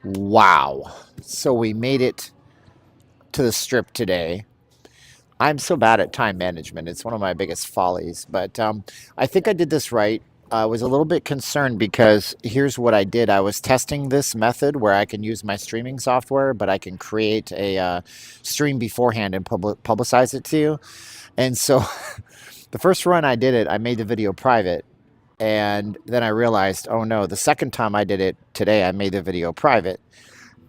Wow. So we made it to the strip today. I'm so bad at time management. It's one of my biggest follies, but I think I did this right. I was a little bit concerned because here's what I did. I was testing this method where I can use my streaming software, but I can create a stream beforehand and publicize it to you. And so the first run I did it, I made the video private. And then I realized, oh no, the second time I did it today, I made the video private.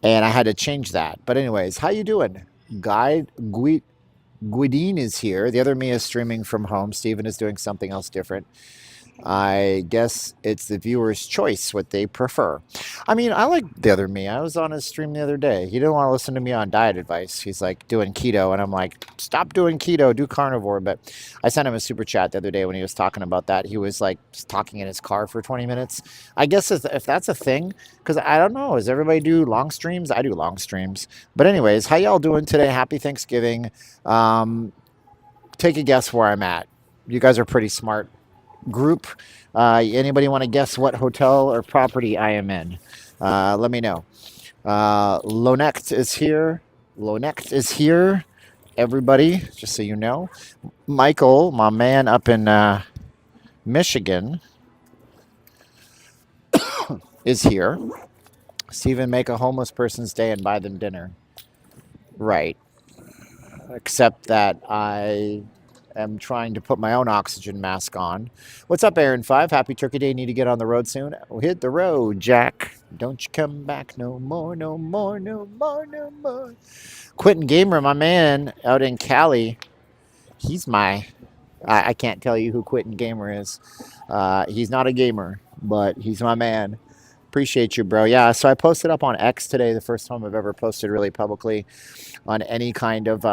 And I had to change that. But anyways, how you doing? Guy Guidine is here. The other me is streaming from home. Steven is doing something else different. I guess it's the viewer's choice what they prefer. I mean, I like the other me. I was on his stream the other day. He didn't want to listen to me on diet advice. He's like doing keto, and I'm like, stop doing keto, do carnivore. But I sent him a super chat the other day when he was talking about that. He was like just talking in his car for 20 minutes. I guess if that's a thing, because I don't know, does everybody do long streams? I do long streams. But anyways, how y'all doing today? Happy Thanksgiving. Um, Take a guess where I'm at. You guys are pretty smart group. Anybody want to guess what hotel or property I am in? Let me know. Lonecht is here. Lonecht is here. Everybody, just so you know. Michael, my man up in Michigan, is here. Steven, make a homeless person's day and buy them dinner. Right. Except that I am trying to put my own oxygen mask on. What's up, Aaron 5? Happy Turkey Day. Need to get on the road soon. Oh, hit the road, Jack. Don't you come back no more, no more, no more, no more. Quentin Gamer, my man out in Cali. He's my. I can't tell you who Quentin Gamer is. He's not a gamer, but he's my man. Appreciate you, bro. Yeah, so I posted up on X today, the first time I've ever posted really publicly on any kind of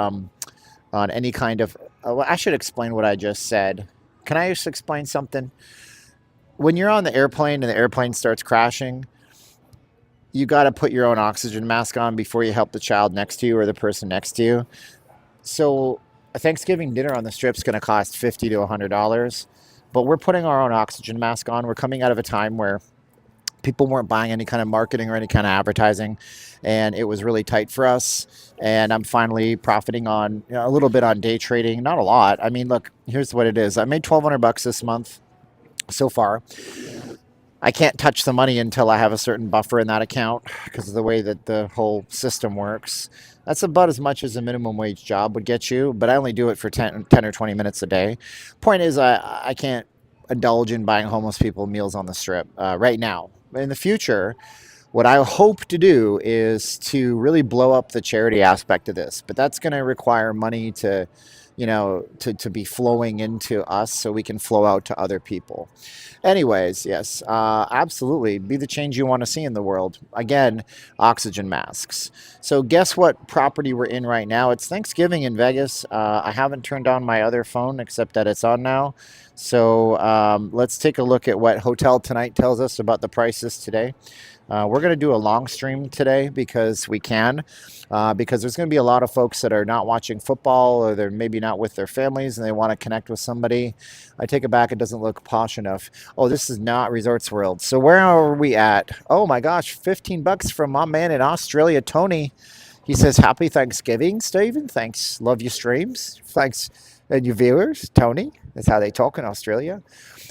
well, I should explain what I just said. Can I just explain something? When you're on the airplane and the airplane starts crashing, you got to put your own oxygen mask on before you help the child next to you or the person next to you. So a Thanksgiving dinner on the strip is going to cost $50 to $100, but we're putting our own oxygen mask on. We're coming out of a time where people weren't buying any kind of marketing or any kind of advertising, and it was really tight for us. And I'm finally profiting on, a little bit on day trading, not a lot. I mean, look, here's what it is. I made 1,200 bucks this month so far. I can't touch the money until I have a certain buffer in that account because of the way that the whole system works. That's about as much as a minimum wage job would get you, but I only do it for 10 or 20 minutes a day. Point is, I can't indulge in buying homeless people meals on the strip right now. In the future, what I hope to do is to really blow up the charity aspect of this, but that's going to require money to be flowing into us so we can flow out to other people. Anyways, yes, absolutely. Be the change you want to see in the world. Again, oxygen masks. So, guess what property we're in right now? It's Thanksgiving in Vegas. I haven't turned on my other phone, except that it's on now. So, let's take a look at what Hotel Tonight tells us about the prices today. We're going to do a long stream today because we can, because there's going to be a lot of folks that are not watching football or they're maybe not with their families and they want to connect with somebody. I take it back. It doesn't look posh enough. Oh, this is not Resorts World. So where are we at? Oh my gosh, 15 bucks from my man in Australia, Tony. He says, happy Thanksgiving, Stephen. Thanks. Love your streams. Thanks. And your viewers, Tony. That's how they talk in Australia.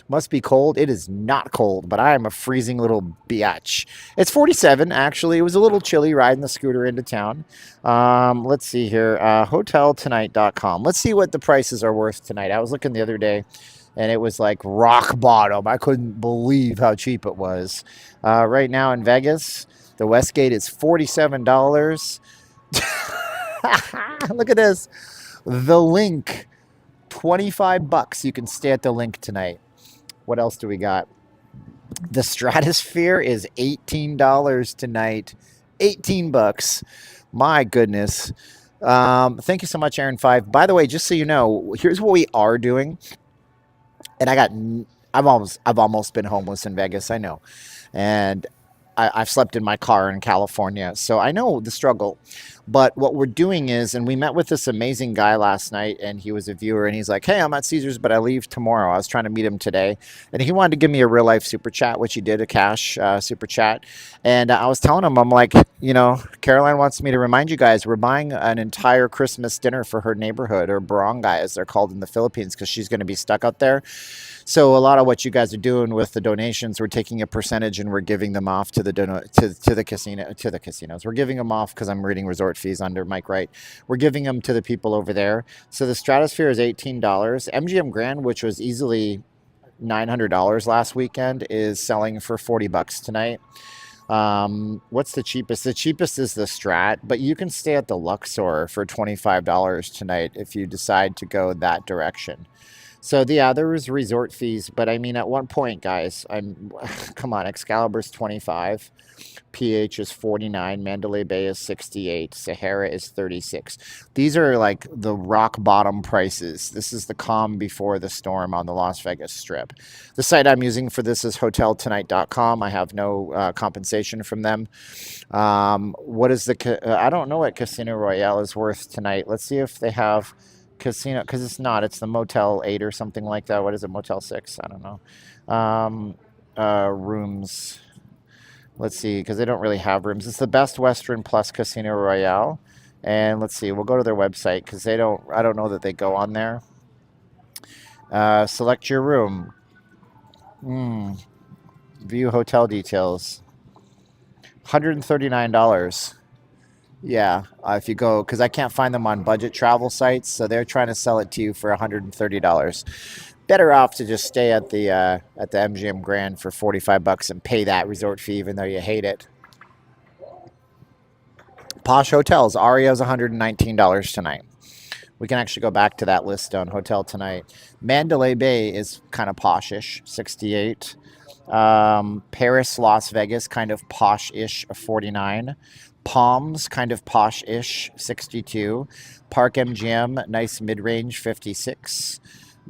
Must be cold. It is not cold, but I am a freezing little biatch. It's 47, actually. It was a little chilly riding the scooter into town. Let's see here. Hoteltonight.com. Let's see what the prices are worth tonight. I was looking the other day, and it was like rock bottom. I couldn't believe how cheap it was. Right now in Vegas, the Westgate is $47. Look at this. The Link, 25 bucks. You can stay at the Link tonight. What else do we got? The Stratosphere is $18 tonight. 18 bucks. My goodness. Thank you so much, Aaron 5. By the way, just so you know, here's what we are doing. And I've almost been homeless in Vegas, I know. And I've slept in my car in California, so I know the struggle. But what we're doing is, and we met with this amazing guy last night, and he was a viewer, and he's like, "Hey, I'm at Caesars, but I leave tomorrow." I was trying to meet him today, and he wanted to give me a real life super chat, which he did, a cash super chat. And I was telling him, I'm like, Caroline wants me to remind you guys, we're buying an entire Christmas dinner for her neighborhood, or barangay as they're called in the Philippines, because she's going to be stuck out there. So a lot of what you guys are doing with the donations, we're taking a percentage and we're giving them off to the to the casinos. We're giving them off because I'm reading resort fees under Mike Wright. We're giving them to the people over there. So the Stratosphere is $18. MGM Grand, which was easily $900 last weekend, is selling for $40 tonight. What's the cheapest? The cheapest is the Strat, but you can stay at the Luxor for $25 tonight if you decide to go that direction. So yeah, there was resort fees, but I mean, at one point, guys, come on, Excalibur's 25, PH is 49, Mandalay Bay is 68, Sahara is 36. These are like the rock bottom prices. This is the calm before the storm on the Las Vegas Strip. The site I'm using for this is hoteltonight.com. I have no compensation from them. What is I don't know what Casino Royale is worth tonight. Let's see if they have casino, because it's the Motel 8 or something like that. What is it, Motel 6? I don't know. Rooms, let's see, because they don't really have rooms. It's the Best Western plus Casino Royale. And let's see, we'll go to their website, because I don't know that they go on there. Select your room. View hotel details. $139. Yeah, if you go, because I can't find them on budget travel sites, so they're trying to sell it to you for $130. Better off to just stay at the MGM Grand for $45 and pay that resort fee, even though you hate it. Posh hotels, Aria's $119 tonight. We can actually go back to that list on Hotel Tonight. Mandalay Bay is kind of poshish, 68. Paris, Las Vegas, kind of posh-ish, 49. Palms, kind of posh-ish, 62. Park MGM, nice mid-range, 56.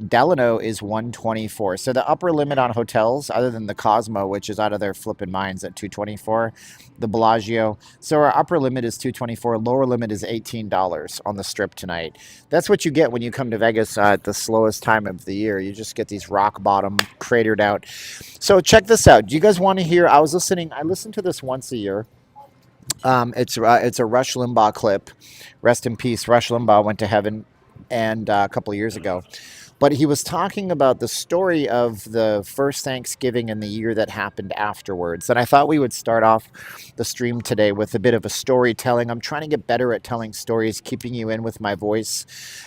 Delano is 124. So the upper limit on hotels, other than the Cosmo, which is out of their flipping minds at 224, the Bellagio. So our upper limit is 224. Lower limit is $18 on the Strip tonight. That's what you get when you come to Vegas at the slowest time of the year. You just get these rock bottom, cratered out. So check this out. Do you guys want to hear? I listen to this once a year. It's a Rush Limbaugh clip. Rest in peace. Rush Limbaugh went to heaven and a couple of years ago. But he was talking about the story of the first Thanksgiving in the year that happened afterwards. And I thought we would start off the stream today with a bit of a storytelling. I'm trying to get better at telling stories, keeping you in with my voice,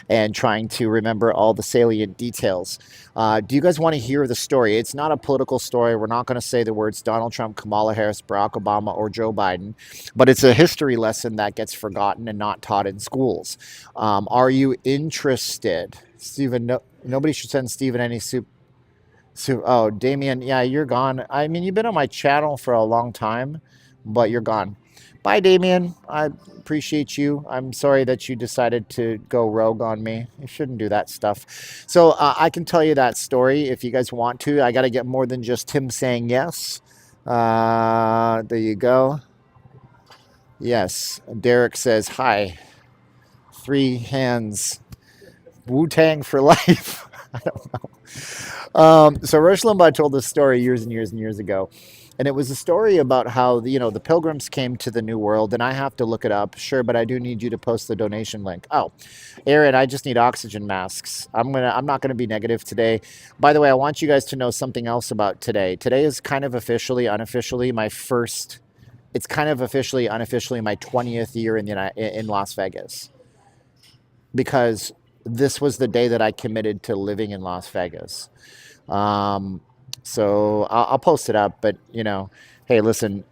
and trying to remember all the salient details. Do you guys want to hear the story? It's not a political story. We're not going to say the words Donald Trump, Kamala Harris, Barack Obama, or Joe Biden. But it's a history lesson that gets forgotten and not taught in schools. Are you interested? Stephen, nobody should send Stephen any soup. Oh, Damien, yeah, you're gone. I mean, you've been on my channel for a long time, but you're gone. Bye, Damien. I appreciate you. I'm sorry that you decided to go rogue on me. You shouldn't do that stuff. So I can tell you that story if you guys want to. I got to get more than just him saying yes. There you go. Yes. Derek says hi. 3 hands. Wu-Tang for life. I don't know. So Rush Limbaugh told this story years and years and years ago. And it was a story about how, the pilgrims came to the New World. And I have to look it up. Sure, but I do need you to post the donation link. Oh, Aaron, I just need oxygen masks. I'm not gonna be negative today. By the way, I want you guys to know something else about today. Today is kind of officially, unofficially my 20th year in Las Vegas. Because this was the day that I committed to living in Las Vegas. So I'll post it up, but hey, listen,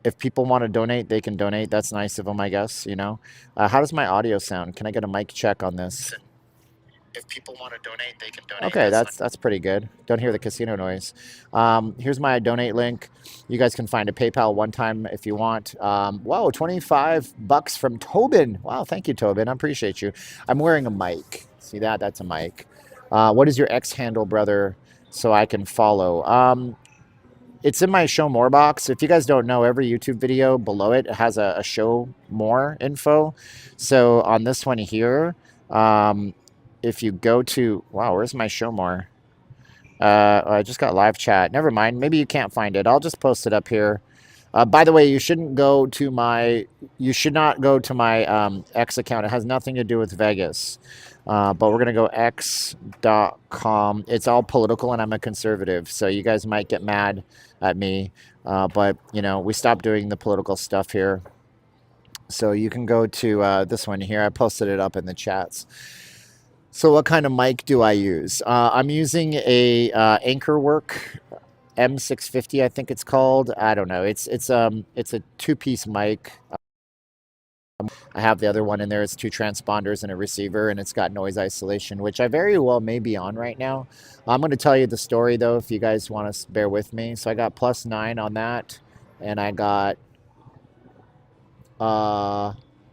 if people want to donate, they can donate. That's nice of them, I guess, how does my audio sound? Can I get a mic check on this? If people want to donate, they can donate. Okay, that's pretty good. Don't hear the casino noise. Here's my donate link. You guys can find a PayPal one time if you want. Wow, $25 from Tobin. Wow, thank you, Tobin. I appreciate you. I'm wearing a mic. See that? That's a mic. What is your X handle, brother, so I can follow? it's in my show more box. If you guys don't know, every YouTube video below it has a show more info. So on this one here, um, if you go to, wow, where's my show more? I just got live chat. Never mind. Maybe you can't find it. I'll just post it up here. By the way, you should not go to my X account. It has nothing to do with Vegas. But we're going to go x.com. It's all political, and I'm a conservative. So you guys might get mad at me. But, we stopped doing the political stuff here. So you can go to this one here. I posted it up in the chats. So what kind of mic do I use? I'm using a Anchorwork M650, I think it's called. I don't know. It's a two-piece mic. I have the other one in there. It's two transponders and a receiver, and it's got noise isolation, which I very well may be on right now. I'm going to tell you the story, though, if you guys want to bear with me. So I got +9 on that, and I got,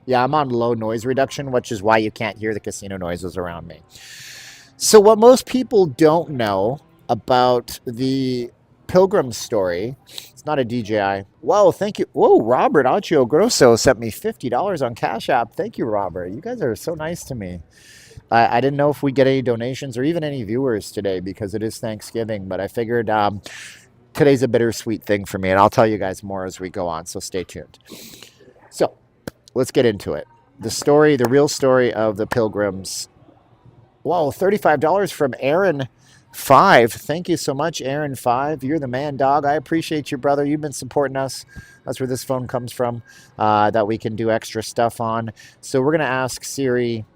yeah, I'm on low noise reduction, which is why you can't hear the casino noises around me. So what most people don't know about the Pilgrim story, it's not a DJI. Whoa, thank you. Whoa, Robert Accio Grosso sent me $50 on Cash App. Thank you, Robert. You guys are so nice to me. I didn't know if we get any donations or even any viewers today because it is Thanksgiving, but I figured today's a bittersweet thing for me, and I'll tell you guys more as we go on, so stay tuned. So let's get into it. The story, the real story of the Pilgrims. Whoa, $35 from Aaron 5. Thank you so much, Aaron 5. You're the man, dog. I appreciate you, brother. You've been supporting us. That's where this phone comes from, that we can do extra stuff on. So we're going to ask Siri,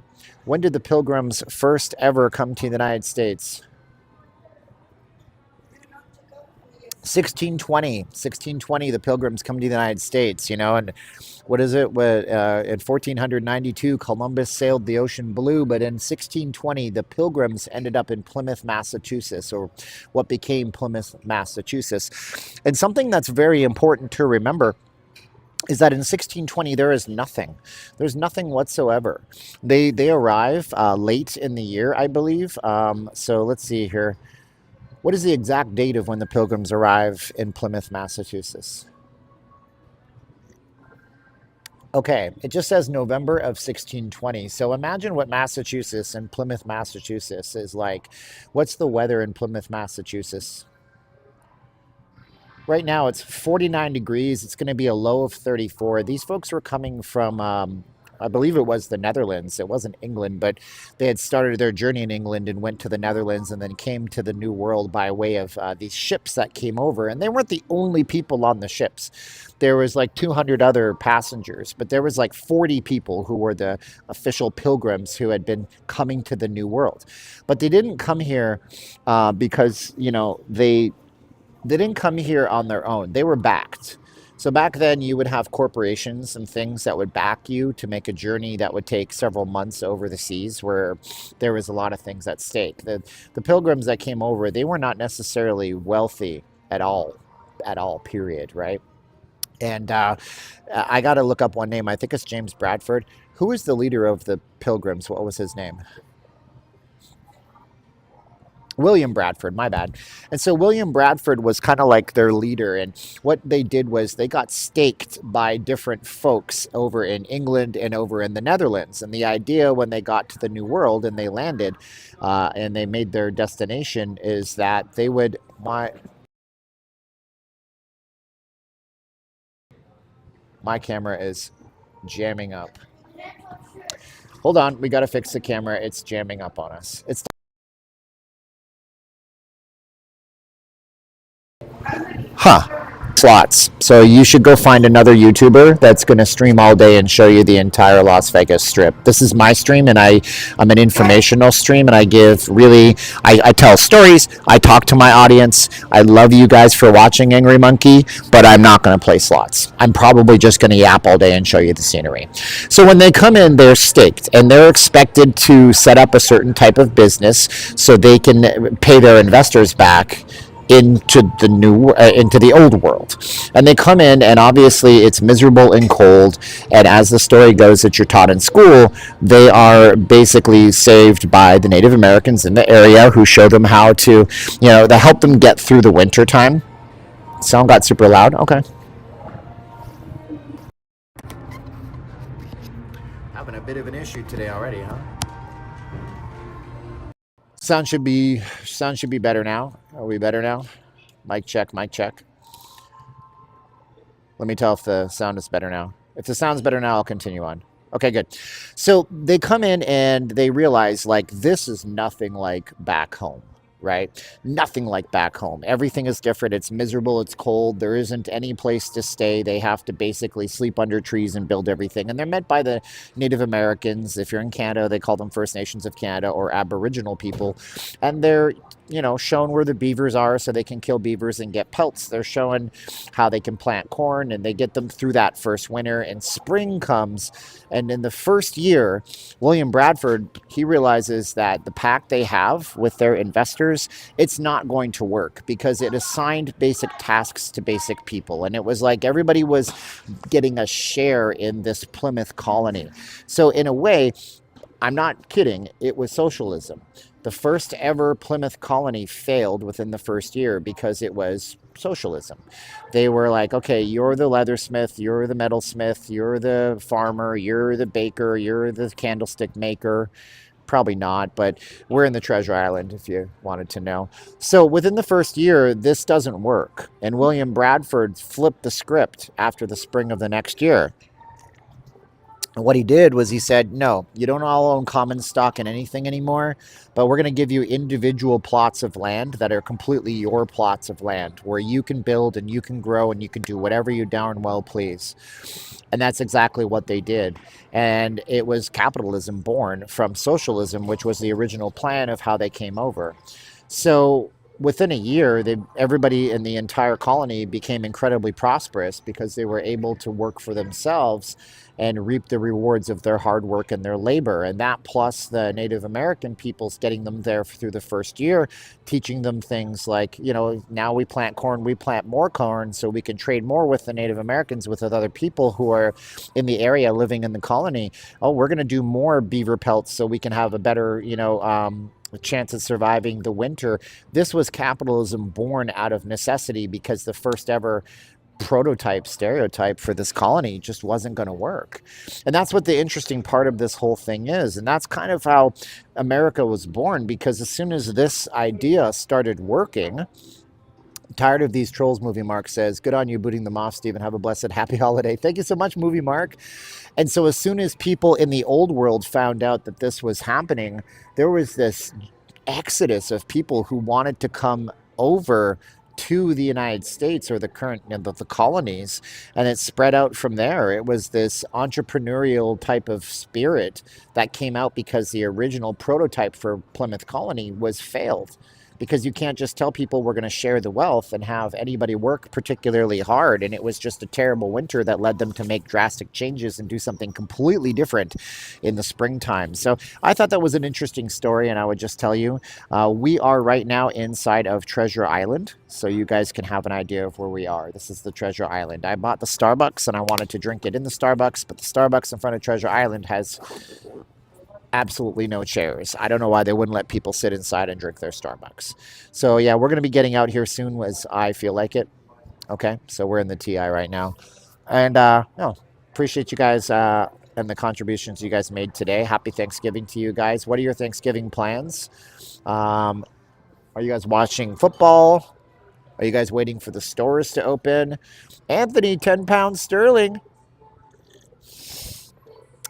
when did the Pilgrims first ever come to the United States? 1620, the Pilgrims come to the United States, and what is it? In 1492, Columbus sailed the ocean blue, but in 1620, the Pilgrims ended up in Plymouth, Massachusetts, or what became Plymouth, Massachusetts. And something that's very important to remember is that in 1620, there is nothing. There's nothing whatsoever. They arrive late in the year, I believe. So let's see here. What is the exact date of when the Pilgrims arrive in Plymouth, Massachusetts? Okay, it just says November of 1620. So imagine what Massachusetts and Plymouth, Massachusetts is like. What's the weather in Plymouth, Massachusetts? Right now it's 49 degrees. It's going to be a low of 34. These folks were coming from, I believe it was the Netherlands. It wasn't England, but they had started their journey in England and went to the Netherlands and then came to the New World by way of these ships that came over. And they weren't the only people on the ships. There was like 200 other passengers, but there was like 40 people who were the official pilgrims who had been coming to the New World. But they didn't come here because, they didn't come here on their own. They were backed. So back then you would have corporations and things that would back you to make a journey that would take several months over the seas where there was a lot of things at stake. The pilgrims that came over, they were not necessarily wealthy at all, period, right? And I got to look up one name. I think it's James Bradford. Who was the leader of the pilgrims? What was his name? William Bradford, my bad. And so William Bradford was kind of like their leader. And what they did was they got staked by different folks over in England and over in the Netherlands. And the idea when they got to the New World and they landed and they made their destination is that they would... My camera is jamming up. Hold on, we got to fix the camera. It's jamming up on us. It's... Huh. Slots. So you should go find another YouTuber that's going to stream all day and show you the entire Las Vegas Strip. This is my stream, and I'm an informational stream, and I give really, I tell stories, I talk to my audience. I love you guys for watching Angry Monkey, but I'm not going to play slots. I'm probably just going to yap all day and show you the scenery. So when they come in, they're staked, and they're expected to set up a certain type of business so they can pay their investors back into the old world. And they come in, and obviously it's miserable and cold, and as the story goes that you're taught in school, they are basically saved by the Native Americans in the area who show them how to, they help them get through the winter time. Sound got super loud. Okay. Having a bit of an issue today already, huh? Sound should be better now. Are we better now? Mic check, mic check. Let me tell if the sound is better now. If the sound's better now, I'll continue on. Okay, good. So they come in and they realize like this is nothing like back home, right? Nothing like back home. Everything is different. It's miserable. It's cold. There isn't any place to stay. They have to basically sleep under trees and build everything. And they're met by the Native Americans. If you're in Canada, they call them First Nations of Canada or Aboriginal people. And they're shown where the beavers are so they can kill beavers and get pelts. They're showing how they can plant corn and they get them through that first winter. And spring comes, and in the first year, William Bradford, he realizes that the pact they have with their investors, it's not going to work because it assigned basic tasks to basic people. And it was like everybody was getting a share in this Plymouth colony. So in a way, I'm not kidding, it was socialism. The first ever Plymouth colony failed within the first year because it was socialism. They were like, okay, you're the leathersmith, you're the metalsmith, you're the farmer, you're the baker, you're the candlestick maker. Probably not, but we're in the Treasure Island if you wanted to know. So within the first year, this doesn't work. And William Bradford flipped the script after the spring of the next year. And what he did was he said, no, you don't all own common stock in anything anymore, but we're going to give you individual plots of land that are completely your plots of land where you can build and you can grow and you can do whatever you darn well please. And that's exactly what they did. And it was capitalism born from socialism, which was the original plan of how they came over. So within a year, everybody in the entire colony became incredibly prosperous because they were able to work for themselves and reap the rewards of their hard work and their labor. And that plus the Native American peoples getting them there through the first year, teaching them things like, now we plant corn, we plant more corn so we can trade more with the Native Americans, with other people who are in the area living in the colony. Oh, we're going to do more beaver pelts so we can have a better, a chance at surviving the winter. This was capitalism born out of necessity because the first ever stereotype for this colony just wasn't going to work. And that's what the interesting part of this whole thing is. And that's kind of how America was born, because as soon as this idea started working, tired of these trolls, Movie Mark says. Good on you booting them off, Stephen. Have a blessed happy holiday. Thank you so much, Movie Mark. And so as soon as people in the old world found out that this was happening, there was this exodus of people who wanted to come over to the United States or the current, the colonies, and it spread out from there. It was this entrepreneurial type of spirit that came out because the original prototype for Plymouth Colony was failed. Because you can't just tell people we're going to share the wealth and have anybody work particularly hard. And it was just a terrible winter that led them to make drastic changes and do something completely different in the springtime. So I thought that was an interesting story, and I would just tell you, we are right now inside of Treasure Island, so you guys can have an idea of where we are. This is the Treasure Island. I bought the Starbucks, and I wanted to drink it in the Starbucks, but the Starbucks in front of Treasure Island has absolutely no chairs. I don't know why they wouldn't let people sit inside and drink their Starbucks. So yeah, we're going to be getting out here soon as I feel like it. Okay, so we're in the TI right now. And appreciate you guys and the contributions you guys made today. Happy Thanksgiving to you guys. What are your Thanksgiving plans? Are you guys watching football? Are you guys waiting for the stores to open? Anthony, 10 pounds sterling.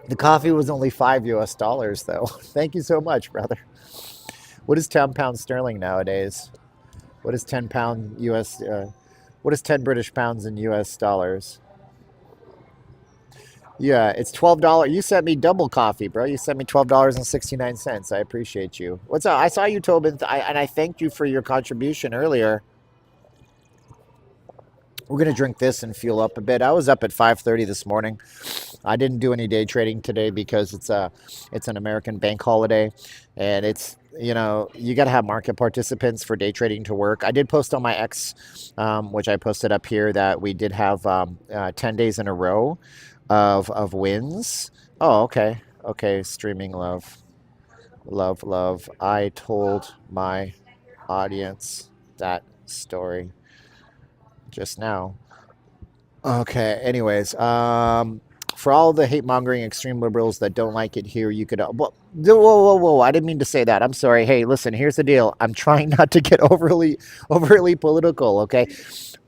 The coffee was only $5 though. Thank you so much, brother. What is 10 pounds sterling nowadays? What is 10 pound US? What is 10 British pounds in US dollars? Yeah, it's $12. You sent me double coffee, bro. You sent me $12.69. I appreciate you. What's up? I saw you, Tobin, and I thanked you for your contribution earlier. We're gonna drink this and fuel up a bit. I was up at 5:30 this morning. I didn't do any day trading today because it's an American bank holiday, and you got to have market participants for day trading to work. I did post on my X, which I posted up here, that we did have 10 days in a row of wins. Oh, okay. Streaming love. I told my audience that story. just now. Okay. Anyways, for all the hate mongering extreme liberals that don't like it here, you could. Whoa! I didn't mean to say that. I'm sorry. Hey, listen. Here's the deal. I'm trying not to get overly political. Okay.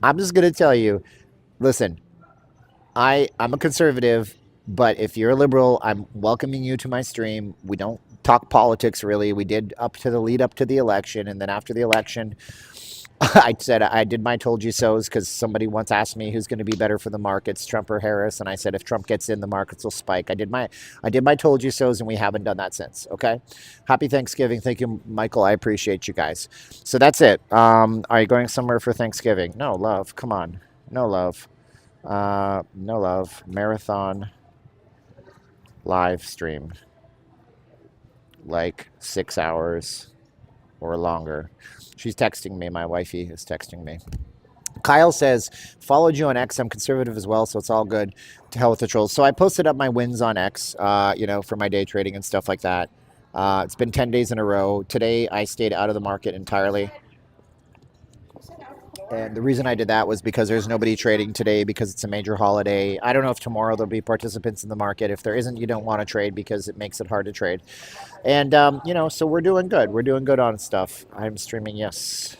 I'm just gonna tell you. Listen. I'm a conservative, but if you're a liberal, I'm welcoming you to my stream. We don't talk politics really. We did up to the lead up to the election, and then after the election, I said I did my told you so's because somebody once asked me who's going to be better for the markets, Trump or Harris, and I said if Trump gets in, the markets will spike. I did my told you so's, and we haven't done that since. Okay, happy Thanksgiving. Thank you, Michael. I appreciate you guys. So that's it. Are you going somewhere for Thanksgiving? No, love. Come on, no love. No love. Marathon live stream, like 6 hours or longer. She's texting me. My wifey is texting me. Kyle says, followed you on X. I'm conservative as well, so it's all good. To hell with the trolls. So I posted up my wins on X, for my day trading and stuff like that. It's been 10 days in a row. Today, I stayed out of the market entirely. And the reason I did that was because there's nobody trading today because it's a major holiday. I don't know if tomorrow there'll be participants in the market. If there isn't, you don't want to trade because it makes it hard to trade. And, so we're doing good. We're doing good on stuff. I'm streaming, yes.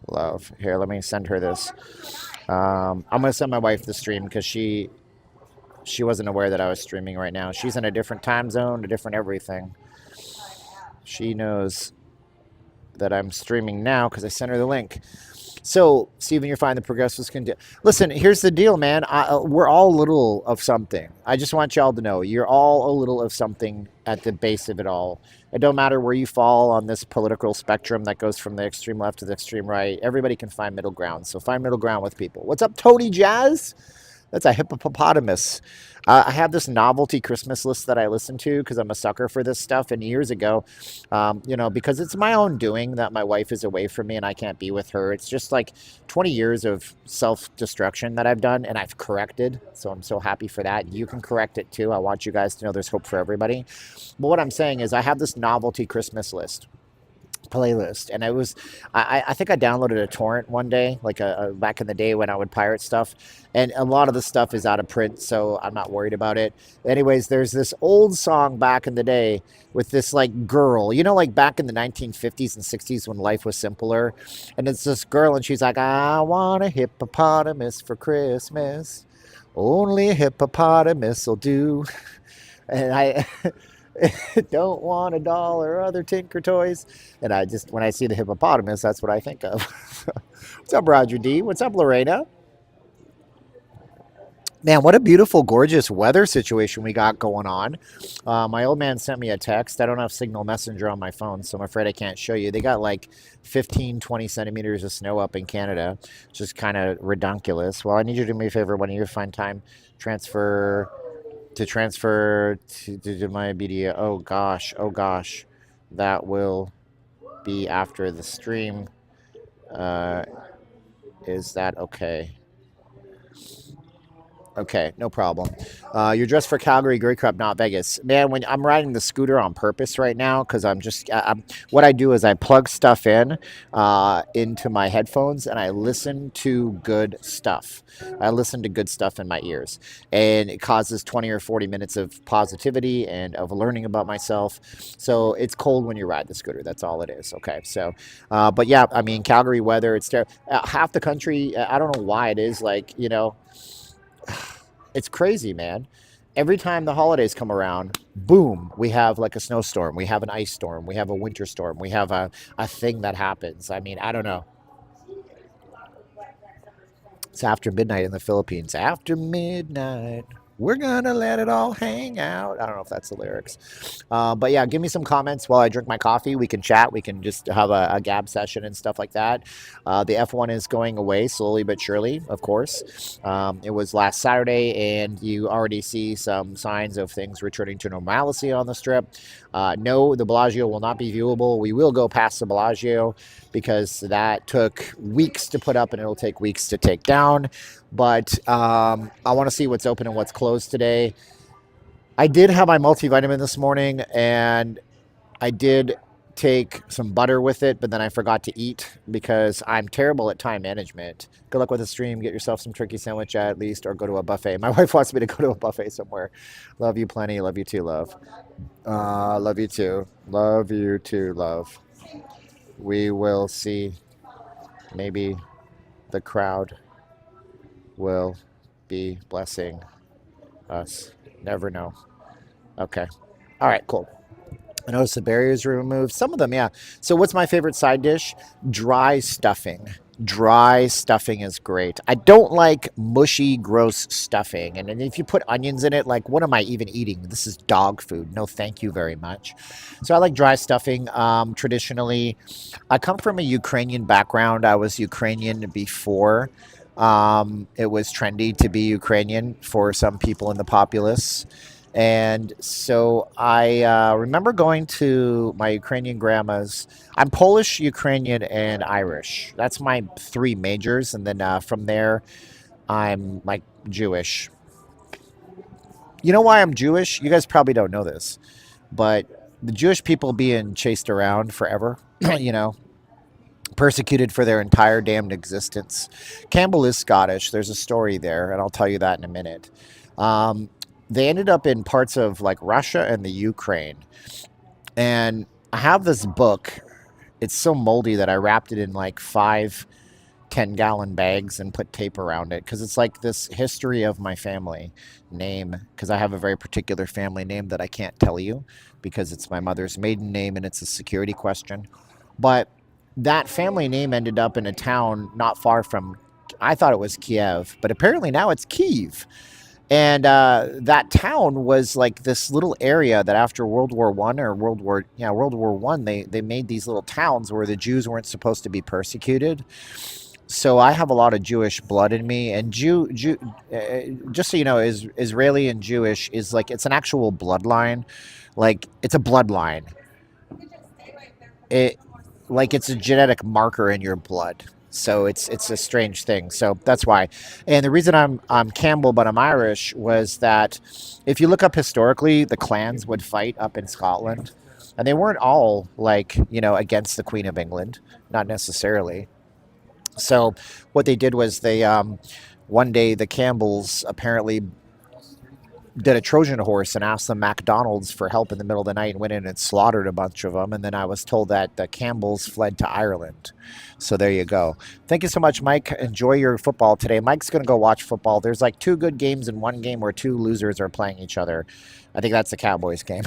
Love. Here, let me send her this. I'm going to send my wife the stream because she wasn't aware that I was streaming right now. She's in a different time zone, a different everything. She knows that I'm streaming now because I sent her the link. So, Stephen, you're fine. The progressives can do. Listen, here's the deal, man. We're all a little of something. I just want y'all to know you're all a little of something at the base of it all. It don't matter where you fall on this political spectrum that goes from the extreme left to the extreme right. Everybody can find middle ground. So find middle ground with people. What's up, Tony Jazz? That's a hippopotamus. I have this novelty Christmas list that I listen to because I'm a sucker for this stuff. And years ago, because it's my own doing that my wife is away from me and I can't be with her. It's just like 20 years of self-destruction that I've done and I've corrected. So I'm so happy for that. You can correct it too. I want you guys to know there's hope for everybody. But what I'm saying is I have this novelty Christmas list. Playlist, and I think I downloaded a torrent one day, like back in the day when I would pirate stuff, and a lot of the stuff is out of print, so I'm not worried about it. Anyways, there's this old song back in the day with this like girl, like back in the 1950s and 60s when life was simpler, and it's this girl and she's like, I want a hippopotamus for Christmas, only a hippopotamus will do. And I don't want a doll or other Tinker toys. And when I see the hippopotamus, that's what I think of. What's up, Roger D? What's up, Lorena? Man, what a beautiful, gorgeous weather situation we got going on. My old man sent me a text. I don't have Signal Messenger on my phone, so I'm afraid I can't show you. They got like 15, 20 centimeters of snow up in Canada, which is kind of redunculous. Well, I need you to do me a favor when you find time, transfer to my media. Oh gosh, that will be after the stream. Is that okay? Okay, no problem. You're dressed for Calgary, Grey Cup, not Vegas. Man, when I'm riding the scooter on purpose right now, because what I do is I plug stuff into my headphones and I listen to good stuff. I listen to good stuff in my ears, and it causes 20 or 40 minutes of positivity and of learning about myself. So it's cold when you ride the scooter. That's all it is. Okay, so, but yeah, I mean, Calgary weather, it's half the country. I don't know why it is like, it's crazy, man. Every time the holidays come around, boom, we have like a snowstorm. We have an ice storm. We have a winter storm. We have a thing that happens. I mean, I don't know. It's after midnight in the Philippines. After midnight, we're gonna let it all hang out. I don't know if that's the lyrics. But yeah, give me some comments while I drink my coffee. We can chat. We can just have a gab session and stuff like that. The F1 is going away slowly but surely, of course. It was last Saturday, and you already see some signs of things returning to normalcy on the strip. No, the Bellagio will not be viewable. We will go past the Bellagio because that took weeks to put up and it'll take weeks to take down. But I want to see what's open and what's closed today. I did have my multivitamin this morning, and I did take some butter with it, but then I forgot to eat because I'm terrible at time management. Good luck with the stream. Get yourself some turkey sandwich at least, or go to a buffet. My wife wants me to go to a buffet somewhere. Love you plenty. Love you too, love. Love you too. Love you too, love. We will see. Maybe the crowd will be blessing us. Never know. Okay. All right, cool. I noticed the barriers were removed. Some of them, yeah. So what's my favorite side dish? Dry stuffing. Dry stuffing is great. I don't like mushy, gross stuffing. And if you put onions in it, like, what am I even eating? This is dog food. No, thank you very much. So I like dry stuffing. Traditionally, I come from a Ukrainian background. I was Ukrainian before. It was trendy to be Ukrainian for some people in the populace. And so I remember going to my Ukrainian grandma's. I'm Polish, Ukrainian, and Irish. That's my three majors. And then from there, I'm like Jewish. You know why I'm Jewish? You guys probably don't know this, but the Jewish people being chased around forever, you know, persecuted for their entire damned existence. Campbell is Scottish. There's a story there, and I'll tell you that in a minute. Um, they ended up in parts of like Russia and the Ukraine. And I have this book. It's so moldy that I wrapped it in like 5 10-gallon bags and put tape around it because it's like this history of my family name, because I have a very particular family name that I can't tell you because it's my mother's maiden name and it's a security question. But that family name ended up in a town not far from, I thought it was Kiev, but apparently now it's Kyiv. And that town was like this little area that after World War I or World War I, they made these little towns where the Jews weren't supposed to be persecuted. So I have a lot of Jewish blood in me, and just so you know, is Israeli and Jewish is like it's an actual bloodline, like it's a bloodline. It like it's a genetic marker in your blood. So it's a strange thing. So that's why. And the reason I'm Campbell but I'm Irish was that if you look up historically, the clans would fight up in Scotland, and they weren't all like against the Queen of England, not necessarily. So what they did was they one day the Campbells apparently did a Trojan horse and asked the McDonald's for help in the middle of the night and went in and slaughtered a bunch of them. And then I was told that the Campbells fled to Ireland. So there you go. Thank you so much, Mike. Enjoy your football today. Mike's going to go watch football. There's like 2 good games in one game where 2 losers are playing each other. I think that's the Cowboys game.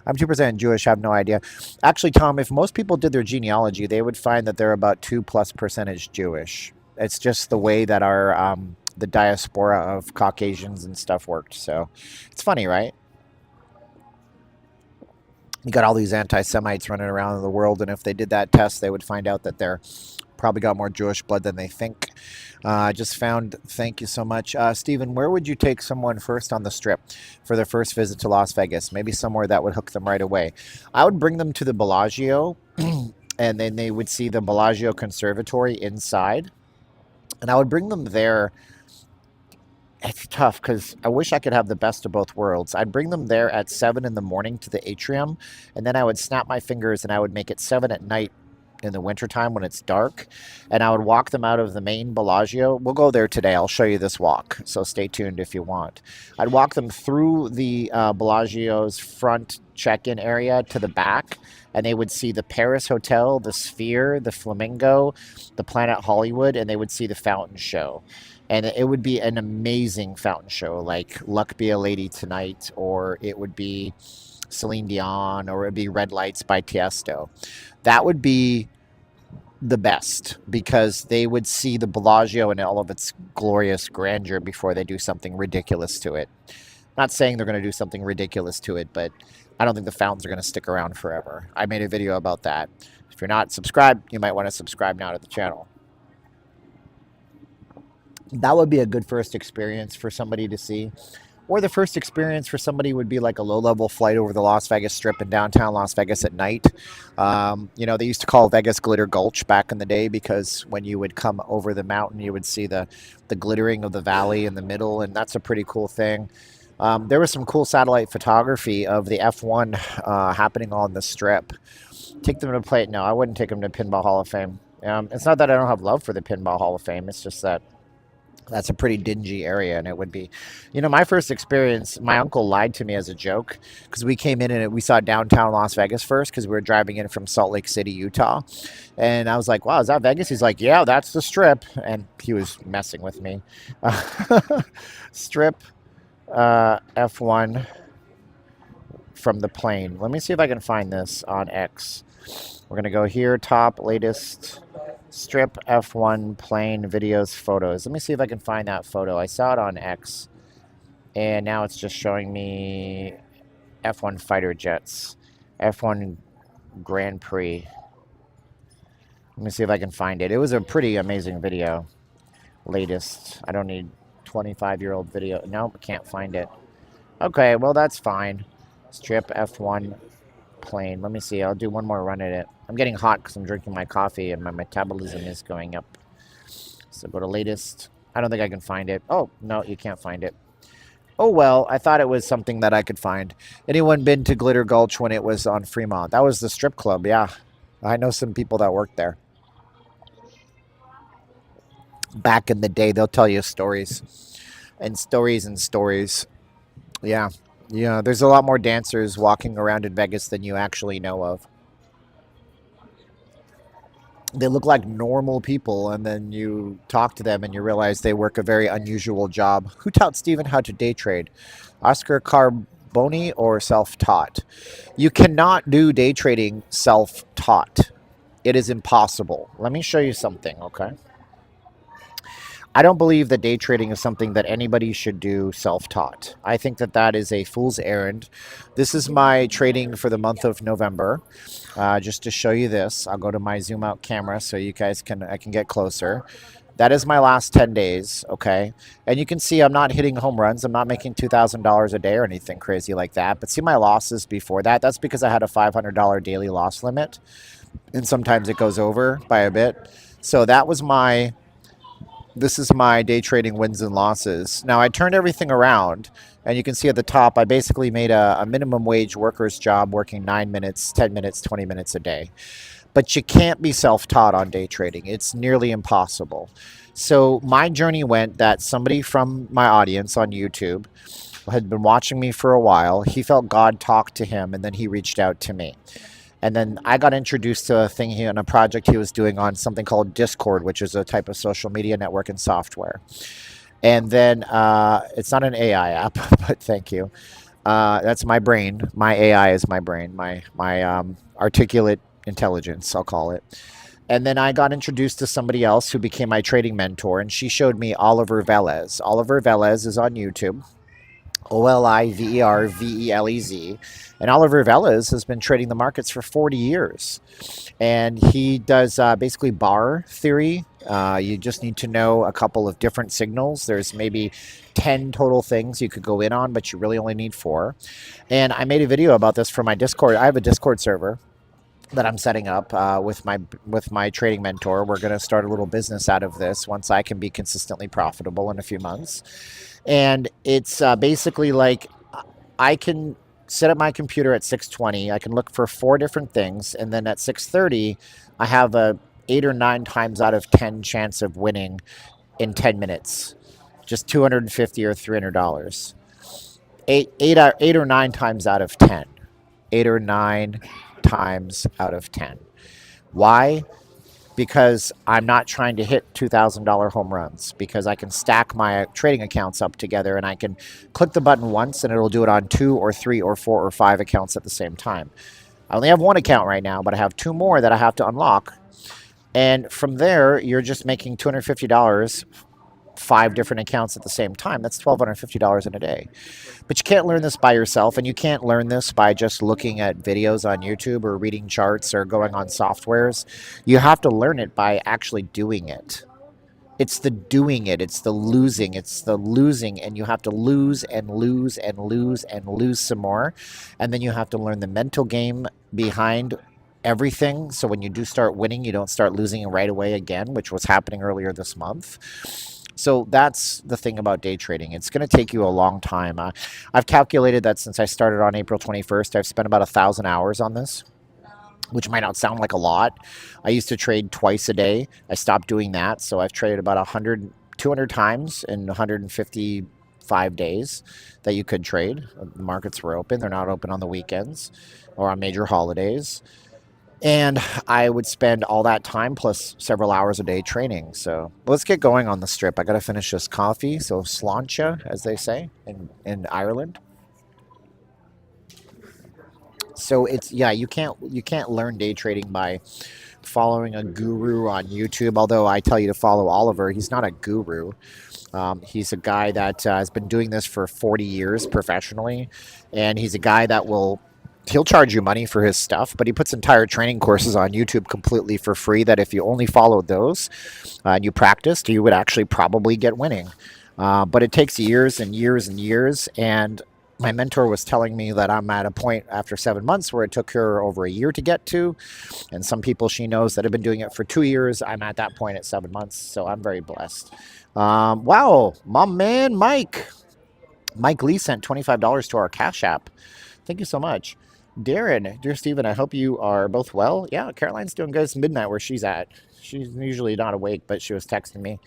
I'm 2% Jewish. I have no idea. Actually, Tom, if most people did their genealogy, they would find that they're about 2+% Jewish. It's just the way that our the diaspora of Caucasians and stuff worked. So it's funny, right? You got all these anti-Semites running around in the world, and if they did that test, they would find out that they're probably got more Jewish blood than they think. I just found, thank you so much. Stephen, where would you take someone first on the Strip for their first visit to Las Vegas? Maybe somewhere that would hook them right away. I would bring them to the Bellagio, and then they would see the Bellagio Conservatory inside. And I would bring them there. It's tough because I wish I could have the best of both worlds. I'd bring them there at 7 in the morning to the atrium, and then I would snap my fingers and I would make it 7 at night in the wintertime when it's dark, and I would walk them out of the main Bellagio. We'll go there today. I'll show you this walk, so stay tuned if you want. I'd walk them through the Bellagio's front check-in area to the back, and they would see the Paris Hotel, the Sphere, the Flamingo, the Planet Hollywood, and they would see the fountain show. And it would be an amazing fountain show, like Luck Be a Lady Tonight, or it would be Celine Dion, or it would be Red Lights by Tiesto. That would be the best because they would see the Bellagio in all of its glorious grandeur before they do something ridiculous to it. Not saying they're going to do something ridiculous to it, but I don't think the fountains are going to stick around forever. I made a video about that. If you're not subscribed, you might want to subscribe now to the channel. That would be a good first experience for somebody to see. Or the first experience for somebody would be like a low-level flight over the Las Vegas Strip in downtown Las Vegas at night. They used to call Vegas Glitter Gulch back in the day because when you would come over the mountain, you would see the glittering of the valley in the middle, and that's a pretty cool thing. There was some cool satellite photography of the F1 happening on the Strip. Take them to play. No, I wouldn't take them to Pinball Hall of Fame. It's not that I don't have love for the Pinball Hall of Fame. It's just that that's a pretty dingy area, and it would be, my first experience. My uncle lied to me as a joke because we came in and we saw downtown Las Vegas first because we were driving in from Salt Lake City, Utah, and I was like, "Wow, is that Vegas?" He's like, "Yeah, that's the Strip," and he was messing with me. Strip, F1 from the plane. Let me see if I can find this on X. We're gonna go here, top latest Strip F1 plane videos photos. Let me see if I can find that photo. I saw it on X, and now it's just showing me F1 fighter jets, F1 Grand Prix. Let me see if I can find it. It was a pretty amazing video. Latest. I don't need 25-year-old video. Nope, can't find it. Okay, well, that's fine. Strip F1 plane. Let me see. I'll do one more run at it. I'm getting hot because I'm drinking my coffee and my metabolism is going up. So go to latest. I don't think I can find it. Oh, no, you can't find it. Oh, well, I thought it was something that I could find. Anyone been to Glitter Gulch when it was on Fremont? That was the strip club, yeah. I know some people that worked there. Back in the day, they'll tell you stories. And stories and stories. Yeah. Yeah, there's a lot more dancers walking around in Vegas than you actually know of. They look like normal people, and then you talk to them and you realize they work a very unusual job. Who taught Stephen how to day trade? Oscar Carboni or self-taught? You cannot do day trading self-taught. It is impossible. Let me show you something, okay? I don't believe that day trading is something that anybody should do self-taught. I think that that is a fool's errand. This is my trading for the month of November. Just to show you this, I'll go to my zoom out camera so you guys I can get closer. That is my last 10 days, okay? And you can see I'm not hitting home runs. I'm not making $2,000 a day or anything crazy like that. But see my losses before that? That's because I had a $500 daily loss limit. And sometimes it goes over by a bit. So that was this is my day trading wins and losses. Now, I turned everything around, and you can see at the top, I basically made a minimum wage worker's job working 9 minutes, 10 minutes, 20 minutes a day. But you can't be self-taught on day trading. It's nearly impossible. So my journey went that somebody from my audience on YouTube had been watching me for a while. He felt God talk to him, and then he reached out to me. And then I got introduced to a thing on a project he was doing on something called Discord, which is a type of social media network and software. And then it's not an AI app, but thank you. That's my brain. My AI is my brain, my articulate intelligence, I'll call it. And then I got introduced to somebody else who became my trading mentor, and she showed me Oliver Velez. Oliver Velez is on YouTube. Olivervelez. And Oliver Velez has been trading the markets for 40 years. And he does basically bar theory. You just need to know a couple of different signals. There's maybe 10 total things you could go in on, but you really only need 4. And I made a video about this for my Discord. I have a Discord server that I'm setting up with my trading mentor. We're going to start a little business out of this once I can be consistently profitable in a few months. And it's basically like I can set up my computer at 6:20. I can look for 4 different things, and then at 6:30, I have a 8 or 9 times out of 10 chance of winning in 10 minutes, just $250 or $300. 8 or 9 times out of 10. 8 or 9 times out of 10. Why? Because I'm not trying to hit $2,000 home runs, because I can stack my trading accounts up together and I can click the button once and it'll do it on 2 or 3 or 4 or 5 accounts at the same time. I only have 1 account right now, but I have 2 more that I have to unlock. And from there, you're just making $250, 5 different accounts at the same time. That's $1,250 in a day. But you can't learn this by yourself, and you can't learn this by just looking at videos on YouTube or reading charts or going on softwares. You have to learn it by actually doing it. It's the doing it. It's the losing. It's the losing, and you have to lose and lose and lose and lose some more. And then you have to learn the mental game behind everything. So when you do start winning, you don't start losing right away again, which was happening earlier this month. So that's the thing about day trading. It's going to take you a long time. I've calculated that since I started on April 21st, I've spent about 1,000 hours on this. which might not sound like a lot. I used to trade twice a day. I stopped doing that. So I've traded about 100, 200 times in 155 days that you could trade. The markets were open. They're not open on the weekends or on major holidays. And I would spend all that time plus several hours a day training. So let's get going on the strip. I got to finish this coffee. So sláinte, as they say in Ireland. So it's yeah, you can't learn day trading by following a guru on YouTube. Although I tell you to follow Oliver, he's not a guru. He's a guy that has been doing this for 40 years professionally, and he's a guy that he'll charge you money for his stuff, but he puts entire training courses on YouTube completely for free that if you only followed those and you practiced, you would actually probably get winning. But it takes years and years and years. And my mentor was telling me that I'm at a point after 7 months where it took her over a year to get to. And some people she knows that have been doing it for 2 years. I'm at that point at 7 months. So I'm very blessed. Wow, my man, Mike. Mike Lee sent $25 to our Cash App. Thank you so much. Darren, dear Stephen, I hope you are both well. Yeah, Caroline's doing good. It's midnight where she's at. She's usually not awake, but she was texting me.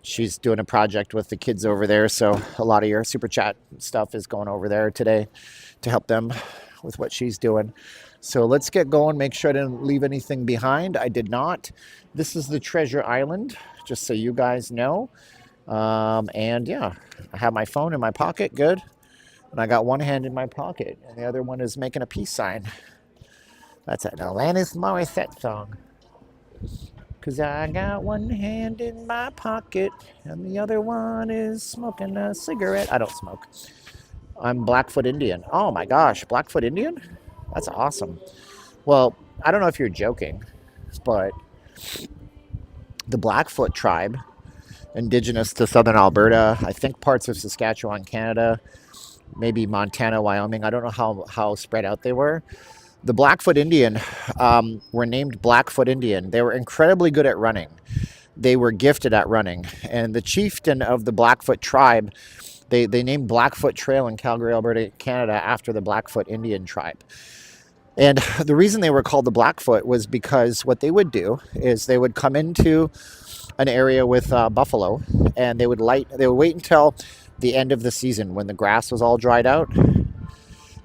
She's doing a project with the kids over there, so a lot of your super chat stuff is going over there today to help them with what she's doing. So let's get going. Make sure I didn't leave anything behind. I did not. This is the Treasure Island, just so you guys know. And yeah, I have my phone in my pocket. Good. And I got one hand in my pocket, and the other one is making a peace sign. That's an Alanis Morissette song. Because I got one hand in my pocket, and the other one is smoking a cigarette. I don't smoke. I'm Blackfoot Indian. Oh my gosh, Blackfoot Indian? That's awesome. Well, I don't know if you're joking, but the Blackfoot tribe, indigenous to southern Alberta, I think parts of Saskatchewan, Canada, maybe Montana, Wyoming. I don't know how spread out they were. The Blackfoot Indian were named Blackfoot Indian. They were incredibly good at running. They were gifted at running. And the chieftain of the Blackfoot tribe, they named Blackfoot Trail in Calgary, Alberta, Canada, after the Blackfoot Indian tribe. And the reason they were called the Blackfoot was because what they would do is they would come into an area with buffalo, and they would wait until the end of the season when the grass was all dried out,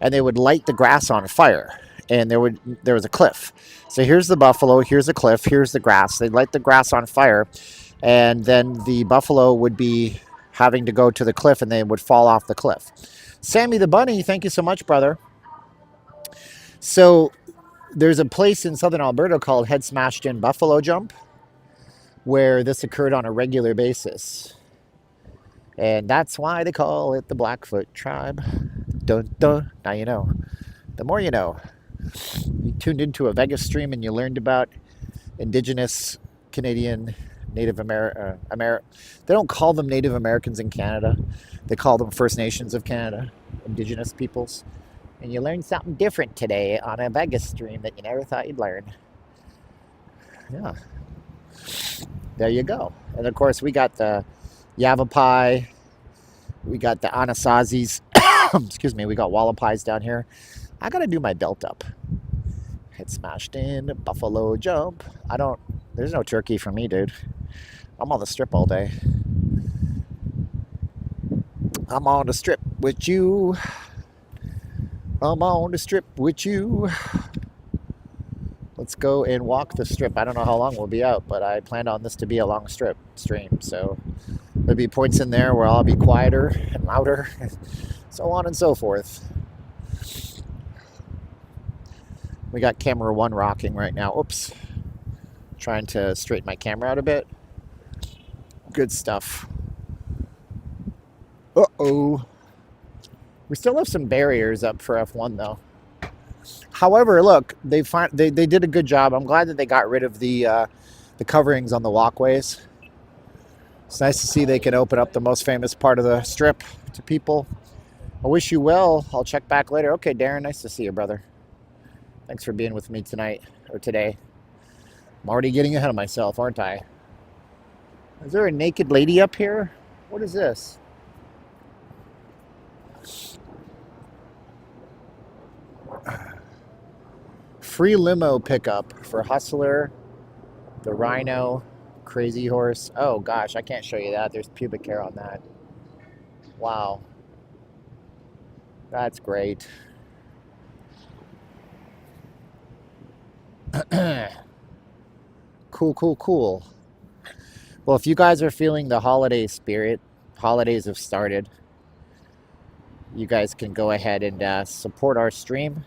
and they would light the grass on fire. And there was a cliff. So here's the buffalo, here's a cliff, here's the grass. They'd light the grass on fire, and then the buffalo would be having to go to the cliff, and they would fall off the cliff. Sammy the Bunny, thank you so much, brother. So there's a place in southern Alberta called Head Smashed In Buffalo Jump where this occurred on a regular basis. And that's why they call it the Blackfoot tribe. Dun, dun. Now you know. The more you know. You tuned into a Vegas stream and you learned about indigenous Canadian Native American. They don't call them Native Americans in Canada. They call them First Nations of Canada, indigenous peoples. And you learned something different today on a Vegas stream that you never thought you'd learn. Yeah. There you go. And of course, we got the Yavapai. We got the Anasazis. Excuse me. We got Wallapais down here. I got to do my belt up. Head smashed in, buffalo jump. There's no turkey for me, dude. I'm on the strip all day. I'm on the strip with you. I'm on the strip with you. Let's go and walk the strip. I don't know how long we'll be out, but I planned on this to be a long strip stream. So there'll be points in there where I'll be quieter and louder, so on and so forth. We got camera one rocking right now. Oops. Trying to straighten my camera out a bit. Good stuff. Uh-oh. We still have some barriers up for F1 though. However, look, they did a good job. I'm glad that they got rid of the coverings on the walkways. It's nice to see they can open up the most famous part of the strip to people. I wish you well. I'll check back later. Okay, Darren, nice to see you, brother. Thanks for being with me tonight or today. I'm already getting ahead of myself, aren't I? Is there a naked lady up here? What is this? Free limo pickup for Hustler, the Rhino, Crazy Horse. Oh gosh, I can't show you that. There's pubic hair on that. Wow. That's great. Cool, cool, cool. Well, if you guys are feeling the holiday spirit, holidays have started. You guys can go ahead and support our stream.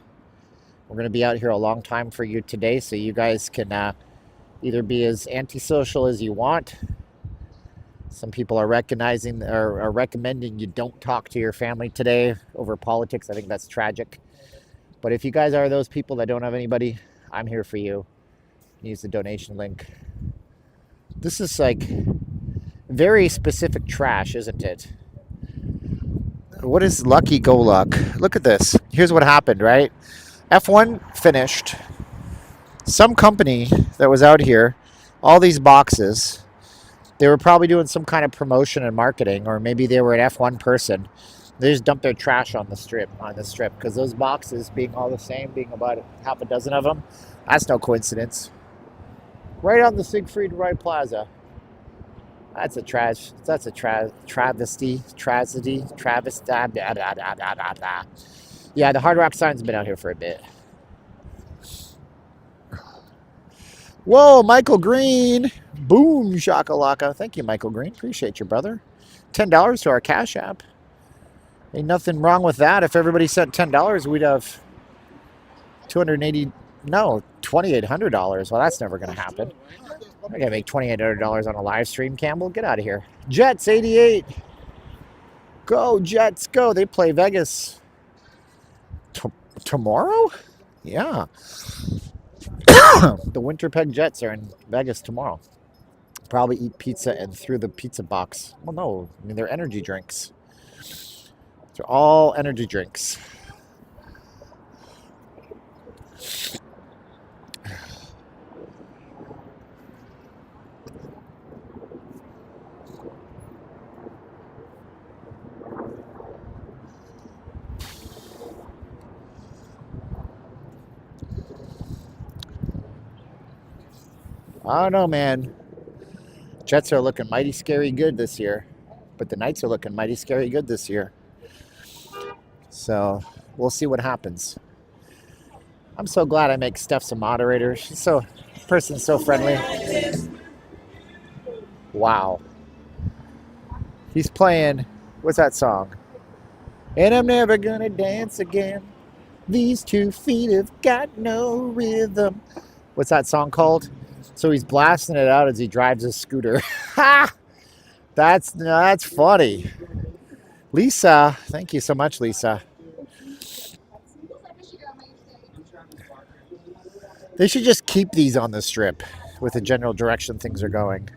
We're going to be out here a long time for you today, so you guys can either be as antisocial as you want. Some people are recognizing or are recommending you don't talk to your family today over politics. I think that's tragic. But if you guys are those people that don't have anybody, I'm here for you. Use the donation link. This is like very specific trash, isn't it? What is Lucky Go Luck? Look at this. Here's what happened, right? F1 finished. Some company that was out here, all these boxes, they were probably doing some kind of promotion and marketing, or maybe they were an F1 person. They just dumped their trash on the strip, because those boxes being all the same, being about half a dozen of them, that's no coincidence. Right on the Siegfried Roy Plaza. That's a travesty. Yeah, the Hard Rock sign's been out here for a bit. Whoa, Michael Green. Boom, shakalaka. Thank you, Michael Green. Appreciate you, brother. $10 to our Cash App. Ain't nothing wrong with that. If everybody sent $10, we'd have $2,800. Well, that's never going to happen. I got to make $2,800 on a live stream, Campbell. Get out of here. Jets 88. Go, Jets, go. They play Vegas tomorrow? Yeah. The Winterpeg Jets are in Vegas tomorrow. Probably eat pizza and through the pizza box. Well, no. I mean, they're energy drinks. They're all energy drinks. I don't know, man. Jets are looking mighty scary good this year. But the Knights are looking mighty scary good this year. So we'll see what happens. I'm so glad I make Steph's a moderator. Person's so friendly. Wow. He's playing, what's that song? And I'm never gonna dance again. These 2 feet have got no rhythm. What's that song called? So he's blasting it out as he drives his scooter. Ha! That's funny. Lisa, thank you so much, Lisa. They should just keep these on the strip with the general direction things are going.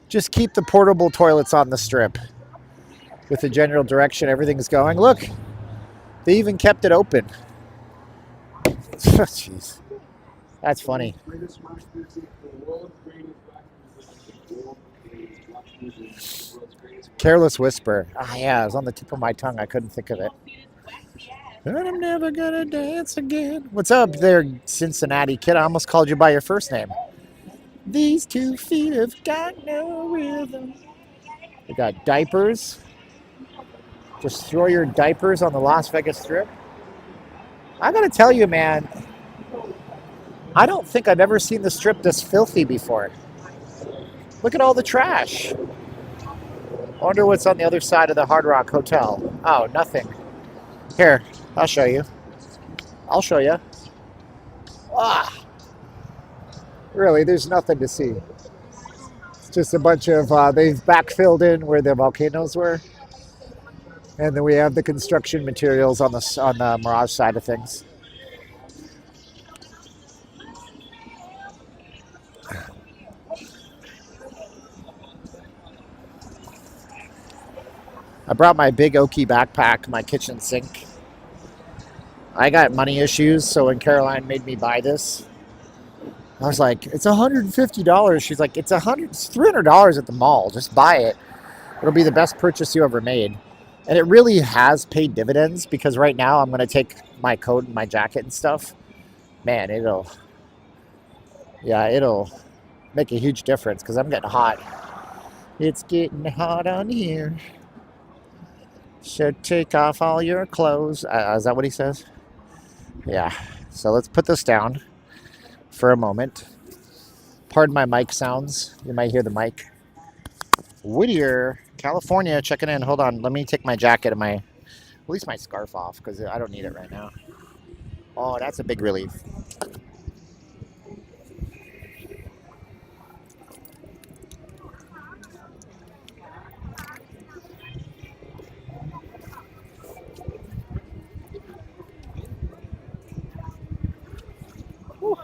Just keep the portable toilets on the strip with the general direction everything's going. Look, they even kept it open. Jeez, that's funny. Careless Whisper. Yeah, it was on the tip of my tongue. I couldn't think of it. And I'm never gonna dance again. What's up there, Cincinnati kid? I almost called you by your first name. These 2 feet have got no rhythm. We got diapers. Just throw your diapers on the Las Vegas Strip. I gotta tell you, man, I don't think I've ever seen the Strip this filthy before. Look at all the trash. I wonder what's on the other side of the Hard Rock Hotel. Oh, nothing. Here, I'll show you. Ah, really, there's nothing to see. It's just a bunch of, they've backfilled in where the volcanoes were. And then we have the construction materials on the Mirage side of things. I brought my big Oki backpack, my kitchen sink. I got money issues, so when Caroline made me buy this, I was like, it's $150. She's like, it's $300 at the mall. Just buy it. It'll be the best purchase you ever made. And it really has paid dividends because right now I'm going to take my coat and my jacket and stuff Man, it'll make a huge difference because I'm getting hot. It's getting hot on here. So take off all your clothes. Is that what he says? Yeah. So let's put this down for a moment. Pardon my mic sounds. You might hear the mic. Whittier, California, checking in. Hold on. Let me take my jacket and at least my scarf off because I don't need it right now. Oh, that's a big relief. Whew.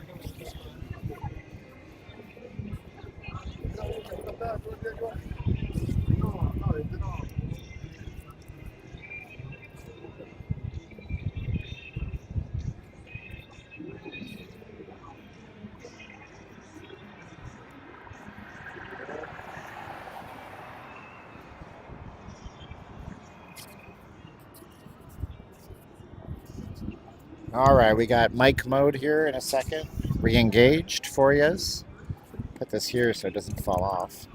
All right, we got mic mode here in a second. Re-engaged for yous. Put this here so it doesn't fall off.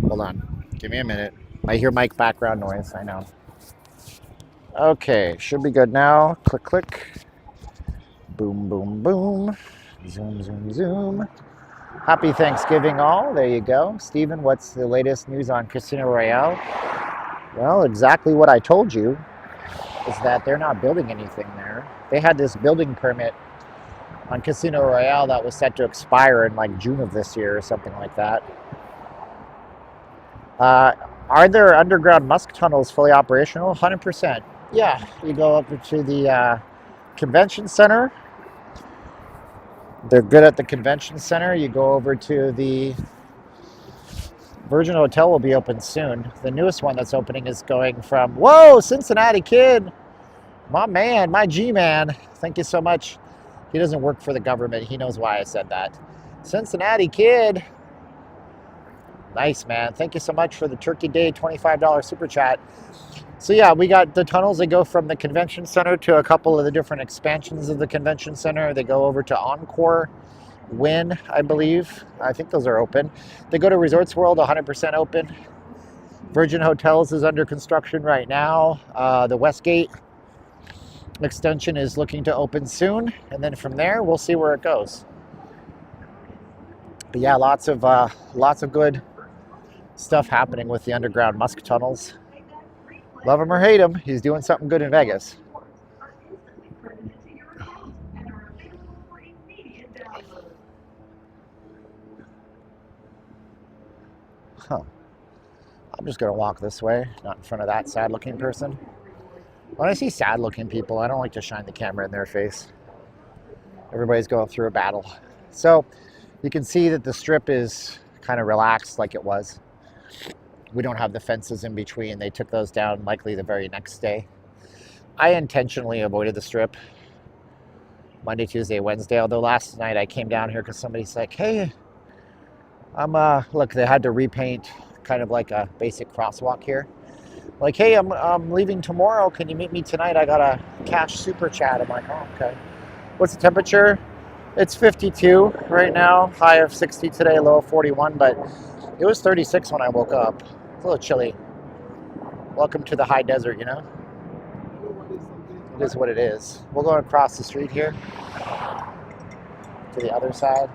Hold on. Give me a minute. I hear mic background noise. I know. Okay, should be good now. Click, click. Boom, boom, boom. Zoom, zoom, zoom. Happy Thanksgiving, all. There you go. Stephen, what's the latest news on Casino Royale? Well, exactly what I told you is that they're not building anything there. They had this building permit on Casino Royale that was set to expire in like June of this year or something like that. Are there underground musk tunnels fully operational? 100%. Yeah, you go up to the convention center. They're good at the convention center. You go over to the Virgin Hotel will be open soon. The newest one that's opening is going from, whoa, Cincinnati Kid. My man, my G-man. Thank you so much. He doesn't work for the government. He knows why I said that. Cincinnati Kid. Nice, man. Thank you so much for the Turkey Day $25 super chat. So yeah, we got the tunnels. They go from the convention center to a couple of the different expansions of the convention center. They go over to Encore, Wynn, I believe. I think those are open. They go to Resorts World, 100% open. Virgin Hotels is under construction right now. The Westgate extension is looking to open soon, and then from there we'll see where it goes. But yeah, lots of good stuff happening with the underground musk tunnels. Love him or hate him, he's doing something good in Vegas. Huh. I'm just gonna walk this way, not in front of that sad-looking person. When I see sad-looking people, I don't like to shine the camera in their face. Everybody's going through a battle. So you can see that the strip is kind of relaxed like it was. We don't have the fences in between. They took those down likely the very next day. I intentionally avoided the strip Monday, Tuesday, Wednesday, although last night I came down here because somebody's like, hey, look, they had to repaint kind of like a basic crosswalk here. Like, hey, I'm leaving tomorrow. Can you meet me tonight? I got a cash super chat. I'm like, oh, okay. What's the temperature? It's 52 right now. High of 60 today, low of 41, but it was 36 when I woke up. It's a little chilly. Welcome to the high desert, you know? It is what it is. We'll go across the street here to the other side.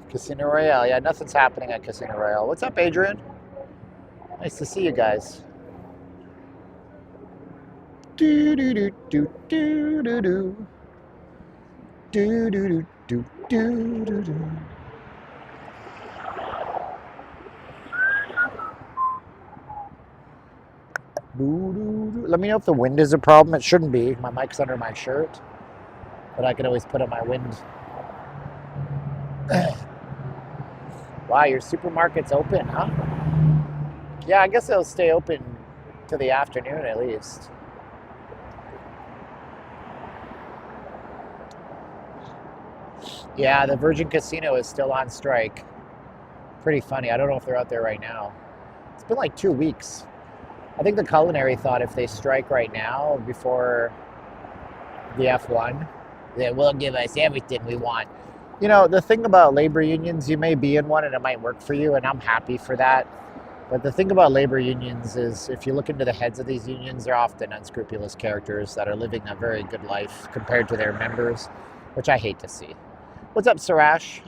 Casino Royale. Yeah, nothing's happening at Casino Royale. What's up, Adrian? Nice to see you guys. Do do do do do do do. Do do do do do do. Let me know if the wind is a problem. It shouldn't be. My mic's under my shirt, but I could always put on my wind. Wow, your supermarket's open, huh? Yeah, I guess it'll stay open to the afternoon at least. Yeah, the Virgin Casino is still on strike. Pretty funny. I don't know if they're out there right now. It's been like 2 weeks. I think the culinary thought if they strike right now before the F1, they will give us everything we want. You know, the thing about labor unions, you may be in one and it might work for you, and I'm happy for that. But the thing about labor unions is if you look into the heads of these unions, they're often unscrupulous characters that are living a very good life compared to their members, which I hate to see. What's up, Sarash?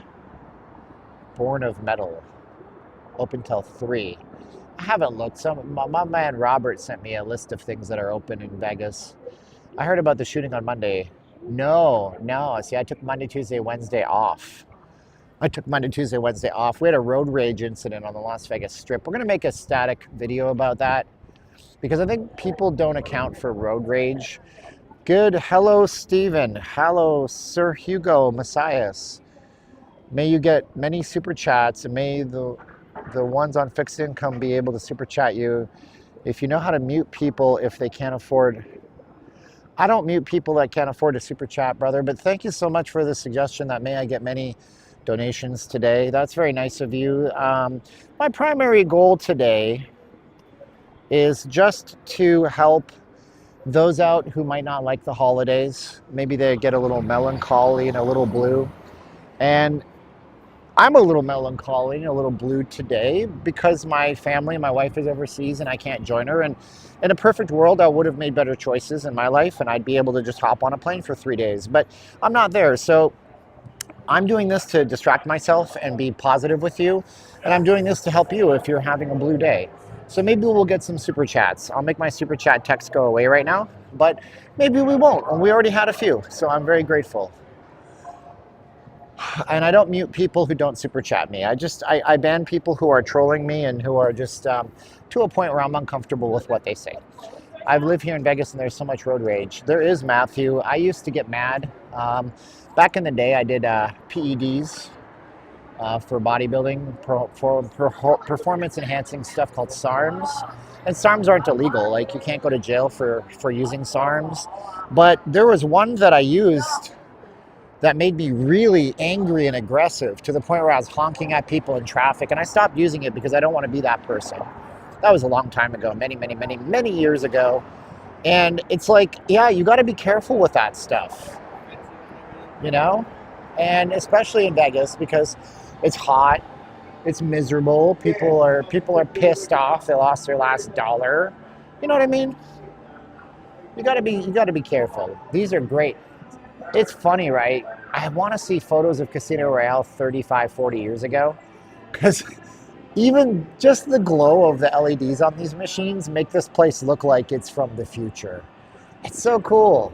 Born of Metal. Open till 3. I haven't looked. My man Robert sent me a list of things that are open in Vegas. I heard about the shooting on Monday. No. See, I took Monday, Tuesday, Wednesday off. We had a road rage incident on the Las Vegas Strip. We're going to make a static video about that because I think people don't account for road rage. Good. Hello, Stephen. Hello, Sir Hugo Messias. May you get many super chats, and may the ones on fixed income be able to super chat you. If you know how to mute people if they can't afford. I don't mute people that can't afford a super chat, brother, but thank you so much for the suggestion that may I get many donations today. That's very nice of you. My primary goal today is just to help those out who might not like the holidays. Maybe they get a little melancholy and a little blue. And I'm a little melancholy and a little blue today because my family, my wife is overseas and I can't join her. And in a perfect world, I would have made better choices in my life and I'd be able to just hop on a plane for 3 days. But I'm not there. So I'm doing this to distract myself and be positive with you. And I'm doing this to help you if you're having a blue day. So maybe we'll get some super chats. I'll make my super chat text go away right now, but maybe we won't. And we already had a few, so I'm very grateful. And I don't mute people who don't super chat me. I ban people who are trolling me and who are just to a point where I'm uncomfortable with what they say. I've lived here in Vegas and there's so much road rage. There is, Matthew. I used to get mad. Back in the day, I did PEDs for bodybuilding, for performance enhancing stuff called SARMs. And SARMs aren't illegal. Like, you can't go to jail for using SARMs. But there was one that I used that made me really angry and aggressive to the point where I was honking at people in traffic. And I stopped using it because I don't want to be that person. That was a long time ago, many years ago. And it's like, yeah, you got to be careful with that stuff, you know? And especially in Vegas because it's hot, it's miserable. People are pissed off. They lost their last dollar. You know what I mean? You got to be careful. These are great. It's funny, right? I want to see photos of Casino Royale 35, 40 years ago because even just the glow of the LEDs on these machines make this place look like it's from the future. It's so cool.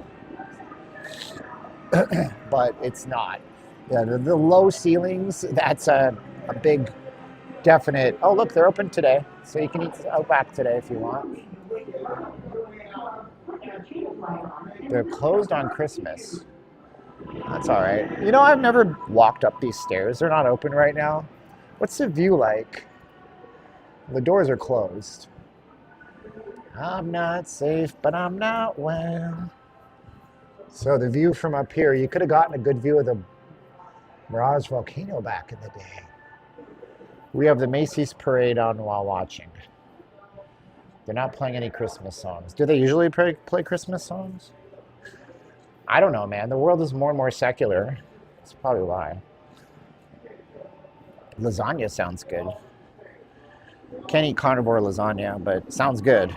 But it's not. Yeah, the low ceilings, that's a big definite. Oh, look, they're open today. So you can eat Outback today if you want. They're closed on Christmas. That's all right. You know, I've never walked up these stairs. They're not open right now. What's the view like? The doors are closed. I'm not safe, but I'm not well. So the view from up here, you could have gotten a good view of the Mirage Volcano back in the day. We have the Macy's parade on while watching. They're not playing any Christmas songs. Do they usually play Christmas songs? I don't know, man. The world is more and more secular. That's probably why. Lasagna sounds good. Can't eat carnivore lasagna, but it sounds good.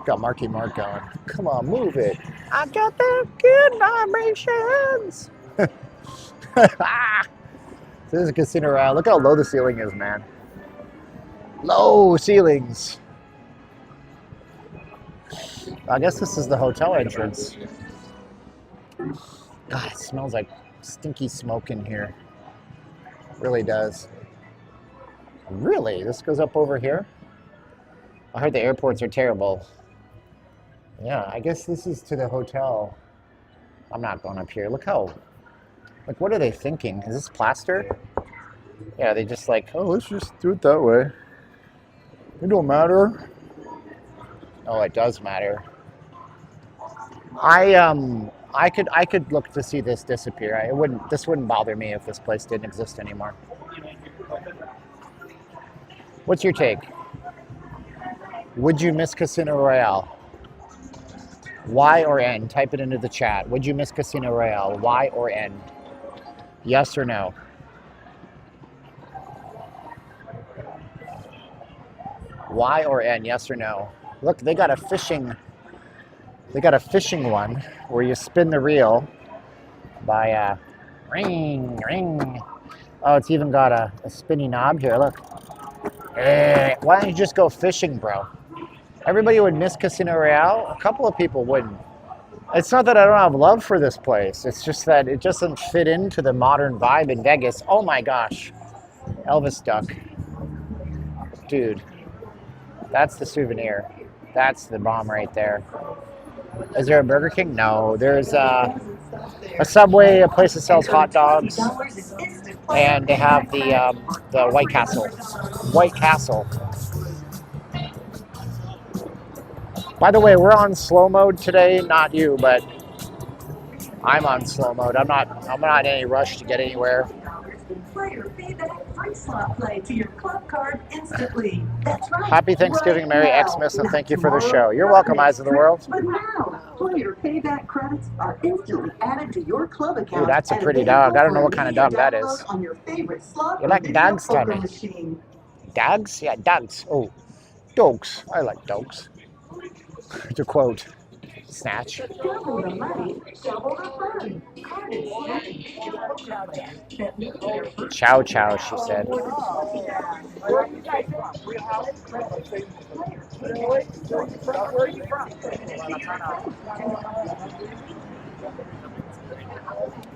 Got Marky Mark going. Come on, move it. I got the good vibrations. This is a Casino Royale. Look how low the ceiling is, man. Low ceilings. I guess this is the hotel entrance. God, it smells like stinky smoke in here. It really does. Really? This goes up over here? I heard the airports are terrible. Yeah, I guess this is to the hotel. I'm not going up here. Look how, like, what are they thinking? Is this plaster? Yeah, they just like, oh, let's just do it that way. It don't matter. Oh, it does matter. I could look to see this disappear. This wouldn't bother me if this place didn't exist anymore. What's your take? Would you miss Casino Royale? Y or N? Type it into the chat. Would you miss Casino Royale? Y or N? Yes or no? Y or N? Yes or no? Look, they got a fishing one where you spin the reel by ring, ring. Oh, it's even got a spinny knob here. Look. Why don't you just go fishing, bro? Everybody would miss Casino Royale. A couple of people wouldn't. It's not that I don't have love for this place. It's just that it doesn't fit into the modern vibe in Vegas. Oh my gosh. Elvis duck. Dude. That's the souvenir. That's the bomb right there. Is there a Burger King? No. There's a Subway, a place that sells hot dogs. And they have the White Castle. White Castle. By the way, we're on slow mode today. Not you, but I'm on slow mode. I'm not in any rush to get anywhere. Happy Thanksgiving, Merry Xmas, and thank you for the show. You're welcome, Eyes of the World. But now, player payback credits are instantly added to your club account. Ooh, that's a pretty dog. I don't know what kind of dog that is. You like dogs, Tony? Dogs? Yeah, dogs. Oh, dogs. I like dogs. To quote Snatch. Double the money, double the fun. Chow chow, she said.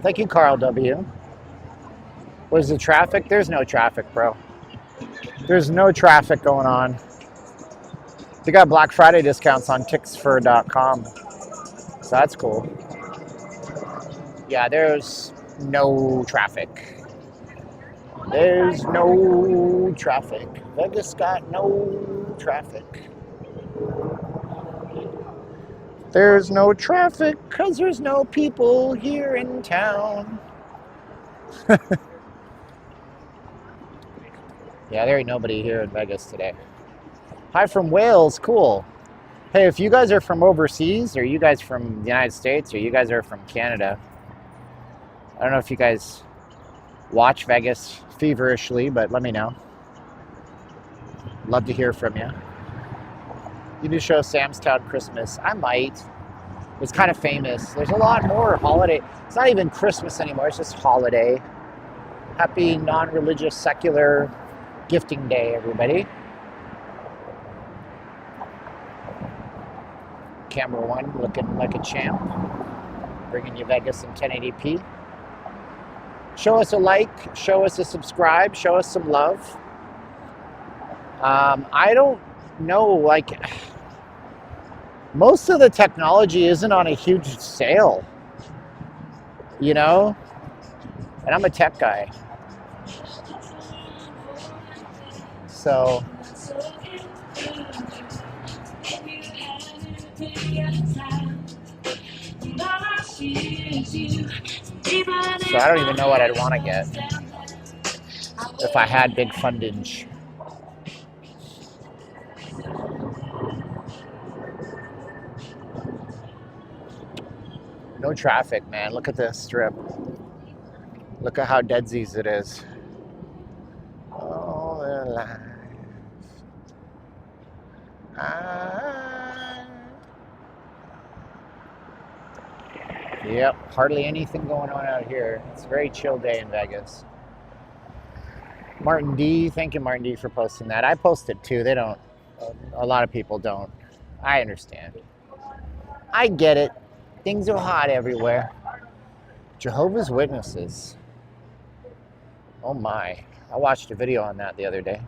Thank you, Carl W. Was the traffic? There's no traffic, bro. There's no traffic going on. They got Black Friday discounts on Tixfer.com. So that's cool. Yeah, there's no traffic. There's no traffic. Vegas got no traffic. There's no traffic because there's no people here in town. Yeah, there ain't nobody here in Vegas today. Hi from Wales, cool. Hey, if you guys are from overseas, or you guys from the United States, or you guys are from Canada, I don't know if you guys watch Vegas feverishly, but let me know. Love to hear from you. You do show Sam's Town Christmas. I might. It's kind of famous. There's a lot more holiday. It's not even Christmas anymore. It's just holiday. Happy non-religious secular gifting day, everybody. Camera one looking like a champ. Bringing you Vegas in 1080p. Show us a like. Show us a subscribe. Show us some love. I don't know, like, most of the technology isn't on a huge sale, you know? And I'm a tech guy. So I don't even know what I'd want to get if I had big fundage. No traffic, man. Look at this strip. Look at how deadsies it is. All their life. Yep, hardly anything going on out here. It's a very chill day in Vegas. Martin D, thank you, Martin D, for posting that. I posted too. They don't, a lot of people don't. I understand. I get it. Things are hot everywhere. Jehovah's Witnesses. Oh my. I watched a video on that the other day.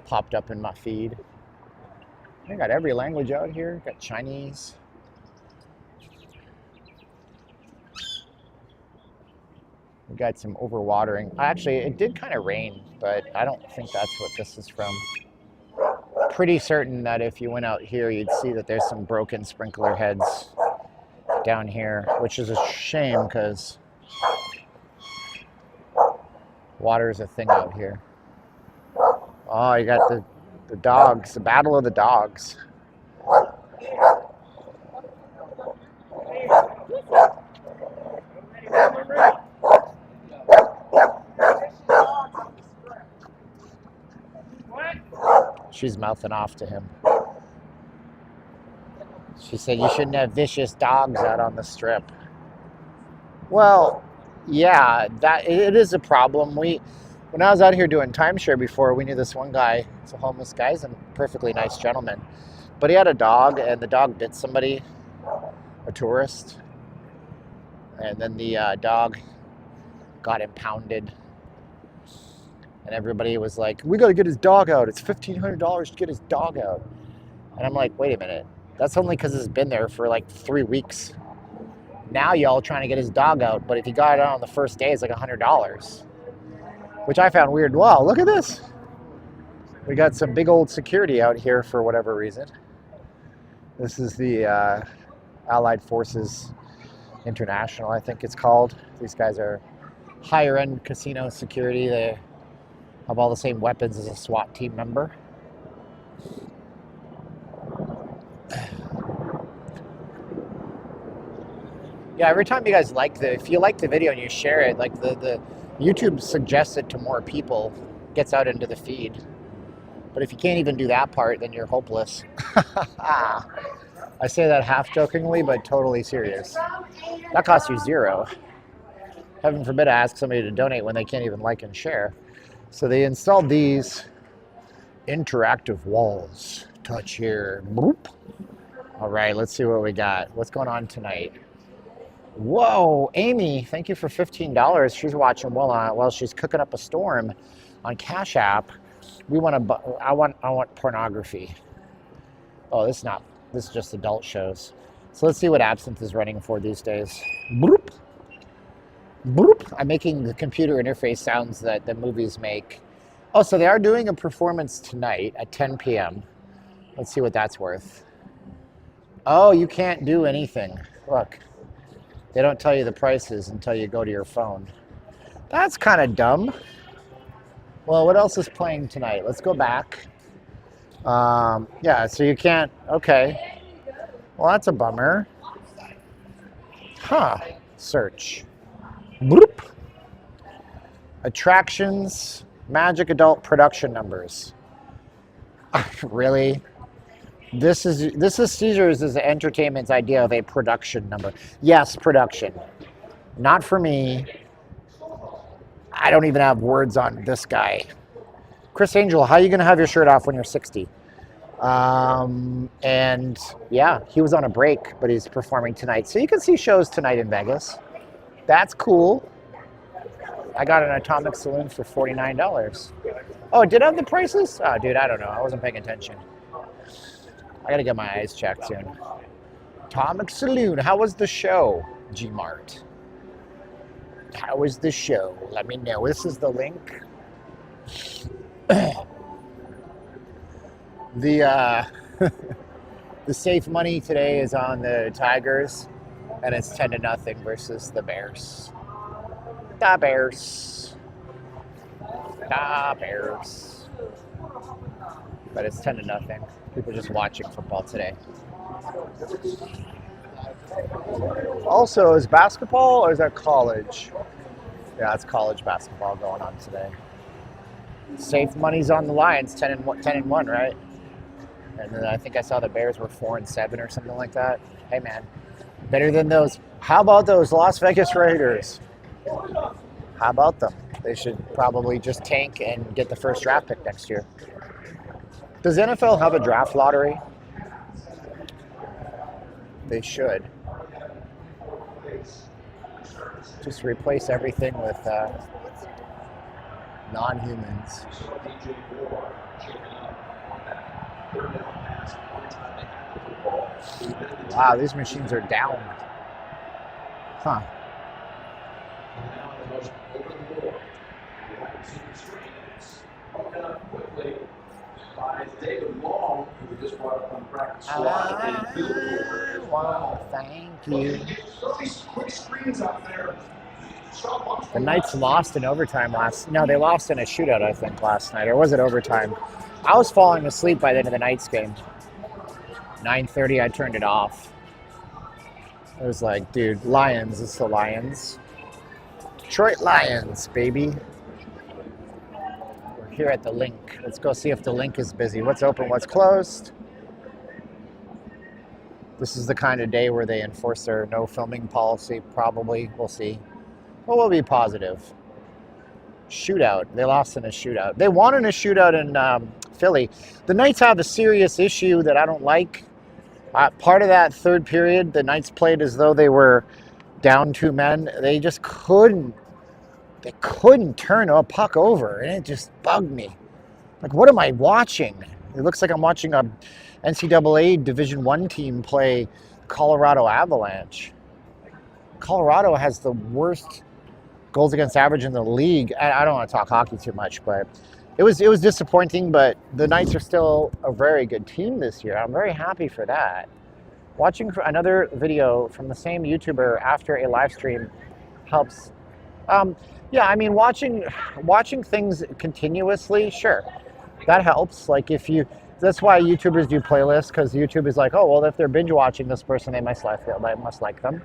Popped up in my feed. They got every language out here. Got Chinese. We got some overwatering. Actually, it did kind of rain, but I don't think that's what this is from. Pretty certain that if you went out here, you'd see that there's some broken sprinkler heads down here, which is a shame because water is a thing out here. Oh, Oh, you got the dogs, the battle of the dogs. She's mouthing off to him. She said you shouldn't have vicious dogs out on the strip. Well, yeah, that it is a problem. When I was out here doing timeshare before, we knew this one guy. He's a homeless guy. He's a perfectly nice gentleman, but he had a dog, and the dog bit somebody, a tourist, and then the dog got impounded, and everybody was like, "We got to get his dog out. It's $1,500 to get his dog out." And I'm like, "Wait a minute. That's only because it's been there for like 3 weeks. Now y'all trying to get his dog out, but if he got it out on the first day, it's like $100." Which I found weird. Wow, look at this. We got some big old security out here for whatever reason. This is the Allied Forces International, I think it's called. These guys are higher end casino security. They have all the same weapons as a SWAT team member. Yeah, every time you guys if you like the video and you share it, like the YouTube suggests it to more people, gets out into the feed. But if you can't even do that part, then you're hopeless. I say that half jokingly, but totally serious. That costs you $0. Heaven forbid I ask somebody to donate when they can't even like and share. So they installed these interactive walls. Touch here. Boop. All right, let's see what we got. What's going on tonight? Whoa, Amy, thank you for $15. She's watching while she's cooking up a storm on Cash App. I want pornography. Oh, this is just adult shows. So let's see what Absinthe is running for these days. Boop. Boop. I'm making the computer interface sounds that the movies make. Oh, so they are doing a performance tonight at 10 p.m. Let's see what that's worth. Oh, you can't do anything. Look. They don't tell you the prices until you go to your phone. That's kind of dumb. Well, what else is playing tonight? Let's go back. Yeah, so you can't. Okay. Well, that's a bummer. Huh. Search. Bloop. Attractions, Magic Adult production numbers. Really? This is Caesar's is entertainment's idea of a production number. Yes, production. Not for me. I don't even have words on this guy. Chris Angel, how are you going to have your shirt off when you're 60? And yeah, he was on a break, but he's performing tonight. So you can see shows tonight in Vegas. That's cool. I got an Atomic Saloon for $49. Oh, it did have the prices? Oh, dude, I don't know. I wasn't paying attention. I gotta get my eyes checked soon. Atomic Saloon, how was the show? Gmart. How was the show? Let me know. This is the link. The safe money today is on the Tigers, and it's 10-0 versus the Bears. The Bears. The Bears. But it's 10-0. People just watching football today. Also, is basketball or is that college? Yeah, it's college basketball going on today. Safe money's on the Lions, 10-1, right? And then I think I saw the Bears were 4-7 or something like that. Hey man, better than those. How about those Las Vegas Raiders? How about them? They should probably just tank and get the first draft pick next year. Does NFL have a draft lottery? They should. Just replace everything with non-humans. Wow, these machines are down. Huh. Well, thank you. These quick screens out there. The Knights lost in overtime no, they lost in a shootout, I think, last night. Or was it overtime? I was falling asleep by the end of the Knights game. 9:30, I turned it off. I was like, dude, Lions, it's the Lions. Detroit Lions, baby. We're here at the link. Let's go see if the link is busy. What's open, what's closed? This is the kind of day where they enforce their no filming policy, probably. We'll see. But we'll be positive. Shootout. They lost in a shootout. They won in a shootout in Philly. The Knights have a serious issue that I don't like. Part of that third period, the Knights played as though they were down 2 men. They just couldn't. They couldn't turn a puck over, and it just bugged me. Like, what am I watching? It looks like I'm watching a NCAA Division I team play Colorado Avalanche. Colorado has the worst goals against average in the league. I don't want to talk hockey too much, but it was disappointing. But the Knights are still a very good team this year. I'm very happy for that. Watching another video from the same YouTuber after a live stream helps. Yeah, I mean, watching things continuously, sure, that helps. Like that's why YouTubers do playlists, because YouTube is like, oh, well, if they're binge watching this person, they must like them.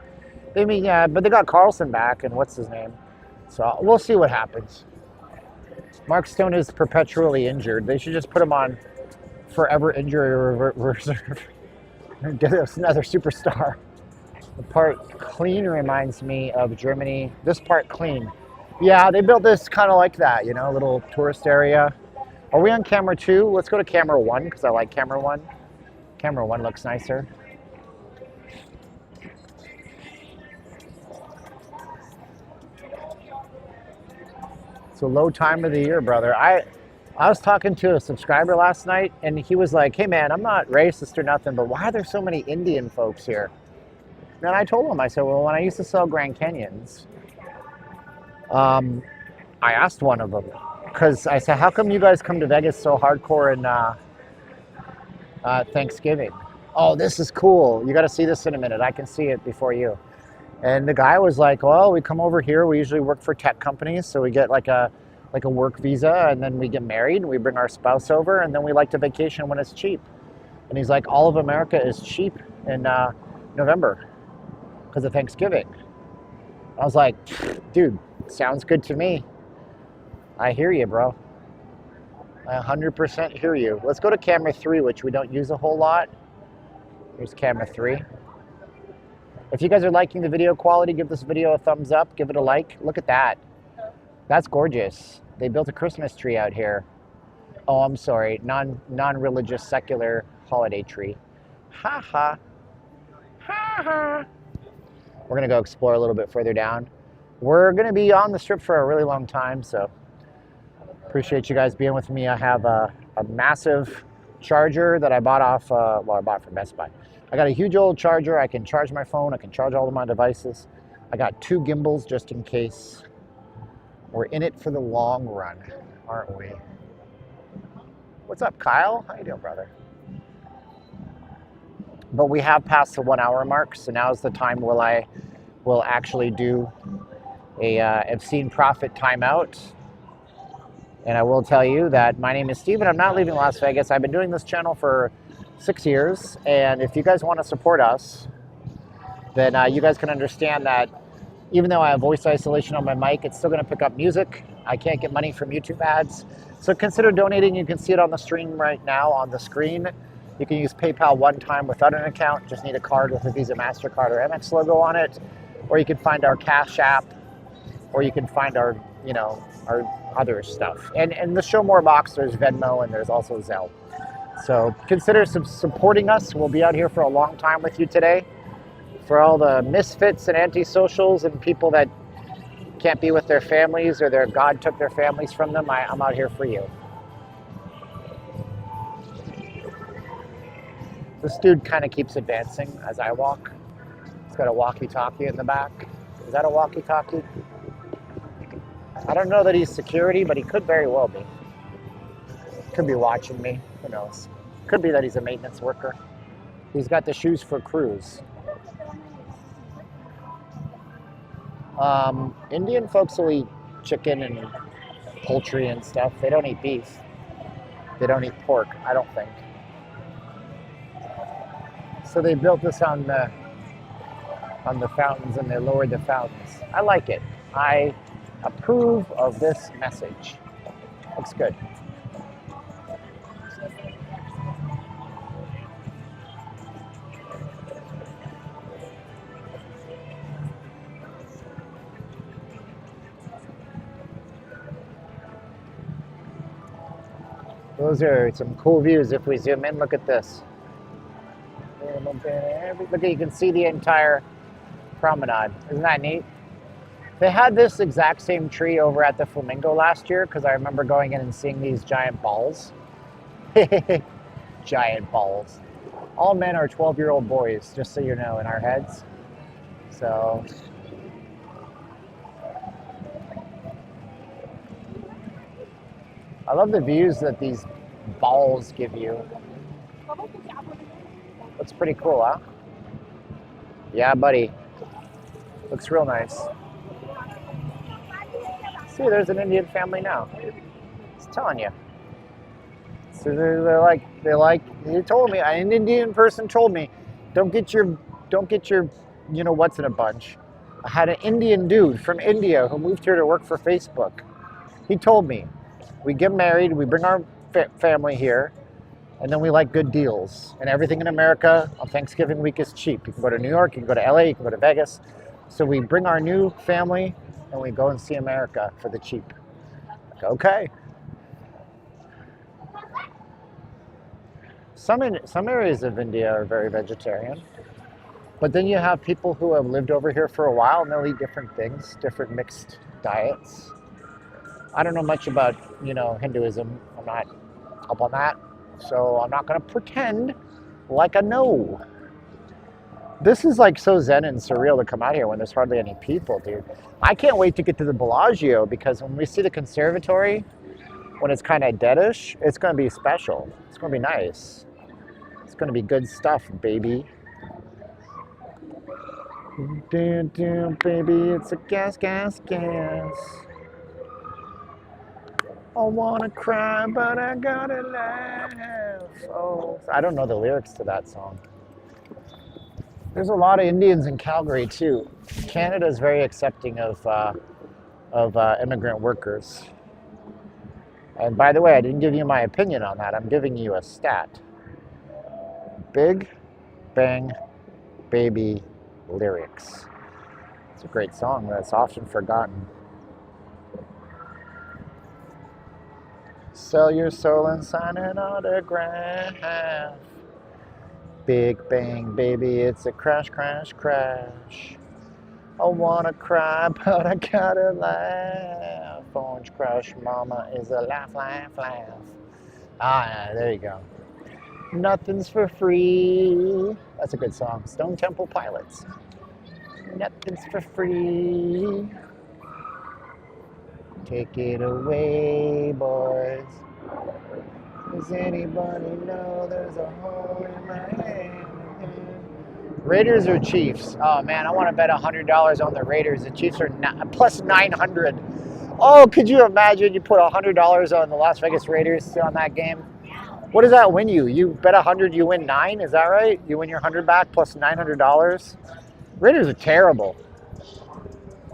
I mean, yeah, but they got Carlson back, and what's his name? So we'll see what happens. Mark Stone is perpetually injured. They should just put him on forever injury reserve and get us another superstar. The part clean reminds me of Germany. This part clean. Yeah, they built this kind of like that, you know, little tourist area. Are we on camera 2? Let's go to camera 1 because I like camera 1. Camera 1 looks nicer. It's a low time of the year, brother. I was talking to a subscriber last night, and he was like, hey, man, I'm not racist or nothing, but why are there so many Indian folks here? And I told him, I said, well, when I used to sell Grand Canyons, I asked one of them, because I said, how come you guys come to Vegas so hardcore in Thanksgiving? Oh, this is cool. You got to see this in a minute. I can see it before you. And the guy was like, well, we come over here. We usually work for tech companies. So we get like a work visa, and then we get married, and we bring our spouse over, and then we like to vacation when it's cheap. And he's like, all of America is cheap in November because of Thanksgiving. I was like, dude, sounds good to me. I hear you, bro. I 100% hear you. Let's go to camera 3, which we don't use a whole lot. Here's camera 3. If you guys are liking the video quality, give this video a thumbs up, give it a like. Look at that. That's gorgeous. They built a Christmas tree out here. Oh, I'm sorry, non-religious secular holiday tree. Ha ha. Ha ha. We're gonna go explore a little bit further down. We're gonna be on the strip for a really long time, so appreciate you guys being with me. I have a massive charger that I bought off, I bought from Best Buy. I got a huge old charger. I can charge my phone. I can charge all of my devices. I got 2 gimbals just in case. We're in it for the long run, aren't we? What's up, Kyle? How you doing, brother? But we have passed the 1 hour mark, so now's the time will actually do a obscene profit timeout. And I will tell you that my name is Steve, and I'm not leaving Las Vegas. I've been doing this channel for 6 years, and if you guys want to support us, then you guys can understand that even though I have voice isolation on my mic, it's still going to pick up music. I can't get money from YouTube ads. So consider donating. You can see it on the stream right now on the screen. You can use PayPal one time without an account. Just need a card with a Visa, MasterCard, or Amex logo on it. Or you can find our Cash App, or you can find our, our other stuff. And in the Show More box, there's Venmo, and there's also Zelle. So consider supporting us. We'll be out here for a long time with you today. For all the misfits and antisocials and people that can't be with their families, or their God took their families from them, I'm out here for you. This dude kind of keeps advancing as I walk. He's got a walkie-talkie in the back. Is that a walkie-talkie? I don't know that he's security, but he could very well be. Could be watching me. Who knows? Could be that he's a maintenance worker. He's got the shoes for cruise. Indian folks will eat chicken and poultry and stuff. They don't eat beef. They don't eat pork, I don't think. So they built this on the fountains, and they lowered the fountains. I like it. I approve of this message. Looks good. Those are some cool views. If we zoom in, look at this. Look, you can see the entire promenade. Isn't that neat? They had this exact same tree over at the Flamingo last year, because I remember going in and seeing these giant balls. Giant balls. All men are 12-year-old boys, just so you know, in our heads. So I love the views that these balls give you. Looks pretty cool, huh? Yeah, buddy. Looks real nice. See, there's an Indian family now. Just telling you. So he told me, an Indian person told me, don't get your, you know what's in a bunch. I had an Indian dude from India who moved here to work for Facebook. He told me, we get married, we bring our family here, and then we like good deals. And everything in America on Thanksgiving week is cheap. You can go to New York, you can go to LA, you can go to Vegas. So we bring our new family and we go and see America for the cheap. Like, okay. Some areas of India are very vegetarian. But then you have people who have lived over here for a while and they'll eat different things, different mixed diets. I don't know much about, Hinduism. I'm not up on that. So I'm not going to pretend like I know. This is like so zen and surreal to come out here when there's hardly any people, dude. I can't wait to get to the Bellagio, because when we see the conservatory, when it's kind of deadish, it's going to be special. It's going to be nice. It's going to be good stuff, baby. Damn, baby, it's a gas, gas, gas. I wanna cry, but I gotta laugh. Oh, I don't know the lyrics to that song. There's a lot of Indians in Calgary too. Canada is very accepting of immigrant workers. And by the way, I didn't give you my opinion on that. I'm giving you a stat. Big Bang Baby lyrics. It's a great song that's often forgotten. Sell your soul and sign an autograph. Big Bang, baby, it's a crash, crash, crash. I wanna cry, but I gotta laugh. Orange Crush Mama is a laugh, laugh, laugh. Ah, there you go. Nothing's for free. That's a good song. Stone Temple Pilots. Nothing's for free. Take it away, boys. Does anybody know there's a hole in my hand? Raiders or Chiefs? Oh man, I want to bet $100 on the Raiders. The Chiefs are plus 900. Oh, could you imagine you put $100 on the Las Vegas Raiders on that game? What does that win you? You bet 100, you win 9. Is that right? You win your 100 back plus $900. Raiders are terrible.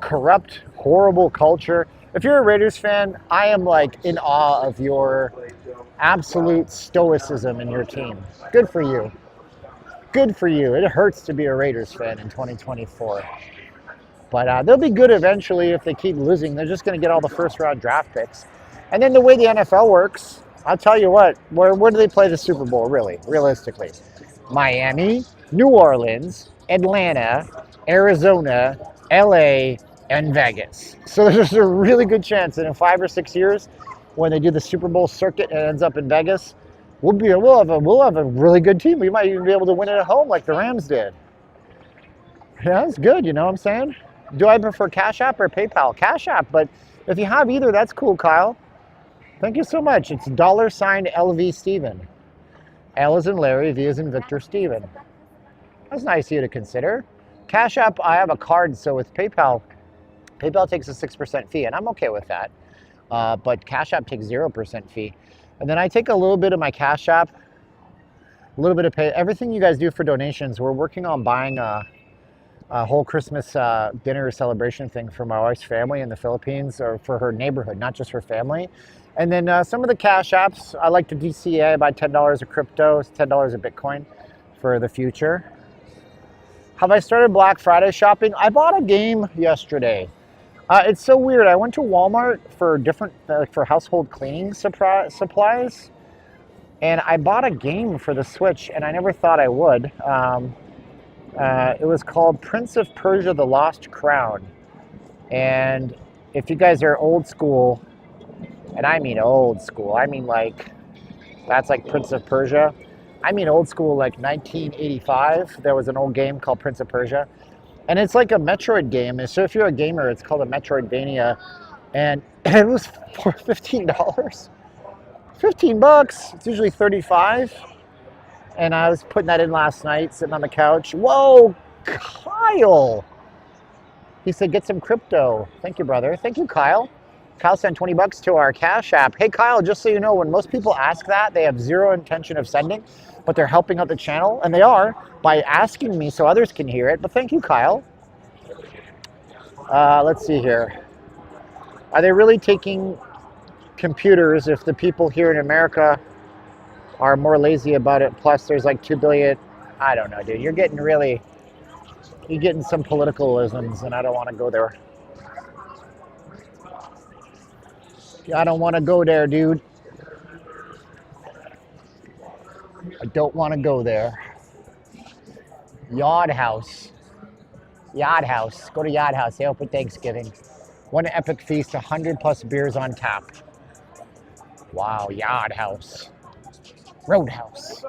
Corrupt, horrible culture. If you're a Raiders fan, I am like in awe of your absolute stoicism in your team. Good for you. Good for you. It hurts to be a Raiders fan in 2024. But they'll be good eventually if they keep losing. They're just going to get all the first-round draft picks. And then the way the NFL works, I'll tell you what, where do they play the Super Bowl, really, realistically? Miami, New Orleans, Atlanta, Arizona, LA, and Vegas. So there's a really good chance that in 5 or 6 years, when they do the Super Bowl circuit and it ends up in Vegas, we'll have a really good team. We might even be able to win it at home like the Rams did. Yeah, that's good, you know what I'm saying? Do I prefer Cash App or PayPal? Cash App, but if you have either, that's cool, Kyle. Thank you so much. It's $LV Steven. L as in Larry, V as in Victor, Steven. That's nice of you to consider. Cash App, I have a card, so with PayPal, PayPal takes a 6% fee, and I'm okay with that. But Cash App takes 0% fee. And then I take a little bit of my Cash App, a little bit of pay. Everything you guys do for donations, we're working on buying a whole Christmas dinner celebration thing for my wife's family in the Philippines, or for her neighborhood, not just her family. And then some of the Cash Apps, I like to DCA, I buy $10 of crypto, $10 of Bitcoin for the future. Have I started Black Friday shopping? I bought a game yesterday. It's so weird. I went to Walmart for different, for household cleaning supplies, and I bought a game for the Switch, and I never thought I would. It was called Prince of Persia: The Lost Crown. And if you guys are old school, and I mean old school, I mean like, that's like Prince of Persia. I mean old school, like 1985. There was an old game called Prince of Persia. And it's like a Metroid game. And so if you're a gamer, it's called a Metroidvania. And it was for $15. 15 bucks. It's usually 35. And I was putting that in last night, sitting on the couch. Whoa, Kyle. He said, get some crypto. Thank you, brother. Thank you, Kyle. Kyle sent 20 bucks to our Cash App. Hey, Kyle, just so you know, when most people ask that, they have zero intention of sending, but they're helping out the channel, and they are, by asking me so others can hear it. But thank you, Kyle. Let's see here. Are they really taking computers if the people here in America are more lazy about it? Plus, there's like 2 billion. I don't know, dude. You're getting some politicalisms, and I don't want to go there. I don't want to go there, dude. I don't want to go there. Yard House. Yard House. Go to Yard House. They open Thanksgiving. One epic feast, 100 plus beers on tap. Wow, Yard House. Roadhouse.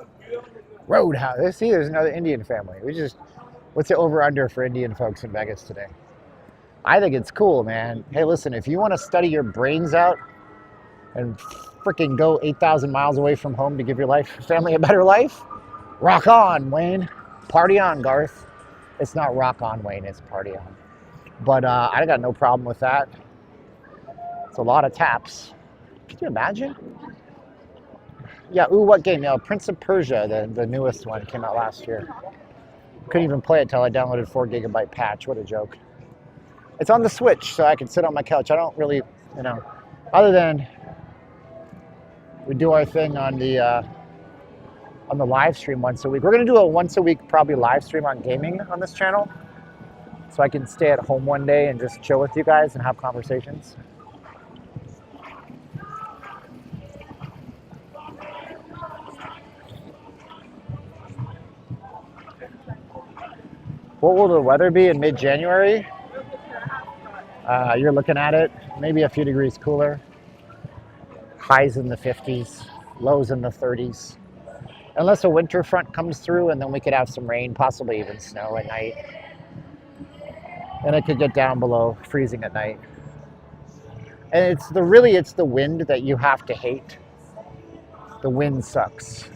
Roadhouse. See, there's another Indian family. What's the over-under for Indian folks in Vegas today? I think it's cool, man. Hey, listen, if you want to study your brains out and freaking go 8,000 miles away from home to give your family a better life, rock on, Wayne. Party on, Garth. It's not rock on, Wayne, it's party on. But I got no problem with that. It's a lot of taps. Can you imagine? Yeah, ooh, what game? No, Prince of Persia, the newest one, came out last year. Couldn't even play it till I downloaded 4 gigabyte patch. What a joke. It's on the Switch, so I can sit on my couch. I don't really, other than we do our thing on the live stream once a week. We're going to do a once a week probably live stream on gaming on this channel, so I can stay at home one day and just chill with you guys and have conversations. What will the weather be in mid-January? You're looking at it, maybe a few degrees cooler. Highs in the 50s, lows in the 30s. Unless a winter front comes through, and then we could have some rain, possibly even snow at night. And it could get down below freezing at night. And it's the wind that you have to hate. The wind sucks.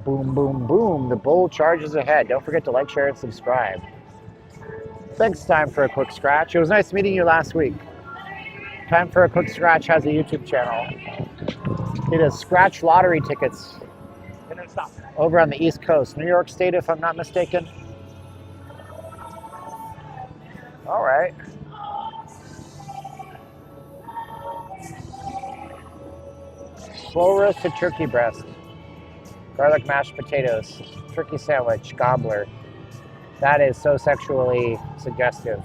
Boom, boom, boom. The bull charges ahead. Don't forget to like, share, and subscribe. Thanks, Time for a Quick Scratch. It was nice meeting you last week. Time for a Quick Scratch has a YouTube channel. He does scratch lottery tickets. And then stop. Over on the East Coast. New York State, if I'm not mistaken. All right. Slow roasted turkey breast. Garlic mashed potatoes. Turkey sandwich. Gobbler. That is so sexually suggestive.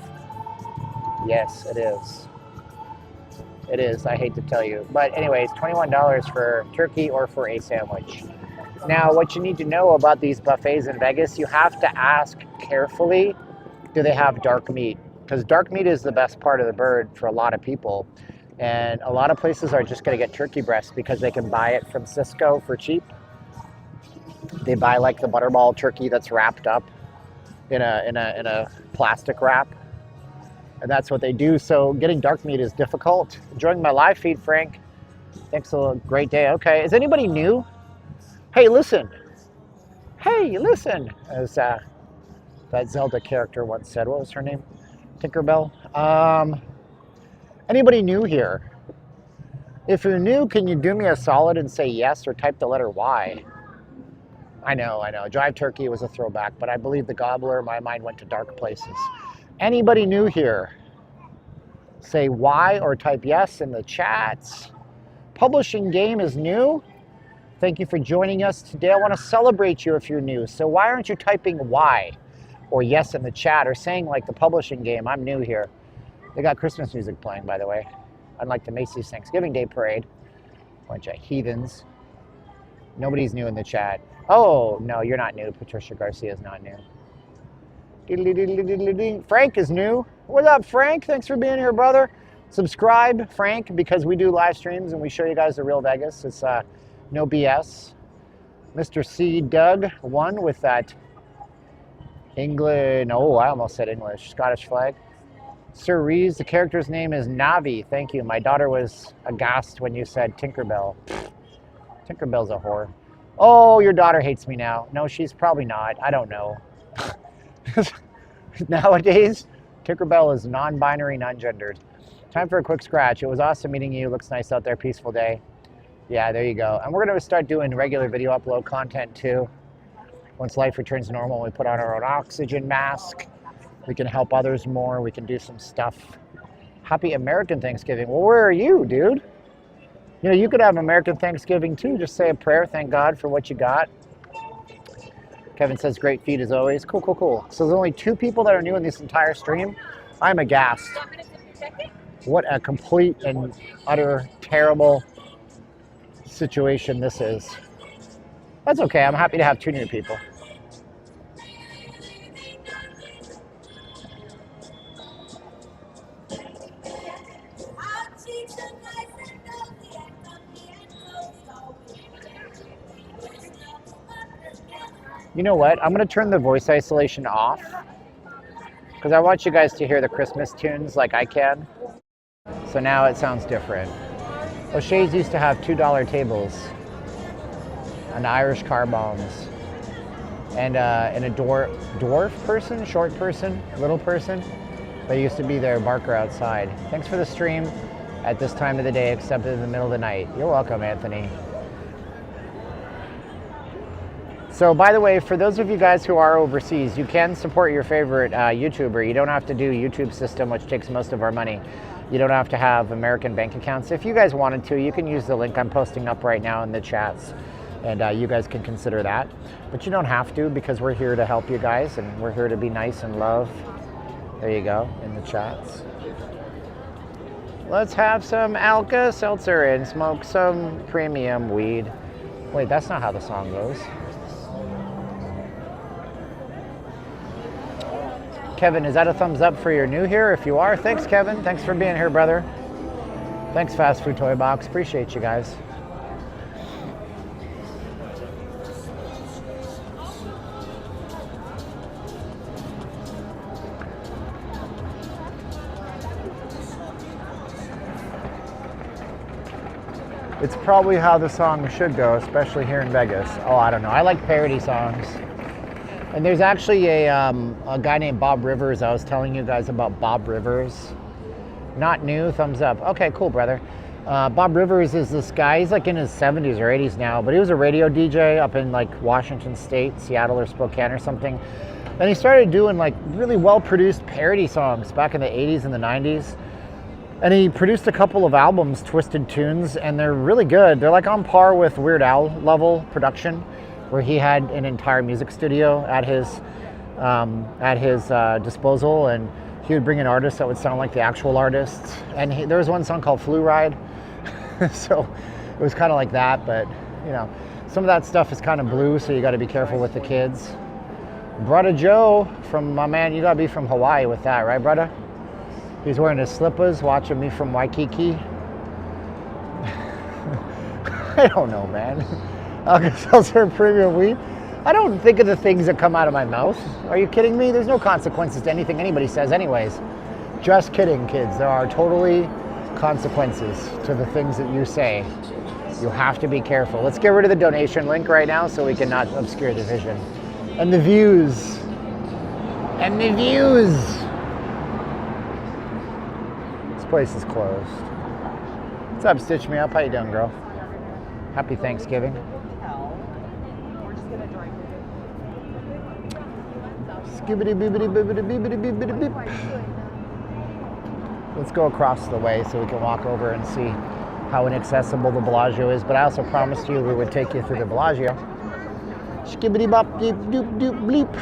Yes, it is. It is, I hate to tell you. But anyways, $21 for turkey or for a sandwich. Now, what you need to know about these buffets in Vegas, you have to ask carefully, do they have dark meat? Because dark meat is the best part of the bird for a lot of people. And a lot of places are just going to get turkey breast because they can buy it from Cisco for cheap. They buy like the butterball turkey that's wrapped up in a plastic wrap. And that's what they do. So getting dark meat is difficult. Enjoying my live feed, Frank. Thanks, a great day. Okay, is anybody new? Hey, listen. Hey, listen. As that Zelda character once said. What was her name? Tinkerbell. Anybody new here? If you're new, can you do me a solid and say yes or type the letter Y? I know. Drive Turkey was a throwback, but I believe the Gobbler, my mind went to dark places. Anybody new here? Say Y or type yes in the chats. Publishing Game is new. Thank you for joining us today. I want to celebrate you if you're new. So why aren't you typing Y or yes in the chat or saying like the Publishing Game, I'm new here. They got Christmas music playing, by the way. Unlike the Macy's Thanksgiving Day Parade. Bunch of heathens. Nobody's new in the chat. Oh, no, you're not new. Patricia Garcia is not new. Frank is new. What up, Frank? Thanks for being here, brother. Subscribe, Frank, because we do live streams and we show you guys the real Vegas. It's no BS. Mr. C. Doug won with that England. Oh, I almost said English. Scottish flag. Sir Reeves, the character's name is Navi. Thank you. My daughter was aghast when you said Tinkerbell. Tinkerbell's a whore. Oh, your daughter hates me now. No, she's probably not. I don't know. Nowadays, Tinkerbell is non-binary, non-gendered. Time for a quick scratch. It was awesome meeting you. Looks nice out there. Peaceful day. Yeah, there you go. And we're going to start doing regular video upload content too. Once life returns to normal, we put on our own oxygen mask. We can help others more. We can do some stuff. Happy American Thanksgiving. Well, where are you, dude? You know, you could have American Thanksgiving too. Just say a prayer. Thank God for what you got. Kevin says, great feed as always. Cool, cool, cool. So there's only 2 people that are new in this entire stream. I'm aghast. What a complete and utter terrible situation this is. That's okay. I'm happy to have 2 new people. You know what? I'm going to turn the voice isolation off because I want you guys to hear the Christmas tunes like I can. So now it sounds different. O'Shea's used to have $2 tables and Irish car bombs and a dwarf person, short person, little person. They used to be their barker outside. Thanks for the stream at this time of the day, except in the middle of the night. You're welcome, Anthony. So by the way, for those of you guys who are overseas, you can support your favorite YouTuber. You don't have to do YouTube system, which takes most of our money. You don't have to have American bank accounts. If you guys wanted to, you can use the link I'm posting up right now in the chats, and you guys can consider that. But you don't have to, because we're here to help you guys, and we're here to be nice and love. There you go, in the chats. Let's have some Alka-Seltzer and smoke some premium weed. Wait, that's not how the song goes. Kevin, is that a thumbs up for you're new here? If you are, thanks, Kevin. Thanks for being here, brother. Thanks, Fast Food Toy Box. Appreciate you guys. It's probably how the song should go, especially here in Vegas. Oh, I don't know. I like parody songs. And there's actually a guy named Bob Rivers. I was telling you guys about Bob Rivers. Not new, thumbs up. Okay, cool, brother. Bob Rivers is this guy. He's like in his 70s or 80s now, but he was a radio DJ up in like Washington State, Seattle or Spokane or something. And he started doing like really well-produced parody songs back in the 80s and the 90s. And he produced a couple of albums, Twisted Tunes, and they're really good. They're like on par with Weird Al level production, where he had an entire music studio at his disposal, and he would bring in artists that would sound like the actual artists. And there was one song called Flu Ride, so it was kind of like that. But you know, some of that stuff is kind of blue, so you got to be careful with the kids. Brother Joe, from my man, you got to be from Hawaii with that, right, brother? He's wearing his slippers, watching me from Waikiki. I don't know, man. Alka-Seltzer premium weed. I don't think of the things that come out of my mouth. Are you kidding me? There's no consequences to anything anybody says anyways. Just kidding, kids. There are totally consequences to the things that you say. You have to be careful. Let's get rid of the donation link right now so we can not obscure the vision. And the views. And the views. place is closed. What's up, Stitch Me Up? How you doing, girl? Happy Thanksgiving. Skibbity bibbity bibbity bibbity bibbity beep. Let's go across the way so we can walk over and see how inaccessible the Bellagio is. But I also promised you we would take you through the Bellagio. Skibbity bop deep doop doop bleep.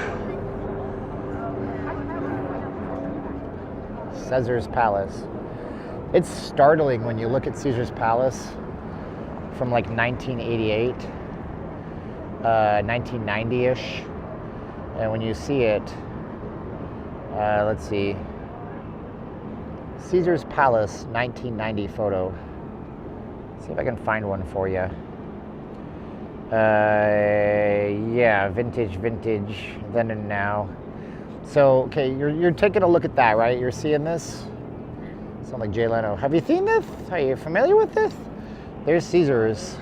Caesar's Palace. It's startling when you look at Caesar's Palace from like 1988, 1990-ish. And when you see it, let's see, Caesar's Palace 1990 photo. See if I can find one for you. Yeah, vintage, then and now. So, okay, you're taking a look at that, right? You're seeing this? Sound like Jay Leno. Have you seen this? Are you familiar with this? There's Caesar's.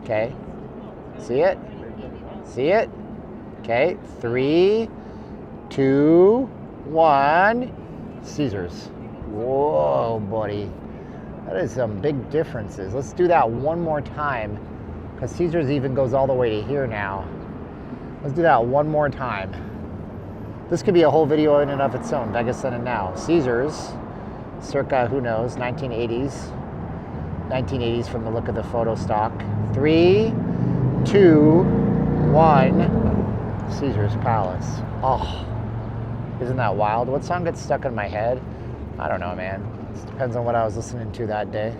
Okay. See it? See it? Okay. 3, 2, 1. Caesar's. Whoa, buddy. That is some big differences. Let's do that one more time, because Caesar's even goes all the way to here now. Let's do that one more time. This could be a whole video in and of its own. Vegas then and now. Caesar's, circa, who knows, 1980s. 1980s from the look of the photo stock. 3, 2, 1. Caesar's Palace. Oh, isn't that wild? What song gets stuck in my head? I don't know, man. It depends on what I was listening to that day.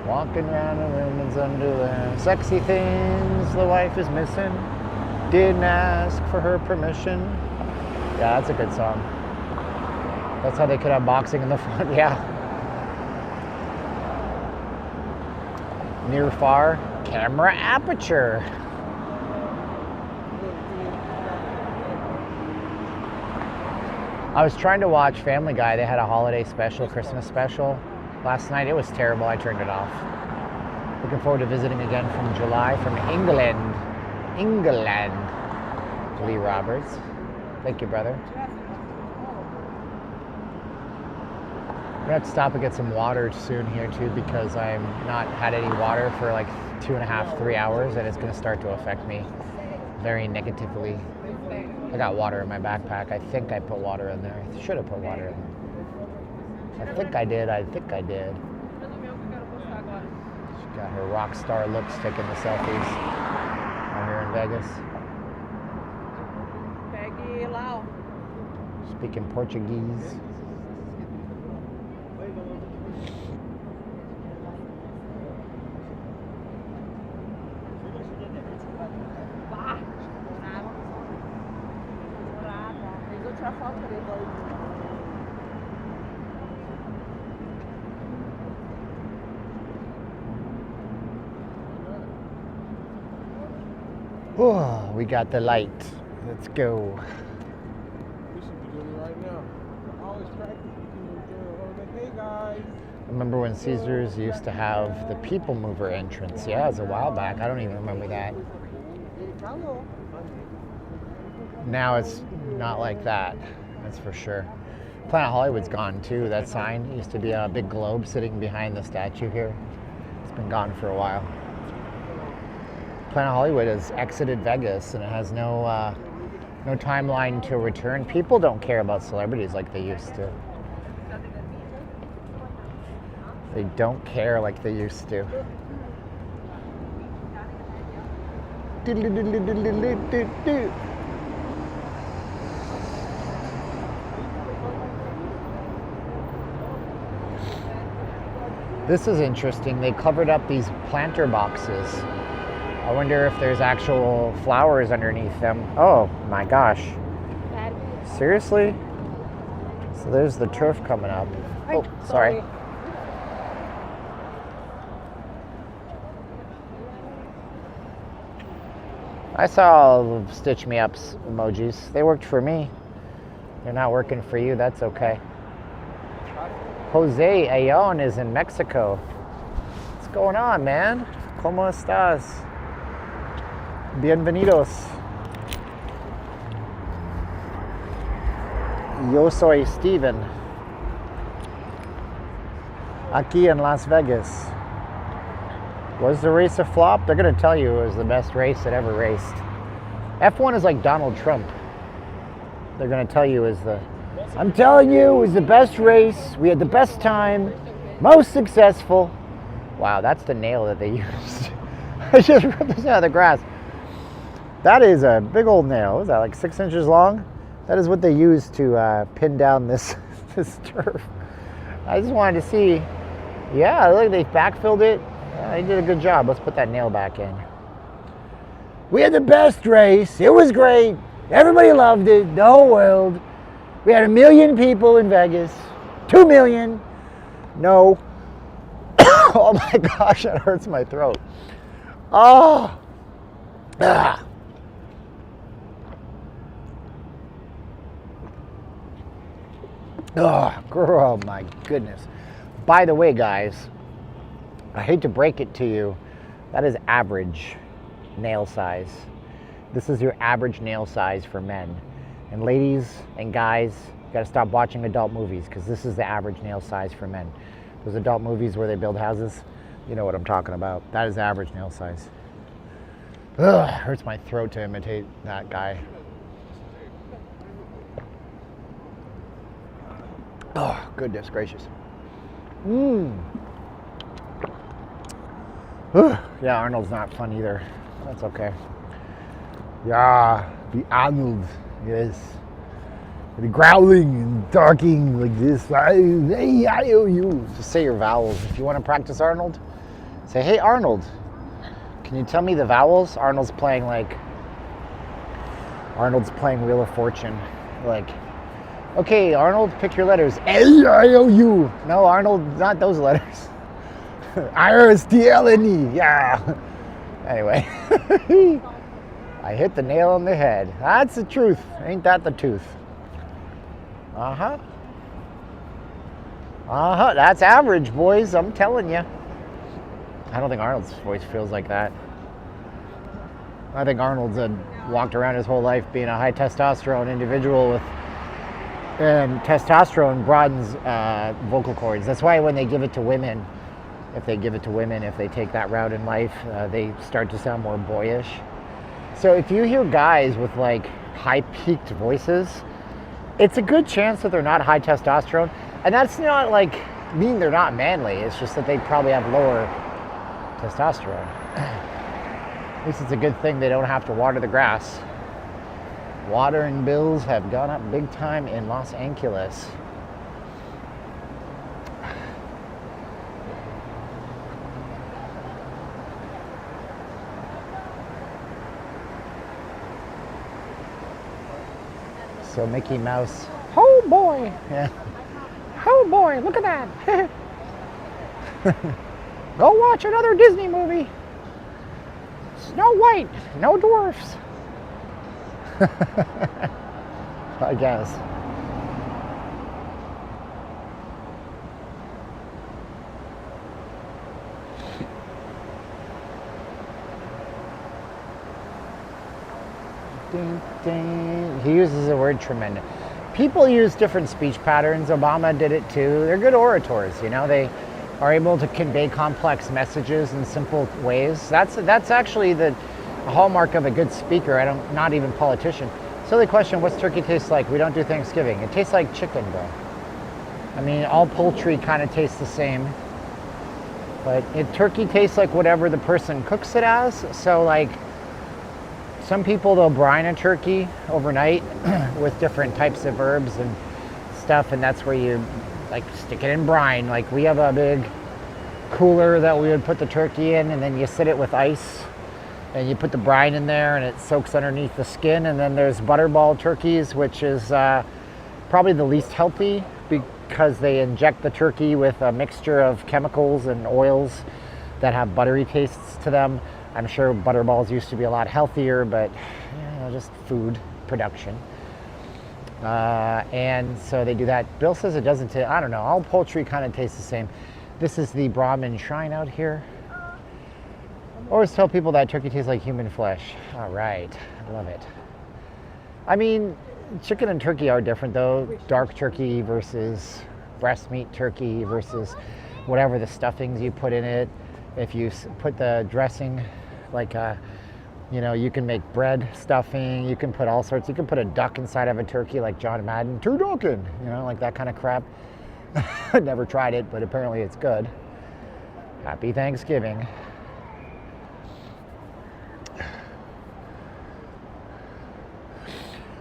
Walking around in women's underwear. Sexy things the wife is missing. Didn't ask for her permission. Yeah, that's a good song. That's how they could have boxing in the front, yeah. Near far, camera aperture. I was trying to watch Family Guy. They had a holiday special, Christmas special last night. It was terrible. I turned it off. Looking forward to visiting again from July from England. Lee Roberts. Thank you, brother. I'm gonna have to stop and get some water soon here too, because I'm not had any water for like 2.5, 3 hours, and it's gonna start to affect me very negatively. I got water in my backpack. I think I put water in there. I should have put water in there. I think I did. She got her rock star looks, taking the selfies out here in Vegas. Speaking Portuguese. Oh, we got the light. Let's go. We should be doing it right now. We're always practicing. Hey guys. Remember when Caesars used to have the people mover entrance? Yeah, it was a while back. I don't even remember that. Now it's not like that. That's for sure. Planet Hollywood's gone too. That sign used to be a big globe sitting behind the statue here. It's been gone for a while. Planet Hollywood has exited Vegas, and it has no timeline to return. People don't care about celebrities like they used to. They don't care like they used to. This is interesting. They covered up these planter boxes. I wonder if there's actual flowers underneath them. Oh my gosh. Seriously? So there's the turf coming up. Oh, sorry. I saw all the Stitch Me Ups emojis. They worked for me. They're not working for you. That's okay. Jose Ayon is in Mexico. What's going on, man? ¿Cómo estás? Bienvenidos. Yo soy Steven. Aquí en Las Vegas. Was the race a flop? They're going to tell you it was the best race that ever raced. F1 is like Donald Trump. They're going to tell you I'm telling you, it was the best race. We had the best time. Most successful. Wow, that's the nail that they used. I just ripped this out of the grass. That is a big old nail. Is that like 6 inches long? That is what they used to pin down this turf. I just wanted to see. Yeah, look, they backfilled it. They did a good job. Let's put that nail back in. We had the best race. It was great. Everybody loved it. The whole world. We had 1 million people in Vegas. 2 million. No. Oh my gosh, that hurts my throat. Oh. Ah. Oh, girl, my goodness. By the way, guys, I hate to break it to you, that is average nail size. This is your average nail size for men. And ladies and guys, you gotta stop watching adult movies because this is the average nail size for men. Those adult movies where they build houses, you know what I'm talking about. That is the average nail size. Ugh, hurts my throat to imitate that guy. Oh, goodness gracious. Yeah, Arnold's not fun either. That's okay. Yeah, the Arnold, yes. The growling and talking like this. Hey, I owe you. Just say your vowels. If you want to practice Arnold, say, hey, Arnold, can you tell me the vowels? Arnold's playing Wheel of Fortune. Like, okay, Arnold, pick your letters. A-I-O-U. No, Arnold, not those letters. I-R-S-T-L-N-E. Yeah. Anyway. I hit the nail on the head. That's the truth. Ain't that the tooth? Uh-huh. Uh-huh. That's average, boys. I'm telling you. I don't think Arnold's voice feels like that. I think Arnold's walked around his whole life being a high testosterone individual and testosterone broadens vocal cords. That's why when they give it to women, if they take that route in life, they start to sound more boyish. So if you hear guys with like high peaked voices, it's a good chance that they're not high testosterone. And that's not like mean they're not manly. It's just that they probably have lower testosterone. At least it's a good thing they don't have to water the grass. Watering bills have gone up big time in Los Angeles. So Mickey Mouse, oh boy, yeah. Oh boy, look at that. Go watch another Disney movie. Snow White, no dwarfs. I guess. Ding, ding. He uses the word tremendous. People use different speech patterns. Obama did it too. They're good orators, you know. They are able to convey complex messages in simple ways. That's actually the hallmark of a good speaker. Not even politician. Silly question, what's turkey taste like? We don't do Thanksgiving. It tastes like chicken, bro. I mean, all poultry kind of tastes the same. But turkey tastes like whatever the person cooks it as. So like, some people, they'll brine a turkey overnight with different types of herbs and stuff, and that's where you like stick it in brine. Like we have a big cooler that we would put the turkey in, and then you sit it with ice, and you put the brine in there, and it soaks underneath the skin. And then there's butterball turkeys, which is probably the least healthy because they inject the turkey with a mixture of chemicals and oils that have buttery tastes to them. I'm sure butterballs used to be a lot healthier, but you know, just food production. And so they do that. Bill says it doesn't taste, I don't know, all poultry kind of tastes the same. This is the Brahmin shrine out here. I always tell people that turkey tastes like human flesh. All right, I love it. I mean, chicken and turkey are different though. Dark turkey versus breast meat turkey versus whatever the stuffings you put in it. If you put the dressing, like you can make bread stuffing, you can put all sorts, you can put a duck inside of a turkey like John Madden, turducken, like that kind of crap. I never tried it, but apparently it's good. Happy Thanksgiving.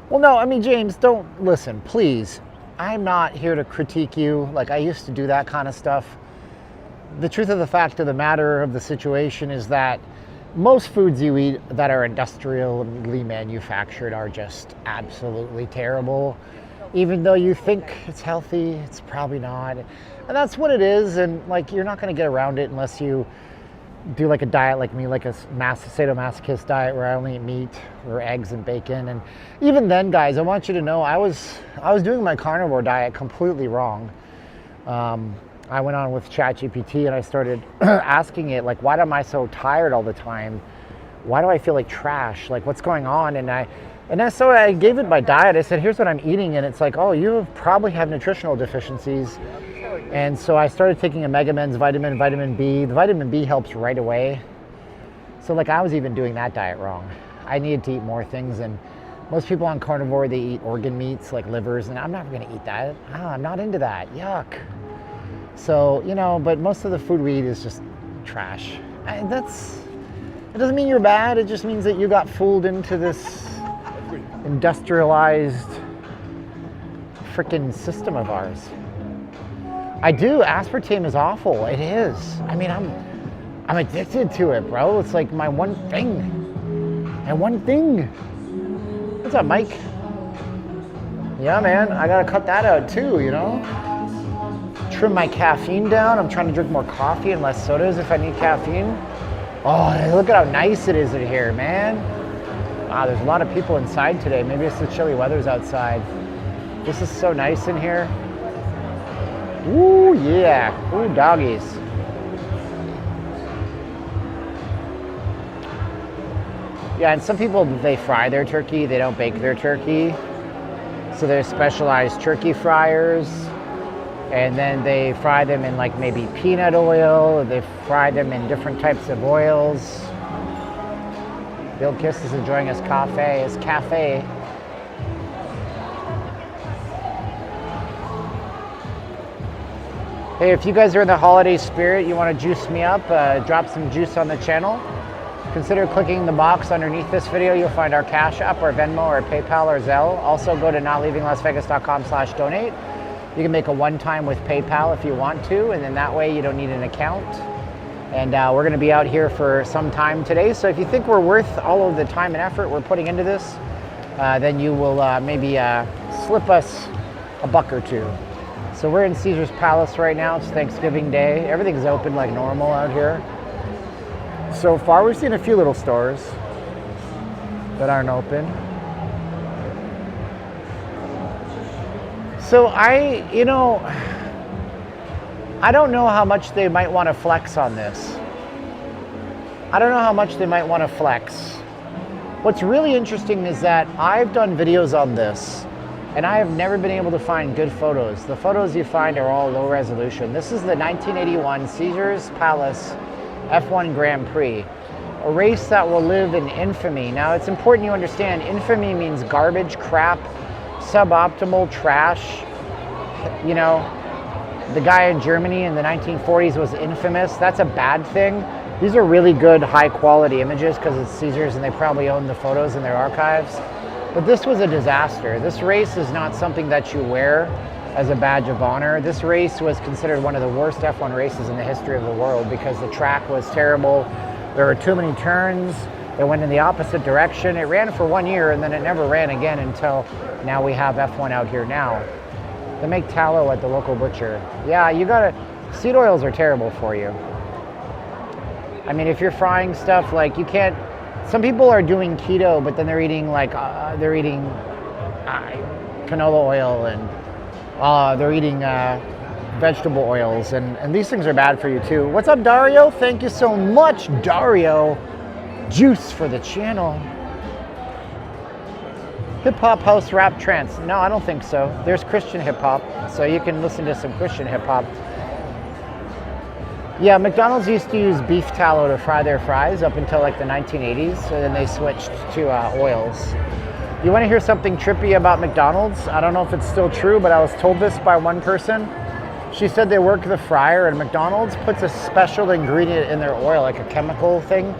Well, no, I mean, James, don't listen, please. I'm not here to critique you. Like, I used to do that kind of stuff. The truth of the fact of the matter of the situation is that most foods you eat that are industrially manufactured are just absolutely terrible. Even though you think it's healthy, it's probably not. And that's what it is. And like, you're not going to get around it unless you do like a diet like me, like a sadomasochist diet where I only eat meat or eggs and bacon. And even then, guys, I want you to know I was doing my carnivore diet completely wrong. I went on with ChatGPT and I started asking it, like, why am I so tired all the time? Why do I feel like trash? Like, what's going on? So I gave it my diet. I said, here's what I'm eating. And it's like, oh, you probably have nutritional deficiencies. And so I started taking a Megamens vitamin B. The vitamin B helps right away. So like, I was even doing that diet wrong. I needed to eat more things. And most people on carnivore, they eat organ meats like livers. And I'm not going to eat that. I'm not into that. Yuck. So, but most of the food we eat is just trash. It doesn't mean you're bad. It just means that you got fooled into this industrialized freaking system of ours. I do. Aspartame is awful. It is. I mean, I'm addicted to it, bro. It's like my one thing. What's up, Mike? Yeah, man. I gotta cut that out too, Trim my caffeine down. I'm trying to drink more coffee and less sodas if I need caffeine. Oh, look at how nice it is in here, man. Wow, there's a lot of people inside today. Maybe it's the chilly weather's outside. This is so nice in here. Ooh, yeah. Ooh, doggies. Yeah, and some people, they fry their turkey. They don't bake their turkey. So there's specialized turkey fryers. And then they fry them in like maybe peanut oil. They fry them in different types of oils. Bill Kiss is enjoying his cafe. Hey, if you guys are in the holiday spirit, you want to juice me up, drop some juice on the channel, consider clicking the box underneath this video. You'll find our Cash App, our Venmo, our PayPal, or Zelle. Also go to notleavinglasvegas.com/donate. You can make a one-time with PayPal if you want to, and then that way you don't need an account. And we're going to be out here for some time today. So if you think we're worth all of the time and effort we're putting into this, then you will maybe slip us a buck or two. So we're in Caesar's Palace right now. It's Thanksgiving Day. Everything's open like normal out here. So far, we've seen a few little stores that aren't open. So I don't know how much they might want to flex on this. What's really interesting is that I've done videos on this and I have never been able to find good photos. The photos you find are all low resolution. This is the 1981 Caesar's Palace F1 Grand Prix, a race that will live in infamy. Now, it's important you understand, infamy means garbage, crap, suboptimal, trash. The guy in Germany in the 1940s was infamous. That's a bad thing. These are really good, high quality images because it's Caesars and they probably own the photos in their archives. But this was a disaster. This race is not something that you wear as a badge of honor. This race was considered one of the worst F1 races in the history of the world because the track was terrible. There were too many turns. It went in the opposite direction. It ran for 1 year and then it never ran again until now we have F1 out here now. They make tallow at the local butcher. Yeah, seed oils are terrible for you. I mean, if you're frying stuff, like you can't, some people are doing keto, but then they're eating canola oil and they're eating vegetable oils and these things are bad for you too. What's up, Dario? Thank you so much, Dario. Juice for the channel. Hip hop, house, rap, trance. No, I don't think so. There's Christian hip hop, so you can listen to some Christian hip hop. Yeah, McDonald's used to use beef tallow to fry their fries up until like the 1980s, and then they switched to oils. You want to hear something trippy about McDonald's? I don't know if it's still true, but I was told this by one person. She said they work the fryer, and McDonald's puts a special ingredient in their oil, like a chemical thing,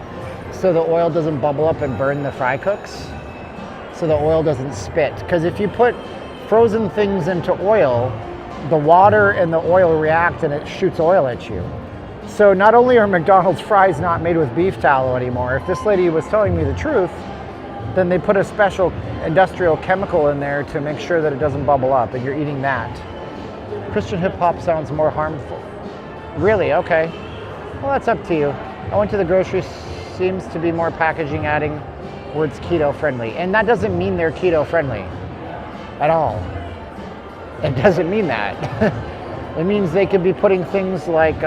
so the oil doesn't bubble up and burn the fry cooks, so the oil doesn't spit. Because if you put frozen things into oil, the water and the oil react and it shoots oil at you. So not only are McDonald's fries not made with beef tallow anymore, if this lady was telling me the truth, then they put a special industrial chemical in there to make sure that it doesn't bubble up, and you're eating that. Christian hip hop sounds more harmful. Really? Okay. Well, that's up to you. I went to the grocery, seems to be more packaging adding words keto friendly. And that doesn't mean they're keto friendly at all. It doesn't mean that. It means they could be putting things like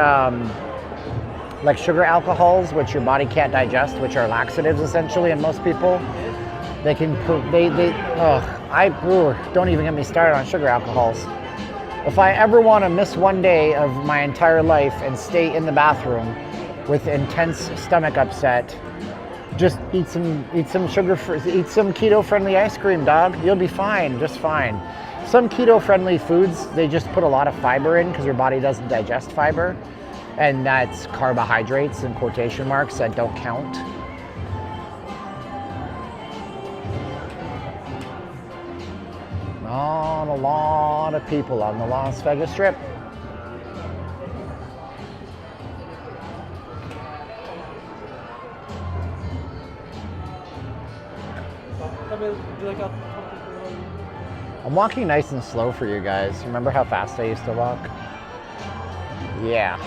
sugar alcohols, which your body can't digest, which are laxatives essentially in most people. They can put, don't even get me started on sugar alcohols. If I ever want to miss one day of my entire life and stay in the bathroom with intense stomach upset, just eat some keto-friendly ice cream, dog. You'll be fine, just fine. Some keto-friendly foods, they just put a lot of fiber in because your body doesn't digest fiber, and that's carbohydrates in quotation marks that don't count. Not a lot of people on the Las Vegas Strip. I'm walking nice and slow for you guys. Remember how fast I used to walk? Yeah.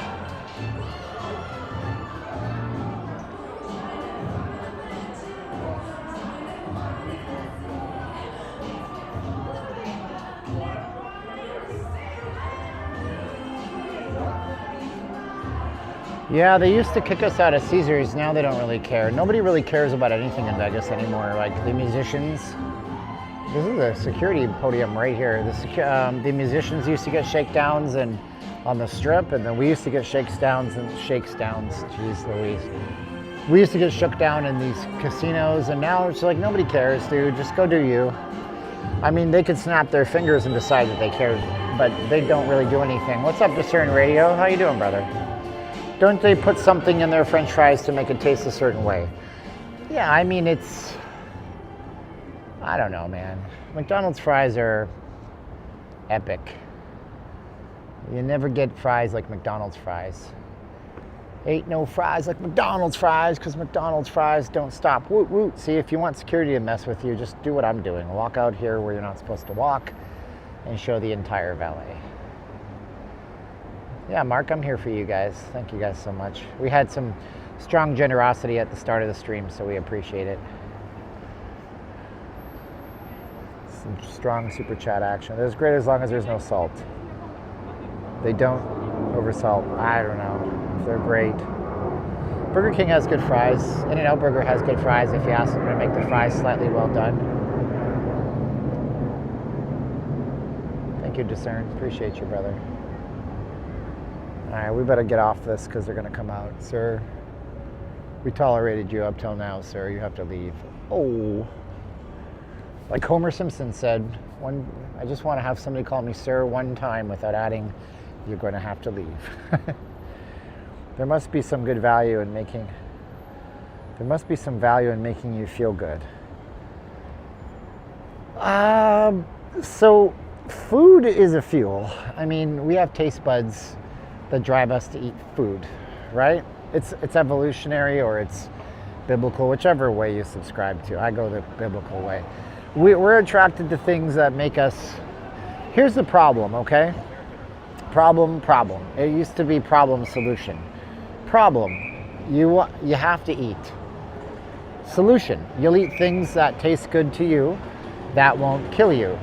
Yeah, they used to kick us out of Caesars. Now they don't really care. Nobody really cares about anything in Vegas anymore. Like the musicians. This is a security podium right here. The musicians used to get shakedowns and on the Strip, and then we used to get shakedowns. Jeez Louise. We used to get shook down in these casinos, and now it's like nobody cares, dude. Just go do you. I mean, they could snap their fingers and decide that they care, but they don't really do anything. What's up, Discern Radio? How you doing, brother? Don't they put something in their French fries to make it taste a certain way? Yeah, I mean, I don't know, man. McDonald's fries are epic. You never get fries like McDonald's fries. Ain't no fries like McDonald's fries, because McDonald's fries don't stop. Woot woot. See, if you want security to mess with you, just do what I'm doing. Walk out here where you're not supposed to walk and show the entire valet. Yeah, Mark, I'm here for you guys. Thank you guys so much. We had some strong generosity at the start of the stream, so we appreciate it. Some strong super chat action. It's great as long as there's no salt. They don't oversalt. I don't know. They're great. Burger King has good fries. In-N-Out Burger has good fries if you ask them to make the fries slightly well done. Thank you, Discern. Appreciate you, brother. All right, we better get off this because they're going to come out. Sir, we tolerated you up till now, sir. You have to leave. Oh. Like Homer Simpson said, I just want to have somebody call me sir one time without adding, you're going to have to leave. There must be some good value in making, you feel good. So food is a fuel. I mean, we have taste buds that drive us to eat food, right? It's evolutionary or it's biblical, whichever way you subscribe to. I go the biblical way. We're attracted to things that make us. Here's the problem, okay? Problem. It used to be problem, solution. Problem, you have to eat. Solution, you'll eat things that taste good to you that won't kill you.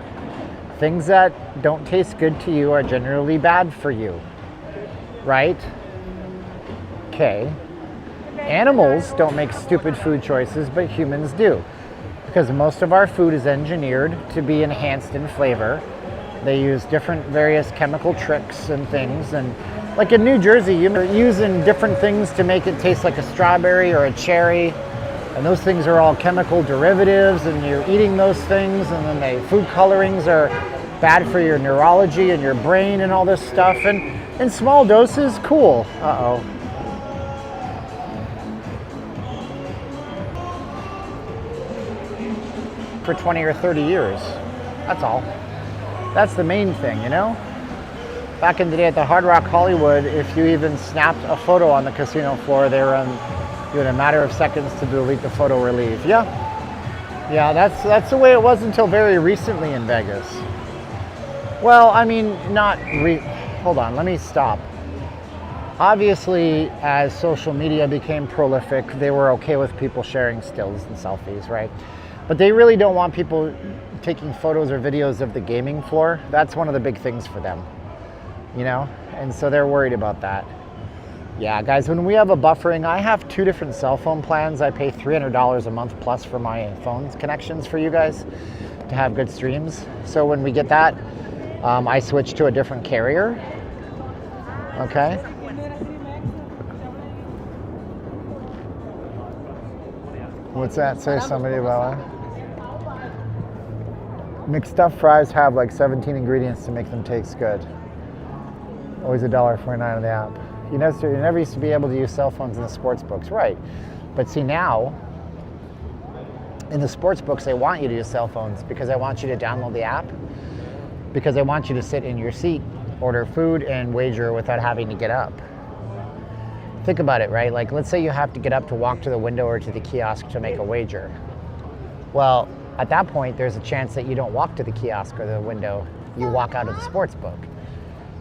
Things that don't taste good to you are generally bad for you. Right? Okay. Animals don't make stupid food choices, but humans do. because most of our food is engineered to be enhanced in flavor. They use different various chemical tricks and things, and like in New Jersey, you're using different things to make it taste like a strawberry or a cherry, and those things are all chemical derivatives, and you're eating those things, and then the food colorings are bad for your neurology and your brain and all this stuff, and in small doses, cool. Uh-oh. For 20 or 30 years, that's all. That's the main thing, you know? Back in the day at the Hard Rock Hollywood, if you even snapped a photo on the casino floor, they were you had a matter of seconds to delete the photo or leave. Yeah, that's the way it was until very recently in Vegas. Well, I mean, hold on, let me stop. Obviously, as social media became prolific, they were okay with people sharing stills and selfies, right? But they really don't want people taking photos or videos of the gaming floor. That's one of the big things for them, you know? And so they're worried about that. Yeah, guys, when we have a buffering, I have 2 different cell phone plans. I pay $300 a month plus for my phone's connections for you guys to have good streams. So when we get that, I switch to a different carrier. Okay. What's that? Say somebody about it. McStuffed fries have like 17 ingredients to make them taste good. Always $1.49 on the app. You never used to be able to use cell phones in the sports books, right? But see now, in the sports books, they want you to use cell phones because they want you to download the app, because they want you to sit in your seat, order food, and wager without having to get up. Think about it, right? Like, let's say you have to get up to walk to the window or to the kiosk to make a wager. Well, at that point, there's a chance that you don't walk to the kiosk or the window, you walk out of the sports book.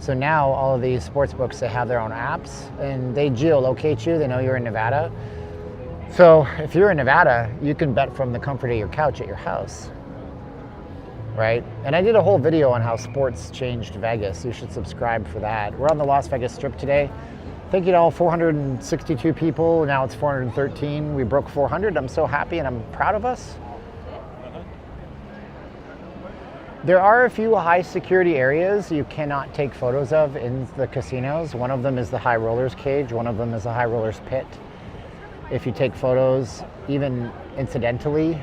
So now all of these sports books, they have their own apps and they geolocate you. They know you're in Nevada. So if you're in Nevada, you can bet from the comfort of your couch at your house, right? And I did a whole video on how sports changed Vegas. You should subscribe for that. We're on the Las Vegas Strip today. Thank you to all 462 people. Now it's 413. We broke 400. I'm so happy and I'm proud of us. There are a few high security areas you cannot take photos of in the casinos. One of them is the high rollers cage. One of them is the high rollers pit. If you take photos, even incidentally,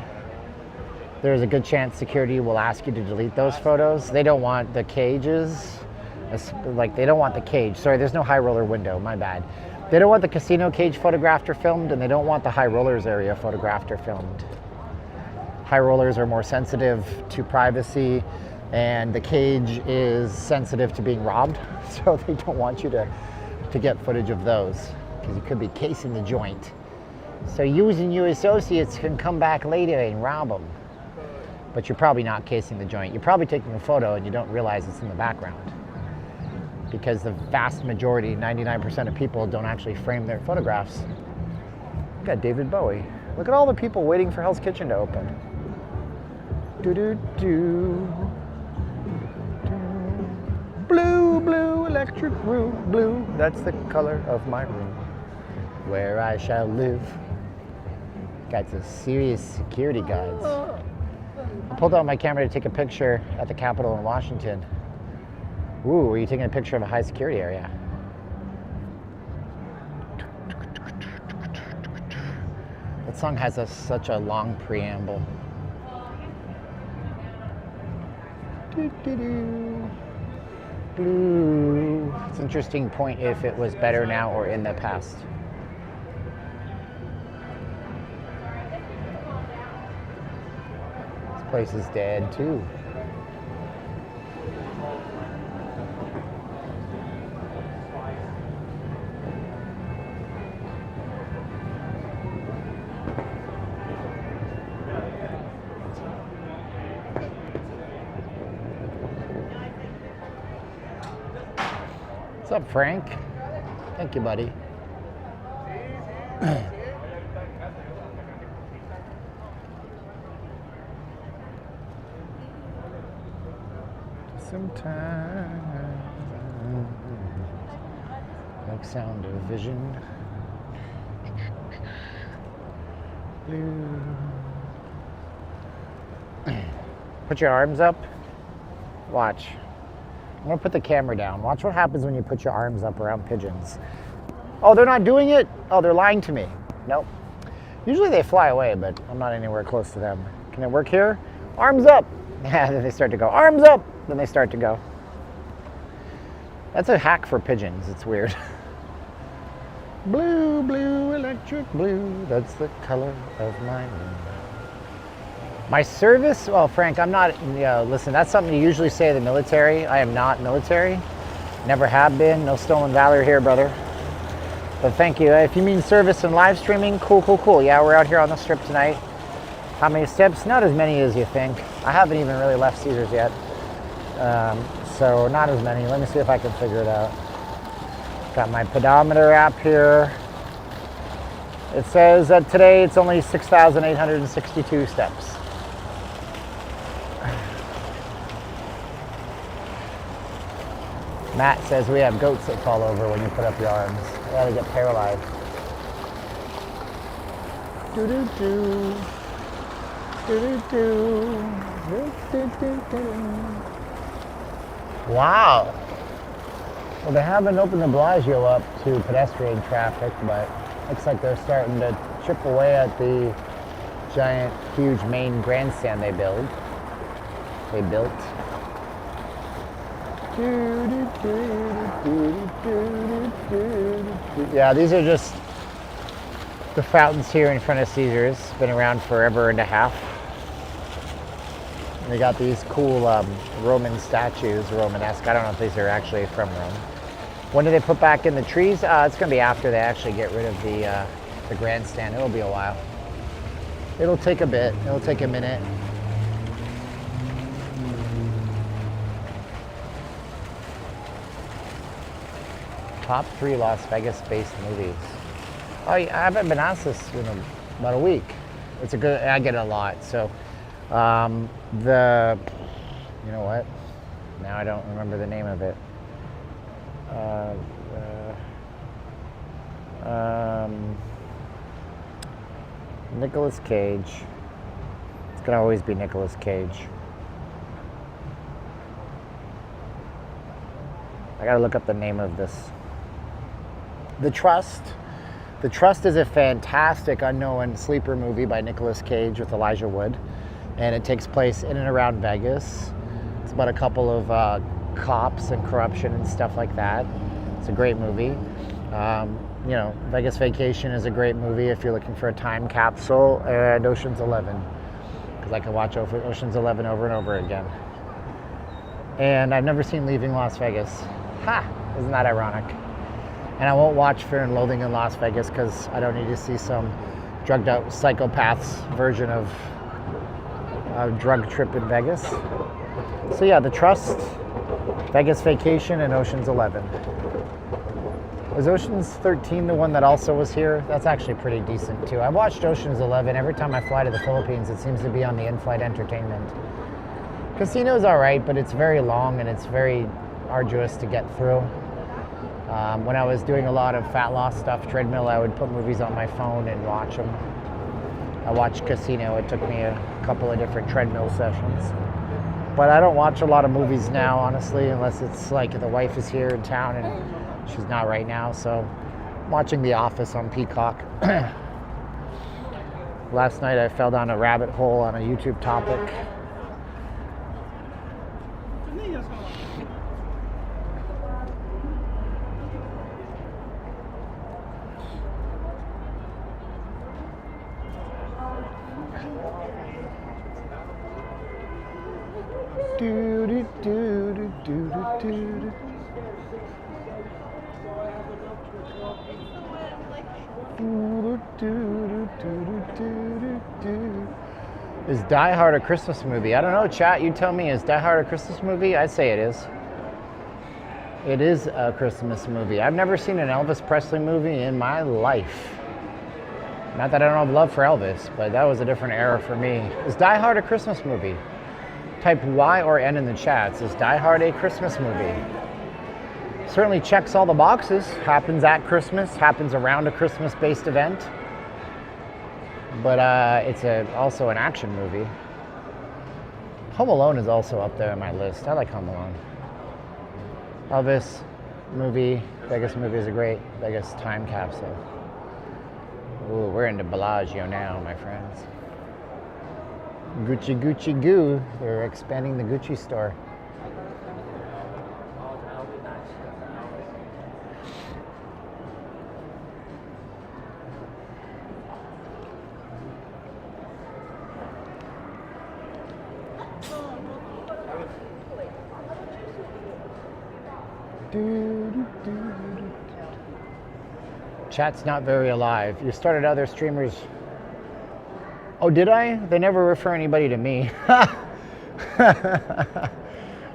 there's a good chance security will ask you to delete those photos. They don't want the cages, they don't want the cage. Sorry, there's no high roller window, my bad. They don't want the casino cage photographed or filmed, and they don't want the high rollers area photographed or filmed. High rollers are more sensitive to privacy, and the cage is sensitive to being robbed, so they don't want you to get footage of those, because you could be casing the joint. So you and your associates can come back later and rob them. But you're probably not casing the joint. You're probably taking a photo and you don't realize it's in the background, because the vast majority, 99% of people, don't actually frame their photographs. Look at David Bowie. Look at all the people waiting for Hell's Kitchen to open. Blue, blue, electric room, blue. That's the color of my room, where I shall live. Got some serious security guards. I pulled out my camera to take a picture at the Capitol in Washington. Ooh, are you taking a picture of a high security area? That song has such a long preamble. Blue. It's an interesting point if it was better now or in the past. This place is dead too. What's up, Frank? Thank you, buddy. Sometimes, like sound of vision. Blue. Put your arms up. Watch. I'm gonna put the camera down. Watch what happens when you put your arms up around pigeons. Oh, they're not doing it? Oh, they're lying to me. Nope. Usually they fly away, but I'm not anywhere close to them. Can it work here? Arms up. Yeah, then they start to go. Arms up. Then they start to go. That's a hack for pigeons. It's weird. Blue, blue, electric blue. That's the color of my moon. My service? Well, Frank, I'm not, listen, that's something you usually say in the military. I am not military. Never have been. No stolen valor here, brother. But thank you. If you mean service and live streaming, cool, cool, cool. Yeah, we're out here on the strip tonight. How many steps? Not as many as you think. I haven't even really left Caesars yet. So not as many. Let me see if I can figure it out. Got my pedometer app here. It says that today it's only 6,862 steps. Matt says we have goats that fall over when you put up your arms. Yeah, they get paralyzed. Do-do-do. Do-do-do. Do-do-do-do. Wow. Well, they haven't opened the Bellagio up to pedestrian traffic, but looks like they're starting to chip away at the giant, huge main grandstand they built. Yeah, these are just the fountains here in front of Caesars. Been around forever and a half. And they got these cool Roman statues, Romanesque. I don't know if these are actually from Rome. When do they put back in the trees? It's going to be after they actually get rid of the grandstand. It'll be a while. It'll take a bit. It'll take a minute. Top 3 Las Vegas-based movies. Oh, I haven't been asked this in about a week. It's a good. I get it a lot. So, you know what? Now I don't remember the name of it. Nicolas Cage. It's gonna always be Nicolas Cage. I gotta look up the name of this. The Trust. The Trust is a fantastic unknown sleeper movie by Nicolas Cage with Elijah Wood, and it takes place in and around Vegas. It's about a couple of cops and corruption and stuff like that. It's a great movie. You know, Vegas Vacation is a great movie if you're looking for a time capsule, and Ocean's 11, because I can watch Ocean's 11 over and over again. And I've never seen Leaving Las Vegas. Ha! Isn't that ironic? And I won't watch Fear and Loathing in Las Vegas because I don't need to see some drugged out psychopath's version of a drug trip in Vegas. So yeah, The Trust, Vegas Vacation, and Ocean's 11. Was Ocean's 13 the one that also was here? That's actually pretty decent too. I've watched Ocean's 11. Every time I fly to the Philippines, it seems to be on the in-flight entertainment. Casino's all right, but it's very long and it's very arduous to get through. When I was doing a lot of fat loss stuff, treadmill, I would put movies on my phone and watch them. I watched Casino. It took me a couple of different treadmill sessions. But I don't watch a lot of movies now, honestly, unless it's like the wife is here in town and she's not right now. So I'm watching The Office on Peacock. Last night I fell down a rabbit hole on a YouTube topic. Is Die Hard a Christmas movie? I don't know, chat. You tell me. Is Die Hard a Christmas movie? I'd say it is. It is a Christmas movie. I've never seen an Elvis Presley movie in my life. Not that I don't have love for Elvis, but that was a different era for me. Is Die Hard a Christmas movie? Type Y or N in the chats. Is Die Hard a Christmas movie? Certainly checks all the boxes. Happens at Christmas, happens around a Christmas-based event. But it's also an action movie. Home Alone is also up there on my list. I like Home Alone. Elvis movie. Vegas movie is a great Vegas time capsule. Ooh, we're into Bellagio now, my friends. Gucci Gucci Goo. They're expanding the Gucci store. Chat's not very alive. You started other streamers. Oh, did I? They never refer anybody to me.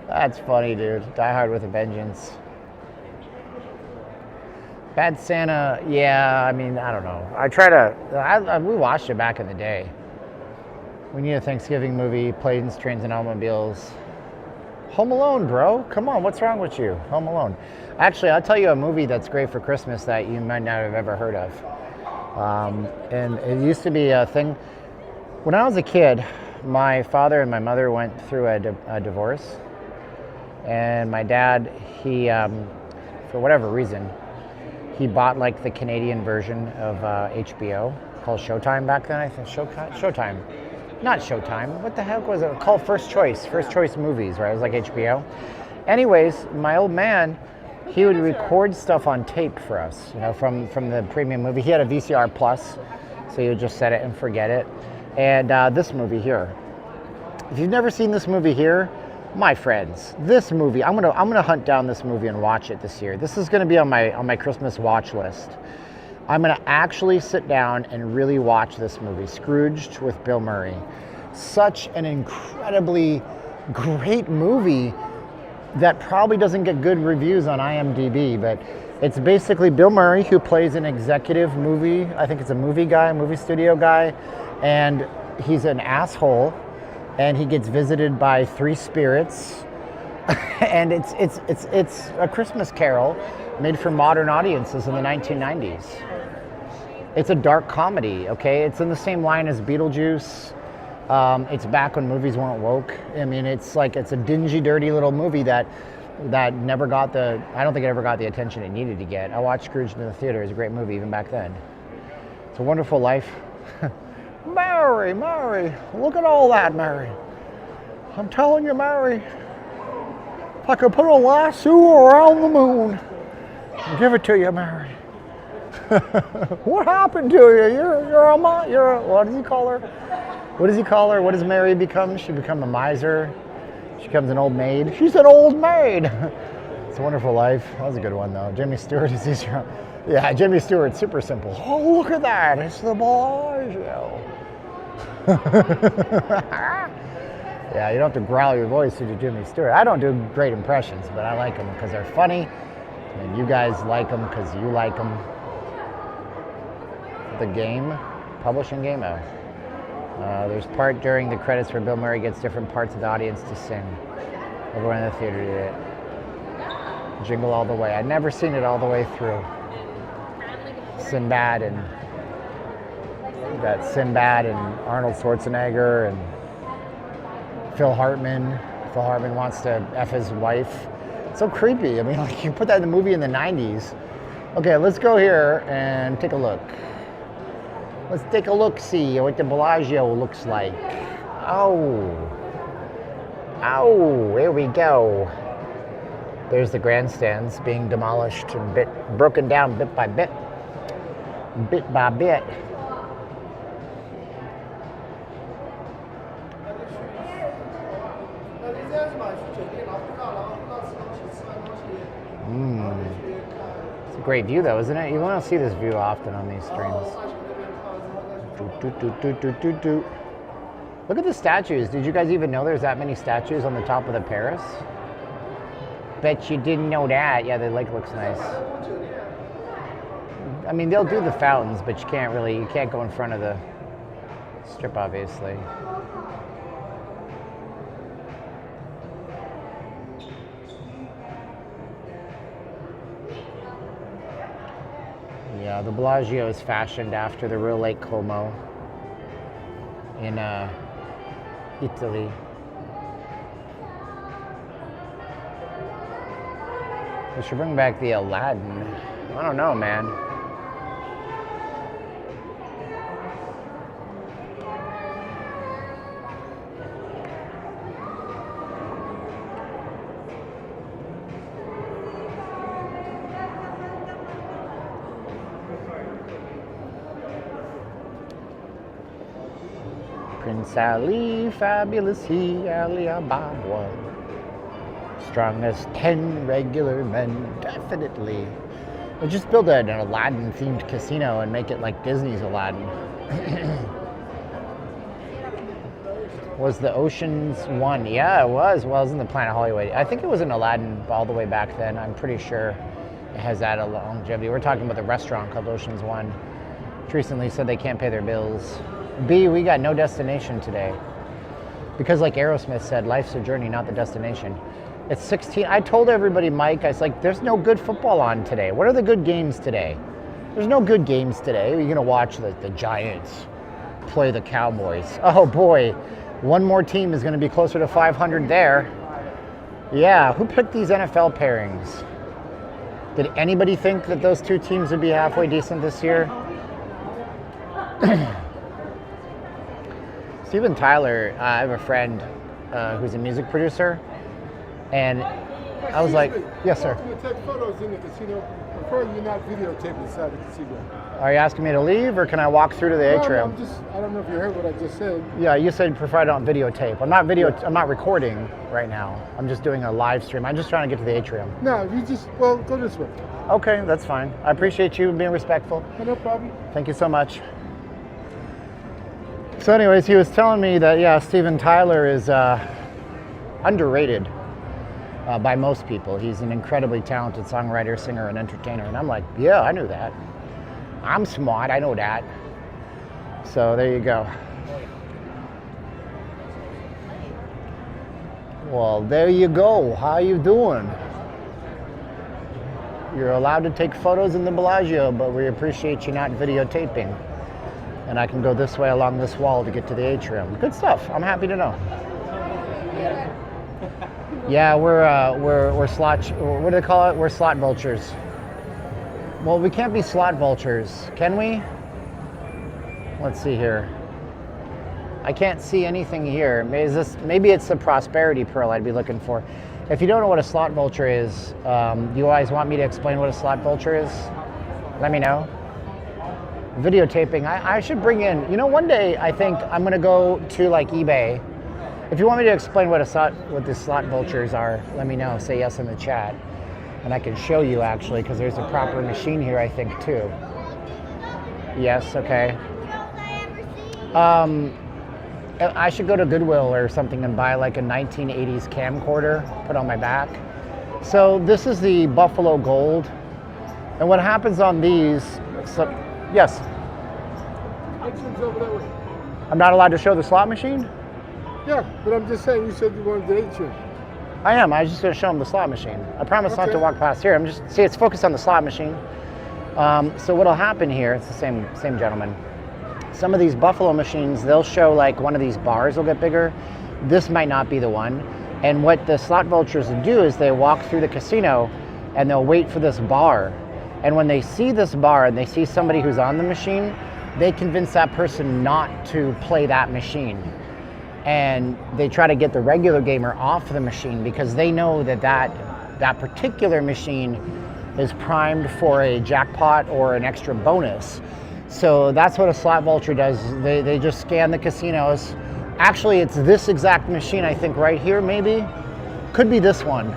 That's funny, dude. Die Hard with a Vengeance. Bad Santa, yeah, I mean, I don't know. We watched it back in the day. We need a Thanksgiving movie, Planes, Trains, and Automobiles. Home Alone, bro. Come on, what's wrong with you? Home Alone. Actually, I'll tell you a movie that's great for Christmas that you might not have ever heard of. And it used to be a thing. When I was a kid, my father and my mother went through a divorce. And my dad, he, for whatever reason, he bought like the Canadian version of HBO called Showtime back then. I think Showtime. Not Showtime. What the heck was it called? First Choice Movies, right? It was like HBO. Anyways, my old man, he would record stuff on tape for us, you know, from the premium movie. He had a VCR plus, so he would just set it and forget it. And this movie here. If you've never seen this movie here, my friends, this movie, I'm gonna hunt down this movie and watch it this year. This is gonna be on my Christmas watch list. I'm gonna actually sit down and really watch this movie, Scrooged with Bill Murray. Such an incredibly great movie that probably doesn't get good reviews on IMDb, but it's basically Bill Murray who plays an executive movie, I think it's a movie studio guy, and he's an asshole, and he gets visited by three spirits, and it's a Christmas Carol made for modern audiences in the 1990s. It's a dark comedy, okay? It's in the same line as Beetlejuice. It's back when movies weren't woke. I mean, it's a dingy, dirty little movie that never got I don't think it ever got the attention it needed to get. I watched Scrooge in the theater. It was a great movie even back then. It's a Wonderful Life. Mary, look at all that, Mary. I'm telling you, Mary, if I could put a lasso around the moon, I'll give it to you, Mary. What happened to you? What does he call her? What does he call her? What does Mary become? She become a miser. She becomes an old maid. She's an old maid. It's a Wonderful Life. That was a good one, though. Jimmy Stewart is easier. Yeah, Jimmy Stewart, super simple. Oh, look at that. It's the Bellagio. Yeah, you don't have to growl your voice to do Jimmy Stewart. I don't do great impressions, but I like them because they're funny. And you guys like them because you like them. The game, publishing game. There's part during the credits where Bill Murray gets different parts of the audience to sing. Everyone in the theater did it. Jingle All the Way. I'd never seen it all the way through. Sinbad and Arnold Schwarzenegger and Phil Hartman. Phil Hartman wants to F his wife. It's so creepy. I mean, like, you put that in the movie in the 90s. Okay, let's go here and take a look. Let's take a look-see what the Bellagio looks like. Oh, here we go. There's the grandstands being demolished and broken down bit by bit. Bit by bit. It's a great view, though, isn't it? You want to see this view often on these streams. Look at the statues. Did you guys even know there's that many statues on the top of the Paris? Bet you didn't know that. Yeah, the lake looks nice. I mean, they'll do the fountains, but you can't go in front of the strip, obviously. Yeah, the Bellagio is fashioned after the real Lake Como in Italy. We should bring back the Aladdin. I don't know, man. Prince Ali, fabulous he, Ali Ababa. Strong as 10 regular men, definitely. We'll just build an Aladdin-themed casino and make it like Disney's Aladdin. Was the Ocean's one? Yeah, it was. Well, it was in the Planet Hollywood. I think it was in Aladdin all the way back then. I'm pretty sure it has that longevity. We're talking about the restaurant called Ocean's One, which recently said they can't pay their bills. B, we got no destination today. Because like Aerosmith said, life's a journey, not the destination. It's 16. I told everybody, Mike, I was like, there's no good football on today. What are the good games today? There's no good games today. You're going to watch the Giants play the Cowboys. Oh boy, one more team is going to be closer to 500 there. Yeah, who picked these NFL pairings? Did anybody think that those two teams would be halfway decent this year? Steven Tyler, I have a friend who's a music producer, and I was like, yes, sir. You take photos in the casino. Prefer you not videotape inside the casino. Are you asking me to leave, or can I walk through to the atrium? I don't know if you heard what I just said. Yeah, you said prefer I don't videotape. I'm not recording right now. I'm just doing a live stream. I'm just trying to get to the atrium. No, go this way. Okay, that's fine. I appreciate you being respectful. No problem. Thank you so much. So anyways, he was telling me that, yeah, Steven Tyler is underrated by most people. He's an incredibly talented songwriter, singer, and entertainer. And I'm like, yeah, I knew that. I'm smart, I know that. So there you go. Well, there you go. How you doing? You're allowed to take photos in the Bellagio, but we appreciate you not videotaping. And I can go this way along this wall to get to the atrium. Good stuff. I'm happy to know. Yeah, we're slot. What do they call it? We're slot vultures. Well, we can't be slot vultures, can we? Let's see here. I can't see anything here. Maybe it's the prosperity pearl I'd be looking for. If you don't know what a slot vulture is, you guys want me to explain what a slot vulture is? Let me know. Videotaping, I should bring in, one day I think I'm gonna go to like eBay. If you want me to explain what the slot vultures are, let me know, say yes in the chat. And I can show you actually, because there's a proper machine here I think too. Yes, okay. I should go to Goodwill or something and buy like a 1980s camcorder, put on my back. So this is the Buffalo Gold. And what happens on these, yes? Over that way. I'm not allowed to show the slot machine? Yeah, but I'm just saying, you said you wanted the atrium. I am. I was just going to show them the slot machine. I promise not to walk past here. See, it's focused on the slot machine. So what'll happen here, it's the same gentleman. Some of these Buffalo machines, they'll show like one of these bars will get bigger. This might not be the one. And what the slot vultures do is they walk through the casino and they'll wait for this bar. And when they see this bar and they see somebody who's on the machine, they convince that person not to play that machine. And they try to get the regular gamer off the machine because they know that particular machine is primed for a jackpot or an extra bonus. So that's what a slot vulture does. They just scan the casinos. Actually, it's this exact machine, I think right here maybe. Could be this one.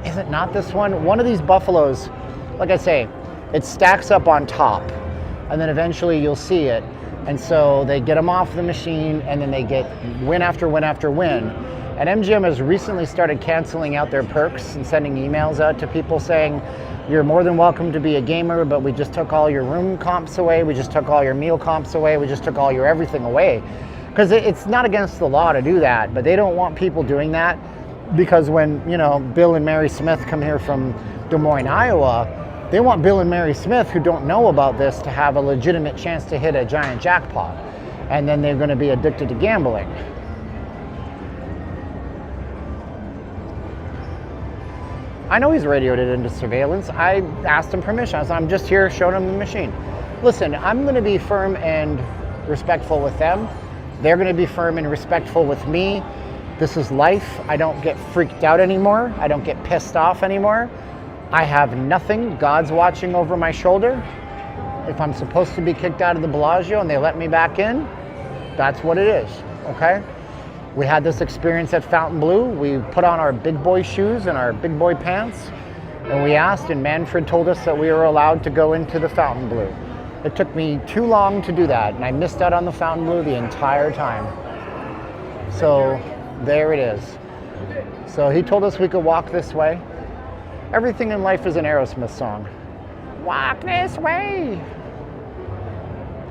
Is it not this one? One of these Buffaloes, like I say, it stacks up on top and then eventually you'll see it. And so they get them off the machine and then they get win after win after win. And MGM has recently started canceling out their perks and sending emails out to people saying, you're more than welcome to be a gamer, but we just took all your room comps away, we just took all your meal comps away, we just took all your everything away. Because it's not against the law to do that, but they don't want people doing that because when, Bill and Mary Smith come here from Des Moines, Iowa, they want Bill and Mary Smith, who don't know about this, to have a legitimate chance to hit a giant jackpot. And then they're going to be addicted to gambling. I know he's radioed it into surveillance. I asked him permission. I said, I'm just here showing him the machine. Listen, I'm going to be firm and respectful with them. They're going to be firm and respectful with me. This is life. I don't get freaked out anymore. I don't get pissed off anymore. I have nothing. God's watching over my shoulder. If I'm supposed to be kicked out of the Bellagio and they let me back in, that's what it is, okay? We had this experience at Fontainebleau. We put on our big boy shoes and our big boy pants, and we asked, and Manfred told us that we were allowed to go into the Fontainebleau. It took me too long to do that, and I missed out on the Fontainebleau the entire time. So there it is. So he told us we could walk this way. Everything in life is an Aerosmith song. Walk this way.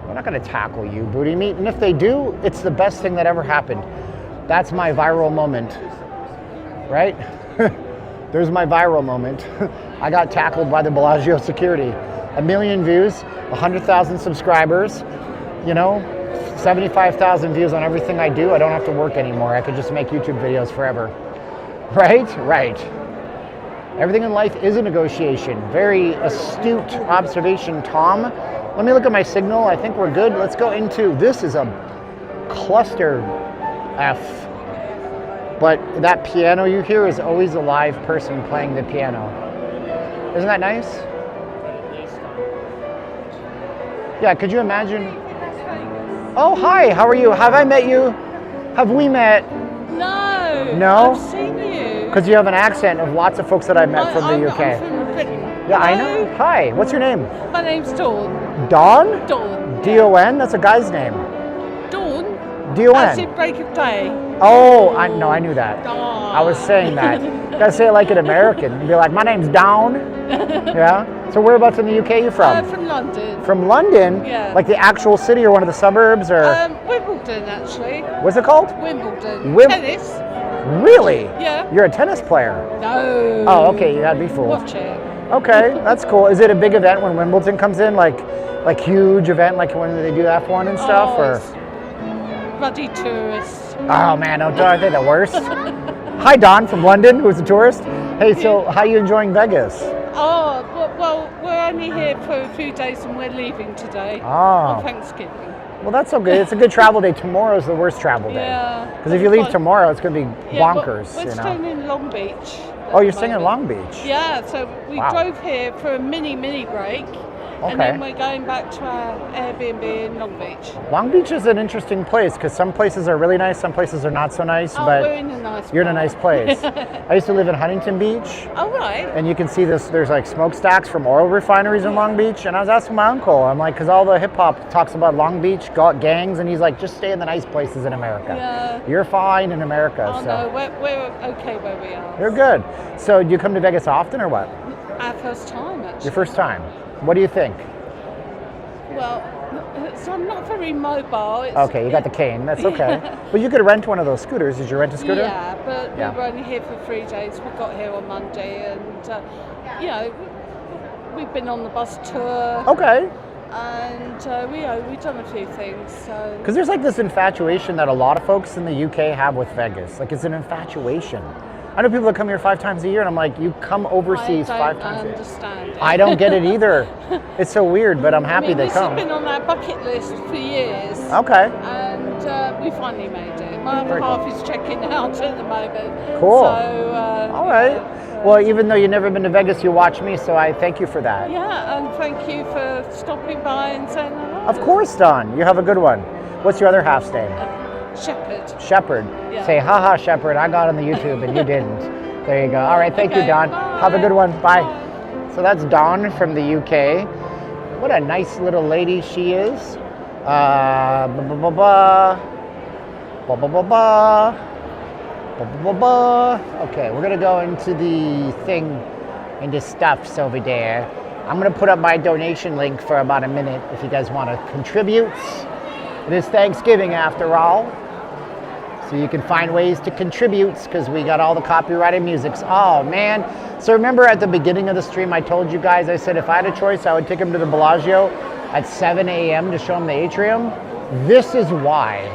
They're not going to tackle you, booty meat. And if they do, it's the best thing that ever happened. That's my viral moment, right? There's my viral moment. I got tackled by the Bellagio security. 1 million views, 100,000 subscribers, 75,000 views on everything I do. I don't have to work anymore. I could just make YouTube videos forever. Right? Right. Everything in life is a negotiation. Very astute observation, Tom. Let me look at my signal. I think we're good. Let's go into, this is a cluster F. But that piano you hear is always a live person playing the piano. Isn't that nice? Yeah, could you imagine? Oh, hi, how are you? Have I met you? Have we met? No. No? I've seen you. Because you have an accent of lots of folks that I've met from the UK. I'm from Britain. Yeah, I Hello. know. Hi, what's your name? My name's Dawn. Dawn? Dawn. D-O-N? That's a guy's name. Dawn? As D-O-N. in break of day. Oh, I knew that. Dawn. I was saying that. You gotta say it like an American. You'd be like, my name's Dawn. Yeah? So whereabouts in the UK are you from? From London. From London? Yeah. Like the actual city or one of the suburbs or? Wimbledon, actually. What's it called? Wimbledon. Wim- Tennis. Really? Yeah. You're a tennis player? No. Oh, okay, you gotta be fooled. Watch it. Okay, that's cool. Is it a big event when Wimbledon comes in? Like huge event, like when they do F1 and stuff? Or? Bloody tourists. Oh man, aren't they the worst? Hi, Don from London, who's a tourist. Hey, so how are you enjoying Vegas? Oh, well, we're only here for a few days and we're leaving today. Oh. On Thanksgiving. Well, that's okay. It's a good travel day. Tomorrow's the worst travel day. Yeah. Because if you leave tomorrow, it's going to be bonkers. We're staying in Long Beach. Oh, you're staying in Long Beach? Yeah, so we drove here for a mini break. And then we're going back to our Airbnb in Long Beach. Long Beach is an interesting place because some places are really nice, some places are not so nice. Oh, but we're in a nice you're in a nice place. I used to live in Huntington Beach. Oh, right. And you can see there's like smokestacks from oil refineries in Long Beach. And I was asking my uncle, I'm like, because all the hip hop talks about Long Beach gangs, and he's like, just stay in the nice places in America. Yeah. You're fine in America. Oh, so. no, we're okay where we are. You're good. So do you come to Vegas often or what? Our first time, actually. Your first time. What do you think? Well, so I'm not very mobile. Okay, you got the cane. That's okay. But you could rent one of those scooters. Did you rent a scooter? Yeah, but we were only here for 3 days. We got here on Monday, and we've been on the bus tour. Okay. And we've done a few things. So because there's like this infatuation that a lot of folks in the UK have with Vegas. Like it's an infatuation. I know people that come here 5 times a year, and I'm like, you come overseas 5 times a year. I don't understand it. I don't get it either. It's so weird, but I'm happy they come. This has been on our bucket list for years. Okay. And we finally made it. My other half is checking out at the moment. Cool. So, all right. Well, even though you've never been to Vegas, you watch me, so I thank you for that. Yeah, and thank you for stopping by and saying hello. Of course, Don. You have a good one. What's your other half's name? Shepherd. Shepherd. Yeah. Say, haha, Shepherd, I got on the YouTube and you didn't. There you go. All right, thank you, Don. Bye. Have a good one. Bye. So that's Dawn from the UK. What a nice little lady she is. Okay, we're gonna go into the thing, into stuffs over there. I'm gonna put up my donation link for about a minute if you guys want to contribute. It is Thanksgiving after all, so you can find ways to contribute because we got all the copyrighted music. Oh man, so remember at the beginning of the stream I told you guys, I said if I had a choice I would take them to the Bellagio at 7 a.m. to show them the atrium. This is why.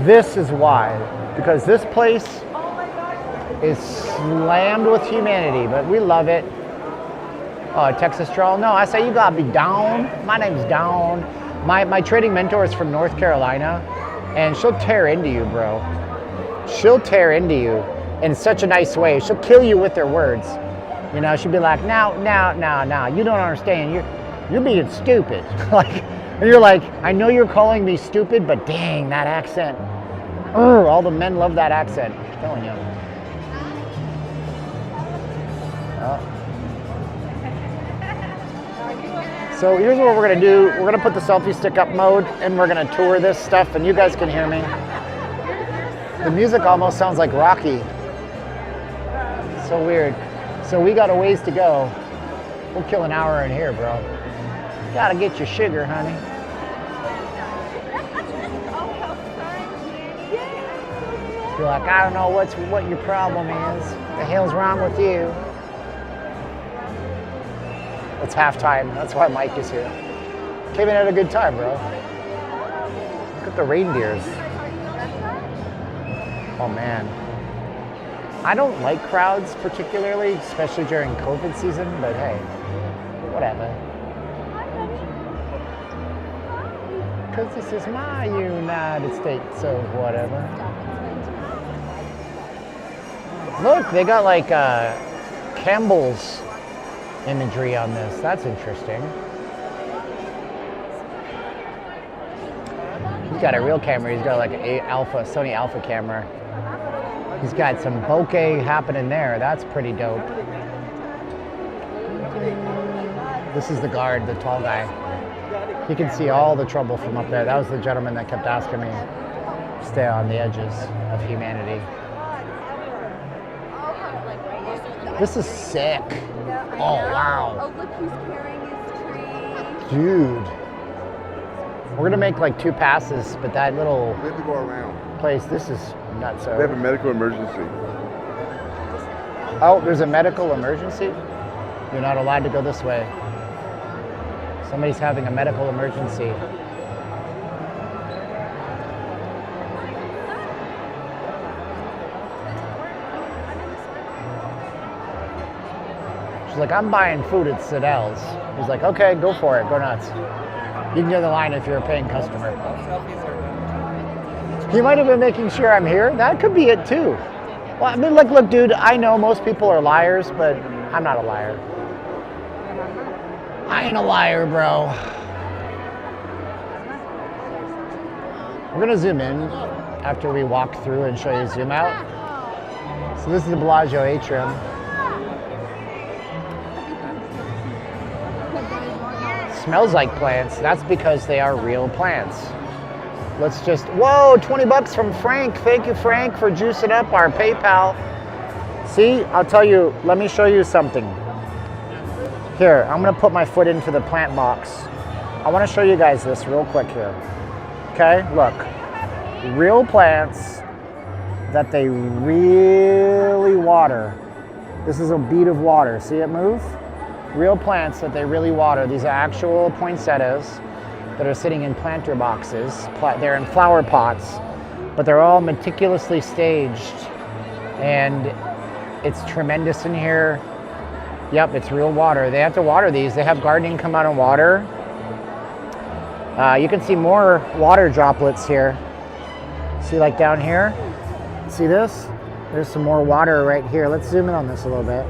This is why. Because this place is slammed with humanity, but we love it. Oh, Texas troll? No, I say you gotta be down. My name's Down. My trading mentor is from North Carolina, and she'll tear into you, bro. She'll tear into you in such a nice way. She'll kill you with her words. You know, she'll be like, now, you don't understand. You're being stupid. Like, and you're like, I know you're calling me stupid, but dang, that accent. All the men love that accent. I'm telling you. So here's what we're gonna do. We're gonna put the selfie stick up mode and we're gonna tour this stuff and you guys can hear me. The music almost sounds like Rocky. So weird. So we got a ways to go. We'll kill an hour in here, bro. Gotta get your sugar, honey. You're like, I don't know what your problem is. The hell's wrong with you? It's halftime. That's why Mike is here. Came in at a good time, bro. Look at the reindeers. Oh man. I don't like crowds particularly, especially during COVID season, but hey, whatever. Because this is my United States of whatever. Look, they got like Campbell's imagery on this. That's interesting. He's got a real camera. He's got like a Sony Alpha camera. He's got some bokeh happening there. That's pretty dope. This is the guard, the tall guy. He can see all the trouble from up there. That was the gentleman that kept asking me to stay on the edges of humanity. This is sick. Oh, wow. Oh, look who's carrying his tree. Dude. We're going to make like 2 passes, but that little We have to go around. place, this is nuts. They have a medical emergency. Oh, there's a medical emergency? You're not allowed to go this way. Somebody's having a medical emergency. She's like, I'm buying food at Siddell's. He's like, okay, go for it, go nuts. You can get in the line if you're a paying customer. He might have been making sure I'm here. That could be it too. Well, I mean, look, dude, I know most people are liars, but I'm not a liar. I ain't a liar, bro. We're gonna zoom in after we walk through and show you zoom out. So this is the Bellagio atrium. Smells like plants. That's because they are real plants. Let's just, whoa, 20 bucks from Frank. Thank you, Frank, for juicing up our PayPal. See, I'll tell you, let me show you something. Here, I'm gonna put my foot into the plant box. I wanna show you guys this real quick here. Okay, look. Real plants that they really water. This is a bead of water, see it move? Real plants that they really water. These are actual poinsettias that are sitting in planter boxes. They're in flower pots, but they're all meticulously staged. And it's tremendous in here. Yep, it's real water. They have to water these. They have gardening come out and water. You can see more water droplets here. See, like down here? See this? There's some more water right here. Let's zoom in on this a little bit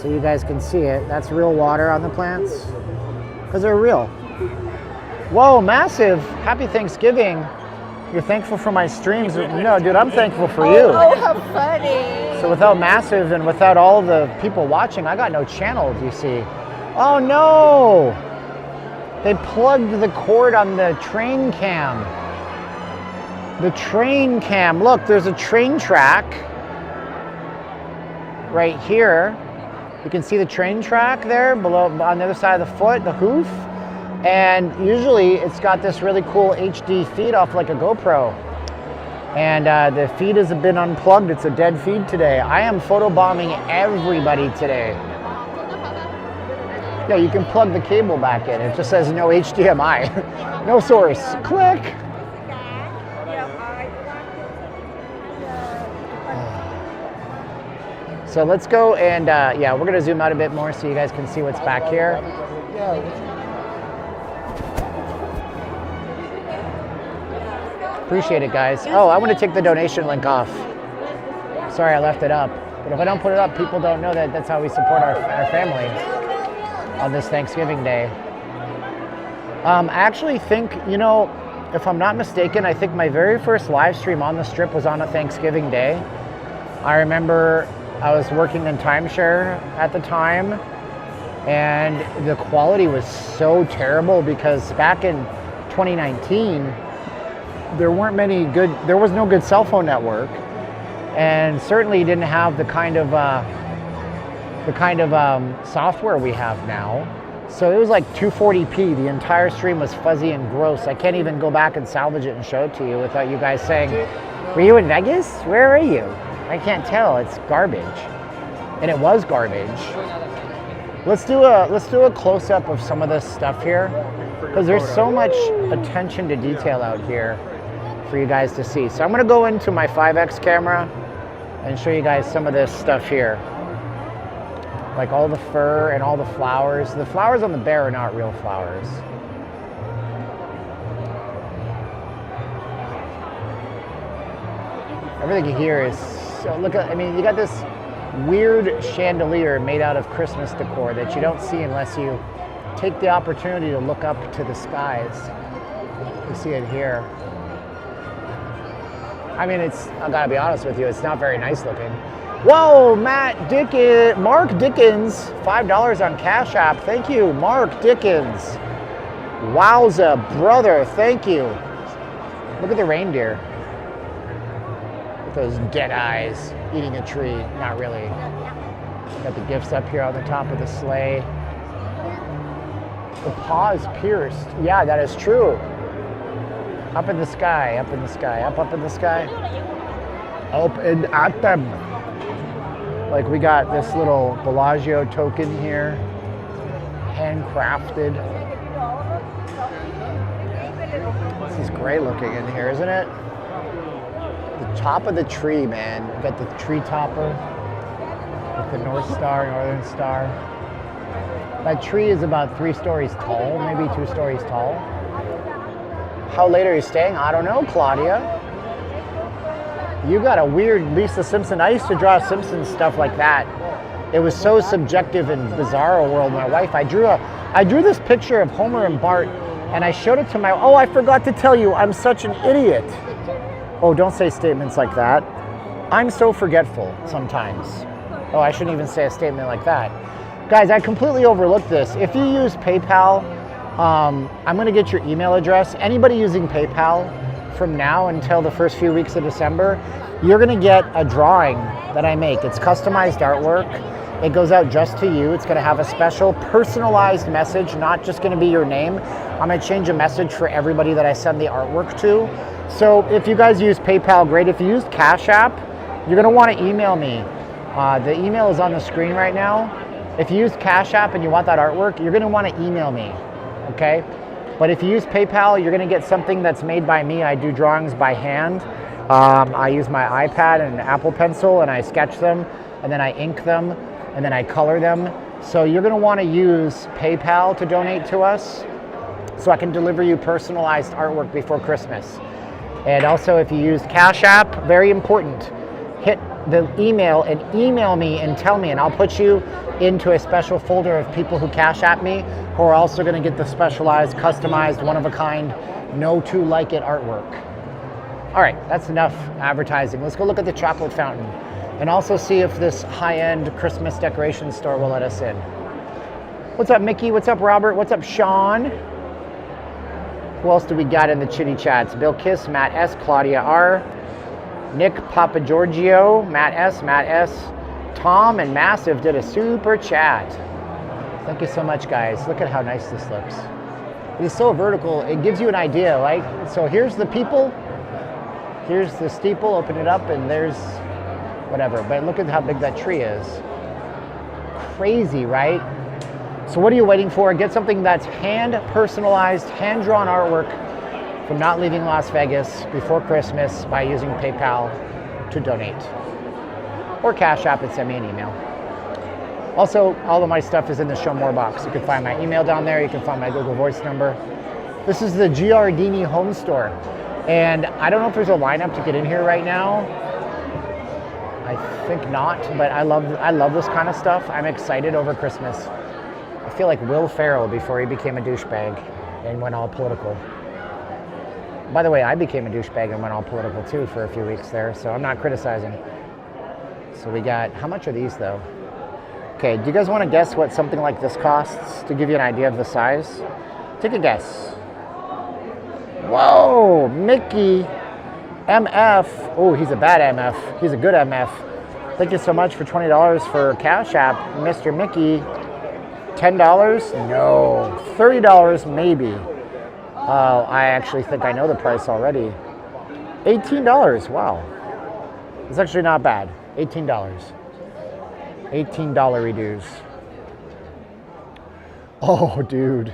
so you guys can see it. That's real water on the plants because they're real. Whoa, massive. Happy Thanksgiving. You're thankful for my streams. No, dude, I'm thankful for you. Oh, how funny. So without Massive and without all the people watching, I got no channel, do you see? Oh no! They plugged the cord on the train cam. The train cam. Look, there's a train track right here. You can see the train track there below on the other side of the foot, the hoof. And usually it's got this really cool HD feed off like a GoPro. And the feed has been unplugged. It's a dead feed today. I am photobombing everybody today. Yeah, you can plug the cable back in. It just says no HDMI. No source. Click. So let's go and yeah, we're gonna zoom out a bit more so you guys can see what's back here. Appreciate it, guys. Oh, I want to take the donation link off. Sorry, I left it up. But if I don't put it up, people don't know that that's how we support our family on this Thanksgiving Day. I actually think, you know, if I'm not mistaken, I think my very first live stream on the Strip was on a Thanksgiving Day. I remember I was working in timeshare at the time, and the quality was so terrible because back in 2019, there was no good cell phone network, and certainly didn't have the kind of software we have now. So it was like 240p. The entire stream was fuzzy and gross. I can't even go back and salvage it and show it to you without you guys saying, "Were you in Vegas? Where are you?" I can't tell. It's garbage, and it was garbage. Let's do a close up of some of this stuff here, because there's so much attention to detail out here for you guys to see. So I'm gonna go into my 5X camera and show you guys some of this stuff here. Like all the fur and all the flowers. The flowers on the bear are not real flowers. Everything here is so, look at, I mean, you got this weird chandelier made out of Christmas decor that you don't see unless you take the opportunity to look up to the skies. You see it here. I mean, I gotta be honest with you, it's not very nice looking. Whoa, Mark Dickens, $5 on Cash App. Thank you, Mark Dickens. Wowza, brother, thank you. Look at the reindeer. With those dead eyes, eating a tree. Not really. Got the gifts up here on the top of the sleigh. The paw is pierced. Yeah, that is true. Up in the sky, up in the sky, up in the sky. Up and at them. Like we got this little Bellagio token here, handcrafted. This is great looking in here, isn't it? The top of the tree, man. We got the tree topper with the North Star, Northern Star. That tree is about 3 stories tall, maybe 2 stories tall. How late are you staying? I don't know, Claudia. You got a weird Lisa Simpson. I used to draw Simpson stuff like that. It was so subjective and bizarre a world. My wife, I drew this picture of Homer and Bart, and I showed it to my, oh, I forgot to tell you, I'm such an idiot. Oh, don't say statements like that. I'm so forgetful sometimes. Oh, I shouldn't even say a statement like that. Guys, I completely overlooked this. If you use PayPal, I'm gonna get your email address. Anybody using PayPal, from now until the first few weeks of December, you're gonna get a drawing that I make. It's customized artwork. It goes out just to you. It's gonna have a special personalized message, not just gonna be your name. I'm gonna change a message for everybody that I send the artwork to. So if you guys use PayPal, great. If you use Cash App, you're gonna wanna email me. The email is on the screen right now. If you use Cash App and you want that artwork, you're gonna wanna email me, okay? But if you use PayPal, you're gonna get something that's made by me. I do drawings by hand. I use my iPad and an Apple Pencil, and I sketch them, and then I ink them, and then I color them. So you're gonna wanna use PayPal to donate to us, so I can deliver you personalized artwork before Christmas. And also if you use Cash App, very important, hit the email and email me and tell me, and I'll put you into a special folder of people who Cash App me, who are also gonna get the specialized, customized, one-of-a-kind, no-two-like-it artwork. All right, that's enough advertising. Let's go look at the chocolate fountain and also see if this high-end Christmas decoration store will let us in. What's up, Mickey? What's up, Robert? What's up, Sean? Who else do we got in the chitty chats? Bill Kiss, Matt S, Claudia R, Nick Papa Giorgio, Matt S, Tom and Massive did a super chat. Thank you so much, guys. Look at how nice this looks. It is so vertical, it gives you an idea, right? So here's the people, here's the steeple, open it up, and there's whatever. But look at how big that tree is. Crazy, right? So what are you waiting for? Get something that's hand-personalized, hand-drawn artwork from Not Leaving Las Vegas before Christmas by using PayPal to donate. or Cash App and send me an email. Also, all of my stuff is in the Show More box. You can find my email down there. You can find my Google Voice number. This is the Giardini Home Store. And I don't know if there's a lineup to get in here right now. I think not, but I love this kind of stuff. I'm excited over Christmas. I feel like Will Ferrell before he became a douchebag and went all political. By the way, I became a douchebag and went all political too for a few weeks there, so I'm not criticizing. So we got, how much are these though? Okay, do you guys want to guess what something like this costs to give you an idea of the size? Take a guess. Whoa, Mickey MF. Oh, he's a bad MF. He's a good MF. Thank you so much for $20 for Cash App, Mr. Mickey. $10? No. $30 maybe. I actually think I know the price already. $18. Wow. It's actually not bad. $18. $18 reduce. Oh, dude.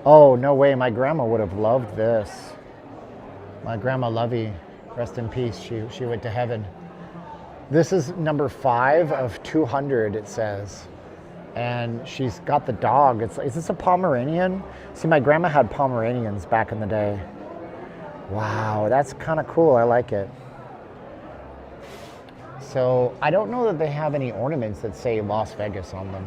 Oh, no way. My grandma would have loved this. My grandma Lovey, rest in peace. She went to heaven. This is number 5 of 200, it says. And she's got the dog. Is this a Pomeranian? See, my grandma had Pomeranians back in the day. Wow, that's kind of cool. I like it. So I don't know that they have any ornaments that say Las Vegas on them.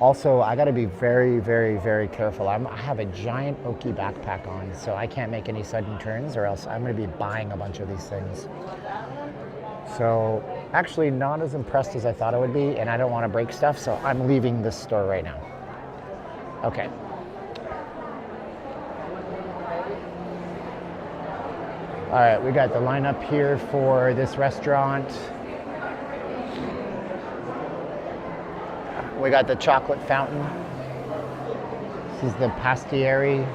Also, I got to be very, very, very careful. I have a giant Oki backpack on, so I can't make any sudden turns or else I'm going to be buying a bunch of these things. So actually not as impressed as I thought I would be, and I don't want to break stuff, so I'm leaving this store right now. Okay. All right, we got the lineup here for this restaurant. We got the chocolate fountain. This is the pastieri,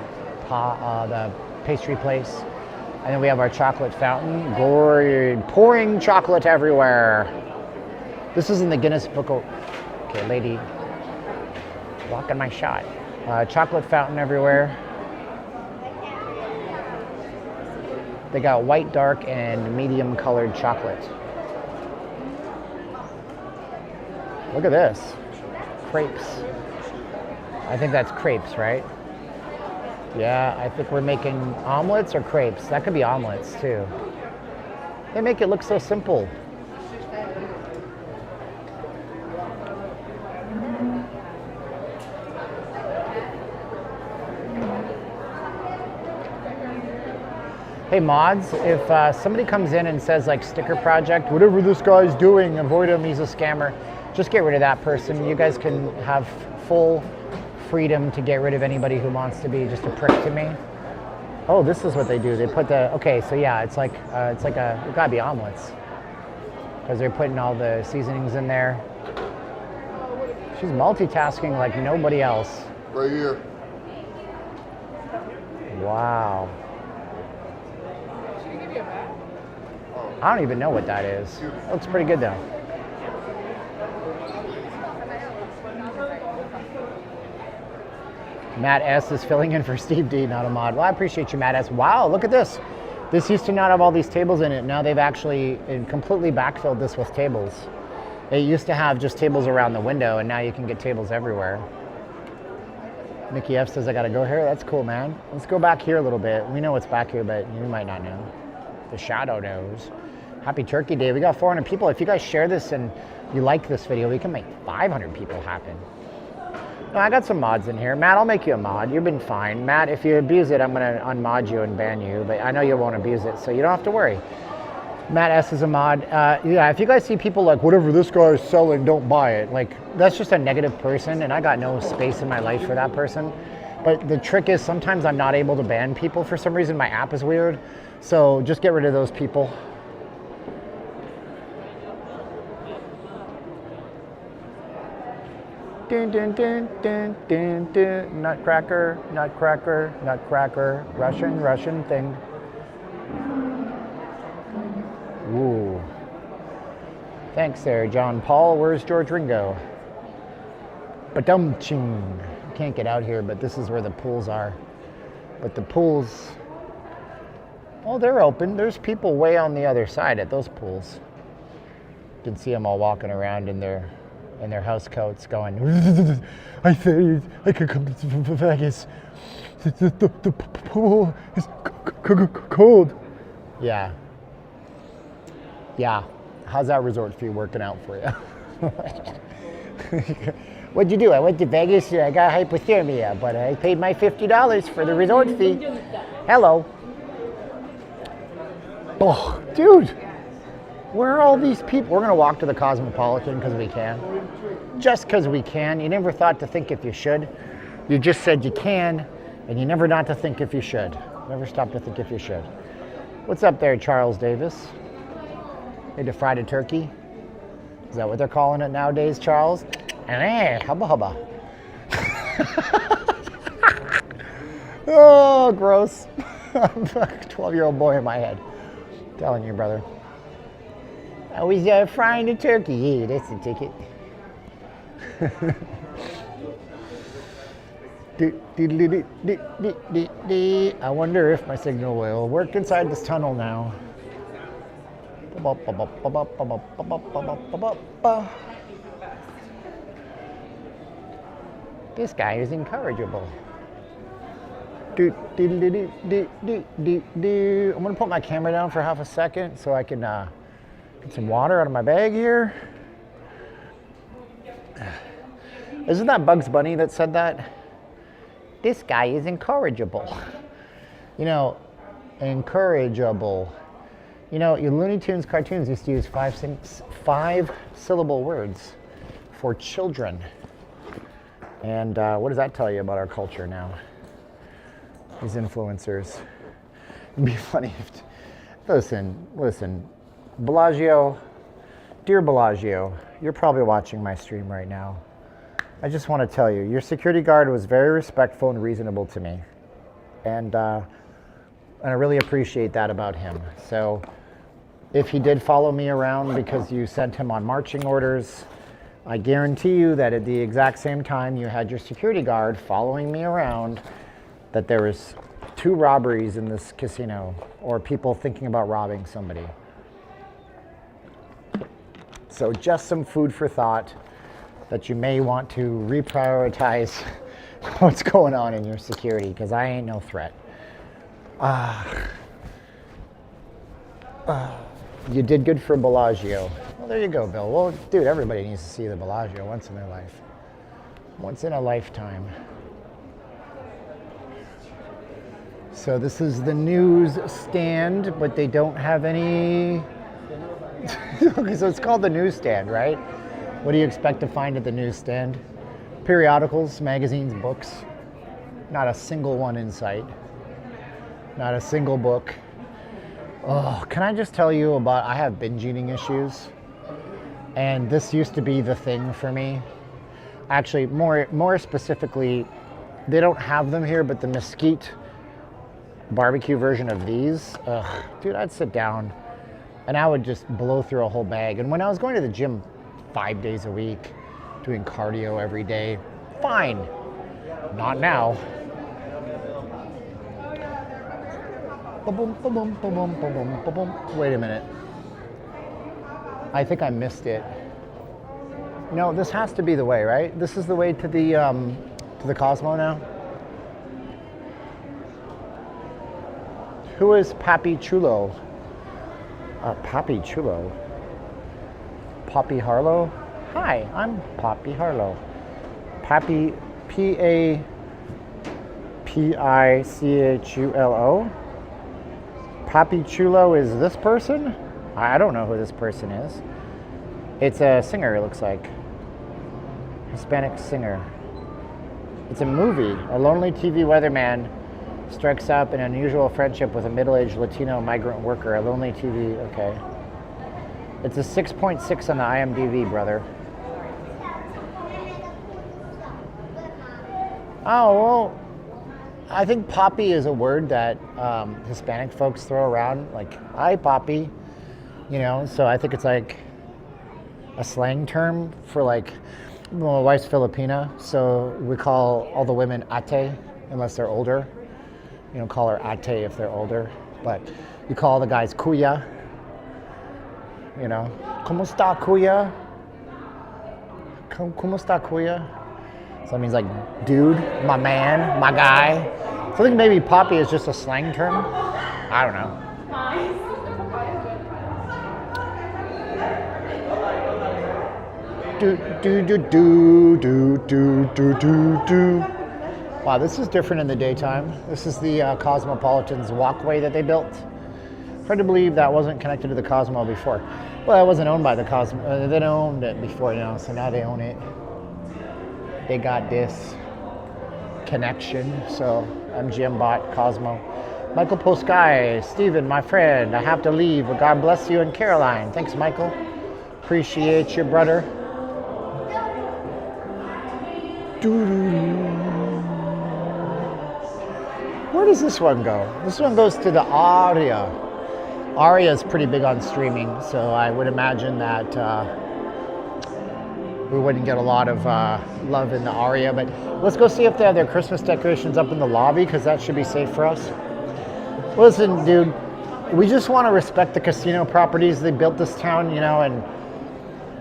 the pastry place. And then we have our chocolate fountain. Glory, pouring chocolate everywhere. This is in the Guinness Book of... Okay, lady, blocking my shot. Chocolate fountain everywhere. They got white, dark, and medium colored chocolate. Look at this. Crepes. I think that's crepes, right? Yeah, I think we're making omelets or crepes. That could be omelets too. They make it look so simple. Hey mods, if somebody comes in and says like sticker project, whatever this guy's doing, avoid him, he's a scammer, just get rid of that person. You guys can have full freedom to get rid of anybody who wants to be just a prick to me. Oh, this is what they do. They put the, okay, so yeah, it's like it gotta be omelets. Because they're putting all the seasonings in there. She's multitasking like nobody else. Right here. Wow. I don't even know what that is. Looks pretty good though. Matt S is filling in for Steve D, not a mod. Well, I appreciate you, Matt S. Wow, look at this. This used to not have all these tables in it. Now they've actually completely backfilled this with tables. It used to have just tables around the window, and now you can get tables everywhere. Mickey F says, I gotta go here. That's cool, man. Let's go back here a little bit. We know what's back here, but you might not know. The shadow knows. Happy Turkey Day. We got 400 people. If you guys share this and you like this video, we can make 500 people happen. No, I got some mods in here. Matt, I'll make you a mod. You've been fine. Matt, if you abuse it, I'm going to unmod you and ban you. But I know you won't abuse it, so you don't have to worry. Matt S is a mod. Yeah, if you guys see people like, whatever this guy is selling, don't buy it. Like, that's just a negative person, and I got no space in my life for that person. But the trick is sometimes I'm not able to ban people. For some reason, my app is weird. So just get rid of those people. Dun, dun, dun, dun, dun, dun. Nutcracker, nutcracker, nutcracker, Russian thing. Ooh. Thanks there, John Paul. Where's George Ringo? Ba-dum-ching. Can't get out here, but this is where the pools are. But the pools, oh, they're open. There's people way on the other side at those pools. You can see them all walking around in their house coats going, I said I could come to Vegas. The pool is cold. Yeah. Yeah. How's that resort fee working out for you? What'd you do? I went to Vegas and I got hypothermia, but I paid my $50 for the resort fee. Hello. Oh, dude. Where are all these people? We're going to walk to the Cosmopolitan because we can. Just because we can. You never thought to think if you should. You just said you can, and you never not to think if you should. Never stop to think if you should. What's up there, Charles Davis? Made a fried turkey? Is that what they're calling it nowadays, Charles? Hubba hubba. Oh, gross. I'm a 12-year-old boy in my head. I'm telling you, brother. I was frying a turkey. Yeah, that's the ticket. I wonder if my signal will work inside this tunnel now. This guy is incorrigible. I'm gonna put my camera down for half a second so I can get some water out of my bag here. Isn't that Bugs Bunny that said that? This guy is incorrigible. You know, incorrigible. You know, your Looney Tunes cartoons used to use five syllable words for children. And what does that tell you about our culture now? These influencers. It'd be funny if, listen, Bellagio, dear Bellagio, you're probably watching my stream right now. I just want to tell you, your security guard was very respectful and reasonable to me. And I really appreciate that about him. So if he did follow me around because you sent him on marching orders, I guarantee you that at the exact same time you had your security guard following me around, that there was 2 robberies in this casino or people thinking about robbing somebody. So just some food for thought that you may want to reprioritize what's going on in your security, because I ain't no threat. You did good for Bellagio. Well, there you go, Bill. Well, dude, everybody needs to see the Bellagio once in their life. Once in a lifetime. So this is the news stand, but they don't have any... Okay, so it's called the newsstand, right? What do you expect to find at the newsstand? Periodicals, magazines, books. Not a single one in sight. Not a single book. Oh, can I just tell you about, I have binge eating issues. And this used to be the thing for me. Actually, more specifically, they don't have them here, but the mesquite barbecue version of these, dude, I'd sit down and I would just blow through a whole bag. And when I was going to the gym 5 days a week, doing cardio every day, fine. Not now. Wait a minute. I think I missed it. No, this has to be the way, right? This is the way to the Cosmo now. Who is Papi Chulo? Papi Chulo. Poppy Harlow? Hi, I'm Poppy Harlow. Pappy, P-A-P-I-C-H-U-L-O? Papi Chulo is this person? I don't know who this person is. It's a singer, it looks like. Hispanic singer. It's a movie. A lonely TV weatherman strikes up an unusual friendship with a middle-aged Latino migrant worker. A lonely TV, okay. It's a 6.6 on the IMDb, brother. Oh, well, I think poppy is a word that Hispanic folks throw around, like, hi, poppy, you know, so I think it's like a slang term for, like, well, my wife's Filipina, so we call all the women ate unless they're older. You don't call her ate if they're older, but you call the guys kuya. you know. ¿Cómo está, Kuya? ¿Cómo está, Kuya? So that means like, dude, my man, my guy. So I think maybe Poppy is just a slang term. I don't know. Do do do do do do do do do. Wow, this is different in the daytime. This is the Cosmopolitan's walkway that they built. Hard to believe that wasn't connected to the Cosmo before. Well, it wasn't owned by the Cosmo. They owned it before, you know, so now they own it. They got this connection. So MGM bought Cosmo. Michael Poskai, Steven, my friend, I have to leave, but God bless you and Caroline. Thanks, Michael. Appreciate you, brother. Where does this one go? This one goes to the Aria. Aria is pretty big on streaming, so I would imagine that we wouldn't get a lot of love in the Aria, but let's go see if they have their Christmas decorations up in the lobby, because that should be safe for us. Listen, dude, we just want to respect the casino properties. They built this town, you know, and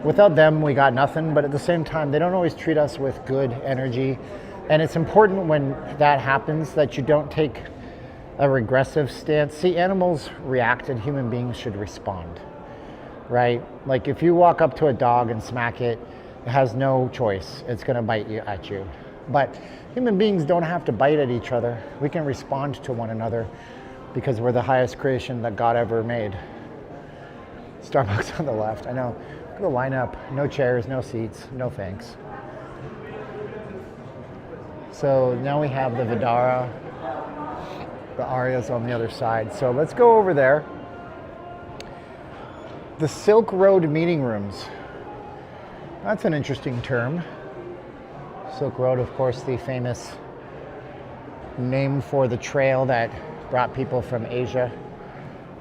without them, we got nothing, but at the same time, they don't always treat us with good energy. And it's important when that happens that you don't take a regressive stance. See, animals react and human beings should respond, right? Like if you walk up to a dog and smack it, it has no choice. It's gonna bite you at you. But human beings don't have to bite at each other. We can respond to one another because we're the highest creation that God ever made. Starbucks on the left, I know. Look at the lineup, no chairs, no seats, no thanks. So now we have the Vidara, the Arias on the other side. So let's go over there. The Silk Road meeting rooms. That's an interesting term. Silk Road, of course, the famous name for the trail that brought people from Asia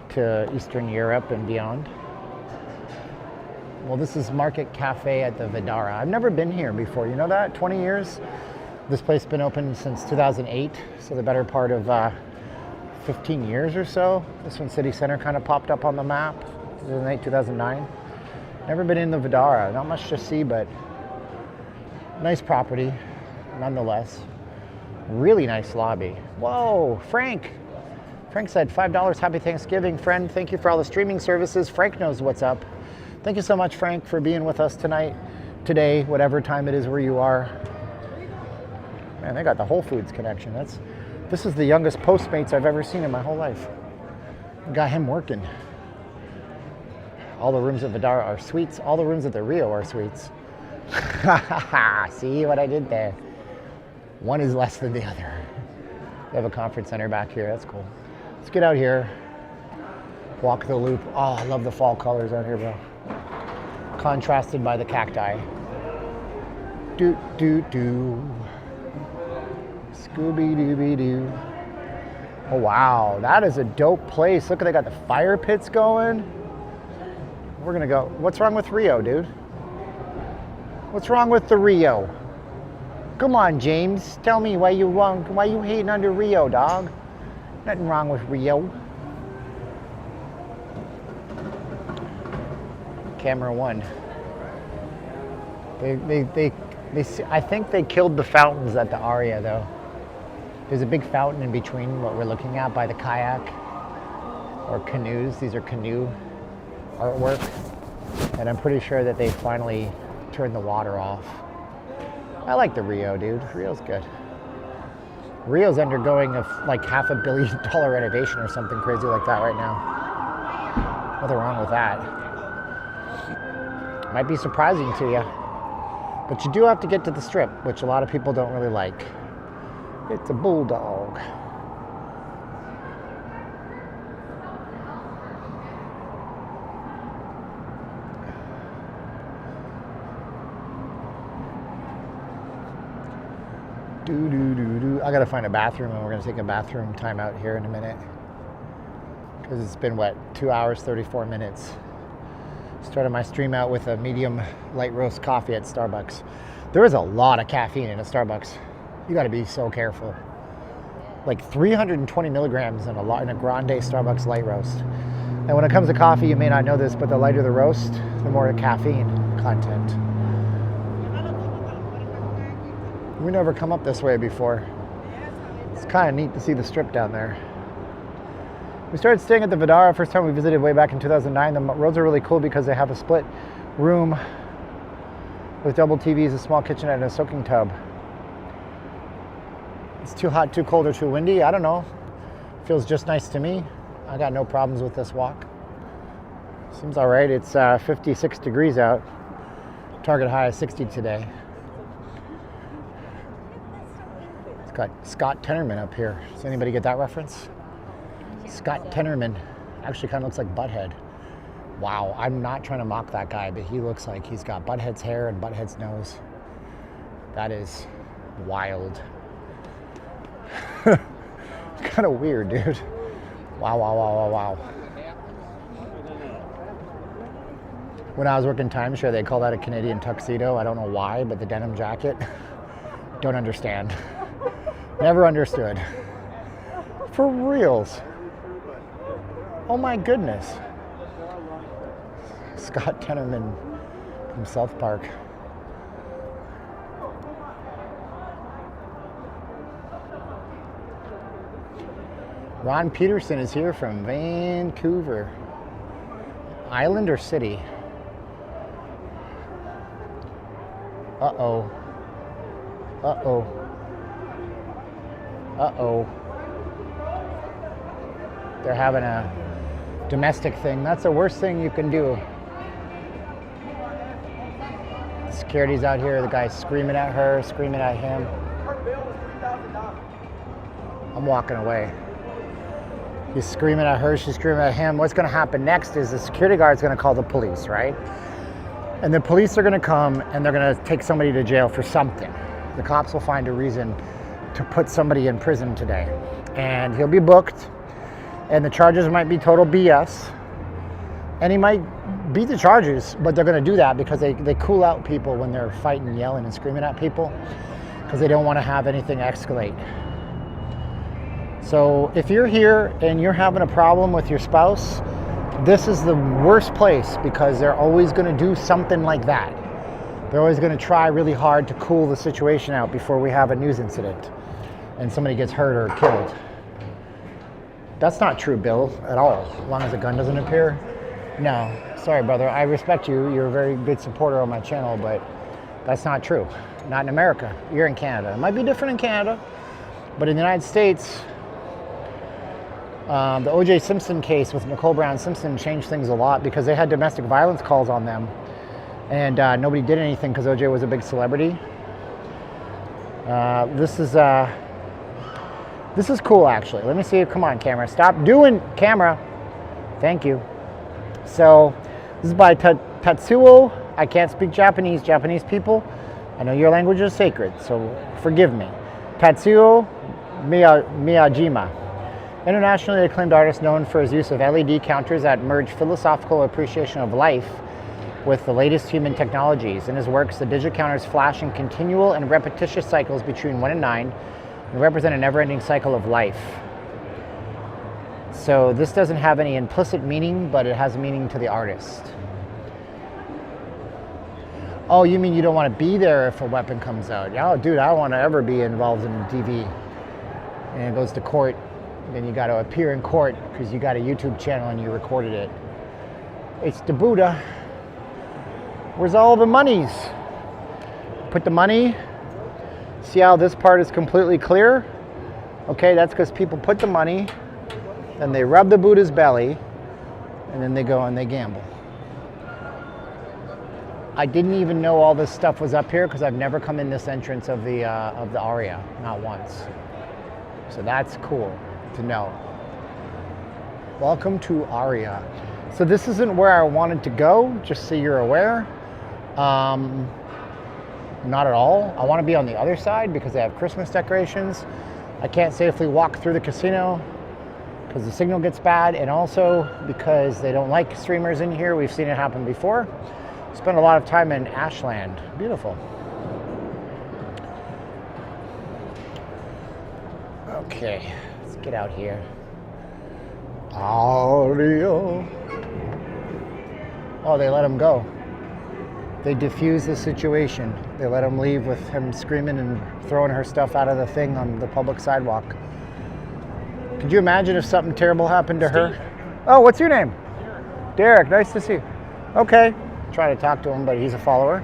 to Eastern Europe and beyond. Well, this is Market Cafe at the Vidara. I've never been here before. You know that? 20 years. This place has been open since 2008, so the better part of 15 years or so. This one, City Center, kind of popped up on the map. 2008, 2009. Never been in the Vidara. Not much to see, but nice property, nonetheless. Really nice lobby. Whoa, Frank. Frank said $5. Happy Thanksgiving, friend. Thank you for all the streaming services. Frank knows what's up. Thank you so much, Frank, for being with us tonight, today, whatever time it is where you are. Man, they got the Whole Foods connection. This is the youngest Postmates I've ever seen in my whole life. Got him working. All the rooms at Vidara are suites. All the rooms at the Rio are suites. See what I did there? One is less than the other. They have a conference center back here. That's cool. Let's get out here. Walk the loop. Oh, I love the fall colors out here, bro. Contrasted by the cacti. Do do do. Scooby Dooby Doo. Oh wow, that is a dope place. Look, they got the fire pits going. We're gonna go. What's wrong with Rio, dude? What's wrong with the Rio? Come on, James. Tell me why you hating under Rio, dog? Nothing wrong with Rio. Camera one. I think they killed the fountains at the Aria though. There's a big fountain in between what we're looking at by the kayak or canoes. These are canoe artwork. And I'm pretty sure that they finally turned the water off. I like the Rio, dude. Rio's good. Rio's undergoing like $500 million renovation or something crazy like that right now. Nothing wrong with that. Might be surprising to you. But you do have to get to the Strip, which a lot of people don't really like. It's a bulldog. I gotta find a bathroom, and we're gonna take a bathroom time out here in a minute. Because it's been, what, 2 hours, 34 minutes. Started my stream out with a medium light roast coffee at Starbucks. There is a lot of caffeine in a Starbucks. You gotta be so careful. Like 320 milligrams in a grande Starbucks light roast. And when it comes to coffee, you may not know this, but the lighter the roast, the more caffeine content. We never come up this way before. It's kind of neat to see the strip down there. We started staying at the Vidara first time we visited way back in 2009. The roads are really cool because they have a split room with double TVs, a small kitchenette, and a soaking tub. It's too hot, too cold, or too windy. I don't know. Feels just nice to me. I got no problems with this walk. Seems all right. It's 56 degrees out. Target high is 60 today. It's got Scott Tenorman up here. Does anybody get that reference? Scott Tenorman actually kind of looks like Butthead. Wow, I'm not trying to mock that guy, but he looks like he's got Butthead's hair and Butthead's nose. That is wild. Kind of weird, dude. Wow, wow, wow, wow, wow. When I was working timeshare, they call that a Canadian tuxedo. I don't know why, but the denim jacket, don't understand. Never understood. For reals. Oh my goodness. Scott Tenorman from South Park. Ron Peterson is here from Vancouver. Island or city? Uh-oh. Uh-oh. Uh-oh. They're having a domestic thing. That's the worst thing you can do. Security's out here. The guy's screaming at her, screaming at him. I'm walking away. He's screaming at her, she's screaming at him. What's going to happen next is the security guard's going to call the police, right? And the police are going to come and they're going to take somebody to jail for something. The cops will find a reason to put somebody in prison today. And he'll be booked. And the charges might be total BS. And he might beat the charges, but they're going to do that because they cool out people when they're fighting, yelling, and screaming at people because they don't want to have anything escalate. So if you're here and you're having a problem with your spouse, this is the worst place because they're always going to do something like that. They're always going to try really hard to cool the situation out before we have a news incident and somebody gets hurt or killed. That's not true, Bill, at all, as long as a gun doesn't appear. No, sorry, brother. I respect you. You're a very good supporter on my channel, but that's not true. Not in America. You're in Canada. It might be different in Canada, but in the United States, the O.J. Simpson case with Nicole Brown Simpson changed things a lot because they had domestic violence calls on them, and nobody did anything because O.J. was a big celebrity. This is cool, actually. Let me see. Come on, camera. Stop doing camera. Thank you. So this is by Tatsuo. I can't speak Japanese. Japanese people, I know your language is sacred, so forgive me. Tatsuo Miyajima. Internationally acclaimed artist known for his use of LED counters that merge philosophical appreciation of life with the latest human technologies. In his works, the digit counters flash in continual and repetitious cycles between 1 and 9 and represent a never-ending cycle of life. So this doesn't have any implicit meaning, but it has meaning to the artist. Oh, you mean you don't want to be there if a weapon comes out? Oh, dude, I don't want to ever be involved in DV. And it goes to court. Then you got to appear in court because you got a YouTube channel and you recorded it. It's the Buddha. Where's all the monies? Put the money. See how this part is completely clear? Okay, that's because people put the money, then they rub the Buddha's belly, and then they go and they gamble. I didn't even know all this stuff was up here because I've never come in this entrance of the Aria, not once. So that's cool to know. Welcome to Aria. So this isn't where I wanted to go, just so you're aware. Not at all. I want to be on the other side because they have Christmas decorations. I can't safely walk through the casino because the signal gets bad, and also because they don't like streamers in here. We've seen it happen before. Spent a lot of time in Ashland. Beautiful. Okay, let's get out here. Audio. Oh, they let him go. They diffuse the situation. They let him leave with him screaming and throwing her stuff out of the thing on the public sidewalk. Could you imagine if something terrible happened to her? Oh, what's your name? Derek, nice to see you. Okay. Try to talk to him, but he's a follower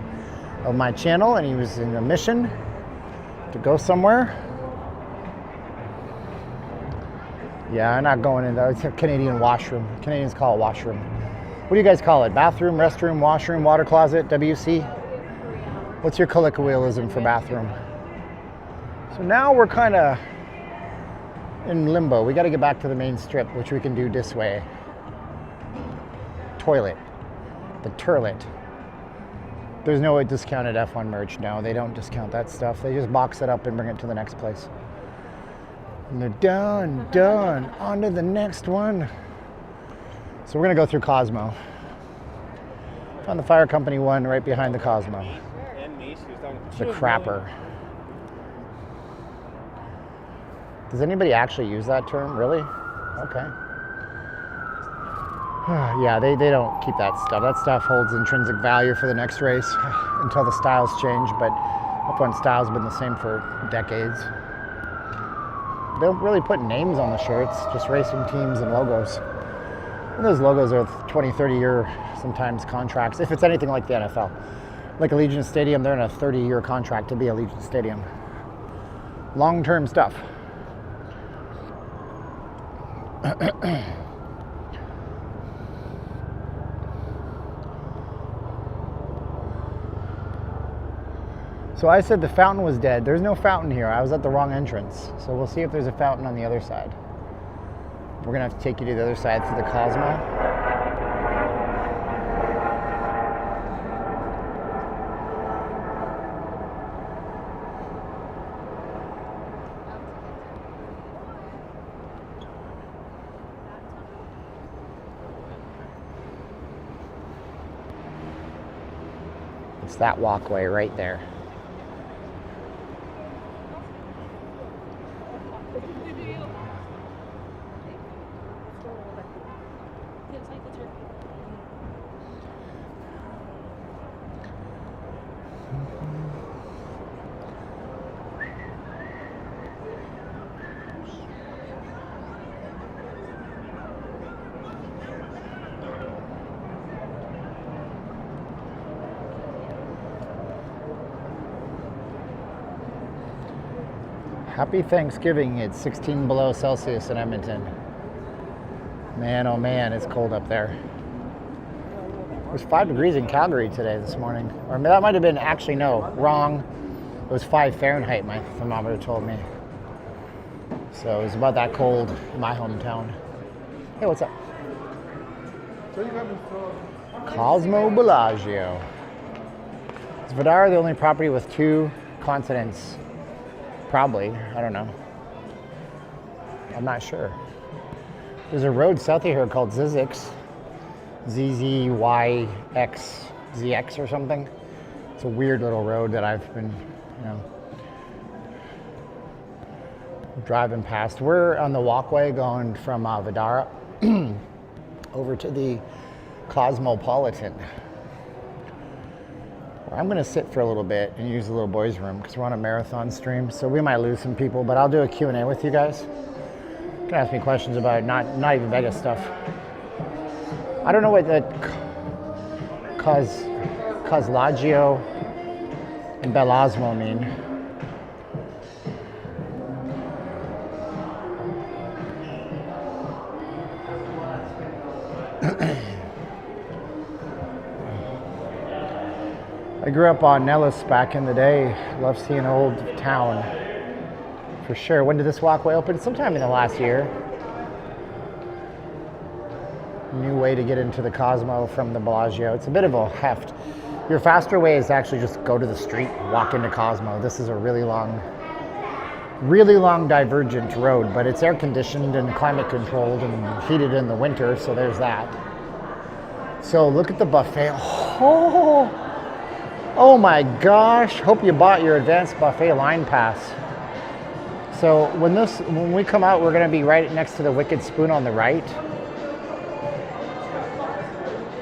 of my channel and he was in a mission to go somewhere. Yeah, I'm not going in there. It's a Canadian washroom. Canadians call it washroom. What do you guys call it? Bathroom, restroom, washroom, water closet, WC? What's your colloquialism for bathroom? So now we're kind of in limbo. We got to get back to the main strip, which we can do this way. Toilet. The turlet. There's no discounted F1 merch. No, they don't discount that stuff. They just box it up and bring it to the next place. And they're done. On to the next one. So we're gonna go through Cosmo. Found the fire company one right behind the Cosmo. The crapper. Does anybody actually use that term? Really? Okay. Yeah, they don't keep that stuff. That stuff holds intrinsic value for the next race until the styles change, but F1 style's been the same for decades. They don't really put names on the shirts, just racing teams and logos. And those logos are 20, 30-year sometimes contracts, if it's anything like the NFL. Like Allegiant Stadium, they're in a 30-year contract to be Allegiant Stadium. Long-term stuff. So I said the fountain was dead. There's no fountain here. I was at the wrong entrance. So we'll see if there's a fountain on the other side. We're gonna have to take you to the other side through the Cosmo. It's that walkway right there. Happy Thanksgiving. It's 16 below Celsius in Edmonton. Man, oh man, it's cold up there. It was 5 degrees in Calgary today this morning. Or that might have been, actually no, wrong. It was 5 Fahrenheit, my thermometer told me. So it was about that cold in my hometown. Hey, what's up? Cosmo Bellagio. Is Vidar the only property with 2 consonants? Probably, I don't know. I'm not sure. There's a road south of here called Zizix. ZZYX, ZX or something. It's a weird little road that I've been, driving past. We're on the walkway going from Vidara over to the Cosmopolitan. I'm going to sit for a little bit and use the little boys' room because we're on a marathon stream, so we might lose some people, but I'll do a Q&A with you guys. You can ask me questions about not even Vegas stuff. I don't know what the Coslagio and Belasmo mean. I grew up on Nellis back in the day. Love seeing old town, for sure. When did this walkway open? Sometime in the last year. New way to get into the Cosmo from the Bellagio. It's a bit of a heft. Your faster way is to actually just go to the street, walk into Cosmo. This is a really long divergent road, but it's air conditioned and climate controlled and heated in the winter, so there's that. So look at the buffet. Oh my gosh, hope you bought your advanced buffet line pass. So when we come out, we're gonna be right next to the Wicked Spoon on the right.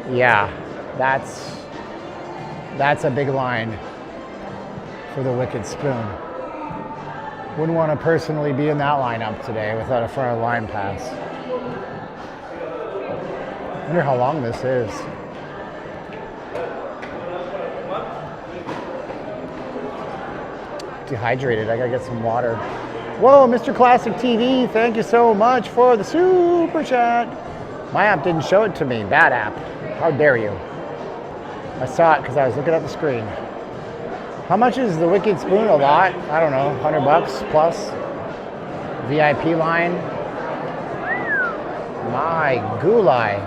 Yeah, That's a big line for the Wicked Spoon. Wouldn't want to personally be in that lineup today without a front of the line pass. Wonder how long this is. Dehydrated. I gotta get some water. Whoa, Mr. Classic TV, thank you so much for the super chat. My app didn't show it to me. Bad app. How dare you? I saw it because I was looking at the screen. How much is the Wicked Spoon? A lot? I don't know, $100 plus. VIP line. My gulai.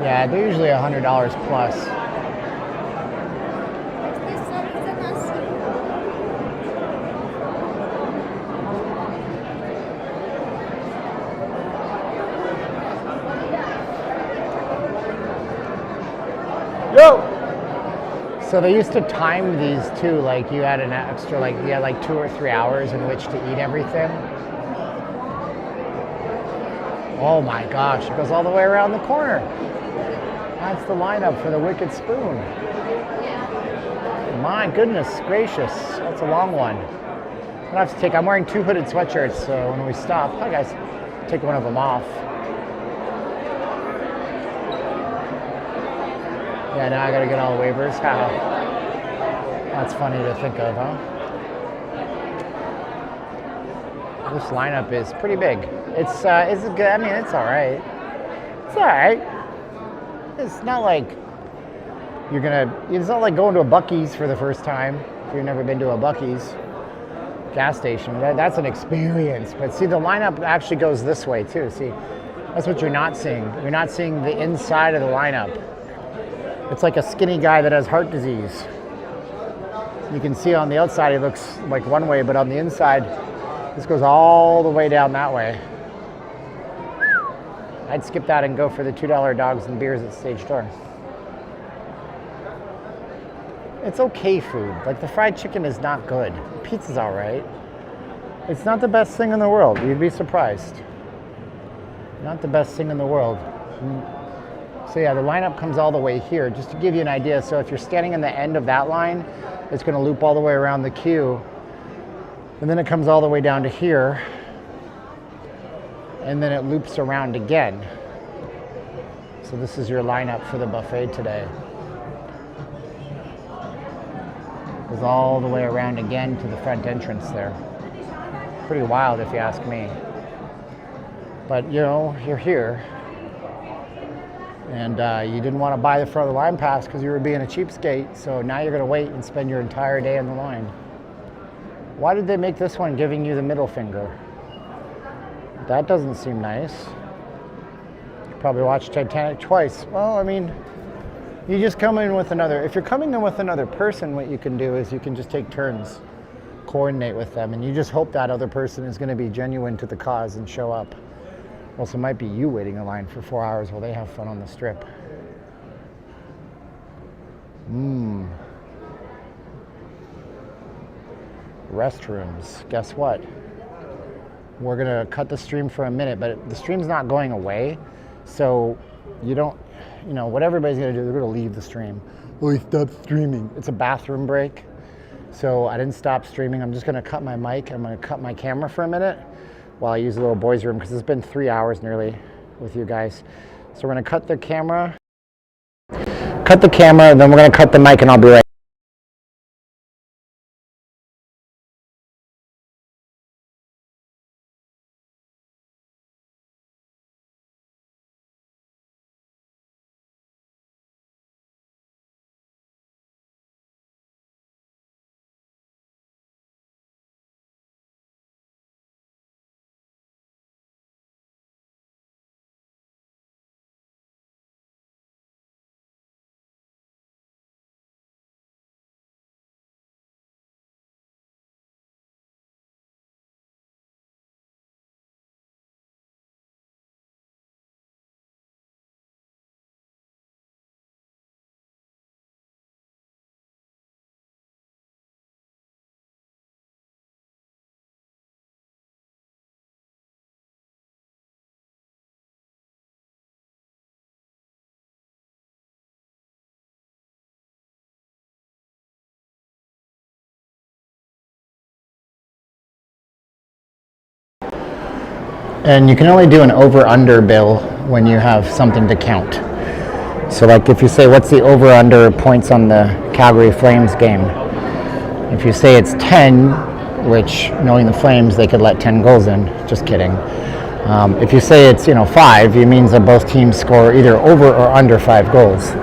Yeah, they're usually $100 plus. So they used to time these too, like you had an extra, like you had like 2 or 3 hours in which to eat everything. Oh my gosh, it goes all the way around the corner. That's the lineup for the Wicked Spoon. My goodness gracious, that's a long one. I'm wearing 2 hooded sweatshirts, so when we stop, hi guys, take one of them off. Yeah, now I gotta get all the waivers. Haha. That's funny to think of, huh? This lineup is pretty big. Is it good? I mean, it's all right. It's all right. It's not like it's not like going to a Buc-ee's for the first time if you've never been to a Buc-ee's gas station. That's an experience. But see, the lineup actually goes this way too. See, that's what you're not seeing. You're not seeing the inside of the lineup. It's like a skinny guy that has heart disease. You can see on the outside he looks like one way, but on the inside, this goes all the way down that way. I'd skip that and go for the $2 dogs and beers at stage door. It's okay food. Like the fried chicken is not good. The pizza's all right. It's not the best thing in the world. You'd be surprised. Not the best thing in the world. So yeah, the lineup comes all the way here, just to give you an idea. So if you're standing in the end of that line, it's going to loop all the way around the queue. And then it comes all the way down to here. And then it loops around again. So this is your lineup for the buffet today. Goes all the way around again to the front entrance there. Pretty wild if you ask me. But you know, you're here. And you didn't want to buy the front of the line pass because you were being a cheapskate, so now you're going to wait and spend your entire day in the line. Why did they make this one giving you the middle finger? That doesn't seem nice. You probably watched Titanic twice. Well, I mean, you just come in with another. If you're coming in with another person, what you can do is you can just take turns, coordinate with them, and you just hope that other person is going to be genuine to the cause and show up. Also, it might be you waiting in line for 4 hours while they have fun on the strip. Restrooms. Guess what? We're going to cut the stream for a minute, but the stream's not going away. So what everybody's going to do, they're going to leave the stream. Oh, he stopped streaming. It's a bathroom break. So I didn't stop streaming. I'm just going to cut my mic. I'm going to cut my camera for a minute while I use the little boys' room because it's been 3 hours nearly with you guys. So we're going to cut the camera, and then we're going to cut the mic, and I'll be right back. And you can only do an over-under bill when you have something to count. So like if you say, what's the over-under points on the Calgary Flames game? If you say it's 10, which knowing the Flames, they could let 10 goals in. Just kidding. If you say it's 5, it means that both teams score either over or under 5 goals.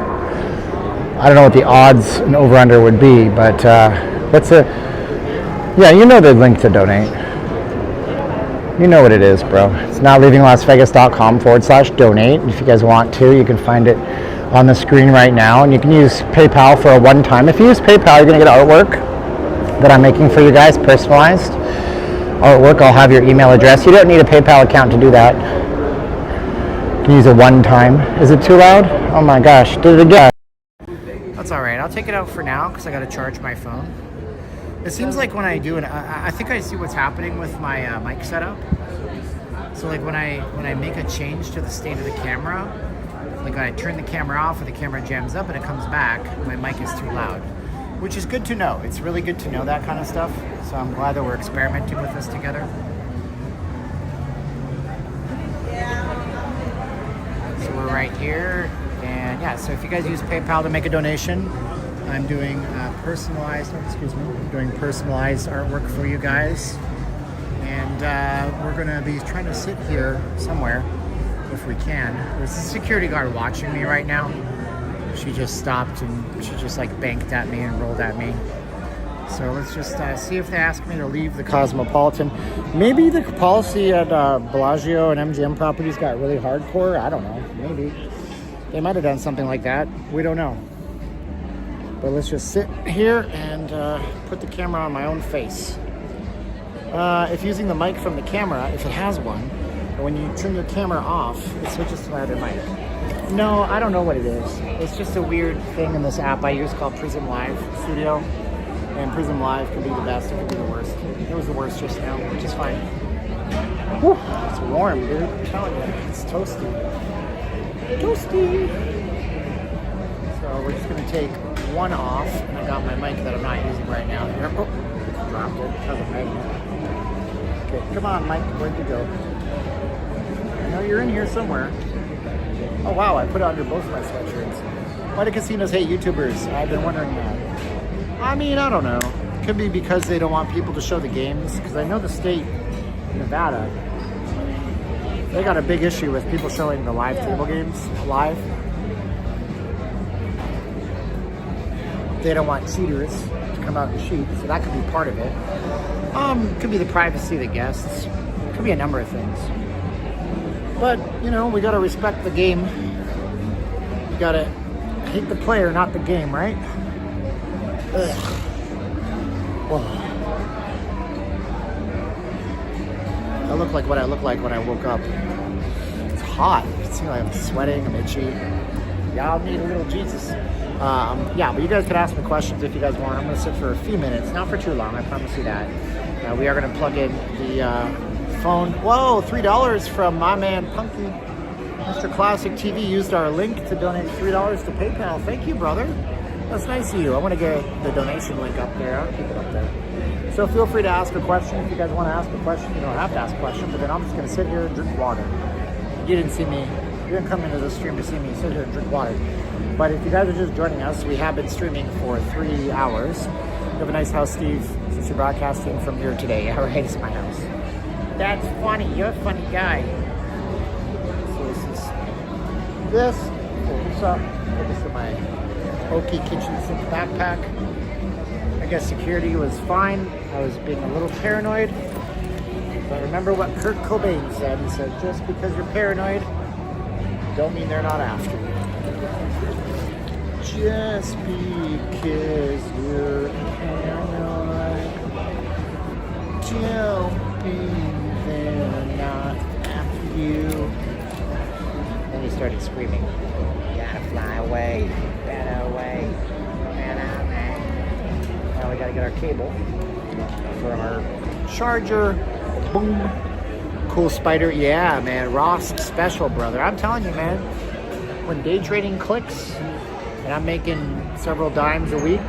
I don't know what the odds and over-under would be, but yeah, you know the link to donate. You know what it is, bro. It's notleavinglasvegas.com/donate. If you guys want to, you can find it on the screen right now, and you can use PayPal for a one-time. If you use PayPal, you're going to get artwork that I'm making for you guys, personalized artwork. I'll have your email address. You don't need a PayPal account to do that. You can use a one-time. Is it too loud? Oh my gosh, did it again. That's all right. I'll take it out for now because I got to charge my phone. It seems like when I do it, I think I see what's happening with my mic setup. So like when I make a change to the state of the camera, like when I turn the camera off and the camera jams up and it comes back, my mic is too loud, which is good to know. It's really good to know that kind of stuff. So I'm glad that we're experimenting with this together. So we're right here, and yeah, so if you guys use PayPal to make a donation, I'm doing personalized artwork for you guys, and we're gonna be trying to sit here somewhere if we can. There's a security guard watching me right now. She just stopped and she just like banked at me and rolled at me. So let's just see if they ask me to leave the Cosmopolitan. Maybe the policy at Bellagio and MGM properties got really hardcore. I don't know. Maybe they might have done something like that. We don't know. But let's just sit here and put the camera on my own face. If using the mic from the camera, if it has one, when you turn your camera off, it switches to my other mic. No, I don't know what it is. It's just a weird thing in this app I use called Prism Live Studio. And Prism Live can be the best, it can be the worst. It was the worst just now, which is fine. Whew, it's warm, dude. I'm telling you, it's toasty. Toasty! So we're just gonna take one off, and I got my mic that I'm not using right now here. Oh, dropped it. That's a magnet. Okay, come on, Mike, where'd you go? I know you're in here somewhere. Oh wow, I put it under both my sweatshirts. Why do casinos hate YouTubers? I've been wondering that. I mean, I don't know. Could be because they don't want people to show the games, because I know the state, Nevada, they got a big issue with people showing the live table games live. They don't want cheaters to come out and cheat, so that could be part of it. Could be the privacy of the guests. Could be a number of things. But, you know, we gotta respect the game. You gotta hate the player, not the game, right? Ugh. Whoa. I look like what I look like when I woke up. It's hot. You can see like I'm sweating, I'm itchy. Y'all need a little Jesus. Yeah, but you guys could ask me questions if you guys want. I'm going to sit for a few minutes, not for too long, I promise you that. We are going to plug in the phone. Whoa, $3 from my man Punky. Mr. Classic TV used our link to donate $3 to PayPal. Thank you, brother. That's nice of you. I want to get the donation link up there. I'll keep it up there. So feel free to ask a question. If you guys want to ask a question, you don't have to ask a question, but then I'm just going to sit here and drink water. You didn't see me. You didn't come into the stream to see me sit here and drink water. But if you guys are just joining us, we have been streaming for 3 hours. You have a nice house, Steve, since you're broadcasting from here today. All right, it's my house. That's funny. You're a funny guy. So this is this is my Oki kitchen sink backpack. I guess security was fine. I was being a little paranoid. But remember what Kurt Cobain said. He said, just because you're paranoid, don't mean they're not after you. Just because you're paranoid, don't mean they're not after you. Then he started screaming, gotta fly away, better away, better away. Now we gotta get our cable for our charger. Boom. Cool spider. Yeah, man. Ross special, brother. I'm telling you, man. When day trading clicks and I'm making several dimes a week,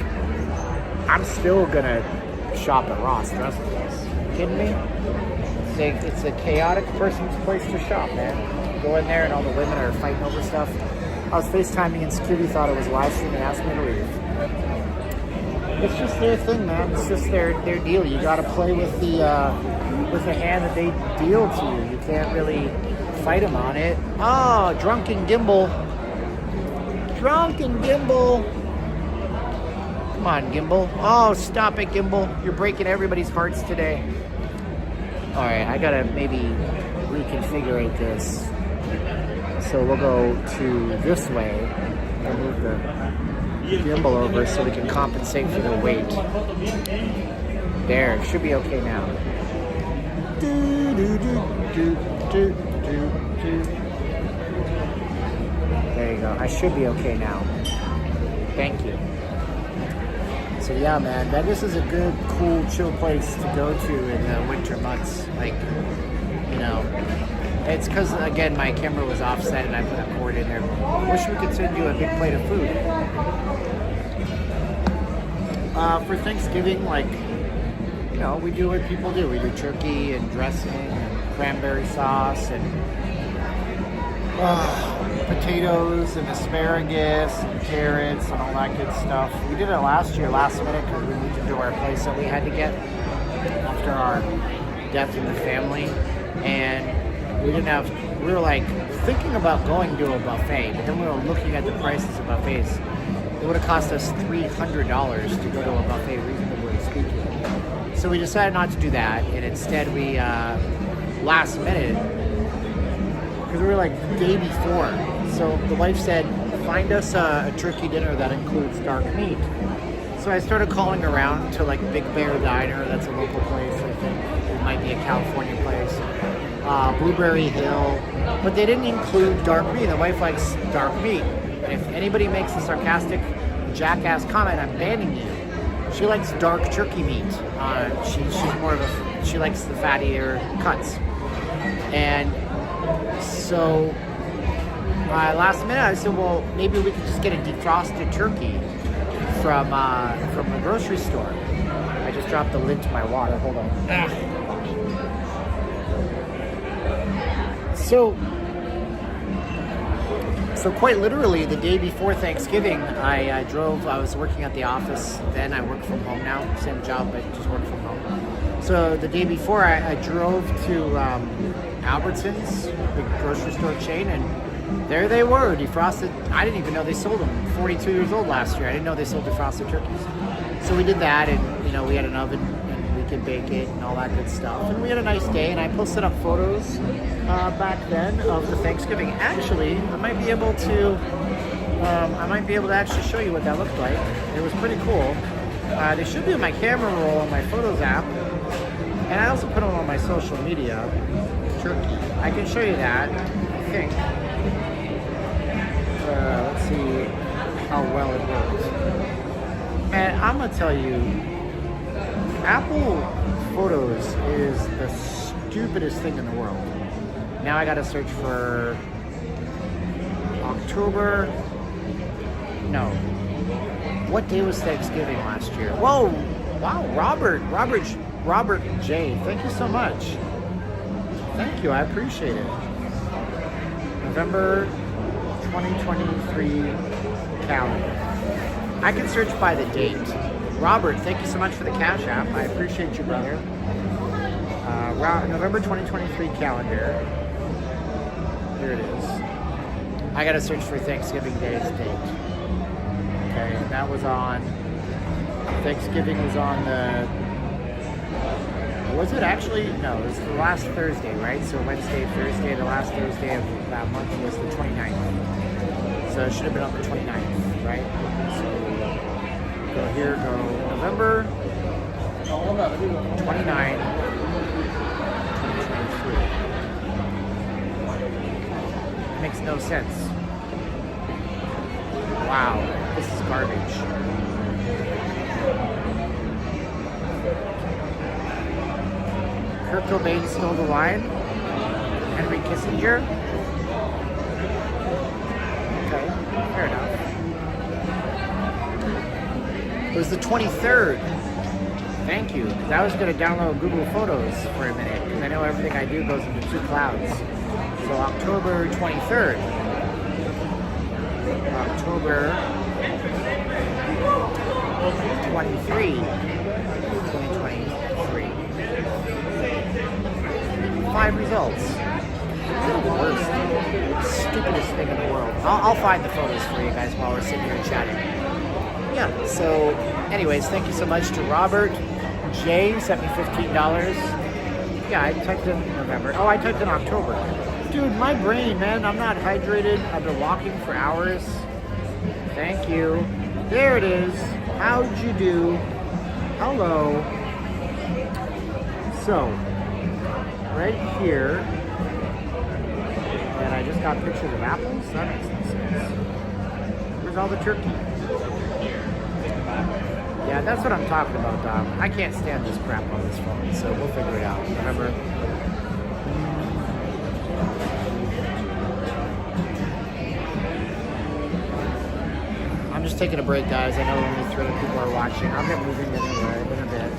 I'm still gonna shop at Ross. Trust me. You kidding me? it's a chaotic person's place to shop, man. You go in there and all the women are fighting over stuff. I was FaceTiming and security thought it was live stream and asked me to leave. It's just their thing, man. It's just their deal. You got to play with the hand that they deal to you. You can't really fight them on it. Oh, drunken gimbal. Drunken gimbal. Come on, gimbal. Oh, stop it, gimbal. You're breaking everybody's hearts today. All right, I gotta maybe reconfigure this. So we'll go to this way and move the gimbal over so we can compensate for the weight. There, should be okay now. There you go. I should be okay now. Thank you. So yeah, man, Vegas is a good, cool, chill place to go to in the winter months. Like, you know, it's because, again, my camera was offset and I put a cord in there. Wish we could send you a big plate of food. For Thanksgiving, like, you know, we do what people do. We do turkey and dressing and cranberry sauce and potatoes and asparagus and carrots and all that good stuff. We did it last year, last minute, because we moved into our place that we had to get after our death in the family. And we were like thinking about going to a buffet, but then we were looking at the prices of buffets. It would have cost us $300 to go to a buffet, reasonably speaking. So we decided not to do that, and instead we, last minute, because we were like day before. So the wife said, find us a turkey dinner that includes dark meat. So I started calling around to like Big Bear Diner, that's a local place, I think. It might be a California place. Blueberry Hill, but they didn't include dark meat. The wife likes dark meat. And if anybody makes a sarcastic, jackass comment, I'm banning you. She likes dark turkey meat. She's more of she likes the fattier cuts. And so last minute I said, well, maybe we could just get a defrosted turkey from the grocery store. I just dropped the lid to my water. Hold on. So quite literally, the day before Thanksgiving, I was working at the office then. I work from home now. Same job, but just work from home. So the day before, I drove to Albertsons, the grocery store chain, and there they were, defrosted. I didn't even know they sold them. 42 years old last year. I didn't know they sold defrosted turkeys. So we did that, and we had an oven, and we could bake it and all that good stuff. And we had a nice day, and I posted up photos back then of the Thanksgiving. Actually, I might be able to actually show you what that looked like. It was pretty cool. They should be in my camera roll on my photos app, and I also put them on my social media. Turkey. I can show you that, I think. Let's see how well it works. And I'm gonna tell you, Apple Photos is the stupidest thing in the world. Now I gotta search for October. No. What day was Thanksgiving last year? Whoa! Wow, Robert J. Thank you so much. Thank you, I appreciate it. November 2023 calendar. I can search by the date. Robert, thank you so much for the Cash App. I appreciate you, brother. November 2023 calendar. Here it is. I gotta search for Thanksgiving Day's date. Okay, and that was on. Thanksgiving was on the. Was it actually? No, it was the last Thursday, right? So Wednesday, Thursday, the last Thursday of that month was the 29th. So it should have been on the 29th, right? So go here, go November 29, 2023. Makes no sense. Wow, this is garbage. Kurt Cobain stole the line. Henry Kissinger. Okay, fair enough. It was the 23rd. Thank you. Because I was going to download Google Photos for a minute. Because I know everything I do goes into 2 clouds. So October 23rd. October 23. 2023. 5 results. The worst, stupidest thing in the world. I'll find the photos for you guys while we're sitting here chatting. Yeah, so anyways, thank you so much to Robert J. Sent me $15. Yeah, I typed in November. Oh, I typed in October. Dude, my brain, man, I'm not hydrated. I've been walking for hours. Thank you. There it is. How'd you do? Hello. So, right here, and I just got pictures of apples. That makes no sense. Where's all the turkey? Yeah, that's what I'm talking about, Dom. I can't stand this crap on this phone, so we'll figure it out. Remember? I'm just taking a break, guys. I know only 3 people are watching. I'll get moving anyway in a bit.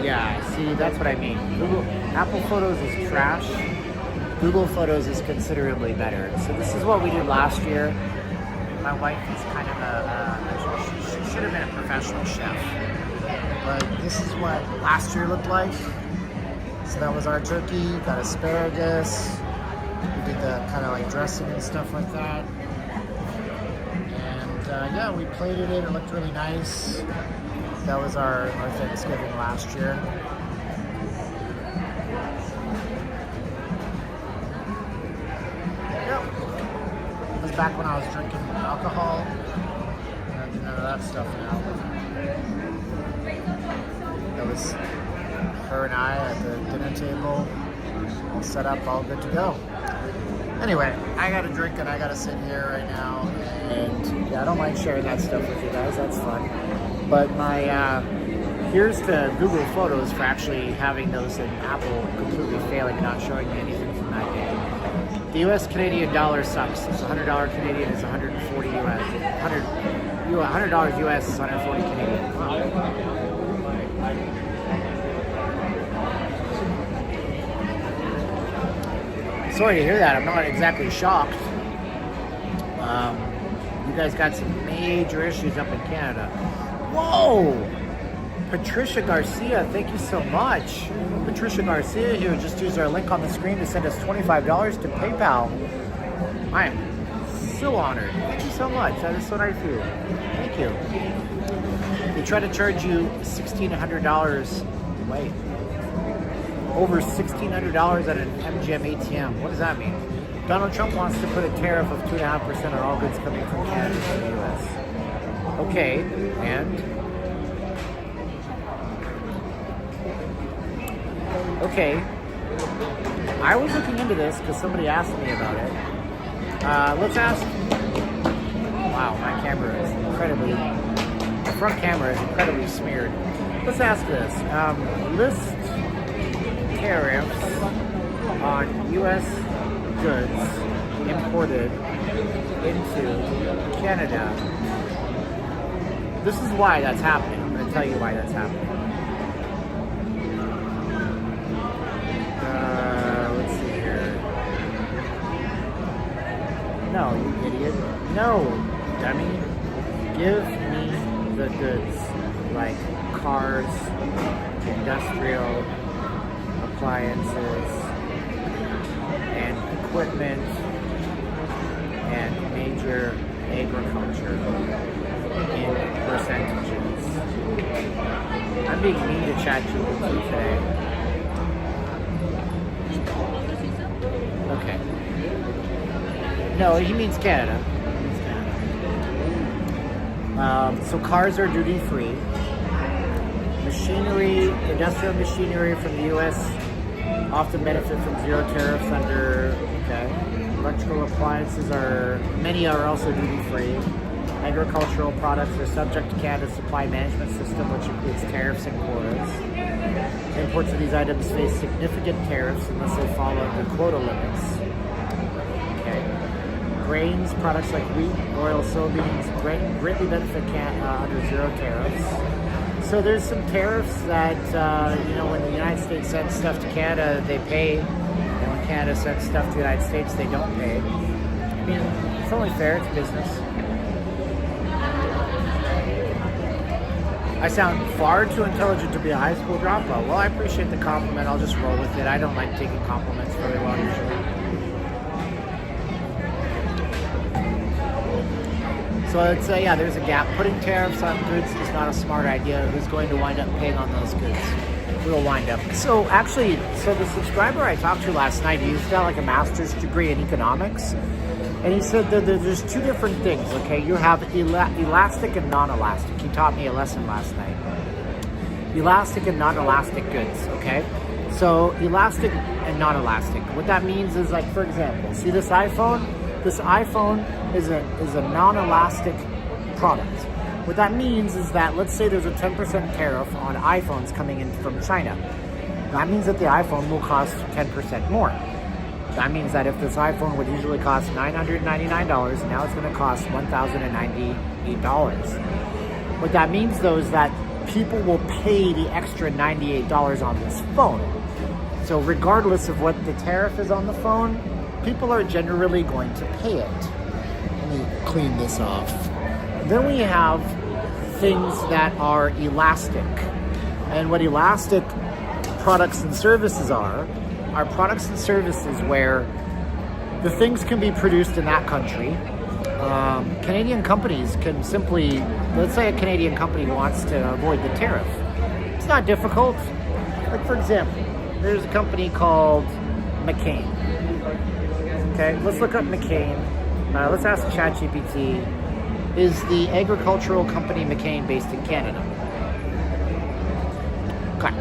Yeah, see, that's what I mean. Apple Photos is trash. Google Photos is considerably better. So this is what we did last year. My wife is kind of she should have been a professional chef. But this is what last year looked like. So that was our turkey, got asparagus. We did the kind of like dressing and stuff like that. And yeah, we plated it. It looked really nice. That was our Thanksgiving last year. Yep. It was back when I was drinking alcohol. I do none of that stuff now. That was her and I at the dinner table, all set up, all good to go. Anyway, I got a drink and I got to sit here right now. And yeah, I don't mind sharing that stuff with you guys. That's fun. But my here's to Google Photos for actually having those in Apple completely failing and not showing me anything from that day. The US Canadian dollar sucks. It's $100 Canadian is 140 US. $100 US is 140 Canadian. Sorry to hear that. I'm not exactly shocked. You guys got some major issues up in Canada. Whoa! Patricia Garcia, thank you so much. Patricia Garcia here just used our link on the screen to send us $25 to PayPal. I am so honored. Thank you so much. That is so nice of you. Thank you. They try to charge you $1,600. Wait. Over $1,600 at an MGM ATM. What does that mean? Donald Trump wants to put a tariff of 2.5% on all goods coming from Canada to the U.S. Okay, and? Okay. I was looking into this because somebody asked me about it. Let's ask. Wow, my camera is incredibly. The front camera is incredibly smeared. Let's ask this. List tariffs on U.S. goods imported into Canada. This is why that's happening. I'm going to tell you why that's happening. Let's see here. No, you idiot. No, dummy. Give me the goods like cars, industrial appliances, and equipment, and major agriculture in percentages. I'm being mean to ChatGPT today. Okay. No, he means Canada. So cars are duty-free. Machinery, industrial machinery from the U.S. often benefit from zero tariffs under, okay. Electrical appliances many are also duty-free. Agricultural products are subject to Canada's supply management system, which includes tariffs and quotas. Imports of these items face significant tariffs unless they fall under quota limits. Okay. Grains, products like wheat, oil, soybeans, greatly benefit under zero tariffs. So there's some tariffs that, when the United States sends stuff to Canada, they pay. And when Canada sends stuff to the United States, they don't pay. I mean, it's only fair, it's business. I sound far too intelligent to be a high school dropout. Well, I appreciate the compliment. I'll just roll with it. I don't like taking compliments very well usually. So I'd say, yeah, there's a gap. Putting tariffs on goods is not a smart idea. Who's going to wind up paying on those goods? Who will wind up? So the subscriber I talked to last night, he's got like a master's degree in economics. And he said that there's two different things, okay? You have elastic and non-elastic. He taught me a lesson last night. Elastic and non-elastic goods, okay? So elastic and non-elastic. What that means is, like, for example, see this iPhone? This iPhone is a non-elastic product. What that means is that, let's say there's a 10% tariff on iPhones coming in from China. That means that the iPhone will cost 10% more. That means that if this iPhone would usually cost $999, now it's going to cost $1,098. What that means, though, is that people will pay the extra $98 on this phone. So regardless of what the tariff is on the phone, people are generally going to pay it. Let me clean this off. Then we have things that are elastic. And what elastic products and services are products and services where the things can be produced in that country. Canadian companies can simply, let's say a Canadian company wants to avoid the tariff. It's not difficult. Like, for example, there's a company called McCain. Okay, let's look up McCain. Let's ask ChatGPT, is the agricultural company McCain based in Canada? Okay.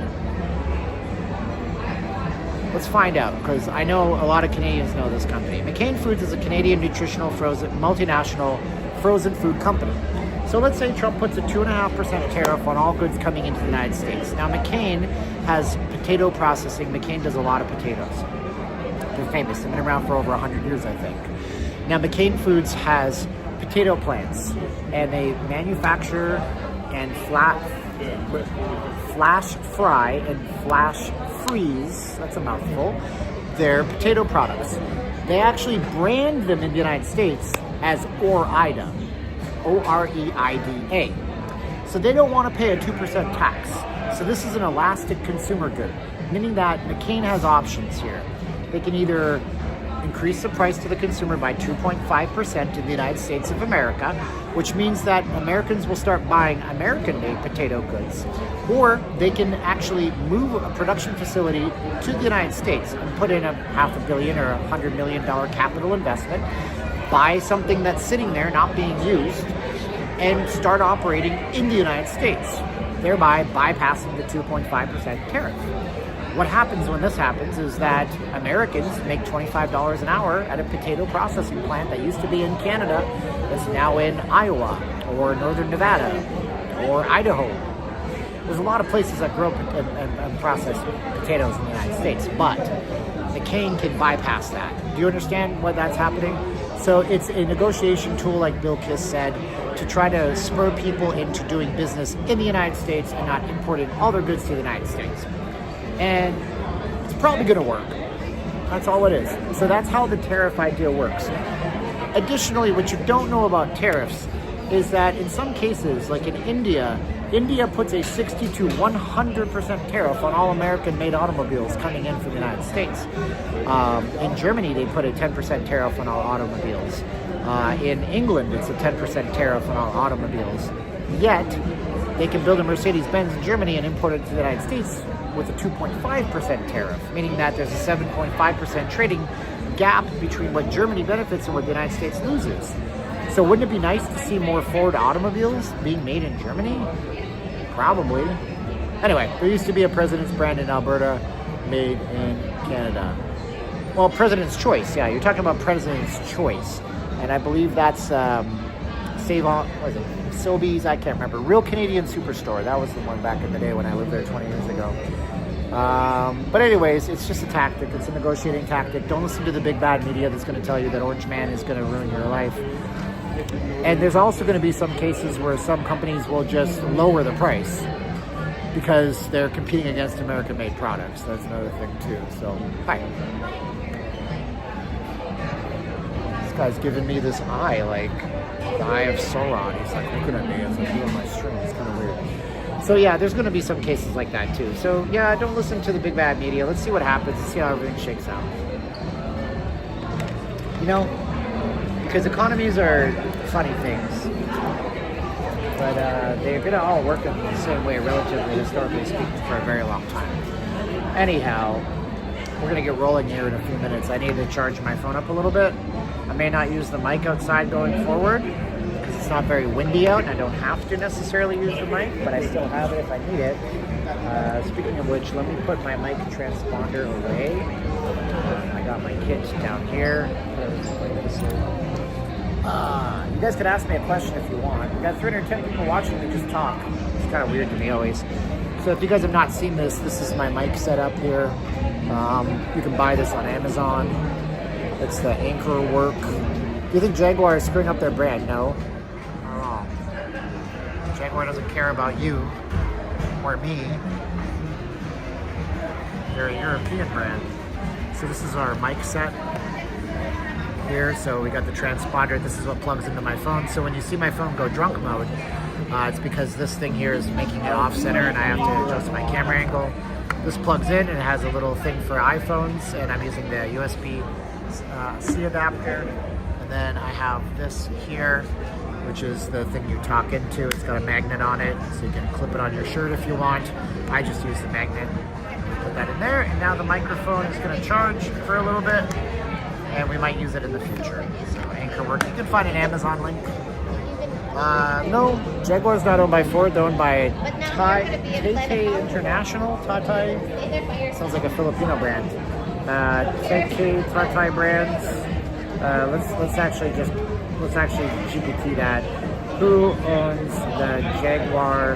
Let's find out, because I know a lot of Canadians know this company. McCain Foods is a Canadian nutritional multinational frozen food company. So let's say Trump puts a 2.5% tariff on all goods coming into the United States. Now McCain has potato processing. McCain does a lot of potatoes. They're famous. They've been around for over 100 years, I think. Now McCain Foods has potato plants, and they manufacture and flash fry and flash freeze, that's a mouthful, their potato products. They actually brand them in the United States as Ore-Ida, O-R-E-I-D-A. So they don't want to pay a 2% tax. So this is an elastic consumer good, meaning that McCain has options here. They can either increase the price to the consumer by 2.5% in the United States of America, which means that Americans will start buying American-made potato goods, or they can actually move a production facility to the United States and put in a $500 million or $100 million capital investment, buy something that's sitting there not being used, and start operating in the United States, thereby bypassing the 2.5% tariff. What happens when this happens is that Americans make $25 an hour at a potato processing plant that used to be in Canada, that's now in Iowa or Northern Nevada or Idaho. There's a lot of places that grow and process potatoes in the United States, but McCain can bypass that. Do you understand what that's happening? So it's a negotiation tool, like Bill Kiss said, to try to spur people into doing business in the United States and not importing all their goods to the United States. And it's probably going to work. That's all it is. So that's how the tariff idea works. Additionally, what you don't know about tariffs is that in some cases, like in India puts a 60 to 100% tariff on all American-made automobiles coming in from the United States. In Germany, they put a 10% tariff on all automobiles. In England, it's a 10% tariff on all automobiles. Yet, they can build a Mercedes-Benz in Germany and import it to the United States with a 2.5% tariff, meaning that there's a 7.5% trading gap between what Germany benefits and what the United States loses. So wouldn't it be nice to see more Ford automobiles being made in Germany? Probably. Anyway, there used to be a president's brand in Alberta. made in Canada. Well, President's Choice. Yeah, you're talking about President's Choice, and I believe that's Save On. Was it Sobeys? I can't remember. Real Canadian Superstore. That was the one back in the day when I lived there 20 years ago. But anyways, it's just a tactic. It's a negotiating tactic. Don't listen to the big bad media that's going to tell you that Orange Man is going to ruin your life. And there's also going to be some cases where some companies will just lower the price because they're competing against American-made products. That's another thing too. So, hi. This guy's giving me this eye, like the eye of Sauron. He's like looking at me as I'm doing my stream. It's kind of weird. So yeah, there's going to be some cases like that too. So yeah, don't listen to the big bad media. Let's see what happens. Let's see how everything shakes out. You know, because economies are funny things, but they're going to all work in the same way, relatively, historically speaking, for a very long time. Anyhow, we're going to get rolling here in a few minutes. I need to charge my phone up a little bit. I may not use the mic outside going forward, because it's not very windy out, and I don't have to necessarily use the mic, but I still have it if I need it. Speaking of which, let me put my mic transponder away. I got my kit down here. You guys could ask me a question if you want. We got 310 people watching me just talk. It's kind of weird to me always. So if you guys have not seen this, this is my mic setup here. You can buy this on Amazon. It's the Anchor Work. Do you think Jaguar is screwing up their brand? No. Not at all. Jaguar doesn't care about you or me. They're a European brand. So this is our mic set here. So we got the transponder. This is what plugs into my phone. So when you see my phone go drunk mode, it's because this thing here is making it off center and I have to adjust my camera angle. This plugs in and it has a little thing for iPhones, and I'm using the USB-C adapter. And then I have this here, which is the thing you talk into. It's got a magnet on it, so you can clip it on your shirt if you want. I just use the magnet. Put that in there, and now the microphone is going to charge for a little bit, and we might use it in the future. So Anchor Work, you can find an Amazon link. No, Jaguar's not owned by Ford, they're owned by TK International. Tatai sounds like a Filipino brand. TK Tatai brands. Let's actually GPT that. Who owns the Jaguar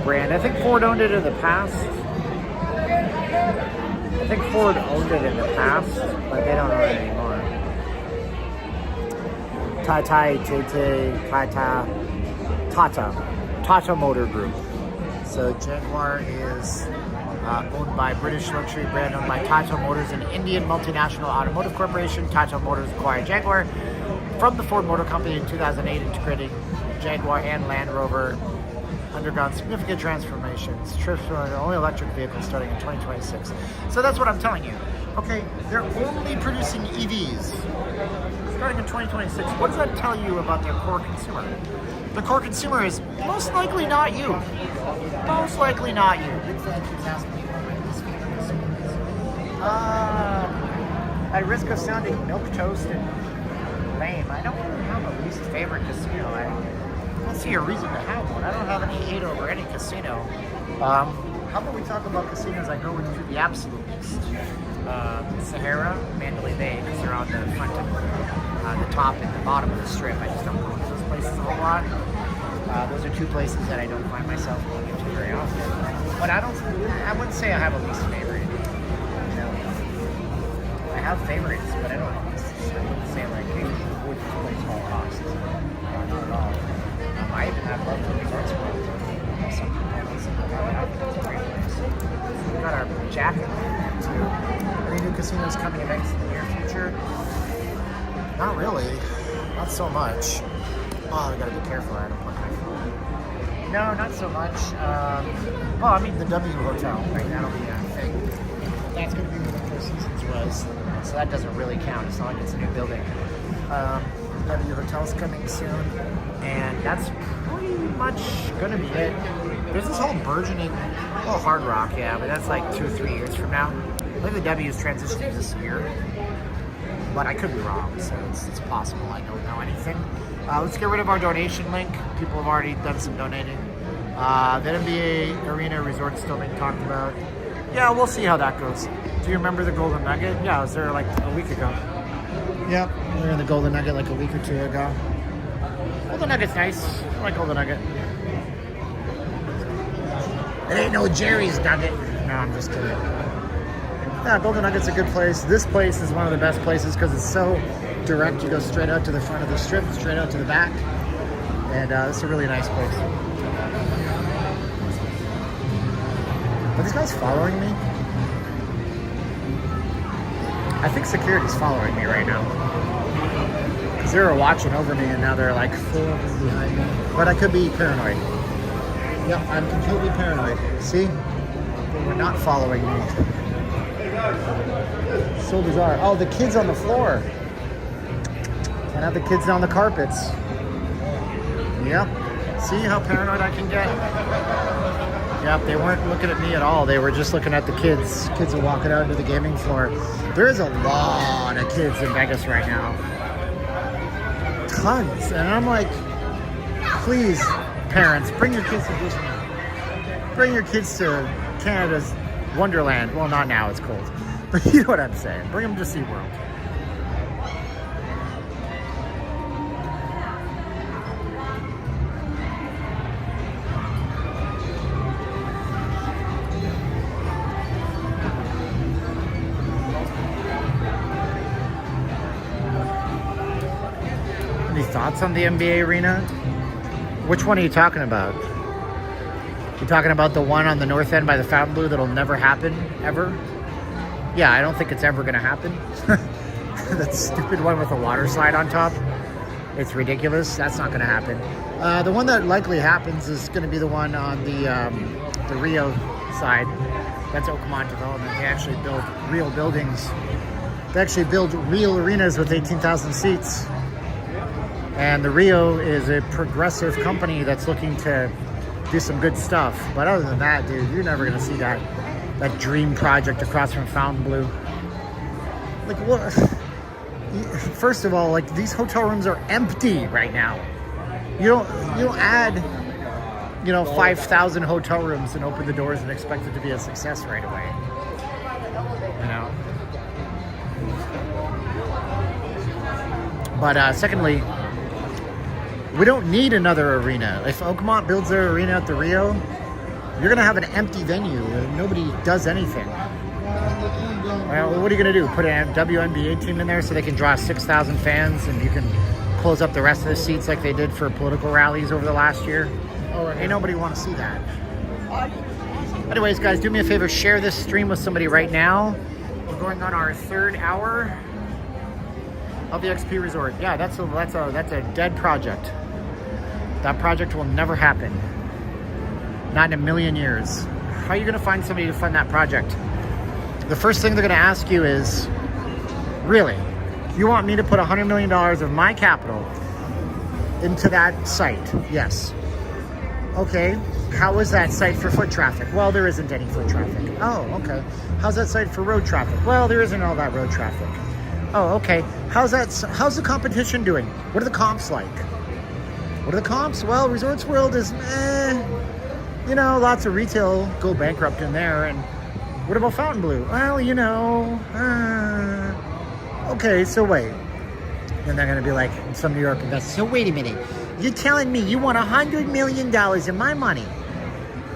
brand? I think Ford owned it in the past. I think Ford owned it in the past, but they don't own it anymore. Tata Motor Group. So Jaguar is owned by British luxury brand owned by Tata Motors, an Indian multinational automotive corporation. Tata Motors acquired Jaguar from the Ford Motor Company in 2008, integrating Jaguar and Land Rover. Undergone significant transformations. Trips for the only electric vehicle starting in 2026. So that's what I'm telling you. Okay, they're only producing EVs starting in 2026. What does that tell you about their core consumer? The core consumer is most likely not you. Most likely not you. Big fan keeps asking me what my least favorite casino is. At risk of sounding milquetoast and lame, I don't really have a least favorite casino. I don't see a reason to have one. I don't have any hate over any casino. How about we talk about casinos I go into the absolute least? Sahara, Mandalay Bay, because they're on the front and the top and the bottom of the strip. I just don't go into those places a whole lot. Those are two places that I don't find myself going into very often. But I wouldn't say I have a least favorite. You know, I have favorites, but I don't know. I wouldn't say like, hey, would this place all cost? Not at all. I even have love for Resorts World. Some people have it. I think it's a great place. So we got our jacket too. Any new casinos coming events in the near future? Not really. Not so much. Oh, I gotta be careful. I don't plug my phone. No, not so much. Well, I mean the W Hotel, right? That'll be a thing. That's gonna be where the Four Seasons was, so that doesn't really count. It's not like it's a new building. W Hotel's coming soon, and that's pretty much gonna be it. There's this whole burgeoning, Hard Rock, yeah, but that's like 2 or 3 years from now. I think the W is transitioning this year, but I could be wrong, so it's possible. I don't know anything. Let's get rid of our donation link. People have already done some donating. The NBA Arena Resort still being talked about. Yeah, we'll see how that goes. Do you remember the Golden Nugget? Yeah, I was there like a week ago. Yep, we were in the Golden Nugget like a week or two ago. Golden Nugget's nice. I like Golden Nugget. It ain't no Jerry's Nugget. No, I'm just kidding. Yeah, Golden Nugget's a good place. This place is one of the best places because it's so direct. You go straight out to the front of the strip, straight out to the back. And it's a really nice place. Are these guys following me? I think security's following me right now. Because they were watching over me and now they're like full behind me. But I could be paranoid. Yep, I'm completely paranoid. See? They were not following me. So bizarre. Oh, the kids on the floor. Can't have the kids on the carpets. Yep. See how paranoid I can get? Yep, they weren't looking at me at all. They were just looking at the kids. Kids are walking out to the gaming floor. There's a lot of kids in Vegas right now. Tons. And I'm like, please, parents, bring your kids to Disney. Bring your kids to Canada's Wonderland. Well, not now, it's cold. But you know what I'm saying. Bring them to SeaWorld. Any thoughts on the NBA arena? Which one are you talking about? You talking about the one on the north end by the Fontainebleau that'll never happen, ever? Yeah, I don't think it's ever going to happen. That stupid one with the water slide on top. It's ridiculous. That's not going to happen. The one that likely happens is going to be the one on the Rio side. That's Oakmont Development. They actually build real buildings. They actually build real arenas with 18,000 seats. And the Rio is a progressive company that's looking to do some good stuff. But other than that, dude, you're never going to see that dream project across from Fontainebleau. Like, what? First of all, like, these hotel rooms are empty right now. You don't add, 5,000 hotel rooms and open the doors and expect it to be a success right away. But secondly, we don't need another arena. If Oakmont builds their arena at the Rio, you're going to have an empty venue and nobody does anything. Well, what are you going to do? Put a WNBA team in there so they can draw 6,000 fans and you can close up the rest of the seats like they did for political rallies over the last year? Ain't nobody want to see that. Anyways, guys, do me a favor. Share this stream with somebody right now. We're going on our 3rd hour of the XP Resort. Yeah, that's a dead project. That project will never happen. Not in a million years. How are you going to find somebody to fund that project? The first thing they're going to ask you is, really, you want me to put $100 million of my capital into that site? Yes. Okay. How is that site for foot traffic? Well, there isn't any foot traffic. Oh, okay. How's that site for road traffic? Well, there isn't all that road traffic. Oh, okay. How's the competition doing? What are the comps like? What are the comps? Well, Resorts World is lots of retail go bankrupt in there. And what about Fontainebleau? Well, okay, so wait. Then they're going to be like, some New York investors, so wait a minute. You're telling me you want $100 million of my money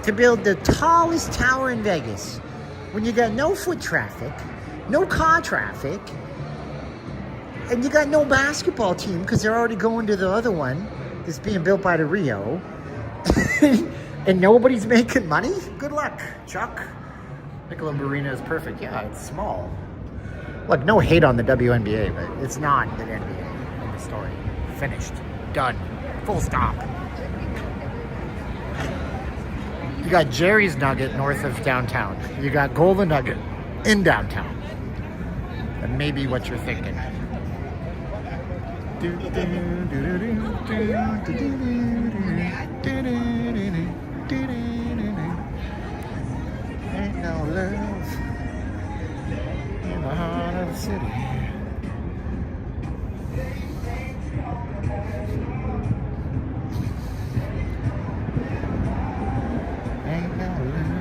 to build the tallest tower in Vegas when you got no foot traffic, no car traffic, and you got no basketball team because they're already going to the other one that's being built by the Rio, and nobody's making money? Good luck, Chuck. Michelob Arena is perfect. Yeah, it's small. Look, no hate on the WNBA, but it's not the NBA in the story. Finished. Done. Full stop. You got Jerry's Nugget north of downtown. You got Golden Nugget in downtown. That may be what you're thinking. Ain't no love in the heart of the city. Ain't no love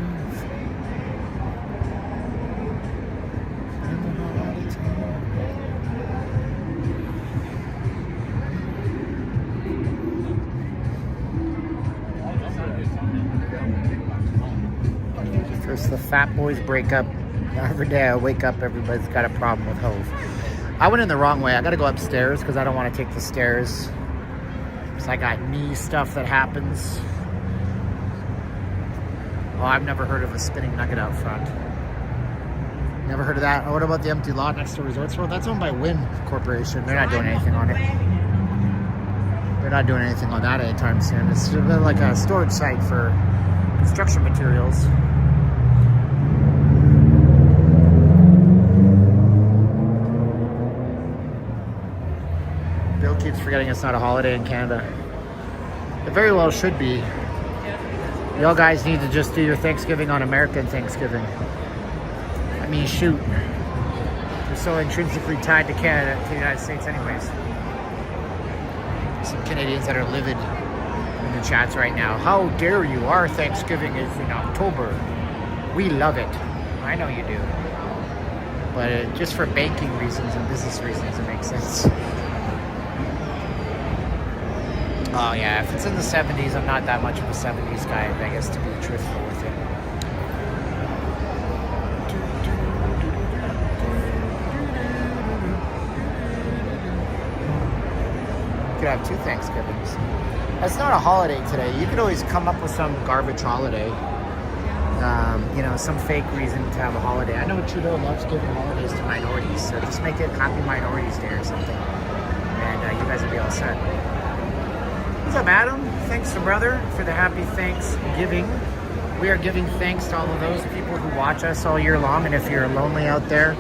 fat boys break up. Every day I wake up, everybody's got a problem with Hove. I went in the wrong way. I gotta go upstairs because I don't want to take the stairs. So I got knee stuff that happens. Oh, I've never heard of a spinning nugget out front. Never heard of that. Oh, what about the empty lot next to Resorts World? That's owned by Wynn Corporation. They're not doing anything on it. They're not doing anything on that anytime soon. It's been like a storage site for construction materials. Bill keeps forgetting it's not a holiday in Canada. It very well should be. Y'all guys need to just do your Thanksgiving on American Thanksgiving. I mean, shoot. You're so intrinsically tied to Canada, to the United States anyways. Some Canadians that are livid in the chats right now. How dare you? Our Thanksgiving is in October. We love it. I know you do. But just for banking reasons and business reasons, it makes sense. Oh yeah, if it's in the 70s, I'm not that much of a 70s guy, I guess, to be truthful with you. You could have 2 Thanksgivings. That's not a holiday today. You could always come up with some garbage holiday. You know, some fake reason to have a holiday. I know Trudeau loves giving holidays to minorities, so just make it Happy Minorities Day or something. And you guys will be all set. What's up, Adam? Thanks, brother, for the happy Thanksgiving. We are giving thanks to all of those people who watch us all year long. And if you're lonely out there,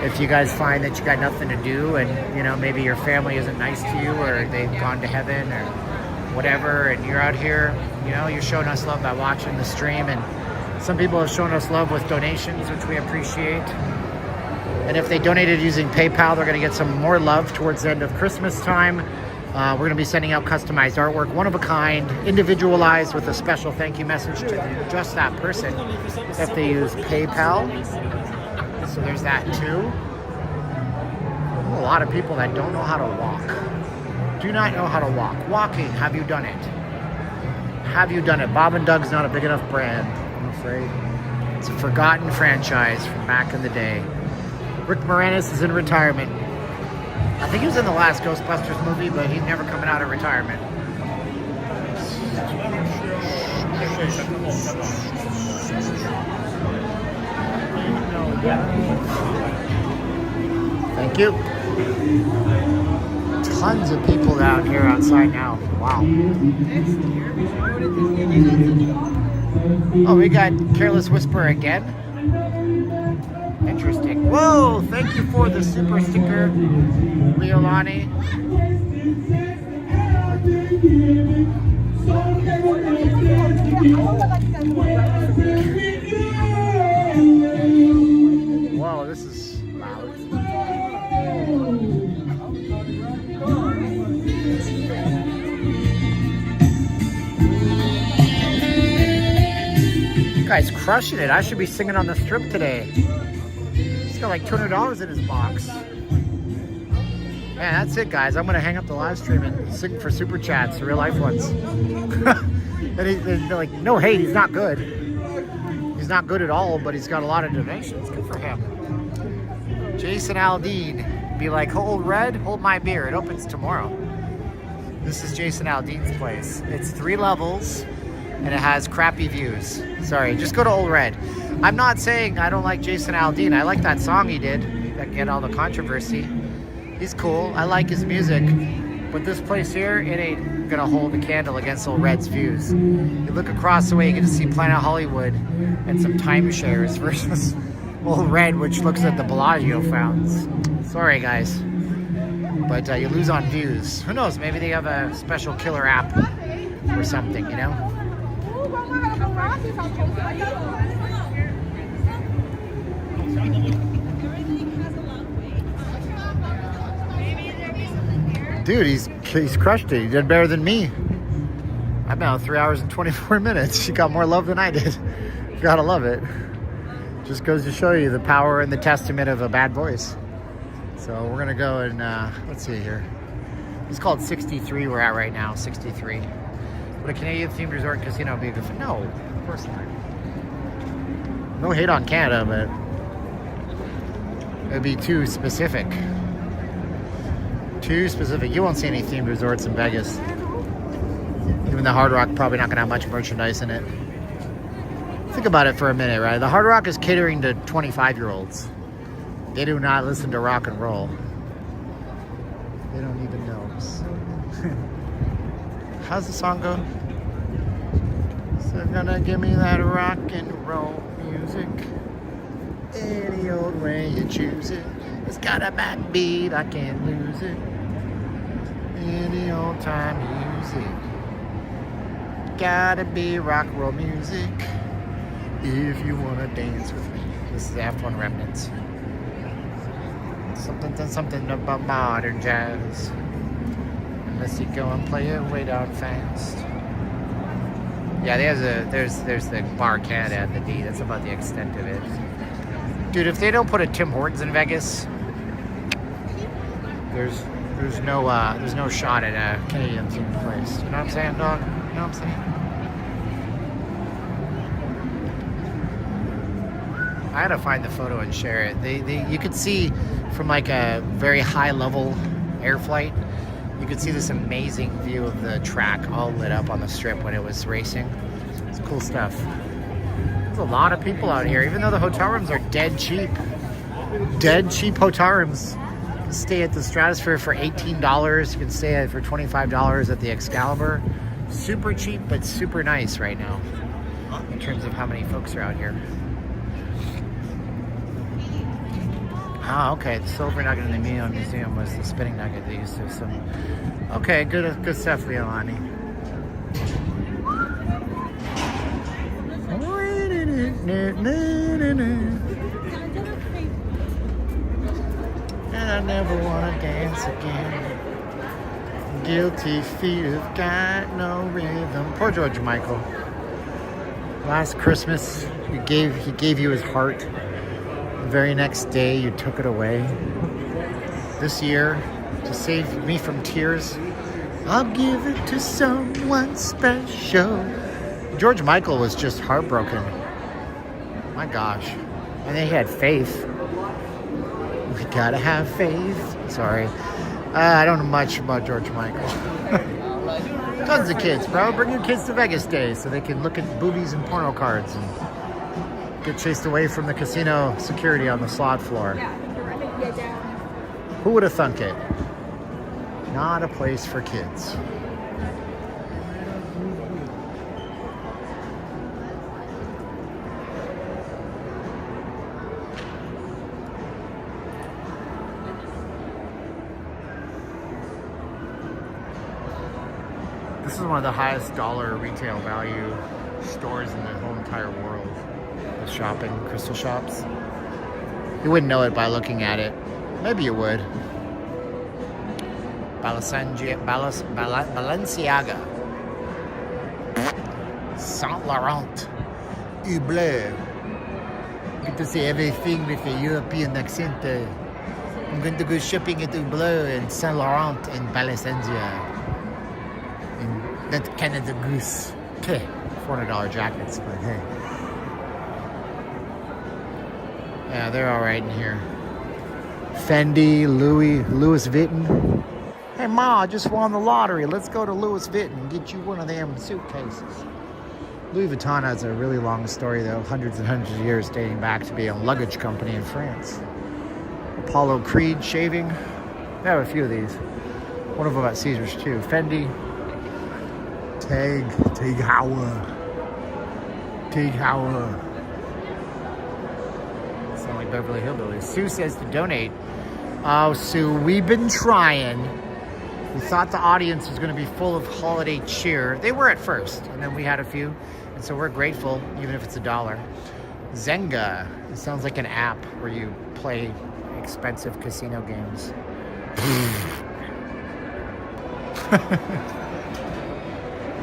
if you guys find that you got nothing to do and, you know, maybe your family isn't nice to you or they've gone to heaven or whatever, and you're out here, you know, you're showing us love by watching the stream. And some people have shown us love with donations, which we appreciate. And if they donated using PayPal, they're going to get some more love towards the end of Christmas time. We're going to be sending out customized artwork, one of a kind, individualized with a special thank you message to just that person if they use PayPal. So there's that too. A lot of people that don't know how to walk. Do not know how to walk. Walking, have you done it? Have you done it? Bob and Doug's not a big enough brand, I'm afraid. It's a forgotten franchise from back in the day. Rick Moranis is in retirement. I think he was in the last Ghostbusters movie, but he's never coming out of retirement. Thank you. Tons of people down here outside now. Wow. Oh, we got Careless Whisper again. Interesting. Whoa, thank you for the super sticker, Leolani. Whoa, this is loud. You guys crushing it. I should be singing on the strip today. He's got like $200 in his box. Man, that's it, guys. I'm gonna hang up the live stream and sing for super chats, the real life ones. And they're like, no hate, he's not good. He's not good at all, but he's got a lot of donations. Good for him. Jason Aldean, be like, hold red, hold my beer. It opens tomorrow. This is Jason Aldean's place. It's 3 levels and it has crappy views. Sorry, just go to Old Red. I'm not saying I don't like Jason Aldean. I like that song he did that get all the controversy. He's cool. I like his music. But this place here, it ain't gonna hold a candle against Old Red's views. You look across the way, you get to see Planet Hollywood and some timeshares versus Old Red, which looks at the Bellagio fountains. Sorry, guys. But you lose on views. Who knows? Maybe they have a special killer app or something, you know? Dude, he's crushed it. He did better than me. I've been on 3 hours and 24 minutes. She got more love than I did. Gotta love it. Just goes to show you the power and the testament of a bad voice. So we're gonna go and let's see here. It's called 63 we're at right now, 63. Would a Canadian themed resort casino be a good fit? No, of course not. No hate on Canada, but it'd be too specific. Too specific. You won't see any themed resorts in Vegas. Even the Hard Rock probably not gonna have much merchandise in it. Think about it for a minute, right? The Hard Rock is catering to 25-year-olds. They do not listen to rock and roll. They don't even know. How's the song go? So gonna give me that rock and roll music. Any old way you choose it. It's got a bad beat, I can't lose it. Any old time music. Gotta be rock roll music. If you wanna dance with me. This is the F1 Remnants. Something about modern jazz. Unless you go and play it way down fast. Yeah, there's the Bar Canada at the D. That's about the extent of it. Dude, if they don't put a Tim Hortons in Vegas, there's no shot at a Canadian themed place. You know what I'm saying, dog? You know what I'm saying? I had to find the photo and share it. You could see from like a very high level air flight, you could see this amazing view of the track all lit up on the strip when it was racing. It's cool stuff. There's a lot of people out here, even though the hotel rooms are dead cheap. Dead cheap hotel rooms. You can stay at the Stratosphere for $18. You can stay at for $25 at the Excalibur. Super cheap, but super nice right now in terms of how many folks are out here. Ah, okay. The silver nugget in the museum was the spinning nugget they used to. So, okay, good stuff, Leilani. And I never want to dance again. Guilty feet have got no rhythm. Poor George Michael. Last Christmas, he gave you his heart. The very next day, you took it away. This year, to save me from tears, I'll give it to someone special. George Michael was just heartbroken. My gosh. And they had faith. We gotta have faith. Sorry. I don't know much about George Michael. Tons of kids, bro. Bring your kids to Vegas Day so they can look at boobies and porno cards and get chased away from the casino security on the slot floor. Who would have thunk it? Not a place for kids. This is one of the highest dollar retail value stores in the whole entire world. The shopping, crystal shops. You wouldn't know it by looking at it. Maybe you would. Balenciaga. Saint Laurent. Hublot. Get to see everything with a European accent. I'm going to go shopping at Hublot and Saint Laurent and Balenciaga. And that Canada Goose. $400 jackets, but hey. Yeah, they're all right in here. Fendi, Louis Vuitton. Hey, Ma, I just won the lottery. Let's go to Louis Vuitton and get you one of them suitcases. Louis Vuitton has a really long story, though. Hundreds and hundreds of years dating back to being a luggage company in France. Apollo Creed shaving. They have a few of these. One of them at Caesars, too. Fendi. Tag Heuer. Sound like Beverly Hillbillies. Sue says to donate. Oh, Sue, we've been trying. We thought the audience was going to be full of holiday cheer. They were at first, and then we had a few. And so we're grateful, even if it's $1. Zynga. It sounds like an app where you play expensive casino games.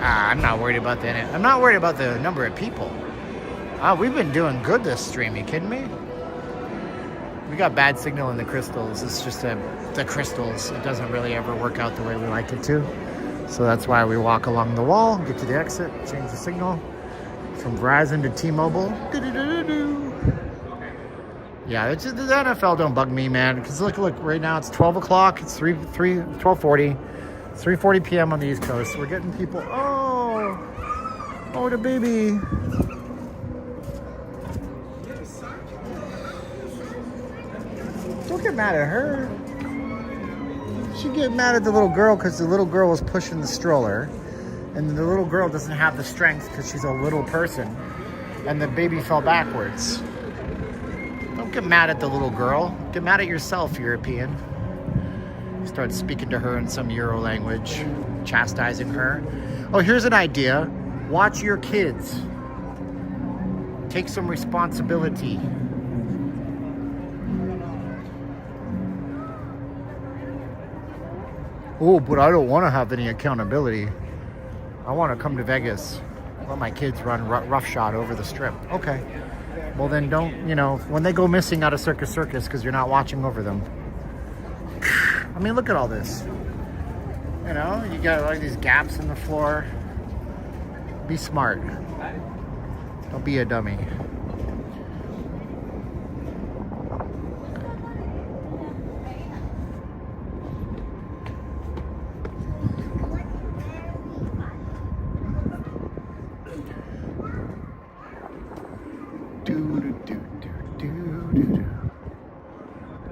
I'm not worried about that. I'm not worried about the number of people. We've been doing good this stream. You kidding me? We got bad signal in the crystals. It's just the crystals. It doesn't really ever work out the way we like it to. So that's why we walk along the wall, get to the exit, change the signal from Verizon to T-Mobile. Do-do-do-do-do. Yeah, it's the NFL don't bug me, man. Because look, right now it's 12 o'clock. It's 12:40. It's 3:40 p.m. on the East Coast. We're getting people. Oh, the baby. Don't get mad at her. She get mad at the little girl because the little girl was pushing the stroller, and the little girl doesn't have the strength because she's a little person, and the baby fell backwards. Don't get mad at the little girl. Get mad at yourself, European. Start speaking to her in some Euro language, chastising her. Oh, here's an idea. Watch your kids. Take some responsibility. Oh, but I don't want to have any accountability. I want to come to Vegas. Let my kids run roughshod over the strip. Okay. Well, then don't, when they go missing out of Circus because you're not watching over them. I mean, look at all this. You got like these gaps in the floor. Be smart. Don't be a dummy.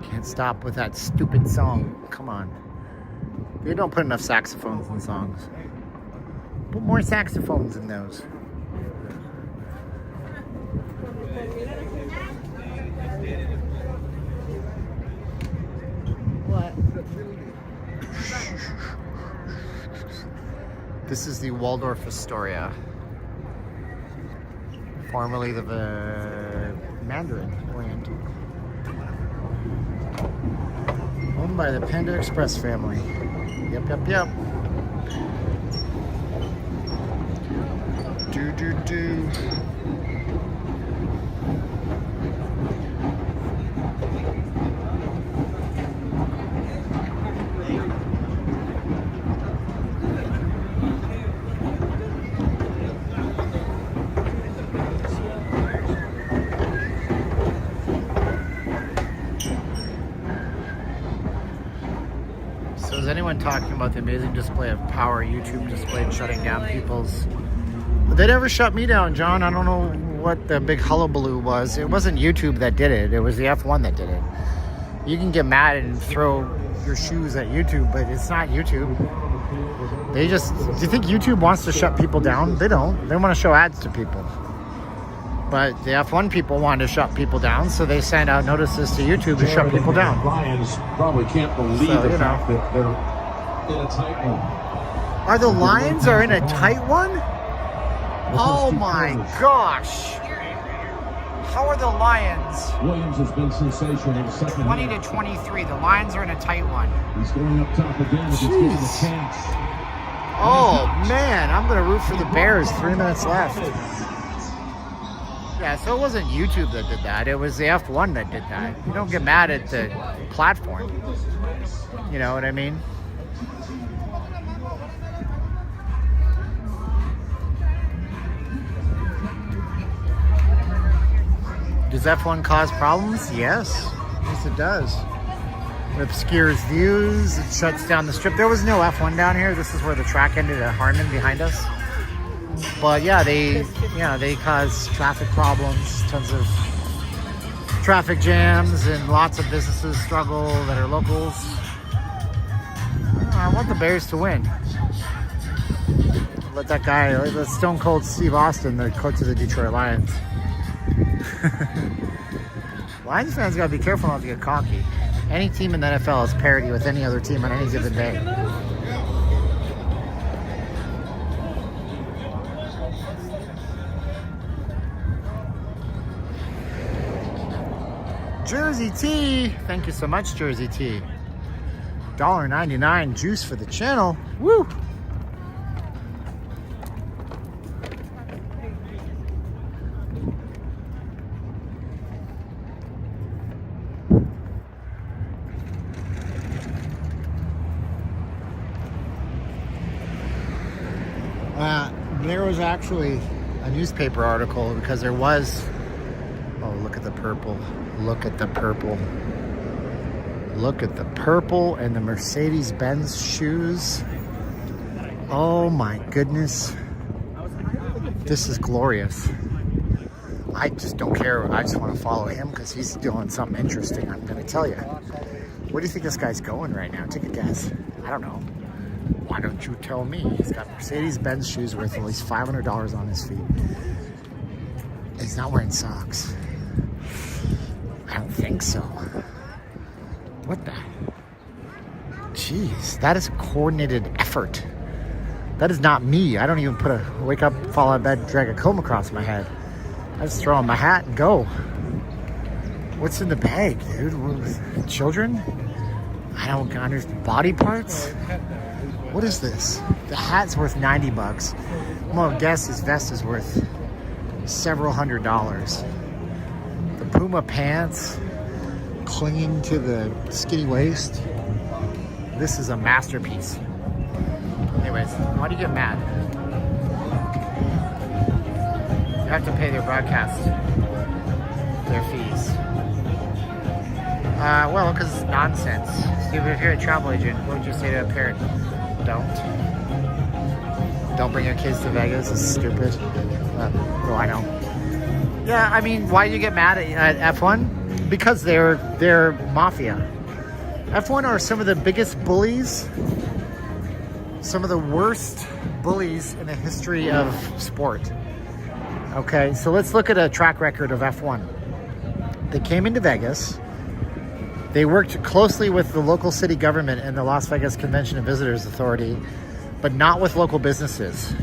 Can't stop with that stupid song. Come on. They don't put enough saxophones in songs. Put more saxophones in those. What? This is the Waldorf Astoria. Formerly the Mandarin Orient. Owned by the Panda Express family. Yep. Do. So is anyone talking about the amazing display of power YouTube displayed shutting down people's... They never shut me down, John. I don't know what the big hullabaloo was. It wasn't YouTube that did it. It was the F1 that did it. You can get mad and throw your shoes at YouTube, but it's not YouTube. They just... Do you think YouTube wants to shut people down? They don't. They want to show ads to people. But the F1 people wanted to shut people down, so they sent out notices to YouTube to shut people down. Lions probably can't believe the fact that they're in a tight one. Are the Lions in a tight one? Oh my gosh! How are the Lions? Williams has been sensational in the second 20 to 23. The Lions are in a tight one. He's going up top again if he's given a chance. Oh man, I'm gonna root for the Bears. 3 minutes left. Yeah, so it wasn't YouTube that did that. It was the F1 that did that. You don't get mad at the platform. You know what I mean? Does F1 cause problems? Yes. Yes, it does. It obscures views. It shuts down the strip. There was no F1 down here. This is where the track ended at Harmon behind us. But yeah, they cause traffic problems, tons of traffic jams, and lots of businesses struggle that are locals. I want the Bears to win. Let that guy, let Stone Cold Steve Austin, the coach of the Detroit Lions. Lions fans gotta be careful not to get cocky. Any team in the NFL is parity with any other team on any given day. Jersey Tea. Thank you so much, Jersey Tea. $1.99 juice for the channel. Woo! There was actually a newspaper article because there was... Oh, look look at the purple. Look at the purple. Look at the purple and the Mercedes-Benz shoes. Oh my goodness. This is glorious. I just don't care. I just want to follow him because he's doing something interesting, I'm going to tell you. Where do you think this guy's going right now? Take a guess. I don't know. Why don't you tell me? He's got Mercedes-Benz shoes worth at least $500 on his feet. He's not wearing socks. I don't think so. What the? Jeez, that is coordinated effort. That is not me. I don't even wake up, fall out of bed, drag a comb across my head. I just throw on my hat and go. What's in the bag, dude? Children? I don't understand. Body parts? What is this? The hat's worth $90. I'm gonna guess his vest is worth several $100s. The Puma pants clinging to the skinny waist. This is a masterpiece. Anyways, why do you get mad? You have to pay their broadcast, their fees. Well, because it's nonsense. Steve, if you're a travel agent, what would you say to a parent? Don't bring your kids to Vegas. It's stupid. Oh, I know. Yeah, I mean, why do you get mad at F1? Because they're mafia. F1 are some of the biggest bullies, some of the worst bullies in the history of sport. Okay, so let's look at a track record of F1. They came into Vegas. They worked closely with the local city government and the Las Vegas Convention and Visitors Authority, but not with local businesses.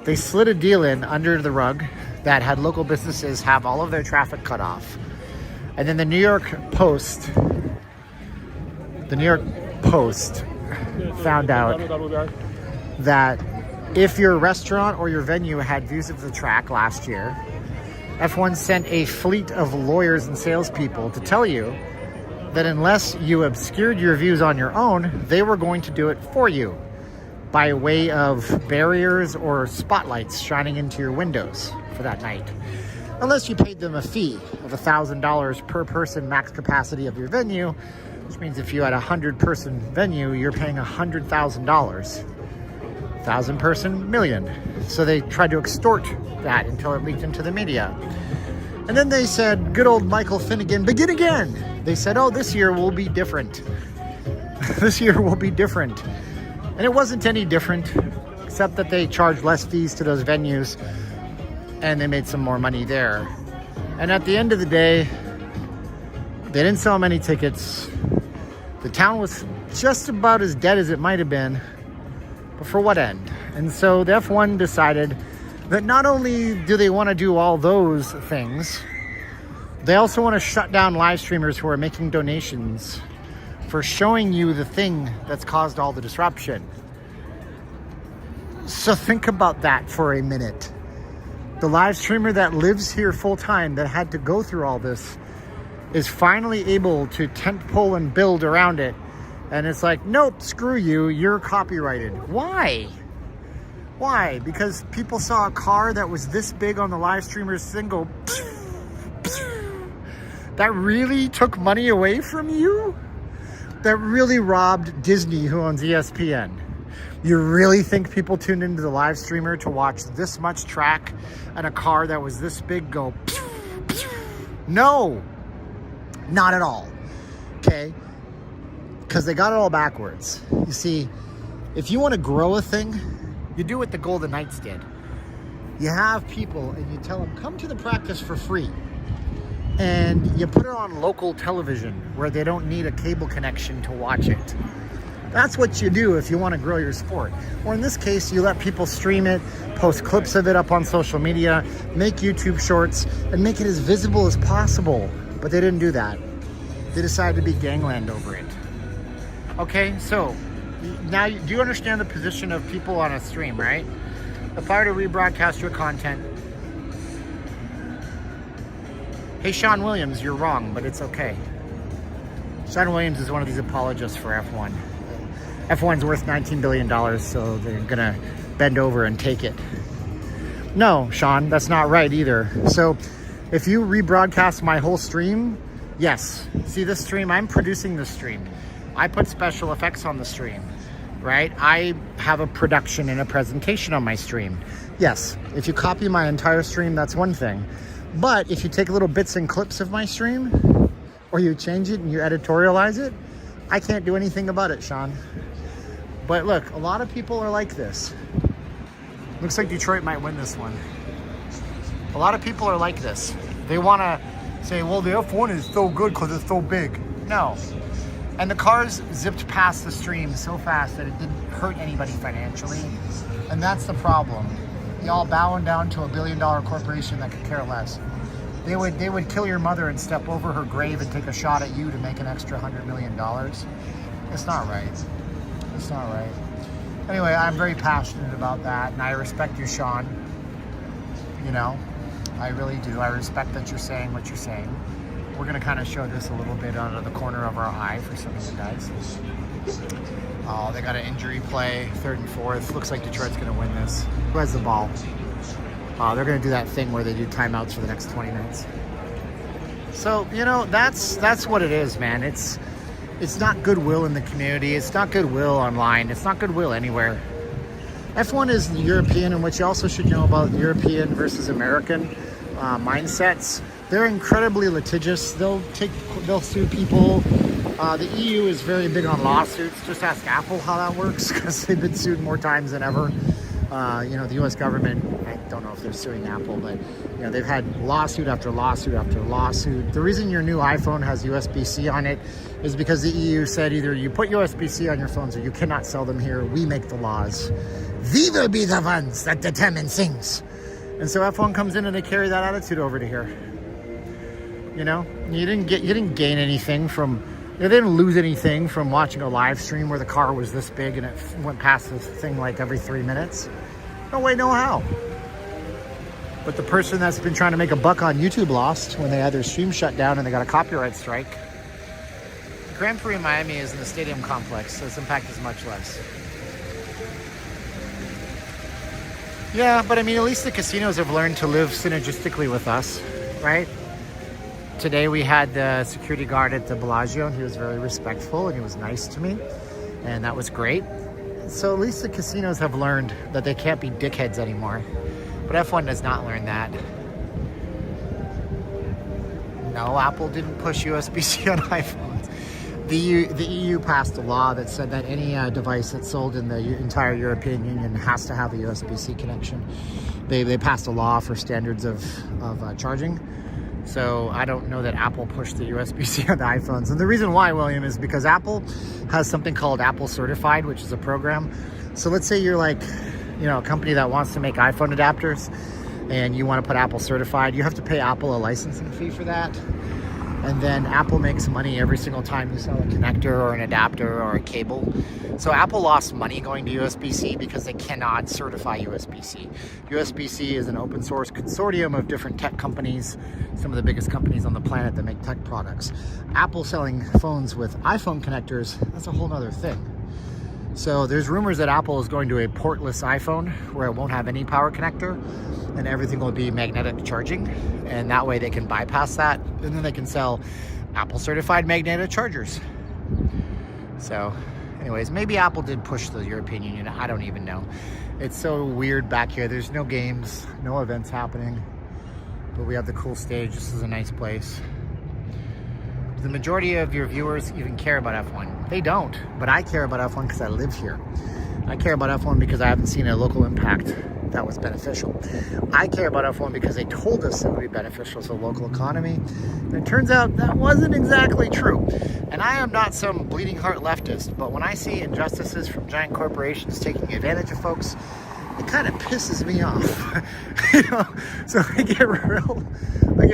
They slid a deal in under the rug that had local businesses have all of their traffic cut off. And then the New York Post found out that if your restaurant or your venue had views of the track last year, F1 sent a fleet of lawyers and salespeople to tell you that unless you obscured your views on your own, they were going to do it for you by way of barriers or spotlights shining into your windows for that night. Unless you paid them a fee of $1,000 per person max capacity of your venue, which means if you had a 100-person venue, you're paying $100,000. 1,000-person, million. So they tried to extort that until it leaked into the media. And then they said, good old Michael Finnegan, begin again. They said, oh, this year will be different. This year will be different. And it wasn't any different, except that they charged less fees to those venues and they made some more money there. And at the end of the day, they didn't sell many tickets. The town was just about as dead as it might have been, but for what end? And so the F1 decided that not only do they want to do all those things, they also want to shut down live streamers who are making donations for showing you the thing that's caused all the disruption. So think about that for a minute. The live streamer that lives here full time, that had to go through all this, is finally able to tentpole and build around it. And it's like, nope, screw you, you're copyrighted. Why? Why? Because people saw a car that was this big on the live streamer's thing go, that really took money away from you? That really robbed Disney, who owns ESPN. You really think people tuned into the live streamer to watch this much track and a car that was this big go? No, not at all. Okay? Because they got it all backwards. You see, if you want to grow a thing, you do what the Golden Knights did. You have people and you tell them, come to the practice for free. And you put it on local television where they don't need a cable connection to watch it. That's what you do if you want to grow your sport. Or in this case, you let people stream it, post clips of it up on social media, make YouTube shorts, and make it as visible as possible. But they didn't do that. They decided to be gangland over it. Okay, so now do you understand the position of people on a stream, right? If I were to rebroadcast your content, hey, Sean Williams, you're wrong, but it's okay. Sean Williams is one of these apologists for F1. F1's worth $19 billion, so they're gonna bend over and take it. No, Sean, that's not right either. So If you rebroadcast my whole stream, yes. See this stream? I'm producing this stream. I put special effects on the stream, right? I have a production and a presentation on my stream. Yes, if you copy my entire stream, that's one thing. But if you take little bits and clips of my stream, or you change it and you editorialize it, I can't do anything about it, Sean. But look, a lot of people are like this. Looks like Detroit might win this one. A lot of people are like this. They want to say, well, the F1 is so good because it's so big. No. And the cars zipped past the stream so fast that it didn't hurt anybody financially. And that's the problem. Y'all bowing down to $1 billion corporation that could care less. They would kill your mother and step over her grave and take a shot at you to make an extra $100 million. It's not right. It's not right. Anyway, I'm very passionate about that, and I respect you, Sean. You know, I really do. I respect that you're saying what you're saying. We're going to kind of show this a little bit out of the corner of our eye for some of you guys. Oh, they got an injury play, 3rd and 4th. Looks like Detroit's going to win this. Who has the ball? They're going to do that thing where they do timeouts for the next 20 minutes. So, you know, that's what it is, man. It's not goodwill in the community. It's not goodwill online. It's not goodwill anywhere. F1 is European, and what you also should know about European versus American mindsets. They're incredibly litigious. They'll sue people. The EU is very big on lawsuits. Just ask Apple how that works, because they've been sued more times than ever. You know, the U.S. government, I don't know if they're suing Apple, but you know, they've had lawsuit after lawsuit after lawsuit. The reason your new iPhone has USB-C on it is because the EU said either you put USB-C on your phones or you cannot sell them here. We make the laws. We will be the ones that determine things. And so F1 comes in and they carry that attitude over to here. You know, you didn't gain anything from. They didn't lose anything from watching a live stream where the car was this big and it went past this thing like every 3 minutes. No way, no how. But the person that's been trying to make a buck on YouTube lost when they had their stream shut down and they got a copyright strike. The Grand Prix in Miami is in the stadium complex, so its impact is much less. Yeah, but I mean, at least the casinos have learned to live synergistically with us, right? Today we had the security guard at the Bellagio, and he was very respectful and he was nice to me, and that was great. So at least the casinos have learned that they can't be dickheads anymore. But F1 does not learn that. No, Apple didn't push USB-C on iPhones. The EU passed a law that said that any device that's sold in the entire European Union has to have a USB-C connection. They passed a law for standards of charging. So I don't know that Apple pushed the USB-C on the iPhones. And the reason why, William, is because Apple has something called Apple Certified, which is a program. So let's say you're like, you know, a company that wants to make iPhone adapters and you want to put Apple Certified. You have to pay Apple a licensing fee for that. And then Apple makes money every single time you sell a connector or an adapter or a cable. So Apple lost money going to USB-C because they cannot certify USB-C. USB-C is an open source consortium of different tech companies, some of the biggest companies on the planet that make tech products. Apple selling phones with iPhone connectors, that's a whole other thing. So there's rumors that Apple is going to a portless iPhone where it won't have any power connector and everything will be magnetic charging. And that way they can bypass that and then they can sell Apple certified magnetic chargers. So anyways, maybe Apple did push the European Union. I don't even know. It's so weird back here. There's no games, no events happening, but we have the cool stage. This is a nice place. The majority of your viewers even care about F1. They don't, but I care about F1 because I live here. I care about F1 because I haven't seen a local impact that was beneficial. I care about F1 because they told us it would be beneficial to the local economy. And it turns out that wasn't exactly true. And I am not some bleeding heart leftist, but when I see injustices from giant corporations taking advantage of folks, it kind of pisses me off. You know, so I get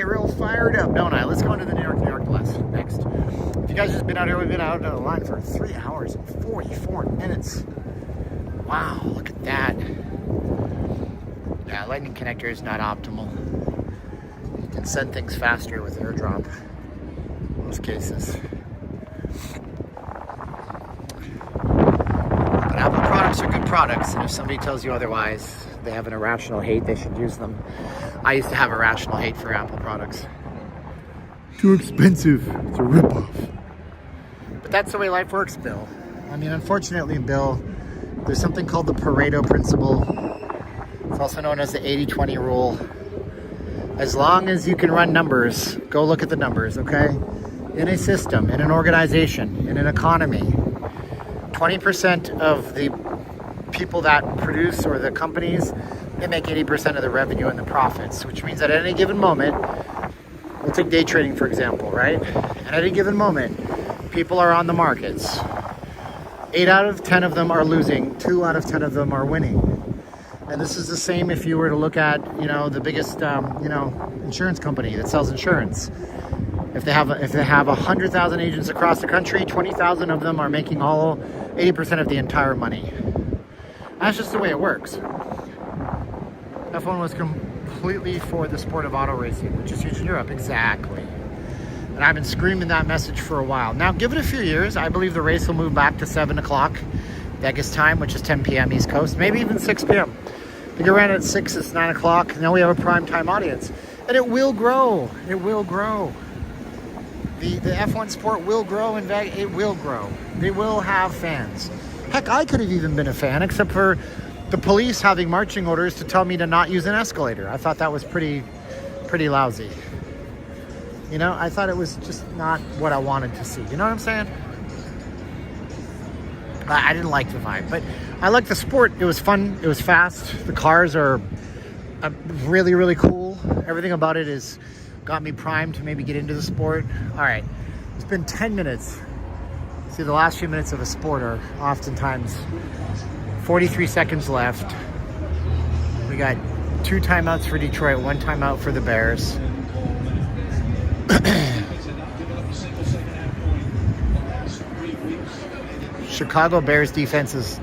real fired up, don't I? Let's go into the New York West next. If you guys just been out here, we've been out on the line for 3 hours and 44 minutes. Wow, look at that. Yeah, lightning connector is not optimal. You can send things faster with AirDrop in most cases. But Apple products are good products, and if somebody tells you otherwise, they have an irrational hate, they should use them. I used to have irrational hate for Apple products. Too expensive. It's a ripoff. But that's the way life works, Bill. I mean, unfortunately, Bill, there's something called the Pareto principle. It's also known as the 80-20 rule. As long as you can run numbers, go look at the numbers, okay? In a system, in an organization, in an economy, 20% of the people that produce, or the companies, they make 80% of the revenue and the profits, which means that at any given moment, we'll take day trading for example, right? At any given moment, people are on the markets. 8 out of 10 of them are losing, 2 out of 10 of them are winning. And this is the same if you were to look at, the biggest, insurance company that sells insurance. If they have 100,000 agents across the country, 20,000 of them are making 80% of the entire money. That's just the way it works. F1 was completely for the sport of auto racing, which is huge in Europe. Exactly. And I've been screaming that message for a while. Now, give it a few years. I believe the race will move back to 7 o'clock Vegas time, which is 10 p.m. East Coast, maybe even 6 p.m. I think it ran at 6, it's 9 o'clock. Now we have a prime time audience. And it will grow. It will grow. The F1 sport will grow in Vegas. It will grow. They will have fans. Heck, I could have even been a fan, except for the police having marching orders to tell me to not use an escalator. I thought that was pretty lousy. I thought it was just not what I wanted to see. You know what I'm saying? I didn't like the vibe, but I like the sport. It was fun. It was fast. The cars are really, really cool. Everything about it has got me primed to maybe get into the sport. All right, it's been 10 minutes. See, the last few minutes of a sport are oftentimes 43 seconds left. We got 2 timeouts for Detroit, 1 timeout for the Bears. Chicago Bears defense is...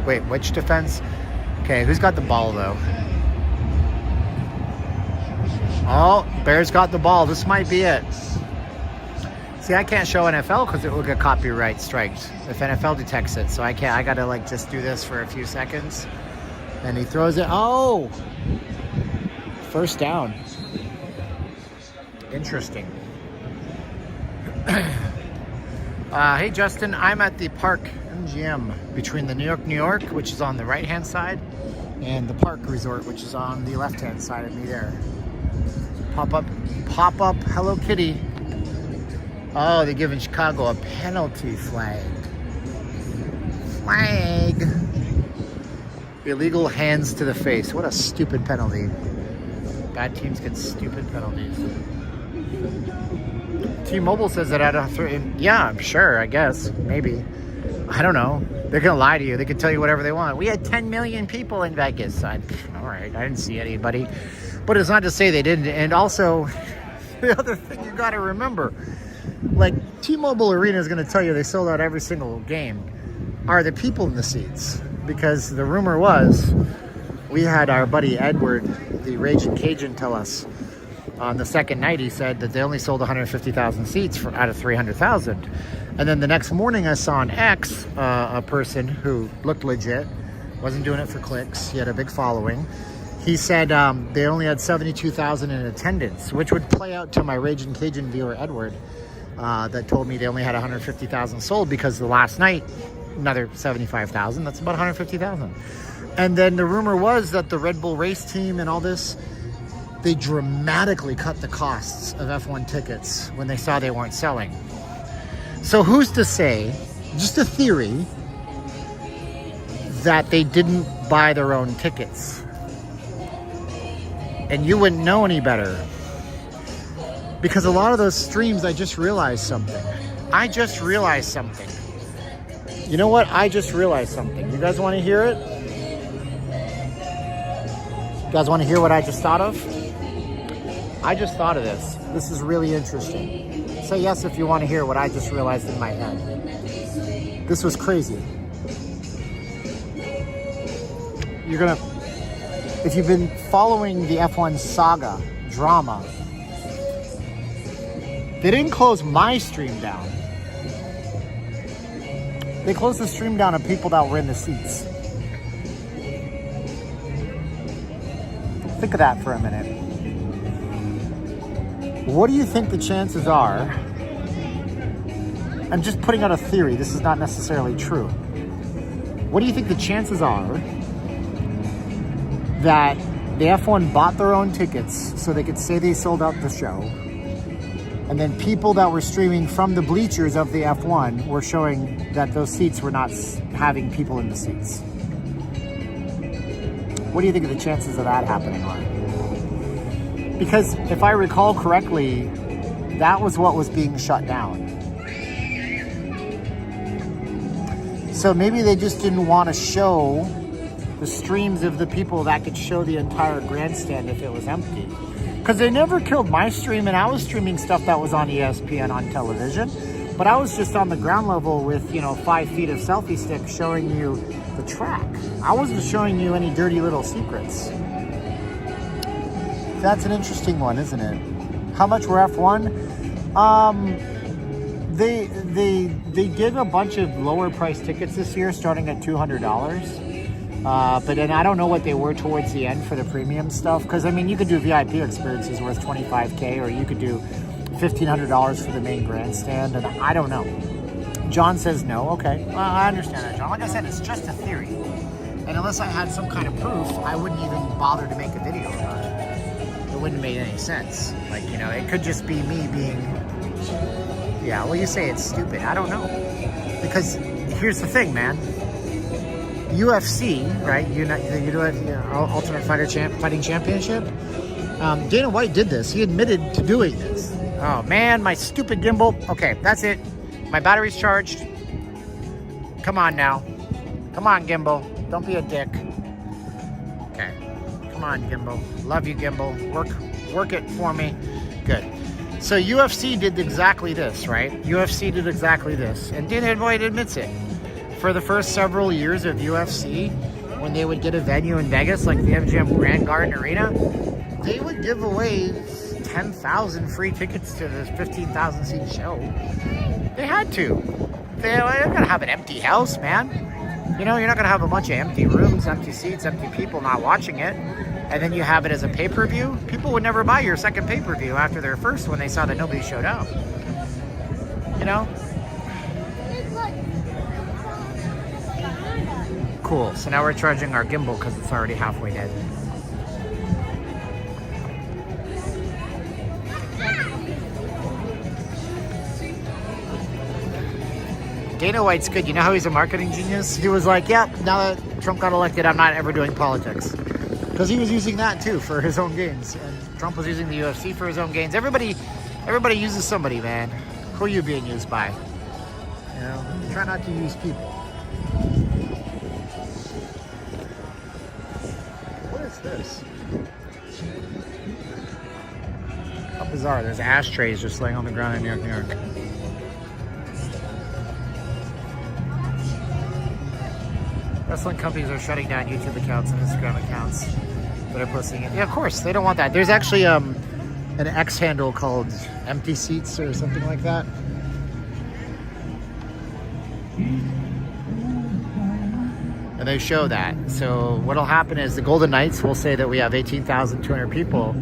Wait, which defense? Okay, who's got the ball, though? Oh, Bears got the ball. This might be it. See, I can't show NFL because it will get copyright striked if NFL detects it. So I can't. I gotta just do this for a few seconds. And he throws it. Oh! First down. Interesting. Hey, Justin, I'm at the Park MGM between the New York, which is on the right-hand side, and the Park Resort, which is on the left-hand side of me there. Pop up, Hello Kitty. Oh, they're giving Chicago a penalty flag. Illegal hands to the face. What a stupid penalty. Bad teams get stupid penalties. T-Mobile says that yeah, I'm sure, I guess, maybe. I don't know. They're going to lie to you. They can tell you whatever they want. We had 10 million people in Vegas. All right, I didn't see anybody. But it's not to say they didn't. And also, the other thing you got to remember, T-Mobile Arena is going to tell you they sold out every single game, are the people in the seats. Because the rumor was, we had our buddy Edward, the Raging Cajun, tell us on the second night, he said that they only sold 150,000 seats out of 300,000. And then the next morning I saw on X a person who looked legit, wasn't doing it for clicks, he had a big following. He said they only had 72,000 in attendance, which would play out to my Raging Cajun viewer Edward that told me they only had 150,000 sold because the last night, another 75,000, that's about 150,000. And then the rumor was that the Red Bull race team and all this, they dramatically cut the costs of F1 tickets when they saw they weren't selling. So who's to say, just a theory, that they didn't buy their own tickets? And you wouldn't know any better. Because a lot of those streams, I just realized something. You know what? I just realized something. You guys want to hear it? You guys want to hear what I just thought of? I just thought of this. This is really interesting. Say yes if you want to hear what I just realized in my head. This was crazy. If you've been following the F1 saga, drama, they didn't close my stream down. They closed the stream down of people that were in the seats. Think of that for a minute. What do you think the chances are? I'm just putting out a theory. This is not necessarily true. What do you think the chances are that the F1 bought their own tickets so they could say they sold out the show, and then people that were streaming from the bleachers of the F1 were showing that those seats were not having people in the seats? What do you think of the chances of that happening are? Because if I recall correctly, that was what was being shut down. So maybe they just didn't want to show the streams of the people that could show the entire grandstand if it was empty. Because they never killed my stream, and I was streaming stuff that was on ESPN on television, but I was just on the ground level with, 5 feet of selfie stick showing you the track. I wasn't showing you any dirty little secrets. That's an interesting one, isn't it? How much were F1? They did a bunch of lower price tickets this year, starting at $200. But then I don't know what they were towards the end for the premium stuff. Because I mean, you could do VIP experiences worth $25K, or you could do $1,500 for the main grandstand, and I don't know. John says no. Okay, well, I understand that, John. Like I said, it's just a theory, and unless I had some kind of proof, I wouldn't even bother to make a video about it. It wouldn't make any sense. Like, it could just be me being. Yeah, well, you say it's stupid. I don't know. Because here's the thing, man. UFC, right? Ultimate Fighting Championship. Dana White did this. He admitted to doing this. Oh, man, my stupid gimbal. Okay, that's it. My battery's charged. Come on now. Come on, gimbal. Don't be a dick. Okay. Come on, gimbal. Love you, gimbal. Work it for me. Good. So UFC did exactly this, right? UFC did exactly this. And Dana White admits it. For the first several years of UFC, when they would get a venue in Vegas, like the MGM Grand Garden Arena, they would give away 10,000 free tickets to this 15,000 seat show. They had to. They're not going to have an empty house, man. You're not going to have a bunch of empty rooms, empty seats, empty people not watching it. And then you have it as a pay-per-view. People would never buy your second pay-per-view after their first when they saw that nobody showed up. Cool. So now we're charging our gimbal because it's already halfway dead. Dana White's good. You know how he's a marketing genius? He was like, yeah, now that Trump got elected, I'm not ever doing politics. Because he was using that too for his own gains. And Trump was using the UFC for his own gains. Everybody uses somebody, man. Who are you being used by? Try not to use people. What is this? How bizarre. There's ashtrays just laying on the ground in New York, New York. Wrestling companies are shutting down YouTube accounts and Instagram accounts that are posting it. Yeah, of course. They don't want that. There's actually an X handle called Empty Seats or something like that. And they show that. So what'll happen is the Golden Knights will say that we have 18,200 people.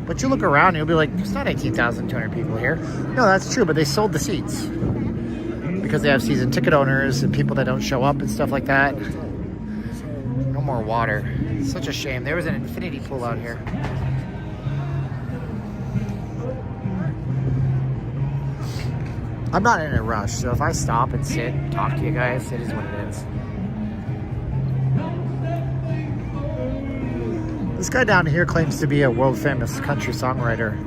But you look around and you'll be like, there's not 18,200 people here. No, that's true, but they sold the seats. Because they have season ticket owners and people that don't show up and stuff like that. No more water. It's such a shame. There was an infinity pool out here. I'm not in a rush, so if I stop and sit and talk to you guys, it is what it is. This guy down here claims to be a world-famous country songwriter.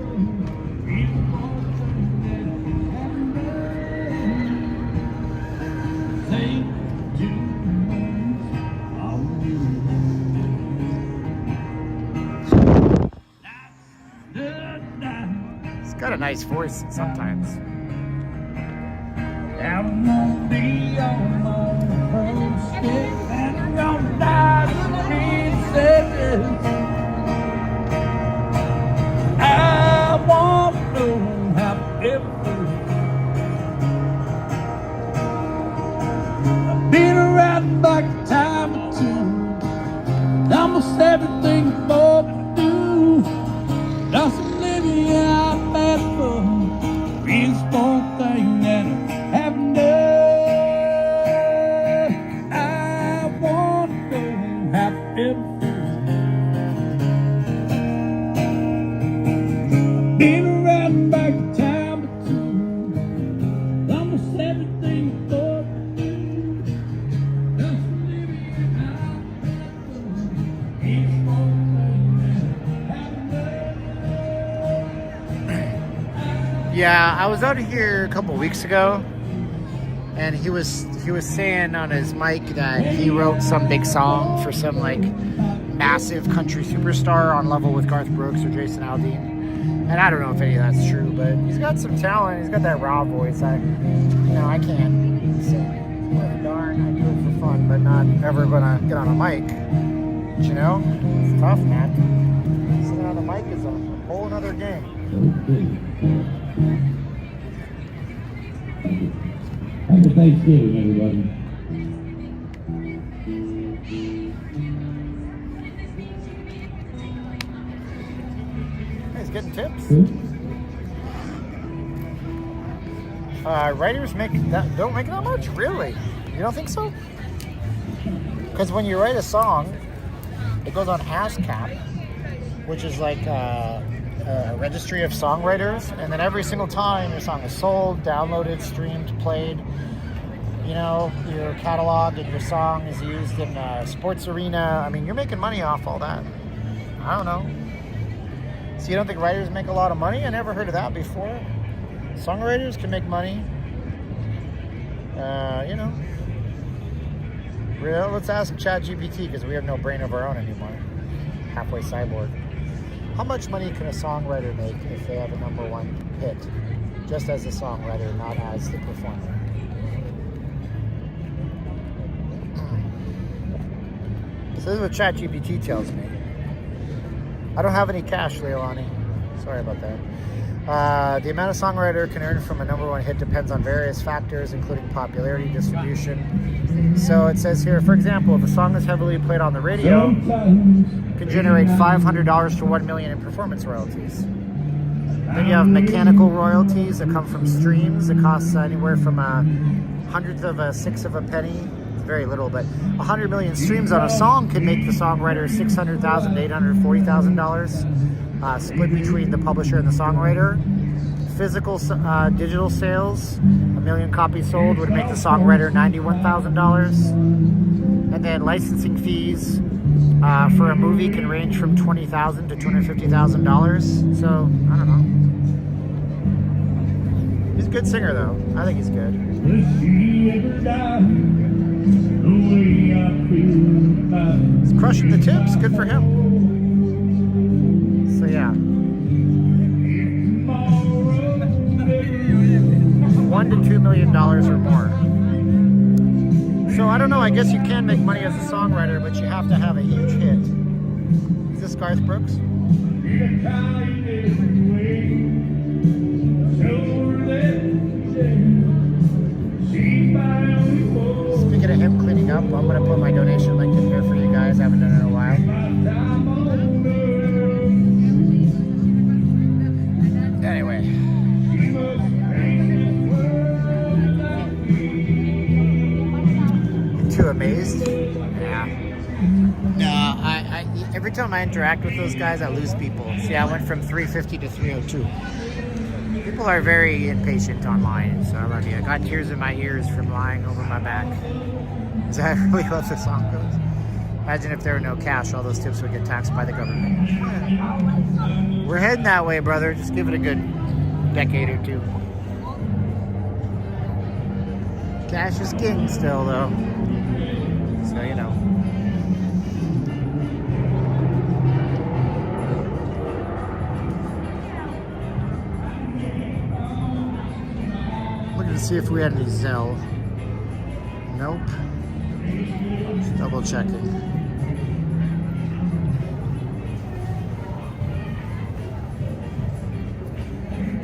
He's got a nice voice sometimes. I want to know how I've been around back a time or two. Almost everything more to do. Just living out bad. Yeah, I was out here a couple weeks ago, and he was saying on his mic that he wrote some big song for some like massive country superstar on level with Garth Brooks or Jason Aldean. And I don't know if any of that's true, but he's got some talent. He's got that raw voice. I can't sing. Well, darn, I do it for fun, but not ever gonna get on a mic. But, you know, it's tough, man. Singing on a mic is a whole other game. Happy Thanksgiving, everybody. He's getting tips. Writers don't make that much, really? You don't think so? Because when you write a song, it goes on ASCAP, which is like a registry of songwriters, and then every single time your song is sold, downloaded, streamed, played, you know, your catalog and your song is used in a sports arena. I mean, you're making money off all that. I don't know. So you don't think writers make a lot of money? I never heard of that before. Songwriters can make money. You know. Well, let's ask ChatGPT because we have no brain of our own anymore. Halfway cyborg. How much money can a songwriter make if they have a #1 hit? Just as a songwriter, not as the performer. So this is what ChatGPT tells me. I don't have any cash, Leilani. Sorry about that. The amount a songwriter can earn from a #1 hit depends on various factors, including popularity, distribution. So it says here, for example, if a song is heavily played on the radio, it can generate $500 to $1 million in performance royalties. Then you have mechanical royalties that come from streams. It costs anywhere from a hundredth of a sixth of a penny. It's very little, but 100 million streams on a song can make the songwriter $600,000 to $840,000, split between the publisher and the songwriter. Physical, digital sales, 1 million copies sold would make the songwriter $91,000. And then licensing fees for a movie can range from $20,000 to $250,000. So, I don't know. He's a good singer, though. I think he's good. He's crushing the tips. Good for him. So, yeah. $1 to $2 million or more. So I don't know, I guess you can make money as a songwriter, but you have to have a huge hit. Is this Garth Brooks? Speaking of him cleaning up, I'm going to put my donation link in here for you guys. I haven't done it in a while. Anyway. Too amazed? Yeah. No, I every time I interact with those guys, I lose people. See, I went from 350 to 302. People are very impatient online, so I love you. I got tears in my ears from lying over my back. Is that really what the song goes? Imagine if there were no cash, all those tips would get taxed by the government. We're heading that way, brother. Just give it a good decade or two. Cash is king still, though. So, you know. Looking to see if we had any Zelle. Nope. Just double checking.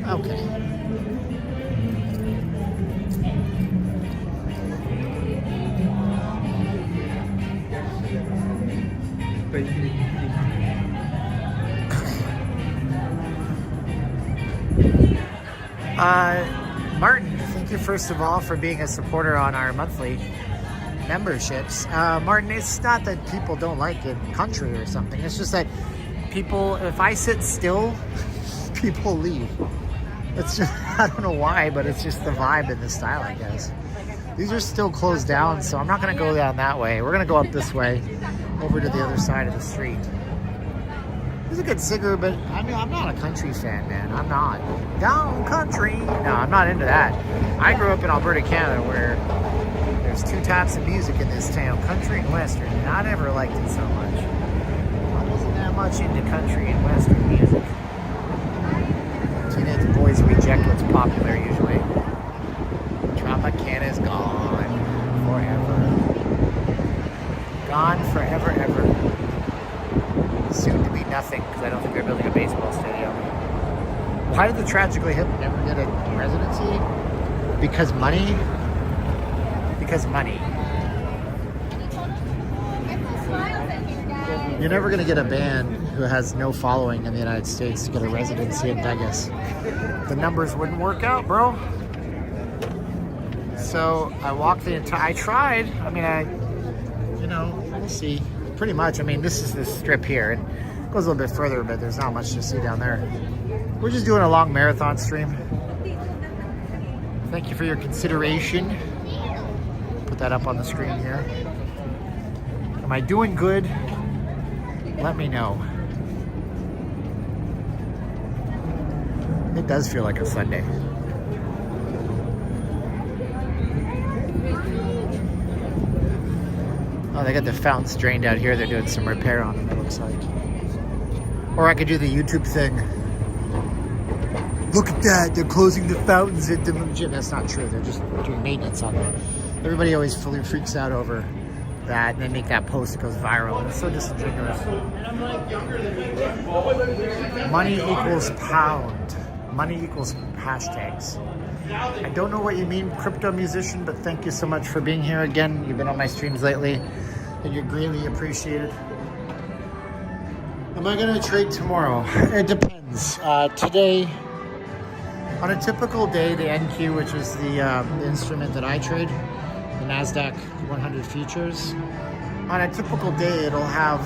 Okay. Martin, thank you first of all for being a supporter on our monthly memberships. Martin, it's not that people don't like it country or something. It's just that people, if I sit still, people leave. It's just, I don't know why, but it's just the vibe and the style, I guess. These are still closed down, so I'm not going to go down that way. We're going to go up this way, over to the other side of the street. He's a good singer, but I mean, I'm not a country fan, man. I'm not. Down country. No, I'm not into that. I grew up in Alberta, Canada, where there's two types of music in this town, country and western, and I never liked it so much. I wasn't that much into country and western music. Teenage boys reject what's popular usually. Tropicana's gone forever. Gone forever, ever. Soon to be nothing, because I don't think they're building a baseball stadium. Why did the Tragically Hip never get a residency? Because money? Because money. You're never going to get a band who has no following in the United States to get a residency in Vegas. The numbers wouldn't work out, bro. So I walked the entire... I tried. I mean, we'll see. Pretty much. I mean, this is the strip here. And it goes a little bit further, but there's not much to see down there. We're just doing a long marathon stream. Thank you for your consideration. Put that up on the screen here. Am I doing good? Let me know. It does feel like a Sunday. Oh, they got the fountains drained out here. They're doing some repair on them, it looks like. Or I could do the YouTube thing. Look at that, they're closing the fountains at the gym. That's not true, they're just doing maintenance on them. Everybody always fully freaks out over that, and they make that post that goes viral. And it's so disingenuous. Money equals pound. Money equals hashtags. I don't know what you mean, crypto musician, but thank you so much for being here again. You've been on my streams lately, and you're greatly appreciated. Am I gonna trade tomorrow? It depends. Today, on a typical day, the NQ, which is the instrument that I trade, the NASDAQ 100 futures, on a typical day, it'll have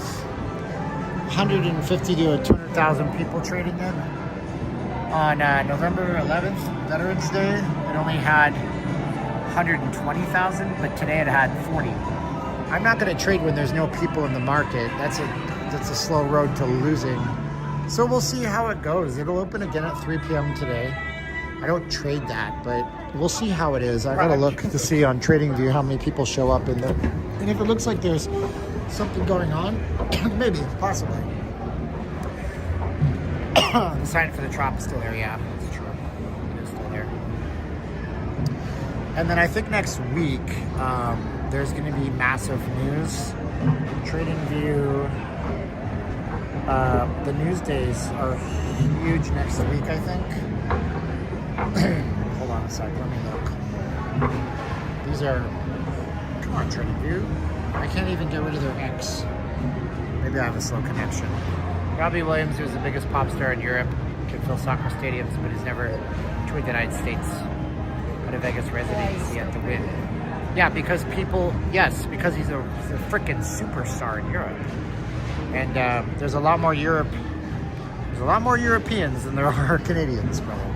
150 to 200,000 people trading in. On November 11th, Veterans Day, it only had 120,000, but today it had 40. I'm not going to trade when there's no people in the market. That's a slow road to losing. So we'll see how it goes. It'll open again at 3 p.m. today. I don't trade that, but we'll see how it is. I got to look to see on TradingView how many people show up in there. And if it looks like there's something going on, maybe, possibly. The sign for the trop is still there, yeah, it's true. It is still there. And then I think next week, there's going to be massive news. TradingView, the news days are huge next week, I think. Hold on a sec, let me look. These are, come on TradingView. I can't even get rid of their X. Maybe I have a slow connection. Robbie Williams, who's the biggest pop star in Europe, can fill soccer stadiums, but has never toured the United States at a Vegas residency at the Wynn. Yeah, because people, yes, because he's a freaking superstar in Europe. And there's a lot more Europeans than there are Canadians, brother.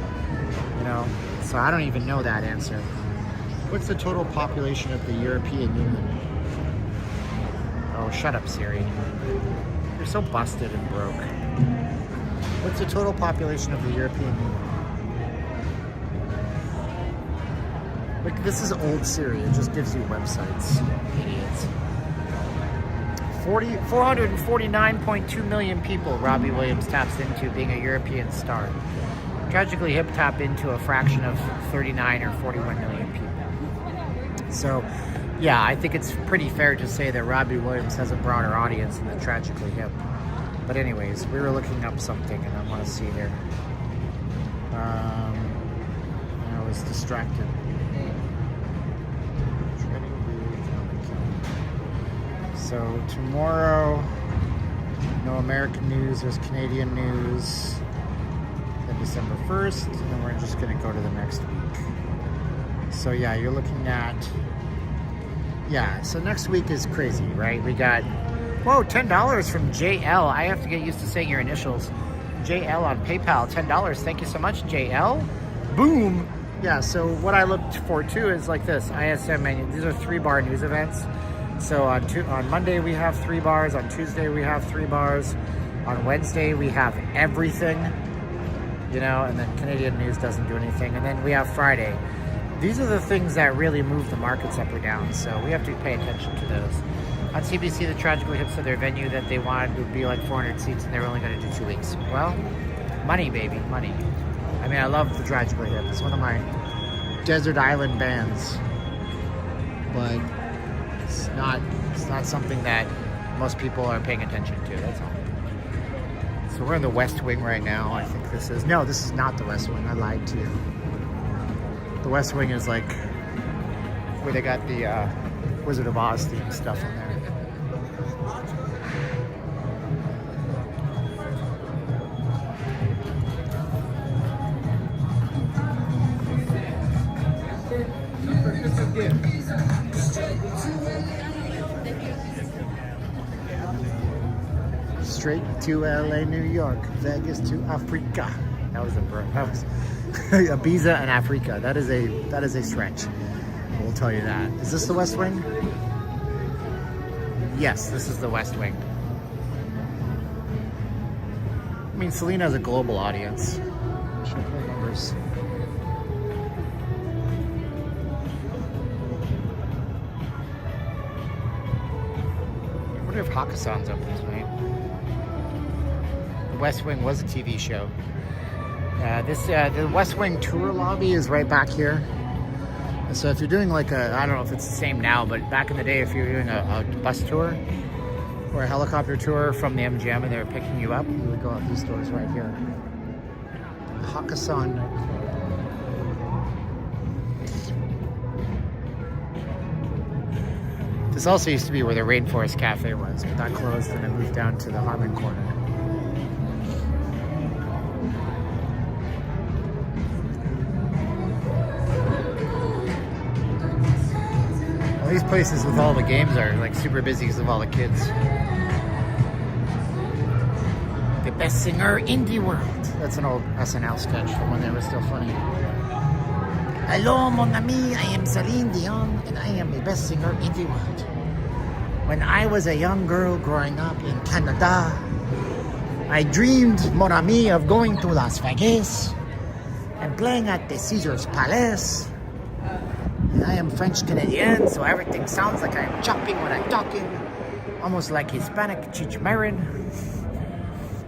You know, so I don't even know that answer. What's the total population of the European Union? Oh, shut up, Siri. You're so busted and broke. What's the total population of the European Union? Like, this is old Siri. It just gives you websites. Idiots. 449.2 million people Robbie Williams taps into being a European star. Tragically Hip tap into a fraction of 39 or 41 million people. So, yeah, I think it's pretty fair to say that Robbie Williams has a broader audience than the Tragically Hip. But anyways, we were looking up something, and I want to see here. I was distracted. So tomorrow, no American news, there's Canadian news. Then December 1st, and then we're just going to go to the next week. So yeah, you're looking at... Yeah, so next week is crazy, right? We got, whoa, $10 from JL. I have to get used to saying your initials. JL on PayPal, $10. Thank you so much, JL. Boom. Yeah, so what I looked for too is like this, ISM menu. These are 3-bar news events. So on Monday we have 3 bars, on Tuesday we have 3 bars, On Wednesday, we have everything, you know, and then Canadian news doesn't do anything. And then we have Friday. These are the things that really move the markets up or down, so we have to pay attention to those. On CBC, the Tragically Hip said their venue that they wanted would be like 400 seats, and they were only going to do 2 weeks. Well, money, baby, money. I mean, I love the Tragically Hip. It's one of my desert island bands, but it's not something that most people are paying attention to. That's all. So we're in the West Wing right now. I think this is not the West Wing. I lied to you. The West Wing is like where they got the Wizard of Oz theme stuff in there. Straight to LA, New York, Vegas to Africa. That was Ibiza and Africa. That is a stretch. I will tell you that. Is this the West Wing? Yes, this is the West Wing. I mean, Selena has a global audience. Show the numbers. I wonder if Hakkasan's open tonight. The West Wing was a TV show. The West Wing tour lobby is right back here. So if you're doing like I don't know if it's the same now, but back in the day, if you were doing a bus tour or a helicopter tour from the MGM and they were picking you up, you would go out these doors right here. Hakkasan nightclub. This also used to be where the Rainforest Cafe was, but that closed and it moved down to the Harmon Corner. These places with all the games are like super busy because of all the kids. The best singer in the world. That's an old SNL sketch from when they were still funny. Hello, mon ami, I am Celine Dion, and I am the best singer in the world. When I was a young girl growing up in Canada, I dreamed, mon ami, of going to Las Vegas and playing at the Caesars Palace. And I am French Canadian, so everything sounds like I'm chopping when I'm talking. Almost like Hispanic Cheech Marin.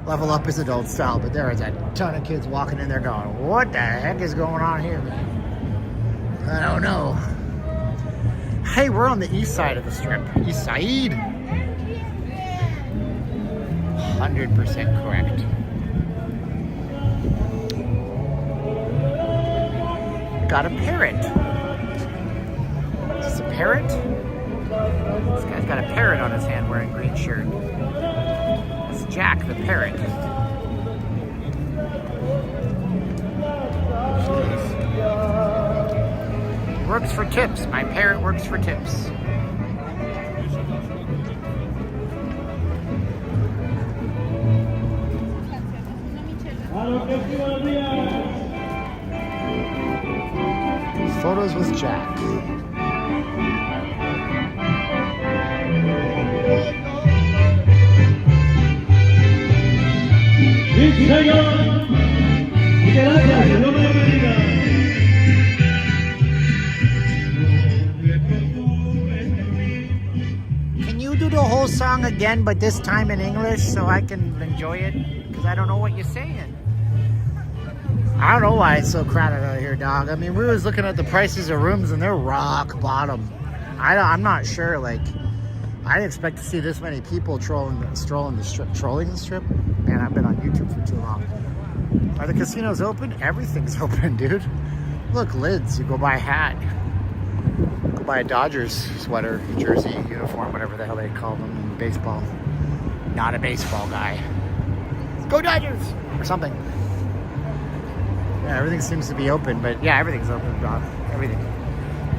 Level Up is adult style, but there is a ton of kids walking in there going, what the heck is going on here, man? I don't know. Hey, we're on the east side of the strip. East side. 100% correct. Got a parrot. Is this a parrot? This guy's got a parrot on his hand wearing a green shirt. It's Jack the parrot. Jeez. Works for tips. My parrot works for tips. Photos with Jack. Can you do the whole song again, but this time in English so I can enjoy it? Because I don't know what you're saying. I don't know why it's so crowded out here, dog. I mean, we was looking at the prices of rooms and they're rock bottom. I'm not sure, like, I didn't expect to see this many people trolling the strip. Trolling the strip? Man, I've been on YouTube for too long. Are the casinos open? Everything's open, dude. Look, lids. You go buy a hat. Go buy a Dodgers sweater, jersey, uniform, whatever the hell they call them in baseball. Not a baseball guy. Go Dodgers! Or something. Yeah, everything seems to be open, but yeah, everything's open, dog. Everything.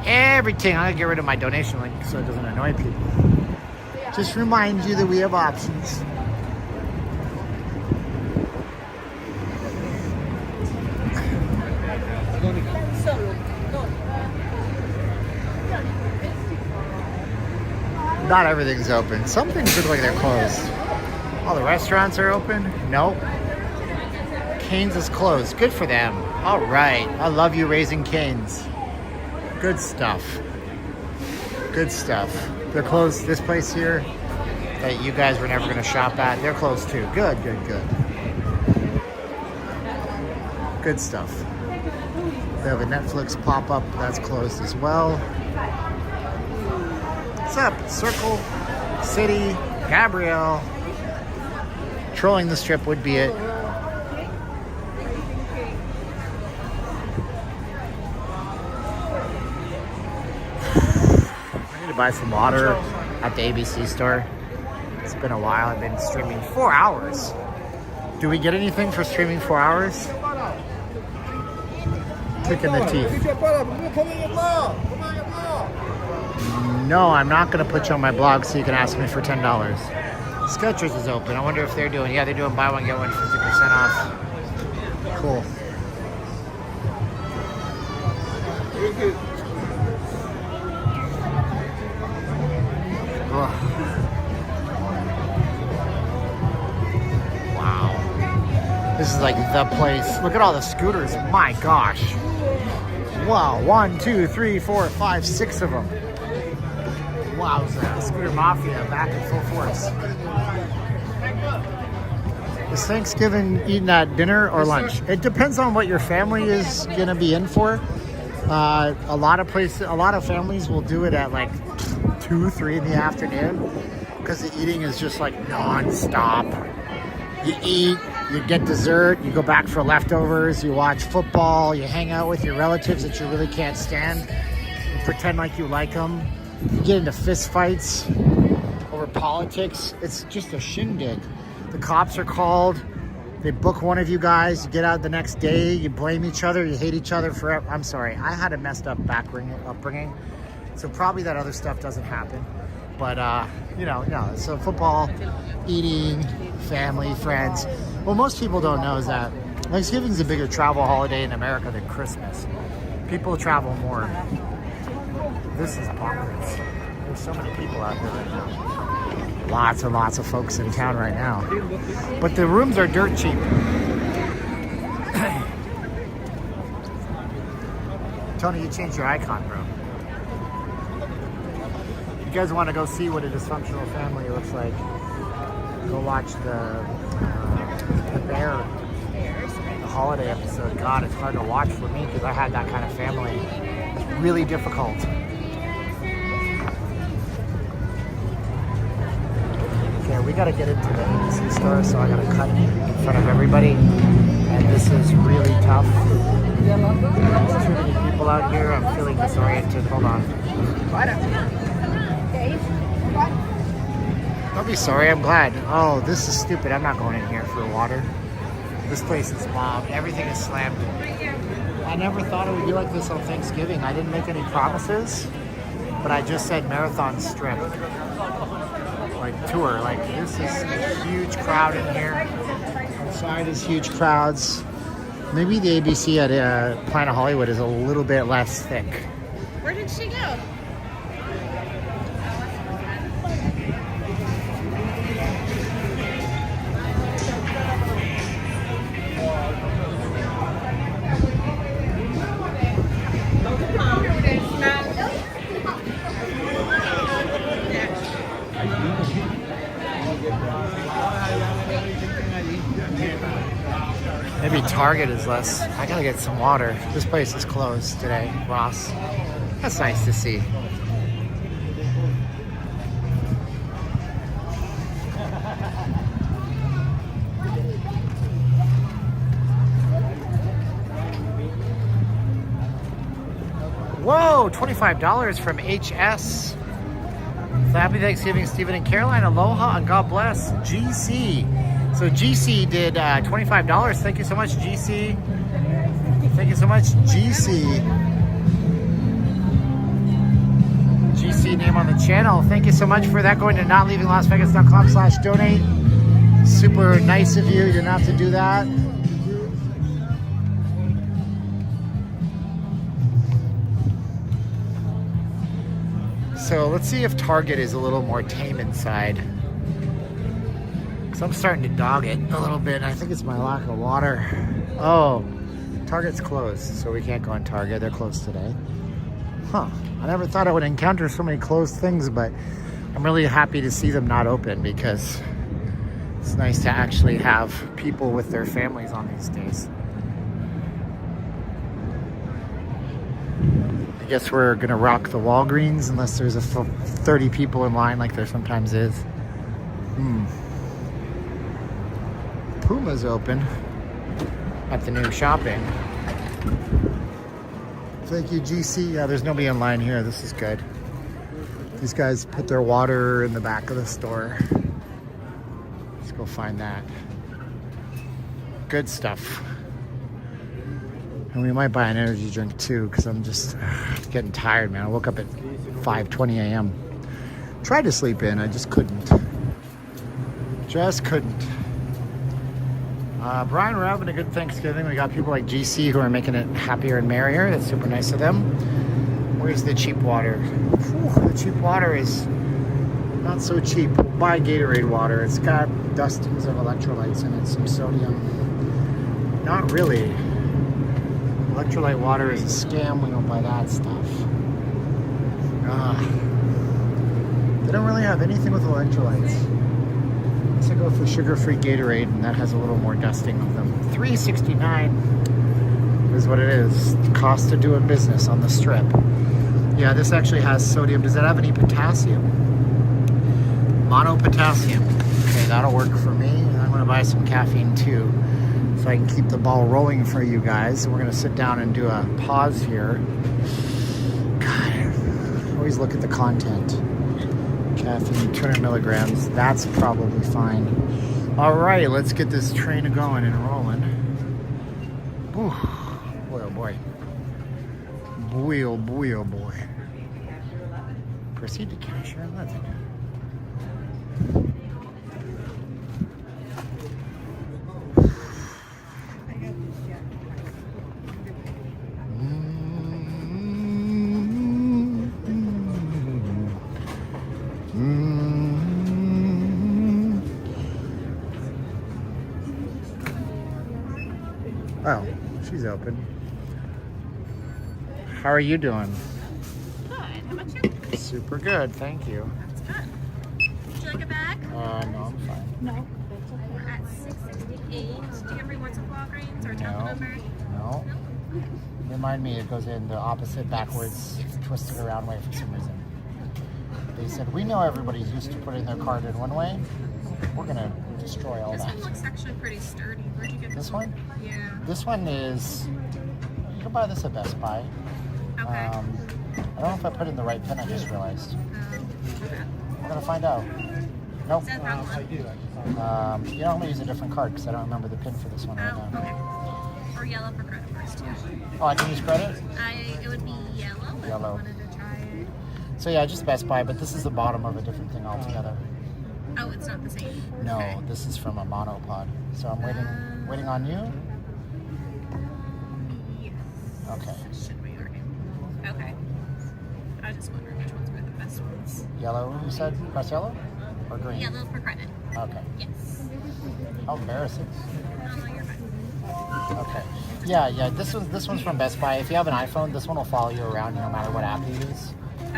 Everything. I'm gonna get rid of my donation link so it doesn't annoy people. Just remind you that we have options. Not everything's open. Some things look like they're closed. All the restaurants are open? Nope. Cane's is closed. Good for them. All right. I love you, Raising Cane's. Good stuff. Good stuff. They're closed. This place here that you guys were never going to shop at, they're closed too. Good, good, good. Good stuff. They have a Netflix pop-up that's closed as well. What's up? Circle City, Gabrielle. Trolling the strip would be it. I need to buy some water at the ABC store. It's been a while. I've been streaming 4 hours. Do we get anything for streaming 4 hours? Kick in the teeth. No, I'm not going to put you on my blog so you can ask me for $10. Skechers is open. I wonder if they're doing, yeah, they're doing buy one, get one 50% off. Cool. Ugh. Wow. This is like the place. Look at all the scooters. My gosh. Wow. 1, 2, 3, 4, 5, 6 of them. Wowza. Scooter Mafia back in full force. Is Thanksgiving eating at dinner or lunch? It depends on what your family is going to be in for. A lot of families will do it at like 2, 3 in the afternoon because the eating is just like non-stop. You eat, you get dessert, you go back for leftovers, you watch football, you hang out with your relatives that you really can't stand, you pretend like you like them, you get into fist fights over politics. It's just a shindig. The cops are called, they book one of you guys, you get out the next day, you blame each other, you hate each other forever. I'm sorry, I had a messed up upbringing, so probably that other stuff doesn't happen. But, you know, no, so football, eating, family, friends. What most people don't know is that Thanksgiving is a bigger travel holiday in America than Christmas. People travel more. This is bonkers. There's so many people out there right now. Lots and lots of folks in town right now. But the rooms are dirt cheap. Tony, you changed your icon, bro. If you guys want to go see what a dysfunctional family looks like, go watch the Bear, the holiday episode. God, it's hard to watch for me because I had that kind of family. It's really difficult. Okay, we got to get into the ABC store, so I got to cut in front of everybody. And this is really tough. There's too many people out here. I'm feeling disoriented. Hold on. Don't be sorry, I'm glad. Oh, this is stupid. I'm not going in here for water. This place is bombed. Everything is slammed. I never thought it would be like this on Thanksgiving. I didn't make any promises, but I just said marathon strip. Like tour. Like this is a huge crowd in here. Outside is huge crowds. Maybe the ABC at Planet Hollywood is a little bit less thick. Where did she go? Maybe Target is less. I gotta get some water. This place is closed today, Ross. That's nice to see. Whoa, $25 from HS. So happy Thanksgiving, Stephen and Caroline. Aloha and God bless. GC. So GC did $25. Thank you so much, GC. Thank you so much, GC. GC name on the channel. Thank you so much for that. Going to notleavinglasvegas.com/donate. Super nice of you. You didn't have to do that. So let's see if Target is a little more tame inside. So I'm starting to dog it a little bit. I think it's my lack of water. Oh, Target's closed, so we can't go on Target. They're closed today. Huh. I never thought I would encounter so many closed things, but I'm really happy to see them not open because it's nice to actually have people with their families on these days. I guess we're gonna rock the Walgreens unless there's a 30 people in line like there sometimes is. Puma's open at the new shopping. Thank you, GC. Yeah, there's nobody in line here. This is good. These guys put their water in the back of the store. Let's go find that. Good stuff. And we might buy an energy drink too, because I'm just getting tired, man. I woke up at 5:20 a.m. Tried to sleep in, I just couldn't. Just couldn't. Brian, we're having a good Thanksgiving. We got people like GC who are making it happier and merrier. That's super nice of them. Where's the cheap water? Whew, the cheap water is not so cheap. We'll buy Gatorade water. It's got dustings of electrolytes in it, some sodium. Not really. Electrolyte water is a scam. We don't buy that stuff. They don't really have anything with electrolytes. I go for sugar-free Gatorade, and that has a little more dusting of them. $3.69 is what it is. The cost of doing business on the strip. Yeah, this actually has sodium. Does it have any potassium? Monopotassium. Okay, that'll work for me. And I'm gonna buy some caffeine too, so I can keep the ball rolling for you guys. We're gonna sit down and do a pause here. God, always look at the content. Caffeine, 200 milligrams. That's probably fine. All right, let's get this train going and rolling. Whew. Boy, oh boy. Boy, oh boy, oh boy. Proceed to cash your 11. Oh, she's open. How are you doing? Good. How about you? Super good, thank you. That's good. Would you like a bag? No, I'm fine. No. We're at 668. Do you have rewards of Walgreens or telephone number? No. Remind me, it goes in the opposite, backwards, twisted around way for some reason. They said, we know everybody's used to putting their card in one way. We're gonna destroy all This that. one looks actually pretty sturdy. Where'd you get This one? Yeah. This one is, you can buy this at Best Buy. Okay. I don't know if I put in the right pin, I just realized. Okay. We're gonna find out. Nope. Is that a problem? You know, I'm gonna use a different card because I don't remember the pin for this one right now. Okay. Or yellow for credit first, too. Oh, I can use credit? It would be yellow. If Yellow. you wanted to try it. So yeah, just Best Buy, but this is the bottom of a different thing altogether. Oh, it's not the same. No, Okay. this is from a monopod. So I'm waiting on you? Yes. Okay. Should be working. Okay. I was just wondering which ones were the best ones. Yellow, you said? Press yellow? Or green? Yellow for credit. Okay. Yes. How embarrassing. You're fine. Okay. Yeah, this one's from Best Buy. If you have an iPhone, this one will follow you around no matter what app you use.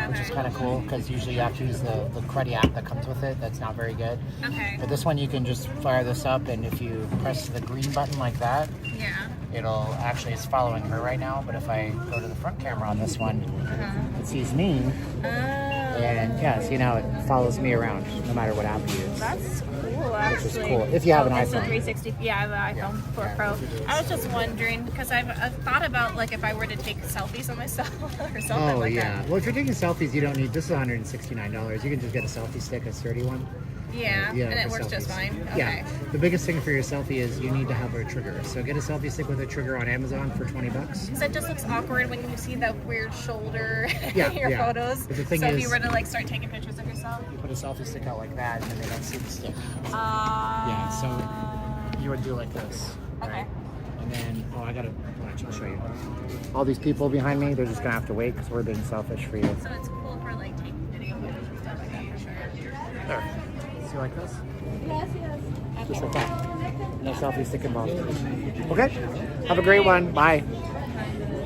Which is kind of cool because usually you have to use the Cruddy app that comes with it. That's not very good. Okay. But this one you can just fire this up, and if you press the green button like that, Yeah. it'll actually, it's following her right now. But if I go to the front camera on this one, it sees me, and yeah, see now it follows me around no matter what app you use. That's cool, actually. Which is cool if you have an It's a iPhone. 360. Yeah, I have an iPhone 4 Pro. I was just wondering because I've thought about like if I were to take selfies of myself or something like that. Well, if you're taking selfies, you don't need. This is $169. You can just get a selfie stick, a sturdy one. Yeah, and it for works just selfies. fine. Okay. Yeah. The biggest thing for your selfie is you need to have a trigger. So get a selfie stick with a trigger on Amazon for $20. So it just looks awkward when you see that weird shoulder Yeah, in your yeah. photos. But the thing so if is- you were to like start taking pictures of yourself. You put a selfie stick out like that, and then they don't see the stick. Yeah. So you would do like this. Okay. Right? And then, I gotta watch. I'll show you. All these people behind me, they're just gonna have to wait because we're being selfish for you. So it's cool for like taking video photos and stuff like that for sure. There. So You like this? Yes, yes. Just like that. No selfie stick involved. Okay. Have a great one. Bye.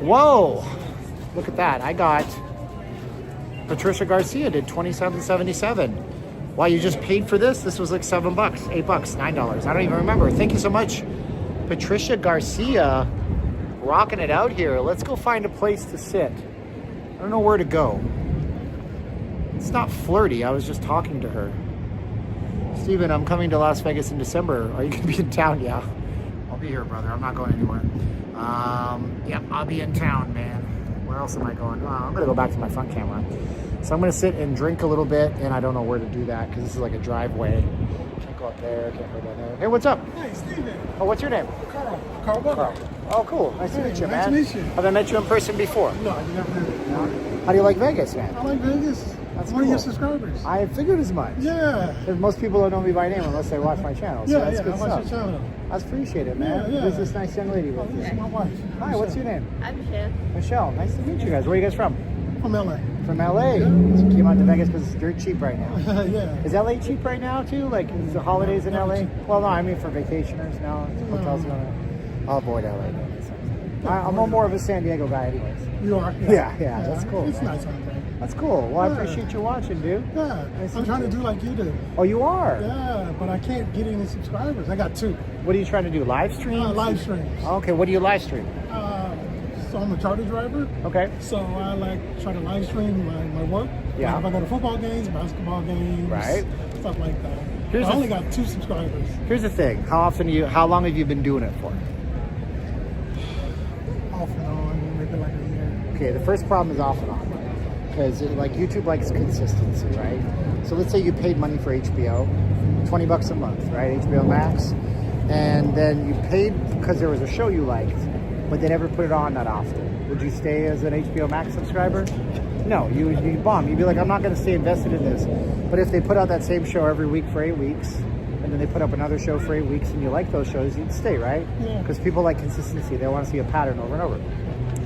Whoa. Look at that. I got Patricia Garcia did $27.77. Wow, you just paid for this? This was like $7, $8, $9. I don't even remember. Thank you so much. Patricia Garcia rocking it out here. Let's go find a place to sit. I don't know where to go. It's not flirty. I was just talking to her. Steven, I'm coming to Las Vegas in December. Are you going to be in town? Yeah. I'll be here, brother. I'm not going anywhere. Yep, I'll be in town, man. Where else am I going? I'm going to go back to my front camera. So I'm going to sit and drink a little bit, and I don't know where to do that because this is like a driveway. Can't go up there. Can't go down there. Hey, what's up? Hey, Steven. Oh, what's your name? Carl. Carl Butler. Oh, cool. Nice to meet you, man. Nice to meet you. Have I met you in person before? No, I never heard. How do you like Vegas, man? I like Vegas. That's one of your cool. subscribers. I figured as much. Yeah. Because most people don't know me by name unless they watch my channel. So that's good I stuff. watch your channel. I appreciate it, man. Yeah. Who's this nice young lady with you? This is my wife. Hi, what's your name? I'm Michelle. Michelle. Nice to meet you guys. Where are you guys from? From LA. From LA. So you came out to Vegas because it's dirt cheap right now. Yeah. Is LA cheap right now too? Like, is the holidays in LA? Well, no, I mean for vacationers now. Hotels going. I'll avoid LA. I'm more of a San Diego guy, anyways. You are? Yeah, that's cool. It's man. nice out there. That's cool. Well, I Yeah. appreciate you watching, dude. Yeah. Nice I'm to trying to meet do like you do. Oh, you are? Yeah, but I can't get any subscribers. I got 2. What are you trying to do? Live stream? Live streams. Okay, what do you live stream? So I'm a charter driver. Okay. So I try to live stream my work. Yeah. Like if I go to football games, basketball games, Right. stuff like that. Here's I the only got 2 subscribers. Here's the thing. How long have you been doing it for? Off and on, maybe like a year. Okay, the first problem is off and on. Because like YouTube likes consistency, right? So let's say you paid money for HBO, $20 a month, right? HBO Max. And then you paid because there was a show you liked, but they never put it on that often. Would you stay as an HBO Max subscriber? No, you'd bomb. You'd be like, I'm not going to stay invested in this. But if they put out that same show every week for 8 weeks, and then they put up another show for 8 weeks, and you like those shows, you'd stay, right? Yeah. Because people like consistency. They want to see a pattern over and over.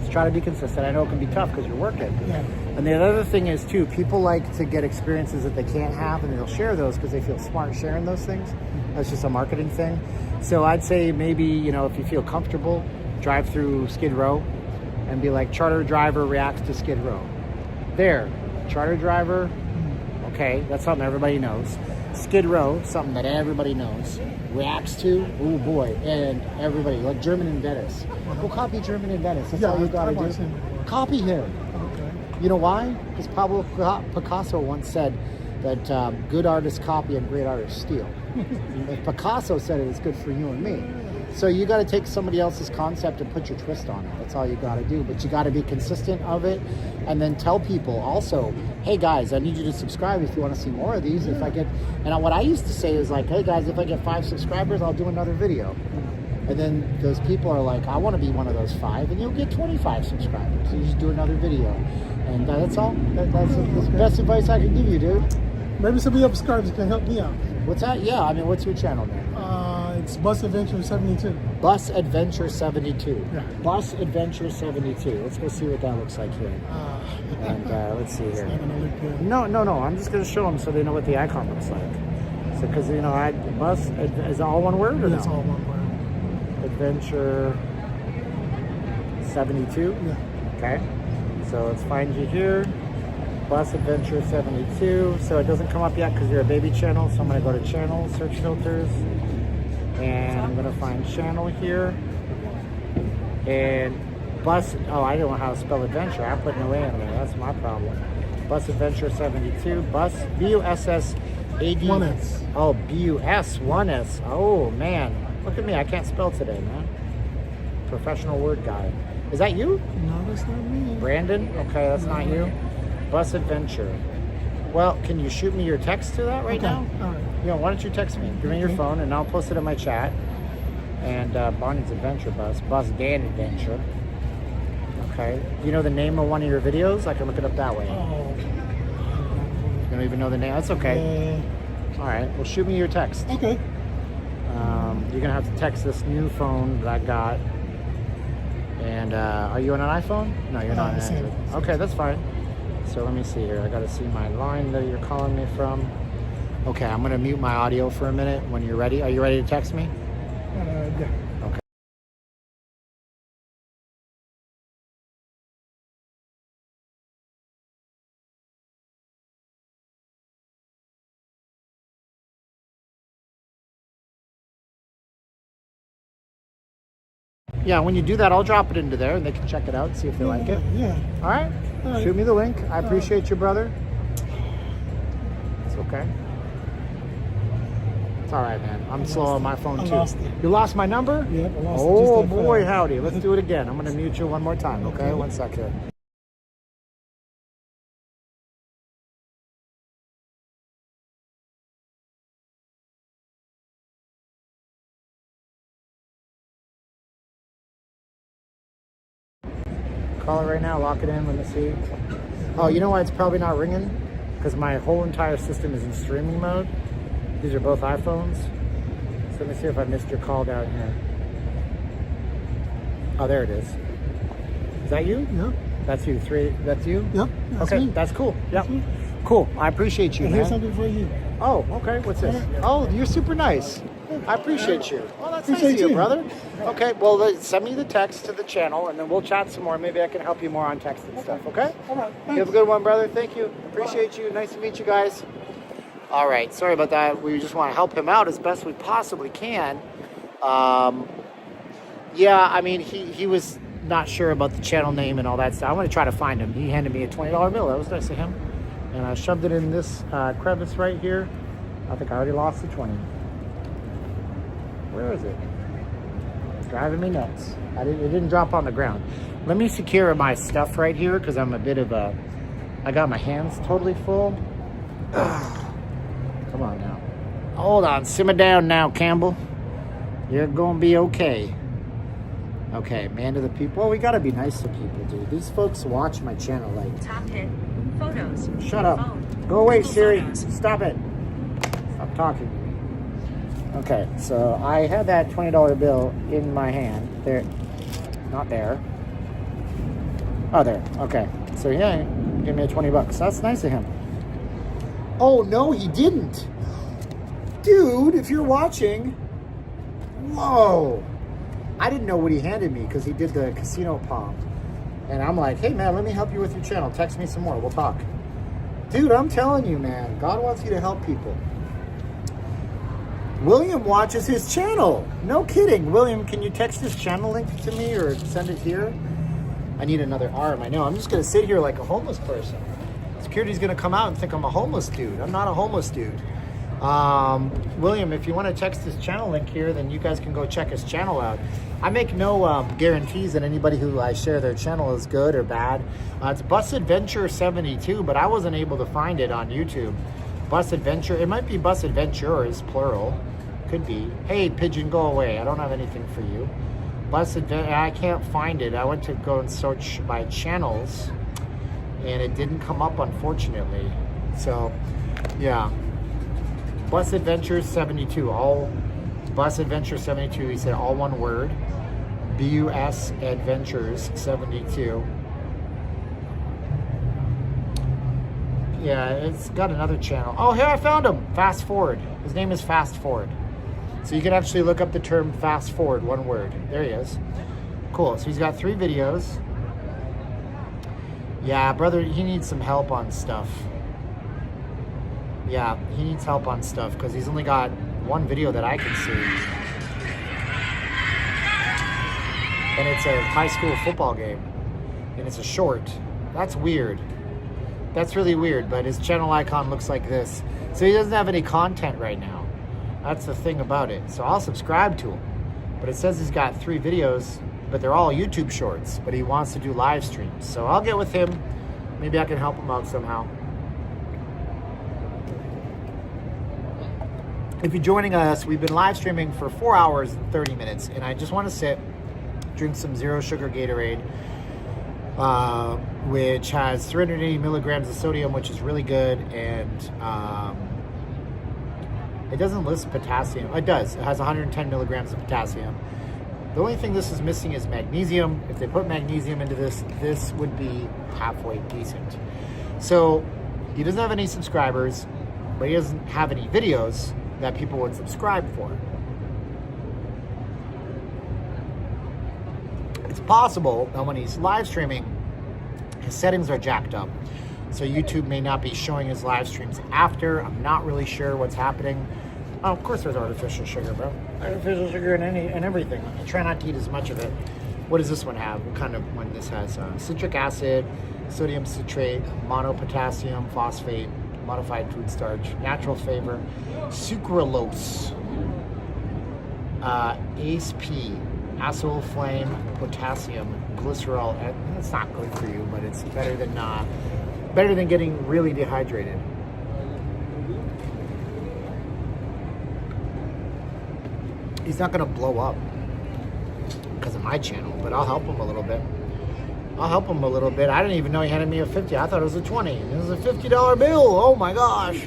Just try to be consistent. I know it can be tough because you're working. Yeah. And the other thing is, too, people like to get experiences that they can't have, and they'll share those because they feel smart sharing those things. That's just a marketing thing. So I'd say maybe, if you feel comfortable, drive through Skid Row and be like, charter driver reacts to Skid Row. There, charter driver, okay, that's something everybody knows. Skid Row, something that everybody knows, reacts to, oh boy, and everybody, like German in Venice. Go copy German in Venice, that's all you gotta do. Copy him. Okay. You know why? Because Pablo Picasso once said that good artists copy and great artists steal. If Picasso said it, it's good for you and me. So you got to take somebody else's concept and put your twist on it. That's all you got to do. But you got to be consistent of it, and then tell people also, hey guys, I need you to subscribe if you want to see more of these. If I get, and what I used to say is like, hey guys, if I get 5 subscribers, I'll do another video. And then those people are like, I want to be one of those 5, and you'll get 25 subscribers. So you just do another video, and that's all. That's the best advice I can give you, dude. Maybe some of your subscribers can help me out. What's that? Yeah, I mean, what's your channel name? It's Bus Adventure 72. Bus Adventure 72. Yeah. Bus Adventure 72. Let's go see what that looks like here. And let's see It's here. not gonna look good. No. I'm just going to show them so they know what the icon looks like. So, because, Bus, is it all one word or It's no? all one word. Adventure 72? Yeah. Okay. So let's find you here. Bus Adventure 72. So it doesn't come up yet because you're a baby channel. So I'm going to go to channel, search filters. And I'm going to find channel here. And Bus, I don't know how to spell adventure. I put no A in there. That's my problem. Bus Adventure 72. Bus, B-U-S-S-A-D. 1S. Oh, B-U-S, 1S. Oh, man. Look at me. I can't spell today, man. Professional word guy. Is that you? No, that's not me. Brandon? Okay, that's not you. Bus Adventure. Well, can you shoot me your text to that right now? All right. Why don't you text me? Give me your phone and I'll post it in my chat. And Bonnie's Adventure Bus. Bus Dan Adventure. Okay. Do you know the name of one of your videos? I can look it up that way. Oh. You don't even know the name? That's okay. All right. Well, shoot me your text. Okay. You're going to have to text this new phone that I got. And are you on an iPhone? No, you're not on Android. Okay, that's fine. So let me see here. I got to see my line that you're calling me from. Okay, I'm gonna mute my audio for a minute when you're ready. Are you ready to text me? Yeah. Okay. Yeah, when you do that, I'll drop it into there and they can check it out and see if they like it. Yeah. All right? Shoot me the link. I appreciate you, brother. It's okay. It's all right, man. I'm slow on my phone, too. Lost it. You lost my number? Yep, I lost it Oh, just that boy, fast. howdy. Let's do it again. I'm going to mute you one more time, okay? 1 sec here. Call it right now, lock it in, let me see. Oh, you know why it's probably not ringing? Because my whole entire system is in streaming mode. These are both iPhones. So let me see if I missed your call down here. Oh, there it is. Is that you? Yep. That's you. That's you? Yep. That's okay, me. that's cool. Yep. me. Cool. I appreciate you, And here's man. something for you. Oh, okay. What's this? Oh, you're super nice. I appreciate you. Well, that's nice of Appreciate you, you. brother. Okay, well, send me the text to the channel, and then we'll chat some more. Maybe I can help you more on text and stuff, okay? All right. You have a good one, brother. Thank you. Appreciate you. Nice to meet you guys. All right. Sorry about that. We just want to help him out as best we possibly can. Yeah, I mean, he was not sure about the channel name and all that stuff. I'm going to try to find him. He handed me a $20 bill. That was nice of him. And I shoved it in this crevice right here. I think I already lost the 20. Where is it? It's driving me nuts. It didn't drop on the ground. Let me secure my stuff right here because I'm a bit of a... I got my hands totally full. Come on now. Hold on. Simmer down now, Campbell. You're going to be okay. Okay, man to the people. Well, we got to be nice to people, dude. These folks watch my channel like... Top hit. Photos. Shut up. Phone. Go away, Siri. Photos. Stop it. Stop talking to me. Okay, so I had that $20 bill in my hand. There. Not there. Oh, there. Okay. So, yeah, give me a 20 bucks. That's nice of him. Oh, no, he didn't. Dude, if you're watching. Whoa. I didn't know what he handed me because he did the casino palm. And I'm like, hey, man, let me help you with your channel. Text me some more. We'll talk. Dude, I'm telling you, man. God wants you to help people. William watches his channel. No kidding. William, can you text his channel link to me or send it here? I need another arm. I know. I'm just going to sit here like a homeless person. Security's going to come out and think I'm a homeless dude. I'm not a homeless dude. William, if you want to text his channel link here, then you guys can go check his channel out. I make no guarantees that anybody who I share their channel is good or bad. It's Bus Adventure 72, but I wasn't able to find it on YouTube. Bus Adventure. It might be Bus Adventurers, plural. Could be. Hey, Pigeon, go away. I don't have anything for you. Bus Adventure. I can't find it. I went to go and search by channels, and it didn't come up, unfortunately. So, yeah. Bus Adventures 72. All Bus Adventure 72. He said all one word. BUS Adventures 72. Yeah, it's got another channel. Oh, here I found him. Fast Forward. His name is Fast Forward. So you can actually look up the term fast forward, one word. There he is. Cool. So he's got 3 videos. Yeah, brother, he needs some help on stuff. Yeah, he needs help on stuff because he's only got 1 video that I can see. And it's a high school football game. And it's a short. That's weird. That's really weird, but his channel icon looks like this. So he doesn't have any content right now. That's the thing about it. So I'll subscribe to him. But it says he's got 3 videos, but they're all YouTube shorts. But he wants to do live streams. So I'll get with him. Maybe I can help him out somehow. If you're joining us, we've been live streaming for 4 hours and 30 minutes. And I just want to sit, drink some zero sugar Gatorade, which has 380 milligrams of sodium, which is really good. And it doesn't list potassium. It does. It has 110 milligrams of potassium. The only thing this is missing is magnesium. If they put magnesium into this, this would be halfway decent. So he doesn't have any subscribers. but he doesn't have any videos that people would subscribe for. It's possible that when he's live streaming, his settings are jacked up. So YouTube may not be showing his live streams after. I'm not really sure what's happening. Oh, of course there's artificial sugar, bro. Artificial sugar in everything. I try not to eat as much of it. What does this one have? What kind of one this has? Citric acid, sodium citrate, monopotassium phosphate, modified food starch, natural flavor, sucralose, ACE-P, acyl flame, potassium, glycerol. It's not good for you, but it's better than getting really dehydrated. He's not gonna blow up because of my channel, but I'll help him a little bit. I didn't even know he handed me a 50. I thought it was a 20. It was a $50 bill. Oh my gosh.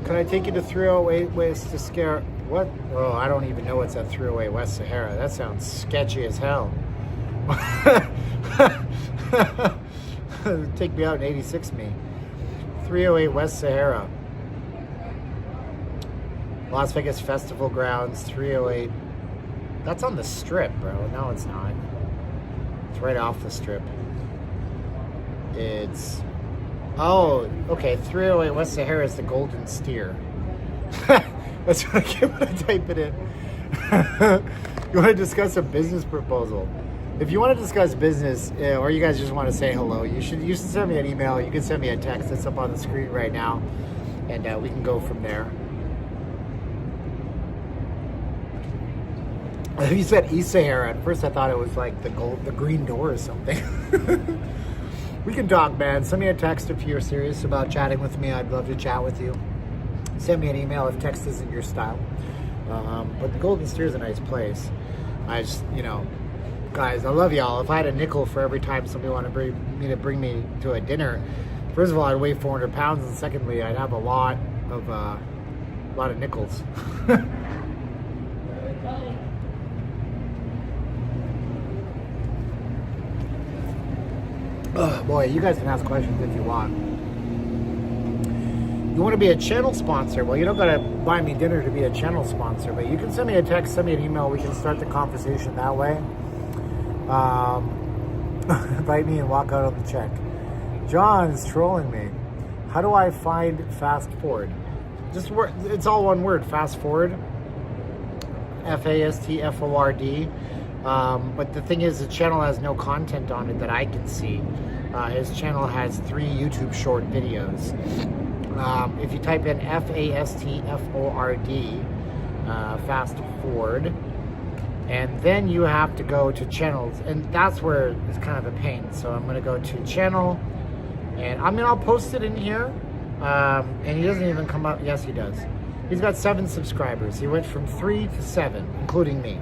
Could I take you to 308 West to scare? What? Oh, I don't even know what's at 308 West Sahara. That sounds sketchy as hell. Take me out in 86 me. 308 West Sahara. Las Vegas Festival Grounds, 308. That's on the Strip, bro. No, it's not. It's right off the Strip. It's... Oh, okay. 308 West Sahara is the Golden Steer. That's what I get when I type it in. You want to discuss a business proposal? If you want to discuss business, or you guys just want to say hello, you should send me an email. You can send me a text that's up on the screen right now, and we can go from there. You said East Sahara. At first I thought it was like the green door or something. We can talk, man. Send me a text if you're serious about chatting with me. I'd love to chat with you. Send me an email if text isn't your style. But the Golden Steer is a nice place. I just, guys, I love y'all. If I had a nickel for every time somebody wanted to bring me to a dinner, first of all, I'd weigh 400 pounds, and secondly, I'd have a lot of nickels. Oh, boy, you guys can ask questions if you want. You want to be a channel sponsor? Well, you don't got to buy me dinner to be a channel sponsor, but you can send me a text, send me an email. We can start the conversation that way. Invite me and walk out on the check. John's trolling me. How do I find Fast Forward? It's all one word, Fast Forward. FASTFORD. But the thing is, the channel has no content on it that I can see. His channel has 3 YouTube short videos. If you type in FASTFORD, Fast Forward, and then you have to go to channels, and that's where it's kind of a pain. So I'm going to go to channel, and I'll post it in here. And he doesn't even come up. Yes, he does. He's got 7 subscribers. He went from 3 to 7, including me.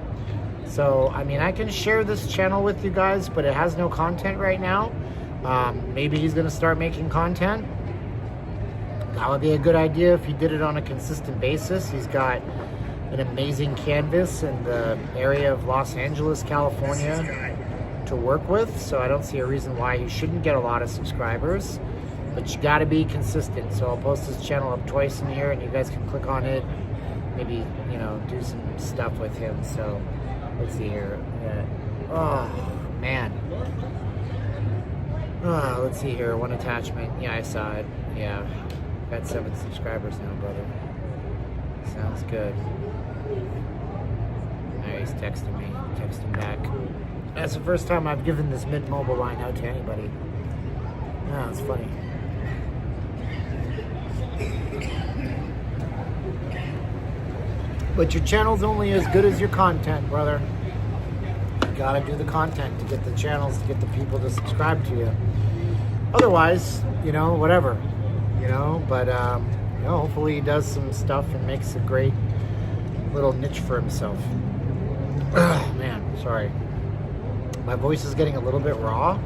So, I can share this channel with you guys, but it has no content right now. Maybe he's going to start making content. That would be a good idea if he did it on a consistent basis. He's got an amazing canvas in the area of Los Angeles, California to work with. So I don't see a reason why he shouldn't get a lot of subscribers. But you got to be consistent. So I'll post this channel up twice in here, and you guys can click on it. Maybe, do some stuff with him. So... let's see here. Oh, man. Let's see here. 1 attachment. Yeah, I saw it. Yeah. Got 7 subscribers now, brother. Sounds good. He's texting me. Text him back. That's the first time I've given this Mint Mobile line out to anybody. Oh, it's funny. But your channel's only as good as your content, brother. You gotta do the content to get the channels, to get the people to subscribe to you. Otherwise, whatever. But hopefully he does some stuff and makes a great little niche for himself. Man, sorry. My voice is getting a little bit raw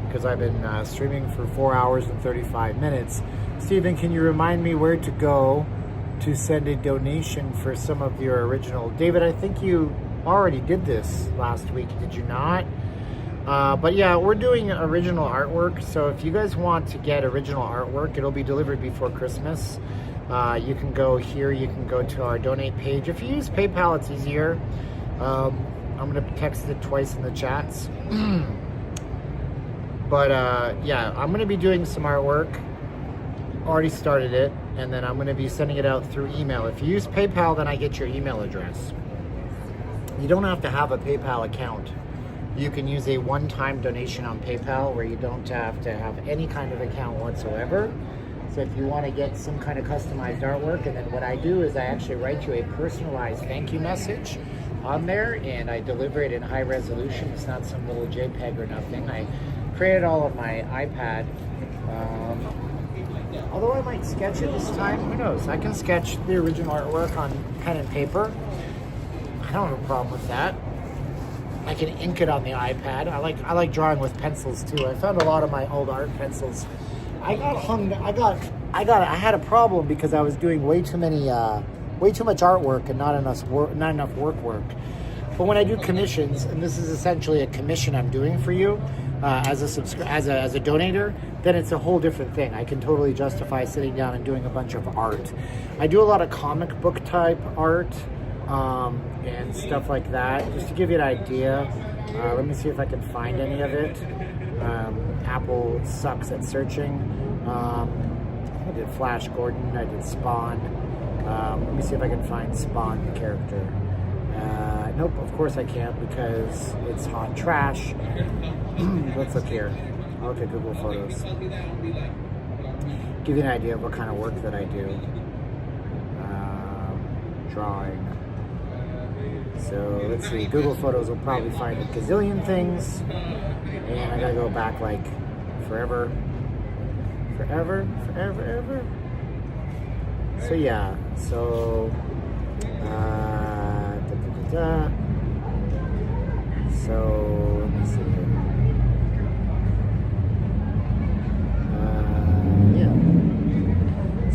because I've been streaming for 4 hours and 35 minutes. Steven, can you remind me where to go to send a donation for some of your original? David, I think you already did this last week, did you not? But yeah, we're doing original artwork. So if you guys want to get original artwork, it'll be delivered before Christmas. You can go here, you can go to our donate page. If you use PayPal, it's easier. I'm going to text it twice in the chats. But yeah, I'm going to be doing some artwork. Already started it, and then I'm going to be sending it out through email. If you use PayPal, then I get your email address. You don't have to have a PayPal account. You can use a one-time donation on PayPal where you don't have to have any kind of account whatsoever. So if you want to get some kind of customized artwork, and then what I do is I actually write you a personalized thank you message on there, and I deliver it in high resolution. It's not some little JPEG or nothing. I created all on my iPad. Although I might sketch it this time, who knows? I can sketch the original artwork on pen and paper. I don't have a problem with that. I can ink it on the iPad. I like drawing with pencils too. I found a lot of my old art pencils. I had a problem because I was doing way too much artwork and not enough work. But when I do commissions, and this is essentially a commission I'm doing for you as a donator, then it's a whole different thing. I can totally justify sitting down and doing a bunch of art. I do a lot of comic book type art and stuff like that, just to give you an idea. Let me see if I can find any of it. Apple sucks at searching. I did Flash Gordon, I did Spawn. Let me see if I can find Spawn the character. Nope, of course I can't because it's hot trash. Let's look here. I'll look at Google Photos. Give you an idea of what kind of work that I do. Drawing. So let's see, Google Photos will probably find a gazillion things. And I gotta go back like forever. So yeah, so so let me see here. Yeah.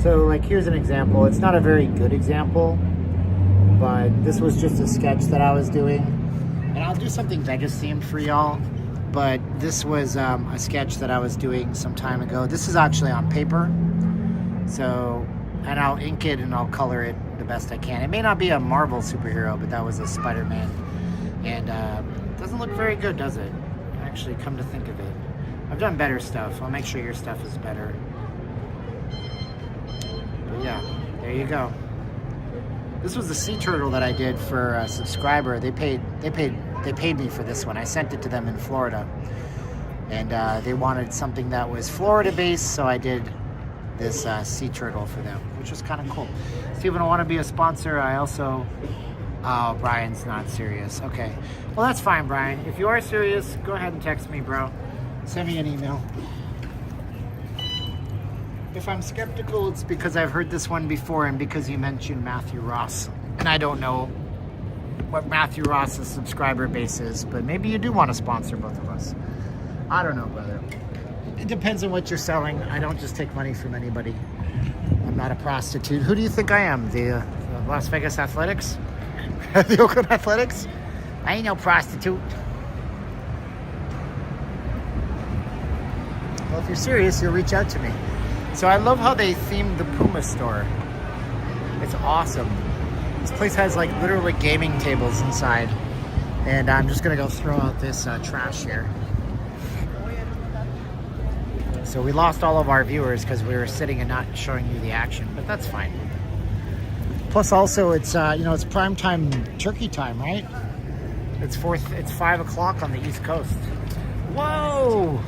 So like here's an example. It's not a very good example, but this was just a sketch that I was doing. And I'll do something Vegas themed for y'all. But this was a sketch that I was doing some time ago. This is actually on paper. So, and I'll ink it and I'll color it the best I can. It may not be a Marvel superhero, but that was a Spider-Man. And it doesn't look very good, does it? Actually, come to think of it. I've done better stuff. I'll make sure your stuff is better. But yeah, there you go. This was the sea turtle that I did for a subscriber. They paid me for this one. I sent it to them in Florida, and they wanted something that was Florida based, so I did this sea turtle for them, which was kind of cool. Steven, I want to be a sponsor. I also, oh, Brian's not serious. Okay, well that's fine, Brian. If you are serious, go ahead and text me, bro. Send me an email. If I'm skeptical, it's because I've heard this one before and because you mentioned Matthew Ross. And I don't know what Matthew Ross's subscriber base is, but maybe you do want to sponsor both of us. I don't know, brother. It depends on what you're selling. I don't just take money from anybody. I'm not a prostitute. Who do you think I am? The Las Vegas Athletics? The Oakland Athletics? I ain't no prostitute. Well, if you're serious, you'll reach out to me. So I love how they themed the Puma store. It's awesome. This place has like literally gaming tables inside. And I'm just gonna go throw out this trash here. So we lost all of our viewers because we were sitting and not showing you the action, but that's fine. Plus also it's, you know, it's prime time turkey time, right? It's 5 o'clock on the East Coast. Whoa!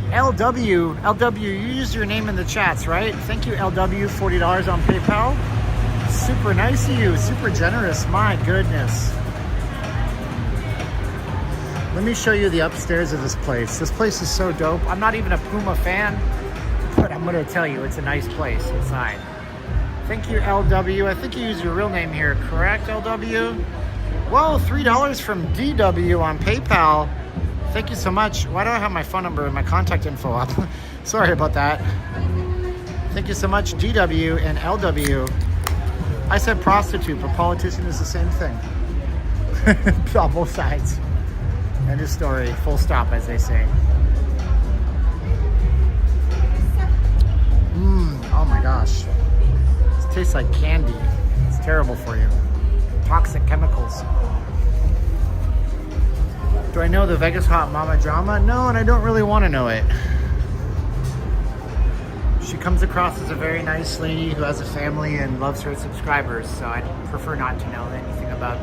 LW, you used your name in the chats, right? Thank you, LW, $40 on PayPal. Super nice of you, super generous, my goodness. Let me show you the upstairs of this place. This place is so dope. I'm not even a Puma fan, but I'm gonna tell you, it's a nice place inside. Thank you, LW. I think you used your real name here, correct, LW? Whoa, $3 from DW on PayPal. Thank you so much. Why do I have my phone number and my contact info up? Sorry about that. Thank you so much, GW and LW. I said prostitute, but politician is the same thing. On both sides. End of story. Full stop, as they say. Oh my gosh. This tastes like candy. It's terrible for you. Toxic chemicals. Do I know the Vegas Hot Mama drama? No, and I don't really want to know it. She comes across as a very nice lady who has a family and loves her subscribers, so I'd prefer not to know anything about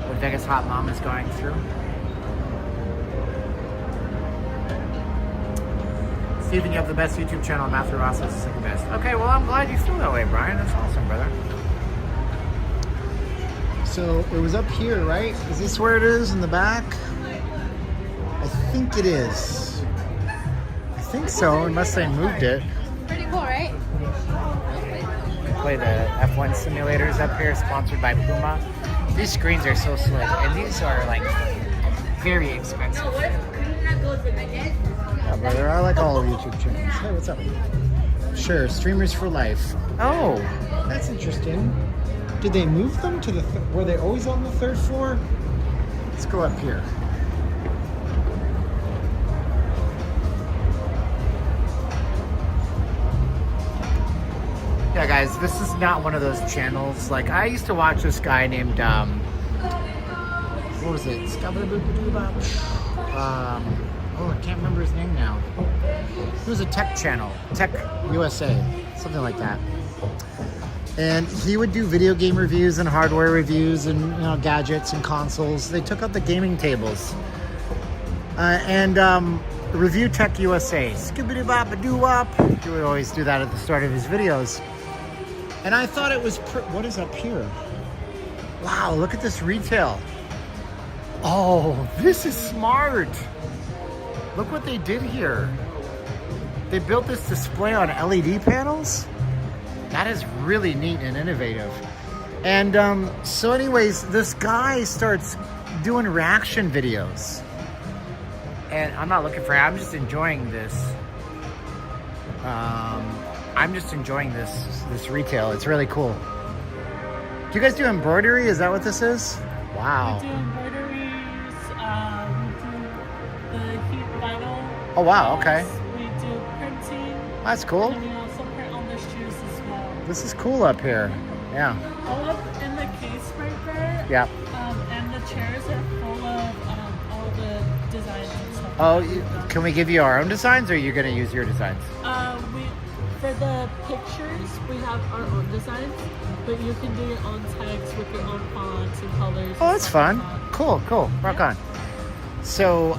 what Vegas Hot Mom is going through. Steven, you have the best YouTube channel. Matthew Ross is the second best. Okay, well, I'm glad you feel that way, Brian. That's awesome, brother. So it was up here, right? Is this where it is in the back? I think it is. I think so, unless they moved it. Pretty cool, right? Play the F1 simulators up here, sponsored by Puma. These screens are so slick, and these are like very expensive. Yeah, brother, I like all of YouTube channels. Hey, what's up? Sure, streamers for life. Oh, that's interesting. Did they move them to the? Were they always on the 3rd floor? Let's go up here. Yeah, guys, this is not one of those channels. Like, I used to watch this guy named, what was it? Oh, I can't remember his name now. It was a tech channel, Tech USA, something like that. And he would do video game reviews and hardware reviews and, you know, gadgets and consoles. They took out the gaming tables. Review Tech USA. Skibbity-bop-a-doo-wop. He would always do that at the start of his videos. And I thought it was, what is up here? Wow, look at this retail. Oh, this is smart. Look what they did here. They built this display on LED panels. That is really neat and innovative. And so anyways, this guy starts doing reaction videos. And I'm not looking for it, I'm just enjoying this. I'm just enjoying this retail. It's really cool. Do you guys do embroidery? Is that what this is? Wow. We do embroideries, we do the heat vinyl. Oh wow, okay. We do printing. That's cool. And we also print on the shoes as well. This is cool up here. Yeah. All up in the case right there. Yeah. And the chairs are full of all the designs and stuff. Oh, can we give you our own designs, or are you going to use your designs? For the pictures, we have our own designs, but you can do your own text with your own fonts and colors. Oh, that's fun. Cool, cool. Rock on. So,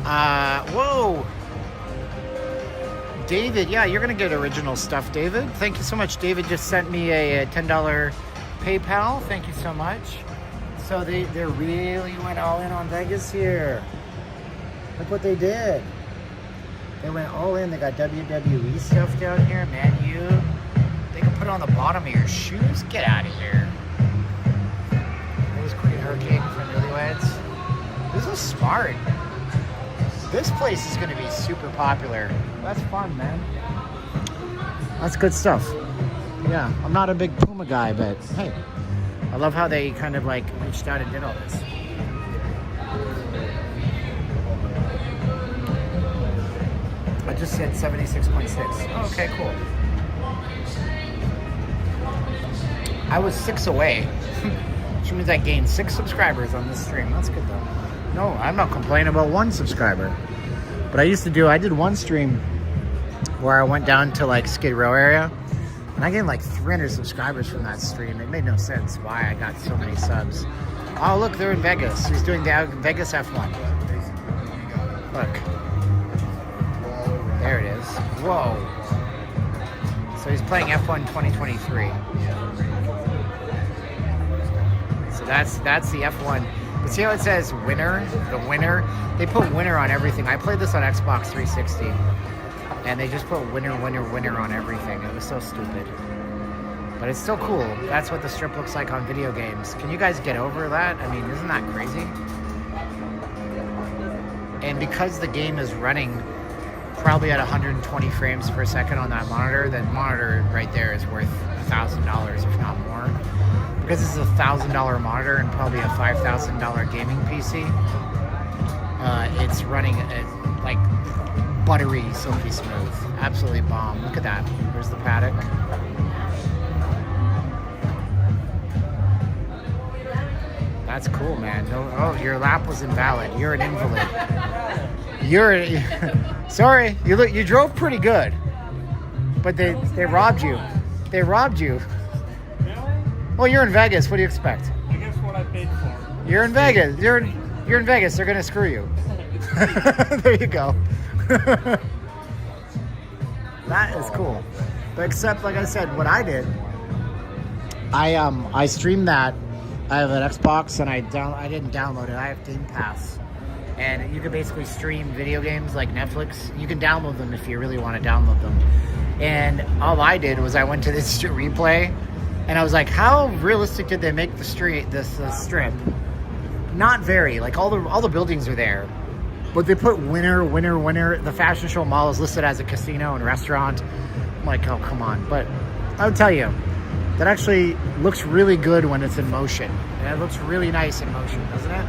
whoa. David, yeah, you're going to get original stuff, David. Thank you so much. David just sent me a $10 PayPal. Thank you so much. So they really went all in on Vegas here. Look what they did. They went all in. They got WWE stuff down here, Man U. They can put it on the bottom of your shoes. Get out of here. It was Queen Hurricane from Newlyweds. This is smart. This place is going to be super popular. That's fun, man. That's good stuff. Yeah, I'm not a big Puma guy, but hey, I love how they kind of like reached out and did all this. I just said 76.6. Oh, okay, cool. I was 6 away, which means I gained 6 subscribers on this stream. That's good though. No, I'm not complaining about 1 subscriber. But I did one stream where I went down to like Skid Row area, and I gained like 300 subscribers from that stream. It made no sense why I got so many subs. Oh, look, they're in Vegas. He's doing the Vegas F1. Look. There it is. Whoa. So he's playing F1 2023. So that's the F1. But see how it says winner? The winner? They put winner on everything. I played this on Xbox 360. And they just put winner, winner, winner on everything. It was so stupid. But it's still cool. That's what the strip looks like on video games. Can you guys get over that? I mean, isn't that crazy? And because the game is running probably at 120 frames per second on that monitor, that monitor right there is worth $1,000, if not more. Because this is a $1,000 monitor and probably a $5,000 gaming PC. it's running like buttery, silky smooth. Absolutely bomb. Look at that. There's the paddock. That's cool, man. No, oh, your lap was invalid. You're an invalid. Sorry. You drove pretty good, but they robbed you. They robbed you. Well, you're in Vegas. What do you expect? I guess what I paid for. You're in Vegas. You're in Vegas. They're gonna screw you. There you go. That is cool. But except, like I said, what I did, I streamed that. I have an Xbox and I didn't download it. I have Game Pass, and you can basically stream video games like Netflix. You can download them if you really want to download them. And all I did was I went to this replay, and I was like, how realistic did they make the strip? Not very. Like all the buildings are there, but they put winner. The fashion show mall is listed as a casino and restaurant. I'm like, oh, come on. But I'll tell you, that actually looks really good when it's in motion. And it looks really nice in motion, doesn't it?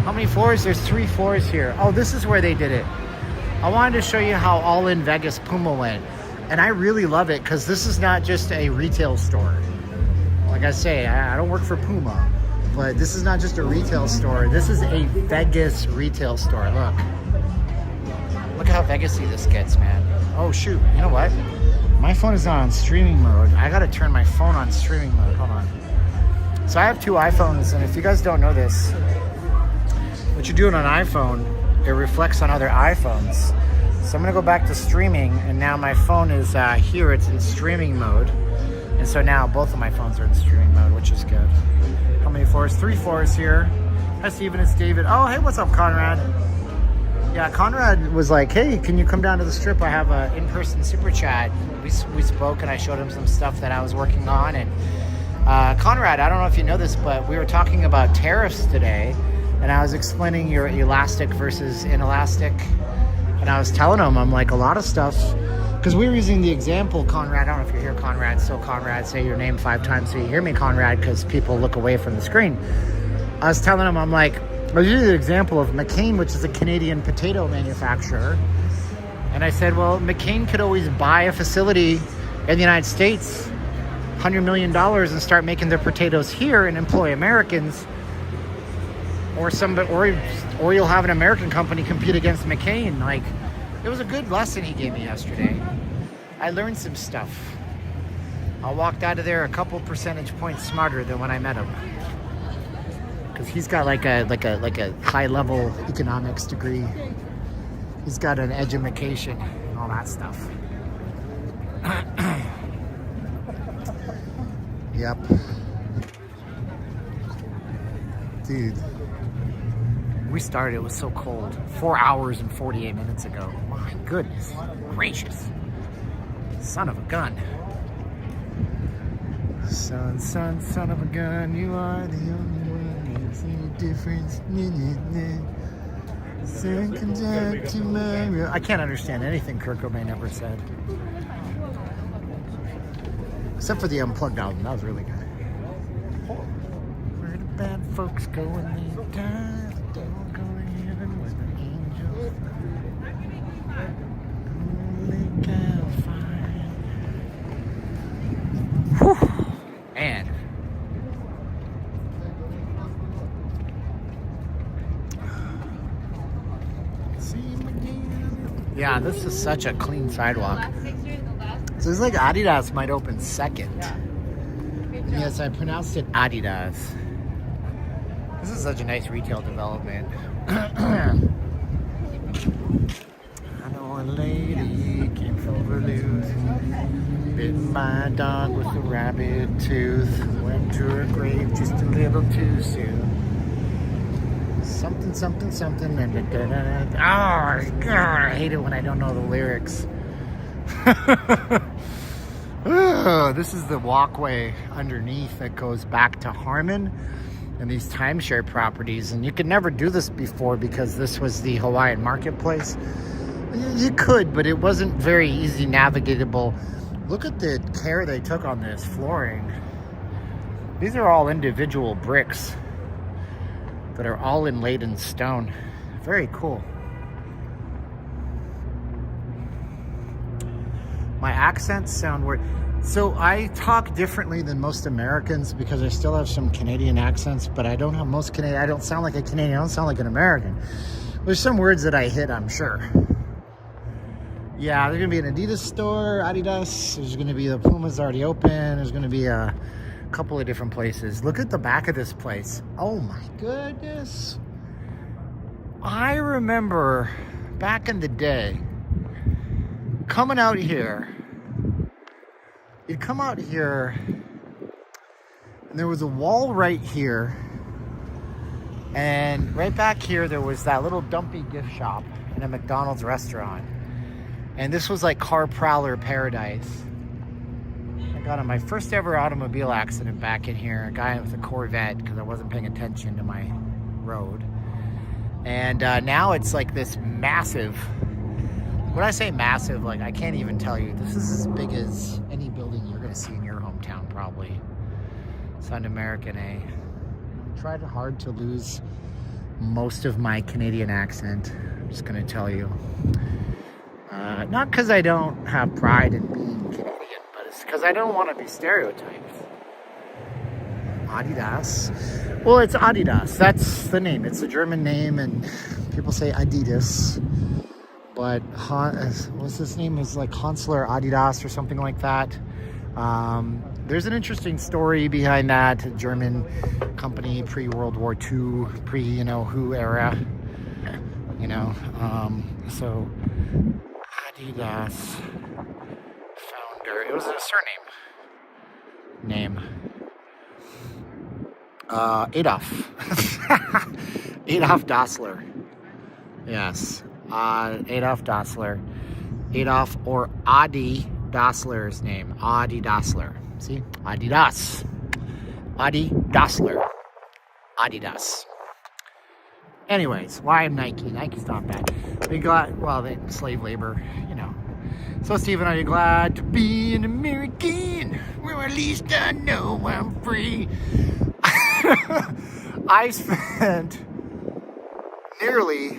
How many floors? There's 3 floors here. Oh, this is where they did it. I wanted to show you how all in Vegas Puma went. And I really love it because this is not just a retail store. Like I say, I don't work for Puma. But this is not just a retail store. This is a Vegas retail store. Look. Look how Vegas-y this gets, man. Oh, shoot. You know what? My phone is not on streaming mode. I gotta turn my phone on streaming mode. Hold on. So I have 2 iPhones, and if you guys don't know this, what you do on an iPhone, it reflects on other iPhones. So I'm gonna go back to streaming, and now my phone is here. It's in streaming mode. And so now both of my phones are in streaming mode, which is good. How many floors? 3 floors here. Hi, Steven. It's David. Oh, hey, what's up, Conrad? Yeah, Conrad was like, hey, can you come down to the strip? I have an in-person super chat. We spoke, and I showed him some stuff that I was working on. And Conrad, I don't know if you know this, but we were talking about tariffs today, and I was explaining your elastic versus inelastic. And I was telling him, I'm like, a lot of stuff, because we were using the example, Conrad. I don't know if you're here, Conrad. So Conrad, say your name 5 times so you hear me, Conrad, because people look away from the screen. I was telling him, I'm like, I was using the example of McCain, which is a Canadian potato manufacturer. And I said, well, McCain could always buy a facility in the United States, $100 million, and start making their potatoes here and employ Americans. Or you'll have an American company compete against McCain. Like, it was a good lesson he gave me yesterday. I learned some stuff. I walked out of there a couple percentage points smarter than when I met him. Because he's got like a high level economics degree. He's got an education and all that stuff. Yep. Dude. We started, it was so cold. 4 hours and 48 minutes ago. My goodness gracious. Son of a gun. Son of a gun, you are the only one who see a difference. I can't understand anything Kurt Cobain ever said. Except for the Unplugged album, that was really good. Where the bad folks go when they die? They don't go to heaven with the angels. Only can find. Whew. And yeah, this is such a clean sidewalk. So it's like Adidas might open second. Yes, I pronounced it Adidas. This is such a nice retail development. I know a lady came from Verloos, bitten by a dog with a rabbit tooth, went to her grave just a little too soon. Something, and oh, God, I hate it when I don't know the lyrics. Oh, this is the walkway underneath that goes back to Harmon and these timeshare properties. And you could never do this before because this was the Hawaiian marketplace. You could, but it wasn't very easy navigatable. Look at the care they took on this flooring. These are all individual bricks that are all inlaid in stone. very cool. My accents sound weird. So I talk differently than most Americans because I still have some Canadian accents, but I don't have most Canadian. I don't sound like a Canadian. I don't sound like an American. There's some words that I hit, I'm sure. Yeah, there's gonna be an Adidas store, Adidas. There's gonna be the Puma's already open. There's gonna be a couple of different places. Look at the back of this place. Oh my goodness. I remember back in the day coming out here. You'd come out here and there was a wall right here, and right back here there was that little dumpy gift shop and a McDonald's restaurant, and this was like car prowler paradise. I got in my first ever automobile accident back in here, a guy with a Corvette, because I wasn't paying attention to my road. And now it's like this massive, when I say massive, like I can't even tell you, this is as big as any building you're gonna see in your hometown probably. Sound American, eh? I tried hard to lose most of my Canadian accent, I'm just gonna tell you. Not because I don't have pride in being Canadian, but it's because I don't want to be stereotyped. Adidas. Well, it's Adidas, that's the name. It's a German name, and people say Adidas. But what's his name? It was like Hansler Adidas or something like that. There's an interesting story behind that. A German company, pre-World War II, pre-who era. So Adidas founder. It was a surname. Name. Adolf. Adolf Dassler. Yes. Adolf Dassler. Adolf or Adi Dassler's name. Adi Dassler. See? Adidas. Adi Dassler. Adidas. Anyways, why Nike? Nike's not bad. They got, well, they slave labor, So, Stephen, are you glad to be an American? Well, at least I know I'm free. I spent nearly...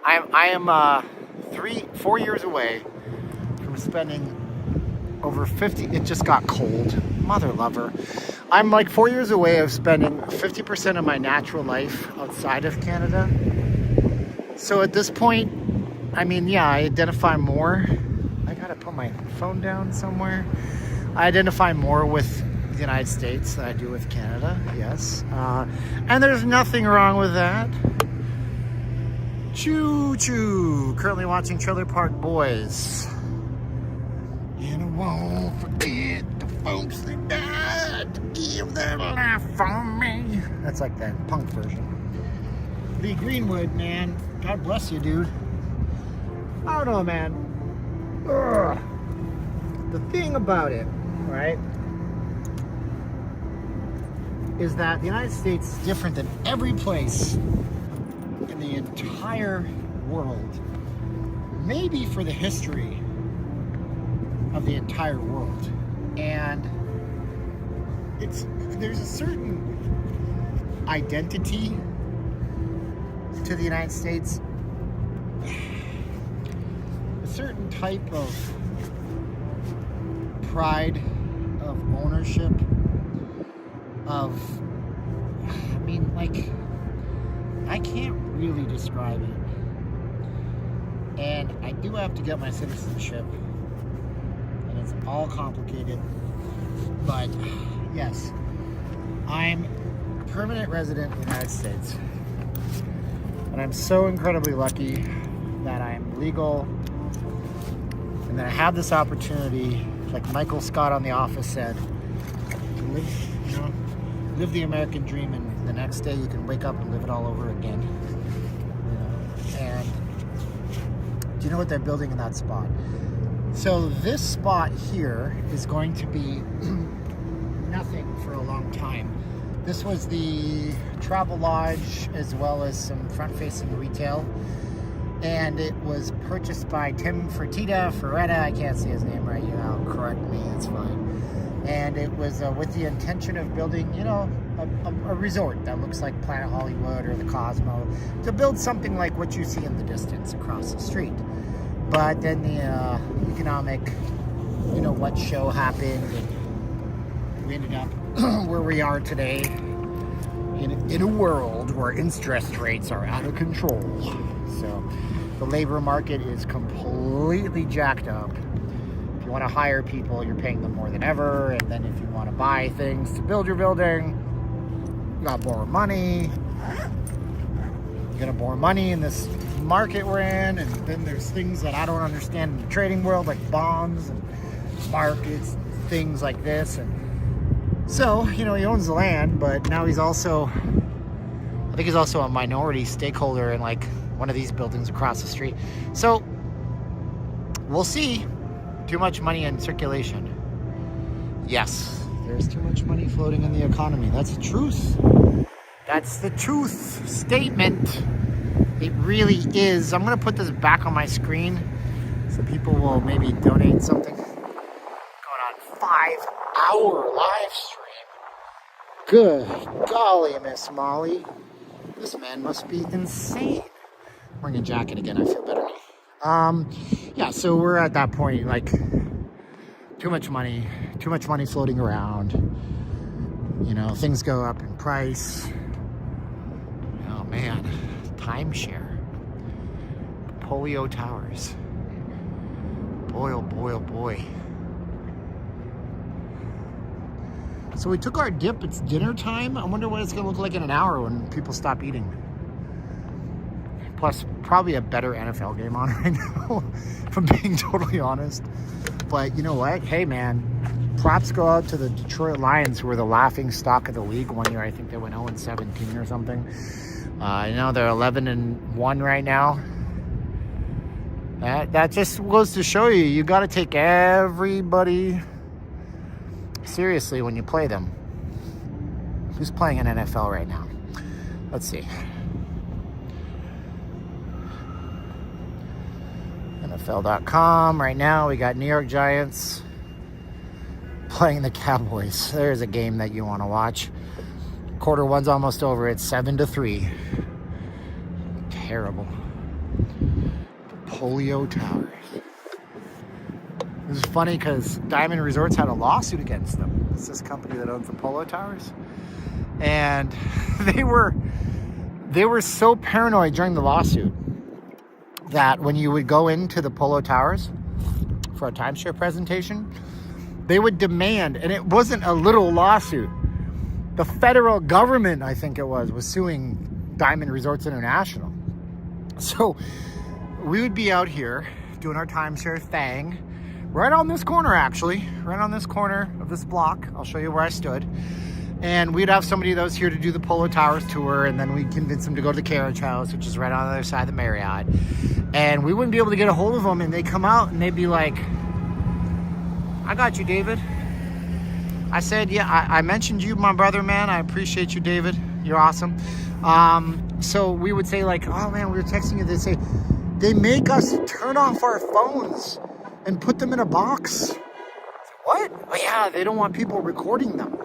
I am 4 years away from spending over 50. It just got cold. Mother lover. I'm like 4 years away of spending 50% of my natural life outside of Canada. So at this point, I identify more. I gotta put my phone down somewhere. I identify more with the United States than I do with Canada, yes. And there's nothing wrong with that. Choo choo. Currently watching Trailer Park Boys. And I won't forget the folks that died to give their life for me. That's like that punk version. Lee Greenwood, man. God bless you, dude. I don't know, man. Ugh. The thing about it, right, is that the United States is different than every place in the entire world, maybe for the history of the entire world. And there's a certain identity to the United States, a certain type of pride, of ownership, of, I can't really describe it. And I do have to get my citizenship, and it's all complicated, but yes, I'm a permanent resident of the United States, and I'm so incredibly lucky that I'm legal and that I have this opportunity, like Michael Scott on The Office said, to live the American dream, and the next day you can wake up and live it all over again. And do you know what they're building in that spot? So this spot here is going to be nothing for a long time. This was the travel lodge as well as some front-facing retail, and it was purchased by Tim Fertitta, I can't say his name right, correct me, it's fine. And it was with the intention of building, you know, a resort that looks like Planet Hollywood or the Cosmo, to build something like what you see in the distance across the street. But then the economic, you know, what show happened, and we ended up where we are today in a world where interest rates are out of control. So the labor market is completely jacked up. If you want to hire people, you're paying them more than ever. And then if you want to buy things to build your building, you got to borrow money. You're going to borrow money in this market we're in. And then there's things that I don't understand in the trading world, like bonds and markets, things like this. And so, you know, he owns the land, but now he's also, I think he's also a minority stakeholder in like one of these buildings across the street. So we'll see. Too much money in circulation. Yes, there's too much money floating in the economy. That's the truth. That's the truth statement. It really is. I'm going to put this back on my screen so people will maybe donate something. Going on 5-hour live stream. Good golly, Miss Molly. This man must be insane. I'm wearing a jacket again. I feel better. Yeah, so we're at that point, like, too much money floating around. You know, things go up in price. Oh man, timeshare. Polio Towers. Boy, oh boy, oh boy. So we took our dip, it's dinner time. I wonder what it's gonna look like in an hour when people stop eating. Plus, probably a better NFL game on right now, if I'm being totally honest. But you know what? Hey, man, props go out to the Detroit Lions, who were the laughing stock of the league one year. I think they went 0-17 or something. You know, they're 11-1 right now. That just goes to show you, you got to take everybody seriously when you play them. Who's playing in NFL right now? Let's see. NFL.com. Right now, we got New York Giants playing the Cowboys. There's a game that you want to watch. Quarter one's almost over. It's 7-3. Terrible. Polio Towers. This is funny because Diamond Resorts had a lawsuit against them. It's this company that owns the Polo Towers. And they were so paranoid during the lawsuit that when you would go into the Polo Towers for a timeshare presentation, they would demand, and it wasn't a little lawsuit. The federal government, I think it was suing Diamond Resorts International. So we would be out here doing our timeshare thing, right on this corner actually, right on this corner of this block. I'll show you where I stood. And we'd have somebody that was here to do the Polo Towers tour, and then we'd convince them to go to the Carriage House, which is right on the other side of the Marriott. And we wouldn't be able to get a hold of them, and they'd come out and they'd be like, I got you, David. I said, yeah, I mentioned you, my brother, man. I appreciate you, David. You're awesome. So we would say like, oh man, we were texting you. They say, they make us turn off our phones and put them in a box. What? Oh yeah, they don't want people recording them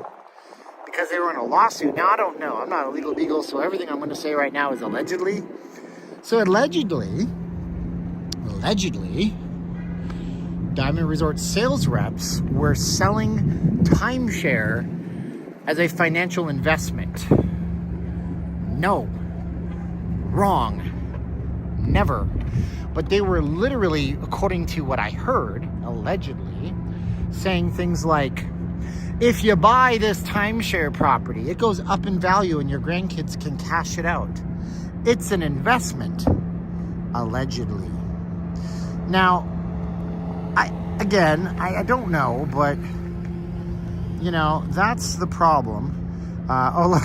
because they were in a lawsuit. Now, I don't know. I'm not a legal beagle, so everything I'm going to say right now is allegedly. So allegedly, Diamond Resort sales reps were selling timeshare as a financial investment. No. Wrong. Never. But they were literally, according to what I heard, allegedly, saying things like, if you buy this timeshare property, it goes up in value and your grandkids can cash it out. It's an investment, allegedly. Now, I don't know, but, you know, that's the problem. Oh, look,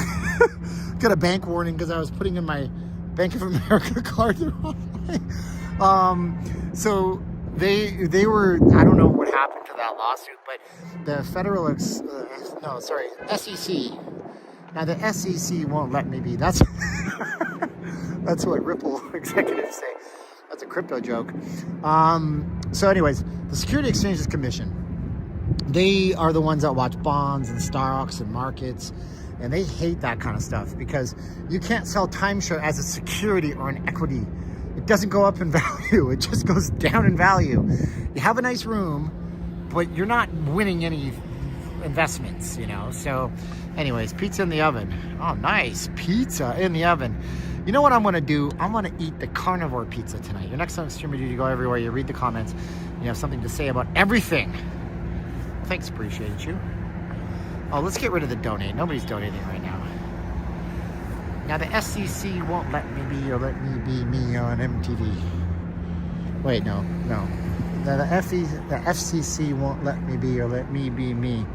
got a bank warning because I was putting in my Bank of America card the wrong way. So they were, I don't know what happened to that lawsuit, but the federal, SEC. Now the SEC won't let me be. That's that's what Ripple executives say. That's a crypto joke. So anyways, the Security Exchanges Commission they are the ones that watch bonds and stocks and markets, and they hate that kind of stuff because you can't sell timeshare as a security or an equity. It doesn't go up in value. It just goes down in value. You have a nice room, but you're not winning any investments, you know? So anyways, pizza in the oven. Oh, nice. Pizza in the oven. You know what I'm going to do? I'm going to eat the carnivore pizza tonight. Your next time streamer duty, you go everywhere, you read the comments, you have something to say about everything. Thanks, appreciate you. Oh, let's get rid of the donate. Nobody's donating right now. Now the SCC won't let me be or let me be me on MTV. Wait, no. The FCC won't let me be or let me be me.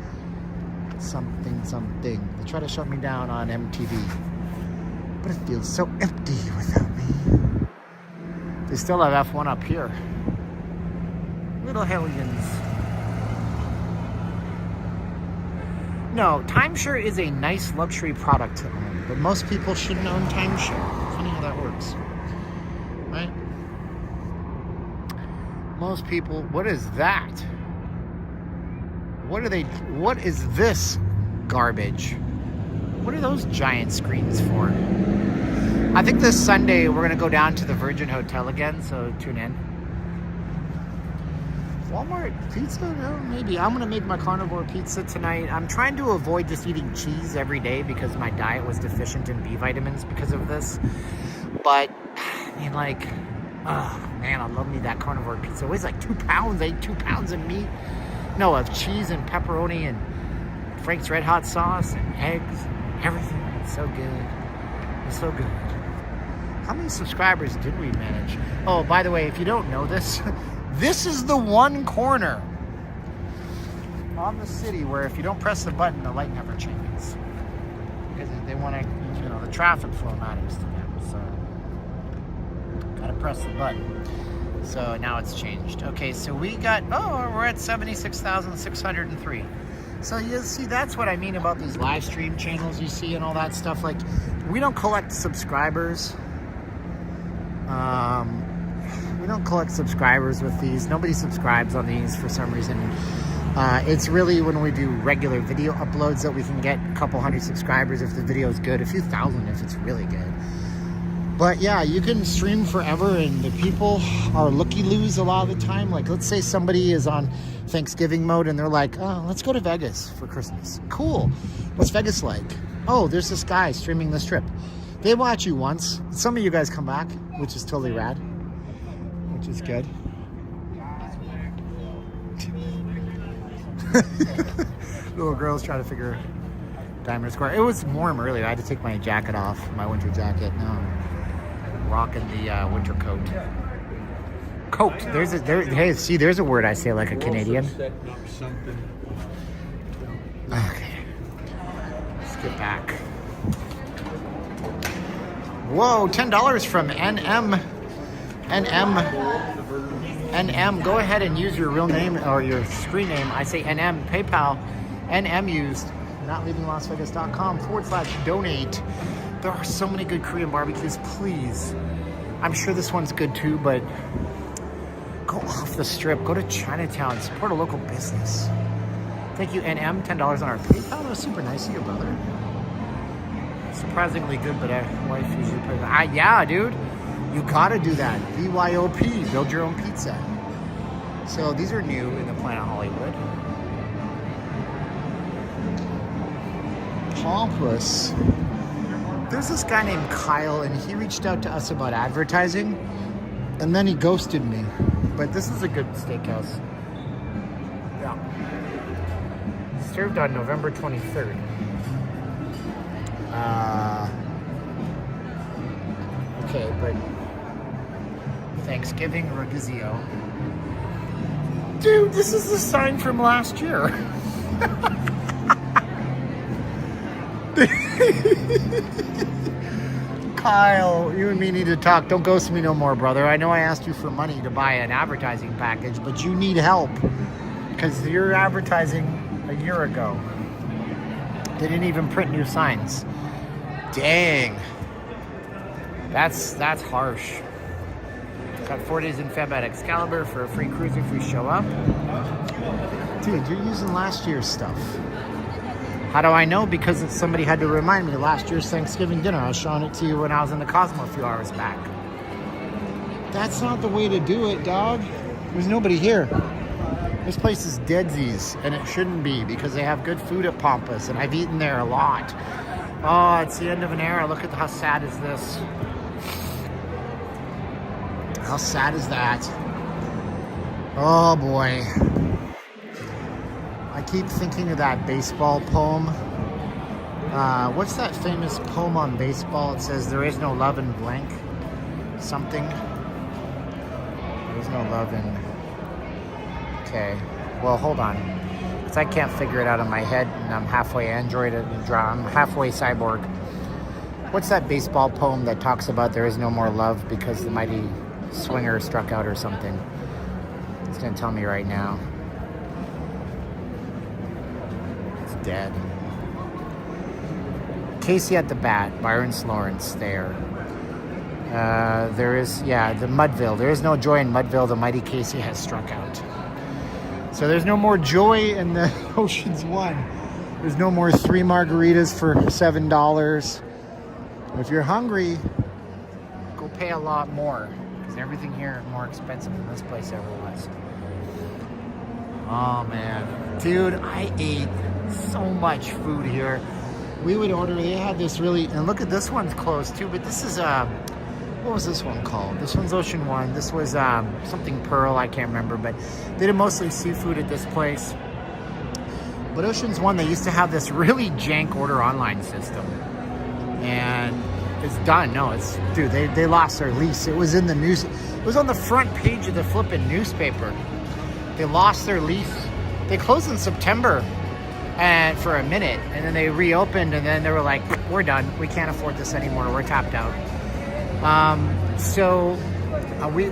Something. They try to shut me down on MTV. But it feels so empty without me. They still have F1 up here. Little hellions. No, timeshare is a nice luxury product to own, but most people shouldn't own timeshare. Funny how that works, right? Most people, what is that? What is this garbage? What are those giant screens for? I think this Sunday we're gonna go down to the Virgin Hotel again, so tune in. Walmart pizza? No, maybe. I'm gonna make my carnivore pizza tonight. I'm trying to avoid just eating cheese every day because my diet was deficient in B vitamins because of this. But, I mean, like, oh man, I love me that carnivore pizza. It weighs like 2 pounds. I ate 2 pounds of meat. No, of cheese and pepperoni and Frank's Red Hot sauce and eggs and everything. It's so good. It's so good. How many subscribers did we manage? Oh, by the way, if you don't know this, this is the one corner on the city where if you don't press the button, the light never changes. Because they want to, you know, the traffic flow matters to them. So, gotta press the button. So now it's changed. Okay, so we got, we're at 76,603. So you see, that's what I mean about these live stream channels you see and all that stuff. Like, we don't collect subscribers. We don't collect subscribers with these. Nobody subscribes on these for some reason. It's really when we do regular video uploads that we can get a couple hundred subscribers if the video is good, a few thousand if it's really good. But yeah, you can stream forever and the people are looky-loos a lot of the time. Like, let's say somebody is on Thanksgiving mode and they're like, oh, let's go to Vegas for Christmas. Cool. What's Vegas like? Oh, there's this guy streaming this trip. They watch you once. Some of you guys come back, which is totally rad, which is good. Little girl's trying to figure diamond square. It was warm earlier. I had to take my jacket off, my winter jacket. Now I'm rocking the winter coat. Coat. Hey, see, there's a word I say like a Canadian. Okay. Let's get back. Whoa, $10 from NM. NM, go ahead and use your real name or your screen name. I say NM, PayPal, NM used, notleavinglasvegas.com/donate. There are so many good Korean barbecues, please. I'm sure this one's good too, but go off the strip, go to Chinatown, support a local business. Thank you, NM, $10 on our PayPal. That was super nice of you, brother. Surprisingly good, but wife usually plays. Yeah, dude. You gotta do that. BYOP, build your own pizza. So these are new in the Planet Hollywood. Pompous. There's this guy named Kyle, and he reached out to us about advertising, and then he ghosted me. But this is a good steakhouse. Yeah. Served on November 23rd. Okay, but Thanksgiving Rodizio. Dude, this is the sign from last year. Kyle, you and me need to talk. Don't ghost me no more, brother. I know I asked you for money to buy an advertising package, but you need help because you're advertising a year ago. They didn't even print new signs. Dang. That's harsh. Got 4 days in Feb at Excalibur for a free cruise if we show up. Dude, you're using last year's stuff. How do I know? Because somebody had to remind me last year's Thanksgiving dinner. I was showing it to you when I was in the Cosmo a few hours back. That's not the way to do it, dog. There's nobody here. This place is deadsies, and it shouldn't be because they have good food at Pampas, and I've eaten there a lot. Oh, it's the end of an era. Look at how sad is this. How sad is that? Oh boy. I keep thinking of that baseball poem. What's that famous poem on baseball? It says, there is no love in blank. Something. There's no love in... Okay. Well, hold on. Because I can't figure it out in my head, and I'm halfway android and I'm halfway cyborg. What's that baseball poem that talks about there is no more love because the mighty swinger struck out or something? It's going to tell me right now. It's dead. Casey at the bat, Byron Lawrence there. There is, the Mudville. There is no joy in Mudville. The mighty Casey has struck out. So there's no more joy in the Ocean's 1. There's no more 3 margaritas for $7. If you're hungry, go pay a lot more. Because everything here is more expensive than this place ever was. Oh man. Dude, I ate so much food here. We would order, they had this really, and look at this one's closed too, but this is, what was this one called? This one's Ocean 1. This was something Pearl, I can't remember, but they did mostly seafood at this place. But Ocean's 1, they used to have this really jank order online system. And it's done. No, it's, dude, they lost their lease. It was in the news. It was on the front page of the flipping newspaper. They lost their lease. They closed in September and for a minute, and then they reopened, and then they were like, we're done. We can't afford this anymore. We're tapped out.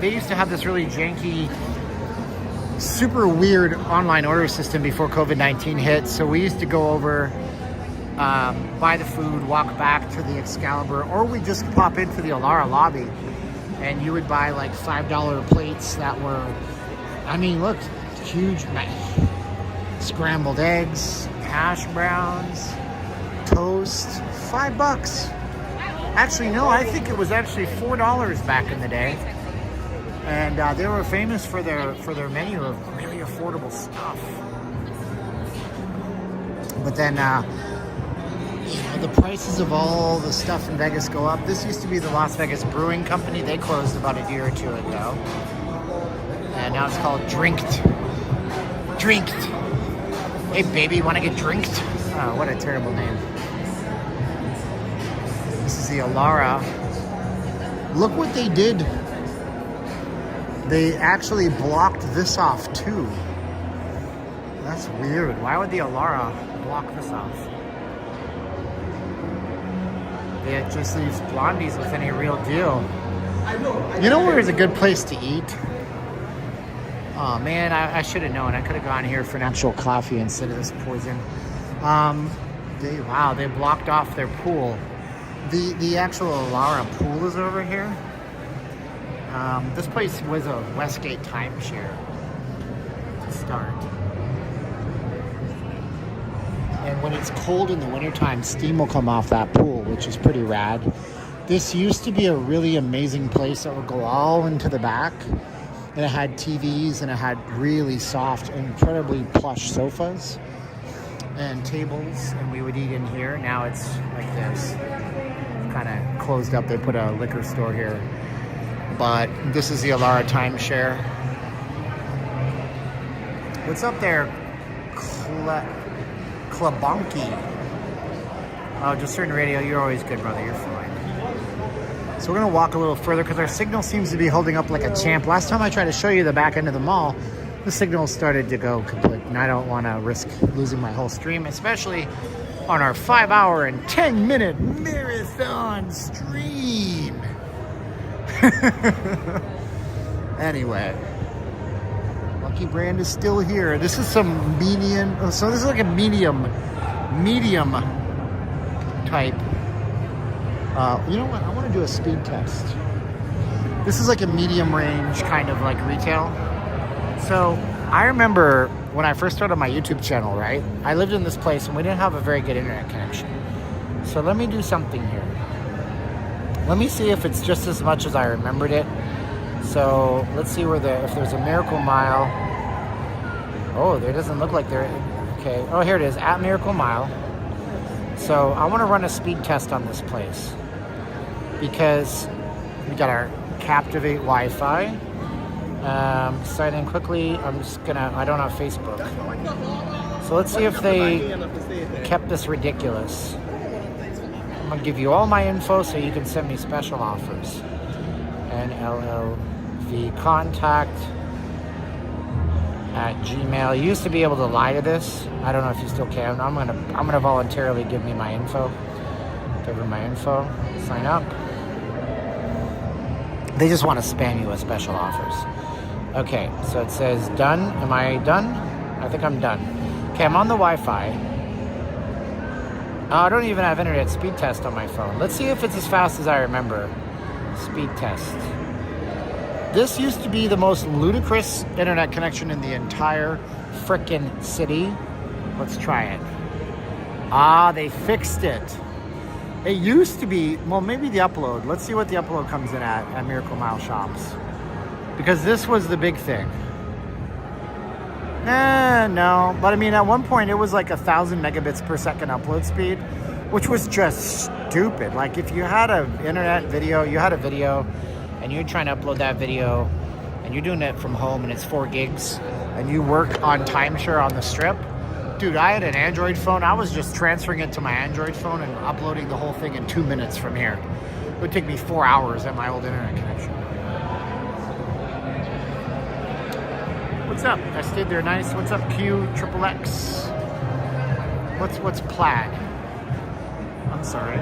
They used to have this really janky, super weird online order system before COVID-19 hit. So we used to go over, buy the food, walk back to the Excalibur, or we just pop into the Alara lobby, and you would buy like $5 plates that were, I mean, look, huge, scrambled eggs, hash browns, toast, $5. Actually, no, I think it was actually $4 back in the day. And they were famous for their menu of really affordable stuff. But then, the prices of all the stuff in Vegas go up. This used to be the Las Vegas Brewing Company. They closed about a year or two ago. And now it's called Drinked. Drinked. Hey, baby, want to get drinked? Oh, what a terrible name. This is the Alara. Look what they did. They actually blocked this off too. That's weird. Why would the Alara block this off? They just leaves blondies with any real deal. You know where is a good place to eat? Oh man, I should have known. I could have gone here for an actual coffee instead of this poison. They blocked off their pool. The actual Alara pool is over here. This place was a Westgate timeshare to start. And when it's cold in the wintertime, steam will come off that pool, which is pretty rad. This used to be a really amazing place that would go all into the back. And it had TVs, and it had really soft, incredibly plush sofas and tables, and we would eat in here. Now it's like this. Kind of closed up. They put a liquor store here. But this is the Alara timeshare. What's up there? Klabonki. Oh, just certain radio. You're always good, brother. You're fine. So we're going to walk a little further because our signal seems to be holding up like a champ. Last time I tried to show you the back end of the mall, the signal started to go complete. And I don't want to risk losing my whole stream, especially on our 5-hour and 10-minute marathon stream. Anyway, Lucky Brand is still here. This is some medium. So this is like a medium type. You know what? I want to do a speed test. This is like a medium range kind of like retail. So I remember when I first started my YouTube channel, right? I lived in this place and we didn't have a very good internet connection. So let me do something here. Let me see if it's just as much as I remembered it. So let's see where if there's a Miracle Mile. Oh, there doesn't look like there. Okay. Oh, here it is, at Miracle Mile. So I want to run a speed test on this place because we got our Captivate Wi-Fi. Sign in quickly. I don't have Facebook. So let's see if they kept this ridiculous. I'm gonna give you all my info so you can send me special offers. NLLV contact at Gmail. You used to be able to lie to this. I don't know if you still can. I'm gonna voluntarily give me my info. Give her my info. Sign up. They just want to spam you with special offers. Okay, so it says done. Am I done? I think I'm done. Okay, I'm on the Wi-Fi. I don't even have internet speed test on my phone. Let's see if it's as fast as I remember. Speed test. This used to be the most ludicrous internet connection in the entire frickin' city. Let's try it. Ah, they fixed it. It used to be, well, maybe the upload. Let's see what the upload comes in at Miracle Mile shops. Because this was the big thing. No. But I mean, at one point, it was like 1,000 megabits per second upload speed, which was just stupid. Like, if you had a internet video, you had a video, and you're trying to upload that video, and you're doing it from home, and it's 4 gigs, and you work on timeshare on the strip, dude, I had an Android phone. I was just transferring it to my Android phone and uploading the whole thing in 2 minutes from here. It would take me 4 hours at my old internet connection. What's up? I stayed there nice. What's up, Q Triple X? What's plaid? I'm sorry.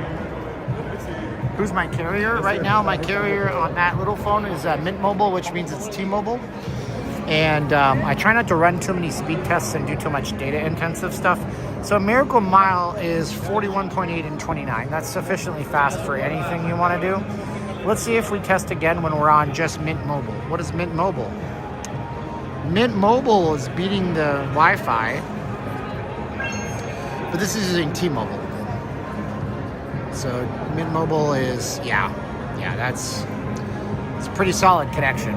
Who's my carrier? Right now, my carrier on that little phone is Mint Mobile, which means it's T-Mobile. And I try not to run too many speed tests and do too much data-intensive stuff. So Miracle Mile is 41.8 and 29. That's sufficiently fast for anything you want to do. Let's see if we test again when we're on just Mint Mobile. What is Mint Mobile? Mint Mobile is beating the Wi-Fi, but this is using T-Mobile. So Mint Mobile is, it's a pretty solid connection.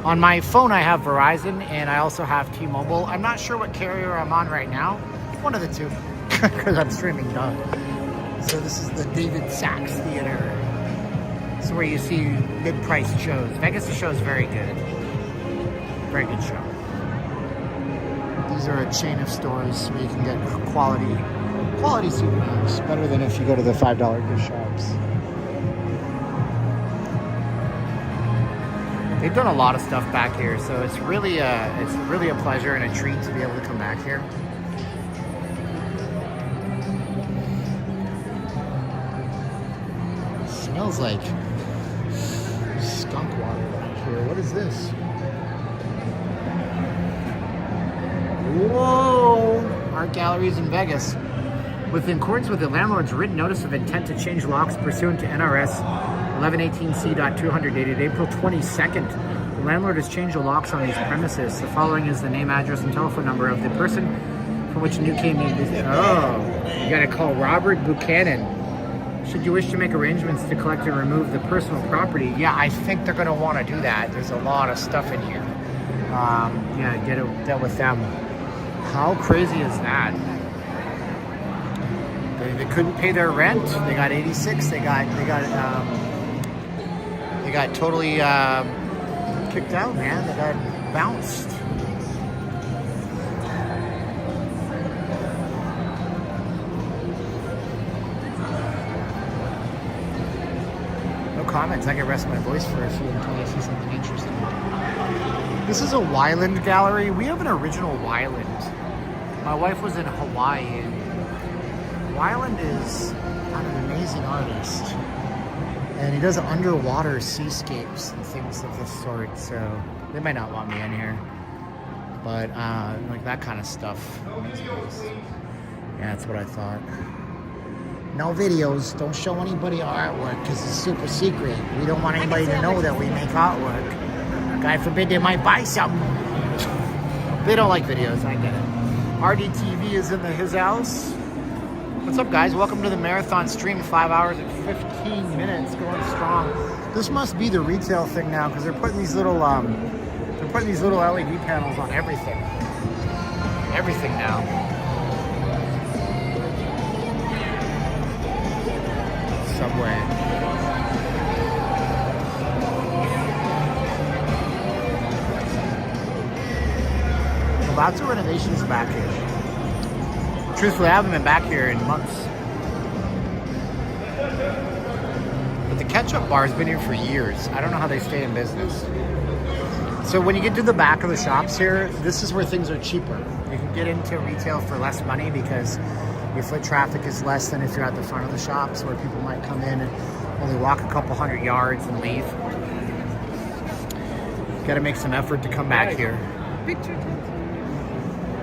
On my phone, I have Verizon, and I also have T-Mobile. I'm not sure what carrier I'm on right now. One of the two, because I'm streaming done. So this is the David Sachs Theater. This is where you see mid-priced shows. Vegas' show is very good. Very good show. These are a chain of stores where you can get quality souvenirs. Better than if you go to the $5 gift shops. They've done a lot of stuff back here, so it's really a pleasure and a treat to be able to come back here. It smells like skunk water back here. What is this? Whoa! Art galleries in Vegas. In accordance with the landlord's written notice of intent to change locks pursuant to NRS 1118C.200 dated April 22nd, the landlord has changed the locks on these premises. The following is the name, address, and telephone number of the person for which new key may be. Oh, you gotta call Robert Buchanan. Should you wish to make arrangements to collect and remove the personal property, yeah, I think they're gonna want to do that. There's a lot of stuff in here. Get it dealt with them. How crazy is that? They couldn't pay their rent. They got 86. They got totally kicked out, man. They got bounced. No comments. I can rest my voice for a few until I see something interesting. This is a Wyland gallery. We have an original Wyland. My wife was in Hawaii, and Wyland is an amazing artist. And he does underwater seascapes and things of this sort, so they might not want me in here. But like that kind of stuff. Yeah, that's what I thought. No videos. Don't show anybody our artwork because it's super secret. We don't want anybody to know that we make artwork. God forbid they might buy something. They don't like videos, I get it. RDTV is in his house. What's up, guys? Welcome to the marathon stream. 5 hours and 15 minutes, going strong. This must be the retail thing now, because they're putting these little LED panels on everything. Everything now. Subway. Lots of renovations back here. Truthfully, I haven't been back here in months. But the ketchup bar has been here for years. I don't know how they stay in business. So when you get to the back of the shops here, this is where things are cheaper. You can get into retail for less money because your foot traffic is less than if you're at the front of the shops, where people might come in and only walk a couple hundred yards and leave. Got to make some effort to come back here.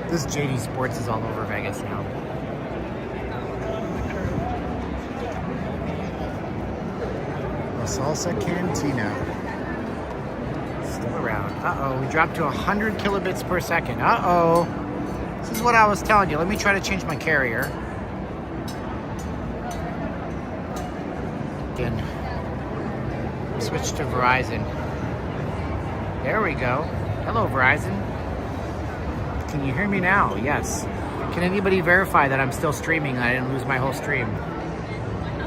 This JD Sports is all over Vegas now. La Salsa Cantina. Still around. Uh-oh, we dropped to 100 kilobits per second. Uh-oh. This is what I was telling you. Let me try to change my carrier. Again. Switch to Verizon. There we go. Hello, Verizon. Can you hear me now? Yes. Can anybody verify that I'm still streaming and I didn't lose my whole stream?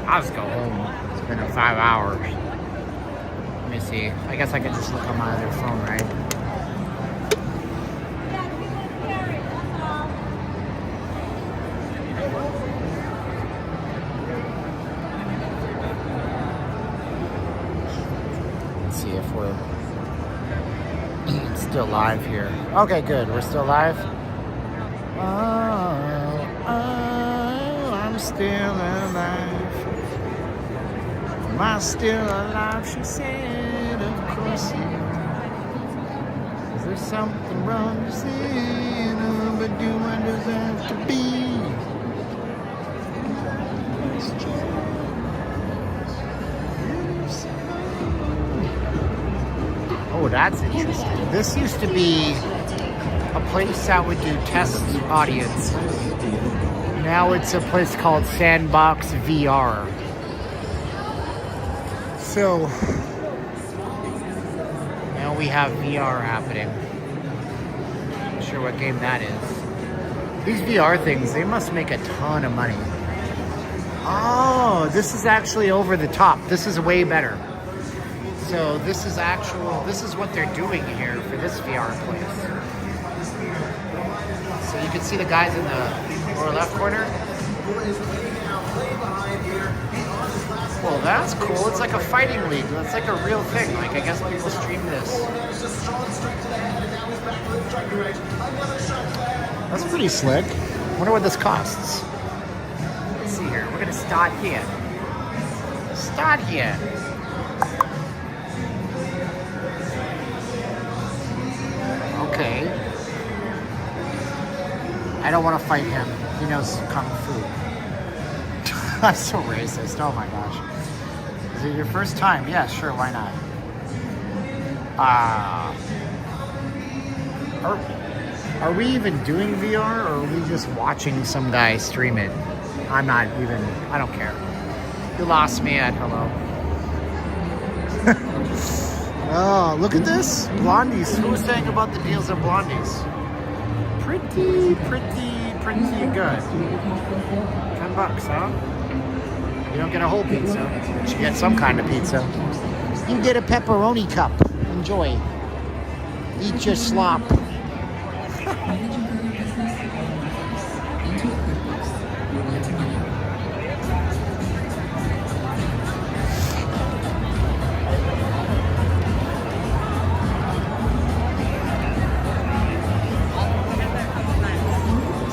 I'll just go home. It's been 5 hours. Let me see. I guess I could just look on my other phone, right? Let's see if we're still live here. Okay, good. We're still live. Oh, I'm still alive. Am I still alive? She said, of course you are. Is there something wrong to say? But do I deserve to be? Oh, that's interesting. This used to be a place that would do test audience. Now it's a place called Sandbox VR. So, now we have VR happening. Not sure what game that is. These VR things, they must make a ton of money. Oh, this is actually over the top. This is way better. So this is what they're doing here for this VR place. So you can see the guys in the lower left corner. Well, that's cool. It's like a fighting league. That's like a real thing. Like, I guess people stream this. That's pretty slick. Wonder what this costs. Let's see here. We're gonna start here. Start here. Okay. I don't want to fight him. He knows Kung Fu. I'm so racist. Oh my gosh. Is it your first time? Yeah, sure. Why not? Are we even doing VR, or are we just watching some guy stream it? I don't care. You lost me at hello. Oh, look at this. Blondies. Who was saying about the deals of Blondies? Pretty good. $10, huh? You don't get a whole pizza, but you get some kind of pizza. You get a pepperoni cup. Enjoy. Eat your slop.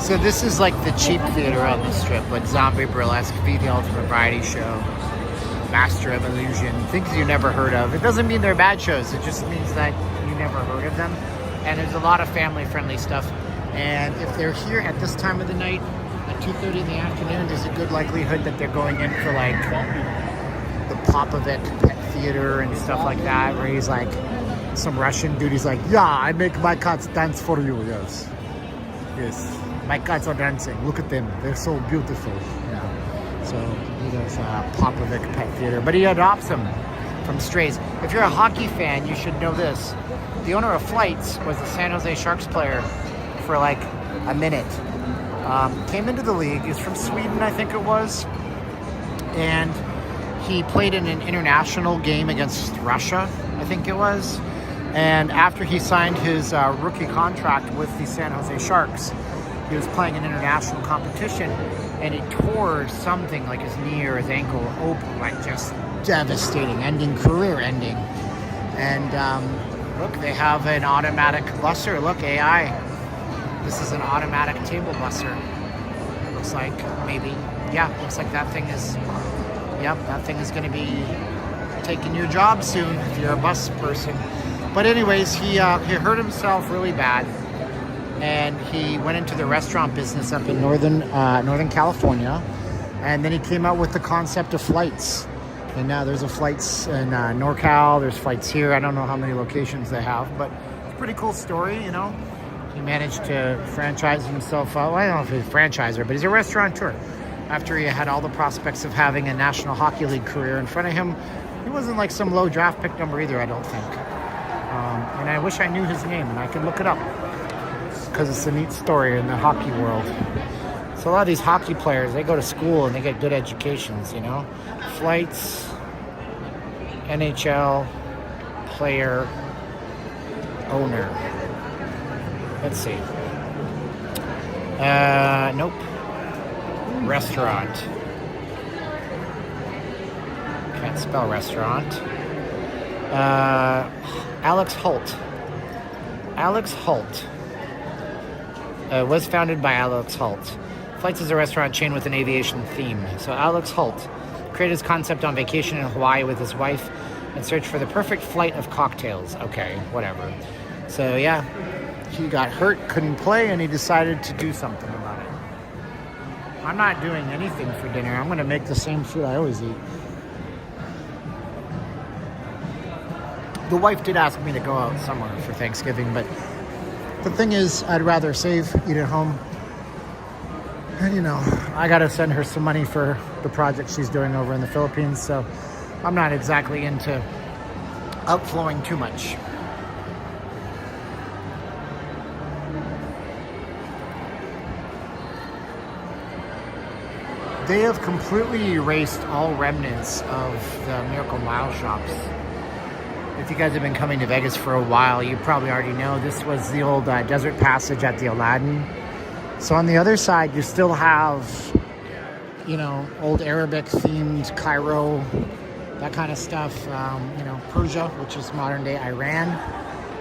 So this is like the cheap theater on the strip, like Zombie Burlesque, The Ultimate Variety Show, Master of Illusion, things you never heard of. It doesn't mean they're bad shows, it just means that you never heard of them. And there's a lot of family-friendly stuff. And if they're here at this time of the night, at 2:30 in the afternoon, there's a good likelihood that they're going in for like the Popovic Pet Theater and stuff like that, where he's like some Russian dude. He's like, yeah, I make my cats dance for you. Yes. Yes. My cats are dancing. Look at them. They're so beautiful. Yeah. So he does Popovic Pet Theater. But he adopts them from strays. If you're a hockey fan, you should know this. The owner of Flights was the San Jose Sharks player for like a minute. Came into the league. He's from Sweden, I think it was. And he played in an international game against Russia, I think it was. And after he signed his rookie contract with the San Jose Sharks, he was playing an international competition, and he tore something like his knee or his ankle open, like just devastating, career ending. And look, they have an automatic busser. Look, AI. This is an automatic table busser. It looks like maybe, yeah, looks like that thing is, yep, that thing is going to be taking your job soon if you're a bus person. But anyways, he hurt himself really bad, and he went into the restaurant business up in Northern California, and then he came out with the concept of Flights. And now there's a Flights in NorCal, there's Flights here. I don't know how many locations they have, but it's a pretty cool story, you know. He managed to franchise himself out. Well, I don't know if he's a franchisor, but he's a restaurateur. After he had all the prospects of having a National Hockey League career in front of him, he wasn't like some low draft pick number either, I don't think. And I wish I knew his name, and I could look it up, because it's a neat story in the hockey world. So a lot of these hockey players, they go to school and they get good educations, you know. Flights, NHL, player, owner. Let's see. Nope. Restaurant. Can't spell restaurant. Alex Holt. Alex Holt. Was founded by Alex Holt. Flights is a restaurant chain with an aviation theme. So Alex Holt created his concept on vacation in Hawaii with his wife and searched for the perfect flight of cocktails. Okay, whatever. So yeah, he got hurt, couldn't play, and he decided to do something about it. I'm not doing anything for dinner. I'm going to make the same food I always eat. The wife did ask me to go out somewhere for Thanksgiving, but the thing is, I'd rather save, eat at home. And, you know, I got to send her some money for the project she's doing over in the Philippines, so I'm not exactly into outflowing too much. They have completely erased all remnants of the Miracle Mile shops. If you guys have been coming to Vegas for a while, you probably already know this was the old Desert Passage at the Aladdin. So on the other side, you still have, you know, old Arabic themed Cairo, that kind of stuff. You know, Persia, which is modern day Iran.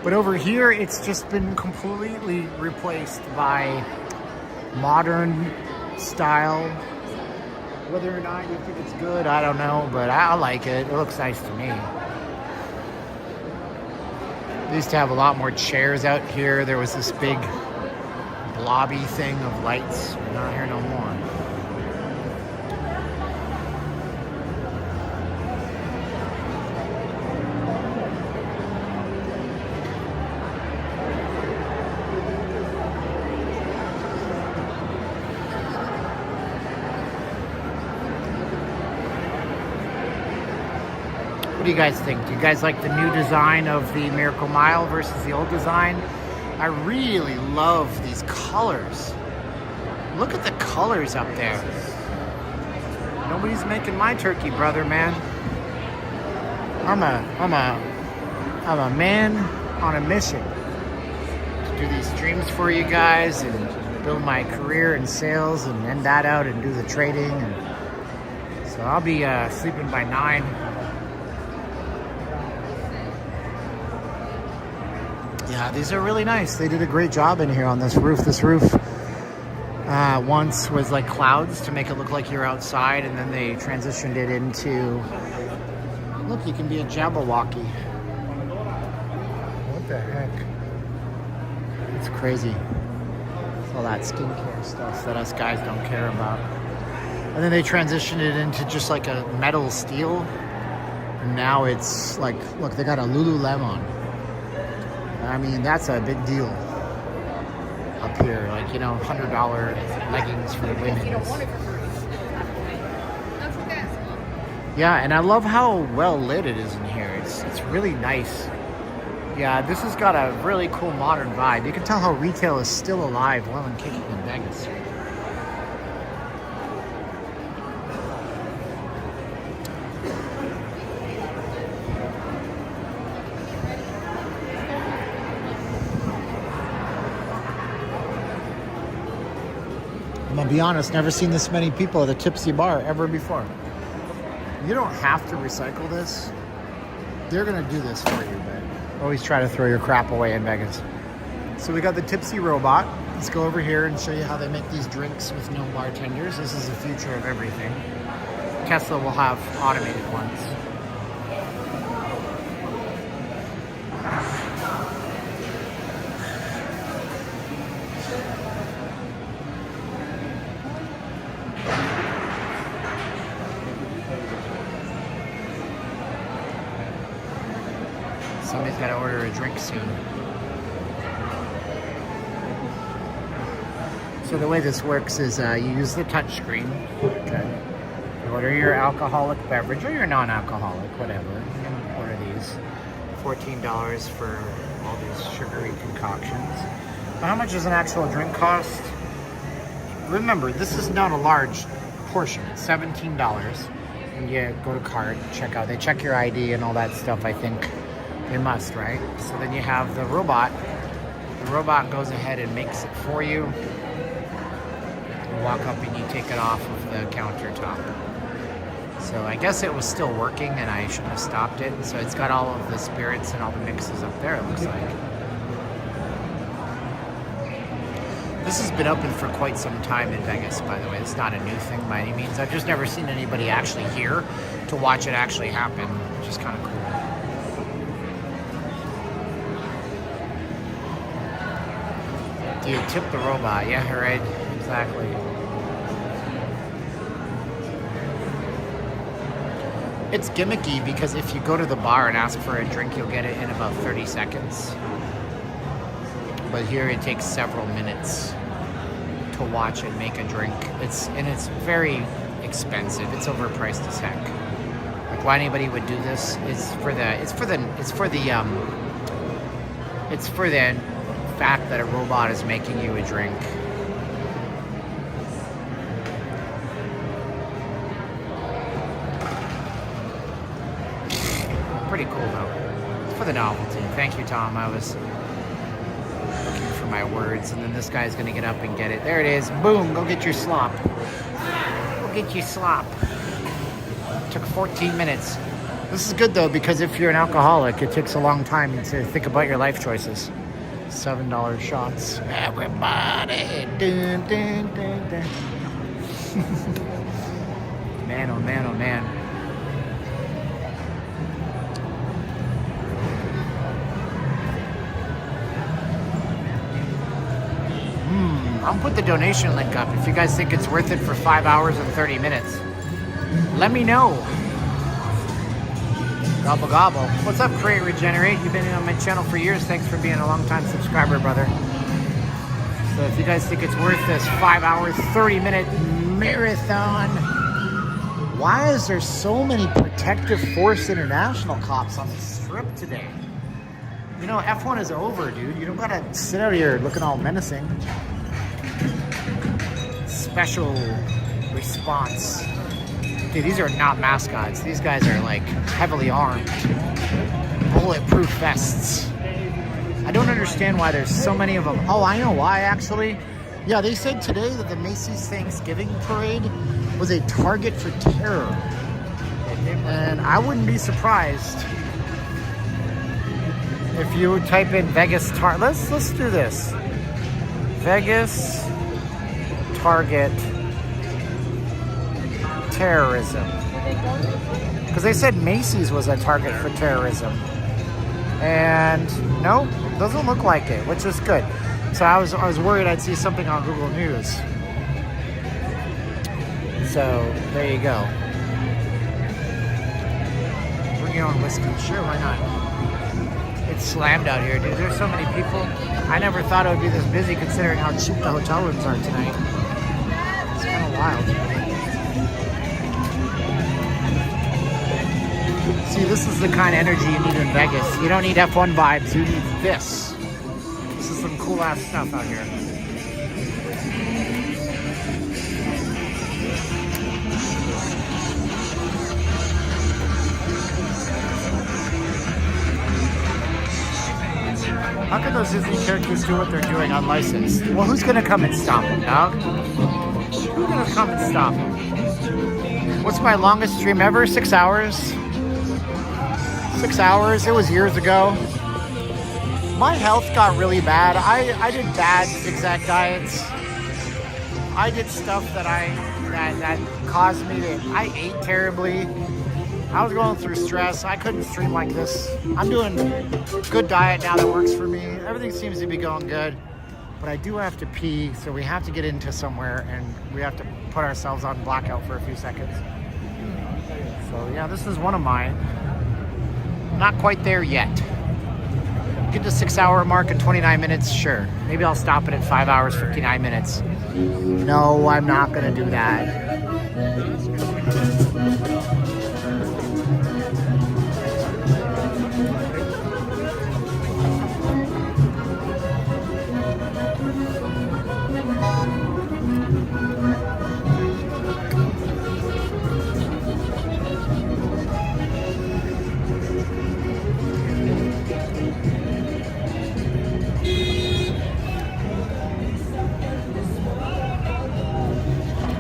But over here, it's just been completely replaced by modern style. Whether or not you think it's good, I don't know, but I like it. It looks nice to me. They used to have a lot more chairs out here. There was this big blobby thing of lights. Not here no more. What do you guys think? Do you guys like the new design of the Miracle Mile versus the old design? I really love these colors. Look at the colors up there. Nobody's making my turkey, brother, man. I'm a man on a mission to do these streams for you guys and build my career in sales and end that out and do the trading. And so I'll be sleeping by 9. Yeah, these are really nice. They did a great job in here on this roof. This roof once was like clouds to make it look like you're outside, and then they transitioned it into, look, you can be a Jabberwocky. What the heck? It's crazy. It's all that skincare stuff that us guys don't care about. And then they transitioned it into just like a metal steel. And now it's like, look, they got a Lululemon. I mean, that's a big deal up here. Like, you know, $100 leggings for women. Yeah, and I love how well lit it is in here. It's really nice. Yeah, this has got a really cool modern vibe. You can tell how retail is still alive, well and kicking in Vegas. I'm gonna be honest, never seen this many people at a tipsy bar ever before. You don't have to recycle this. They're gonna do this for you, but always try to throw your crap away in Vegas. So we got the tipsy robot. Let's go over here and show you how they make these drinks with no bartenders. This is the future of everything. Tesla will have automated ones. Somebody's got to order a drink soon. So the way this works is you use the touch screen. Okay. You order your alcoholic beverage or your non-alcoholic, whatever. You can order these. $14 for all these sugary concoctions. But how much does an actual drink cost? Remember, this is not a large portion. It's $17. And you go to cart, check out. They check your ID and all that stuff, I think. They must, right? So then you have the robot. The robot goes ahead and makes it for you. You walk up and you take it off of the countertop. So I guess it was still working and I shouldn't have stopped it. So it's got all of the spirits and all the mixes up there, it looks like. This has been open for quite some time in Vegas, by the way. It's not a new thing by any means. I've just never seen anybody actually here to watch it actually happen, which is kind of cool. You tip the robot, yeah, right, exactly. It's gimmicky because if you go to the bar and ask for a drink, you'll get it in about 30 seconds. But here it takes several minutes to watch and make a drink. It's very expensive. It's overpriced as heck. Like why anybody would do this is for the fact that a robot is making you a drink. Pretty cool though. It's for the novelty. Thank you, Tom. I was looking for my words, and then this guy's gonna get up and get it. There it is. Boom, go get your slop. Go get your slop. Took 14 minutes. This is good though, because if you're an alcoholic, it takes a long time to think about your life choices. $7 shots. Everybody. Dun, dun, dun, dun. Man, oh man, oh man. I'll put the donation link up if you guys think it's worth it for 5 hours and 30 minutes. Let me know. Gobble gobble. What's up, Create Regenerate? You've been on my channel for years. Thanks for being a long-time subscriber, brother. So if you guys think it's worth this 5 hours, 30-minute marathon, why is there so many Protective Force International cops on the strip today? You know, F1 is over, dude. You don't gotta sit out here looking all menacing. Special response. Dude, these are not mascots. These guys are like heavily armed. Bulletproof vests. I don't understand why there's so many of them. Oh, I know why actually. Yeah, they said today that the Macy's Thanksgiving parade was a target for terror. And I wouldn't be surprised if you would type in Vegas let's do this. Vegas target terrorism. Because they said Macy's was a target for terrorism. And no, doesn't look like it, which is good. So I was worried I'd see something on Google News. So there you go. Bring your own whiskey. Sure, why not? It's slammed out here, dude. There's so many people. I never thought it would be this busy considering how cheap the hotel rooms are tonight. It's kind of wild. See, this is the kind of energy you need in Vegas. You don't need F1 vibes, you need this. This is some cool ass stuff out here. How can those Disney characters do what they're doing unlicensed? Well, who's gonna come and stop them, dog? Who's gonna come and stop them? What's my longest stream ever? 6 hours? 6 hours? It was years ago. My health got really bad. I did bad zigzag diets. I did stuff that caused me to. I ate terribly. I was going through stress. I couldn't stream like this. I'm doing good diet now that works for me. Everything seems to be going good. But I do have to pee, so we have to get into somewhere and we have to put ourselves on blackout for a few seconds. So yeah, this is one of mine. Not quite there yet. Get the 6 hour mark in 29 minutes, sure. Maybe I'll stop it at 5 hours, 59 minutes. No, I'm not gonna do that.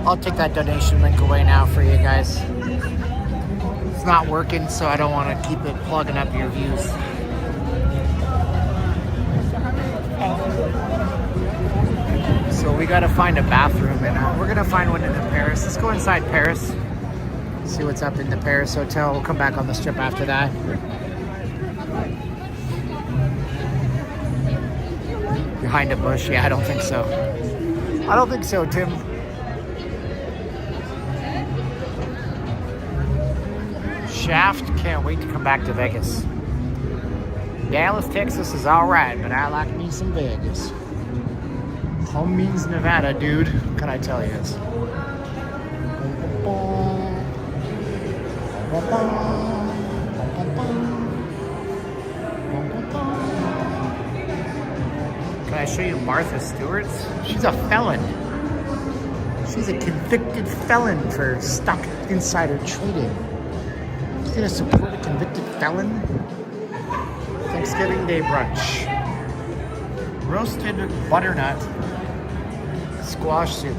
I'll take that donation link away now for you guys. It's not working, so I don't want to keep it plugging up your views. So we got to find a bathroom, and we're gonna find one in the Paris. Let's go inside Paris. See what's up in the Paris hotel. We'll come back on the strip after that. Behind a bush? Yeah, I don't think so. I don't think so, Tim. Shaft, can't wait to come back to Vegas. Dallas, Texas is alright, but I like me some Vegas. Home means Nevada, dude. What can I tell you? Can I show you Martha Stewart's? She's a felon. She's a convicted felon for stock insider trading. Gonna support a convicted felon? Thanksgiving Day brunch. Roasted butternut squash soup.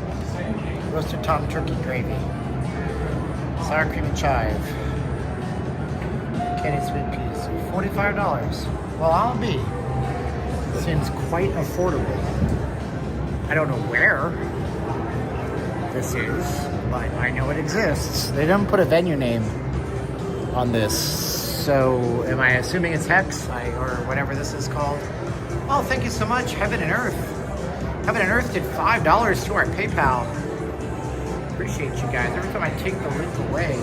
Roasted tom turkey gravy. Sour cream and chive. Candied sweet peas. $45. Well, I'll be. Seems quite affordable. I don't know where this is, but I know it exists. They didn't put a venue name on this, so am I assuming it's Hex or whatever this is called? Oh, thank you so much, Heaven and Earth. Heaven and Earth did $5 to our PayPal. Appreciate you guys. Every time I take the link away,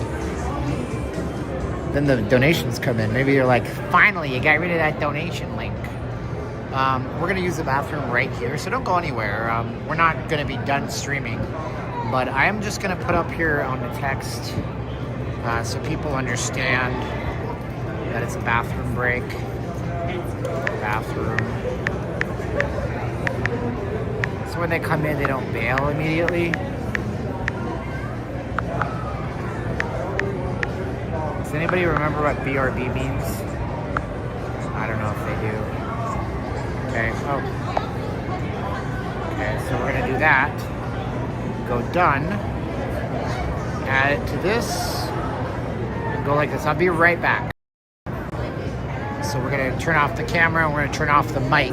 then the donations come in. Maybe you're like, finally, you got rid of that donation link. We're gonna use the bathroom right here, so don't go anywhere. We're not gonna be done streaming, but I am just gonna put up here on the text so people understand that it's a bathroom break. Bathroom. So when they come in, they don't bail immediately. Does anybody remember what BRB means? I don't know if they do. Okay, oh. Okay, so we're gonna do that. Go done. Add it to this. Go like this. I'll be right back. So we're gonna turn off the camera and we're gonna turn off the mic.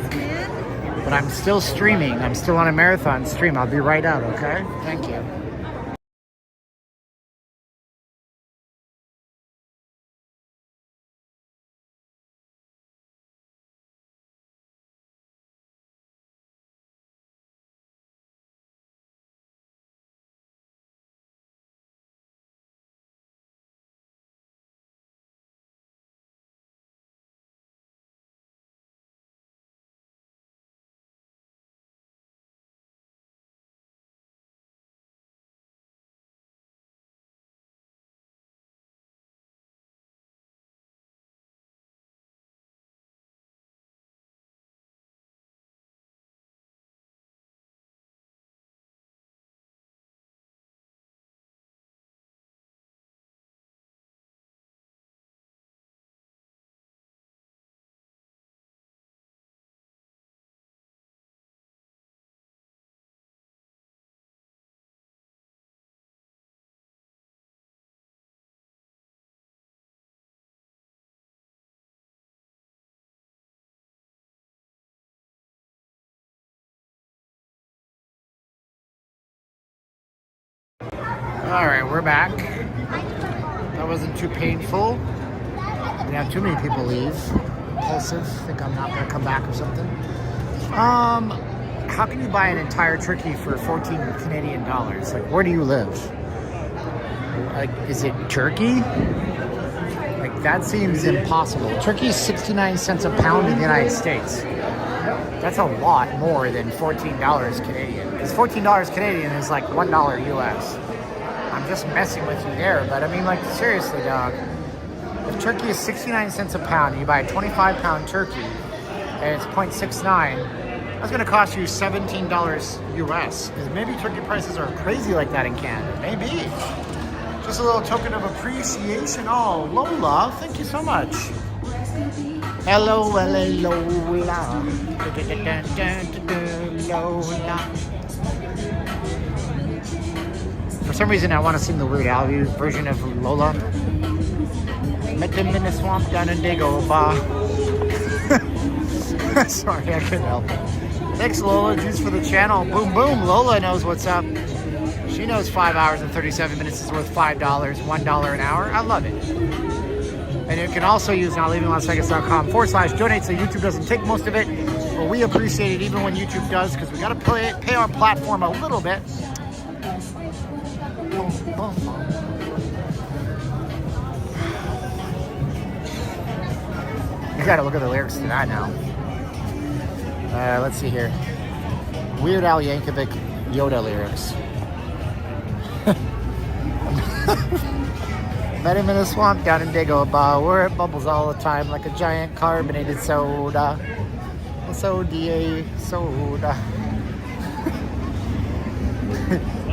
But I'm still streaming. I'm still on a marathon stream. I'll be right out, okay? Thank you. All right, we're back. That wasn't too painful. We have too many people leave. Impulsive. Think I'm not going to come back or something. How can you buy an entire turkey for 14 Canadian dollars? Like, where do you live? Like, is it Turkey? Like, that seems impossible. Turkey is 69 cents a pound in the United States. That's a lot more than $14 Canadian. Because $14 Canadian is like $1 US. I'm just messing with you there, but I mean, like, seriously, dog. If turkey is 69 cents a pound, and you buy a 25-pound turkey, and it's 0.69, that's going to cost you $17 US. Because maybe turkey prices are crazy like that in Canada. Maybe. Just a little token of appreciation. Oh, Lola, thank you so much. Hello, Lola. Lola. For some reason, I want to sing the Weird Al version of Lola. Met them in the swamp down in Dagobah. Sorry, I couldn't help it. Thanks, Lola. Juice for the channel. Boom, boom. Lola knows what's up. She knows 5 hours and 37 minutes is worth $5, $1 an hour. I love it. And you can also use nowleavinglasvegas.com/donate so YouTube doesn't take most of it. But we appreciate it even when YouTube does because we got to pay our platform a little bit. You got to look at the lyrics to that now. Let's see here. Weird Al Yankovic Yoda lyrics. Met him in a swamp down in Dagobah where it bubbles all the time like a giant carbonated soda. Soda.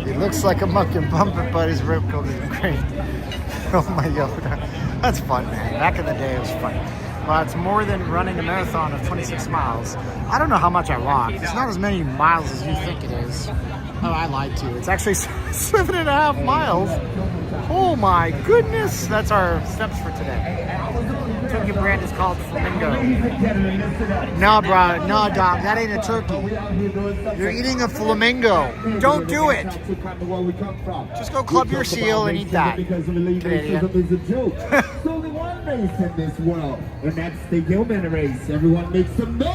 He looks like a muck and bumper, but his rib coat is great. Oh my Yoda. That's fun, man. Back in the day, it was fun. Well, it's more than running a marathon of 26 miles. I don't know how much I walked. It's not as many miles as you think it is. Oh, I lied to you. It's actually 7.5 miles. Oh my goodness. That's our steps for today. Turkey brand is called Flamingo. No, bro. No, dog. That ain't a turkey. You're eating a flamingo. Don't do it. Just go club your seal and eat that. Canadian. So the one race in this world, and that's the human race. Everyone makes some noise.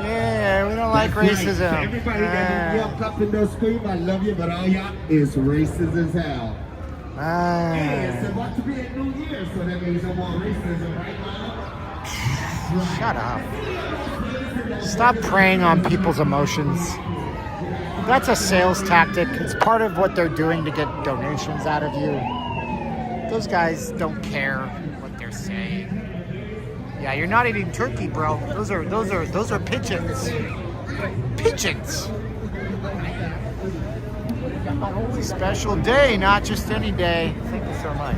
Yeah, we don't like racism. Right. Everybody that yell up and don't scream, I love you, but all y'all is racist as hell. Hey, it's about to be a new year, so that means no more racism, right now? Shut up. Stop preying on people's emotions. That's a sales tactic. It's part of what they're doing to get donations out of you. Those guys don't care what they're saying. Yeah, you're not eating turkey, bro. Those are pigeons. Pigeons. It's a special day, not just any day. Thank you so much.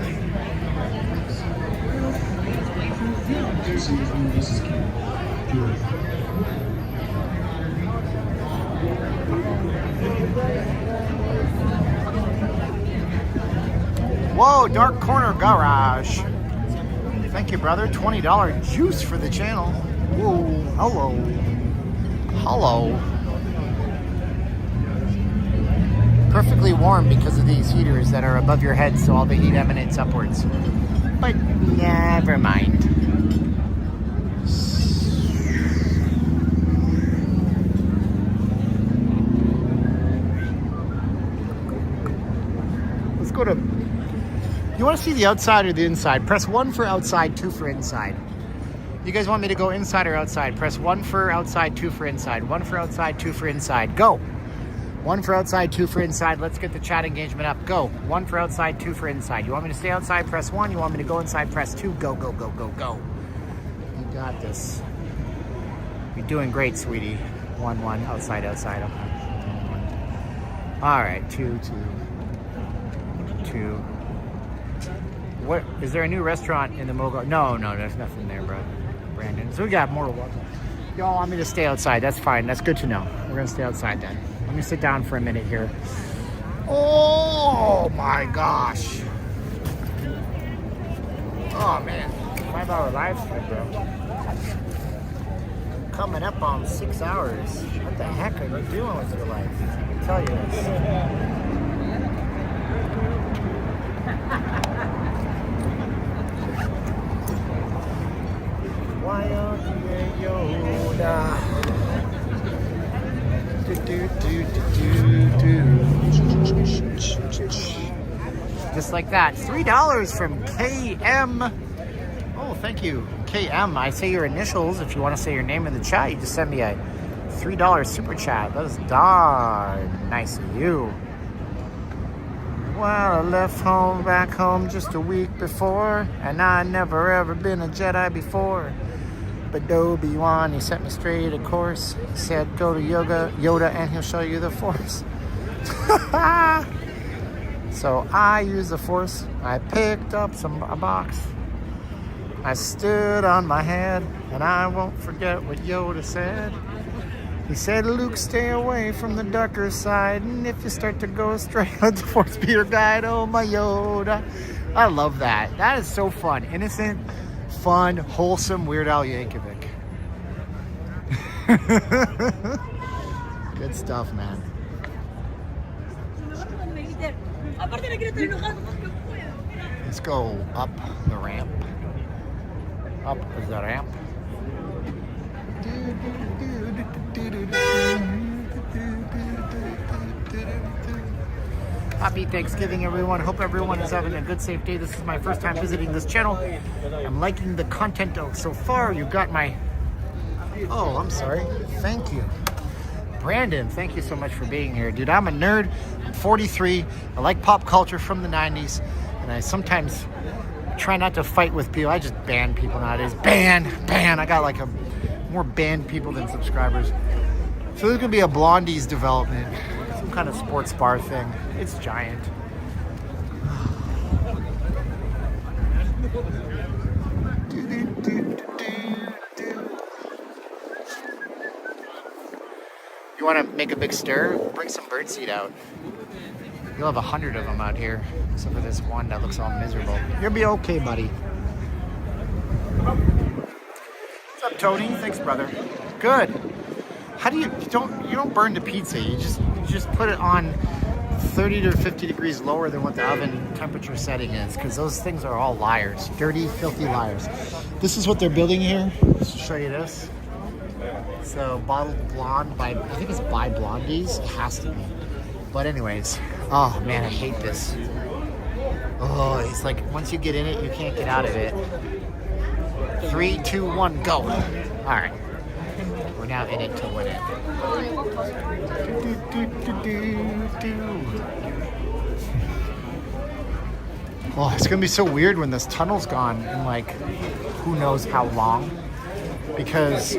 Whoa, Dark Corner Garage. Thank you, brother. $20 juice for the channel. Whoa, hello. Hello. Perfectly warm because of these heaters that are above your head, so all the heat emanates upwards. But never mind. Let's go to... You want to see the outside or the inside? Press 1 for outside, 2 for inside. You guys want me to go inside or outside? Press 1 for outside, 2 for inside. 1 for outside, 2 for inside. Go! 1 for outside, 2 for inside. Let's get the chat engagement up. Go. 1 for outside, 2 for inside. You want me to stay outside? Press 1. You want me to go inside? Press 2. Go, go, go, go, go. You got this. You're doing great, sweetie. 1, 1. Outside, outside. Okay. 1. All right. 2, 2. 2. What? Is there a new restaurant in the Mogo? No, there's nothing there, bro. Brandon. So we got more to walk. Y'all want me to stay outside? That's fine. That's good to know. We're going to stay outside then. Let me sit down for a minute here. Oh my gosh. Oh man. 5-hour live stream, bro. Coming up on 6 hours. What the heck are you doing with your life? Let me tell you this. Just like that. $3 from KM. Oh, thank you. KM. I say your initials. If you want to say your name in the chat, you just send me a $3 super chat. That is darn nice of you. Well, I left home, back home just a week before, and I never ever been a Jedi before. But Obi-Wan, he set me straight a course. He said, go to Yoda, and he'll show you the Force. So I used the Force. I picked up a box. I stood on my head, and I won't forget what Yoda said. He said, Luke, stay away from the darker side, and if you start to go astray, let the Force be your guide. Oh, my Yoda. I love that. That is so fun. Innocent, fun, wholesome Weird Al Yankovic. Good stuff, man. Let's go up the ramp. Up the ramp. Happy Thanksgiving, everyone. Hope everyone is having a good, safe day. This is my first time visiting this channel. I'm liking the content so far. You got my... Oh, I'm sorry. Thank you. Brandon, thank you so much for being here. Dude, I'm a nerd. I'm 43. I like pop culture from the 90s. And I sometimes try not to fight with people. I just ban people nowadays. Ban. I got like more banned people than subscribers. So there's going to be a Blondie's development. Some kind of sports bar thing. It's giant. You want to make a big stir? Bring some birdseed out. You'll have 100 of them out here, except for this one that looks all miserable. You'll be okay, buddy. What's up, Tony? Thanks, brother. Good. How do you don't burn the pizza? You just put it on 30 to 50 degrees lower than what the oven temperature setting is, because those things are all liars, dirty, filthy liars. This is what they're building here. Just to show you this. So bottled blonde by, I think it's by Blondie's. It has to be. But anyways, oh man, I hate this. Oh, it's like once you get in it, you can't get out of it. 3, 2, 1, go. All right. We're now in it to win it. Oh, it's gonna be so weird when this tunnel's gone in like who knows how long, because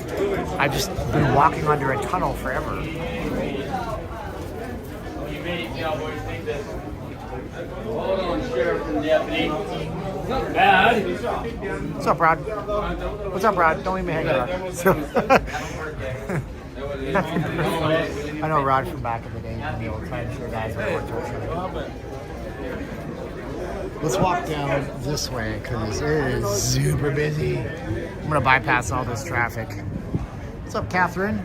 I've just been walking under a tunnel forever. What's up, Rod? What's up, Rod? Don't leave me hanging out. I know Rod from back in the day, from the old time, sure guys. Let's walk down this way because it is super busy. I'm gonna bypass all this traffic. What's up, Catherine?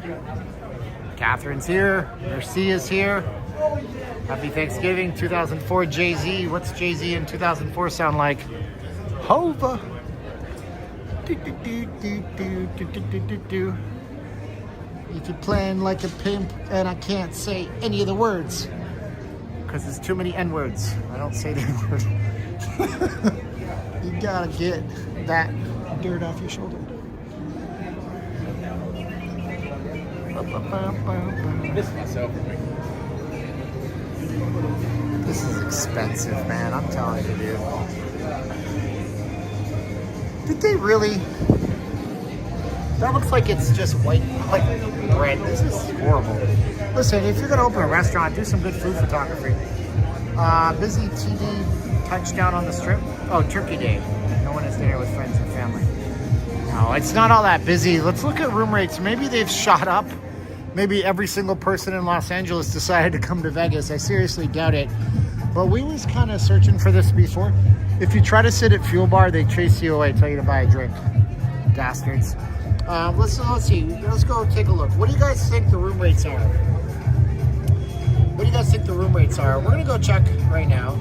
Catherine's here. Mercy is here. Happy Thanksgiving, 2004 Jay-Z. What's Jay-Z in 2004 sound like? Hova. If you're playing like a pimp and I can't say any of the words because there's too many N-words. I don't say the N-word. You gotta get that dirt off your shoulder. Miss myself. This is expensive, man. I'm telling you, dude. Did they really? That looks like it's just white bread. This is horrible. Listen, if you're gonna open a restaurant, do some good food photography. Busy TV touchdown on the strip. Oh, Turkey Day. No one is there with friends and family. No, it's not all that busy. Let's look at room rates. Maybe they've shot up. Maybe every single person in Los Angeles decided to come to Vegas. I seriously doubt it. But we was kind of searching for this before. If you try to sit at Fuel Bar, they chase you away, tell you to buy a drink. Bastards. Let's see. Let's go take a look. What do you guys think the room rates are? What do you guys think the room rates are? We're gonna go check right now.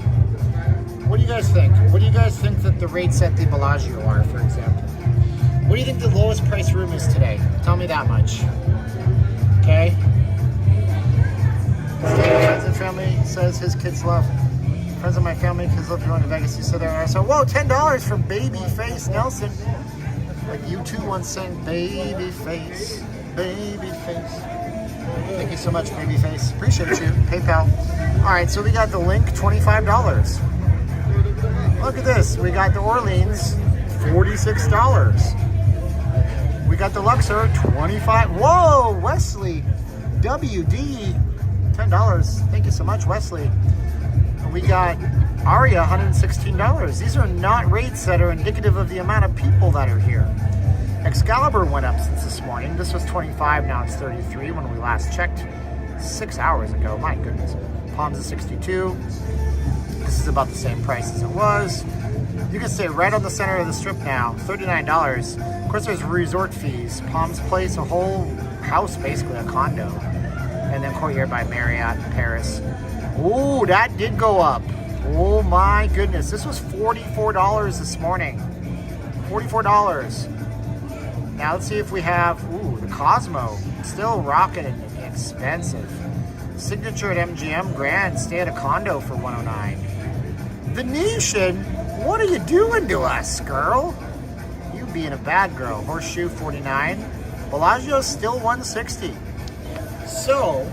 What do you guys think? What do you guys think that the rates at the Bellagio are, for example? What do you think the lowest price room is today? Tell me that much. Okay. Friends and family says his kids love. Friends of my family, kids love going to Vegas. You said there. So, whoa, $10 from Babyface Nelson. Like U2 once sang, Babyface, Babyface. Thank you so much, Babyface. Appreciate you. PayPal. All right, so we got the link, $25. Look at this. We got the Orleans, $46. We got the Luxor, $25. Whoa, Wesley, WD, $10. Thank you so much, Wesley. And we got Aria, $116. These are not rates that are indicative of the amount of people that are here. Excalibur went up since this morning. This was 25, now it's 33 when we last checked 6 hours ago. My goodness. Palms is 62. This is about the same price as it was. You can stay right on the center of the strip now, $39. Of course, there's resort fees. Palms Place, a whole house, basically a condo. And then Courtyard by Marriott in Paris. Ooh, that did go up. Oh my goodness. This was $44 this morning. $44. Now let's see if we have, ooh, the Cosmo. Still rocking and expensive. Signature at MGM Grand. Stay at a condo for $109. Venetian, what are you doing to us, girl? You being a bad girl. Horseshoe, $49. Bellagio, still $160. So,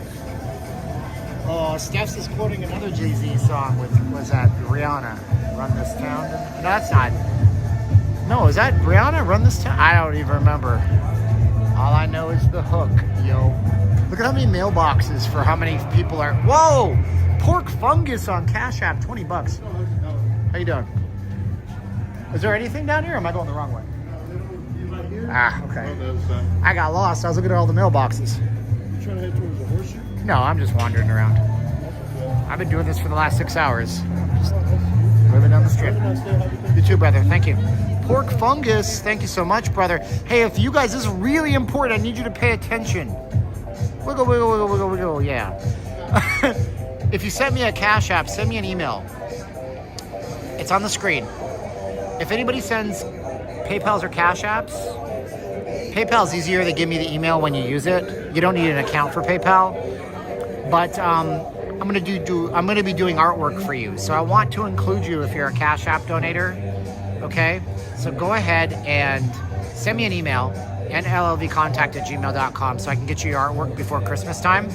Steph's is quoting another Jay-Z song with, was that Rihanna, Run This Town? No, that's not. No, is that Rihanna, Run This Town? I don't even remember. All I know is the hook, yo. Look at how many mailboxes for how many people are. Whoa! Pork fungus on Cash App, $20. How you doing? Is there anything down here or am I going the wrong way? Ah, okay. I got lost. I was looking at all the mailboxes. You trying to head towards the horseshoe? No, I'm just wandering around. I've been doing this for the last 6 hours. Just moving down the strip. You too, brother. Thank you. Pork fungus. Thank you so much, brother. Hey, if you guys, this is really important. I need you to pay attention. Wiggle, wiggle, wiggle, wiggle, wiggle. Yeah. If you send me a Cash App, send me an email. It's on the screen. If anybody sends PayPals or Cash Apps, PayPal's easier. They give me the email when you use it. You don't need an account for PayPal. But I'm gonna be doing artwork for you. So I want to include you if you're a Cash App donator. Okay? So go ahead and send me an email, nllvcontact@gmail.com, so I can get you your artwork before Christmas time.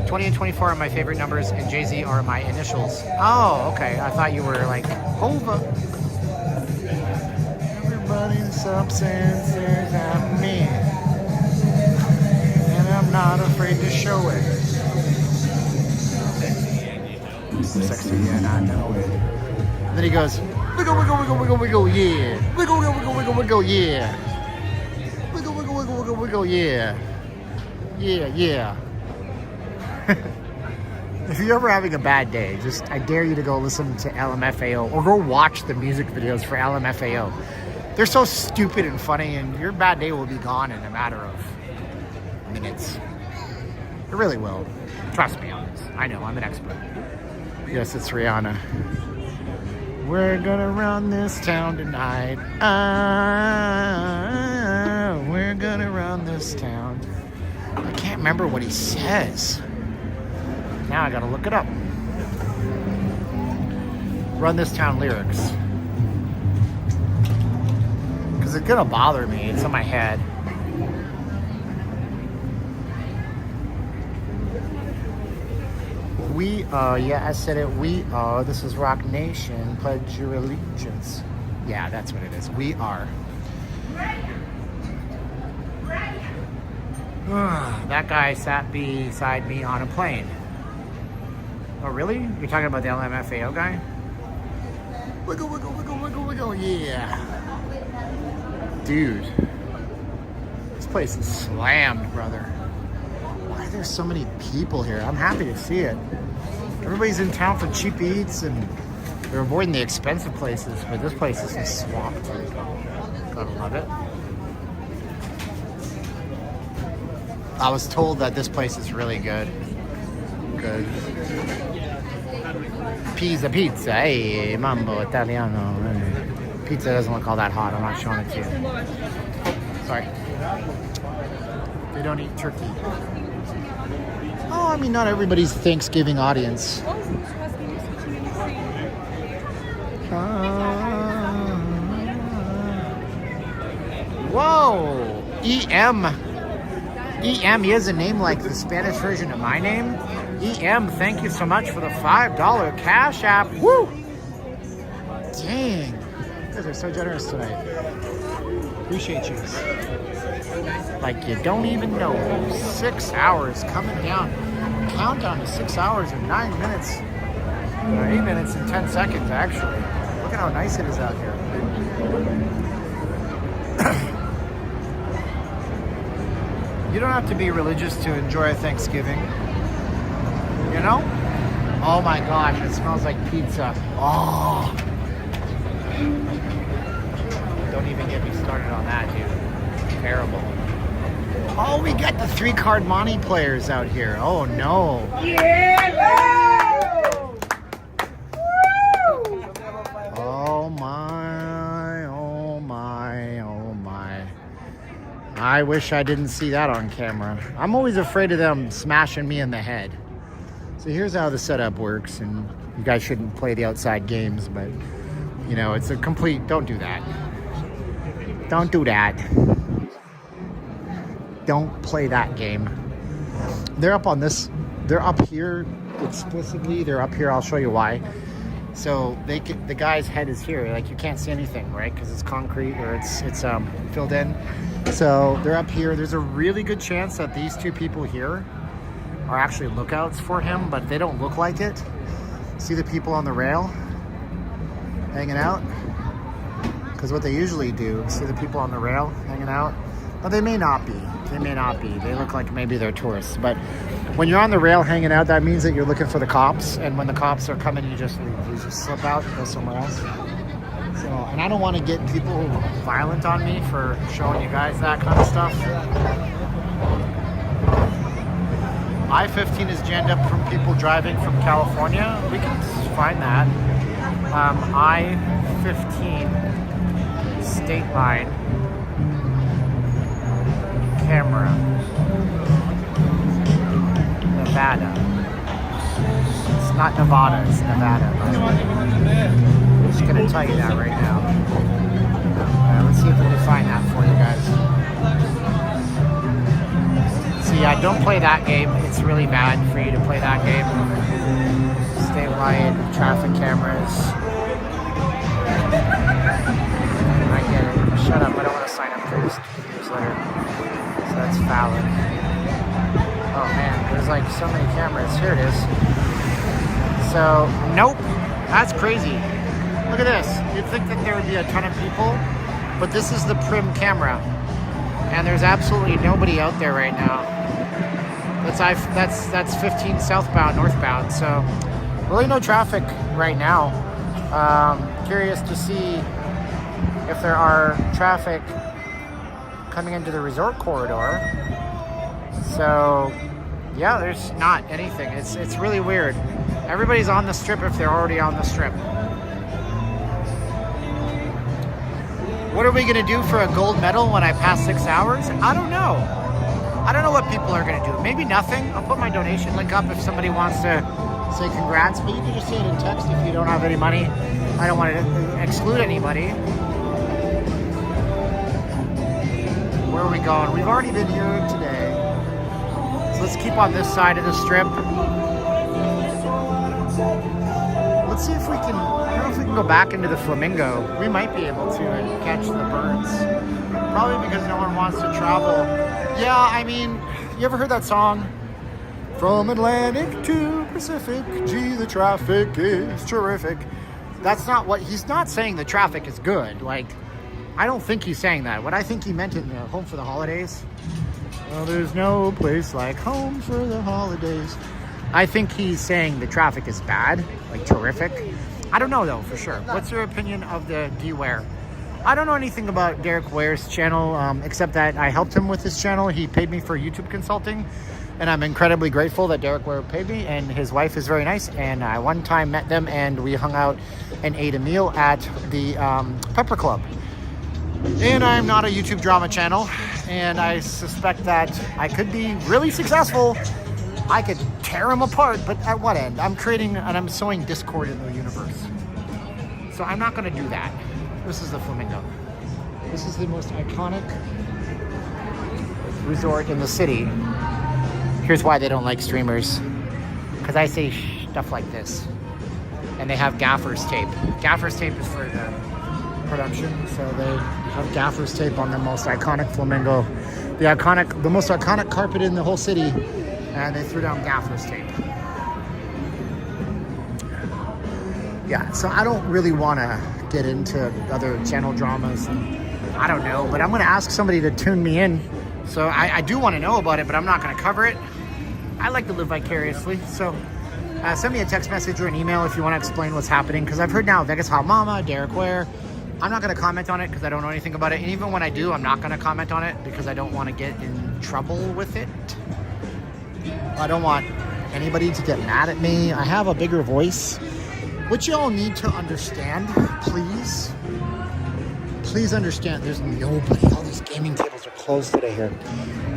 20 and 24 are my favorite numbers, and Jay-Z are my initials. Oh, okay. I thought you were like, Hova. Everybody's substances at me, and I'm not afraid to show it. I'm sexy and I know it. And then he goes, wiggle, wiggle, wiggle, wiggle, wiggle, yeah. Wiggle, wiggle, wiggle, wiggle, wiggle, yeah. Wiggle, wiggle, wiggle, wiggle, wiggle, yeah. Yeah, yeah. If you're ever having a bad day, I dare you to go listen to LMFAO or go watch the music videos for LMFAO. They're so stupid and funny, and your bad day will be gone in a matter of minutes. It really will. Trust me on this. I know, I'm an expert. Yes, it's Rihanna. We're gonna run this town tonight. We're gonna run this town. I can't remember what he says. Now I gotta look it up. Run This Town lyrics. Because it's gonna bother me. It's in my head. We are, yeah, I said it. We are. This is Rock Nation. Pledge your allegiance. Yeah, that's what it is. We are. That guy sat beside me on a plane. Oh, really? You're talking about the LMFAO guy? Wiggle, wiggle, wiggle, wiggle, wiggle, yeah. Dude. This place is slammed, brother. Why are there so many people here? I'm happy to see it. Everybody's in town for cheap eats and they're avoiding the expensive places, but this place is just swamped. Gotta love it. I was told that this place is really good. Good. Pizza, pizza, hey, mambo italiano. pizza doesn't look all that hot. I'm not showing it to you. Sorry. They don't eat turkey. Oh, I mean, not everybody's Thanksgiving audience. Whoa! EM. EM, he has a name like the Spanish version of my name. EM, thank you so much for the $5 Cash App. Woo! Dang. You guys are so generous tonight. Appreciate you. Like you don't even know. 6 hours coming down. Countdown to 6 hours and 9 minutes. 8 minutes and 10 seconds, actually. Look at how nice it is out here. You don't have to be religious to enjoy Thanksgiving. You know? Oh my gosh, it smells like pizza. Oh. Don't even get me started on that, dude. Terrible. Oh, we got the 3-card Monty players out here. Oh no. Yeah! Oh my, oh my, oh my. I wish I didn't see that on camera. I'm always afraid of them smashing me in the head. So here's how the setup works, and you guys shouldn't play the outside games, but you know, it's a complete, don't do that. Don't do that. Don't play that game. They're up on this, they're up here explicitly, they're up here, I'll show you why. So the guy's head is here, like you can't see anything, right? Because it's concrete or it's filled in. So they're up here. There's a really good chance that these two people here are actually lookouts for him, but they don't look like it. See the people on the rail hanging out? Because what they usually do, see the people on the rail hanging out? Well, they may not be. They may not be. They look like maybe they're tourists. But when you're on the rail hanging out, that means that you're looking for the cops. And when the cops are coming, you just leave. You just slip out and go somewhere else. So, and I don't want to get people violent on me for showing you guys that kind of stuff. I-15 is jammed up from people driving from California. We can find that. I-15 state line camera. Nevada. It's not Nevada, it's Nevada. I'm just gonna tell you that right now. Let's see if we can find that for you guys. So yeah, don't play that game. It's really bad for you to play that game. Statewide traffic cameras. I get it. Shut up, I don't want to sign up for this newsletter. So that's valid. Oh man, there's like so many cameras. Here it is. So, nope. That's crazy. Look at this. You'd think that there would be a ton of people, but this is the prim camera. And there's absolutely nobody out there right now. That's 15 southbound, northbound. So, really no traffic right now. Curious to see if there are traffic coming into the resort corridor. So, yeah, there's not anything. It's really weird. Everybody's on the strip if they're already on the strip. What are we gonna do for a gold medal when I pass 6 hours? I don't know. I don't know what people are gonna do. Maybe nothing. I'll put my donation link up if somebody wants to say congrats, but you can just say it in text if you don't have any money. I don't want to exclude anybody. Where are we going? We've already been here today. So let's keep on this side of the strip. Let's see if we can, I don't know if we can go back into the Flamingo. We might be able to and catch the birds. Probably because no one wants to travel. Yeah, I mean, you ever heard that song? From Atlantic to Pacific, gee, the traffic is terrific. That's not what, he's not saying the traffic is good. Like, I don't think he's saying that. What I think he meant in the Home for the Holidays. Well, there's no place like home for the holidays. I think he's saying the traffic is bad, like terrific. I don't know though, for sure. What's your opinion of the D Ware? I don't know anything about Derek Ware's channel, except that I helped him with his channel. He paid me for YouTube consulting. And I'm incredibly grateful that Derek Ware paid me, and his wife is very nice. And I one time met them and we hung out and ate a meal at the Pepper Club. And I'm not a YouTube drama channel, and I suspect that I could be really successful. I could tear them apart, but at what end? I'm creating and I'm sowing discord in the universe. So I'm not going to do that. This is the Flamingo. This is the most iconic resort in the city. Here's why they don't like streamers. Because I say stuff like this. And they have gaffer's tape. Gaffer's tape is for the production. So they have gaffer's tape on the most iconic Flamingo. The most iconic carpet in the whole city. And they threw down gaffer's tape. Yeah, so I don't really want to get into other channel dramas. I don't know, but I'm going to ask somebody to tune me in. So I do want to know about it, but I'm not going to cover it. I like to live vicariously. So send me a text message or an email if you want to explain what's happening. Because I've heard now Vegas Hot Mama, Derek Ware. I'm not going to comment on it because I don't know anything about it. And even when I do, I'm not going to comment on it because I don't want to get in trouble with it. I don't want anybody to get mad at me. I have a bigger voice, which y'all need to understand, please. Please understand, there's nobody. All these gaming tables are closed today here.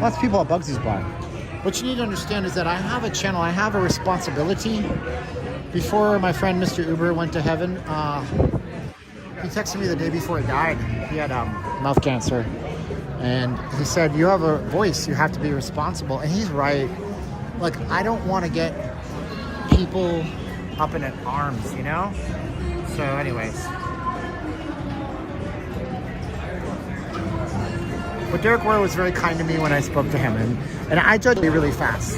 Lots of people at Bugsy's bar. What you need to understand is that I have a channel. I have a responsibility. Before my friend Mr. Uber went to heaven, he texted me the day before he died. He had mouth cancer. And he said, you have a voice. You have to be responsible. And he's right. Like, I don't want to get people up in arms, you know? So anyways. But Derek Ware was very kind to me when I spoke to him, and I judged it really fast.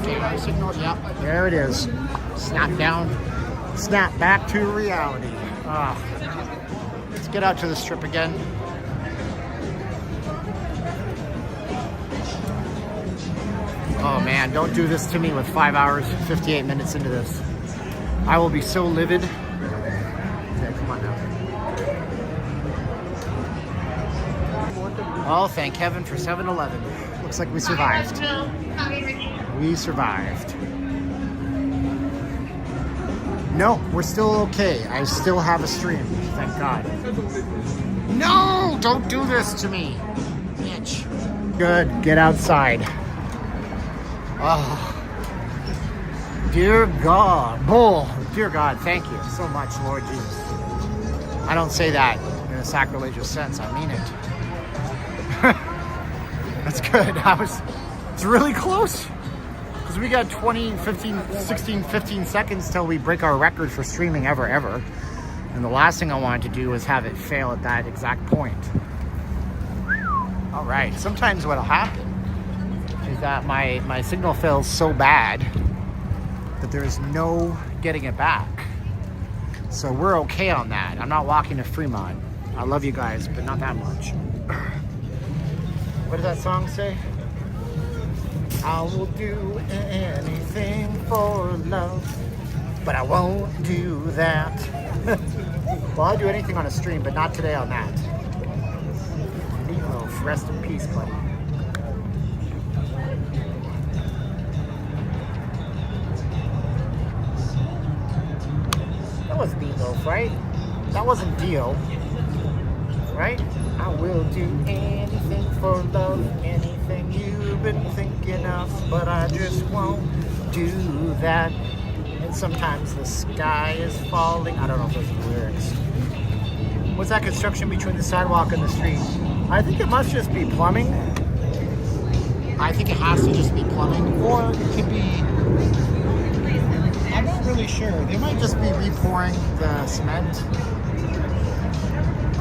Okay, signal, yep, there it is. Snap down, snap back to reality. Let's get out to the strip again. Oh man, don't do this to me with 5 hours, 58 minutes into this. I will be so livid. Okay, come on now. Oh, thank heaven for 7-Eleven. Looks like we survived. We survived. No, we're still okay. I still have a stream, thank God. No, don't do this to me, bitch. Good, get outside. Oh, dear God. Oh, dear God, thank you so much, Lord Jesus. I don't say that in a sacrilegious sense, I mean it. That's good. It's really close. Because we got 15 seconds till we break our record for streaming ever. And the last thing I wanted to do was have it fail at that exact point. All right. Sometimes what'll happen is that my signal fails so bad that there's no getting it back. So we're okay on that. I'm not walking to Fremont. I love you guys, but not that much. What does that song say? I will do anything for love, but I won't do that. Well, I'll do anything on a stream, but not today on that. Meatloaf, rest in peace, buddy. That was Meatloaf, right? That wasn't Dio, right? I will do anything for love, anything you've been thinking of, but I just won't do that. And sometimes the sky is falling. I don't know if those are the lyrics. What's that construction between the sidewalk and the street? I think it must just be plumbing. I think it has to just be plumbing, or it could be, I'm not really sure. They might just be repouring the cement.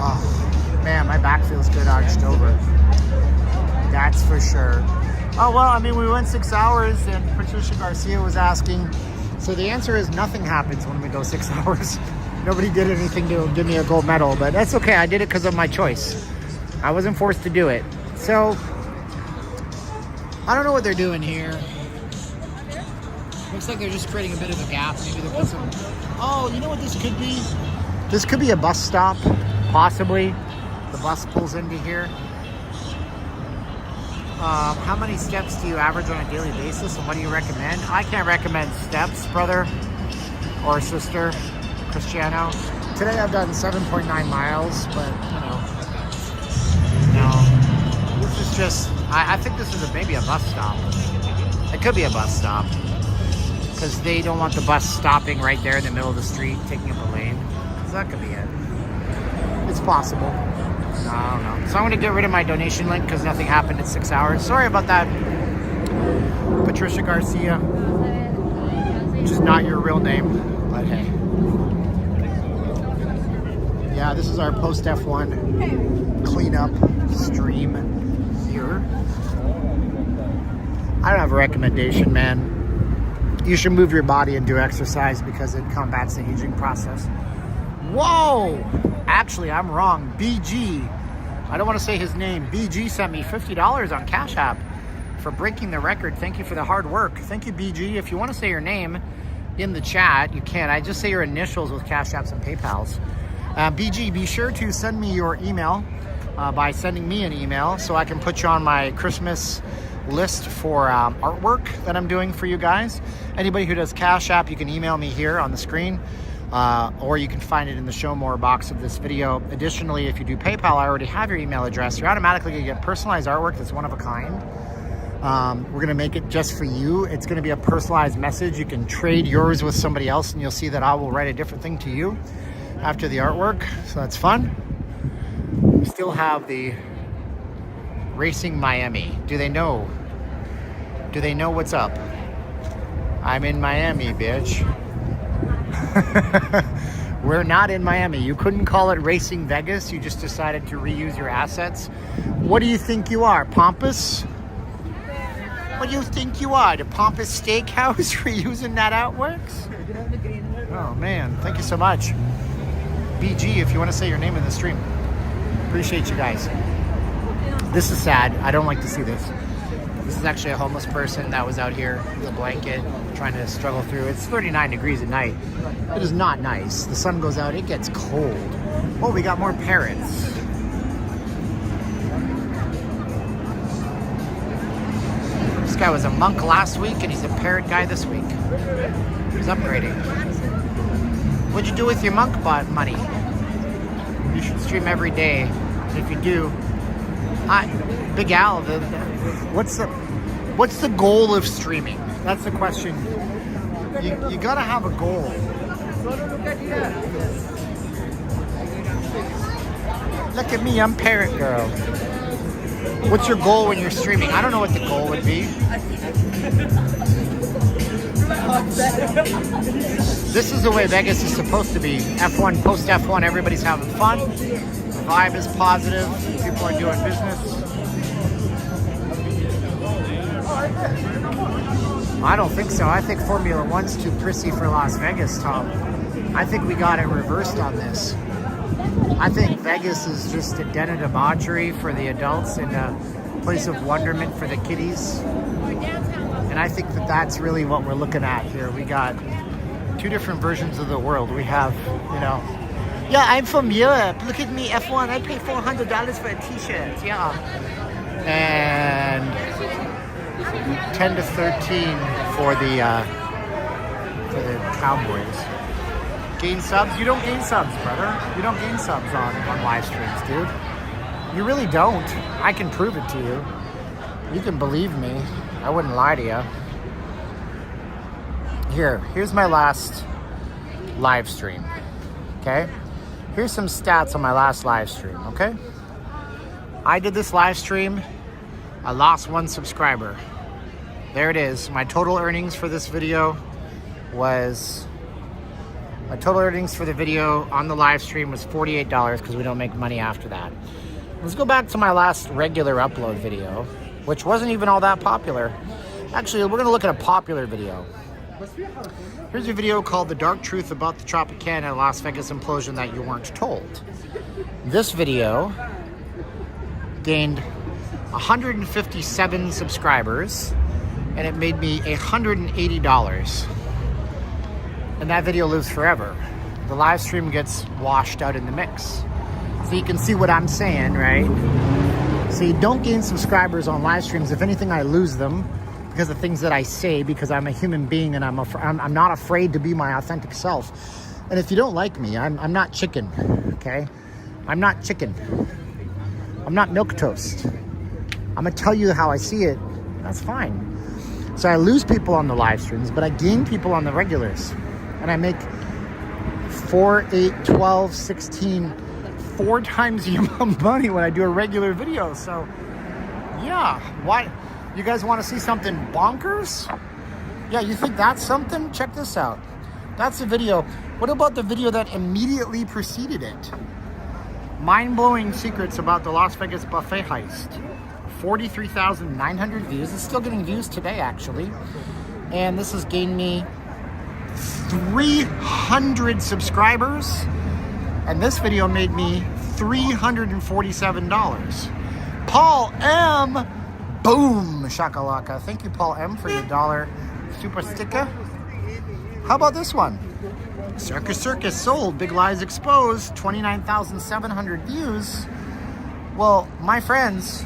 Oh. Man, my back feels good arched over. That's for sure. Oh, well, I mean, we went 6 hours and Patricia Garcia was asking. So the answer is nothing happens when we go 6 hours. Nobody did anything to give me a gold medal, but that's okay. I did it because of my choice. I wasn't forced to do it. So, I don't know what they're doing here. Looks like they're just creating a bit of a gap. Maybe they'll put some... Oh, you know what this could be? This could be a bus stop, possibly. The bus pulls into here. How many steps do you average on a daily basis, and what do you recommend? I can't recommend steps, brother or sister Cristiano. Today I've done 7.9 miles, but no, this is just, I think this is maybe a bus stop. It could be a bus stop, because they don't want the bus stopping right there in the middle of the street, taking up a lane. So that could be it. It's possible. No, I don't know. So I'm going to get rid of my donation link because nothing happened in 6 hours. Sorry about that, Patricia Garcia, which is not your real name, but hey. Yeah, this is our post F1 cleanup stream here. I don't have a recommendation, man. You should move your body and do exercise because it combats the aging process. Whoa! Actually, I'm wrong. BG. I don't want to say his name. BG sent me $50 on Cash App for breaking the record. Thank you for the hard work. Thank you, BG. If you want to say your name in the chat, you can. I just say your initials with Cash Apps and PayPals. BG, be sure to send me your email by sending me an email so I can put you on my Christmas list for artwork that I'm doing for you guys. Anybody who does Cash App, you can email me here on the screen. Or you can find it in the show more box of this video. Additionally, if you do PayPal, I already have your email address. You're automatically going to get personalized artwork that's one of a kind. We're going to make it just for you. It's going to be a personalized message. You can trade yours with somebody else, and you'll see that I will write a different thing to you after the artwork. So that's fun. We still have the Racing Miami. Do they know? Do they know what's up? I'm in Miami, bitch. We're not in Miami. You couldn't call it Racing Vegas. You just decided to reuse your assets. What do you think you are, Pompous? What do you think you are, the Pompous Steakhouse, reusing that artworks? Oh man, thank you so much. BG, if you want to say your name in the stream. Appreciate you guys. This is sad. I don't like to see this. This is actually a homeless person that was out here with a blanket trying to struggle through. It's 39 degrees at night. It is not nice. The sun goes out, it gets cold. Oh, we got more parrots. This guy was a monk last week and he's a parrot guy this week. He's upgrading. What'd you do with your monk bot money? You should stream every day. And if you do, Big Al, what's the goal of streaming? That's the question. You gotta have a goal. Look at me, I'm Parrot Girl. What's your goal when you're streaming? I don't know what the goal would be. This is the way Vegas is supposed to be. F1, post F1, everybody's having fun. The vibe is positive. People are doing business. I don't think so. I think Formula One's too prissy for Las Vegas, Tom. I think we got it reversed on this. I think Vegas is just a den of debauchery for the adults and a place of wonderment for the kiddies. And I think that that's really what we're looking at here. We got two different versions of the world. We have, yeah, I'm from Europe. Look at me, F1. I pay $400 for a t-shirt. Yeah. And 10 to 13 for the Cowboys. Gain subs? You don't gain subs, brother. You don't gain subs on live streams, dude. You really don't. I can prove it to you. You can believe me. I wouldn't lie to you. Here's my last live stream. Okay? Here's some stats on my last live stream, okay? I did this live stream. I lost 1 subscriber. There it is. My total earnings for this video was... My total earnings for the video on the live stream was $48 because we don't make money after that. Let's go back to my last regular upload video, which wasn't even all that popular. Actually, we're going to look at a popular video. Here's a video called The Dark Truth About the Tropicana and Las Vegas Implosion That You Weren't Told. This video gained 157 subscribers and it made me $180. And that video lives forever. The live stream gets washed out in the mix. So you can see what I'm saying, right? So you don't gain subscribers on live streams. If anything, I lose them because of things that I say, because I'm a human being and I'm not afraid to be my authentic self. And if you don't like me, I'm not chicken, okay? I'm not chicken. I'm not milquetoast. I'm gonna tell you how I see it. That's fine. So I lose people on the live streams, but I gain people on the regulars. And I make 4, 8, 12, 16, 4 times the amount of money when I do a regular video. So yeah, why? You guys want to see something bonkers? Yeah, you think that's something? Check this out. That's a video. What about the video that immediately preceded it? Mind-blowing secrets about the Las Vegas buffet heist. 43,900 views. It's still getting views today, actually. And this has gained me 300 subscribers. And this video made me $347. Paul M. Boom, shakalaka. Thank you, Paul M, for your $1 super sticker. How about this one? Circus sold, Big Lies Exposed, 29,700 views. Well, my friends,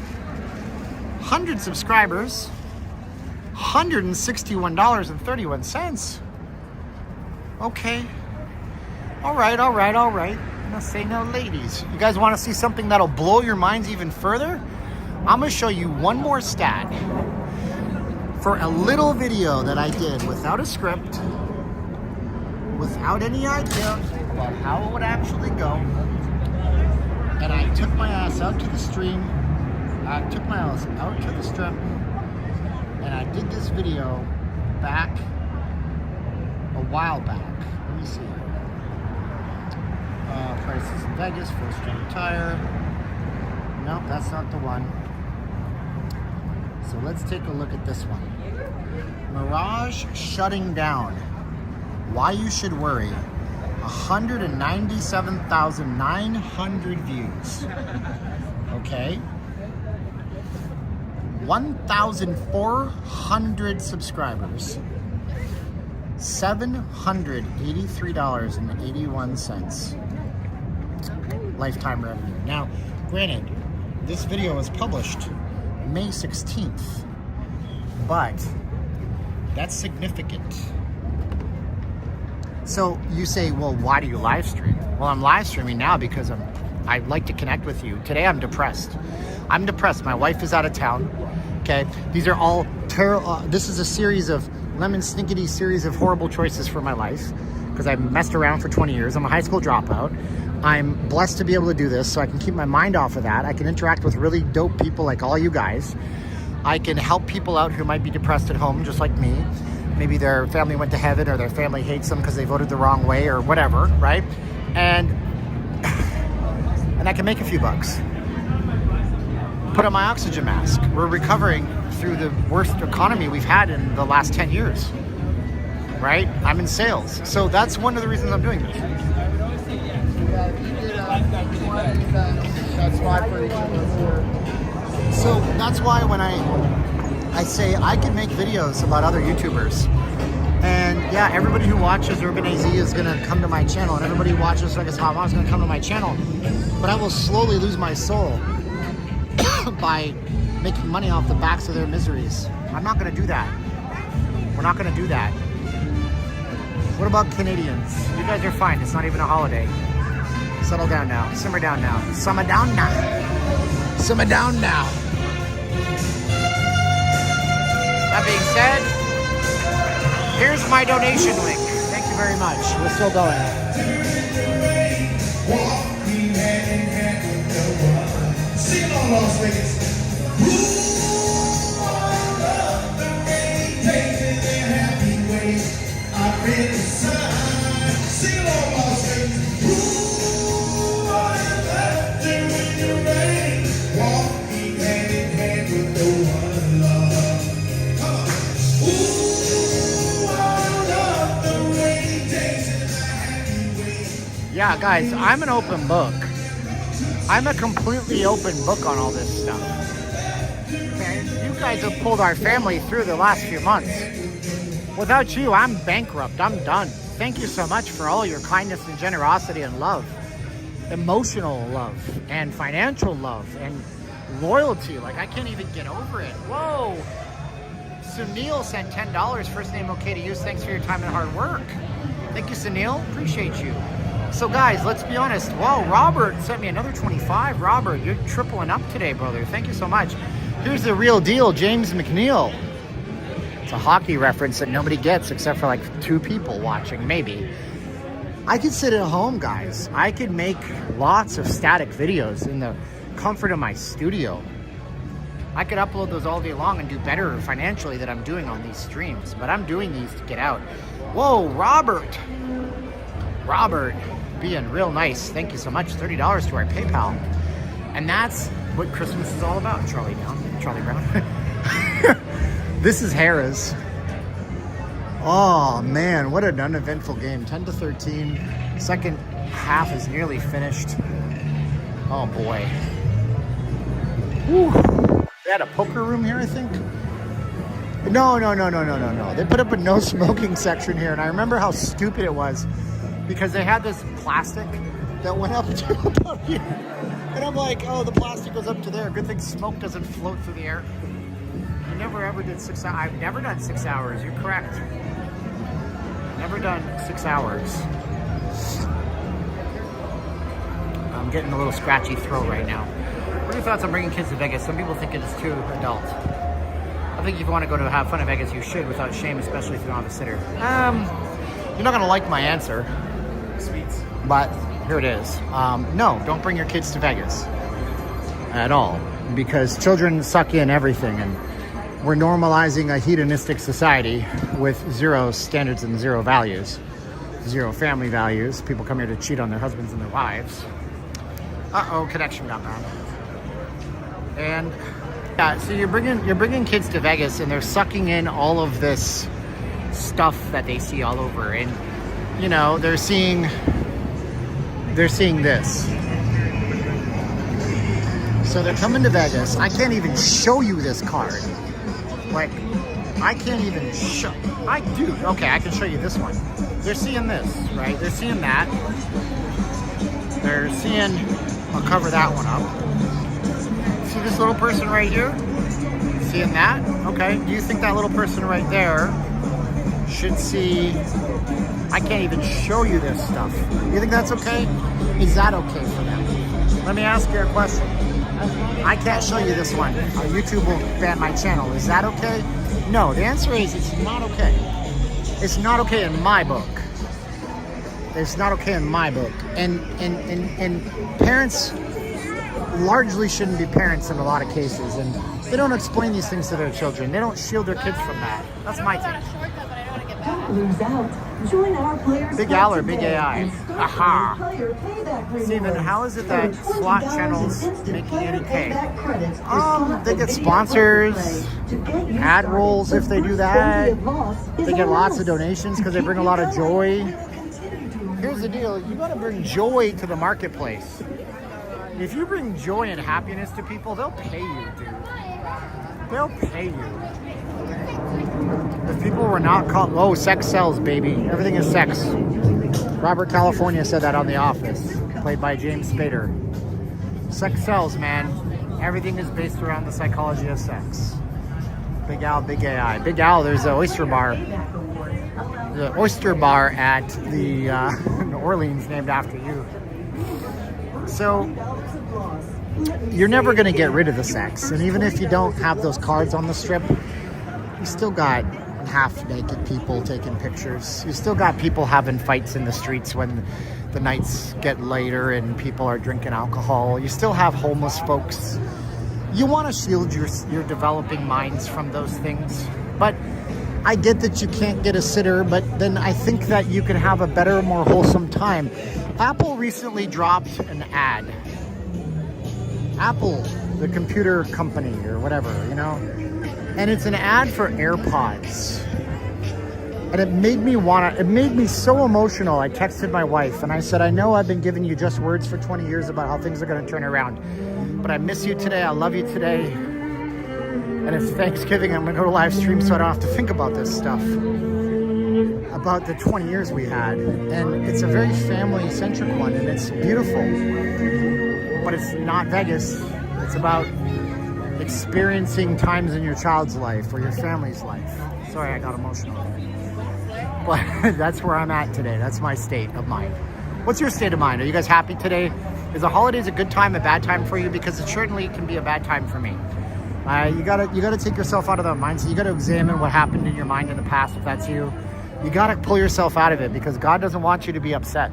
100 subscribers, $161.31. Okay. All right. No say no, ladies. You guys want to see something that'll blow your minds even further? I'm going to show you one more stat for a little video that I did without a script, without any idea about how it would actually go. And I took my ass out to the stream. I took my ass out to the strip, and I did this video back a while back. Let me see. Prices in Vegas, first stream tire. Nope, that's not the one. So let's take a look at this one. Mirage shutting down. Why you should worry. 197,900 views. Okay. 1,400 subscribers. $783.81 lifetime revenue. Now, granted, this video was published May 16th, but that's significant. So you say, well, why do you live stream? Well, I'm live streaming now because I like to connect with you. Today I'm depressed. I'm depressed. My wife is out of town. Okay, these are all terrible. This is a series of lemon snickety series of horrible choices for my life because I've messed around for 20 years. I'm a high school dropout. I'm blessed to be able to do this so I can keep my mind off of that. I can interact with really dope people like all you guys. I can help people out who might be depressed at home just like me. Maybe their family went to heaven or their family hates them because they voted the wrong way or whatever, right? And I can make a few bucks. Put on my oxygen mask. We're recovering through the worst economy we've had in the last 10 years, right? I'm in sales. So that's one of the reasons I'm doing this. So that's why when I say I can make videos about other YouTubers, and yeah, everybody who watches Urban AZ is gonna come to my channel, and everybody who watches Vegas Hot Mom is gonna come to my channel, but I will slowly lose my soul by making money off the backs of their miseries. I'm not gonna do that. We're not gonna do that. What about Canadians? You guys are fine. It's not even a holiday. Settle down now. Simmer down now. Simmer down now. Simmer down now. That being said, here's my donation link. Thank you very much. We're still going. Sing on Las Vegas. Sing on Las Vegas. Walking hand in hand with the one love. Come on. Ooh, I love the rainy days and the happy ways. Yeah, guys, I'm an open book. I'm a completely open book on all this stuff. Okay? You guys have pulled our family through the last few months. Without you, I'm bankrupt. I'm done. Thank you so much for all your kindness and generosity and love. Emotional love and financial love and loyalty. Like, I can't even get over it. Whoa. Sunil sent $10. First name okay to use. Thanks for your time and hard work. Thank you, Sunil. Appreciate you. So, guys, let's be honest. Whoa, Robert sent me another 25. Robert, you're tripling up today, brother. Thank you so much. Here's the real deal, James McNeil. It's a hockey reference that nobody gets except for like 2 people watching, maybe. I could sit at home, guys. I could make lots of static videos in the comfort of my studio. I could upload those all day long and do better financially than I'm doing on these streams, but I'm doing these to get out. Whoa, Robert, being real nice. Thank you so much. $30 to our PayPal. And that's what Christmas is all about, Charlie Brown. This is Harrah's. Oh man, what an uneventful game. 10-13. Second half is nearly finished. Oh boy. Whew. They had a poker room here, I think. No. They put up a no smoking section here, and I remember how stupid it was because they had this plastic that went up to about here. And I'm like, oh, the plastic goes up to there. Good thing smoke doesn't float through the air. I never ever did 6 hours. I've never done 6 hours. You're correct. Never done 6 hours. I'm getting a little scratchy throat right now. What are your thoughts on bringing kids to Vegas? Some people think it's too adult. I think if you want to go to have fun in Vegas, you should without shame, especially if you don't have a sitter. You're not going to like my answer. Sweets. But here it is. No, don't bring your kids to Vegas at all, because children suck in everything, and we're normalizing a hedonistic society with 0 standards and 0 values, 0 family values. People come here to cheat on their husbands and their wives. Uh-oh, connection got bad. And yeah, so you're bringing kids to Vegas, and they're sucking in all of this stuff that they see all over, and you know, they're seeing this. So they're coming to Vegas. I can't even show you this card. Like, I can't even show. I do. Okay, I can show you this one. They're seeing this, right? They're seeing that. They're seeing. I'll cover that one up. See this little person right here? Seeing that? Okay. Do you think that little person right there should see? I can't even show you this stuff. You think that's okay? Is that okay for them? Let me ask you a question. I can't show you this one. YouTube will ban my channel. Is that okay? No. The answer is it's not okay. It's not okay in my book. It's not okay in my book. And parents largely shouldn't be parents in a lot of cases, and they don't explain these things to their children. They don't shield their kids from that. That's my take. Lose out. Join our players. Big Al or Big AI? Aha. Steven, how is it that slot channels make $80K? They get sponsors, ad rolls if they do that. They get lots of donations because they bring a lot of joy. Here's the deal. You got to bring joy to the marketplace. If you bring joy and happiness to people, they'll pay you, dude. They'll pay you. If people were not called, oh, sex sells, baby. Everything is sex. Robert California said that on The Office, played by James Spader. Sex sells, man. Everything is based around the psychology of sex. Big Al, Big AI. Big Al, there's an oyster bar. The oyster bar at the New Orleans named after you. So you're never going to get rid of the sex. And even if you don't have those cards on the strip, you still got half-naked people taking pictures. You still got people having fights in the streets when the nights get later and people are drinking alcohol. You still have homeless folks. You want to shield your developing minds from those things. But I get that you can't get a sitter, but then I think that you can have a better, more wholesome time. Apple recently dropped an ad. Apple, the computer company or whatever, you know? And it's an ad for AirPods. And it made me so emotional. I texted my wife and I said, I know I've been giving you just words for 20 years about how things are going to turn around. But I miss you today. I love you today. And it's Thanksgiving. I'm going to go to live stream so I don't have to think about this stuff. About the 20 years we had. And it's a very family-centric one. And it's beautiful. But it's not Vegas. It's about experiencing times in your child's life or your family's life. Sorry, I got emotional there. But that's where I'm at today. That's my state of mind. What's your state of mind? Are you guys happy today? Is the holidays a good time, a bad time for you? Because it certainly can be a bad time for me. You gotta take yourself out of that mindset. You gotta examine what happened in your mind in the past, if that's you. You gotta pull yourself out of it, because God doesn't want you to be upset.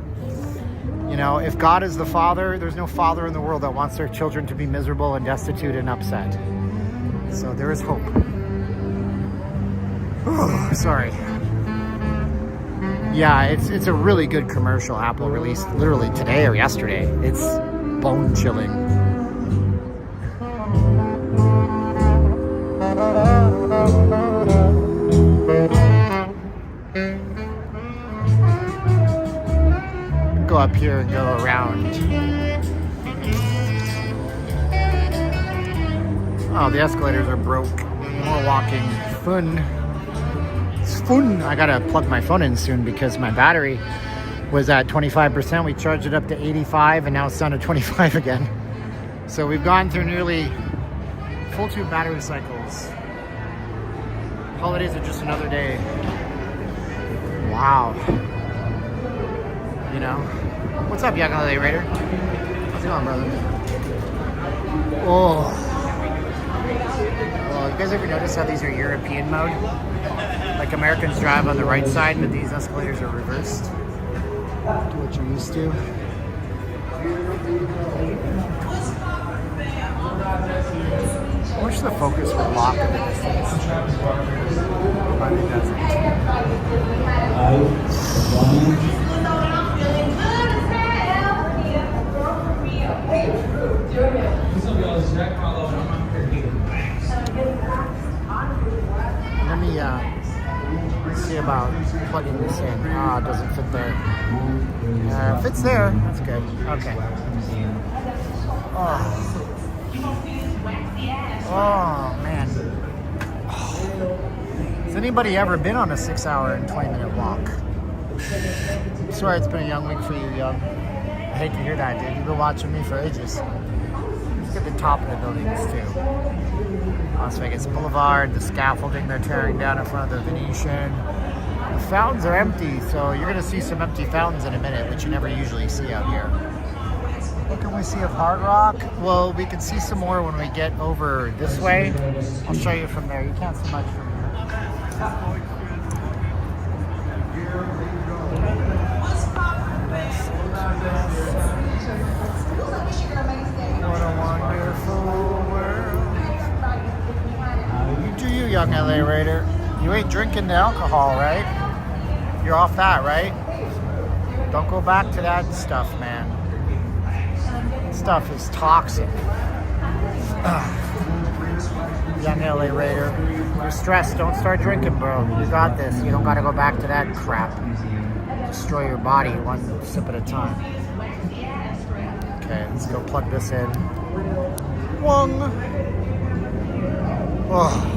You know, if God is the Father, there's no father in the world that wants their children to be miserable and destitute and upset. So there is hope. Oh, sorry. Yeah, it's a really good commercial Apple released literally today or yesterday. It's bone chilling. Go up here and go around. Oh, the escalators are broke. More walking. Fun. It's fun. I gotta plug my phone in soon because my battery was at 25%. We charged it up to 85 and now it's down to 25 again. So we've gone through nearly full tube battery cycles. Holidays are just another day. Wow. You know? What's up, young LA Raider? How's it going, brother? Oh. Well, you guys ever notice how these are European mode? Like Americans drive on the right side, but these escalators are reversed to what you're used to. I wish the focus would lock in the distance. But it doesn't. Let me see about plugging this in. Ah, it doesn't fit there. It fits there. That's good. Okay. Oh man. Has anybody ever been on a 6-hour and 20-minute walk? I'm sorry it's been a young week for you, young. I hate to hear that, dude. You've been watching me for ages. Look at the top of the buildings too. Las Vegas Boulevard, the scaffolding they're tearing down in front of the Venetian. The fountains are empty, so you're gonna see some empty fountains in a minute, which you never usually see out here. What can we see of Hard Rock? Well, we can see some more when we get over this way. I'll show you from there. You can't see much from here. What a wonderful world. You do you, young LA Raider. You ain't drinking the alcohol, right? You're off that, right? Don't go back to that stuff, man. Stuff is toxic. Young LA Raider, you're stressed. Don't start drinking, bro. You got this. You don't got to go back to that crap. Destroy your body one sip at a time. Okay, let's go plug this in. Wong. Oh.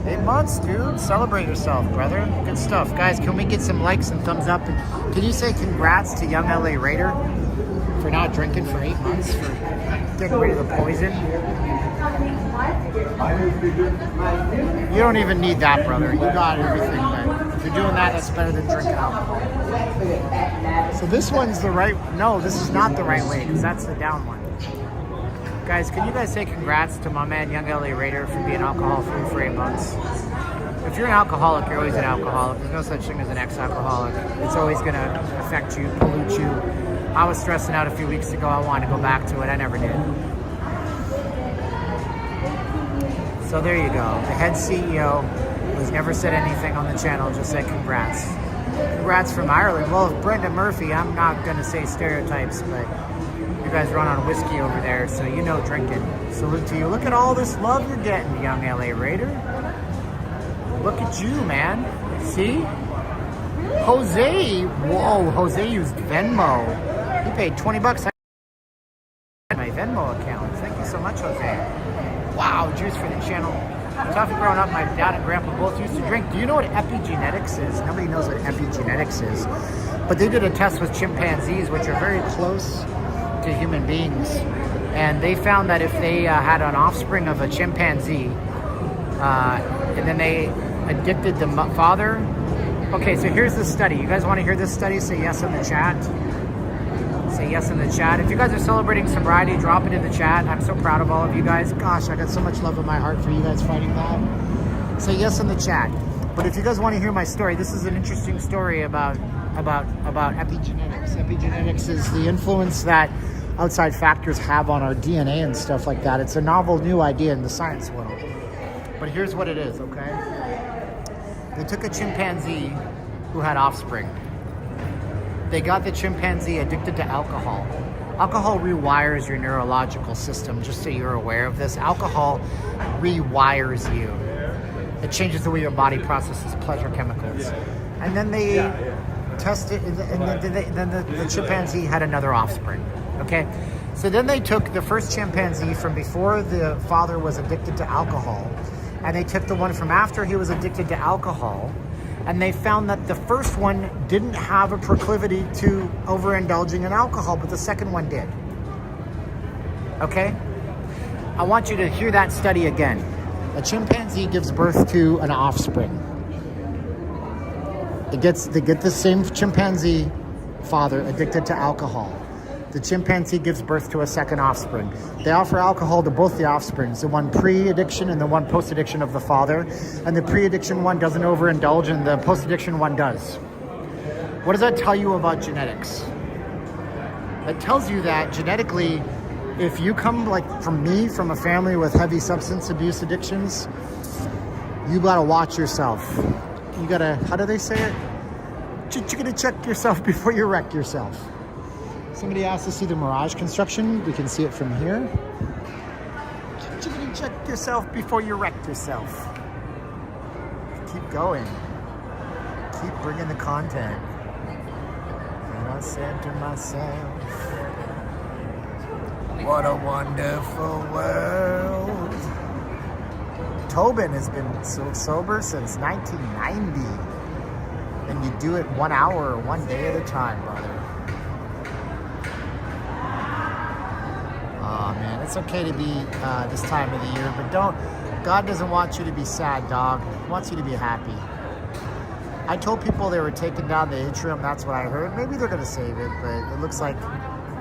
8 months, dude. Celebrate yourself, brother. Good stuff. Guys, can we get some likes and thumbs up? And can you say congrats to young LA Raider for not drinking for 8 months, for getting rid of the poison? You don't even need that, brother. You got everything, but if you're doing that, that's better than drinking alcohol. So this one's the right... No, this is not the right way, because that's the down one. Guys, can you guys say congrats to my man, young LA Raider, for being alcohol-free for 8 months? If you're an alcoholic, you're always an alcoholic. There's no such thing as an ex-alcoholic. It's always going to affect you, pollute you. I was stressing out a few weeks ago. I wanted to go back to it. I never did. So there you go. The head CEO who's never said anything on the channel just said congrats. Congrats from Ireland. Well, Brenda Murphy, I'm not going to say stereotypes, but you guys run on whiskey over there, so you know drinking. Salute to you. Look at all this love you're getting, young LA Raider. Look at you, man. See? Jose. Whoa, Jose used Venmo. He paid 20 bucks on my Venmo account. Thank you so much, Jose. Wow, juice for the channel. Tough growing up, my dad and grandpa both used to drink. Do you know what epigenetics is? Nobody knows what epigenetics is. But they did a test with chimpanzees, which are very close to human beings. And they found that if they had an offspring of a chimpanzee, and then they addicted the father. Okay, so here's the study. You guys want to hear this study? Say yes in the chat. Say yes in the chat. If you guys are celebrating sobriety, drop it in the chat. I'm so proud of all of you guys. Gosh, I got so much love in my heart for you guys fighting that. Say yes in the chat. But if you guys want to hear my story, this is an interesting story about epigenetics. Epigenetics is the influence that outside factors have on our DNA and stuff like that. It's a novel new idea in the science world. But here's what it is, okay? They took a chimpanzee who had offspring. They got the chimpanzee addicted to alcohol. Alcohol rewires your neurological system, just so you're aware of this. Alcohol rewires you. It changes the way your body processes pleasure chemicals. And then they tested, and then the chimpanzee had another offspring, okay? So then they took the first chimpanzee from before the father was addicted to alcohol, and they took the one from after he was addicted to alcohol, and they found that the first one didn't have a proclivity to overindulging in alcohol, but the second one did. Okay? I want you to hear that study again. A chimpanzee gives birth to an offspring. They get the same chimpanzee father addicted to alcohol. The chimpanzee gives birth to a second offspring. They offer alcohol to both the offsprings, the one pre-addiction and the one post-addiction of the father. And the pre-addiction one doesn't overindulge and the post-addiction one does. What does that tell you about genetics? It tells you that genetically, if you come like from me, from a family with heavy substance abuse addictions, you gotta watch yourself. You gotta, how do they say it? You gotta check yourself before you wreck yourself. Somebody asked to see the Mirage construction. We can see it from here. You gotta check yourself before you wreck yourself. Keep going. Keep bringing the content. And I said to myself, what a wonderful world. Tobin has been so sober since 1990. And you do it 1 hour, 1 day at a time, brother. Oh man, it's okay to be this time of the year, but God doesn't want you to be sad, dog. He wants you to be happy. I told people they were taking down the atrium, that's what I heard. Maybe they're gonna save it, but it looks like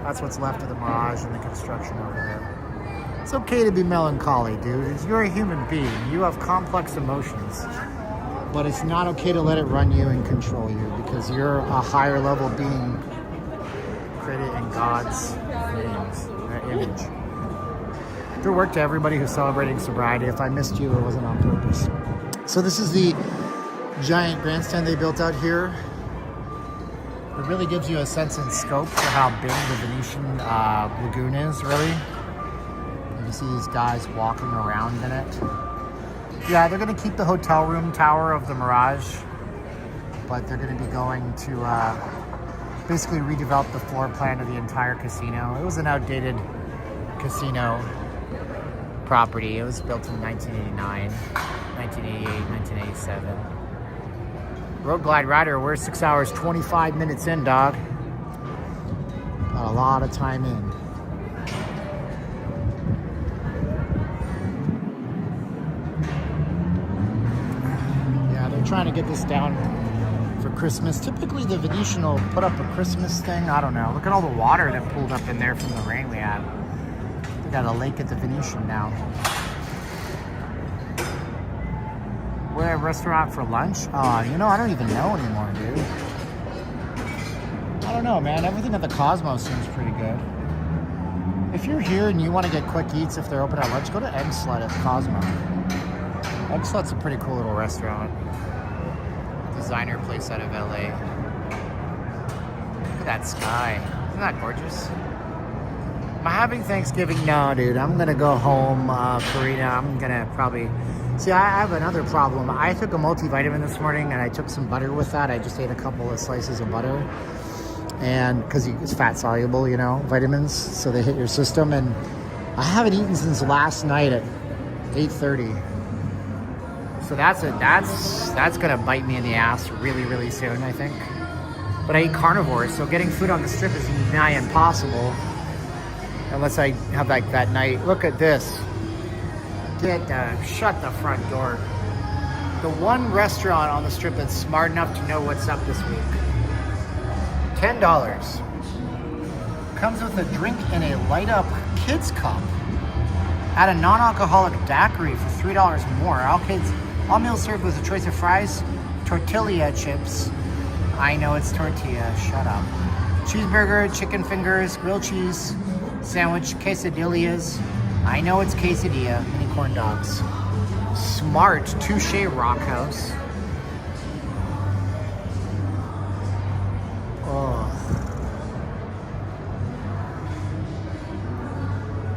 that's what's left of the Mirage and the construction over there. It's okay to be melancholy, dude. You're a human being. You have complex emotions. But it's not okay to let it run you and control you, because you're a higher level being created in God's image. Good work to everybody who's celebrating sobriety. If I missed you, it wasn't on purpose. So this is the giant grandstand they built out here. It really gives you a sense and scope for how big the Venetian lagoon is, really. You see these guys walking around in it. Yeah, they're going to keep the hotel room tower of the Mirage, but they're going to be going to basically redevelop the floor plan of the entire casino. It was an outdated casino property. It was built in 1989, 1988, 1987. Road Glide Rider, we're 6 hours, 25 minutes in, dog. Got a lot of time in. Yeah, they're trying to get this down for Christmas. Typically the Venetian will put up a Christmas thing. I don't know. Look at all the water that pulled up in there from the rain we had. They got a lake at the Venetian now. We're at a restaurant for lunch. You know, I don't even know anymore, dude. I don't know, man. Everything at the Cosmos seems pretty good. If you're here and you want to get quick eats, if they're open at lunch, go to Egg Slut at the Cosmo. Egg Slut's a pretty cool little restaurant. Designer place out of LA. Look at that sky. Isn't that gorgeous? Am I having Thanksgiving? No, dude. I'm going to go home, Karina. I'm going to probably... See, I have another problem. I took a multivitamin this morning and I took some butter with that. I just ate a couple of slices of butter. And because it's fat soluble, you know, vitamins, so they hit your system. And I haven't eaten since last night at 8:30. So that's gonna bite me in the ass really, really soon, I think. But I eat carnivore, so getting food on the strip is nigh impossible. Unless I have like that night. Look at this. Shut the front door. The one restaurant on the strip that's smart enough to know what's up this week. $10. Comes with a drink in a light up kids cup. Add a non-alcoholic daiquiri for $3 more. All meals served with a choice of fries, tortilla chips. I know it's tortilla, shut up. Cheeseburger, chicken fingers, grilled cheese, sandwich, quesadillas. I know it's quesadilla, mini corn dogs. Smart Touche Rock House. Oh.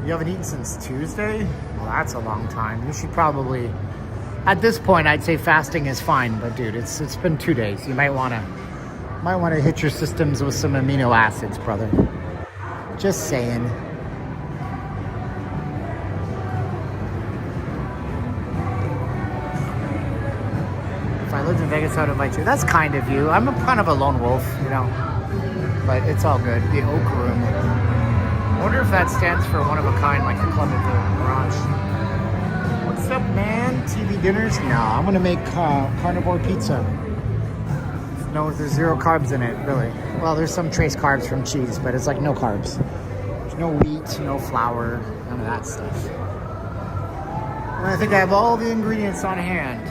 You haven't eaten since Tuesday? Well, that's a long time. You should probably, at this point, I'd say fasting is fine, but dude, it's been 2 days. You might wanna hit your systems with some amino acids, brother. Just saying. If I lived in Vegas, I would invite you. That's kind of you. I'm kind of a lone wolf, you know, but it's all good. The Oak Room. I wonder if that stands for one of a kind, like the Club of the Garage. What's up, man? TV dinners? No, I'm gonna make carnivore pizza. No, there's 0 carbs in it, really. Well, there's some trace carbs from cheese, but it's like no carbs. There's no wheat, no flour, none of that stuff. And I think I have all the ingredients on hand.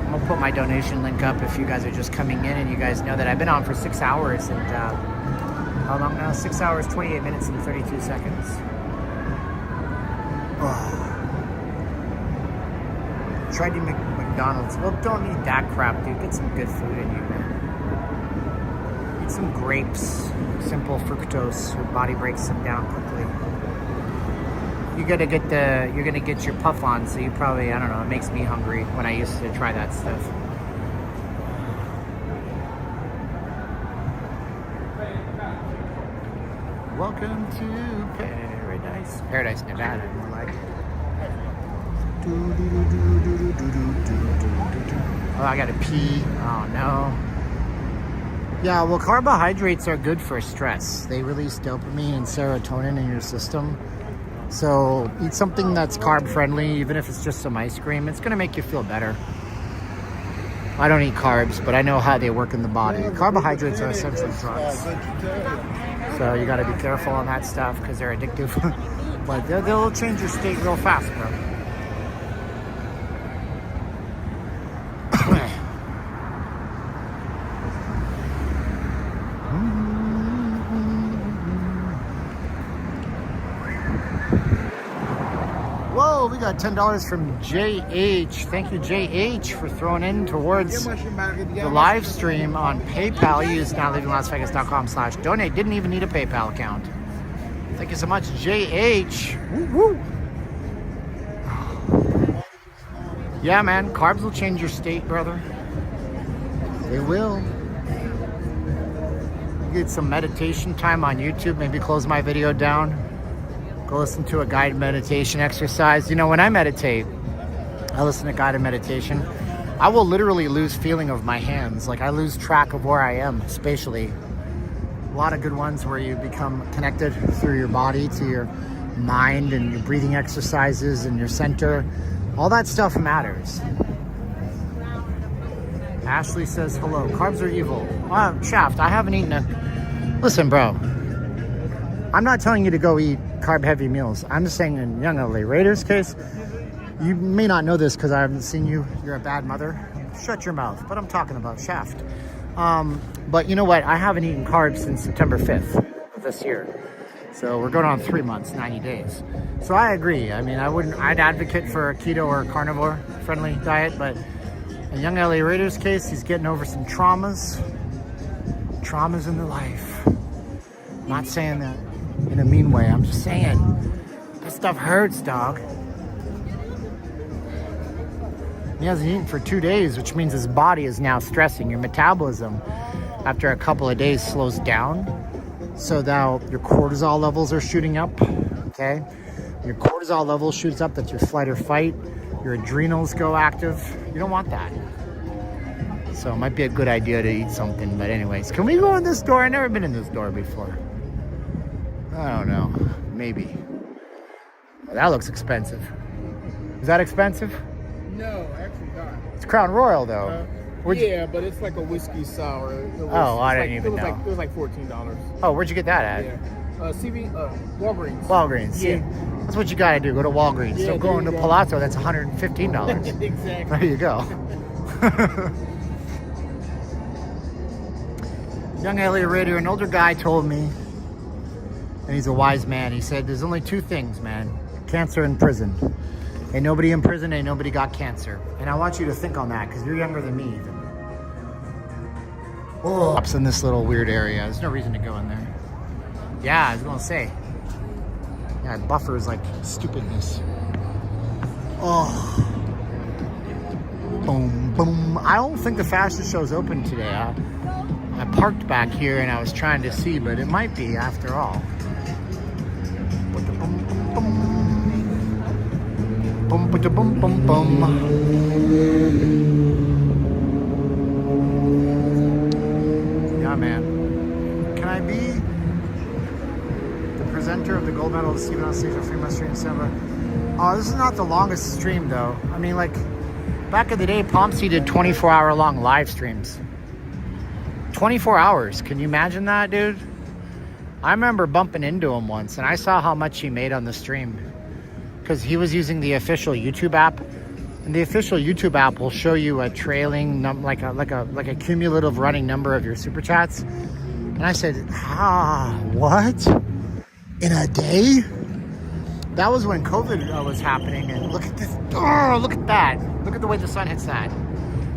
I'm gonna put my donation link up if you guys are just coming in and you guys know that I've been on for 6 hours and how long now? 6 hours, 28 minutes and 32 seconds. Oh. Tried to make McDonald's. Well, don't eat that crap, dude. Get some good food in you, man. Eat some grapes. Simple fructose. Your body breaks them down quickly. You're gonna get your puff on, so you probably, I don't know, it makes me hungry when I used to try that stuff. Welcome to Paradise, Nevada, more like. Oh, I gotta pee. Oh no. Yeah, well, carbohydrates are good for stress. They release dopamine and serotonin in your system. So eat something that's carb friendly, even if it's just some ice cream. It's gonna make you feel better. I don't eat carbs, but I know how they work in the body. Carbohydrates are essentially drugs. So you gotta be careful on that stuff because they're addictive. But they'll change your state real fast, bro. Whoa, we got $10 from JH. Thank you, JH, for throwing in towards the live stream on PayPal. Use nowlivinglasvegas.com/donate. Didn't even need a PayPal account. Thank you so much, JH. Woo woo. Yeah, man, carbs will change your state, brother. They will. Get some meditation time on YouTube. Maybe close my video down. Go listen to a guided meditation exercise. You know, when I meditate, I listen to guided meditation. I will literally lose feeling of my hands. Like I lose track of where I am spatially. A lot of good ones where you become connected through your body to your mind and your breathing exercises and your center. All that stuff matters. Ashley says hello. Carbs are evil. Shaft, I haven't eaten a... Listen, bro. I'm not telling you to go eat carb-heavy meals. I'm just saying in young LA Raiders case, you may not know this because I haven't seen you. You're a bad mother. Shut your mouth. But I'm talking about Shaft. But you know what? I haven't eaten carbs since September 5th of this year. So we're going on 3 months, 90 days. So I agree. I mean, I'd advocate for a keto or carnivore friendly diet, but in young LA Raiders case, he's getting over some traumas in their life. I'm not saying that in a mean way. I'm just saying that stuff hurts, dog. He hasn't eaten for 2 days, which means his body is now stressing. Your metabolism after a couple of days slows down. So now your cortisol levels are shooting up, okay? Your cortisol level shoots up, that's your flight or fight. your adrenals go active. You don't want that. So it might be a good idea to eat something. But anyways, can we go in this door? I've never been in this door before. I don't know. Maybe. Well, that looks expensive. Is that expensive? No, actually not. It's Crown Royal though. Yeah, but it's like a whiskey sour. I didn't even know. It was like $14. Oh, where'd you get that at? Yeah. Walgreens. Walgreens. See, Yeah. that's what you gotta do. Go to Walgreens. Yeah, Don't go there into you go. Palazzo. That's $115. Exactly. There you go. Young Elliott Radio, an older guy told me, and he's a wise man. He said, "There's only two things, man: cancer and prison. Ain't nobody in prison. Ain't nobody got cancer." And I want you to think on that because you're younger than me. Even. Oh, it's in this little weird area. There's no reason to go in there. Yeah, I was gonna say. Yeah, it buffers like stupidness. Oh. Boom, boom. I don't think the fashion show's open today. I parked back here and I was trying to see, but it might be after all. Boom, boom, boom, boom, boom, boom. Yeah, man. Can I be the presenter of the gold medal of the Stephen on Stage of Fremont Stream December? Oh, this is not the longest stream though. I mean, like back in the day, Pomsey did 24-hour long live streams. 24 hours. Can you imagine that, dude? I remember bumping into him once and I saw how much he made on the stream because he was using the official YouTube app, and the official YouTube app will show you a trailing like a cumulative running number of your super chats. And I said, what? In a day? That was when COVID was happening, and look at this. Oh, look at that. Look at the way the sun hits that.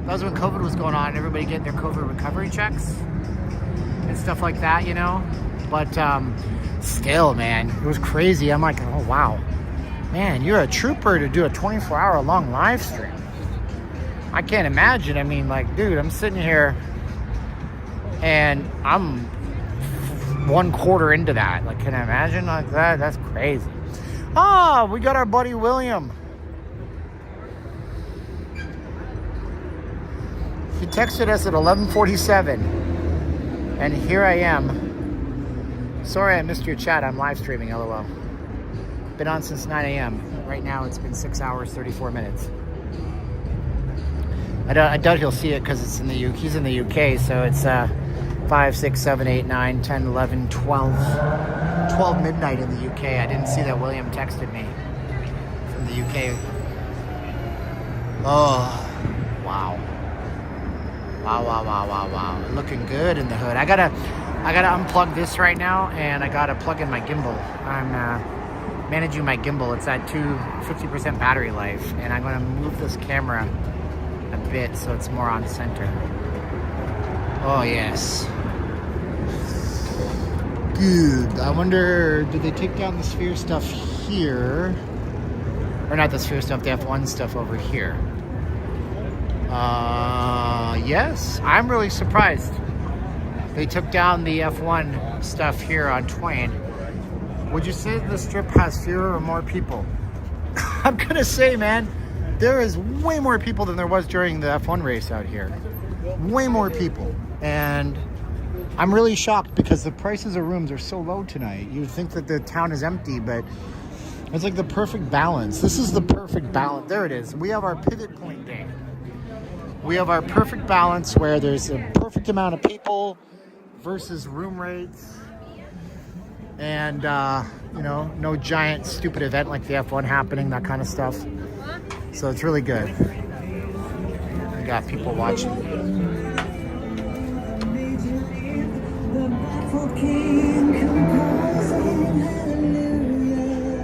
That was when COVID was going on and everybody getting their COVID recovery checks and stuff like that, you know? But still, man, it was crazy. I'm like, oh, wow. Man, you're a trooper to do a 24-hour long live stream. I can't imagine. I mean, like, dude, I'm sitting here and I'm 1/4 into that. Like, can I imagine like that? That's crazy. Ah, we got our buddy William. He texted us at 11:47, and here I am. Sorry I missed your chat. I'm live streaming, LOL. Been on since 9 a.m. Right now it's been 6 hours, 34 minutes. I doubt he'll see it because it's in the he's in the UK, so it's 5, 6, 7, 8, 9, 10, 11, 12 midnight in the UK. I didn't see that William texted me from the UK. Oh, wow. Wow. Looking good in the hood. I gotta unplug this right now, and I gotta plug in my gimbal. I'm managing my gimbal. It's at 50% battery life, and I'm gonna move this camera a bit so it's more on center. Oh yes. Good. I wonder, did they take down the sphere stuff here? Or not the sphere stuff, the F1 stuff over here. Yes, I'm really surprised. They took down the F1 stuff here on Twain. Would you say the strip has fewer or more people? I'm gonna say, man, there is way more people than there was during the F1 race out here. Way more people. And I'm really shocked because the prices of rooms are so low tonight. You'd think that the town is empty, but it's like the perfect balance. This is the perfect balance. There it is. We have our pivot point day. We have our perfect balance where there's a perfect amount of people versus room rates. And, you know, no giant stupid event like the F1 happening, that kind of stuff. So it's really good. We got people watching.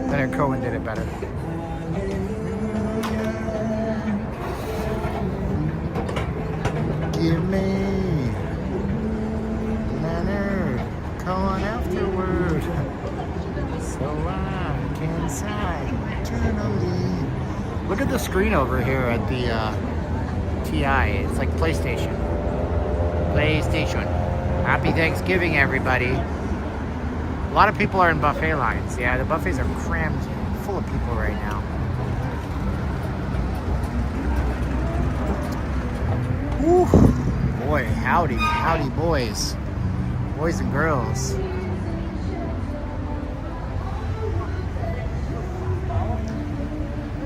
Leonard Cohen did it better. Give me Leonard Cohen afterward, so I can sigh eternally. Look at the screen over here at the TI. It's like PlayStation. Happy Thanksgiving, everybody. A lot of people are in buffet lines. Yeah, the buffets are crammed full of people right now. Woo. Boy, howdy, howdy boys. Boys and girls.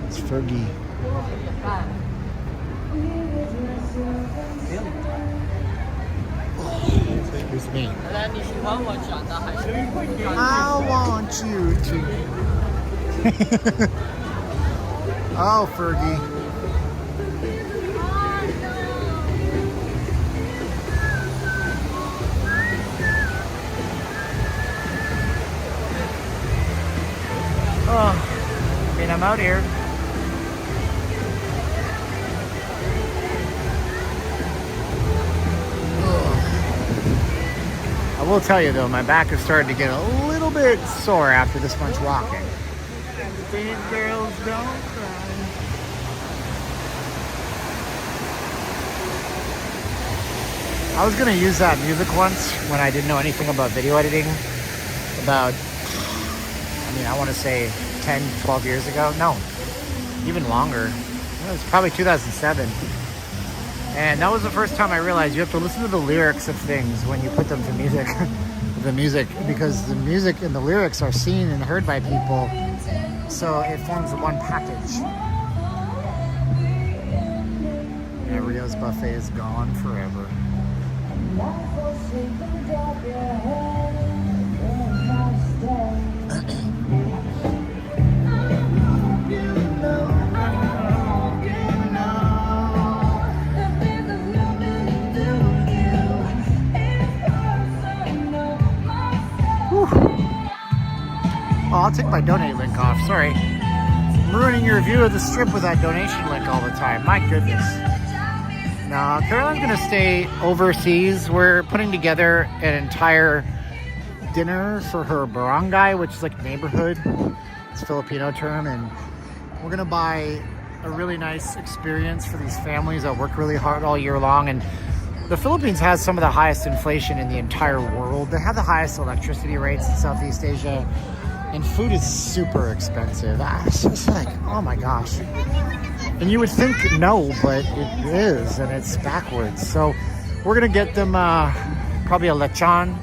It's Fergie. Here's me. I want you to. Oh, Fergie. Oh, I mean, I'm out here. I will tell you though, my back is starting to get a little bit sore after this much walking. Big girls don't cry. I was gonna use that music once when I didn't know anything about video editing. About, I mean, I want to say 10, 12 years ago. No, even longer. It was probably 2007. And that was the first time I realized you have to listen to the lyrics of things when you put them to music. Because the music and the lyrics are seen and heard by people, so it forms one package. Yeah, Rio's buffet is gone forever. Oh, I'll take my donate link off. Sorry. I'm ruining your view of the strip with that donation link all the time. My goodness. No, Caroline's going to stay overseas. We're putting together an entire dinner for her barangay, which is like neighborhood. It's a Filipino term. And we're going to buy a really nice experience for these families that work really hard all year long. And the Philippines has some of the highest inflation in the entire world. They have the highest electricity rates in Southeast Asia. And food is super expensive. It's just like, oh my gosh. And you would think no, but it is, and it's backwards. So we're gonna get them probably a lechon,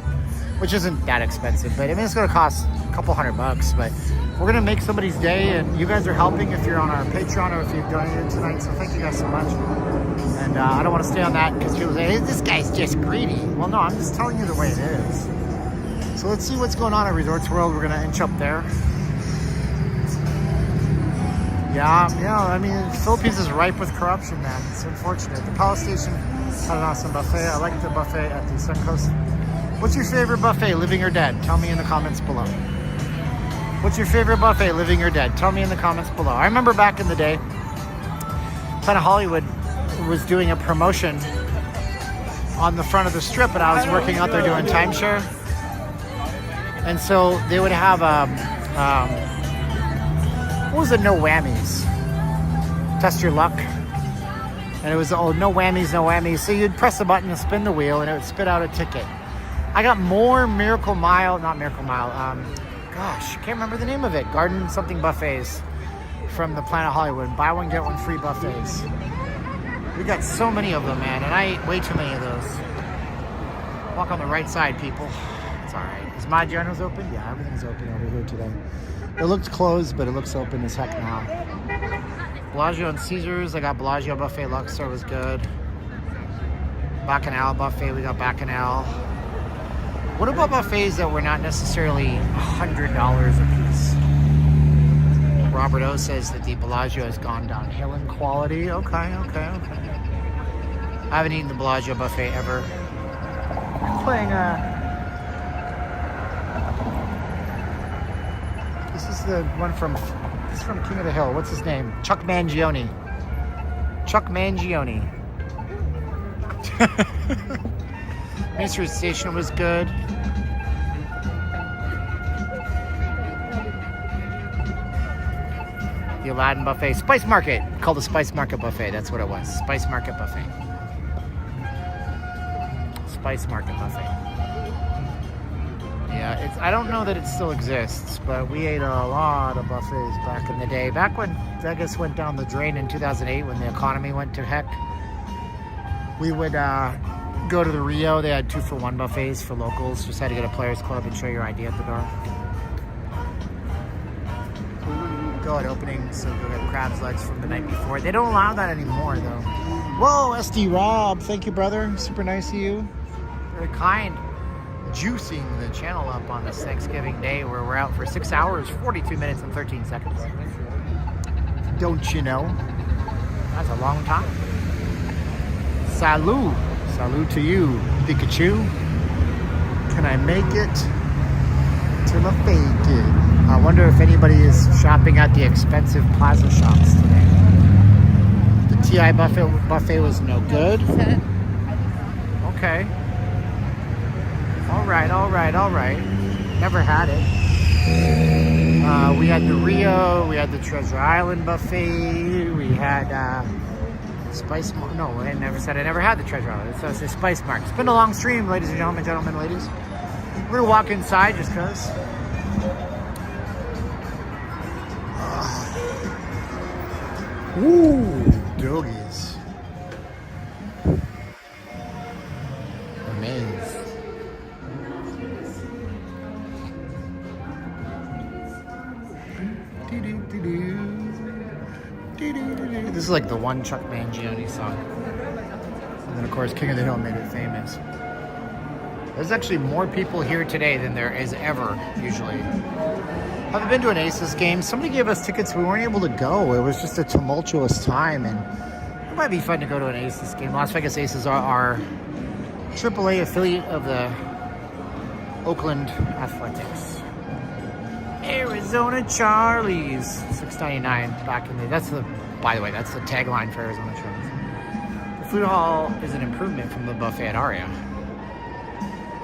which isn't that expensive, but I mean, it's gonna cost a couple $100, but we're gonna make somebody's day, and you guys are helping if you're on our Patreon or if you've donated tonight, so thank you guys so much. And I don't wanna stay on that because people say, hey, this guy's just greedy. Well, no, I'm just telling you the way it is. So let's see what's going on at Resorts World. We're gonna inch up there. Yeah, I mean, Philippines is ripe with corruption, man. It's unfortunate. The Palace Station had an awesome buffet. I like the buffet at the Suncoast. What's your favorite buffet, living or dead? Tell me in the comments below. What's your favorite buffet, living or dead? Tell me in the comments below. I remember back in the day, Planet Hollywood was doing a promotion on the front of the strip, and I was working out there doing timeshare. And so they would have, what was it? No whammies. Test your luck. And it was, oh, no whammies, no whammies. So you'd press the button and spin the wheel, and it would spit out a ticket. I got more gosh, I can't remember the name of it. Garden something buffets from the Planet Hollywood. Buy one, get one free buffets. We got so many of them, man, and I ate way too many of those. Walk on the right side, people. It's all right. Is Maggiano's open? Yeah, everything's open over here today. It looked closed, but it looks open as heck now. Bellagio and Caesars. I got Bellagio buffet. Luxor was good. Bacchanal buffet. We got Bacchanal. What about buffets that were not necessarily $100 a piece? Robert O says that the Bellagio has gone downhill in quality. Okay. I haven't eaten the Bellagio buffet ever. I'm playing this is the one from King of the Hill. What's his name? Chuck Mangione. Main Street Station was good. The Aladdin buffet. Spice Market. Called the Spice Market buffet. That's what it was. Spice Market buffet. Spice Market buffet. Yeah, I don't know that it still exists, but we ate a lot of buffets back in the day. Back when Vegas went down the drain in 2008 when the economy went to heck. we would go to the Rio. They had 2-for-1 buffets for locals. Just had to get a Players Club and show your ID at the door. Go at opening, so go get crab's legs from the night before. They don't allow that anymore, though. Whoa, SD Rob, thank you, brother. Super nice of you. Very kind. Juicing the channel up on this Thanksgiving Day, where we're out for 6 hours, 42 minutes, and 13 seconds. Don't you know? That's a long time. Salud. Salud to you, Pikachu. Can I make it till I fake it? I wonder if anybody is shopping at the expensive plaza shops today. The TI buffet was no good. Okay. All right. Never had it. We had the Rio, we had the Treasure Island buffet, we had Spice Mark. No, I never said I never had the Treasure Island. So it's a Spice Mark. It's been a long stream, ladies and gentlemen, ladies. We're gonna walk inside just because. Ooh, doggies. Amaze. This is like the one Chuck Mangione song. And then of course King of the Hill made it famous. There's actually more people here today than there is ever, usually. I've been to an Aces game. Somebody gave us tickets. We weren't able to go. It was just a tumultuous time, and it might be fun to go to an Aces game. Las Vegas Aces are AAA affiliate of the Oakland Athletics. Arizona Charlies, $6.99 back in the. By the way, that's the tagline for Arizona Charlies. The food hall is an improvement from the buffet at Aria.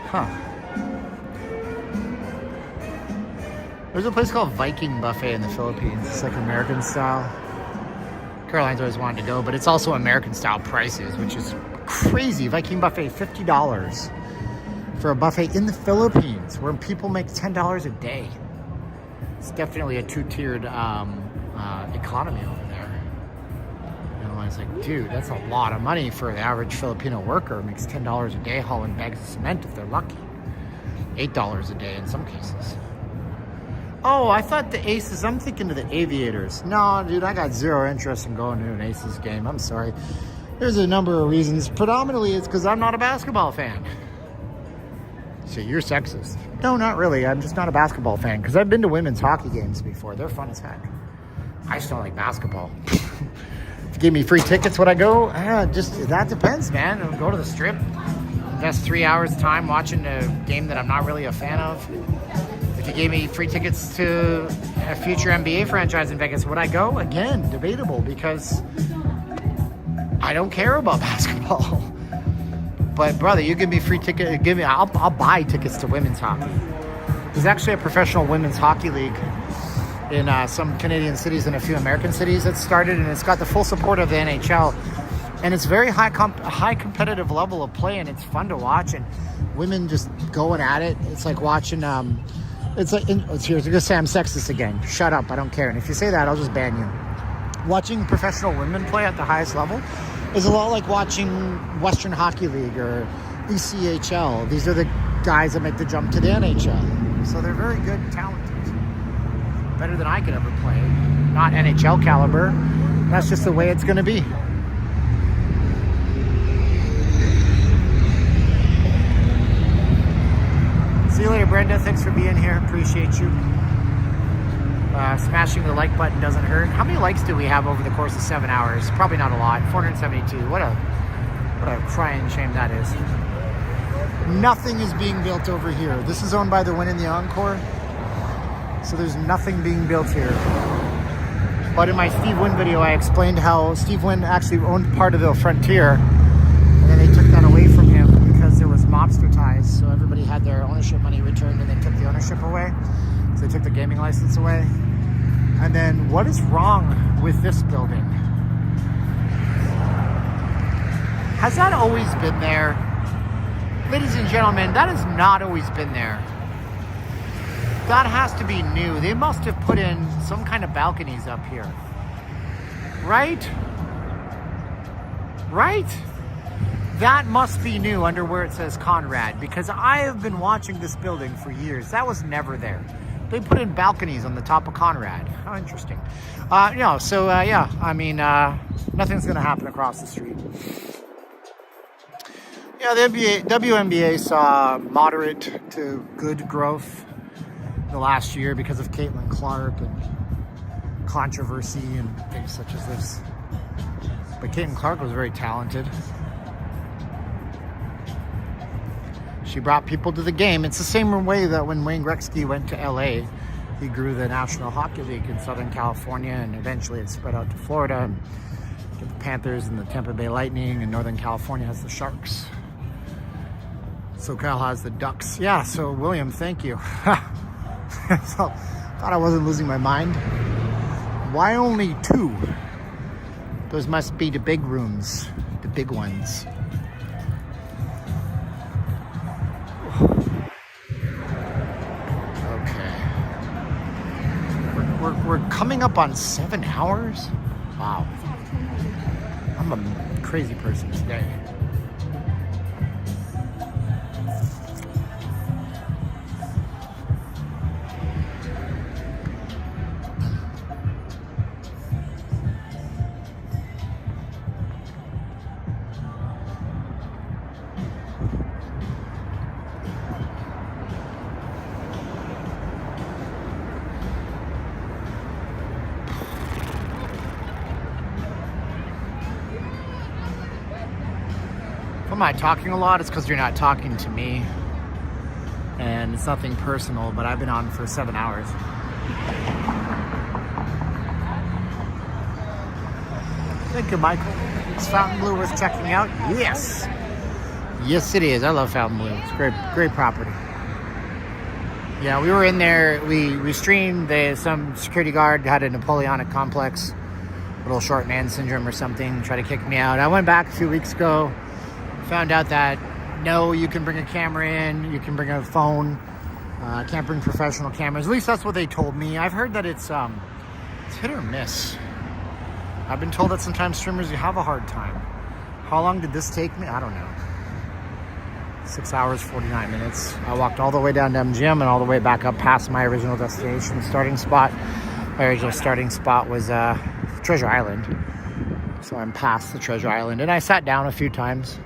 Huh. There's a place called Viking Buffet in the Philippines. It's like American style. Caroline's always wanted to go, but it's also American style prices, which is crazy. Viking Buffet, $50 for a buffet in the Philippines, where people make $10 a day. It's definitely a two-tiered economy over there. And I was like, dude, that's a lot of money for the average Filipino worker. Makes $10 a day hauling bags of cement if they're lucky. $8 a day in some cases. Oh, I thought the Aces, I'm thinking of the Aviators. No, dude, I got zero interest in going to an Aces game. I'm sorry. There's a number of reasons. Predominantly, it's because I'm not a basketball fan. So you're sexist. No, not really. I'm just not a basketball fan. Because I've been to women's hockey games before. They're fun as heck. I just don't like basketball. If you gave me free tickets, would I go? That depends, man. I'll go to the Strip. Invest 3 hours of time watching a game that I'm not really a fan of. If you gave me free tickets to a future NBA franchise in Vegas, would I go? Again, debatable, because I don't care about basketball. But brother, you give me free ticket. I'll buy tickets to women's hockey. There's actually a professional women's hockey league in some Canadian cities and a few American cities that started, and it's got the full support of the NHL. And it's very high competitive level of play, and it's fun to watch. And women just going at it. It's like watching. It's like, you're going to say I'm sexist again. Shut up, I don't care. And if you say that, I'll just ban you. Watching professional women play at the highest level is a lot like watching Western Hockey League or ECHL. These are the guys that make the jump to the NHL. So they're very good and talented. Better than I could ever play. Not NHL caliber. That's just the way it's going to be. See you later, Brenda. Thanks for being here. Appreciate you. Smashing the like button doesn't hurt. How many likes do we have over the course of 7 hours? Probably not a lot. 472. What a crying shame that is. Nothing is being built over here. This is owned by the Wynn and the Encore. So there's nothing being built here. But in my Steve Wynn video, I explained how Steve Wynn actually owned part of the Frontier. And then they took that away from him because there was mobster ties. So everybody had their ownership money returned and they took the ownership away. So they took the gaming license away. And then what is wrong with this building? Has that always been there? Ladies and gentlemen, that has not always been there. That has to be new. They must have put in some kind of balconies up here. Right? Right? That must be new under where it says Conrad, because I have been watching this building for years. That was never there. They put in balconies on the top of Conrad. How interesting. Yeah, I mean, nothing's going to happen across the street. Yeah, the WNBA saw moderate to good growth the last year because of Caitlin Clark and controversy and things such as this. But Caitlin Clark was very talented. She brought people to the game. It's the same way that when Wayne Gretzky went to LA, he grew the National Hockey League in Southern California, and eventually it spread out to Florida. And the Panthers and the Tampa Bay Lightning, and Northern California has the Sharks. SoCal has the Ducks. Yeah, so William, thank you. So, thought I wasn't losing my mind. Why only 2? Those must be the big rooms, the big ones. Okay. We're coming up on 7 hours? Wow. I'm a crazy person today. Am I talking a lot? It's because you're not talking to me. And it's nothing personal, but I've been on for 7 hours. Thank you, Michael. Is Fontainebleau worth checking out? Yes. Yes, it is. I love Fontainebleau. It's great property. Yeah, we were in there. We streamed. Some security guard had a Napoleonic complex, little short man syndrome or something, tried to kick me out. I went back a few weeks ago. Found out that no, you can bring a camera in, you can bring a phone, can't bring professional cameras. At least that's what they told me. I've heard that it's hit or miss. I've been told that sometimes streamers, you have a hard time. How long did this take me? I don't know. 6 hours, 49 minutes. I walked all the way down to MGM and all the way back up past my original destination starting spot. My original starting spot was Treasure Island. So I'm past the Treasure Island, and I sat down a few times.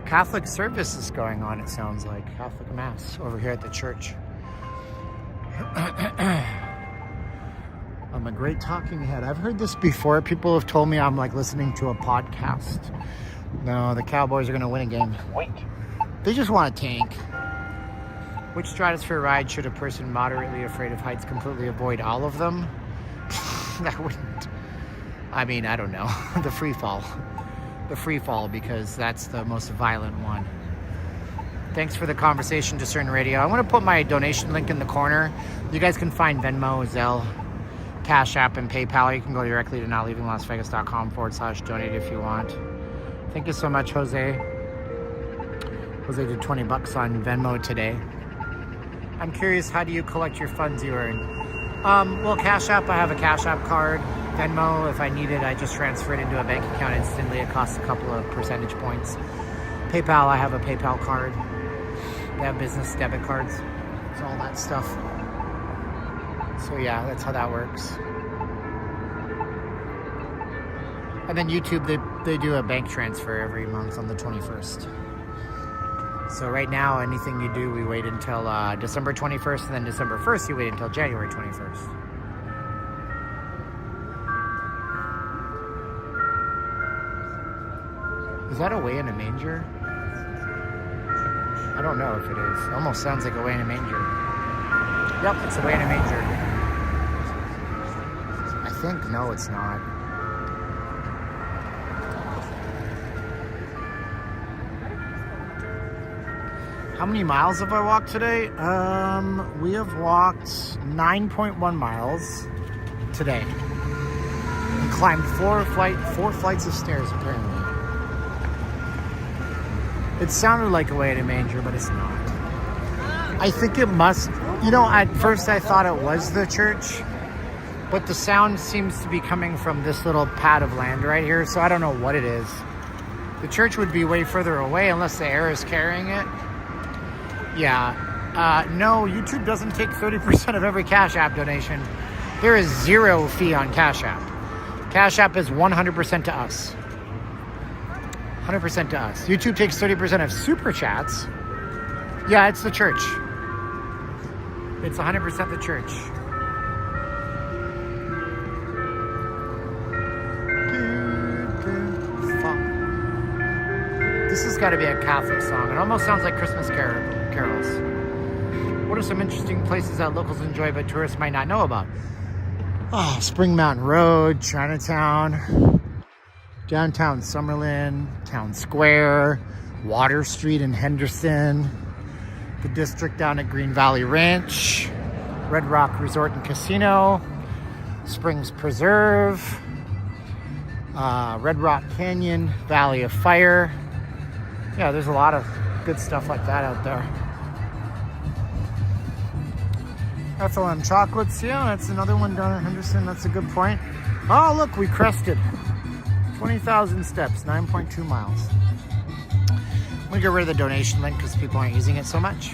Catholic service is going on, it sounds like. Catholic Mass over here at the church. I'm a great talking head. I've heard this before. People have told me I'm like listening to a podcast. No, the Cowboys are going to win a game. Wait. They just want a tank. Which stratosphere ride should a person moderately afraid of heights completely avoid? All of them? That wouldn't... I mean, I don't know. The free fall. The free fall, because that's the most violent one. Thanks for the conversation, Discern Radio. I'm going to put my donation link in the corner. You guys can find Venmo, Zelle, Cash App, and PayPal. You can go directly to notleavinglasvegas.com/donate if you want. Thank you so much, Jose. Jose did $20 on Venmo today. I'm curious, how do you collect your funds you earn? Well, Cash App, I have a Cash App card. Venmo, if I need it, I just transfer it into a bank account instantly. It costs a couple of percentage points. PayPal, I have a PayPal card. They have business debit cards. It's all that stuff. So yeah, that's how that works. And then YouTube, they do a bank transfer every month on the 21st. So right now, anything you do, we wait until December 21st, and then December 1st, you wait until January 21st. Is that Away in a Manger? I don't know if it is. It almost sounds like Away in a Manger. Yep, it's Away in a Manger. I think, no, it's not. How many miles have I walked today? We have walked 9.1 miles today. And climbed four flights of stairs, apparently. It sounded like Away in a Manger, but it's not. I think it must... You know, at first I thought it was the church, but the sound seems to be coming from this little pad of land right here, so I don't know what it is. The church would be way further away unless the air is carrying it. Yeah. No, YouTube doesn't take 30% of every Cash App donation. There is 0 fee on Cash App. Cash App is 100% to us. 100% to us. YouTube takes 30% of super chats. Yeah, it's the church. It's 100% the church. This has got to be a Catholic song. It almost sounds like Christmas carols. What are some interesting places that locals enjoy but tourists might not know about? Oh, Spring Mountain Road, Chinatown, downtown Summerlin, Town Square, Water Street in Henderson, the district down at Green Valley Ranch, Red Rock Resort and Casino, Springs Preserve, Red Rock Canyon, Valley of Fire. Yeah, there's a lot of good stuff like that out there. FLM Chocolates, yeah, that's another one down in Henderson. That's a good point. Oh, look, we crested 20,000 steps, 9.2 miles. I'm gonna get rid of the donation link because people aren't using it so much.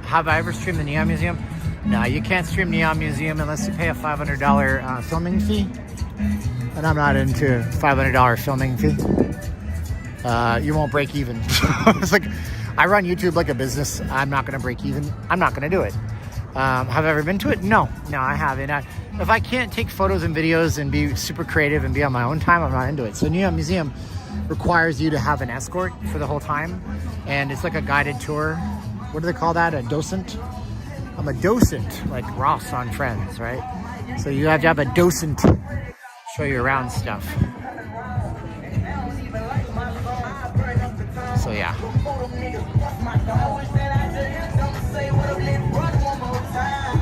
Have I ever streamed the Neon Museum? No, you can't stream Neon Museum unless you pay a $500 filming fee. And I'm not into $500 filming fee. You won't break even. It's like, I run YouTube like a business. I'm not going to break even. I'm not going to do it. Have I ever been to it? No, I haven't. If I can't take photos and videos and be super creative and be on my own time, I'm not into it. So Neon Museum requires you to have an escort for the whole time. And it's like a guided tour. What do they call that? A docent? I'm a docent, like Ross on Friends, right? So you have to have a docent show you around stuff. So yeah.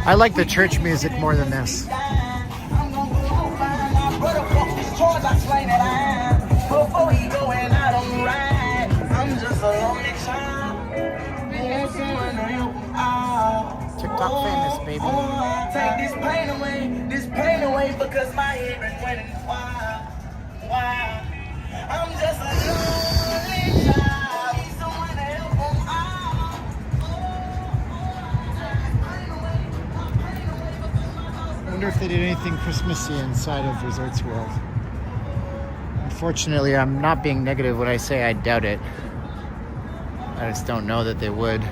I like the church music more than this. TikTok famous, baby. Take this pain away because my head is winning. Why? I'm just a lonely child. Need someone to help him out. I wonder if they did anything Christmassy inside of Resorts World. Unfortunately, I'm not being negative when I say I doubt it. I just don't know that they would.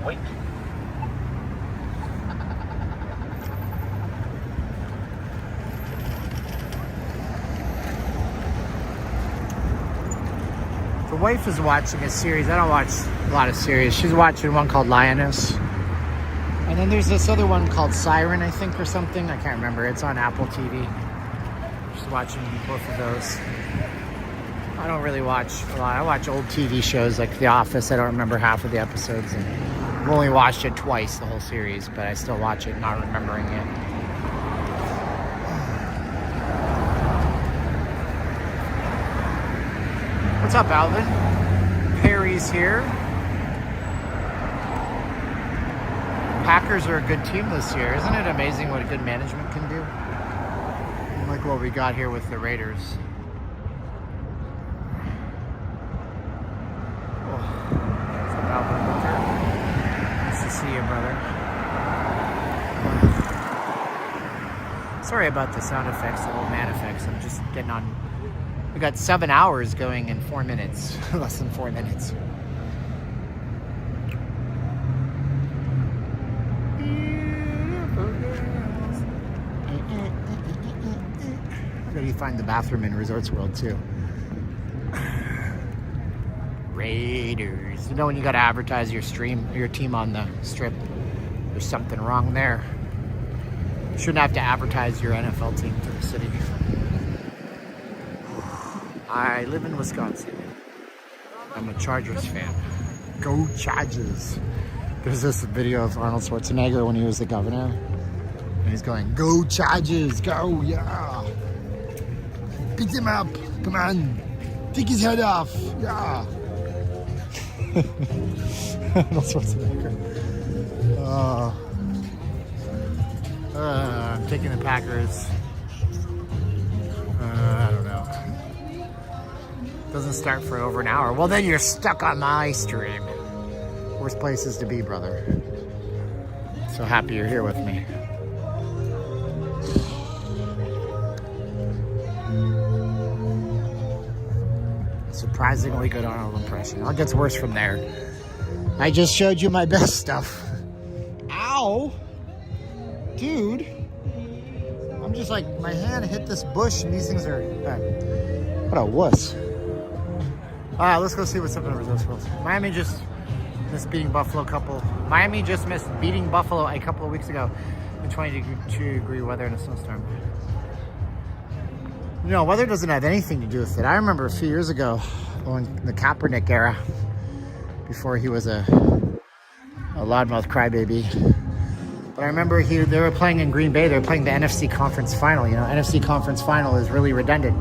Wait. The wife is watching a series. I don't watch a lot of series. She's watching one called Lioness. And then there's this other one called Siren, I think, or something. I can't remember. It's on Apple TV. She's watching both of those. I don't really watch a lot. I watch old TV shows like The Office. I don't remember half of the episodes. And I've only watched it twice, the whole series, but I still watch it, not remembering it. What's up, Alvin? Perry's here. Packers are a good team this year. Isn't it amazing what a good management can do? Like what we got here with the Raiders. Nice to see you, brother. Sorry about the sound effects, the old man effects. I'm just getting on. We got 7 hours going in 4 minutes. Less than 4 minutes. How do you find the bathroom in Resorts World too? Raiders. You know when you got to advertise your team on the strip, there's something wrong there. You shouldn't have to advertise your NFL team to the city. I live in Wisconsin. I'm a Chargers fan. Go Chargers. There's this video of Arnold Schwarzenegger when he was the governor. And he's going, go Chargers, go, yeah. Beat him up, come on. Take his head off. Yeah. Arnold Schwarzenegger. I'm taking the Packers. I don't know. Doesn't start for over an hour. Well, then you're stuck on my stream. Worst places to be, brother. So happy you're here with me. Surprisingly good Arnold impression. It gets worse from there. I just showed you my best stuff. Ow! Dude. I'm just like, my hand hit this bush and these things are... what a wuss. Alright, let's go see what's up in the results world. Miami just missed beating Buffalo a couple of weeks ago in 22-degree weather and a snowstorm. You know, weather doesn't have anything to do with it. I remember a few years ago, in the Kaepernick era, before he was a loudmouth crybaby. But I remember they were playing in Green Bay. They were playing the NFC Conference Final. You know, NFC Conference Final is really redundant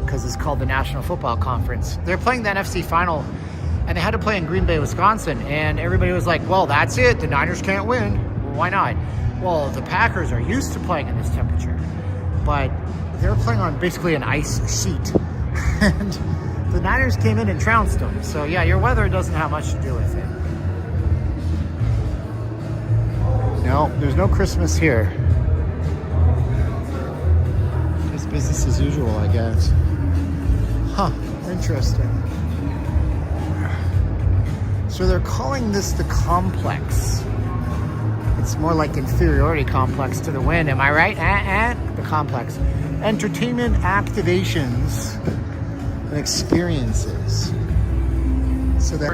because it's called the National Football Conference. They're playing the NFC Final, and they had to play in Green Bay, Wisconsin. And everybody was like, well, that's it. The Niners can't win. Well, why not? Well, the Packers are used to playing in this temperature. But they were playing on basically an ice sheet. And the Niners came in and trounced them. So, yeah, your weather doesn't have much to do with it. No, there's no Christmas here. Just business as usual, I guess. Huh, interesting. So they're calling this the complex. It's more like inferiority complex to the win, am I right? The complex. Entertainment activations and experiences. So that,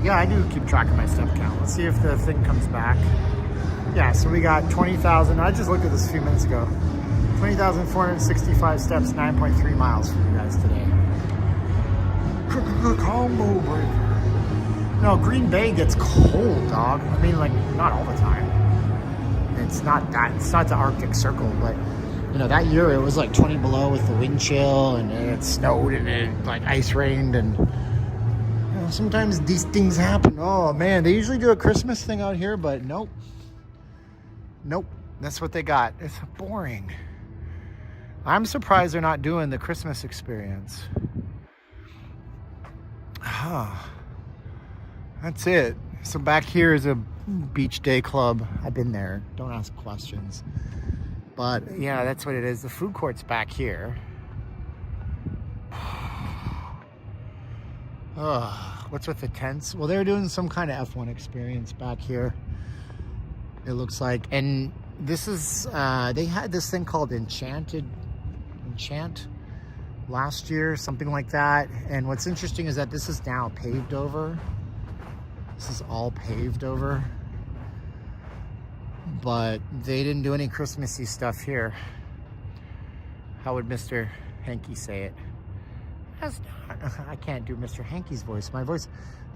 yeah, I do keep track of my step count. Let's see if the thing comes back. Yeah, so we got 20,000. I just looked at this a few minutes ago. 20,465 steps, 9.3 miles for you guys today. Combo breaker. No, Green Bay gets cold, dog. I mean, like, not all the time. It's not the Arctic Circle, but you know, that year it was like 20 below with the wind chill, and it snowed, and it like ice rained, and you know, sometimes these things happen. Oh man, they usually do a Christmas thing out here, but nope. Nope, that's what they got. It's boring. I'm surprised they're not doing the Christmas experience. That's it. So back here is a beach day club. I've been there. Don't ask questions. But yeah, that's what it is. The food court's back here. What's with the tents? Well, they're doing some kind of F1 experience back here. It looks like, and this is, they had this thing called Enchant last year, something like that. And what's interesting is that this is now paved over. This is all paved over. But they didn't do any Christmassy stuff here. How would Mr. Hankey say it? That's not, I can't do Mr. Hankey's voice. My voice,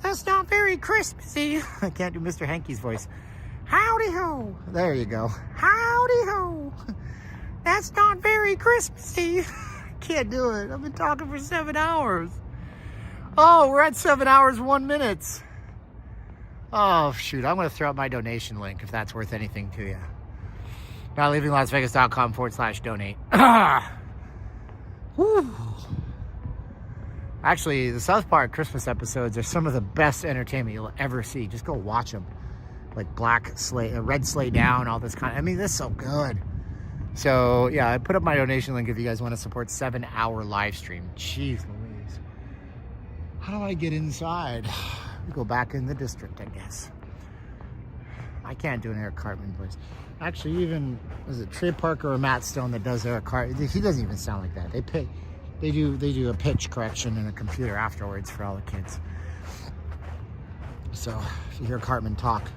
that's not very Christmassy. I can't do Mr. Hankey's voice. Howdy ho. There you go. Howdy ho. That's not very Christmassy. Can't do it. I've been talking for 7 hours. Oh, we're at 7 hours, 1 minute. Oh, shoot. I'm going to throw out my donation link if that's worth anything to you. NotLeavingLasVegas.com/donate. Woo. Actually, the South Park Christmas episodes are some of the best entertainment you'll ever see. Just go watch them. Like Red Sleigh Down, all this kind of, I mean, this is so good. So, yeah, I put up my donation link if you guys want to support 7-hour live stream. Jeez Louise. How do I get inside? Go back in the district, I guess. I can't do an Eric Cartman voice. Actually, even, is it Trey Parker or Matt Stone that does Eric Cartman? He doesn't even sound like that. They do a pitch correction in a computer afterwards for all the kids. So, if you hear Cartman talk,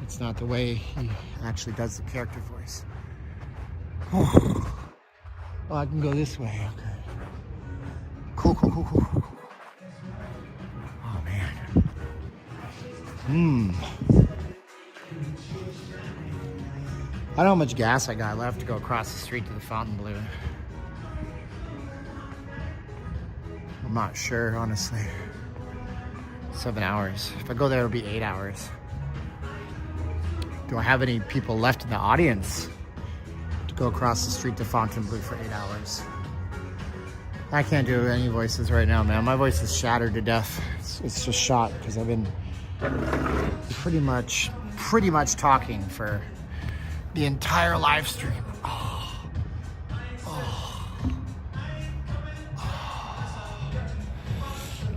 it's not the way he actually does the character voice. Oh, I can go this way. Okay. Cool. Oh, man. I don't know how much gas I got left to go across the street to the Fontainebleau. I'm not sure, honestly. 7 hours. If I go there, it'll be 8 hours. Do I have any people left in the audience to go across the street to Fontainebleau for 8 hours? I can't do any voices right now, man. My voice is shattered to death. It's just shot because I've been pretty much talking for the entire live stream.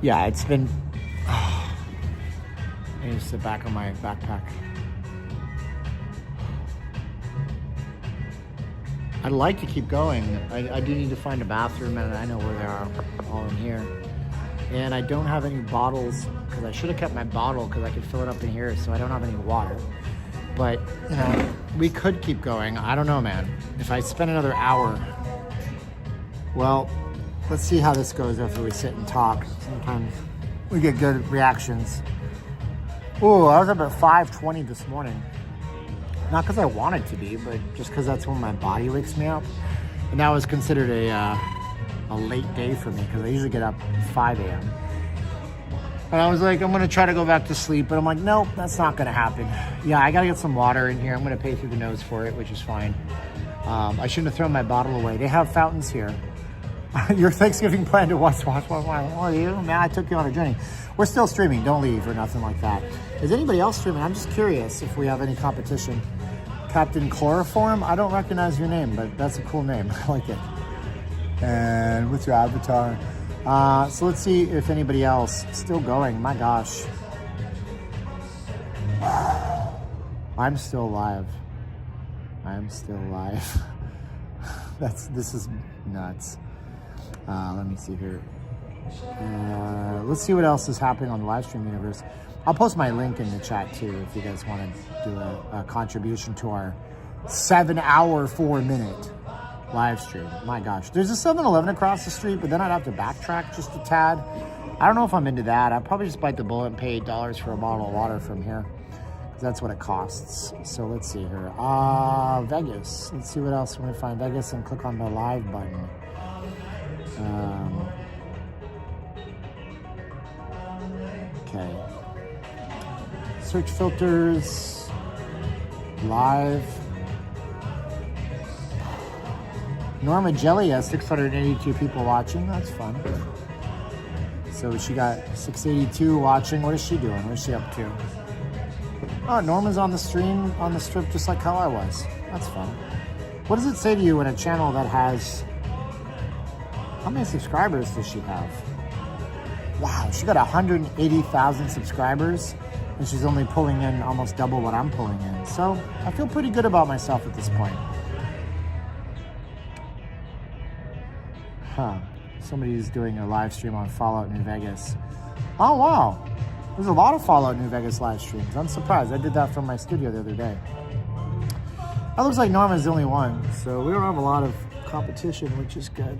Yeah, it's been. I need to sit back on my backpack. I'd like to keep going. I do need to find a bathroom, and I know where they are, all in here. And I don't have any bottles, because I should have kept my bottle, because I could fill it up in here, so I don't have any water. But, you know, we could keep going. I don't know, man. If I spend another hour, well, let's see how this goes after we sit and talk. Sometimes we get good reactions. Oh, I was up at 5:20 this morning. Not because I wanted to be, but just because that's when my body wakes me up. And that was considered a late day for me, because I usually get up at 5 a.m. And I was like, I'm going to try to go back to sleep. But I'm like, nope, that's not going to happen. Yeah, I got to get some water in here. I'm going to pay through the nose for it, which is fine. I shouldn't have thrown my bottle away. They have fountains here. Your Thanksgiving plan to watch. Oh, you? Man, I took you on a journey. We're still streaming. Don't leave or nothing like that. Is anybody else streaming? I'm just curious if we have any competition. Captain Chloroform? I don't recognize your name, but that's a cool name. I like it. And what's your avatar? So let's see if anybody else still going. My gosh. I'm still alive. I'm still alive. This is nuts. Let me see here. Let's see what else is happening on the live stream universe. I'll post my link in the chat too if you guys want to do a contribution to our 7-hour, 4-minute live stream. My gosh. There's a 7-Eleven across the street, but then I'd have to backtrack just a tad. I don't know if I'm into that. I'd probably just bite the bullet and pay $8 for a bottle of water from here, because that's what it costs. So let's see here. Vegas. Let's see what else when we find Vegas and click on the live button. Okay. Search filters. Live. Norma Jelly has 682 people watching. That's fun. So she got 682 watching. What is she doing? What is she up to? Oh, Norma's on the stream, on the strip, just like how I was. That's fun. What does it say to you in a channel that has... How many subscribers does she have? Wow, she got 180,000 subscribers, and she's only pulling in almost double what I'm pulling in. So I feel pretty good about myself at this point. Somebody's doing a live stream on Fallout New Vegas. Oh, wow. There's a lot of Fallout New Vegas live streams. I'm surprised. I did that from my studio the other day. That looks like Norma's the only one, so we don't have a lot of competition, which is good.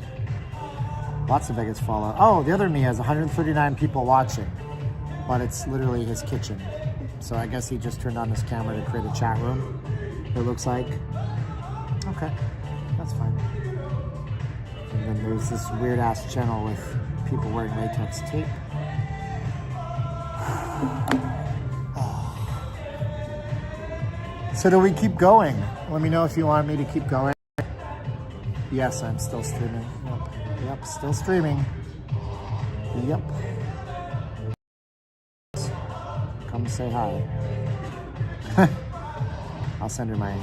Lots of Vegas Fallout. Oh, the other me has 139 people watching, but it's literally his kitchen. So I guess he just turned on his camera to create a chat room, it looks like. Okay, that's fine. And then there's this weird-ass channel with people wearing latex tape. So do we keep going? Let me know if you want me to keep going. Yes, I'm still streaming. Yep, still streaming. Yep. Come say hi. I'll send her my...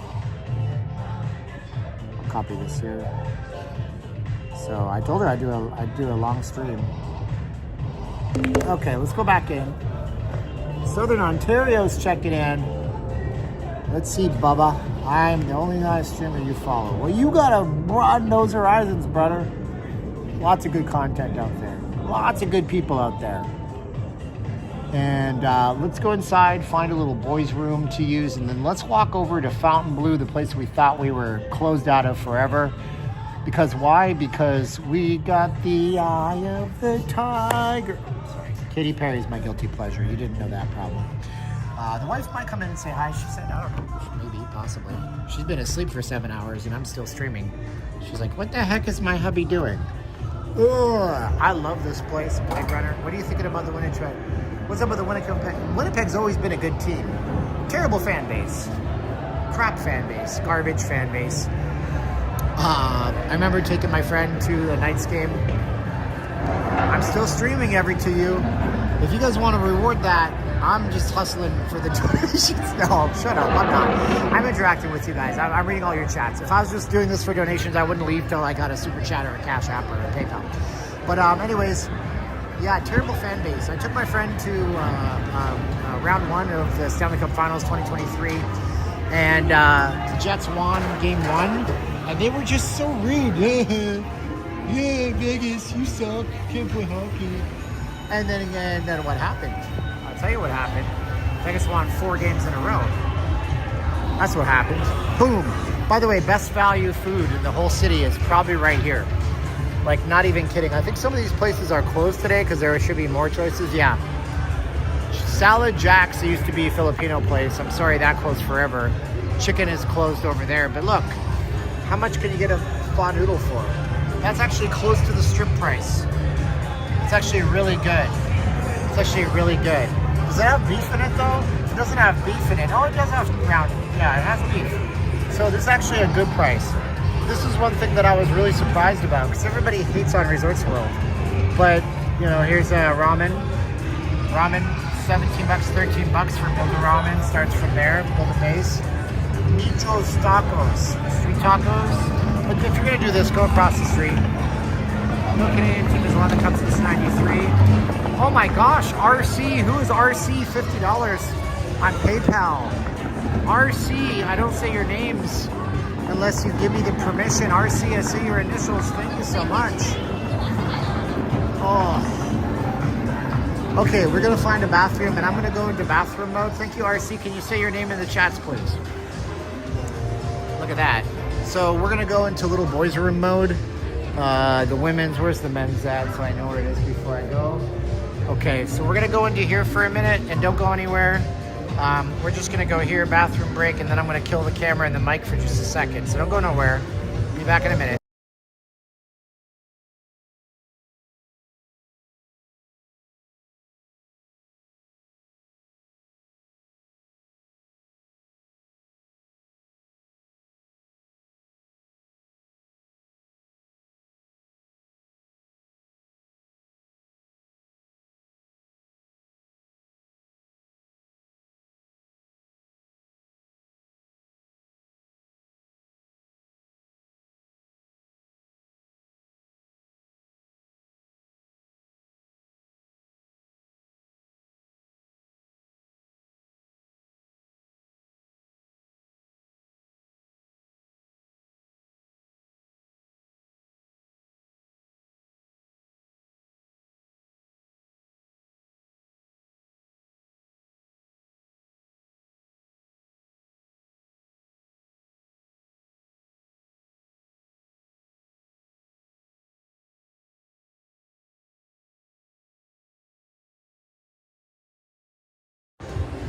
I'll copy this here. So I told her I'd do a long stream. Okay, let's go back in. Southern Ontario's checking in. Let's see, Bubba. I'm the only live streamer you follow. Well, you gotta broaden those horizons, brother. Lots of good content out there. Lots of good people out there. And let's go inside, find a little boys' room to use, and then let's walk over to Fontainebleau, the place we thought we were closed out of forever. Because why? Because we got the eye of the tiger. Sorry. Katy Perry's my guilty pleasure. You didn't know that, probably. The wife might come in and say hi. She said, I don't know. Maybe, possibly. She's been asleep for 7 hours, and I'm still streaming. She's like, what the heck is my hubby doing? Ugh, I love this place, Blade Runner. What are you thinking about the Winnipeg? What's up with the Winnipeg? Winnipeg's always been a good team. Terrible fan base. Crap fan base. Garbage fan base. I remember taking my friend to the Knights game. I'm still streaming every to you. If you guys want to reward that, I'm just hustling for the donations. No, shut up. I'm not. I'm interacting with you guys. I'm reading all your chats. If I was just doing this for donations, I wouldn't leave till I got a super chat or a Cash App or a PayPal. But anyways, yeah, terrible fan base. I took my friend to round 1 of the Stanley Cup Finals 2023, and the Jets won Game 1, and they were just so rude. Yeah, Vegas, you suck. Can't play hockey. And then what happened? I'll tell you what happened. Vegas won 4 games in a row. That's what happened. Boom. By the way, best value food in the whole city is probably right here. Like, not even kidding. I think some of these places are closed today because there should be more choices. Yeah. Salad Jack's used to be a Filipino place. I'm sorry that closed forever. Chicken is closed over there. But look, how much can you get a pho noodle for? That's actually close to the strip price. It's actually really good. It's actually really good. Does it have beef in it though? It doesn't have beef in it. Oh, it does have ground. Yeah, it has beef. So this is actually a good price. This is one thing that I was really surprised about because everybody hates on Resorts World. But, you know, here's a ramen. Ramen, 17 bucks, 13 bucks for Build a Ramen. Starts from there, build a base. Micho's Tacos, street tacos. But if you're gonna do this, go across the street. No Canadian team has won the cup since '93. Oh my gosh, RC, who is RC? $50 on PayPal. RC, I don't say your names unless you give me the permission. RC, I say your initials. Thank you so much. Oh. Okay, we're gonna find a bathroom and I'm gonna go into bathroom mode. Thank you, RC. Can you say your name in the chats, please? Look at that. So we're gonna go into little boys room mode. The women's, where's the men's at? So I know where it is before I go. Okay, so we're gonna go into here for a minute and don't go anywhere. We're just gonna go here, bathroom break, and then I'm gonna kill the camera and the mic for just a second. So don't go nowhere. Be back in a minute.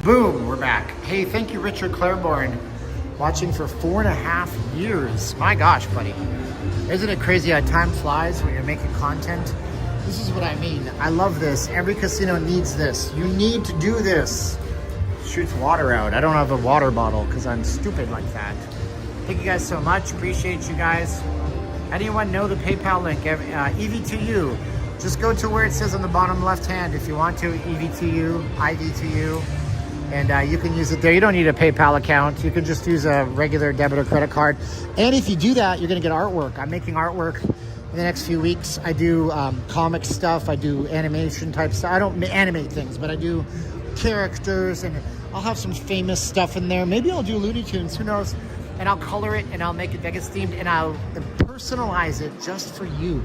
Boom, we're back. Hey, thank you, Richard Claiborne, watching for 4.5 years. My gosh, buddy. Isn't it crazy how time flies when you're making content? This is what I mean. I love this. Every casino needs this. You need to do this. Shoots water out. I don't have a water bottle because I'm stupid like that. Thank you guys so much. Appreciate you guys. Anyone know the PayPal link? EV2U. Just go to where it says on the bottom left hand if you want to. EV2U, IV2U. And you can use it there. You don't need a PayPal account. You can just use a regular debit or credit card. And if you do that, you're going to get artwork. I'm making artwork in the next few weeks. I do comic stuff. I do animation type stuff. I don't animate things, but I do characters. And I'll have some famous stuff in there. Maybe I'll do Looney Tunes. Who knows? And I'll color it and I'll make it Vegas themed. And I'll personalize it just for you.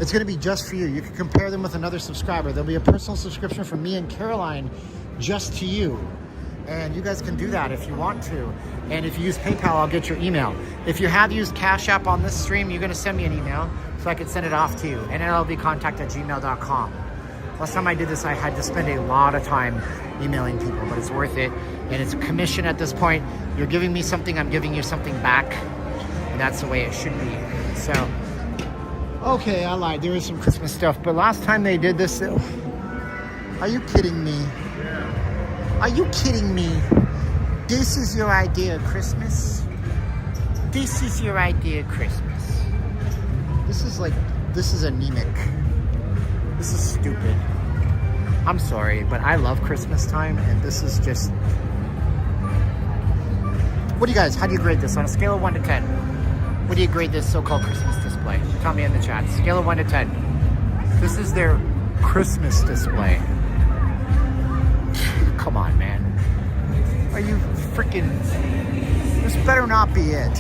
It's going to be just for you. You can compare them with another subscriber. There'll be a personal subscription from me and Caroline just to you. And you guys can do that if you want to. And if you use PayPal, I'll get your email. If you have used Cash App on this stream, you're gonna send me an email so I can send it off to you. And it'll be contact@gmail.com. Last time I did this, I had to spend a lot of time emailing people, but it's worth it. And it's a commission at this point. You're giving me something, I'm giving you something back. And that's the way it should be. So Okay, I lied. There is some Christmas stuff, but last time they did this, are you kidding me? Are you kidding me? This is your idea of Christmas? This is your idea of Christmas. This is anemic. This is stupid. I'm sorry, but I love Christmas time, and this is just... What do you guys, how do you grade this on a scale of 1 to 10? What do you grade this so-called Christmas display? Tell me in the chat. Scale of 1 to 10. This is their Christmas display. Come on, man. Are you freaking... This better not be it.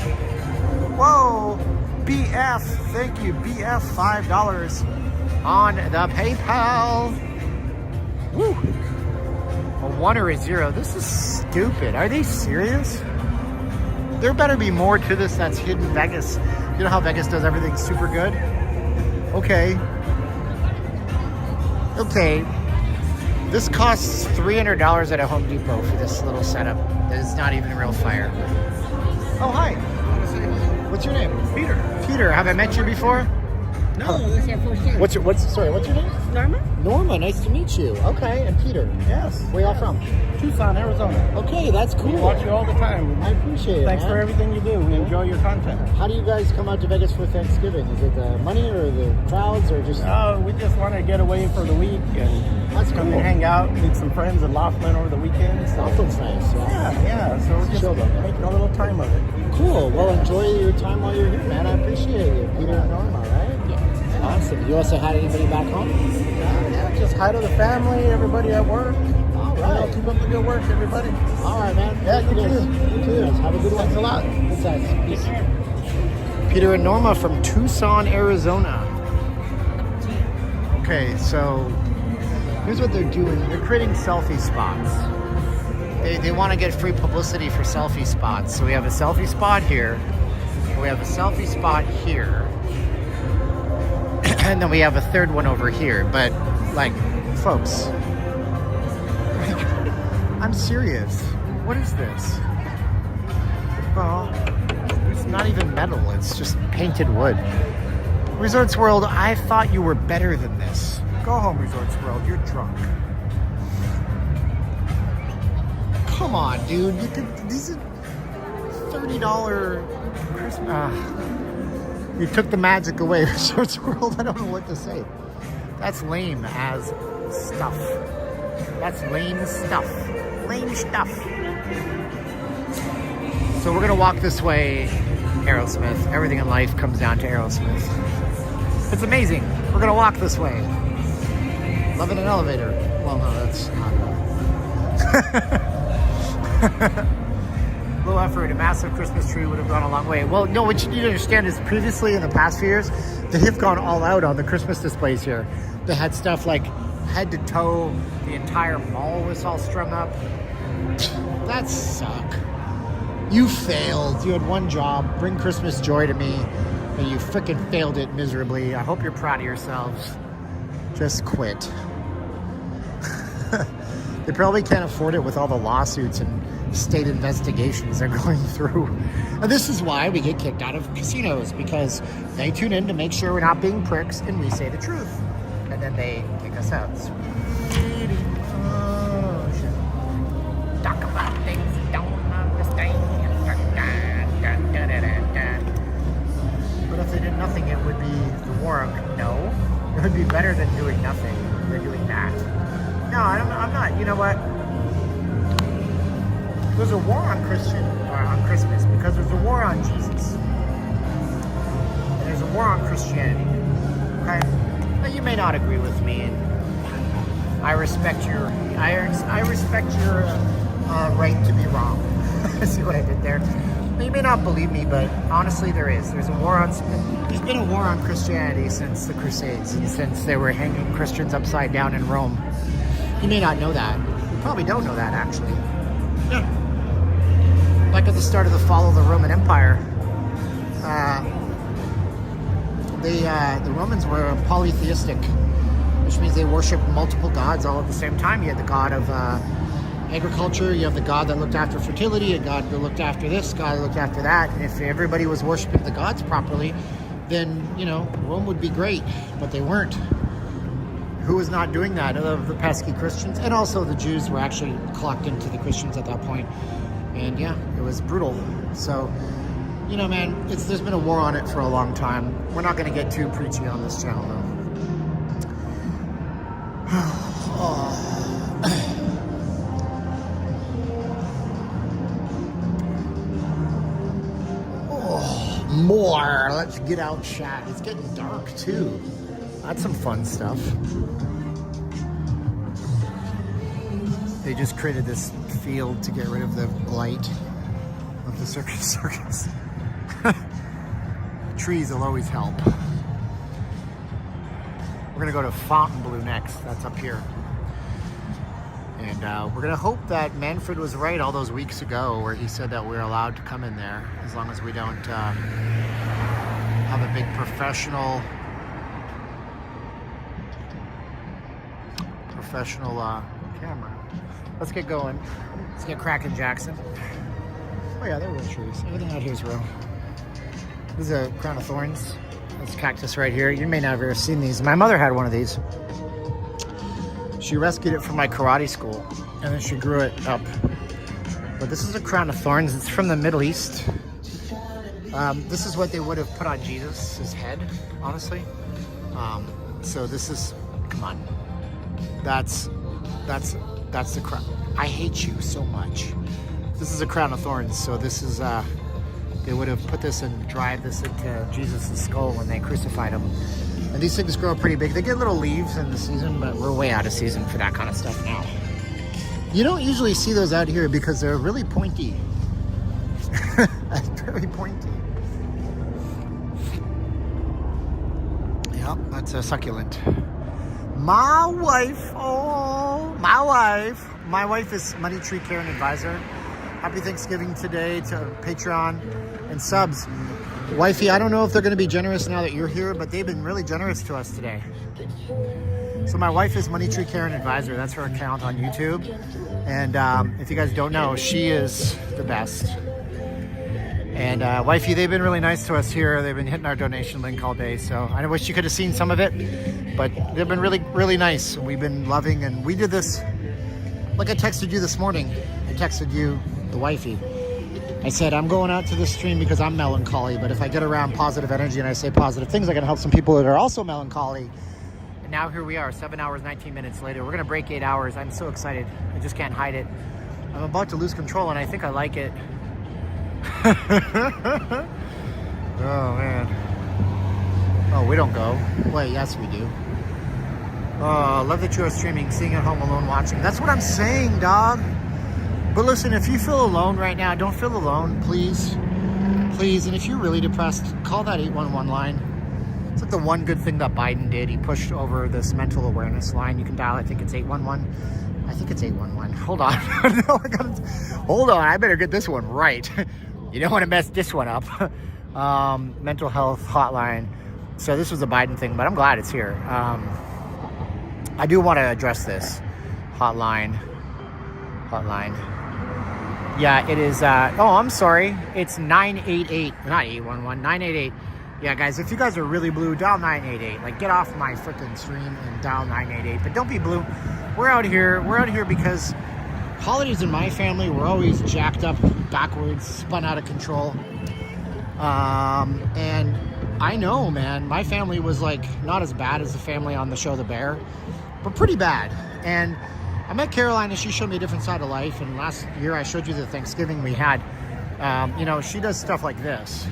Whoa! BF, thank you. BF, $5 on the PayPal. Woo! A 1 or a 0. This is stupid. Are they serious? There better be more to this that's hidden Vegas. You know how Vegas does everything super good? Okay. Okay. This costs $300 at a Home Depot for this little setup. It's not even real fire. Oh, hi. What's your name? Peter. Peter, have I met you before? No, this is your first time. What's your name? Norma? Norma, nice to meet you. Okay, and Peter. Yes. Where y'all from? Tucson, Arizona. Okay, that's cool. We watch you all the time. I appreciate it. Thanks for everything you do. We enjoy your content. How do you guys come out to Vegas for Thanksgiving? Is it the money or the crowds or just... We just want to get away for the week and that's come cool. and hang out, meet some friends in Laughlin over the weekend. So. Laughlin's nice. Yeah. So we're just making a little time of it. Cool. Well, enjoy your time while you're here, man. I appreciate you. Peter and Norma, right? Awesome. You also had anybody back home? Yeah, just hi to the family, everybody at work. All right. Keep up the good work, everybody. All right, man. Yeah, you too. You too. Have a good one. Thanks a lot. Good times. Peace. Peter and Norma from Tucson, Arizona. Okay, so here's what they're doing. They're creating selfie spots. They want to get free publicity for selfie spots. So we have a selfie spot here. We have a selfie spot here. And then we have a third one over here. But, like, folks, I'm serious. What is this? Well, it's not even metal. It's just painted wood. Resorts World, I thought you were better than this. Go home, Resorts World. You're drunk. Come on, dude. These are $30 Christmas. You took the magic away, Resorts World. I don't know what to say. That's lame as stuff. That's lame stuff. Lame stuff. So we're gonna walk this way. Aerosmith. Everything in life comes down to Aerosmith. It's amazing. We're gonna walk this way. Love in an elevator. Well, no, that's not. Low effort, a massive Christmas tree would have gone a long way. Well, no, what you need to understand is previously in the past few years, they have gone all out on the Christmas displays here. They had stuff like head to toe, the entire mall was all strung up. That suck. You failed. You had one job, bring Christmas joy to me, and you freaking failed it miserably. I hope you're proud of yourselves. Just quit. They probably can't afford it with all the lawsuits and state investigations they're going through. And this is why we get kicked out of casinos, because they tune in to make sure we're not being pricks and we say the truth. And then they kick us out. Talk about things you don't understand. But if they did nothing, it would be the war on... No. It would be better than doing nothing. They're doing that. No, I'm not. You know what? There's a war on Christmas because there's a war on Jesus. And there's a war on Christianity. Okay? Now, you may not agree with me, and I respect your right to be wrong. See what I did there? You may not believe me, but honestly, there's a war on. There's been a war on Christianity since the Crusades, and since they were hanging Christians upside down in Rome. You may not know that. You probably don't know that, actually. Yeah. Like at the start of the fall of the Roman Empire, the Romans were polytheistic, which means they worshipped multiple gods all at the same time. You had the god of agriculture, you have the god that looked after fertility, a god that looked after this, god that looked after that. And if everybody was worshiping the gods properly, then, you know, Rome would be great, but they weren't. Who was not doing that? The pesky Christians, and also the Jews were actually clocked into the Christians at that point. And yeah, it was brutal. So, you know, man, there's been a war on it for a long time. We're not going to get too preachy on this channel, though. More. Let's get out chat. It's getting dark too. That's some fun stuff. They just created this field to get rid of the light of the circus. Trees will always help. We're gonna go to Fontainebleau next. That's up here. And we're gonna hope that Manfred was right all those weeks ago where he said that we're allowed to come in there as long as we don't have a big professional camera. Let's get going. Let's get cracking, Jackson. Oh yeah, they're real trees. Everything out here is real. This is a crown of thorns. This cactus right here. You may not have ever seen these. My mother had one of these. She rescued it from my karate school, and then she grew it up. But this is a crown of thorns. It's from the Middle East. This is what they would have put on Jesus' head, honestly. So this is, come on. That's the crown. I hate you so much. This is a crown of thorns. So this is, they would have put this and drive this into Jesus' skull when they crucified him. And these things grow pretty big. They get little leaves in the season, but we're way out of season for that kind of stuff now. You don't usually see those out here because they're really pointy. Very pointy. Yep, that's a succulent. My wife is Money Tree Care and Advisor. Happy Thanksgiving today to Patreon and subs. Wifey, I don't know if they're going to be generous now that you're here, but they've been really generous to us today. So my wife is Money Tree Care and Advisor. That's her account on YouTube. And if you guys don't know, she is the best. And wifey, they've been really nice to us here. They've been hitting our donation link all day. So I wish you could have seen some of it, but they've been really, really nice. We've been loving, and we did this, like I texted you this morning. I texted you, the wifey. I said, I'm going out to this stream because I'm melancholy, but if I get around positive energy and I say positive things, I can help some people that are also melancholy. And now here we are, 7 hours, 19 minutes later. We're gonna break 8 hours. I'm so excited. I just can't hide it. I'm about to lose control, and I think I like it. Oh, man. Oh, we don't go. Wait, yes, we do. Oh, love that you are streaming, sitting at home alone watching. That's what I'm saying, dog. But listen, if you feel alone right now, don't feel alone, please. Please, and if you're really depressed, call that 811 line. It's like the one good thing that Biden did. He pushed over this mental awareness line. You can dial, I think it's 811. I think it's 811. Hold on. No, hold on, I better get this one right. You don't want to mess this one up. Mental health hotline. So this was a Biden thing, but I'm glad it's here. I do want to address this hotline. Yeah, it is. Oh, I'm sorry. It's 988, not 811, 988. Yeah, guys, if you guys are really blue, dial 988. Like, get off my freaking stream and dial 988. But don't be blue. We're out here. We're out here because holidays in my family were always jacked up, backwards, spun out of control. And I know, man, my family was like not as bad as the family on the show The Bear, but pretty bad. And I met Caroline and she showed me a different side of life. And last year I showed you the Thanksgiving we had. You know, she does stuff like this.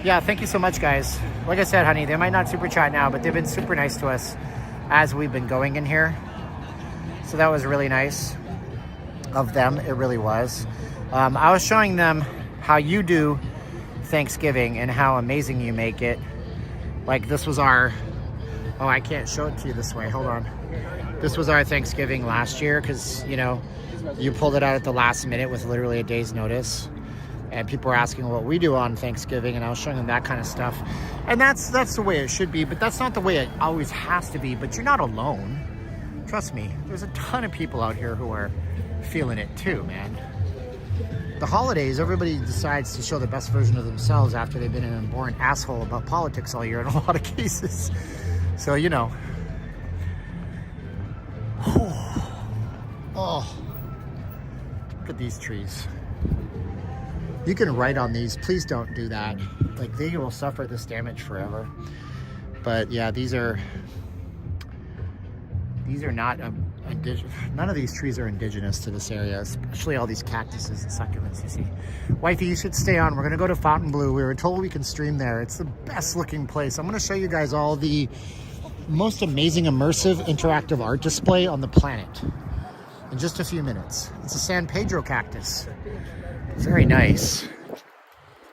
Yeah, thank you so much, guys. Like I said, honey, they might not super chat now, but they've been super nice to us as we've been going in here. So that was really nice of them. It really was. I was showing them how you do Thanksgiving and how amazing you make it. Like this was our, oh, I can't show it to you this way. Hold on. This was our Thanksgiving last year because, you know, you pulled it out at the last minute with literally a day's notice. And people were asking what we do on Thanksgiving, and I was showing them that kind of stuff. And that's the way it should be, but that's not the way it always has to be. But you're not alone. Trust me, there's a ton of people out here who are feeling it too, man. the holidays, everybody decides to show the best version of themselves after they've been an abhorrent asshole about politics all year in a lot of cases. So, you know. Oh, look at these trees. You can write on these. Please don't do that. Like, they will suffer this damage forever. But yeah, these are not indigenous. None of these trees are indigenous to this area, especially all these cactuses and succulents you see. Wifey, you should stay on. We're gonna go to Fontainebleau. We were told we can stream there. It's the best looking place. I'm gonna show you guys all the most amazing immersive interactive art display on the planet in just a few minutes. It's a San Pedro cactus. Very nice.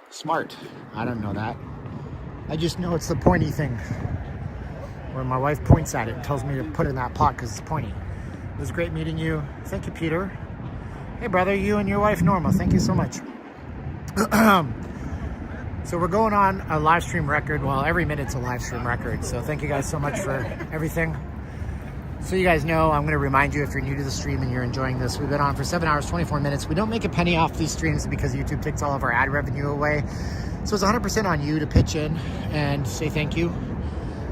Smart. I don't know that. I just know it's the pointy thing. Where my wife points at it and tells me to put it in that pot because it's pointy. It was great meeting you. Thank you, Peter. Hey, brother, you and your wife, Norma. Thank you so much. So we're going on a live stream record. Well, every minute's a live stream record. So thank you guys so much for everything. So you guys know, I'm going to remind you if you're new to the stream and you're enjoying this, we've been on for 7 hours, 24 minutes. We don't make a penny off these streams because YouTube takes all of our ad revenue away. So it's 100% on you to pitch in and say thank you.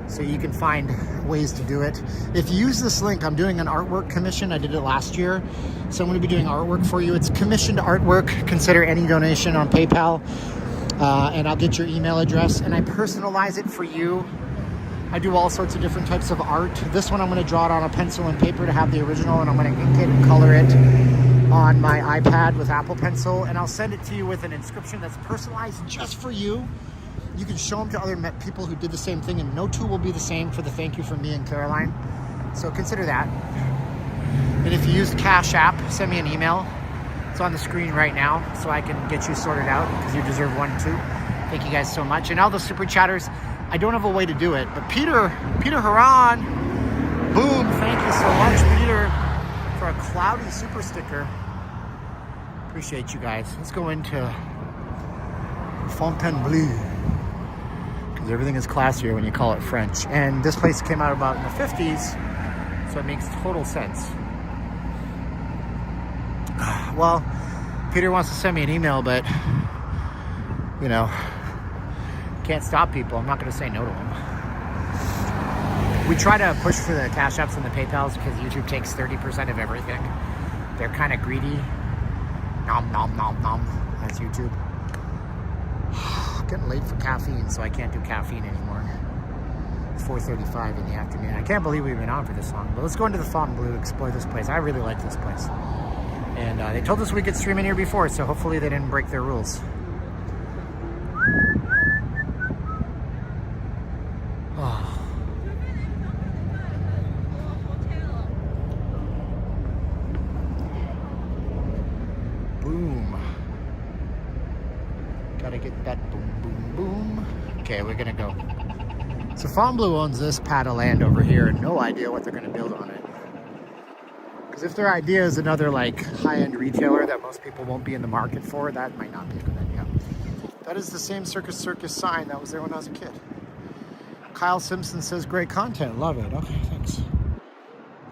So you can find ways to do it. If you use this link, I'm doing an artwork commission. I did it last year. So I'm going to be doing artwork for you. It's commissioned artwork. Consider any donation on PayPal. And I'll get your email address and I personalize it for you. I do all sorts of different types of art. This one I'm going to draw it on a pencil and paper to have the original, and I'm going to ink it and color it on my iPad with Apple Pencil, and I'll send it to you with an inscription that's personalized just for you. You can show them to other people who did the same thing, and no two will be the same for the thank you from me and Caroline. So consider that. And if you use Cash App, send me an email. It's on the screen right now, so I can get you sorted out because you deserve one too. Thank you guys so much. And all the super chatters, I don't have a way to do it, but Peter Haran, boom, thank you so much, Peter, for a cloudy super sticker. Appreciate you guys. Let's go into Fontainebleau, because everything is classier when you call it French. And this place came out about in the 50s, so it makes total sense. Well, Peter wants to send me an email, but, you know, can't stop people. I'm not going to say no to them. We try to push for the Cash Apps and the PayPals because YouTube takes 30% of everything. They're kind of greedy. Nom, nom, nom, nom. That's YouTube. Getting late for caffeine, so I can't do caffeine anymore. It's 4:35 in the afternoon. I can't believe we've been on for this long. But let's go into the Fontainebleau, explore this place. I really like this place. And they told us we could stream in here before, so hopefully they didn't break their rules. Okay, we're gonna go. So Fontainebleau owns this pad of land over here, and no idea what they're gonna build on it. Because if their idea is another like high-end retailer that most people won't be in the market for, that might not be a good idea. That is the same Circus sign that was there when I was a kid. Kyle Simpson says great content, love it. Okay, thanks.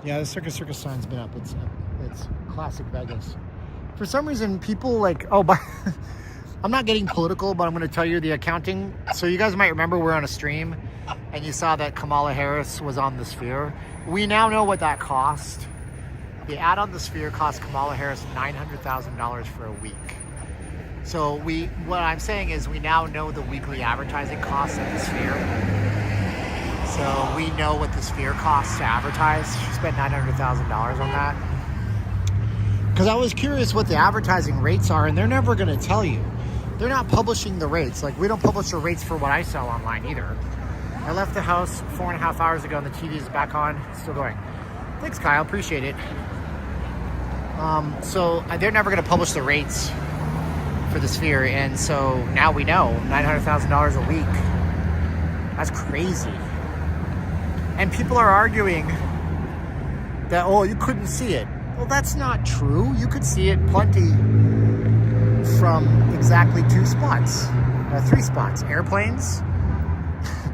Yeah, the Circus sign's been up. It's classic Vegas. For some reason, people like I'm not getting political, but I'm going to tell you the accounting. So you guys might remember we're on a stream and you saw that Kamala Harris was on the Sphere. We now know what that cost. The ad on the Sphere cost Kamala Harris $900,000 for a week. So what I'm saying is we now know the weekly advertising costs of the Sphere. So we know what the Sphere costs to advertise. She spent $900,000 on that. Because I was curious what the advertising rates are, and they're never going to tell you. They're not publishing the rates. Like, we don't publish the rates for what I sell online either. I left the house 4.5 hours ago and the TV is back on. It's still going. Thanks, Kyle. Appreciate it. So they're never going to publish the rates for the Sphere. And so now we know $900,000 a week. That's crazy. And people are arguing that, oh, you couldn't see it. Well, that's not true. You could see it plenty from exactly 2 spots, 3 spots. Airplanes,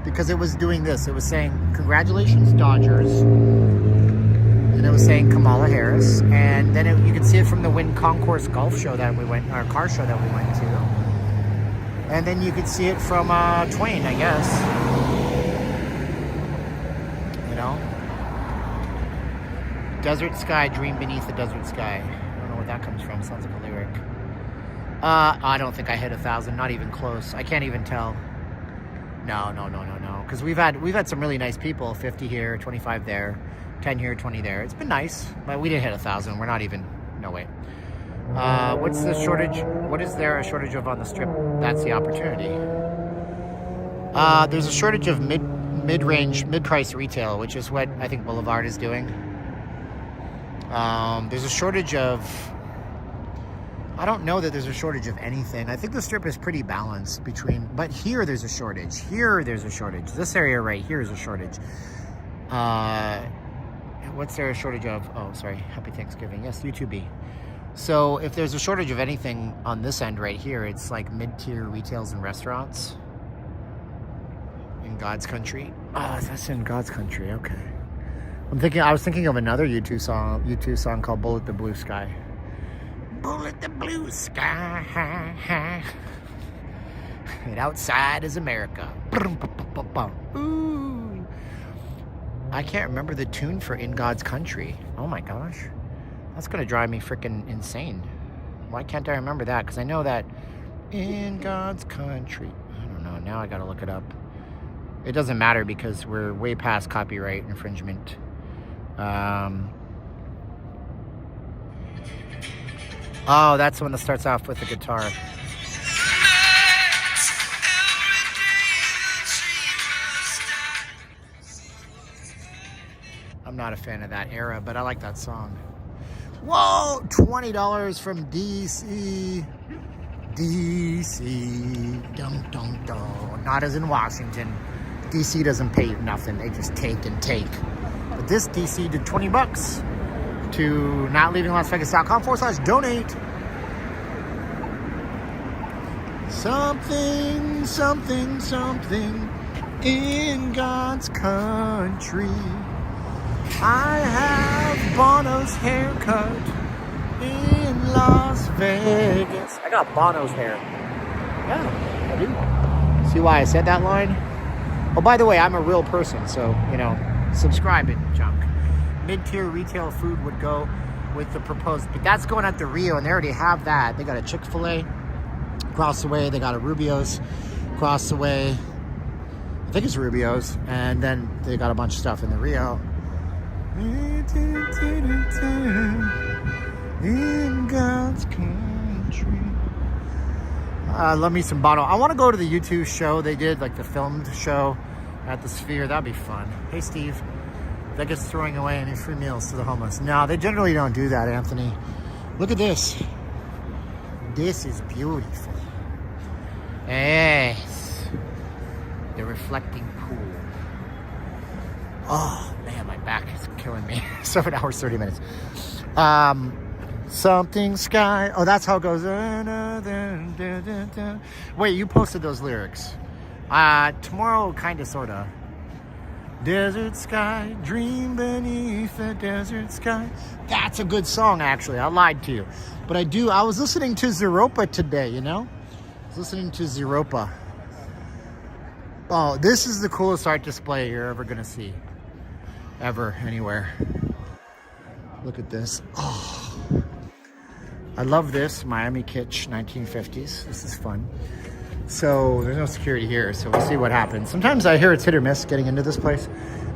because it was doing this. It was saying, congratulations, Dodgers. and it was saying Kamala Harris. And then you could see it from the Wynn Concourse golf show that we went, or car show that we went to. And then you could see it from Twain, I guess. You know? Desert sky, dream beneath the desert sky. I don't know where that comes from. Sounds like a lyric. I don't think I hit 1,000. Not even close. I can't even tell. No. Because we've had some really nice people. 50 here, 25 there, 10 here, 20 there. It's been nice, but we didn't hit 1,000. We're not even. No way. What's the shortage? What is there a shortage of on the strip? That's the opportunity. There's a shortage of mid-range, mid-price retail, which is what I think Boulevard is doing. There's a shortage of. I don't know that there's a shortage of anything. I think the strip is pretty balanced between, but here there's a shortage. Here there's a shortage. This area right here is a shortage. What's there a shortage of? Oh, sorry. Happy Thanksgiving. Yes, YouTube. So if there's a shortage of anything on this end right here, it's like mid-tier retails and restaurants in God's country. Oh, that's in God's country. Okay. I was thinking of another U2 song called Bullet the Blue Sky. Bullet the blue sky. And outside is America. Ooh. I can't remember the tune for In God's Country. Oh my gosh. That's going to drive me freaking insane. Why can't I remember that? Because I know that In God's Country. I don't know. Now I got to look it up. It doesn't matter because we're way past copyright infringement. Oh, that's the one that starts off with the guitar. I'm not a fan of that era, but I like that song. Whoa, $20 from DC. DC. Dum, dum, dum. Not as in Washington. DC doesn't pay you nothing. They just take and take. But this DC did 20 bucks. To notleavinglasvegas.com/donate. Something, something, something in God's country. I have Bono's haircut in Las Vegas. I got Bono's hair. Yeah, I do. See why I said that line? Oh, by the way, I'm a real person, so, you know, subscribe it, junk. Mid-tier retail food would go with the proposed, but that's going at the Rio, and they already have that. They got a Chick-fil-A across the way. They got a Rubio's across the way. I think it's Rubio's, and then they got a bunch of stuff in the Rio. In God's country. Love me some Bono. I want to go to the YouTube show they did, like the filmed show at the Sphere. That'd be fun. Hey, Steve. That gets throwing away any free meals to the homeless. No, they generally don't do that, Anthony. Look at this. This is beautiful. Yes. The reflecting pool. Oh, man, my back is killing me. 7 hours, 30 minutes. Something sky. Oh, that's how it goes. Wait, you posted those lyrics. Tomorrow, kind of, sort of. Desert sky, dream beneath the desert sky. That's a good song, actually. I lied to you. But I was listening to Zeropa today, you know? I was listening to Zeropa. Oh, this is the coolest art display you're ever going to see. Ever, anywhere. Look at this. Oh. I love this. Miami Kitsch 1950s. This is fun. So there's no security here, so we'll see what happens. Sometimes I hear it's hit or miss getting into this place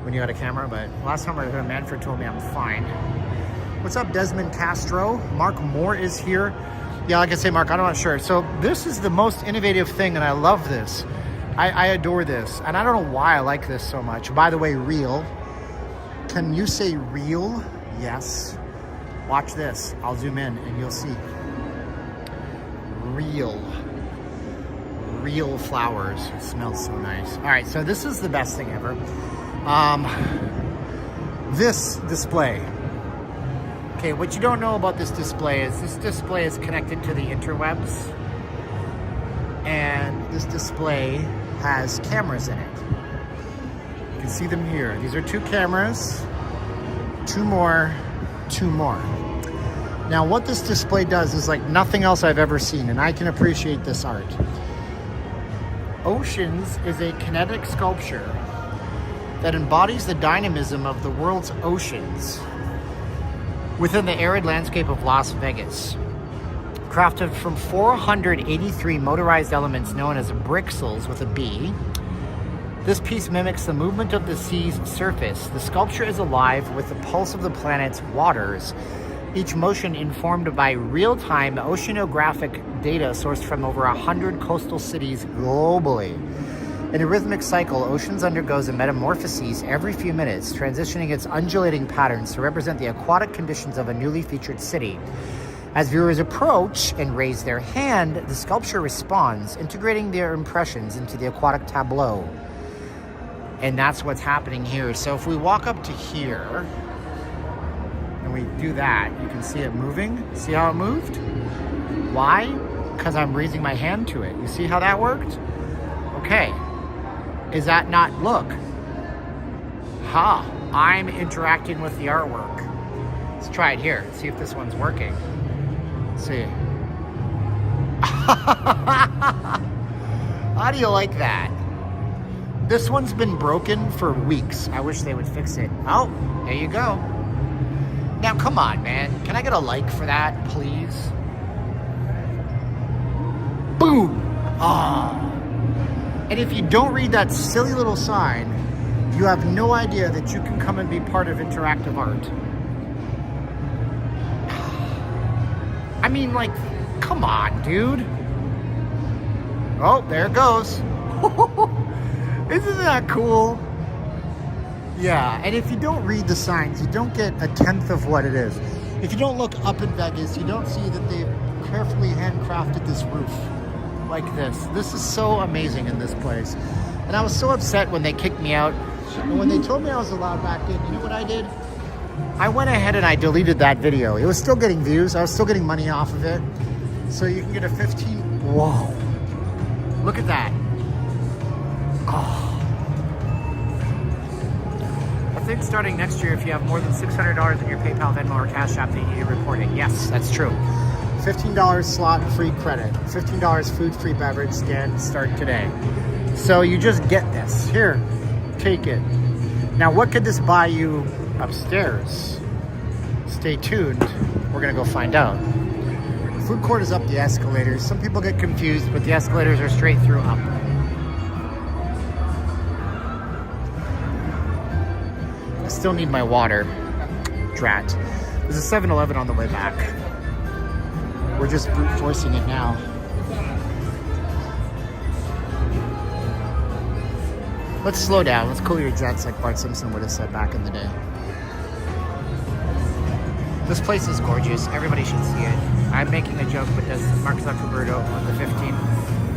when you got a camera, but last time I was here, Manfred told me I'm fine. What's up, Desmond Castro? Mark Moore is here. Yeah, like I say, Mark, I'm not sure. So this is the most innovative thing, and I love this. I adore this, and I don't know why I like this so much. By the way, real. Can you say real? Yes. Watch this. I'll zoom in, and you'll see. Real. Real flowers. It smells so nice. All right, so this is the best thing ever. This display. Okay, what you don't know about this display is connected to the interwebs, and this display has cameras in it. You can see them here. These are two cameras two more. Now what this display does is like nothing else I've ever seen, and I can appreciate this art. Oceans is a kinetic sculpture that embodies the dynamism of the world's oceans within the arid landscape of Las Vegas. Crafted from 483 motorized elements known as brixels with a B, this piece mimics the movement of the sea's surface. The sculpture is alive with the pulse of the planet's waters, each motion informed by real-time oceanographic data sourced from over 100 coastal cities globally. In a rhythmic cycle, oceans undergoes a metamorphosis every few minutes, transitioning its undulating patterns to represent the aquatic conditions of a newly featured city. As viewers approach and raise their hand, the sculpture responds, integrating their impressions into the aquatic tableau. And that's what's happening here. So if we walk up to here, and we do that, you can see it moving. See how it moved? Why? Because I'm raising my hand to it. You see how that worked? Okay. Is that not, look? I'm interacting with the artwork. Let's try it here. See if this one's working. Let's see. How do you like that? This one's been broken for weeks. I wish they would fix it. Oh, there you go. Now, come on, man. Can I get a like for that, please? Boom! And if you don't read that silly little sign, you have no idea that you can come and be part of interactive art. I mean, like, come on, dude. Oh, there it goes. Isn't that cool? Yeah, and if you don't read the signs, you don't get a tenth of what it is. If you don't look up in Vegas, you don't see that they've carefully handcrafted this roof like this. This is so amazing in this place. And I was so upset when they kicked me out. And when they told me I was allowed back in, you know what I did? I went ahead and I deleted that video. It was still getting views. I was still getting money off of it. So you can get a 15... Whoa. Look at that. Oh. I think starting next year, if you have more than $600 in your PayPal, Venmo, or Cash App, they need to report it. Yes, that's true. $15 slot free credit. $15 food free beverage scan start today. So you just get this. Here, take it. Now, what could this buy you upstairs? Stay tuned. We're going to go find out. The food court is up the escalators. Some people get confused, but the escalators are straight through up. I still need my water. Drat. There's a 7-Eleven on the way back. We're just brute forcing it now. Let's slow down. Let's cool your jets like Bart Simpson would have said back in the day. This place is gorgeous. Everybody should see it. I'm making a joke, but does Mark Zuckerberg on the 15th,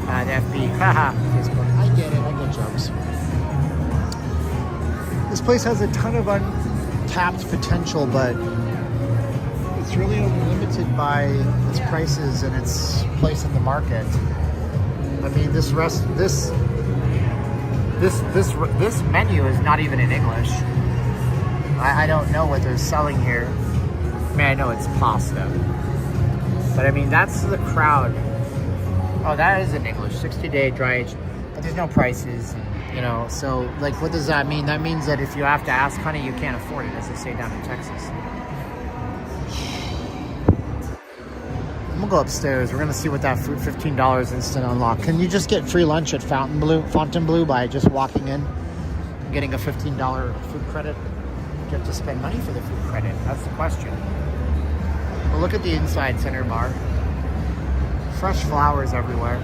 the FB, haha, Facebook. I get it. I get jokes. This place has a ton of untapped potential, but it's really limited by its prices and its place in the market. I mean, this menu is not even in English. I don't know what they're selling here. I mean, I know it's pasta, but I mean, that's the crowd. Oh, that is in English, 60-day dry aged, but there's no prices, and, you know, so, like, what does that mean? That means that if you have to ask honey, you can't afford it, as they say down in Texas. I'm gonna go upstairs. We're gonna see what that food, $15 instant unlock. Can you just get free lunch at Fontainebleau by just walking in, getting a $15 food credit? You have to spend money for the food credit. That's the question. Well, look at the inside center bar. Fresh flowers everywhere.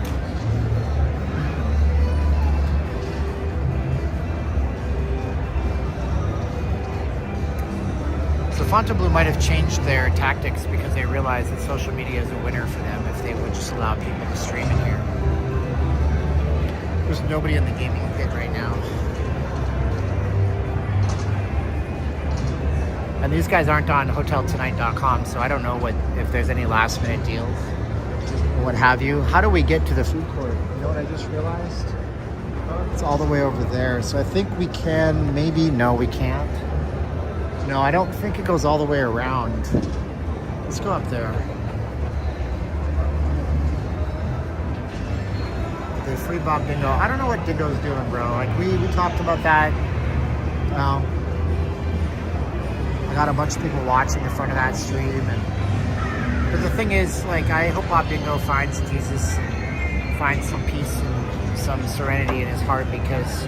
So Fontainebleau might have changed their tactics because they realized that social media is a winner for them if they would just allow people to stream in here. There's nobody in the gaming pit right now. And these guys aren't on hoteltonight.com, so I don't know if there's any last minute deals or what have you. How do we get to the food court? You know what I just realized? It's all the way over there. So I think we can, maybe, no, we can't. No, I don't think it goes all the way around. Let's go up there. The free Bob Dingo. I don't know what Dingo's doing, bro. Like, we talked about that. Well, I got a bunch of people watching in front of that stream. But the thing is, like, I hope Bob Dingo finds Jesus, finds some peace and some serenity in his heart, because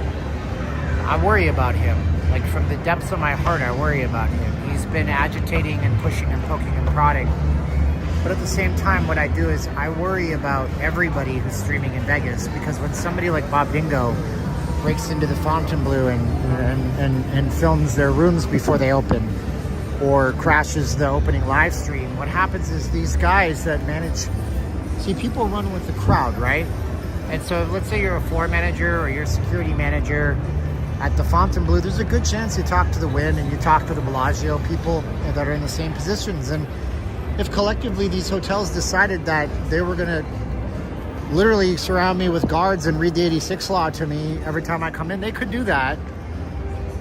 I worry about him. Like, from the depths of my heart, I worry about him. He's been agitating and pushing and poking and prodding. But at the same time, what I do is I worry about everybody who's streaming in Vegas, because when somebody like Bob Dingo breaks into the Fontainebleau and films their rooms before they open, or crashes the opening live stream, what happens is these guys that manage... See, people run with the crowd, right? And so let's say you're a floor manager or you're a security manager at the Fontainebleau, there's a good chance you talk to the Wynn and you talk to the Bellagio people that are in the same positions. And if collectively these hotels decided that they were going to literally surround me with guards and read the 86 law to me every time I come in, they could do that.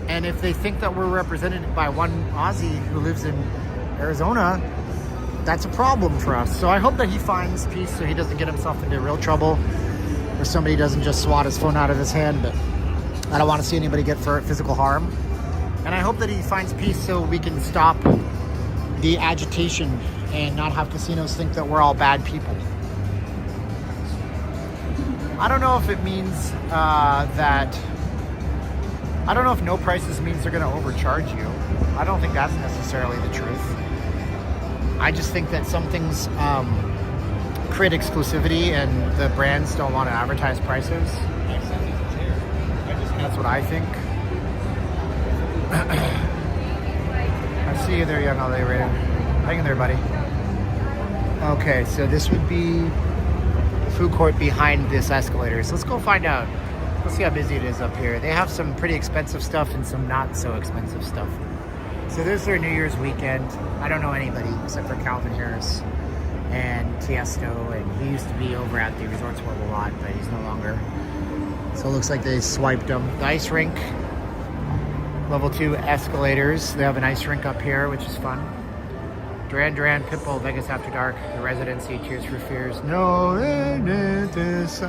And if they think that we're represented by one Aussie who lives in Arizona, that's a problem for us. So I hope that he finds peace so he doesn't get himself into real trouble, or somebody doesn't just swat his phone out of his hand. But I don't want to see anybody get physical harm. And I hope that he finds peace so we can stop the agitation and not have casinos think that we're all bad people. I don't know if it means that... I don't know if no prices means they're going to overcharge you. I don't think that's necessarily the truth. I just think that some things create exclusivity and the brands don't want to advertise prices. That's what I think. I see you there, young LA Raider. Hang in there, buddy. Okay, so this would be the food court behind this escalator. So let's go find out. Let's see how busy it is up here. They have some pretty expensive stuff and some not so expensive stuff. So there's their New Year's weekend. I don't know anybody except for Calvin Harris and Tiesto, and he used to be over at the Resorts World a lot, but he's no longer. So it looks like they swiped them. The ice rink, level 2 escalators. They have an ice rink up here, which is fun. Duran Duran, Pitbull, Vegas After Dark, The Residency, Tears for Fears. No,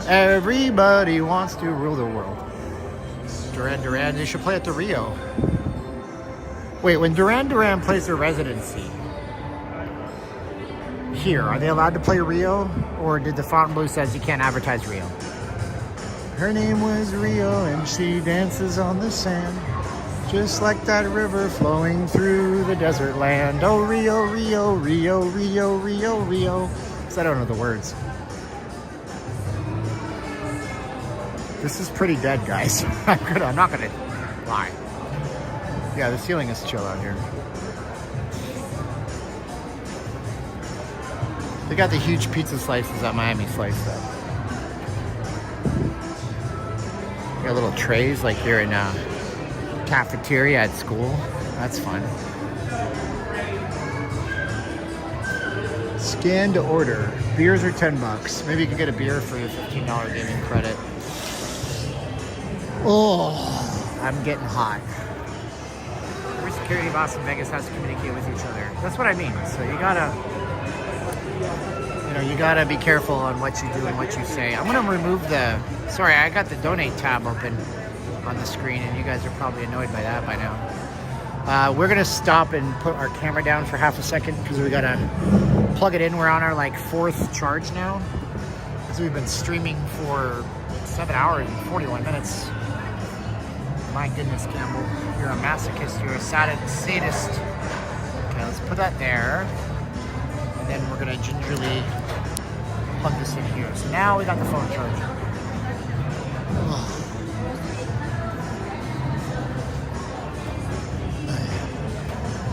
everybody wants to rule the world. Duran Duran, they should play at the Rio. Wait, when Duran Duran plays The Residency here, are they allowed to play Rio? Or did the Fontainebleau says you can't advertise Rio? Her name was Rio and she dances on the sand, just like that river flowing through the desert land. Oh, Rio, Rio, Rio, Rio, Rio, Rio. Because I don't know the words. This is pretty dead, guys. I'm not going to lie. Yeah, the ceiling is chill out here. They got the huge pizza slices at Miami Slice, though. Got little trays like you're in a cafeteria at school. That's fun. Scan to order. Beers are $10. Maybe you can get a beer for your $15 gaming credit. Oh, I'm getting hot. Every security boss in Vegas has to communicate with each other. That's what I mean. So you gotta be careful on what you do and what you say. I'm gonna remove the, sorry, I got the donate tab open on the screen and you guys are probably annoyed by that by now. We're gonna stop and put our camera down for half a second because we gotta plug it in. We're on our like 4th charge now. Because we've been streaming for 7 hours and 41 minutes. My goodness, Campbell, you're a masochist, you're a sadist. Okay, let's put that there. And then we're gonna gingerly plug this in here. So now we got the phone charger.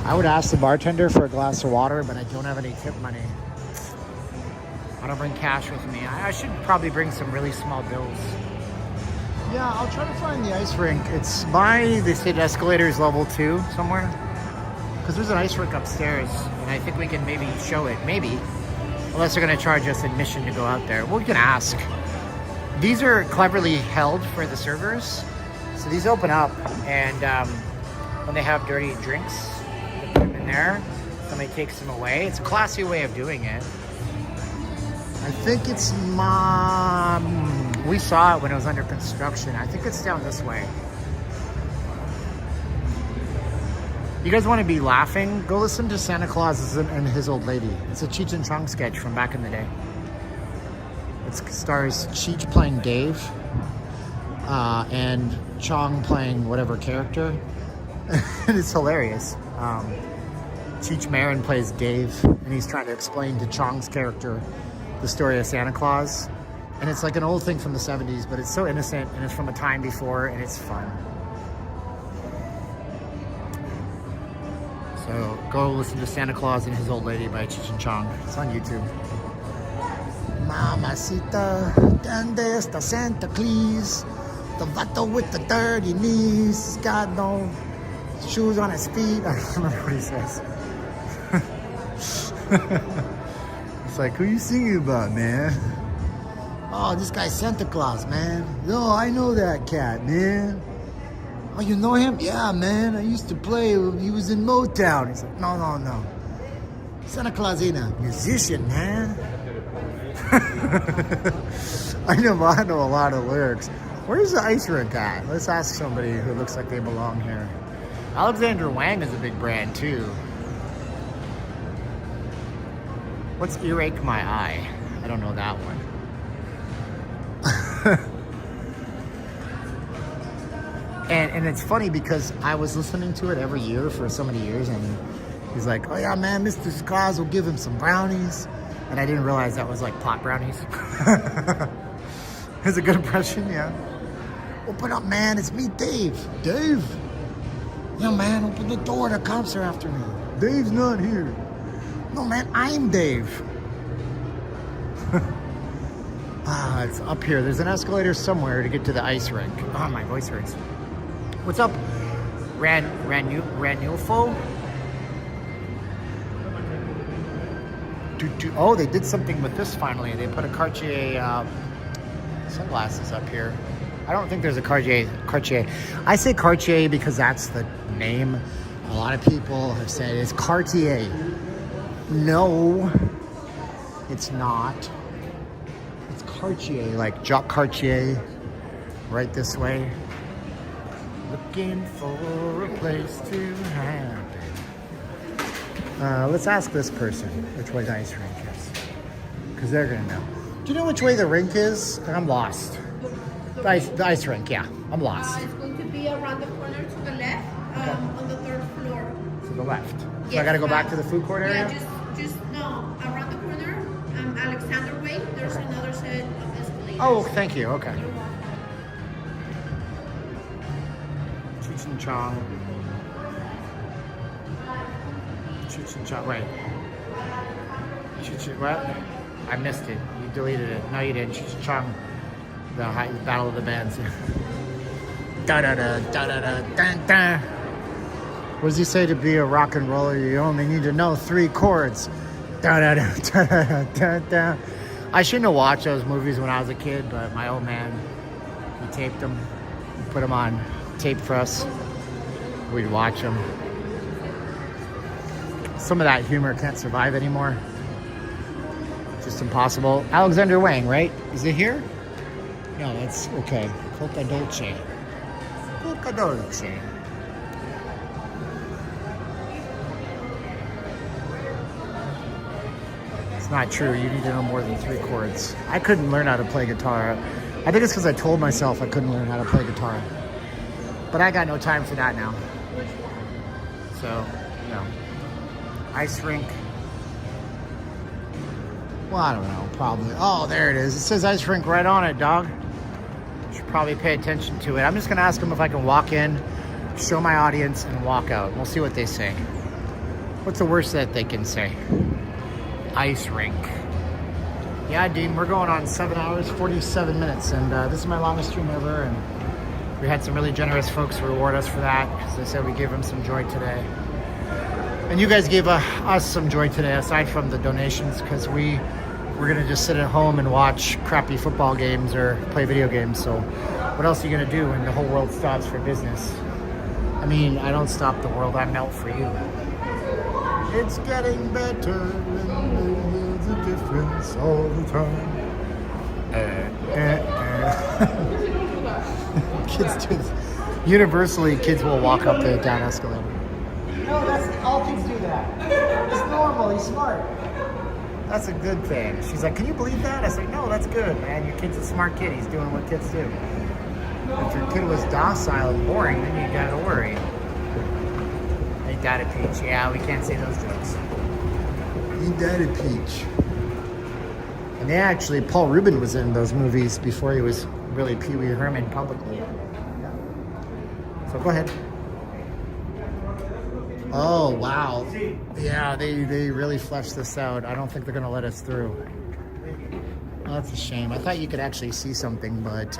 I would ask the bartender for a glass of water, but I don't have any tip money. I don't bring cash with me. I should probably bring some really small bills. Yeah, I'll try to find the ice rink. It's by the state escalators level 2 somewhere. Because there's an ice rink upstairs, and I think we can maybe show it. Maybe. Unless they're going to charge us admission to go out there. We can ask. These are cleverly held for the servers. So these open up, and when they have dirty drinks, there. Somebody takes them away. It's a classy way of doing it. I think it's we saw it when it was under construction. I think it's down this way. You guys want to be laughing? Go listen to Santa Claus and His Old Lady. It's a Cheech and Chong sketch from back in the day. It stars Cheech playing Dave and Chong playing whatever character. And it's hilarious. Cheech Marin plays Dave, and he's trying to explain to Chong's character the story of Santa Claus. And it's like an old thing from the 70s, but it's so innocent, and it's from a time before, and it's fun. So go listen to Santa Claus and His Old Lady by Cheech and Chong. It's on YouTube. Mamacita, donde está Santa Claus? The vato with the dirty knees. He's got no shoes on his feet. I don't remember what he says. It's like, who you singing about, man? Oh, this guy's Santa Claus, man. No, I know that cat, man. Oh, you know him? Yeah, man. I used to play. He was in Motown. He's like, no. Santa Claus ain't a musician, man. I know a lot of lyrics. Where's the ice rink at? Let's ask somebody who looks like they belong here. Alexander Wang is a big brand, too. What's Earache My Eye? I don't know that one. And it's funny because I was listening to it every year for so many years, and he's like, oh yeah, man, Mr. Claus will give him some brownies. And I didn't realize that was like pot brownies. It's a good impression, yeah. Open up, man, it's me, Dave. Dave? Yeah, man, open the door, the cops are after me. Dave's not here. No, man, I'm Dave. It's up here. There's an escalator somewhere to get to the ice rink. Oh, my voice hurts. What's up, Ranulfo? Oh, they did something with this finally. They put a Cartier sunglasses up here. I don't think there's a Cartier. I say Cartier because that's the name. A lot of people have said it's Cartier. No, it's not. It's Cartier, like Jacques Cartier, right this way. Looking for a place to happen. Let's ask this person which way the ice rink is, because they're gonna know. Do you know which way the rink is? I'm lost. The ice rink, yeah, I'm lost. It's going to be around the corner to the left, on the third floor. To the left. So Yes, I gotta go back to the food court area? Yeah, just no, around the corner, Alexander Way, there's another set of escalators. Oh, thank you, okay. Cheech and Chong. Cheech and Chong, wait. What? I missed it. You deleted it. No, you didn't. Cheech and Chong. The Battle of the Bands. Da-da-da-da-da-da-da-da. What does he say? To be a rock and roller, you only need to know 3 chords. Da-da-da-da-da-da-da. I shouldn't have watched those movies when I was a kid, but my old man, he taped them, put them on tape for us. We'd watch them. Some of that humor can't survive anymore. Just impossible. Alexander Wang, right? Is it here? No, that's okay. Coca Dolce. Coca Dolce. It's not true. You need to know more than 3 chords. I couldn't learn how to play guitar. I think it's because I told myself I couldn't learn how to play guitar. But I got no time for that now. So, no. Ice rink. Well, I don't know. Probably. Oh, there it is. It says ice rink right on it, dog. Should probably pay attention to it. I'm just going to ask them if I can walk in, show my audience, and walk out. We'll see what they say. What's the worst that they can say? Ice rink. Yeah, Dean, we're going on 7 hours, 47 minutes, and this is my longest stream ever, and we had some really generous folks reward us for that, because they said we gave them some joy today. And you guys gave us some joy today, aside from the donations, because we're going to just sit at home and watch crappy football games or play video games. So what else are you going to do when the whole world stops for business? I mean, I don't stop the world, I melt for you. It's getting better and there's a difference all the time. Kids do this. Universally, kids will walk up the down escalator. No, that's all kids do that. It's normal. He's smart. That's a good thing. She's like, can you believe that? I said, no, that's good, man. Your kid's a smart kid. He's doing what kids do. If your kid was docile and boring, then you gotta worry. Ain't that a peach? Yeah, we can't say those jokes. Ain't that a peach? And they actually, Paul Rubin was in those movies before he was really Pee Wee Herman publicly. So go ahead. Oh, wow. Yeah, they really fleshed this out. I don't think they're going to let us through. Well, that's a shame. I thought you could actually see something, but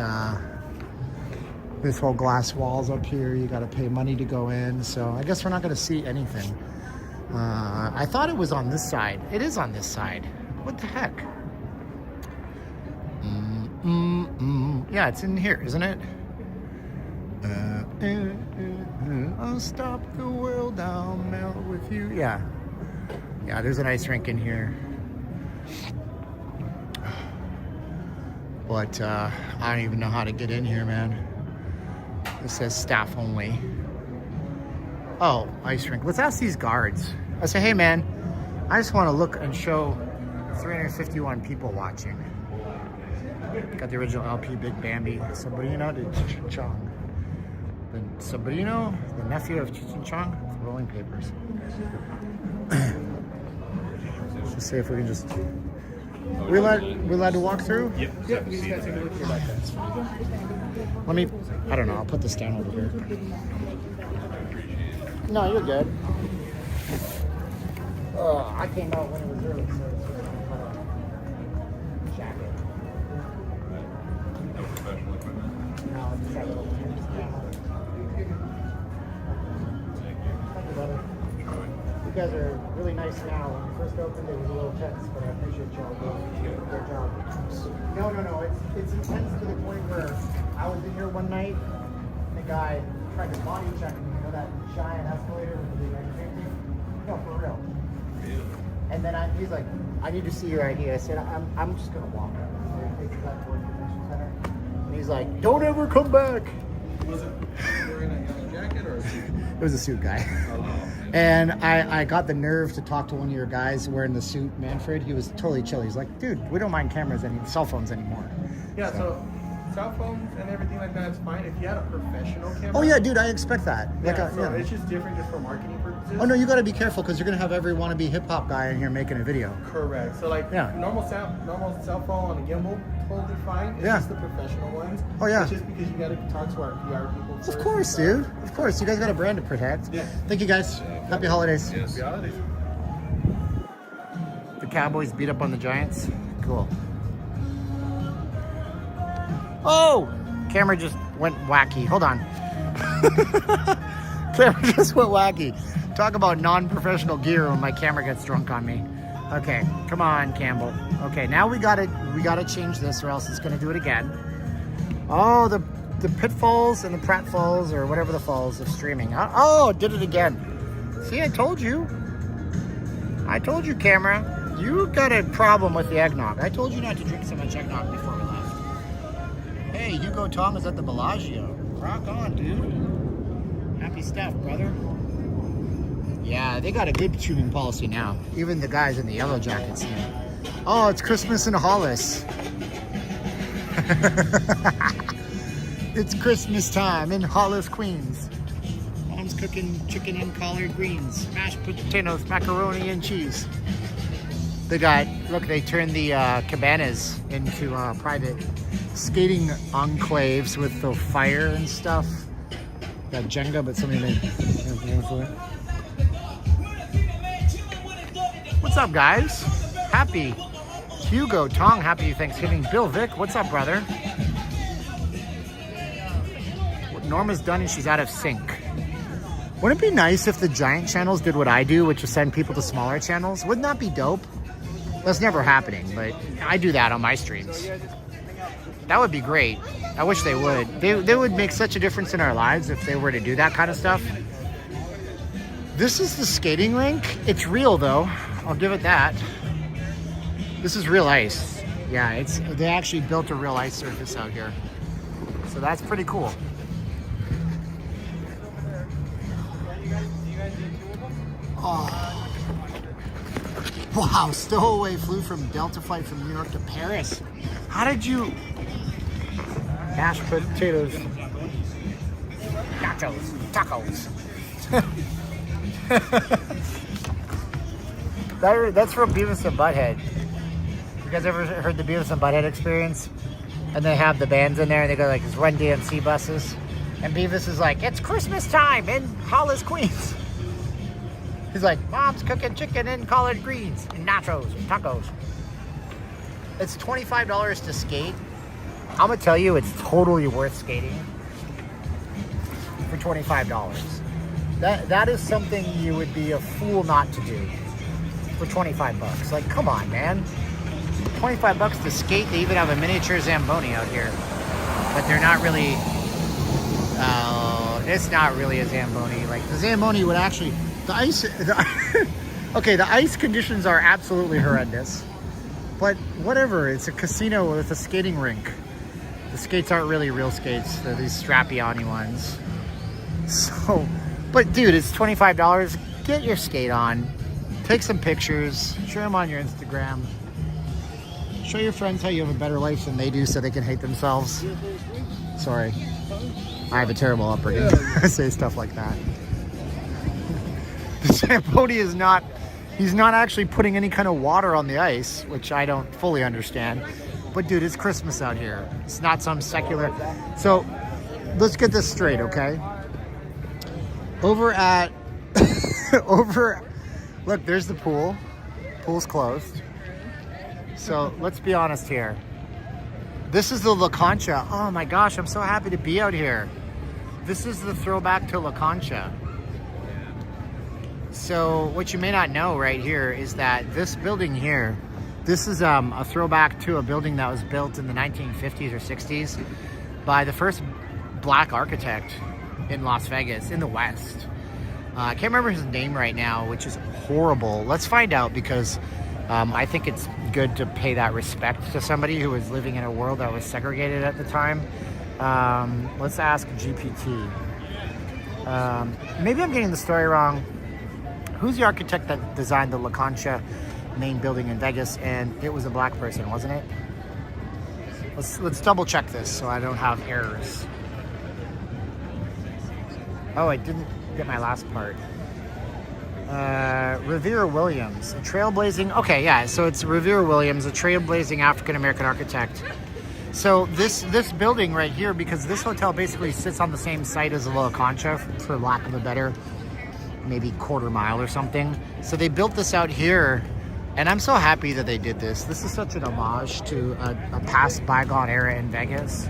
this whole glass walls up here, you got to pay money to go in. So I guess we're not going to see anything. I thought it was on this side. It is on this side. What the heck? Yeah, it's in here, isn't it? I'll stop the world, I'll melt with you. Yeah. Yeah, there's an ice rink in here. But I don't even know how to get in here, man. It says staff only. Oh, ice rink. Let's ask these guards. I say, hey, man, I just want to look and show 351 people watching. Got the original LP, Big Bambi. Sobrino de Cheech and Chong. The Sobrino, the nephew of Cheech and Chong, with rolling papers. Let's see if we can just... We allowed to walk through? Yep. Yep. You just gotta take a look at your backpacks. Let me... I don't know. I'll put this down over here. No, you're good. I came out when it was early, so it's just a jacket. No professional equipment. No, it's just that little You guys are really nice now. When you first opened, it was a little tense, but I appreciate y'all doing a good job. No. It's intense to the point where I was in here one night, and the guy tried to body check me. You know that giant escalator with the big safety? No, for real. And then he's like, I need to see your ID. I said, I'm just gonna walk out. So he takes us out towards the convention center, and he's like, don't ever come back. Was it wearing a yellow jacket or a suit? It was a suit guy. And I got the nerve to talk to one of your guys wearing the suit, Manfred. He was totally chill. He's like, dude, we don't mind cell phones anymore. Yeah, so cell phones and everything like that is fine. If you had a professional camera. Oh yeah, dude, I expect that. Yeah, it's just different just for marketing purposes. Oh no, you got to be careful because you're gonna have every wannabe hip hop guy in here making a video. Correct. So like normal cell phone on a gimbal, totally fine. It's just the professional ones. Oh yeah. It's just because you got to talk to our PR people first. Of course, dude. Of course, you guys got a brand to protect. Yeah. Thank you guys. Happy holidays. Yes. Happy holidays. The Cowboys beat up on the Giants. Cool. Oh! Camera just went wacky. Hold on. Camera just went wacky. Talk about non-professional gear when my camera gets drunk on me. Okay, come on, Campbell. Okay, now we gotta change this or else it's gonna do it again. Oh, the pitfalls and the pratfalls or whatever the falls of streaming. Oh, it did it again. See, I told you. I told you, camera. You got a problem with the eggnog. I told you not to drink so much eggnog before we left. Hey, Hugo Tom is at the Bellagio. Rock on, dude. Happy stuff, brother. Yeah, they got a good tuning policy now. Even the guys in the yellow jackets. Oh, it's Christmas in Hollis. It's Christmas time in Hollis, Queens. Mom's cooking chicken and collard greens, mashed potatoes, macaroni and cheese. They turned the cabanas into private skating enclaves with the fire and stuff. Got Jenga, but somebody made everything for it. What's up, guys? Happy Hugo Tong, happy Thanksgiving. Bill Vick, what's up, brother? What Norma's done is she's out of sync. Wouldn't it be nice if the giant channels did what I do, which is send people to smaller channels? Wouldn't that be dope? That's never happening, but I do that on my streams. That would be great. I wish they would. They would make such a difference in our lives if they were to do that kind of stuff. This is the skating rink. It's real though. I'll give it that. This is real ice. Yeah, they actually built a real ice surface out here. So that's pretty cool. Oh. Wow, stowaway flew from Delta flight from New York to Paris. How did you... Mashed potatoes. Nachos. Tacos. That's from Beavis and Butthead. You guys ever heard the Beavis and Butthead experience? And they have the bands in there and they go like these Run DMC buses. And Beavis is like, it's Christmas time in Hollis, Queens. He's like, Mom's cooking chicken and collard greens and nachos and tacos. It's $25 to skate. I'm gonna tell you, it's totally worth skating for $25. That is something you would be a fool not to do for 25 bucks. Like, come on, man. 25 bucks to skate. They even have a miniature Zamboni out here, but they're not really. It's not really a Zamboni. Like the Zamboni would actually, the ice. Okay, the ice conditions are absolutely horrendous, but whatever. It's a casino with a skating rink. The skates aren't really real skates. They're these strappy-on ones. So, but dude, it's $25. Get your skate on. Take some pictures. Share them on your Instagram. Show your friends how you have a better life than they do so they can hate themselves. Sorry. I have a terrible upbringing. I say stuff like that. The Zamboni is not, he's not actually putting any kind of water on the ice, which I don't fully understand. But dude, it's Christmas out here. It's not some secular. So let's get this straight, okay? Over at, look, there's the pool. Pool's closed. So let's be honest here. This is the La Concha. Oh my gosh, I'm so happy to be out here. This is the throwback to La Concha. So what you may not know right here is that this building here, this is a throwback to a building that was built in the 1950s or 60s by the first black architect in Las Vegas, in the West. I can't remember his name right now, which is horrible. Let's find out because I think it's good to pay that respect to somebody who was living in a world that was segregated at the time. Let's ask GPT. Maybe I'm getting the story wrong. Who's the architect that designed the La Concha main building in Vegas? And it was a black person, wasn't it? Let's double check this so I don't have errors. Oh, I didn't get my last part. Revere Williams, a trailblazing. Okay, yeah. So it's Revere Williams, a trailblazing African-American architect. So this building right here, because this hotel basically sits on the same site as the La Concha, for lack of a better, maybe quarter mile or something. So they built this out here, and I'm so happy that they did this. This is such an homage to a past bygone era in Vegas.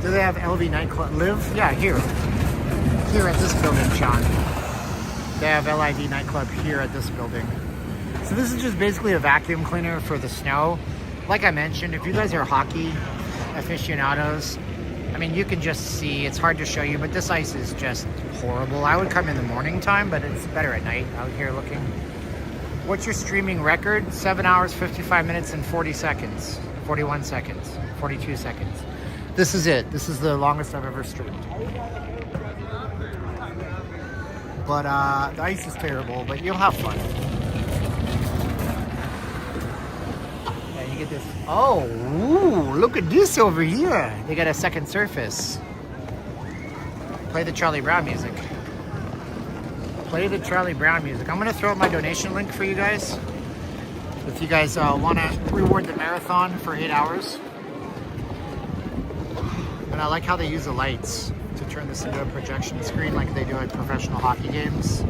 Do they have LV nightclub? Live? Yeah, here at this building, Sean. They have LIV nightclub here at this building. So this is just basically a vacuum cleaner for the snow. Like I mentioned, if you guys are hockey aficionados, I mean, you can just see, it's hard to show you, but this ice is just horrible. I would come in the morning time, but it's better at night out here looking. What's your streaming record? 7 hours, 55 minutes, and 40 seconds. 41 seconds, 42 seconds. This is it. This is the longest I've ever streamed. But the ice is terrible, but you'll have fun. Yeah, you get this. Oh, ooh, look at this over here. They got a second surface. Play the Charlie Brown music. Play the Charlie Brown music. I'm gonna throw up my donation link for you guys. If you guys want to reward the marathon for 8 hours. And I like how they use the lights to turn this into a projection screen like they do at professional hockey games.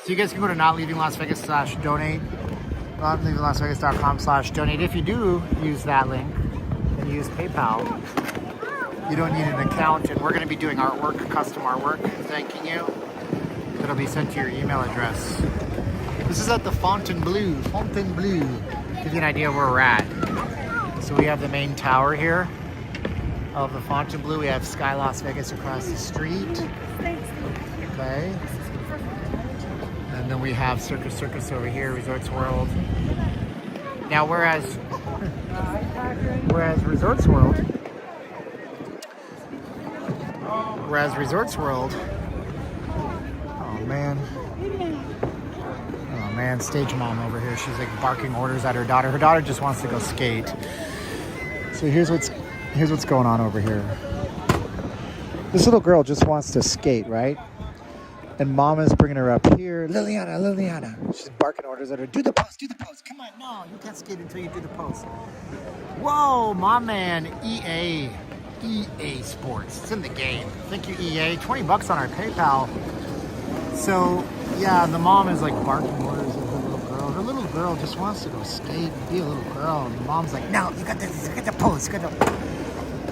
So you guys can go to notleavinglasvegas.com/donate, notleavinglasvegas.com/donate. If you do use that link and you use PayPal, you don't need an account, and we're going to be doing artwork, custom artwork, thanking you. It'll be sent to your email address. This is at the Fontainebleau. Give you an idea where we're at. So we have the main tower here of the Fontainebleau. We have Sky Las Vegas across the street. Okay. we have Circus over here, Resorts World. Now, whereas Resorts World, oh man, stage mom over here. She's like barking orders at her daughter. Her daughter just wants to go skate. So here's what's going on over here. This little girl just wants to skate, right? And Mama's bringing her up here. Liliana. She's barking orders at her. Do the post. Come on. No, you can't skate until you do the post. Whoa, my man, EA Sports. It's in the game. Thank you, EA. $20 on our PayPal. So, yeah, the mom is like barking orders at her little girl. Her little girl just wants to go skate and be a little girl. And the mom's like, no, you got the post.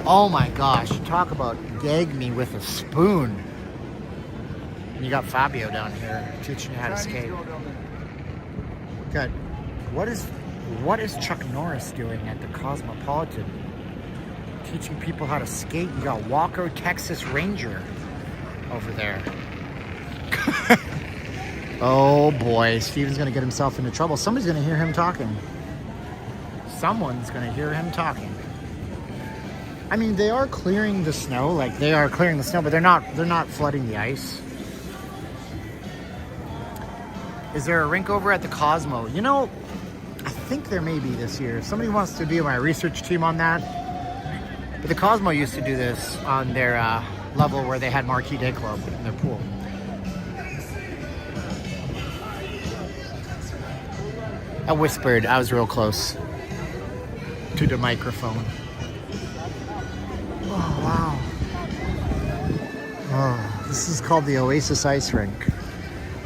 Oh my gosh, talk about gag me with a spoon. And you got Fabio down here teaching you how to skate. Good. What is Chuck Norris doing at the Cosmopolitan? Teaching people how to skate. You got Walker, Texas Ranger over there. Oh boy, Steven's gonna get himself into trouble. Somebody's gonna hear him talking. Someone's gonna hear him talking. I mean, they are clearing the snow, but they're not flooding the ice. Is there a rink over at the Cosmo? You know, I think there may be this year. If somebody wants to be on my research team on that. But the Cosmo used to do this on their level where they had Marquee Day Club in their pool. I whispered. I was real close to the microphone. Oh, wow. Oh, this is called the Oasis Ice Rink.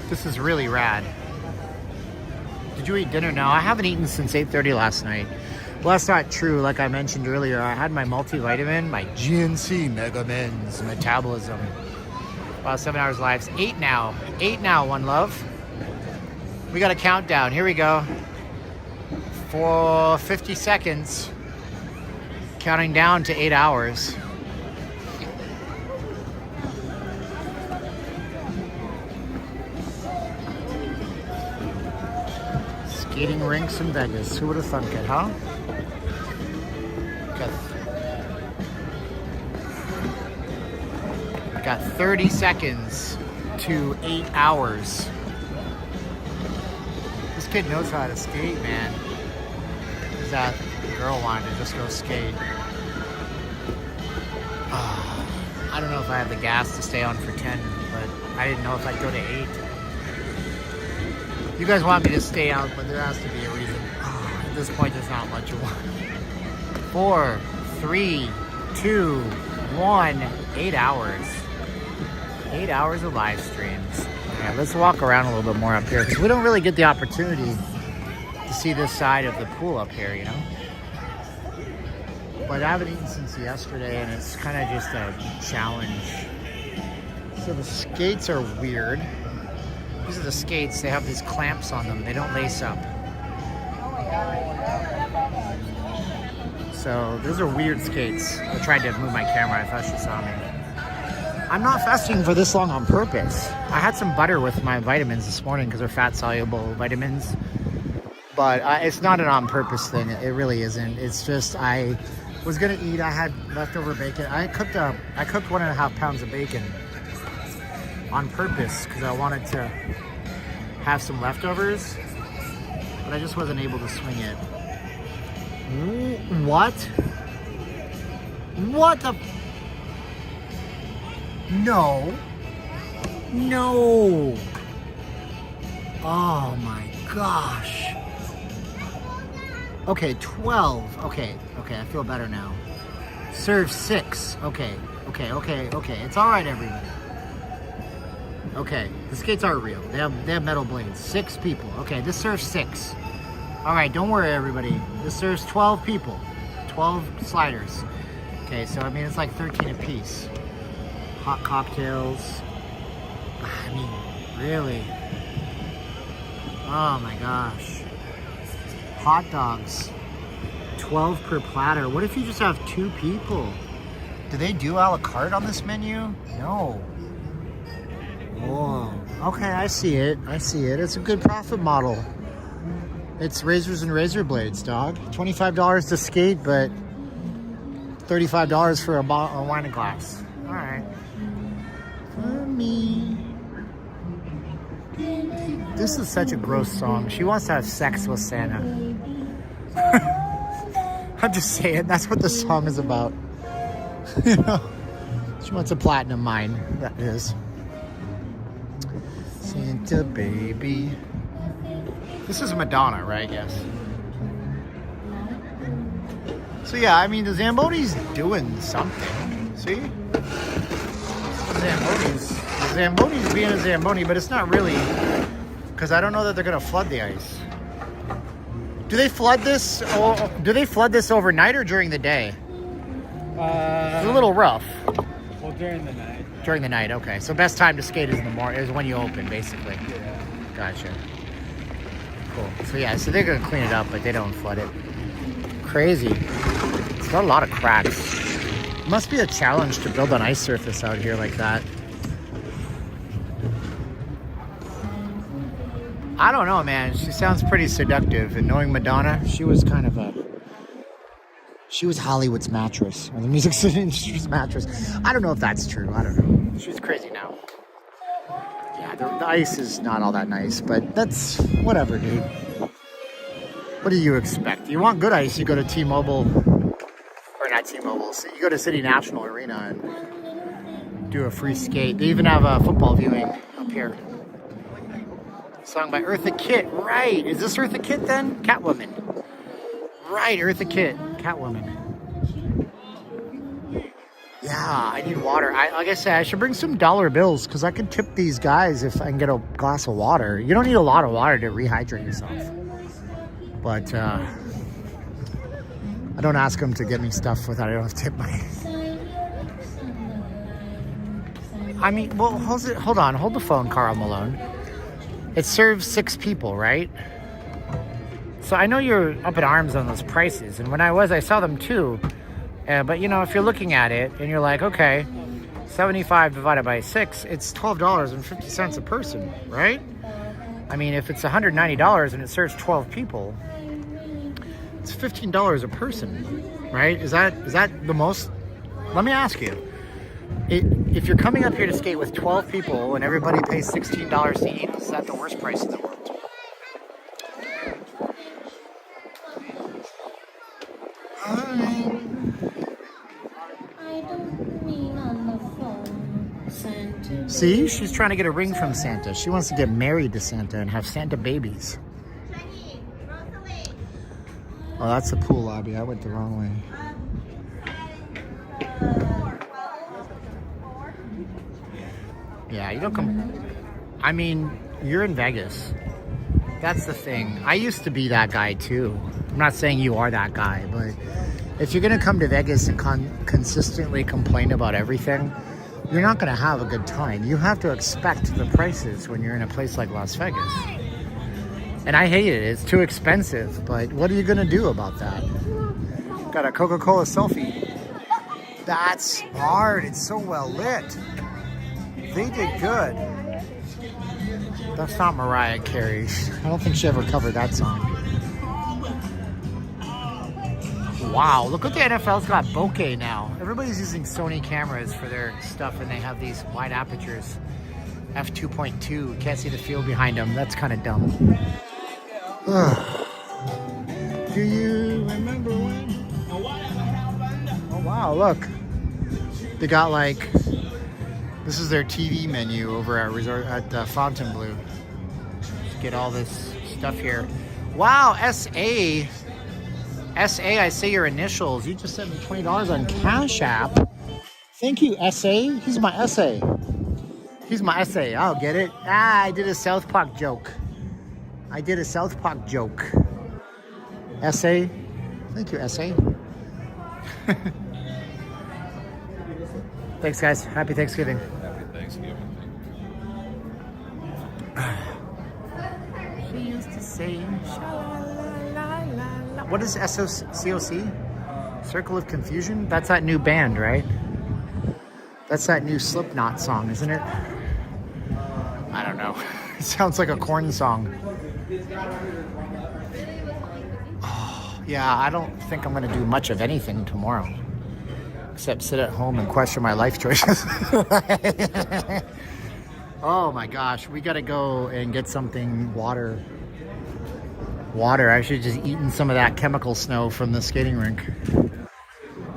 This is really rad. Did you eat dinner? No, I haven't eaten since 8:30 last night. Well, that's not true. Like I mentioned earlier, I had my multivitamin, my GNC Mega Men's Metabolism. About 7 hours lives. 8 now, one love. We got a countdown. Here we go. For 50 seconds. Counting down to 8 hours. Skating rinks in Vegas. Who would have thunk it, huh? Got 30 seconds to 8 hours. This kid knows how to skate, man. That girl wanted to just go skate. I don't know if I have the gas to stay on for 10, but I didn't know if I'd go to 8. You guys want me to stay out, but there has to be a reason. At this point, there's not much you want. 4, 3, 2, 1, 8 hours. 8 hours of live streams. Okay, let's walk around a little bit more up here, because we don't really get the opportunity to see this side of the pool up here, you know? But I haven't eaten since yesterday, and it's kind of just a challenge. So the skates are weird. These are the skates. They have these clamps on them. They don't lace up. So those are weird skates. I tried to move my camera. I thought she saw me. I'm not fasting for this long on purpose. I had some butter with my vitamins this morning because they're fat-soluble vitamins. But it's not an on-purpose thing. It really isn't. It's just I was gonna eat. I had leftover bacon. I cooked 1.5 pounds of bacon on purpose because I wanted to have some leftovers, but I just wasn't able to swing it. What? What the? No. Oh my gosh. Okay, 12. Okay, I feel better now. Serve 6. Okay. It's all right, everybody. Okay, the skates are real. They have metal blades. 6 people. Okay, this serves 6. All right, don't worry, everybody. This serves 12 people. 12 sliders. Okay, so I mean it's like 13 apiece. Hot cocktails. I mean, really. Oh my gosh. Hot dogs. 12 per platter. What if you just have 2 people? Do they do a la carte on this menu? No. Whoa. Okay, I see it. I see it. It's a good profit model. It's razors and razor blades, dog. $25 to skate, but $35 for a wine and glass. All right. For me. This is such a gross song. She wants to have sex with Santa. I'm just saying, that's what the song is about. You know? She wants a platinum mine, that is. Santa baby. This is Madonna, right? Yes. So yeah, I mean, the Zamboni's doing something. See? The Zamboni's being a Zamboni, but it's not really, because I don't know that they're gonna flood the ice. Do they flood this? Or do they flood this overnight or during the day? It's a little rough. Well, during the night. During the night, okay. So best time to skate is in the morning, is when you open, basically. Yeah. Gotcha. Cool. So yeah, so they're gonna clean it up, but they don't flood it. Crazy. It's got a lot of cracks. It must be a challenge to build an ice surface out here like that. I don't know, man. She sounds pretty seductive, and knowing Madonna, she was kind of she was Hollywood's mattress, or the music industry's mattress. I don't know if that's true. I don't know. She's crazy now. Yeah, the ice is not all that nice, but that's whatever, dude. What do you expect? You want good ice, you go to T-Mobile, or not T-Mobile, so you go to City National Arena and do a free skate. They even have a football viewing up here. Song by Eartha Kitt, right. Is this Eartha Kitt then? Catwoman. Right, Eartha Kitt, Catwoman. Yeah, I need water. Like I said, I should bring some dollar bills because I can tip these guys if I can get a glass of water. You don't need a lot of water to rehydrate yourself. But I don't ask them to get me stuff without I don't have to tip money. I mean, well, hold on. Hold the phone, Carl Malone. It serves 6 people, right? So I know you're up in arms on those prices. And when I saw them too. But, you know, if you're looking at it and you're like, okay, 75 divided by 6, it's $12.50 a person, right? I mean, if it's $190 and it serves 12 people, it's $15 a person, right? Is that the most? Let me ask you. If you're coming up here to skate with 12 people and everybody pays $16 to eat, is that the worst price in the world? See, she's trying to get a ring from Santa. She wants to get married to Santa and have Santa babies. Oh, that's the pool lobby. I went the wrong way. Yeah, you don't come. I mean, you're in Vegas. That's the thing. I used to be that guy too. I'm not saying you are that guy, but if you're going to come to Vegas and consistently complain about everything, you're not going to have a good time. You have to expect the prices when you're in a place like Las Vegas. And I hate it. It's too expensive. But what are you going to do about that? Got a Coca-Cola selfie. That's hard. It's so well lit. They did good. That's not Mariah Carey. I don't think she ever covered that song. Wow, look what the NFL's got bokeh now. Everybody's using Sony cameras for their stuff and they have these wide apertures. F2.2, can't see the field behind them. That's kind of dumb. Ugh. Do you remember when? Oh wow, look. They got like, this is their TV menu over at Fontainebleau. Get all this stuff here. Wow, SA, I say your initials. You just sent me $20 on Cash App. Thank you, SA. He's my SA. He's my SA. I'll get it. I did a South Park joke. SA. Thank you, SA. Thanks, guys. Happy Thanksgiving. Happy Thanksgiving. She used to say, sha-la-la-la-la. What is SOCOC? Circle of Confusion? That's that new band, right? That's that new Slipknot song, isn't it? I don't know. know. It sounds like a corn song. Oh, yeah, I don't think I'm going to do much of anything tomorrow. Except sit at home and question my life choices. Oh my gosh, we got to go and get something, water. I should have just eaten some of that chemical snow from the skating rink.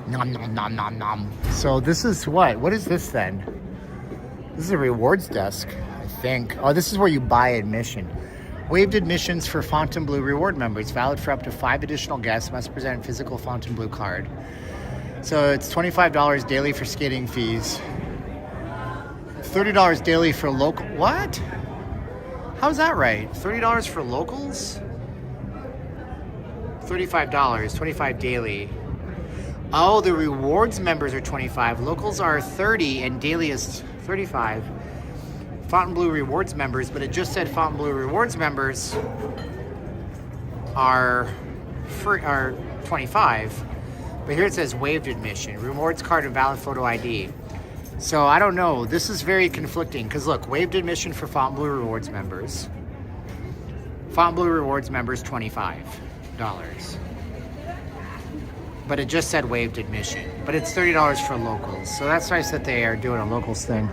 Nom, nom, nom, nom, nom. So this is what? What is this then? This is a rewards desk, I think. Oh, this is where you buy admission. Waived admissions for Fontainebleau reward members. Valid for up to 5 additional guests. Must present physical Fontainebleau card. So it's $25 daily for skating fees. $30 daily for local. What? How's that right? $30 for locals? $35, 25 daily. Oh, the rewards members are 25. Locals are 30 and daily is 35. Fontainebleau rewards members, but it just said Fontainebleau rewards members are 25. But here it says waived admission, rewards card and valid photo ID. So I don't know. This is very conflicting because look, waived admission for Fontainebleau rewards members. Fontainebleau rewards members, $25. But it just said waived admission. But it's $30 for locals. So that's nice that they are doing a locals thing.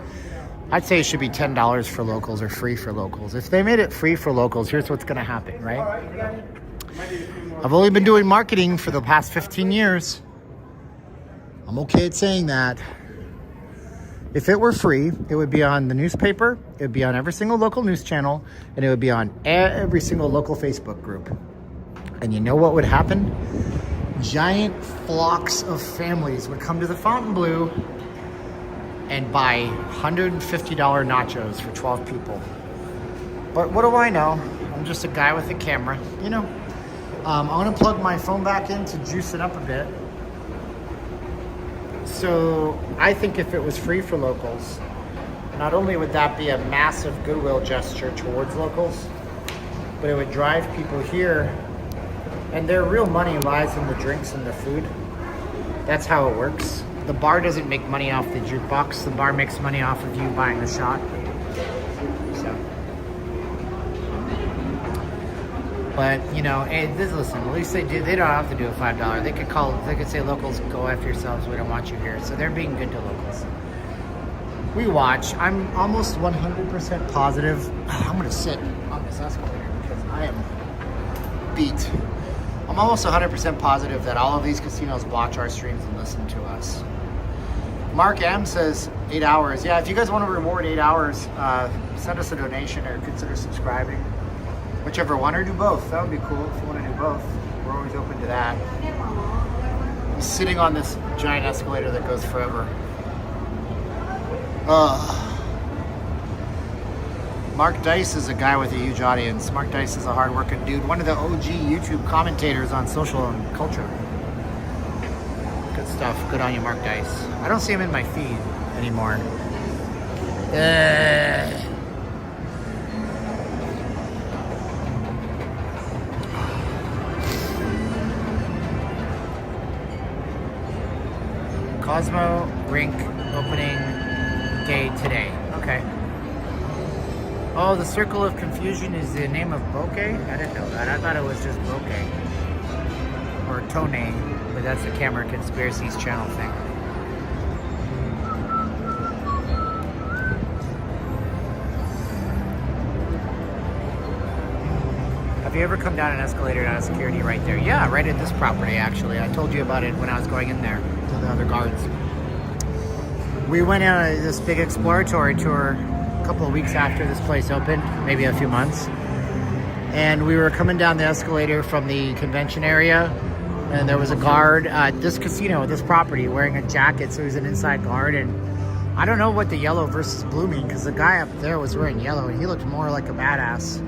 I'd say it should be $10 for locals or free for locals. If they made it free for locals, here's what's going to happen, right? I've only been doing marketing for the past 15 years. I'm okay at saying that. If it were free, it would be on the newspaper, it would be on every single local news channel, and it would be on every single local Facebook group. And you know what would happen? Giant flocks of families would come to the Fontainebleau and buy $150 nachos for 12 people. But what do I know? I'm just a guy with a camera, you know. I want to plug my phone back in to juice it up a bit. So I think if it was free for locals, not only would that be a massive goodwill gesture towards locals, but it would drive people here, and their real money lies in the drinks and the food. That's how it works. The bar doesn't make money off the jukebox. The bar makes money off of you buying the shot. So, but you know, listen. At least they do. They don't have to do a $5. They could call. They could say, "Locals, go after yourselves. We don't want you here." So they're being good to locals. We watch. I'm almost 100% positive. I'm gonna sit on this escalator because I am beat. I'm almost 100% positive that all of these casinos watch our streams and listen to us. Mark M says 8 hours. Yeah, if you guys want to reward 8 hours, send us a donation or consider subscribing. Whichever one, or do both. That would be cool if you want to do both. We're always open to that. I'm sitting on this giant escalator that goes forever. Mark Dice is a guy with a huge audience. Mark Dice is a hard-working dude. One of the OG YouTube commentators on social and culture. Good stuff. Good on you, Mark Dice. I don't see him in my feed anymore. Cosmo Rink opening day today. Okay. Oh, the Circle of Confusion is the name of Bokeh? I didn't know that. I thought it was just Bokeh. Or Tone, but that's the Camera Conspiracies channel thing. Have you ever come down an escalator and out of security right there? Yeah, right at this property, actually. I told you about it when I was going in there to the other guards. We went on this big exploratory tour a couple of weeks after this place opened, maybe a few months. And we were coming down the escalator from the convention area, and there was a guard at this casino, this property, wearing a jacket, so he was an inside guard. And I don't know what the yellow versus blue mean, because the guy up there was wearing yellow, and he looked more like a badass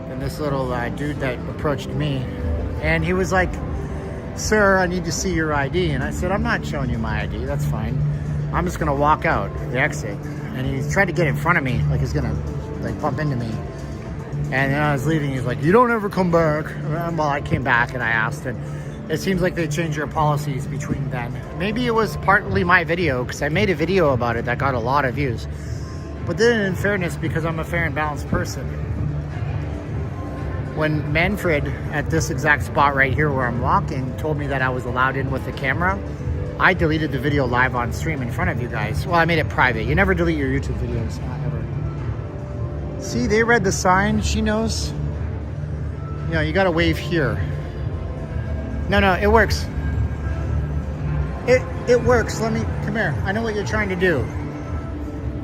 than this little dude that approached me. And he was like, "Sir, I need to see your ID." And I said, "I'm not showing you my ID, that's fine. I'm just gonna walk out the exit." And he tried to get in front of me, like he's gonna like bump into me. And then I was leaving, he's like, "You don't ever come back." Well, I came back and I asked, and it seems like they changed their policies between then. Maybe it was partly my video, because I made a video about it that got a lot of views. But then in fairness, because I'm a fair and balanced person, when Manfred at this exact spot right here where I'm walking told me that I was allowed in with the camera, I deleted the video live on stream in front of you guys. Well, I made it private. You never delete your YouTube videos, not ever. See, they read the sign. She knows. You know, you gotta wave here. No, it works. It works. Let me, come here. I know what you're trying to do.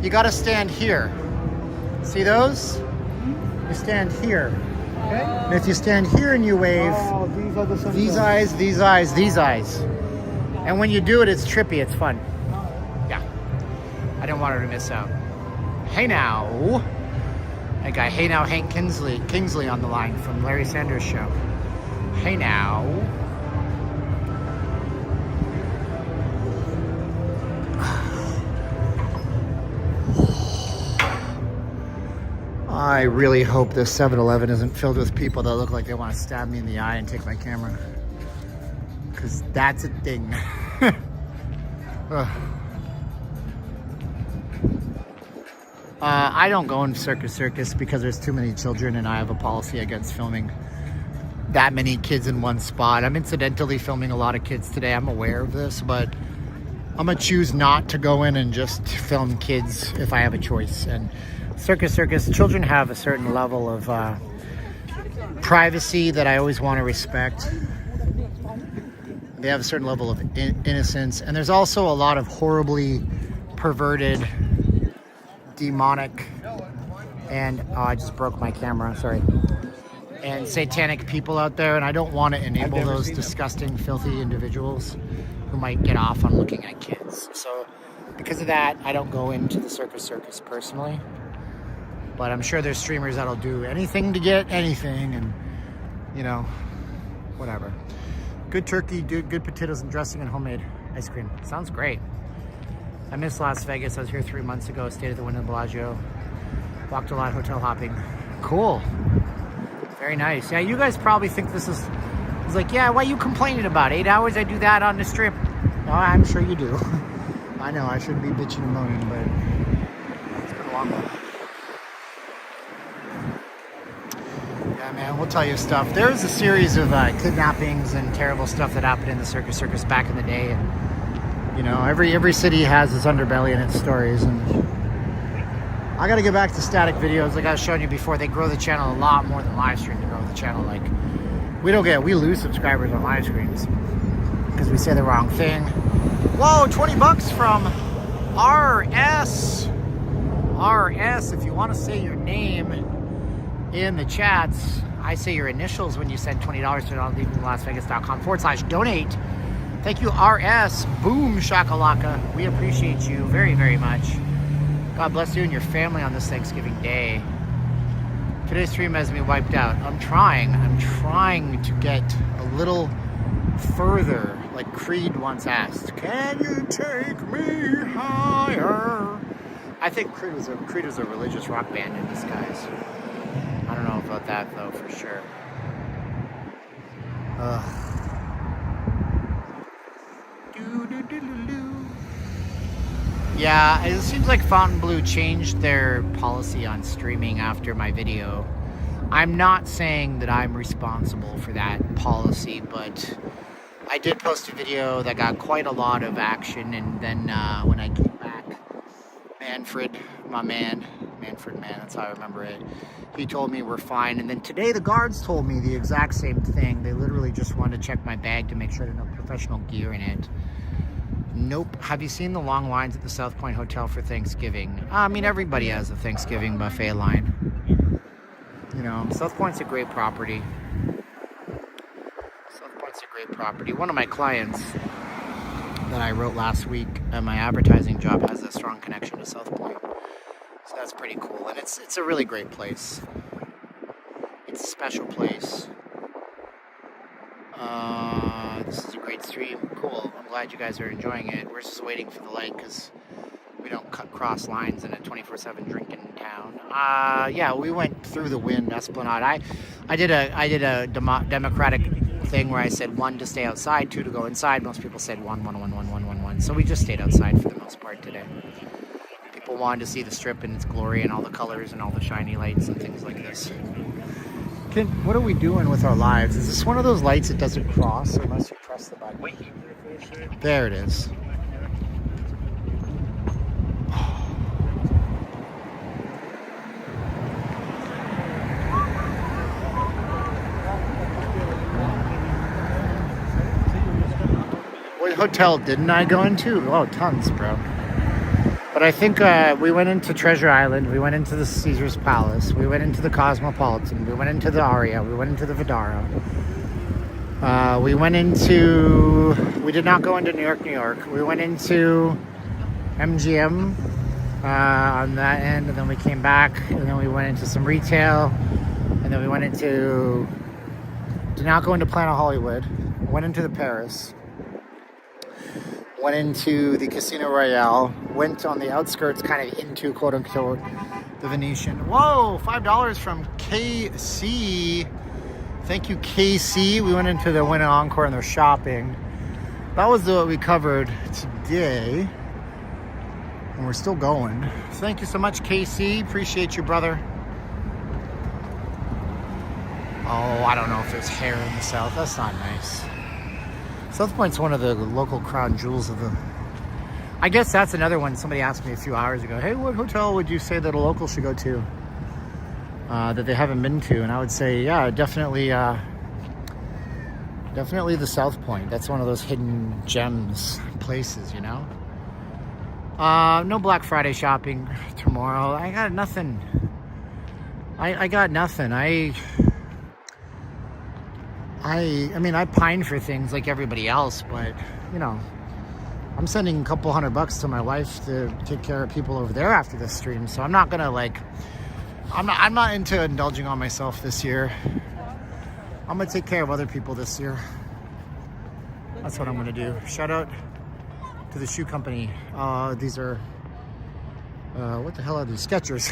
You gotta stand here. See those? You stand here. Okay. And if you stand here and you wave, these are the these eyes, these eyes, these eyes. And when you do it, it's trippy, it's fun. Yeah. I didn't want her to miss out. Hey now. That guy, hey now, Hank Kingsley on the line from Larry Sanders Show. Hey now. I really hope this 7-Eleven isn't filled with people that look like they want to stab me in the eye and take my camera. Because that's a thing. I don't go in Circus because there's too many children and I have a policy against filming that many kids in one spot. I'm incidentally filming a lot of kids today. I'm aware of this, but I'm gonna choose not to go in and just film kids if I have a choice. And Circus, children have a certain level of privacy that I always want to respect. They have a certain level of innocence, and there's also a lot of horribly perverted, demonic, and I just broke my camera, sorry, and satanic people out there, and I don't want to enable those disgusting, filthy individuals who might get off on looking at kids. So because of that, I don't go into the Circus personally. But I'm sure there's streamers that'll do anything to get anything, and, you know, whatever. Good turkey, good potatoes and dressing and homemade ice cream. Sounds great. I miss Las Vegas. I was here 3 months ago, stayed at the Wynn Bellagio, walked a lot, hotel hopping. Cool. Very nice. Yeah, you guys probably think this is, it's like, yeah, what are you complaining about? 8 hours I do that on the strip. No, I'm sure you do. I know, I shouldn't be bitching and moaning, but it's been a long one. Yeah, man, we'll tell you stuff. There was a series of kidnappings and terrible stuff that happened in the Circus back in the day, and you know, every city has its underbelly and its stories. And I got to get back to static videos, like I was showing you before. They grow the channel a lot more than live stream to grow the channel. Like we lose subscribers on live streams because we say the wrong thing. Whoa, 20 bucks from RS. If you want to say your name in the chats, I say your initials when you send $20 to leavinglasvegas.com/donate. Thank you, RS. Boom shakalaka. We appreciate you very, very much. God bless you and your family on this Thanksgiving Day. Today's stream has me wiped out. I'm trying to get a little further, like Creed once asked. Can you take me higher? I think Creed was a religious rock band in disguise. I don't know about that though, for sure. Yeah, it seems like Fontainebleau changed their policy on streaming after my video. I'm not saying that I'm responsible for that policy, but I did post a video that got quite a lot of action, and then when I came back, Manfred, that's how I remember it, he told me we're fine. And then today the guards told me the exact same thing. They literally just wanted to check my bag to make sure I didn't have professional gear in it. Nope. Have you seen the long lines at the South Point Hotel for Thanksgiving? I mean, everybody has a Thanksgiving buffet line. You know, South Point's a great property. One of my clients that I wrote last week at my advertising job has a strong connection to South Point. So that's pretty cool. And it's a really great place. It's a special place. This is a great stream. Cool. I'm glad you guys are enjoying it. We're just waiting for the light because we don't cross lines in a 24/7 drinking town. Yeah, we went through the Wynn Esplanade. I did a democratic thing where I said 1 to stay outside, 2 to go inside. Most people said 1. So we just stayed outside for the most part today. people wanted to see the Strip in its glory and all the colors and all the shiny lights and things like this. What are we doing with our lives? Is this one of those lights that doesn't cross unless you press the button? There it is. What hotel didn't I go into? Oh, tons, bro. But I think we went into Treasure Island, we went into the Caesar's Palace, we went into the Cosmopolitan, we went into the Aria, we went into the Vidara. We did not go into New York, New York. We went into MGM on that end, and then we came back, and then we went into some retail, and then we went into, did not go into Planet Hollywood, went into the Paris. Went into the Casino Royale, went on the outskirts kind of into quote-unquote the Venetian. Whoa, $5 from KC. Thank you, KC. We went into the Wynn Encore and their shopping. That was what we covered today. And we're still going. Thank you so much, KC. Appreciate you, brother. Oh, I don't know if there's hair in the South. That's not nice. South Point's one of the local crown jewels of the... I guess that's another one. Somebody asked me a few hours ago, hey, what hotel would you say that a local should go to? That they haven't been to. And I would say, yeah, definitely the South Point. That's one of those hidden gems places, you know? No Black Friday shopping tomorrow. I got nothing. I got nothing. I mean, I pine for things like everybody else, but, you know, I'm sending a couple $100 to my wife to take care of people over there after this stream, so I'm not gonna, like, I'm not into indulging on myself this year. I'm gonna take care of other people this year. That's what I'm gonna do. Shout out to the shoe company. These are, what the hell are these? Skechers.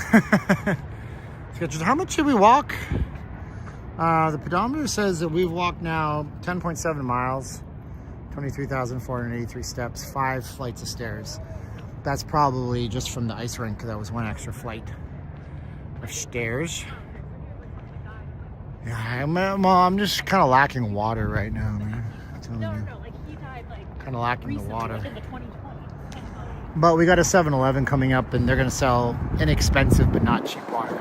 Skechers. How much should we walk? The pedometer says that we've walked now 10.7 miles, 23,483 steps, 5 flights of stairs. That's probably just from the ice rink, because that was one extra flight of stairs. Yeah, I'm just kind of lacking water right now, man. I'm telling you. Like he died like kind of lacking the water. Like in the 2020. But we got a 7-Eleven coming up, and they're going to sell inexpensive but not cheap water.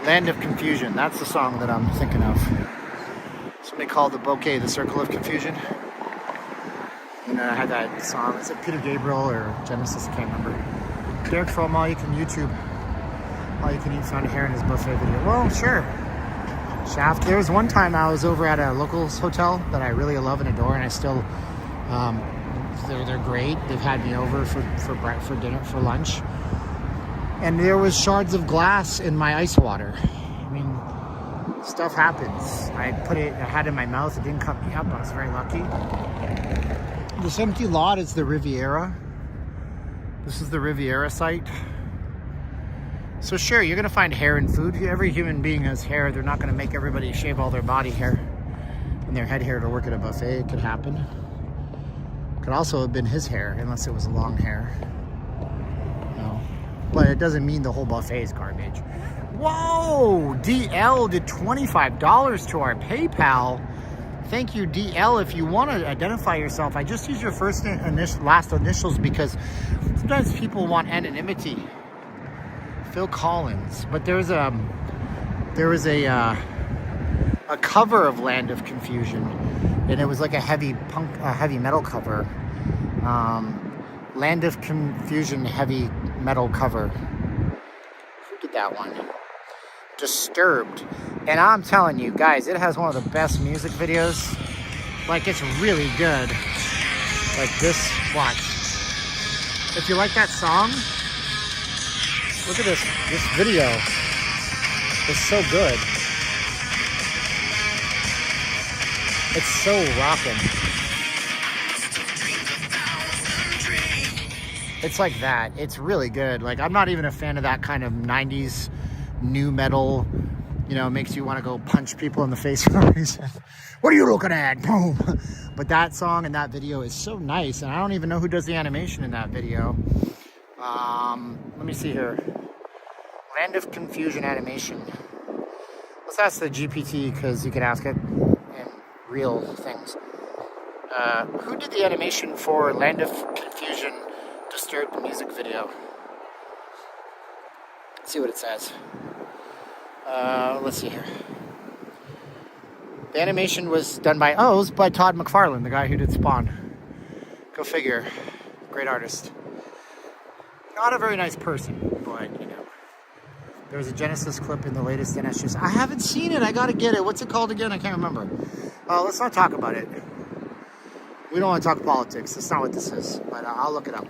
Land of Confusion. That's the song that I'm thinking of. Somebody called the bouquet the Circle of Confusion. And I had that song. Is it Peter Gabriel or Genesis? I can't remember. Derek from All You Can YouTube. All You Can Eat found hair in his buffet video. Well, sure. Shaft. There was one time I was over at a locals hotel that I really love and adore, and I still, they're great. They've had me over for dinner, for lunch. And there was shards of glass in my ice water. I mean, stuff happens. I had it in my mouth. It didn't cut me up. I was very lucky. This empty lot is the Riviera. This is the Riviera site. So sure, you're gonna find hair in food. Every human being has hair. They're not gonna make everybody shave all their body hair and their head hair to work at a buffet. It could happen. Could also have been his hair, unless it was long hair. No. But it doesn't mean the whole buffet is garbage. Whoa! DL did $25 to our PayPal. Thank you, DL. If you want to identify yourself, I just use your last initials because sometimes people want anonymity. Phil Collins. But there was a cover of Land of Confusion, and it was like a heavy metal cover. Land of Confusion heavy metal cover. Who did that one? Disturbed. And I'm telling you guys, it has one of the best music videos. Like, it's really good. Like this, watch. If you like that song, look at this video. It's so good. It's so rocking. It's like that. It's really good. Like, I'm not even a fan of that kind of 90s new metal, you know, makes you want to go punch people in the face for no reason. What are you looking at? Boom. But that song and that video is so nice, and I don't even know who does the animation in that video. Let me see here. Land of Confusion animation. Let's ask the GPT, because you can ask it in real things. Who did the animation for Land of Confusion Disturbed music video? Let's see what it says. Let's see here. The animation was done by, it was by Todd McFarlane, the guy who did Spawn. Go figure. Great artist. Not a very nice person, but, you know. There was a Genesis clip in the latest NSGs. I haven't seen it. I gotta get it. What's it called again? I can't remember. Let's not talk about it. We don't want to talk politics. That's not what this is. But I'll look it up.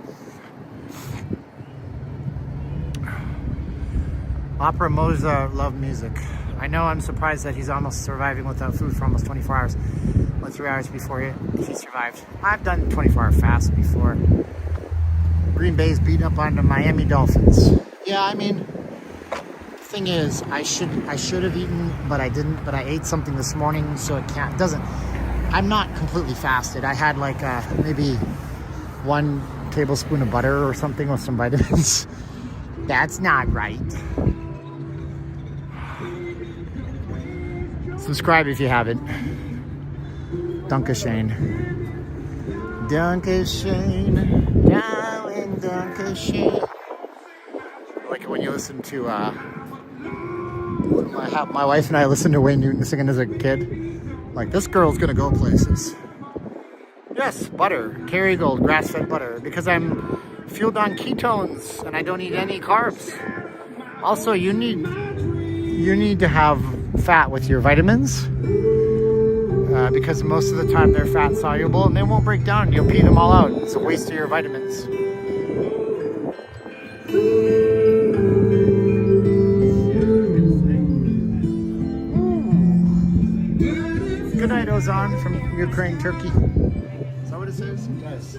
Opera Moza love music. I know I'm surprised that he's almost surviving without food for almost 24 hours. Went 3 hours before he survived. I've done 24-hour fast before. Green Bay's beating up on the Miami Dolphins. Yeah, I mean, the thing is, I should have eaten, but I didn't. But I ate something this morning, so it doesn't. I'm not completely fasted. I had like maybe 1 tablespoon of butter or something with some vitamins. That's not right. Subscribe if you haven't. Dunkashane. Dunkashane. Darling Dunkashane. I like it when you listen to my wife and I listened to Wayne Newton singing as a kid. Like, this girl's gonna go places. Yes, butter. Kerrygold grass-fed butter. Because I'm fueled on ketones and I don't eat any carbs. Also, you need to have fat with your vitamins. Because most of the time they're fat soluble and they won't break down and you'll pee them all out. It's a waste of your vitamins. Good night, Ozan from Ukraine, Turkey. Is that what it says? It does.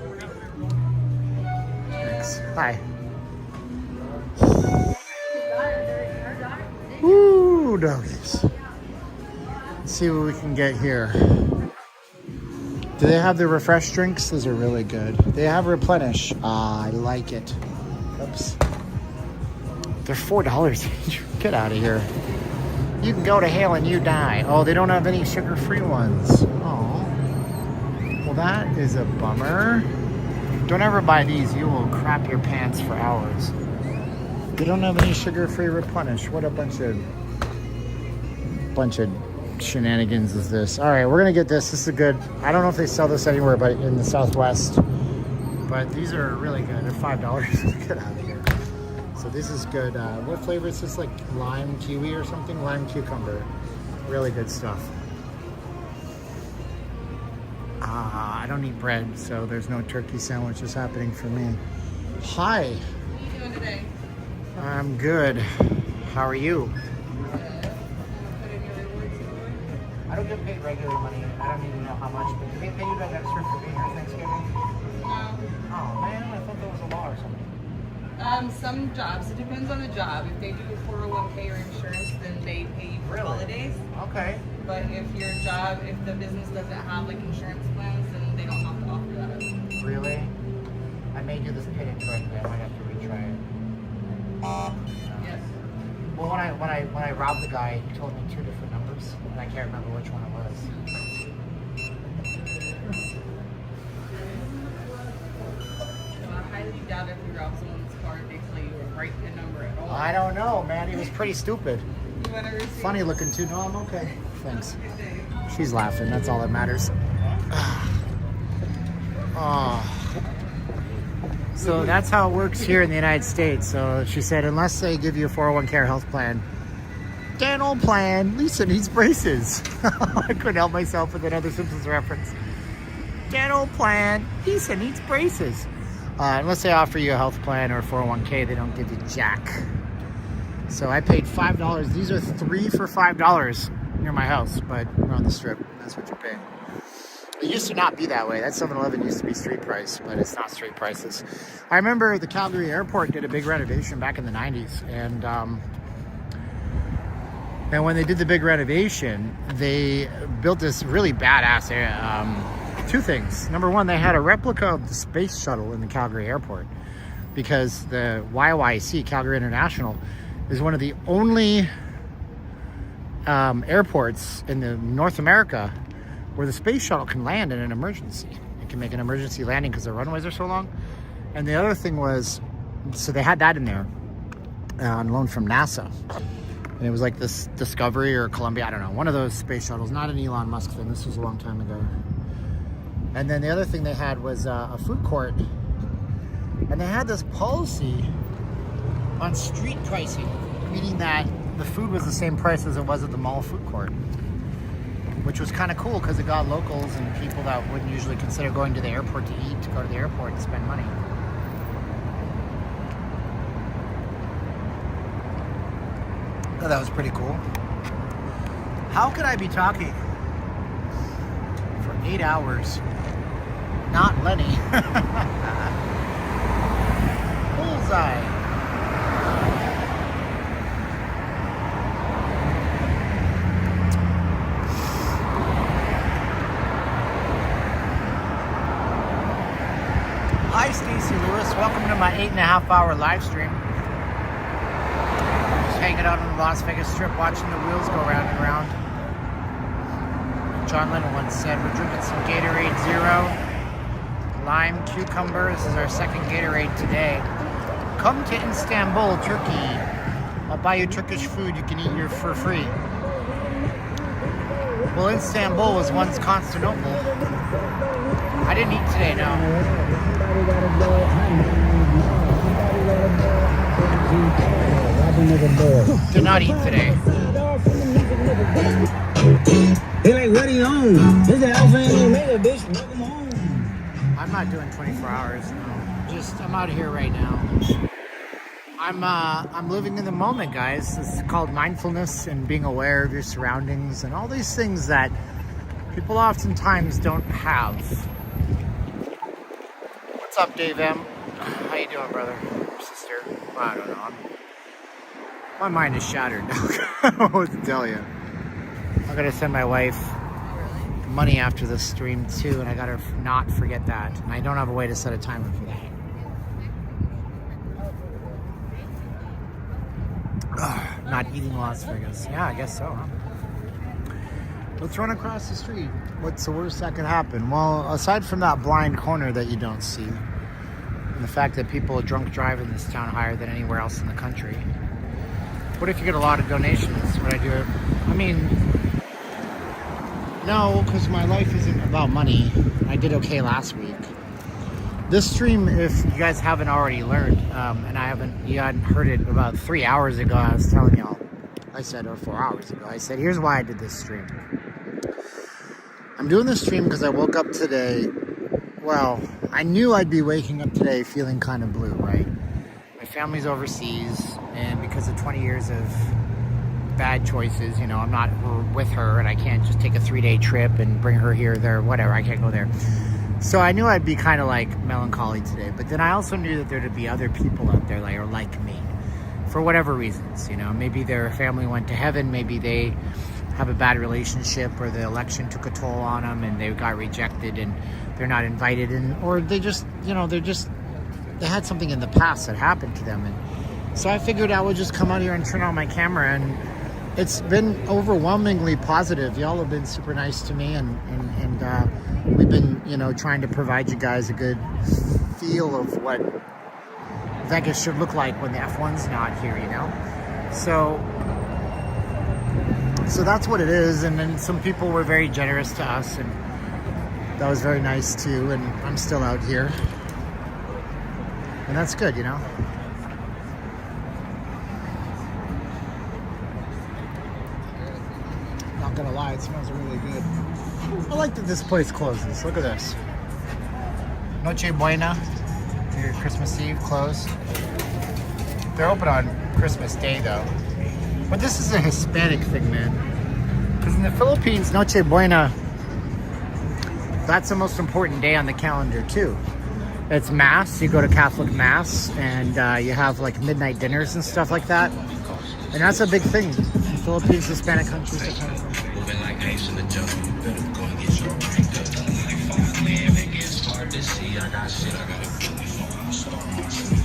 Thanks. Hi. Woo, doggies. Let's see what we can get here. Do they have the refresh drinks? Those are really good. They have replenish. I like it. Oops. They're $4 each. Get out of here. You can go to hell and you die. Oh, they don't have any sugar-free ones. Oh. Well, that is a bummer. Don't ever buy these. You will crap your pants for hours. They don't have any sugar-free replenish. What a bunch of shenanigans is this. All right, we're gonna get this. This is a good. I don't know if they sell this anywhere, but in the Southwest. But these are really good. They're $5. Get out of here. So this is good. What flavor is this? Like lime kiwi or something? Lime cucumber. Really good stuff. I don't eat bread, so there's no turkey sandwiches happening for me. Hi. What are you doing today? I'm good. How are you? I don't get paid regular money. I don't even know how much, but do they pay you that extra for being here Thanksgiving? No. Oh man, I thought that was a law or something. Some jobs, it depends on the job. If they do a 401k or insurance, then they pay you for holidays. Okay. But if your job, if the business doesn't have like insurance plans, then they don't have to offer that. Really? I may do this pin incorrectly. I might have to retry it. Yes. Well, when I robbed the guy, he told me 2 different numbers, and I can't remember which one it was. So I highly doubt if you rob someone's car, they tell you to write the number at all. I don't know, man. He was pretty stupid. You want a receipt? Funny looking too. No, I'm okay. Thanks. She's laughing. That's all that matters. Oh. So that's how it works here in the United States. So she said, unless they give you a 401k health plan, dental plan, Lisa needs braces. I couldn't help myself with another Simpsons reference. Dental plan, Lisa needs braces. Unless they offer you a health plan or a 401k, they don't give you jack. So I paid $5. These are 3 for $5 near my house, but we're on the strip. That's what you pay. It used to not be that way. That 7-Eleven used to be street price, but it's not street prices. I remember the Calgary airport did a big renovation back in the 90s, and And when they did the big renovation, they built this really badass two things. Number one, they had a replica of the space shuttle in the Calgary airport, because the YYC, Calgary International, is one of the only airports in the North America where the space shuttle can land in an emergency. It can make an emergency landing because the runways are so long. And the other thing was, so they had that in there on loan from NASA. And it was like this Discovery or Columbia, I don't know, one of those space shuttles, not an Elon Musk thing. This was a long time ago. And then the other thing they had was a food court. And they had this policy on street pricing, meaning that the food was the same price as it was at the mall food court, which was kind of cool because it got locals and people that wouldn't usually consider going to the airport to eat to go to the airport and spend money. Oh, that was pretty cool. How could I be talking for 8 hours? Not Lenny. Bullseye. Hi, Stacey Lewis. Welcome to my 8.5-hour live stream. Just hanging out on the Las Vegas Strip, watching the wheels go round and round. John Lennon once said, we're drinking some Gatorade Zero, lime, cucumber. This is our second Gatorade today. Come to Istanbul, Turkey. I'll buy you Turkish food you can eat here for free. Well, Istanbul was once Constantinople. I didn't eat today, no. Did not eat today. They like, what are you on? This is Alpha and Omega, bitch. Welcome home. I'm not doing 24 hours, no. I'm out of here right now. I'm living in the moment, guys. It's called mindfulness and being aware of your surroundings and all these things that people oftentimes don't have. What's up, Dave M? How you doing, brother? Sister? Well, I don't know. My mind is shattered now. I don't know what to tell you. I gotta send my wife money after this stream too, and I gotta not forget that. And I don't have a way to set a timer for that. Not eating Las Vegas. Yeah, I guess so, huh? Let's run across the street. What's the worst that could happen? Well, aside from that blind corner that you don't see, and the fact that people are drunk drive in this town higher than anywhere else in the country, what if you get a lot of donations? Would I do it? I mean, no, because my life isn't about money. I did okay last week. This stream, if you guys haven't already learned, and you hadn't heard it about 3 hours ago, I was telling y'all, I said, or 4 hours ago, I said, here's why I did this stream. I'm doing this stream because I woke up today, well, I knew I'd be waking up today feeling kind of blue, right? My family's overseas, and because of 20 years of bad choices, you know, I'm not with her, and I can't just take a 3-day trip and bring her here, there, whatever, I can't go there. So I knew I'd be kind of like melancholy today, but then I also knew that there'd be other people out there that are like me, for whatever reasons, you know, maybe their family went to heaven, maybe they have a bad relationship, or the election took a toll on them and they got rejected and they're not invited in, or they just, you know, they had something in the past that happened to them. And so I figured I would just come out here and turn on my camera, and it's been overwhelmingly positive. Y'all have been super nice to me, and we've been, you know, trying to provide you guys a good feel of what Vegas should look like when the F1's not here, you know? So that's what it is. And then some people were very generous to us, and that was very nice too. And I'm still out here, and that's good, you know? Not gonna lie, it smells really good. I like that this place closes. Look at this. Noche Buena, your Christmas Eve closed. They're open on Christmas Day though. But this is a Hispanic thing, man. Because in the Philippines, Noche Buena, that's the most important day on the calendar too. It's Mass, you go to Catholic Mass, and you have like midnight dinners and stuff like that. And that's a big thing Philippines, Hispanic countries to come from. Moving like apes in the jungle. You better go and get your break up. Like fuck, man, it gets hard to see. I got shit I gotta do before I start my shit.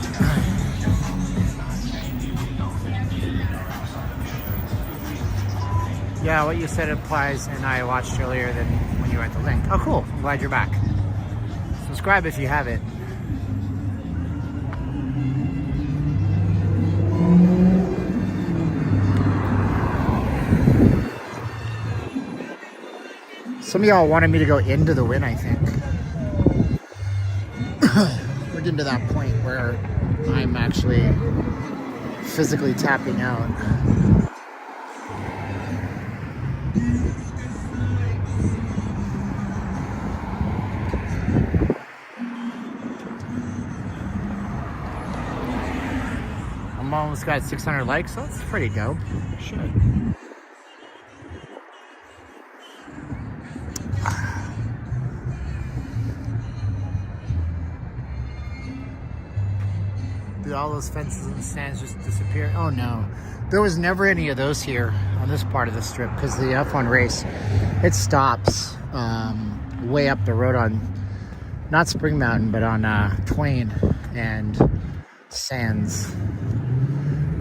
Yeah, what you said applies, and I watched earlier than when you were at the link. Oh, cool. I'm glad you're back. Subscribe if you haven't. Some of y'all wanted me to go into the win, I think. We're getting to that point where I'm actually physically tapping out. I'm almost got 600 likes, so that's pretty dope. Shit. Did all those fences and stands just disappear? Oh no. There was never any of those here on this part of the strip because the F1 race, it stops way up the road on, not Spring Mountain, but on Twain and Sands.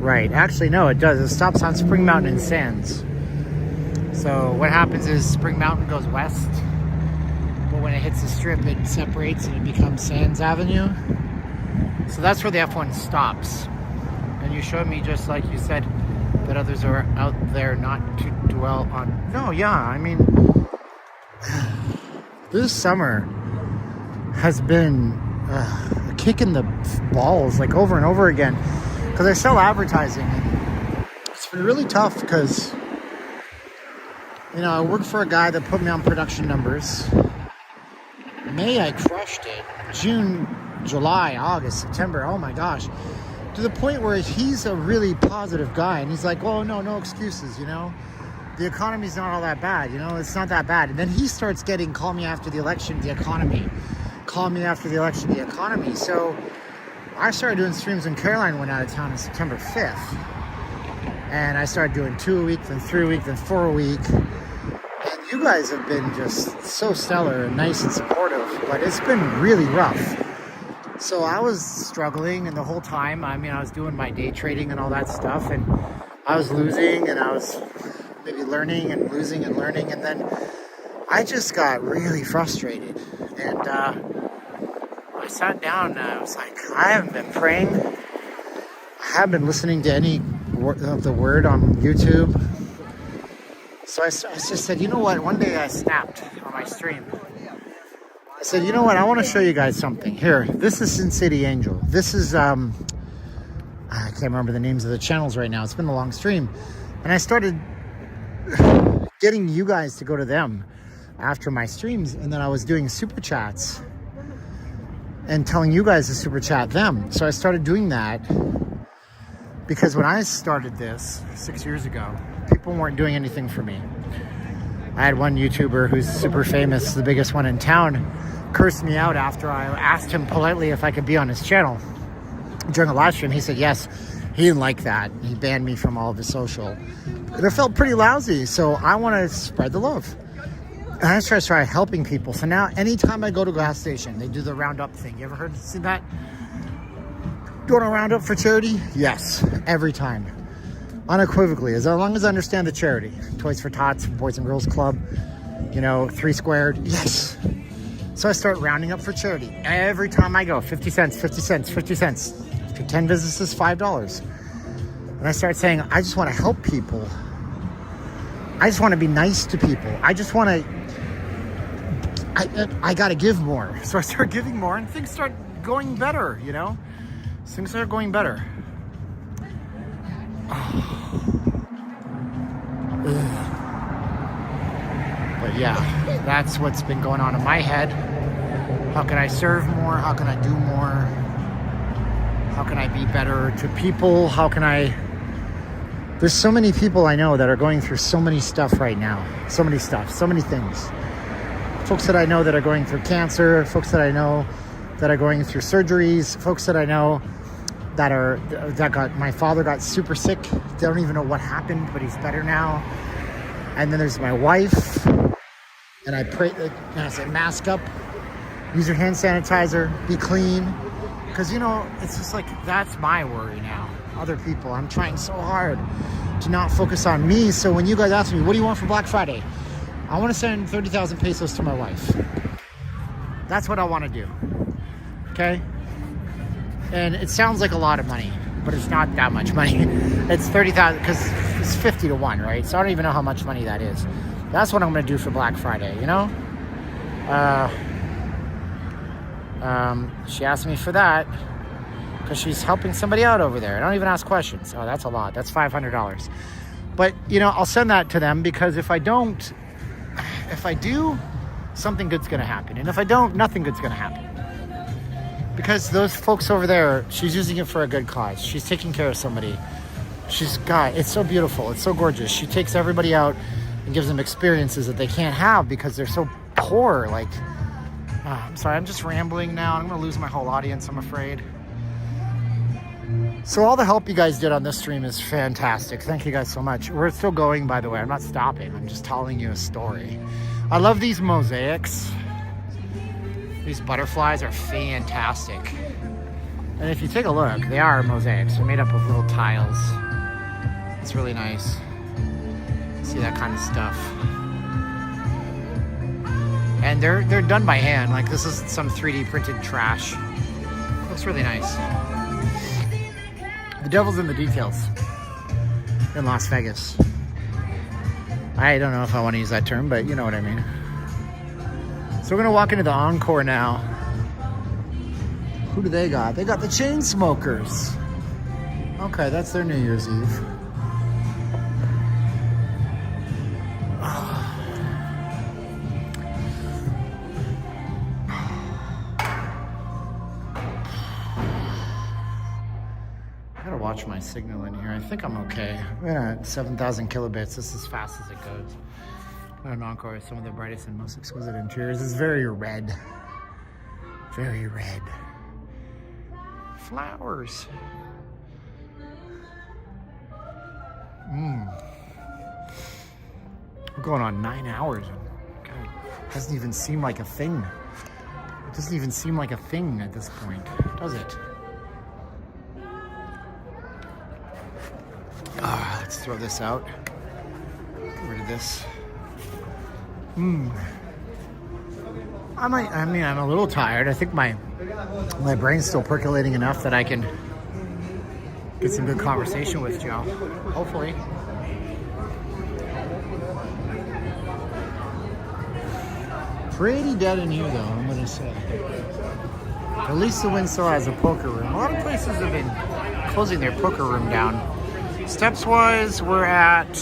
Right, actually no, it does. It stops on Spring Mountain and Sands. So what happens is Spring Mountain goes west, but when it hits the strip, it separates and it becomes Sands Avenue. So that's where the F1 stops. And you showed me, just like you said, that others are out there not to dwell on. No, yeah, I mean, this summer has been a kick in the balls, like over and over again, because I sell advertising. And it's been really tough because, you know, I worked for a guy that put me on production numbers. May, I crushed it. June, July, August, September, oh my gosh. To the point where he's a really positive guy and he's like, oh no excuses, you know. The economy's not all that bad, you know, it's not that bad. And then he starts getting, call me after the election, the economy. Call me after the election, the economy. So I started doing streams when Caroline went out of town on September 5th. And I started doing 2 a week, then 3 a week, then 4 a week. And you guys have been just so stellar and nice and supportive, but it's been really rough. So I was struggling, and the whole time, I mean, I was doing my day trading and all that stuff, and I was losing, and I was maybe learning and losing and learning, and then I just got really frustrated. And I sat down, and I was like, I haven't been praying. I haven't been listening to any of the word on YouTube. So I just said, you know what? One day I snapped on my stream. I said, you know what? I want to show you guys something. Here, this is Sin City Angel. This is, I can't remember the names of the channels right now. It's been a long stream. And I started getting you guys to go to them after my streams. And then I was doing super chats and telling you guys to super chat them. So I started doing that because when I started this 6 years ago, people weren't doing anything for me. I had one YouTuber who's super famous, the biggest one in town, cursed me out after I asked him politely if I could be on his channel during a live stream. He said yes. He didn't like that. He banned me from all of his social. And it felt pretty lousy, so I want to spread the love. And I started helping people. So now anytime I go to a gas station, they do the roundup thing. You ever seen that? Doing a roundup for charity? Yes, every time. Unequivocally, as long as I understand the charity. Toys for Tots, Boys and Girls Club, you know, 3 Squared, yes. So I start rounding up for charity. Every time I go, 50 cents, 50 cents, 50 cents. For 10 businesses, $5. And I start saying, I just want to help people. I just want to be nice to people. I just want to, I got to give more. So I start giving more and things start going better, you know? Things are going better. But yeah, that's what's been going on in my head. How can I serve more? How can I do more? How can I be better to people? How can I... There's so many people I know that are going through so many stuff right now. So many stuff, so many things. Folks that I know that are going through cancer, folks that I know that are going through surgeries, folks that I know my father got super sick. They don't even know what happened, but he's better now. And then there's my wife. And I pray, I say, mask up, use your hand sanitizer, be clean. Because, you know, it's just like, that's my worry now. Other people, I'm trying so hard to not focus on me. So when you guys ask me, what do you want for Black Friday? I want to send 30,000 pesos to my wife. That's what I want to do. Okay? And it sounds like a lot of money, but it's not that much money. It's 30,000, because it's 50 to 1, right? So I don't even know how much money that is. That's what I'm going to do for Black Friday, you know? She asked me for that because she's helping somebody out over there. I don't even ask questions. Oh, that's a lot. That's $500. But, you know, I'll send that to them, because if I do, something good's going to happen. And if I don't, nothing good's going to happen. Because those folks over there, she's using it for a good cause. She's taking care of somebody. It's so beautiful. It's so gorgeous. She takes everybody out and gives them experiences that they can't have because they're so poor. Like, I'm sorry, I'm just rambling now. I'm going to lose my whole audience, I'm afraid. So all the help you guys did on this stream is fantastic. Thank you guys so much. We're still going, by the way. I'm not stopping. I'm just telling you a story. I love these mosaics. These butterflies are fantastic. And if you take a look, they are mosaics. They're made up of little tiles. It's really nice. See that kind of stuff. And they're done by hand. Like, this is some 3D printed trash. Looks really nice. The devil's in the details in Las Vegas. I don't know if I want to use that term, but you know what I mean. So we're gonna walk into the Encore now. Who do they got? They got the Chainsmokers. Okay, that's their New Year's Eve. I gotta watch my signal in here. I think I'm okay. We're at 7,000 kilobits. This is as fast as it goes. An Encore is some of the brightest and most exquisite interiors. It's very red. Very red. Flowers. We're going on 9 hours. God, it doesn't even seem like a thing. It doesn't even seem like a thing at this point, does it? Let's throw this out. Get rid of this. I'm a little tired. I think my brain's still percolating enough that I can get some good conversation with Joe. Hopefully. Pretty dead in here, though, I'm gonna say. At least the Wind still has a poker room. A lot of places have been closing their poker room down. Steps-wise, we're at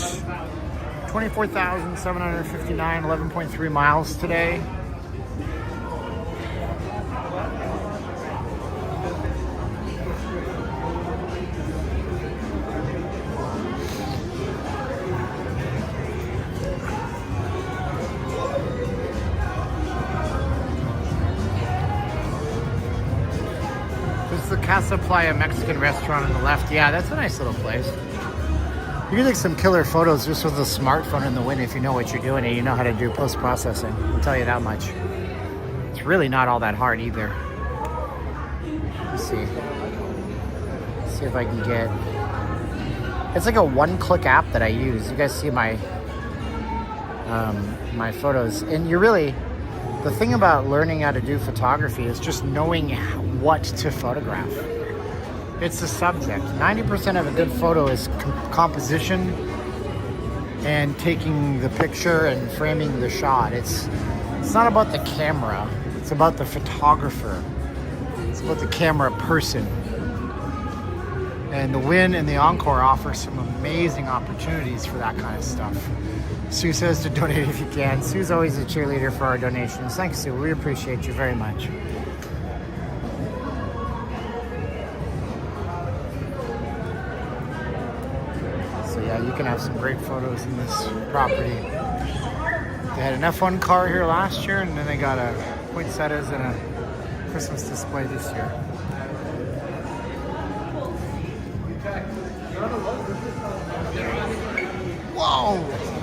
24,759, 11.3 miles today. This is the Casa Playa Mexican restaurant on the left. Yeah, that's a nice little place. You can take some killer photos just with a smartphone in the wind if you know what you're doing and you know how to do post-processing. I'll tell you that much. It's really not all that hard either. Let's see. Let's see if I can get... It's like a one-click app that I use. You guys see my my photos. And you really... The thing about learning how to do photography is just knowing what to photograph. It's the subject. 90% of a good photo is composition and taking the picture and framing the shot. It's not about the camera. It's about the photographer. It's about the camera person. And the Win and the Encore offer some amazing opportunities for that kind of stuff. Sue says to donate if you can. Sue's always a cheerleader for our donations. Thanks, Sue. We appreciate you very much. You can have some great photos in this property. They had an F1 car here last year, and then they got a poinsettias and a Christmas display this year.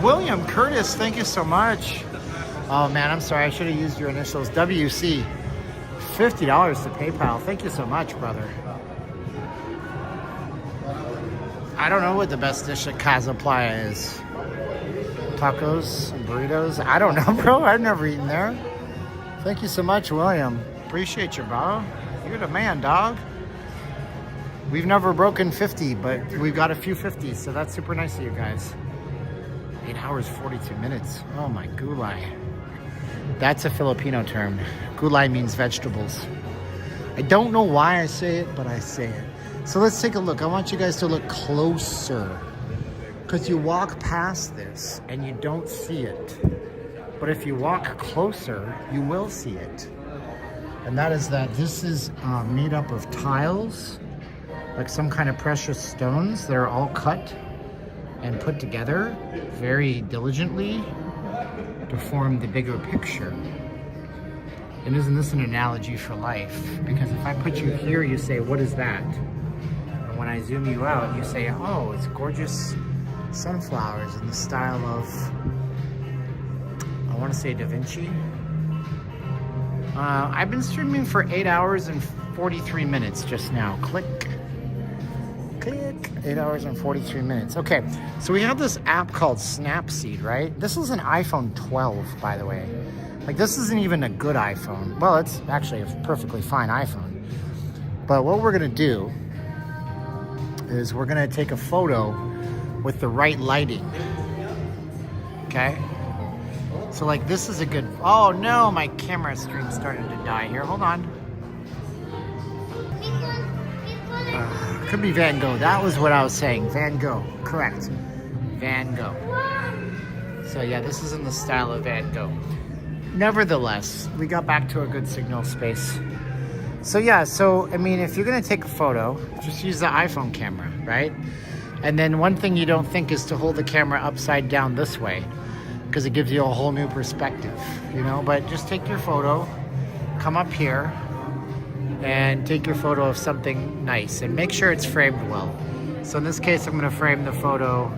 William Curtis, thank you so much. Oh man, I'm sorry, I should have used your initials. WC, $50 to PayPal. Thank you so much, brother. I don't know what the best dish at Casa Playa is. Tacos and burritos? I don't know, bro. I've never eaten there. Thank you so much, William. Appreciate you, bro. You're the man, dog. We've never broken 50, but we've got a few 50s, so that's super nice of you guys. 8 hours, 42 minutes. Oh my gulay. That's a Filipino term. Gulay means vegetables. I don't know why I say it, but I say it. So let's take a look. I want you guys to look closer, because you walk past this and you don't see it. But if you walk closer, you will see it. And that is that this is made up of tiles, like some kind of precious stones that are all cut and put together very diligently to form the bigger picture. And isn't this an analogy for life? Because if I put you here, you say, what is that? And when I zoom you out, you say, oh, it's gorgeous sunflowers in the style of, I want to say Da Vinci. I've been streaming for 8 hours and 43 minutes just now. Click. 8 hours and 43 minutes. Okay, so we have this app called Snapseed, right? This is an iPhone 12, by the way. Like, this isn't even a good iPhone. Well, it's actually a perfectly fine iPhone. But what we're gonna do is we're gonna take a photo with the right lighting. Okay? So like, this is a good, oh no, my camera stream started to die here. Hold on. Could be Van Gogh. That was what I was saying. Van Gogh. Correct. Van Gogh. So yeah, this is in the style of Van Gogh. Nevertheless, we got back to a good signal space. So yeah, so I mean, if you're gonna take a photo, just use the iPhone camera, right? And then one thing you don't think is to hold the camera upside down this way, because it gives you a whole new perspective, you know? But just take your photo, come up here, and take your photo of something nice and make sure it's framed well. So in this case, I'm gonna frame the photo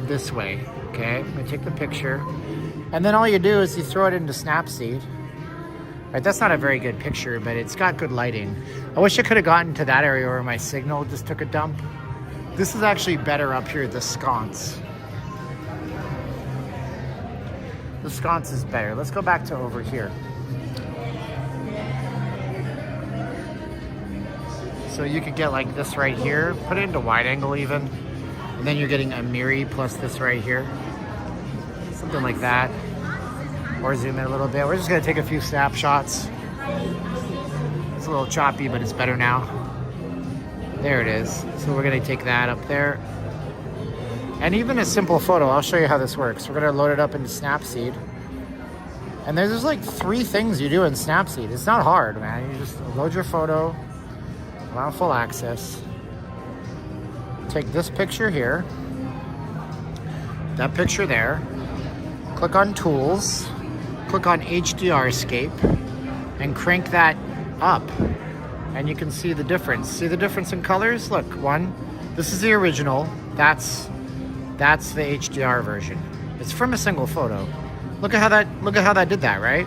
this way, okay? I'm gonna take the picture, and then all you do is you throw it into Snapseed. Right, that's not a very good picture, but it's got good lighting. I wish I could have gotten to that area where my signal just took a dump. This is actually better up here, the sconce. The sconce is better. Let's go back to over here. So you could get like this right here, put it into wide angle even, and then you're getting a Miri plus this right here. Something like that. Or zoom in a little bit. We're just gonna take a few snapshots. It's a little choppy, but it's better now. There it is. So we're gonna take that up there. And even a simple photo, I'll show you how this works. We're gonna load it up into Snapseed. And there's like 3 things you do in Snapseed. It's not hard, man. You just load your photo, allow full access. Take this picture here, that picture there, click on Tools, click on HDRscape, and crank that up. And you can see the difference. See the difference in colors? Look, one, this is the original. That's the HDR version. It's from a single photo. Look at how that did that, right?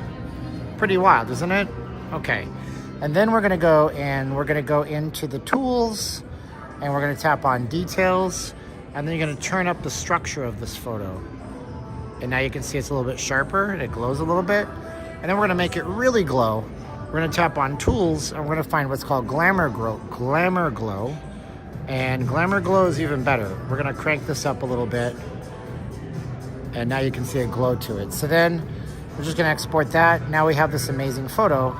Pretty wild, isn't it? Okay. And then we're gonna go into the tools, and we're gonna tap on details, and then you're gonna turn up the structure of this photo. And now you can see it's a little bit sharper and it glows a little bit. And then we're gonna make it really glow. We're gonna tap on tools, and we're gonna find what's called Glamour Glow. And Glamour Glow is even better. We're gonna crank this up a little bit. And now you can see a glow to it. So then we're just gonna export that. Now we have this amazing photo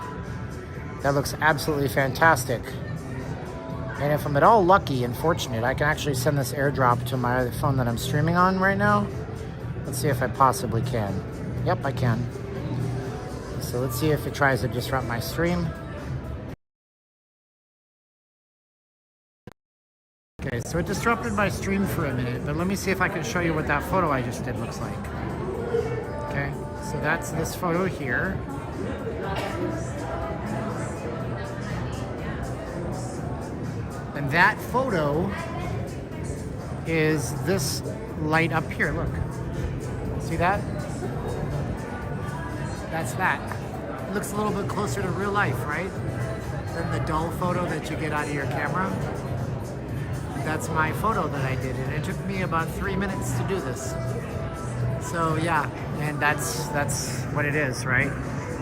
that looks absolutely fantastic. And if I'm at all lucky and fortunate, I can actually send this airdrop to my other phone that I'm streaming on right now. Let's see if I possibly can. Yep, I can. So let's see if it tries to disrupt my stream. Okay, so it disrupted my stream for a minute, but let me see if I can show you what that photo I just did looks like. Okay, so that's this photo here. And that photo is this light up here. Look. See that? That's that. It looks a little bit closer to real life, right? Than the dull photo that you get out of your camera. That's my photo that I did, and it took me about 3 minutes to do this. So yeah, and that's what it is, right?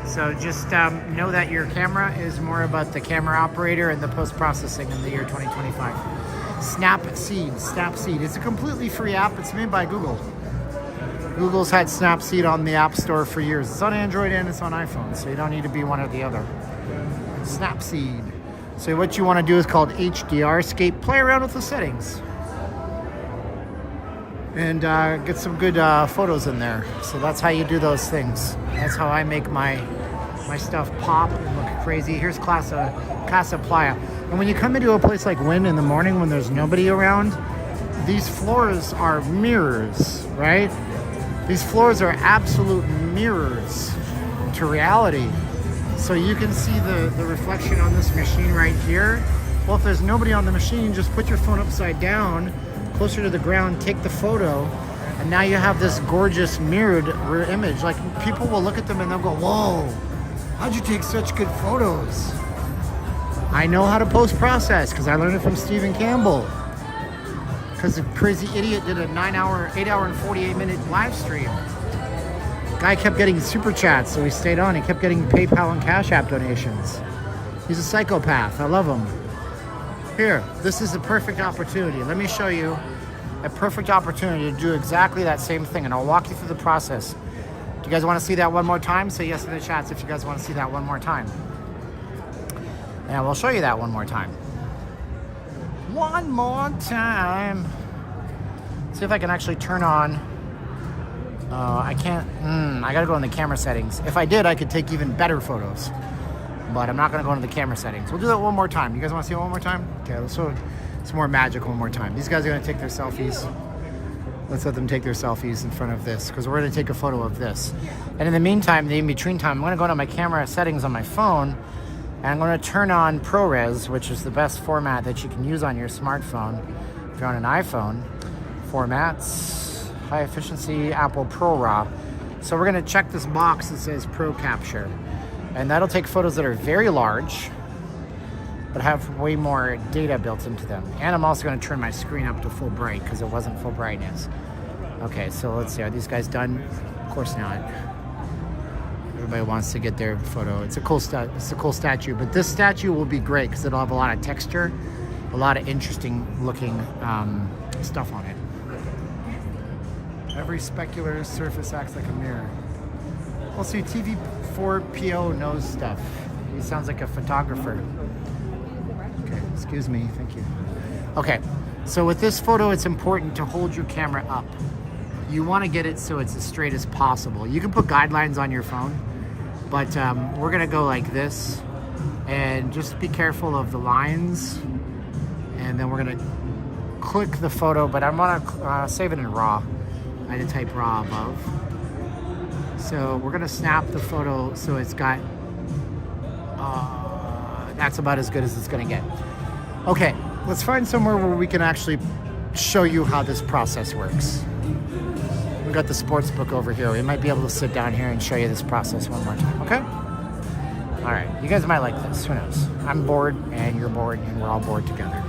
So just know that your camera is more about the camera operator and the post-processing in the year 2025. Snapseed. It's a completely free app. It's made by Google. Google's had Snapseed on the App Store for years. It's on Android and it's on iPhone, so you don't need to be one or the other. Snapseed. So what you want to do is called HDRscape. Play around with the settings. And get some good photos in there. So that's how you do those things. That's how I make my stuff pop and look crazy. Here's Casa Playa. And when you come into a place like Wynn in the morning when there's nobody around, these floors are mirrors, right? These floors are absolute mirrors to reality. So you can see the reflection on this machine right here. Well, if there's nobody on the machine, just put your phone upside down, closer to the ground, take the photo, and now you have this gorgeous mirrored image. Like, people will look at them and they'll go, whoa, how'd you take such good photos? I know how to post-process because I learned it from Stephen Campbell. Because the crazy idiot did a 8 hour and 48 minute live stream. Guy kept getting super chats, so he stayed on. He kept getting PayPal and Cash App donations. He's a psychopath. I love him. Here, this is a perfect opportunity. Let me show you a perfect opportunity to do exactly that same thing, and I'll walk you through the process. Do you guys want to see that one more time? Say yes in the chats if you guys want to see that one more time. And we'll show you that one more time. One more time. See if I can actually turn on. I can't. I gotta go in the camera settings. If I did, I could take even better photos. But I'm not gonna go into the camera settings. We'll do that one more time. You guys wanna see it one more time? Okay, let's show some more magic one more time. These guys are gonna take their selfies. Let's let them take their selfies in front of this, because we're gonna take a photo of this. And in the meantime, the in-between time, I'm gonna go to my camera settings on my phone, and I'm gonna turn on ProRes, which is the best format that you can use on your smartphone. If you're on an iPhone, formats, high efficiency, Apple ProRAW. So we're gonna check this box that says Pro Capture. And that'll take photos that are very large, but have way more data built into them. And I'm also gonna turn my screen up to full bright because it wasn't full brightness. Okay, so let's see, are these guys done? Of course not. Everybody wants to get their photo. It's a cool statue, but this statue will be great because it'll have a lot of texture, a lot of interesting looking stuff on it. Every specular surface acts like a mirror. Well, see, TV4PO knows stuff. He sounds like a photographer. Okay, excuse me, thank you. Okay, so with this photo, it's important to hold your camera up. You want to get it so it's as straight as possible. You can put guidelines on your phone, but we're gonna go like this, and just be careful of the lines, and then we're gonna click the photo, but I'm gonna save it in RAW. I had to type RAW above. So we're gonna snap the photo so it's got, that's about as good as it's gonna get. Okay, let's find somewhere where we can actually show you how this process works. We got the sports book over here. We might be able to sit down here and show you this process one more time, okay? All right, you guys might like this, who knows? I'm bored and you're bored and we're all bored together.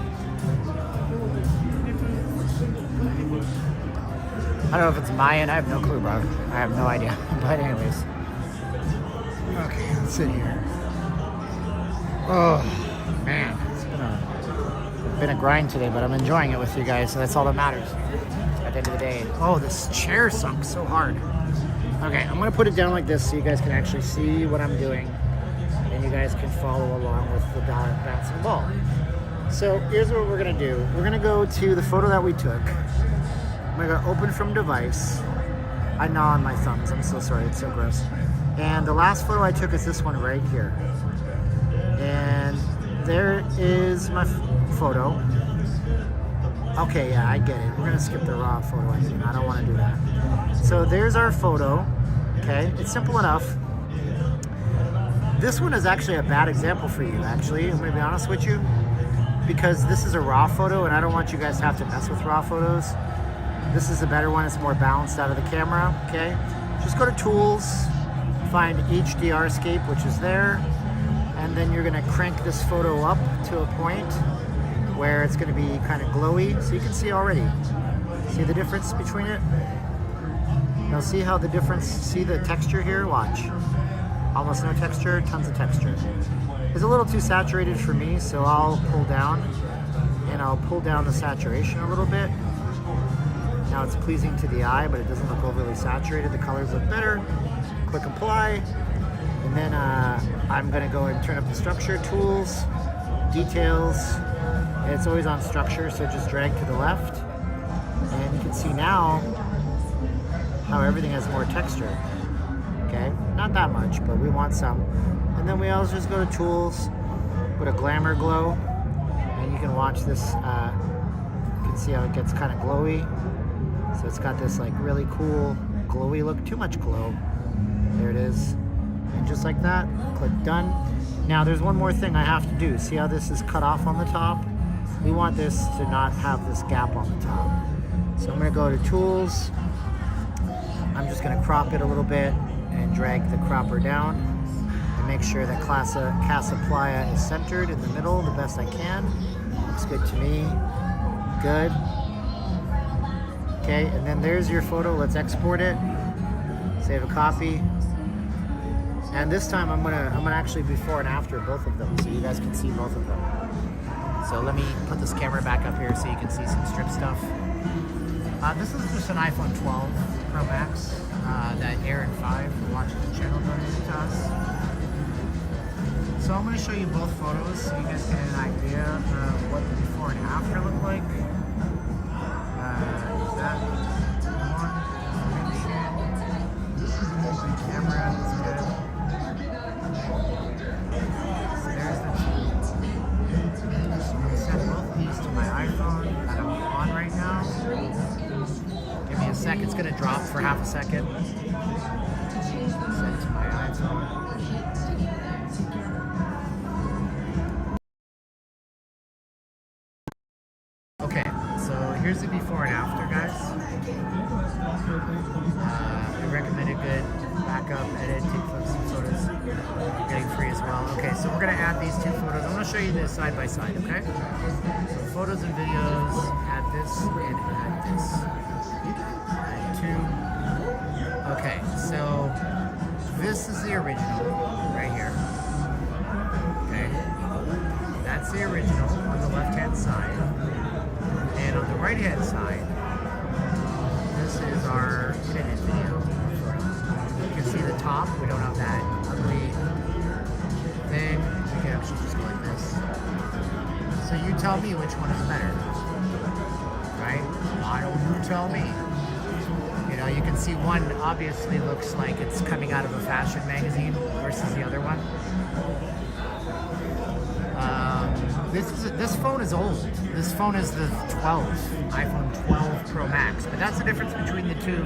I don't know if it's Mayan. I have no clue, bro. I have no idea. But anyways. Okay, let's sit here. Oh, man. It's been a grind today, but I'm enjoying it with you guys, so that's all that matters at the end of the day. Oh, this chair sucks so hard. Okay, I'm going to put it down like this so you guys can actually see what I'm doing, and you guys can follow along with the bouncing ball. So here's what we're going to do. We're going to go to the photo that we took. I'm gonna open from device. I gnaw on my thumbs, I'm so sorry, it's so gross. And the last photo I took is this one right here. And there is my photo. Okay, yeah, I get it. We're gonna skip the raw photo. I don't wanna do that. So there's our photo, okay? It's simple enough. This one is actually a bad example for you, actually, I'm gonna be honest with you. because this is a raw photo and I don't want you guys to have to mess with raw photos. This is a better one. It's more balanced out of the camera, okay? Just go to Tools, find HDRscape, which is there, and then you're gonna crank this photo up to a point where it's gonna be kind of glowy, so you can see already. See the difference between it? Now see how the difference, see the texture here? Watch. Almost no texture, tons of texture. It's a little too saturated for me, so I'll pull down, and I'll pull down the saturation a little bit. Now it's pleasing to the eye, but it doesn't look overly saturated. The colors look better. Click apply, and then I'm gonna go and turn up the structure, tools, details, and it's always on structure, so just drag to the left, and you can see now how everything has more texture, okay? Not that much, but we want some. And then we always just go to tools, put a glamour glow, and you can watch this, you can see how it gets kind of glowy. So it's got this like really cool glowy look, too much glow. There it is. And just like that, click done. Now there's one more thing I have to do. See how this is cut off on the top? We want this to not have this gap on the top. So I'm gonna go to tools. I'm just gonna crop it a little bit and drag the cropper down and make sure that Casa Playa is centered in the middle the best I can. Looks good to me. Good. Okay, and then there's your photo. Let's export it. Save a copy. And this time I'm gonna actually before and after both of them, so you guys can see both of them. So let me put this camera back up here so you can see some strip stuff. This is just an iPhone 12 Pro Max that Aaron 5 who watches the channel donated to us. So I'm going to show you both photos so you guys get an idea of what the before and after look like. Is that one? Camera is good. So there's the two. So I'm going to send both of these to my iPhone that I'm on right now. Give me a sec, it's going to drop for half a second. Send it to my iPhone. Okay, so here's the before and after, guys. I recommend a good backup, edit, take some photos. Getting free as well. Okay, so we're going to add these two photos. I'm going to show you this side by side, okay? So photos and videos, add this and add this. Add two. Okay, so this is the original right here. Okay, that's the original on the left-hand side. And on the right-hand side, this is our edited video. You can see the top. We don't have that ugly thing. We can actually just go like this. So you tell me which one is better, right? Why don't you tell me? You know, you can see one obviously looks like it's coming out of a fashion magazine versus the other one. This phone is old. This phone is the iPhone 12 Pro Max, but that's the difference between the two.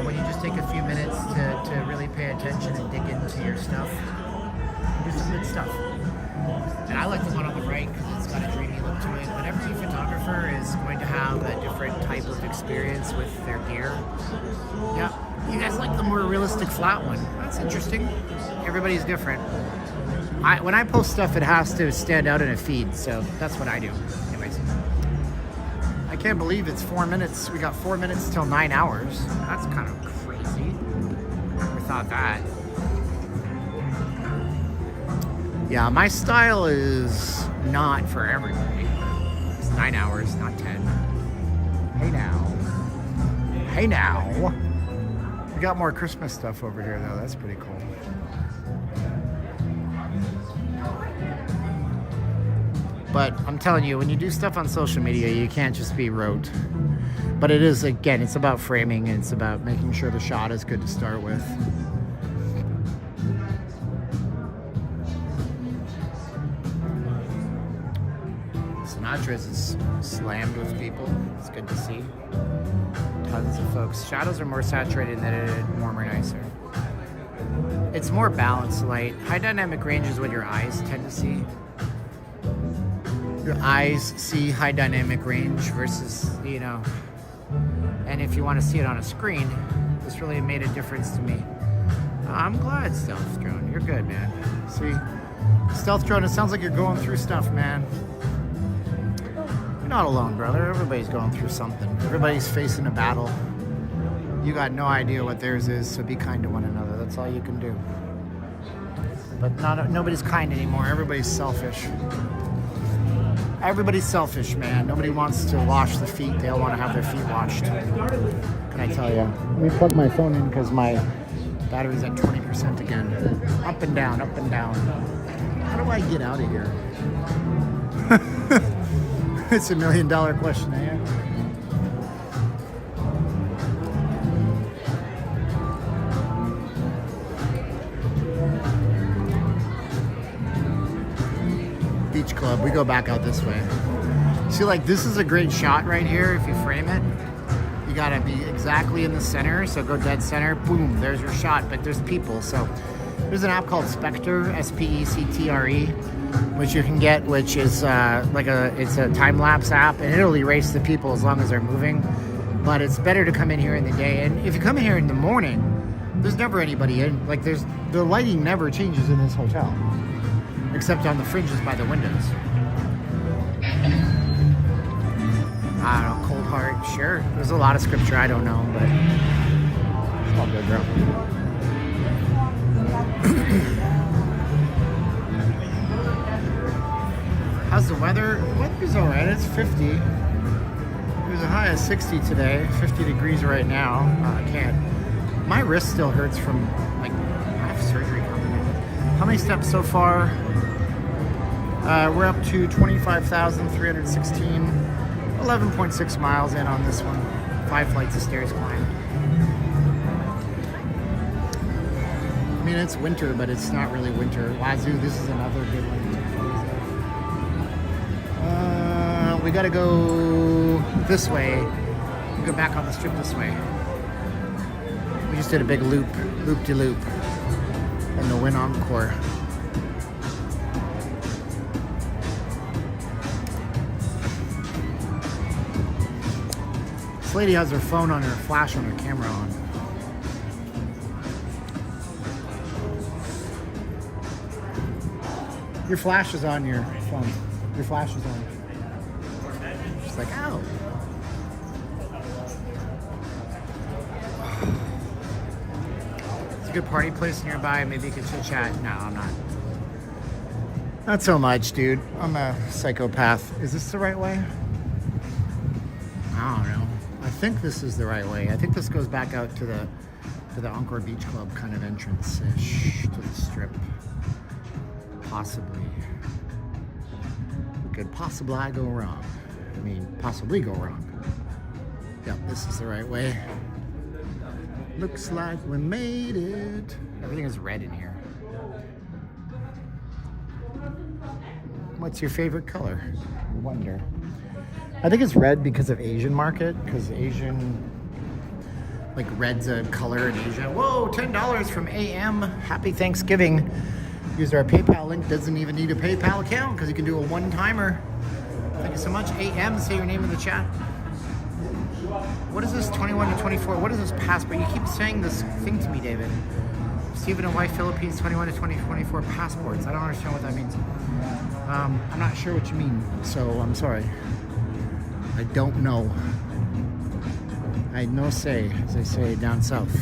When you just take a few minutes to really pay attention and dig into your stuff, do some good stuff. And I like the one on the right because it's got a dreamy look to it, but every photographer is going to have a different type of experience with their gear. Yeah, you guys like the more realistic flat one. That's interesting. Everybody's different. When I post stuff, it has to stand out in a feed, so that's what I do. Anyways, I can't believe it's 4 minutes. We got 4 minutes till 9 hours. That's kind of crazy. Never thought that. Yeah, my style is not for everybody. It's 9 hours, not 10. Hey now. Hey now. We got more Christmas stuff over here, though. That's pretty cool. But I'm telling you, when you do stuff on social media, you can't just be rote. But it is, again, it's about framing, and it's about making sure the shot is good to start with. Sinatra's is slammed with people. It's good to see. Tons of folks. Shadows are more saturated and edited, warmer, nicer. It's more balanced light. High dynamic range is what your eyes tend to see. your eyes see high dynamic range versus, you know, and if you want to see it on a screen, this really made a difference to me. I'm glad, Stealth Drone. You're good, man. See, Stealth Drone, it sounds like you're going through stuff, man. You're not alone, brother. Everybody's going through something. Everybody's facing a battle. You got no idea what theirs is, so be kind to one another. That's all you can do. But nobody's kind anymore. Everybody's selfish. Everybody's selfish, man. Nobody wants to wash the feet. They all want to have their feet washed. Can I tell you? Let me plug my phone in because my battery's at 20% again. Up and down, up and down. How do I get out of here? It's $1 million question, eh? Beach Club. We go back out this way. See, like, this is a great shot right here if you frame it. You gotta be exactly in the center, so go dead center, boom, there's your shot, but there's people. So there's an app called Spectre, S-P-E-C-T-R-E, which you can get, which is it's a time-lapse app, and it'll erase the people as long as they're moving. But it's better to come in here in the day, and if you come in here in the morning, there's never anybody in. Like, the lighting never changes in this hotel, except on the fringes by the windows. I don't know, cold heart, sure. There's a lot of scripture I don't know, but it's all good, bro. How's the weather? The weather's alright, it's 50. It was a high of 60 today, 50 degrees right now. I can't. My wrist still hurts from, like, I have surgery coming in. How many steps so far? We're up to 25,316. 11.6 miles in on this one. 5 flights of stairs climbed. I mean, it's winter, but it's not really winter. Wazoo, this is another good one. We gotta go this way. We go back on the strip this way. We just did a big loop-de-loop in the Wynn Encore. This lady has her phone on her flash on her camera on. Your flash is on your phone. Your flash is on. She's like, ow. It's a good party place nearby. Maybe you can chit chat. No, I'm not. Not so much, dude. I'm a psychopath. Is this the right way? I don't know. I think this is the right way. I think this goes back out to the Encore Beach Club kind of entrance-ish to the strip. Possibly. Could possibly go wrong. I mean, possibly go wrong. Yep, this is the right way. Looks like we made it. Everything is red in here. What's your favorite color? I wonder. I think it's red because of Asian market, because Asian, like, red's a color in Asia. Whoa, $10 from AM. Happy Thanksgiving. Use our PayPal link. Doesn't even need a PayPal account because you can do a one-timer. Thank you so much. AM, say your name in the chat. What is this 21 to 24? What is this passport? You keep saying this thing to me, David. Stephen and wife, Philippines, 21 to 24 passports. I don't understand what that means. I'm not sure what you mean, so I'm sorry. I don't know. I no say, as they say down south.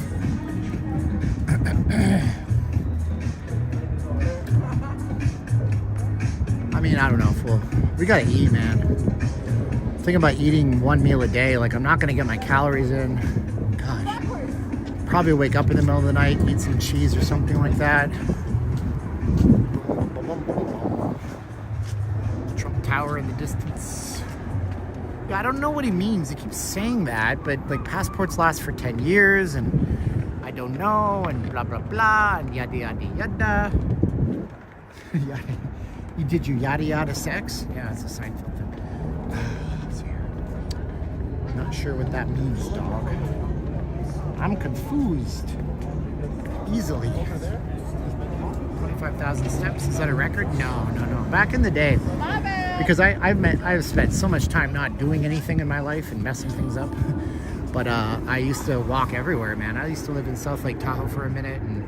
I mean, I don't know. We gotta eat, man. Thinking about eating one meal a day. Like, I'm not gonna get my calories in. Gosh. Probably wake up in the middle of the night, eat some cheese or something like that. Trump Tower in the distance. Yeah, I don't know what he means. He keeps saying that, but, like, passports last for 10 years, and I don't know, and blah, blah, blah, and yada, yada, yada. You did your yada, yada sex? Yeah, it's a Seinfeld thing. It's here. Not sure what that means, dog. I'm confused. Easily. 25,000 steps, is that a record? No. Back in the day. My bad. because I've spent so much time not doing anything in my life and messing things up. But I used to walk everywhere, man. I used to live in South Lake Tahoe for a minute. And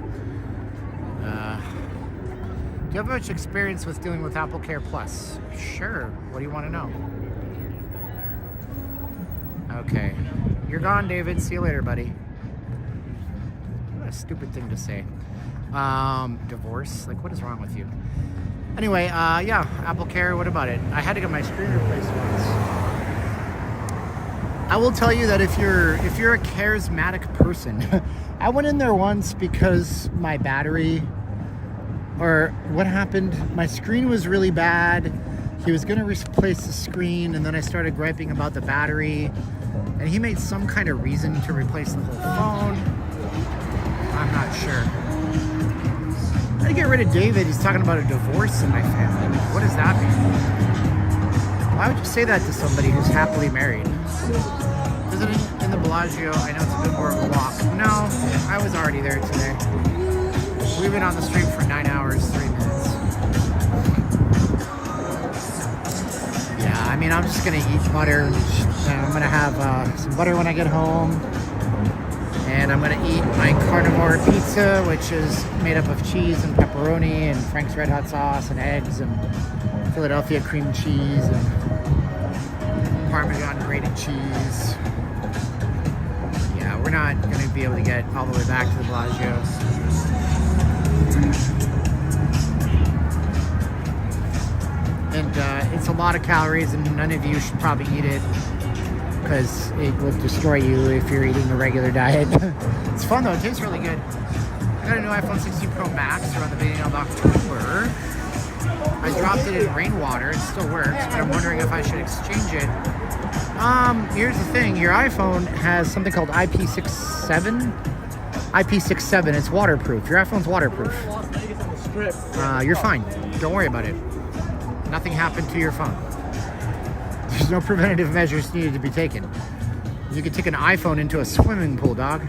do you have much experience with dealing with Apple Care Plus? Sure. What do you want to know? Okay. You're gone, David. See you later, buddy. What a stupid thing to say. Divorce? Like, what is wrong with you? Anyway, yeah, Apple Care, what about it? I had to get my screen replaced once. I will tell you that if you're a charismatic person, I went in there once because my battery, or what happened, my screen was really bad. He was gonna replace the screen, and then I started griping about the battery, and he made some kind of reason to replace the whole phone. I'm not sure. I had to get rid of David. He's talking about a divorce in my family. What does that mean? Why would you say that to somebody who's happily married? Visiting in the Bellagio, I know it's a bit more of a walk. No, I was already there today. We've been on the street for 9 hours, 3 minutes. Yeah, I mean, I'm just gonna eat butter. I'm gonna have some butter when I get home. And I'm gonna eat my carnivore pizza, which is made up of cheese and pepperoni and Frank's Red Hot sauce and eggs and Philadelphia cream cheese and Parmesan grated cheese. Yeah, we're not gonna be able to get all the way back to the Bellagio. And it's a lot of calories, and none of you should probably eat it because it would destroy you if you're eating a regular diet. It's fun though, it tastes really good. I got a new iPhone 16 Pro Max around the beginning of October. I dropped it in rainwater, it still works, but I'm wondering if I should exchange it. Here's the thing, your iPhone has something called IP67. IP67, it's waterproof. Your iPhone's waterproof. You're fine, don't worry about it. Nothing happened to your phone. There's no preventative measures needed to be taken. You can take an iPhone into a swimming pool, dog.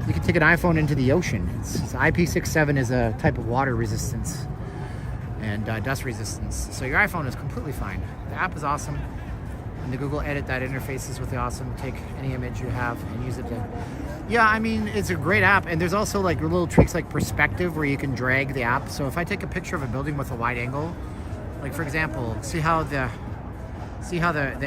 You can take an iPhone into the ocean. It's IP67 is a type of water resistance and dust resistance. So your iPhone is completely fine. The app is awesome. And the Google Edit, that interface is really awesome. Take any image you have and use it to... Yeah, I mean, it's a great app. And there's also like little tricks like perspective where you can drag the app. So if I take a picture of a building with a wide angle, like for example, see how the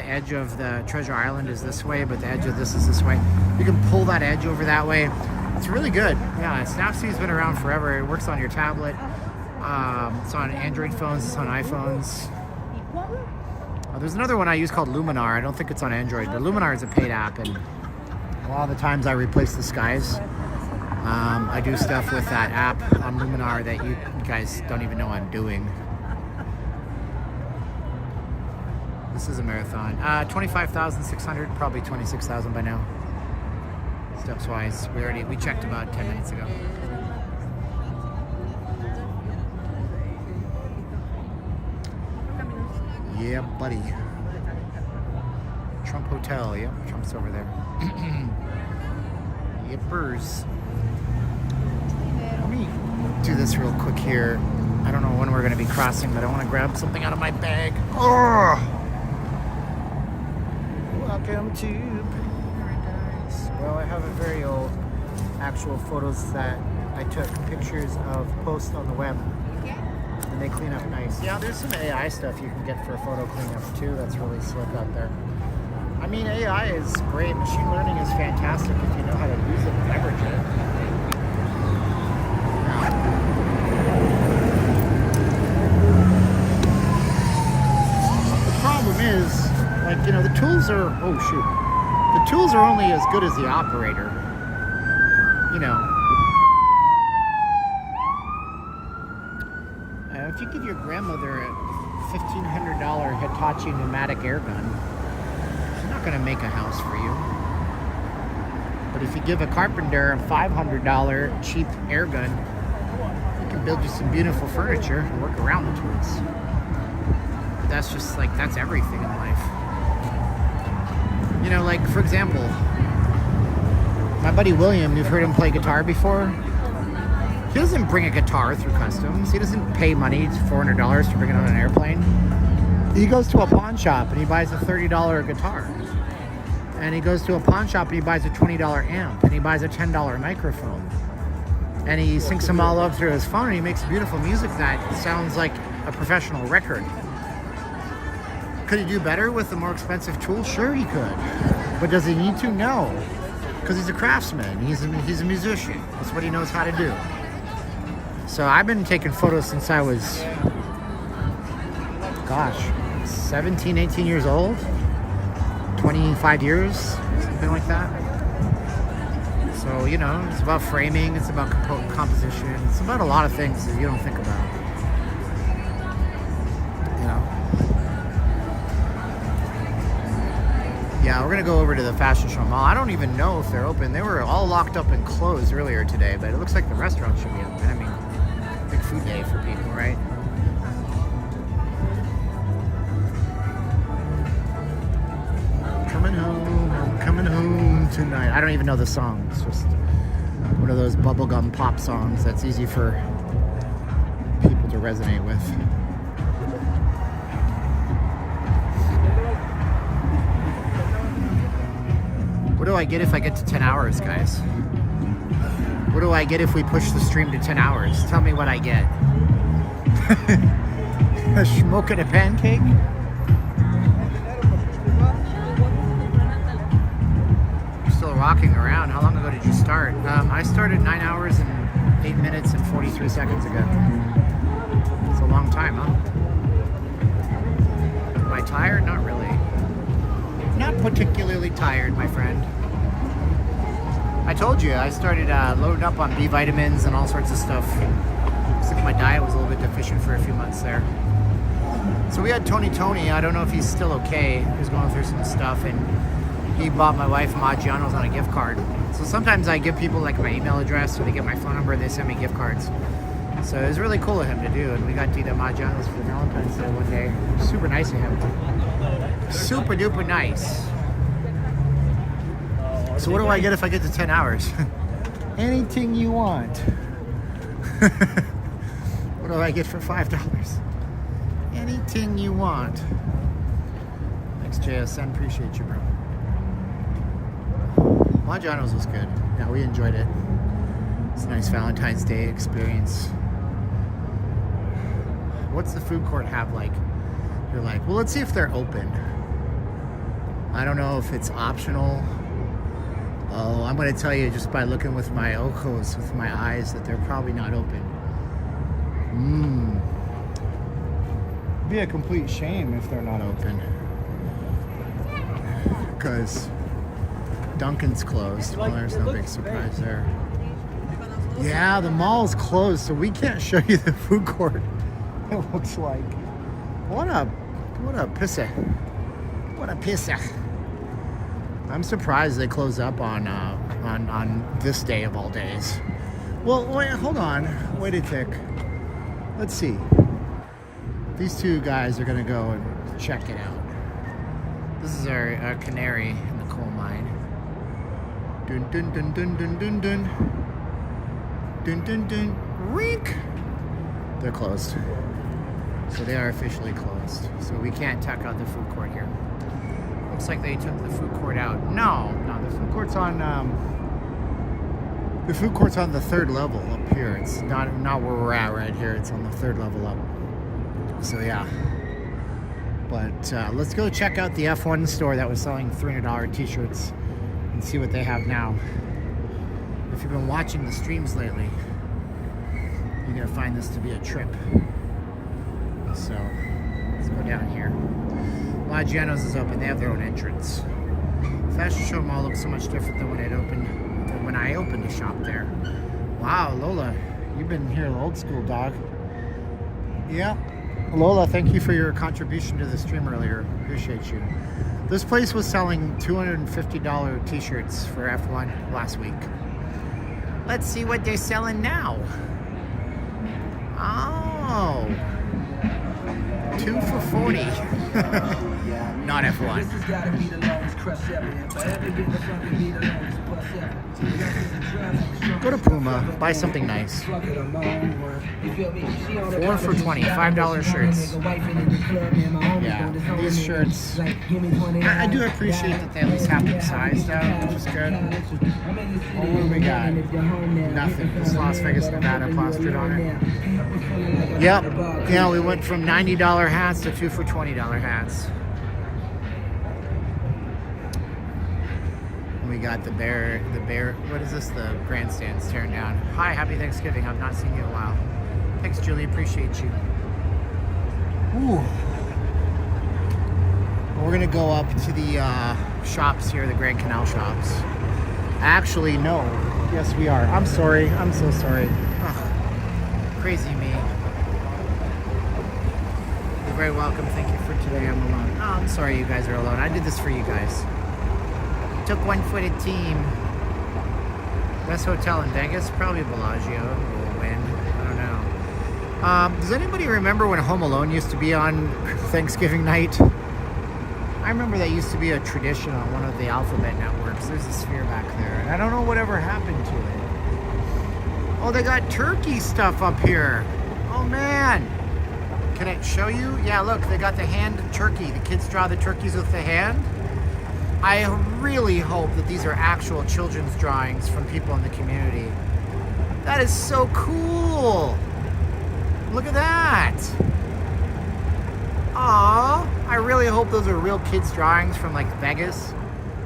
edge of the Treasure Island is this way, but the edge of this is this way. You can pull that edge over that way. It's really good. Yeah, Snapseed's been around forever. It works on your tablet. It's on Android phones. It's on iPhones. There's another one I use called Luminar. I don't think it's on Android, but Luminar is a paid app, and a lot of the times I replace the skies. I do stuff with that app on Luminar that you guys don't even know I'm doing. This is a marathon. 25,600, probably 26,000 by now. Steps wise, we checked about 10 minutes ago. Yeah, buddy. Trump Hotel. Yep, Trump's over there. Yippers. Let me do this real quick here. I don't know when we're going to be crossing, but I want to grab something out of my bag. Oh! Welcome to paradise. Well, I have a very old actual photos that I took pictures of, post on the web, and they clean up nice. Yeah, there's some AI stuff you can get for photo cleanup too. That's really slick out there. I mean, AI is great. Machine learning is fantastic if you know how to use it and leverage it. The problem is, like, you know, the tools are, oh shoot, the tools are only as good as the operator, you know. If you give your grandmother a $1,500 Hitachi pneumatic air gun, she's not going to make a house for you. But if you give a carpenter a $500 cheap air gun, he can build you some beautiful furniture and work around the tools. But that's just like, that's everything in life. You know, like, for example, my buddy William, you've heard him play guitar before? He doesn't bring a guitar through customs. He doesn't pay money, $400 to bring it on an airplane. He goes to a pawn shop and he buys a $30 guitar. And he goes to a pawn shop and he buys a $20 amp. And he buys a $10 microphone. And he syncs them all up through his phone and he makes beautiful music that sounds like a professional record. Could he do better with a more expensive tool? Sure he could. But does he need to? No. Because he's a craftsman. He's a musician. That's what he knows how to do. So I've been taking photos since I was, gosh, 17, 18 years old. 25 years, something like that. So, you know, it's about framing, it's about composition, it's about a lot of things that you don't think about. You know? Yeah, we're gonna go over to the Fashion Show Mall. I don't even know if they're open. They were all locked up and closed earlier today, but it looks like the restaurant should be open. I mean, big food day for people, right? I'm coming home tonight. I don't even know the song. It's just one of those bubblegum pop songs that's easy for people to resonate with. What do I get if I get to 10 hours, guys? What do I get if we push the stream to 10 hours? Tell me what I get. A smoke and a pancake? Still rocking around. How long ago did you start? I started 9 hours and 8 minutes and 43 seconds ago. It's a long time, huh? Am I tired? Not really. Not particularly tired, my friend. I told you, I started loading up on B vitamins and all sorts of stuff. Looks like my diet was a little bit deficient for a few months there. So we had Tony. I don't know if he's still okay. He was going through some stuff and he bought my wife Maggiano's on a gift card. So sometimes I give people like my email address or they get my phone number and they send me gift cards. So it was really cool of him to do, and we got to eat at Maggiano's for Valentine's Day one day. Super nice of him. Super duper nice. So what do I get if I get to 10 hours? Anything you want. What do I get for $5? Anything you want. Thanks, JSN. Appreciate you, bro. Maggiano's was good. Yeah, we enjoyed it. It's a nice Valentine's Day experience. What's the food court have like? You're like, well, let's see if they're open. I don't know if it's optional. Oh, I'm going to tell you just by looking with my ojos, with my eyes, that they're probably not open. It'd be a complete shame if they're not open. Because Dunkin's closed. Well, there's no big surprise there. Yeah, the mall's closed, so we can't show you the food court. It looks like. What a pissa. What a pissa. I'm surprised they close up on this day of all days. Well, wait, hold on. Wait a tick. Let's see. These two guys are gonna go and check it out. This is our canary in the coal mine. Dun dun dun dun dun dun dun. Dun dun dun. Rink. They're closed. So they are officially closed. So we can't check out the food court here. Looks like they took the food court out. No, the food court's on the third level up here. It's not where we're at right here. It's on the third level up. So yeah. But let's go check out the F1 store that was selling $300 t-shirts and see what they have now. If you've been watching the streams lately, you're gonna find this to be a trip. So let's go down here. Maggiano's is open. They have their own entrance. Fashion Show Mall looks so much different than when I opened a shop there. Wow, Lola, you've been here old school, dog. Yeah. Lola, thank you for your contribution to the stream earlier. Appreciate you. This place was selling $250 t-shirts for F1 last week. Let's see what they're selling now. Oh. 2 for $40. Not F1. Go to Puma, buy something nice. 4 for $20, $5 shirts. Yeah, these shirts. I do appreciate that they at least have them sized out, which is good. Oh, what do we got? Nothing. It's Las Vegas, Nevada plastered on it. Yep. Yeah, we went from $90 hats to 2 for $20 hats. We got the bear, what is this? The grandstand's tearing down. Hi, happy Thanksgiving. I've not seen you in a while. Thanks, Julie. Appreciate you. Ooh. We're gonna go up to the shops here, the Grand Canal shops. Actually, no. Yes, we are. I'm sorry. I'm so sorry. Ugh. Crazy me. You're very welcome. Thank you for today. I'm alone. Oh, I'm sorry you guys are alone. I did this for you guys. Took one for the team. Best hotel in Vegas? Probably Bellagio. Will win. I don't know. Does anybody remember when Home Alone used to be on Thanksgiving night? I remember that used to be a tradition on one of the alphabet networks. There's a sphere back there. And I don't know whatever happened to it. Oh, they got turkey stuff up here. Oh, man. Can I show you? Yeah, look, they got the hand turkey. The kids draw the turkeys with the hand. I really hope that these are actual children's drawings from people in the community. That is so cool. Look at that. Aww. I really hope those are real kids' drawings from like Vegas.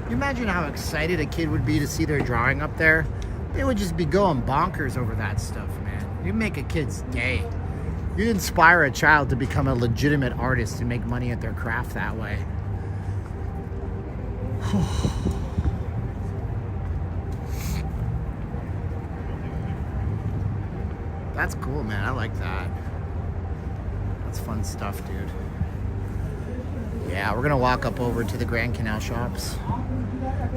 You imagine how excited a kid would be to see their drawing up there? They would just be going bonkers over that stuff, man. You make a kid's day. You'd inspire a child to become a legitimate artist and make money at their craft that way. That's cool, man. I like that. That's fun stuff, dude. Yeah, we're gonna walk up over to the Grand Canal shops.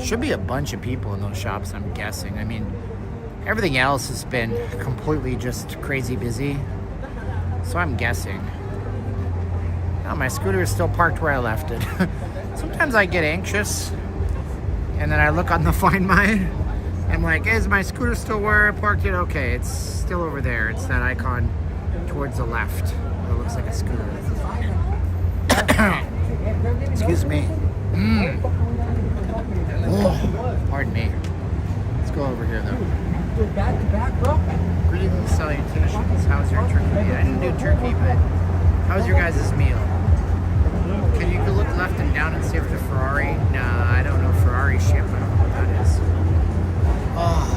Should be a bunch of people in those shops, I'm guessing. I mean, everything else has been completely just crazy busy. So I'm guessing. Oh, my scooter is still parked where I left it. Sometimes I get anxious and then I look on the Find My. I'm like, is my scooter still where I parked it? Okay, it's still over there. It's that icon towards the left. It looks like a scooter. Excuse me. Oh, pardon me. Let's go over here though. Greetings and salutations. How's your turkey? I didn't do turkey, but how's your guys' meal? Can you go look left and down and see if the Ferrari? Nah, I don't know Ferrari ship. I don't know what that is. Oh.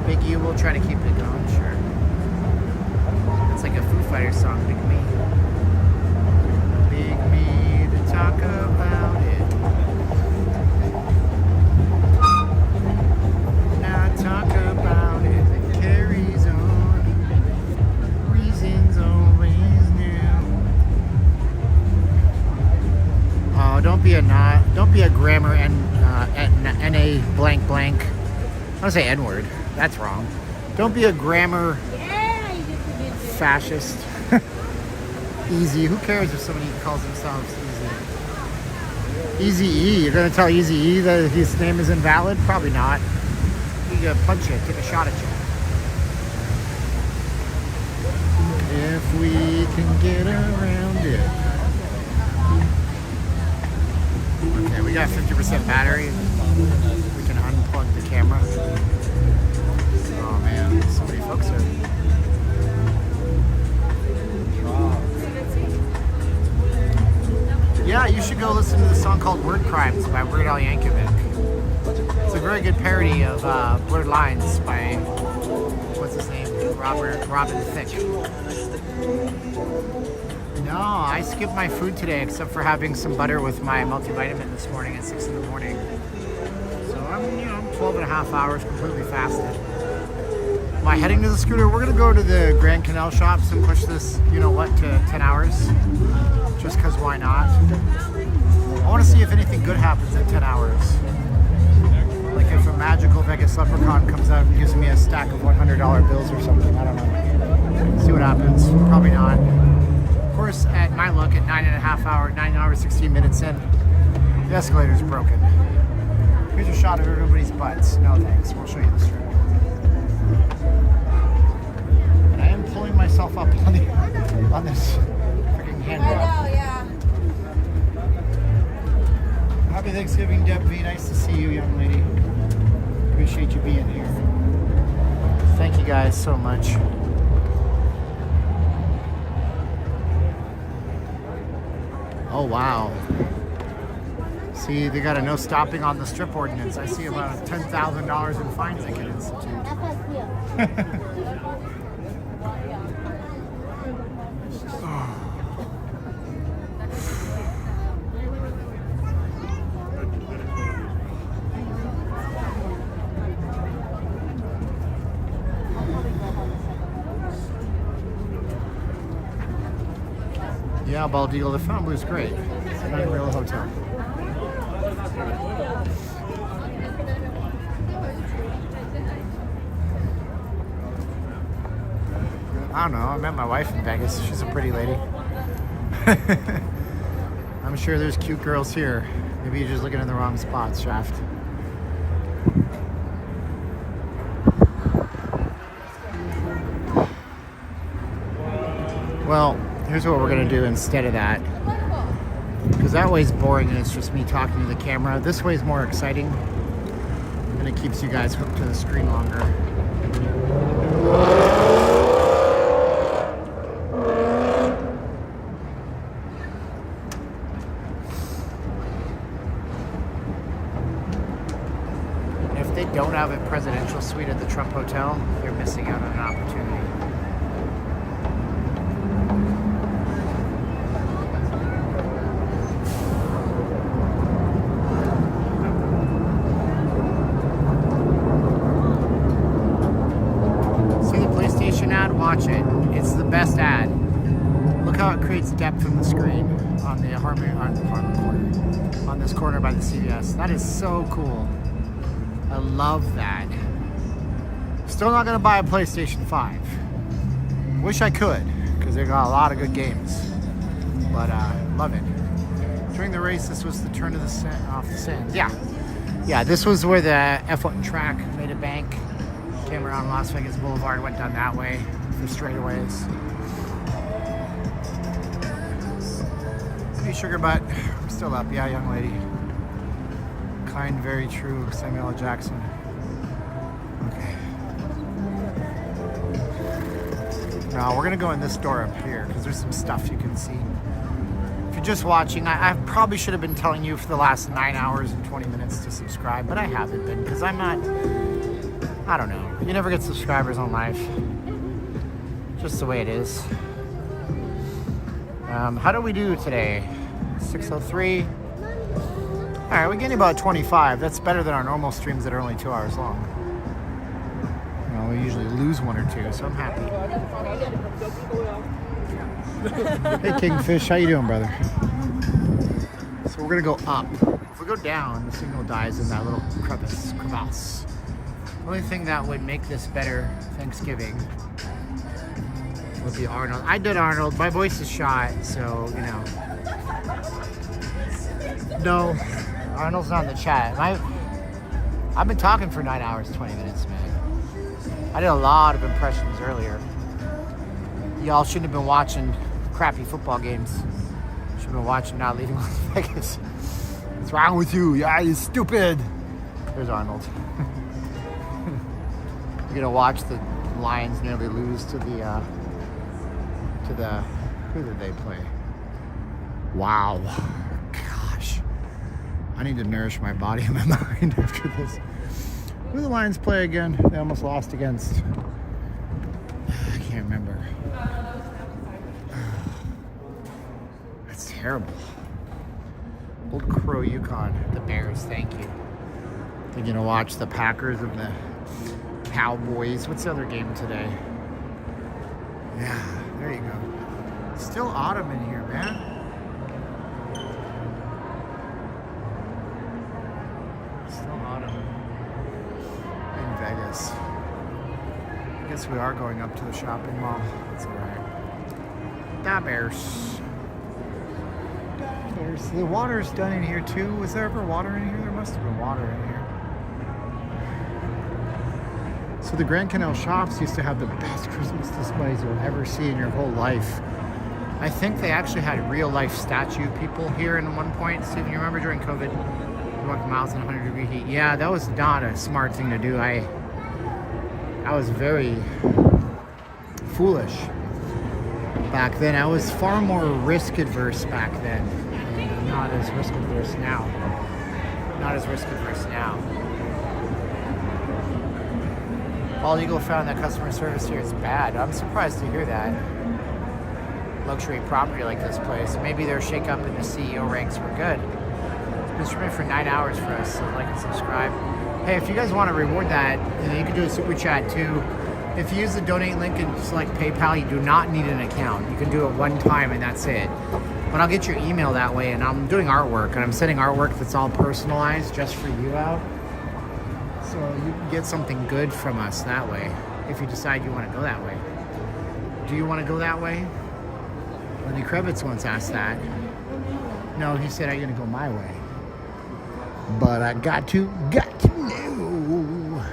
Big U will try to keep it going, sure. It's like a Foo Fighters song, Big Me. Big Me to talk about it. Now talk about it. It carries on. Reasons always new. Oh, don't be a grammar and NA blank blank. I want to say N-word. That's wrong. Don't be a grammar fascist. Easy. Who cares if somebody calls themselves Easy? Easy-E. You're going to tell Easy-E that his name is invalid? Probably not. You gotta punch it, take a shot at you. If we can get around it. Okay, we got 50% battery. We can unplug the camera. Oh man, so many folks are. Yeah, you should go listen to the song called Word Crimes by Weird Al Yankovic. It's a very good parody of Blurred Lines by, what's his name? Robin Thicke. No, I skipped my food today except for having some butter with my multivitamin this morning at 6 in the morning. So I'm 12 and a half hours completely fasted. Am I heading to the scooter? We're gonna go to the Grand Canal shops and push this, to 10 hours. Just cause why not? I wanna see if anything good happens in 10 hours. Like if a magical Vegas leprechaun comes out and gives me a stack of $100 bills or something, I don't know. See what happens. Probably not. Of course, at my look, at 9 hours, 16 minutes in, The escalator's broken. Here's a shot of everybody's butts. No thanks. We'll show you the strip. And I am pulling myself up on this freaking handrail. I know, yeah. Happy Thanksgiving, Deb V. Nice to see you, young lady. Appreciate you being here. Thank you guys so much. Oh, wow. See, they got a no stopping on the strip ordinance. I see about $10,000 in fines they could institute. Yeah, Bald Eagle, the Fontblou's great. It's an unreal hotel. I don't know, I met my wife in Vegas. She's a pretty lady. I'm sure there's cute girls here. Maybe you're just looking in the wrong spots, Shaft. Well, here's what we're gonna do instead of that. Because that way's boring and it's just me talking to the camera. This way's more exciting. And it keeps you guys hooked to the screen longer. If they don't have a presidential suite at the Trump Hotel, they're missing out on an opportunity. Watch it. It's the best ad. Look how it creates depth in the screen on the corner, on this corner by the CVS. That is so cool. I love that. Still not gonna buy a PlayStation 5. Wish I could, because they got a lot of good games. But love it. During the race, this was the turn of the off the sands. Yeah. This was where the F1 track made a bank. Came around Las Vegas Boulevard, went down that way for straightaways. Hey, sugar butt. I'm still up. Yeah, young lady. Kind, very true. Samuel L. Jackson. Okay. Now we're gonna go in this door up here because there's some stuff you can see. If you're just watching, I probably should have been telling you for the last 9 hours and 20 minutes to subscribe, but I haven't been because I'm not. I don't know. You never get subscribers on live. Just the way it is. How do we do today? 6:03. All right, we're getting about 25. That's better than our normal streams that are only 2 hours long. You know, we usually lose one or two, so I'm happy. Hey, Kingfish, how you doing, brother? So we're gonna go up. If we go down, the signal dies in that little crevasse. The only thing that would make this better Thanksgiving would be Arnold. I did Arnold. My voice is shot, so, you know. No, Arnold's not in the chat. I've been talking for 9 hours, 20 minutes, man. I did a lot of impressions earlier. Y'all shouldn't have been watching crappy football games. Should have been watching Not Leaving Las Vegas. What's wrong with you? Yeah, you're stupid. There's Arnold. You're gonna watch the Lions nearly lose to the who did they play? Wow, gosh, I need to nourish my body and my mind after this. Who did the Lions play again? They almost lost against. I can't remember. That's terrible. Old Crow Yukon, the Bears. Thank you. You're gonna watch the Packers and the Cowboys. What's the other game today? Yeah, there you go. Still autumn in here, man. Still autumn in Vegas. I guess we are going up to the shopping mall. That's alright. Da Bears. Da The water's done in here too. Was there ever water in here? There must have been water in here. So the Grand Canal Shops used to have the best Christmas displays you'll ever see in your whole life. I think they actually had real life statue people here in one point. Steven, you remember during COVID, you walked miles in 100-degree heat? Yeah, that was not a smart thing to do. I was very foolish back then. I was far more risk adverse back then. And not as risk adverse now. Not as risk adverse now. All Eagle found that customer service here is bad. I'm surprised to hear that. Luxury property like this place. Maybe their shake-up in the CEO ranks were good. It's been streaming for 9 hours for us, so like and subscribe. Hey, if you guys want to reward that, you can do a super chat too. If you use the donate link and select PayPal, you do not need an account. You can do it one time and that's it. But I'll get your email that way, and I'm doing artwork, and I'm sending artwork that's all personalized just for you out. So you can get something good from us that way, if you decide you want to go that way. Do you want to go that way? Lenny Kravitz once asked that. No, he said, I'm going to go my way. But I got to know.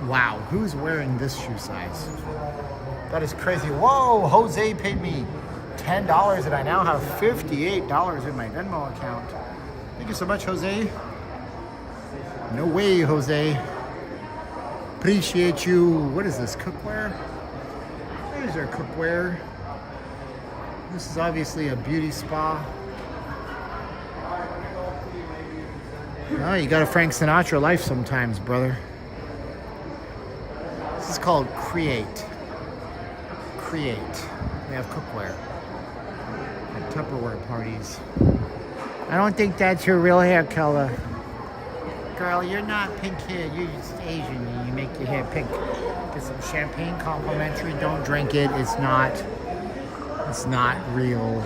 Wow, who's wearing this shoe size? That is crazy. Whoa, Jose paid me $10 and I now have $58 in my Venmo account. Thank you so much, Jose. No way, Jose. Appreciate you. What is this, cookware? There's our cookware. This is obviously a beauty spa. Oh, you got a Frank Sinatra life sometimes, brother. This is called Create. Create. They have cookware at Tupperware parties. I don't think that's your real hair color. Girl, you're not pink hair. You're just Asian and you make your hair pink. Get some champagne complimentary. Don't drink it. It's not real.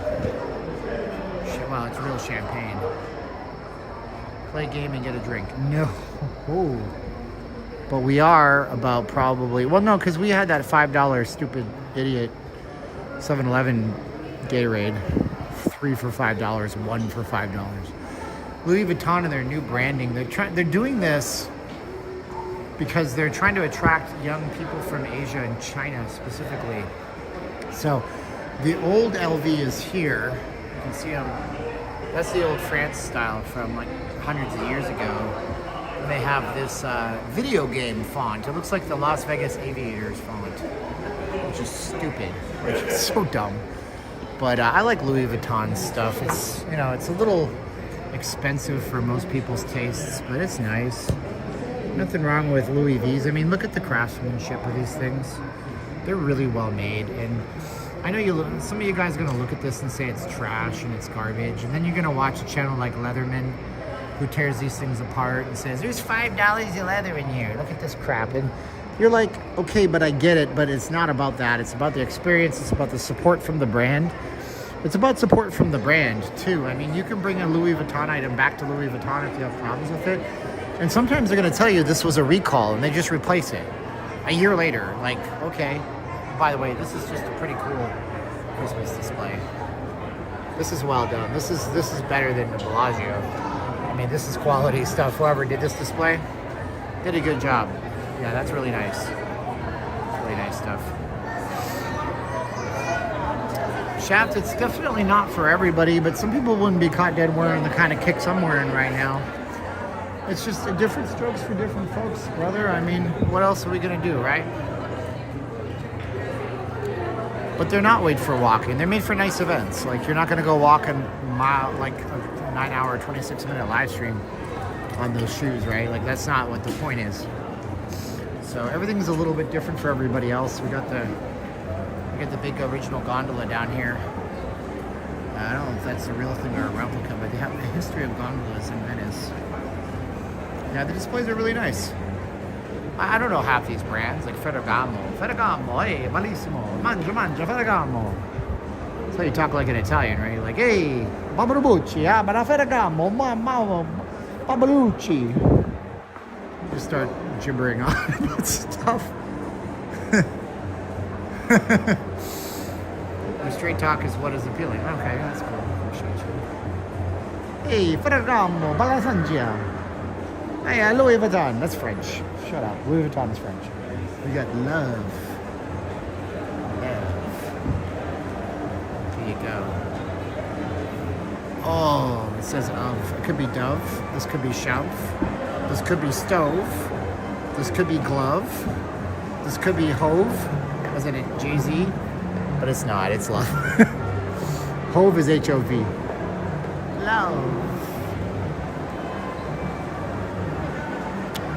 Well, it's real champagne. Play a game and get a drink. No. Ooh. But we are about probably, well, no, because we had that $5 stupid idiot 7-Eleven Gatorade. 3 for $5, 1 for $5. Louis Vuitton and their new branding, they're doing this because they're trying to attract young people from Asia and China specifically. So the old LV is here. You can see them. That's the old France style from like hundreds of years ago. And they have this video game font. It looks like the Las Vegas Aviators font, which is stupid, which is so dumb. But I like Louis Vuitton stuff. It's, you know, it's a little expensive for most people's tastes, but it's nice. Nothing wrong with Louis V's. I mean, look at the craftsmanship of these things. They're really well made, and I know some of you guys are gonna look at this and say it's trash and it's garbage, and then you're gonna watch a channel like Leatherman, who tears these things apart and says, "There's $5 of leather in here. Look at this crap." And you're like, okay, but I get it, but it's not about that. It's about the experience. It's about the support from the brand. It's about support from the brand, too. I mean, you can bring a Louis Vuitton item back to Louis Vuitton if you have problems with it. And sometimes they're going to tell you this was a recall, and they just replace it a year later. Like, okay, by the way, this is just a pretty cool Christmas display. This is well done. This is better than the Bellagio. I mean, this is quality stuff. Whoever did this display did a good job. Yeah, that's really nice. Really nice stuff. Shaft, it's definitely not for everybody, but some people wouldn't be caught dead wearing the kind of kicks I'm wearing right now. It's just a different strokes for different folks, brother. I mean, what else are we gonna do, right? But they're not made for walking. They're made for nice events. Like, you're not gonna go walk a mile, like a 9-hour, 26-minute live stream on those shoes, right? Like, that's not what the point is. So everything's a little bit different for everybody else. We got the big original gondola down here. I don't know if that's the real thing or a replica, but they have a history of gondolas in Venice. Yeah, the displays are really nice. I don't know half these brands, like Ferragamo, hey, malissimo, mangia, Ferragamo. That's how you talk like an Italian, right? Like, hey, Babalucci, ma Ferragamo, Babalucci. You just start gibbering on about stuff. Your straight talk is what is appealing. Okay, that's cool. Appreciate you. Hey, Ferragamo, Balasangia. Hey, Louis Vuitton. That's French. Shut up. Louis Vuitton is French. We got love. Here you go. Oh, it says of. It could be dove. This could be shove. This could be stove. This could be glove. This could be hove. As in Jay-Z. But it's not. It's love. Hove is H-O-V. Love.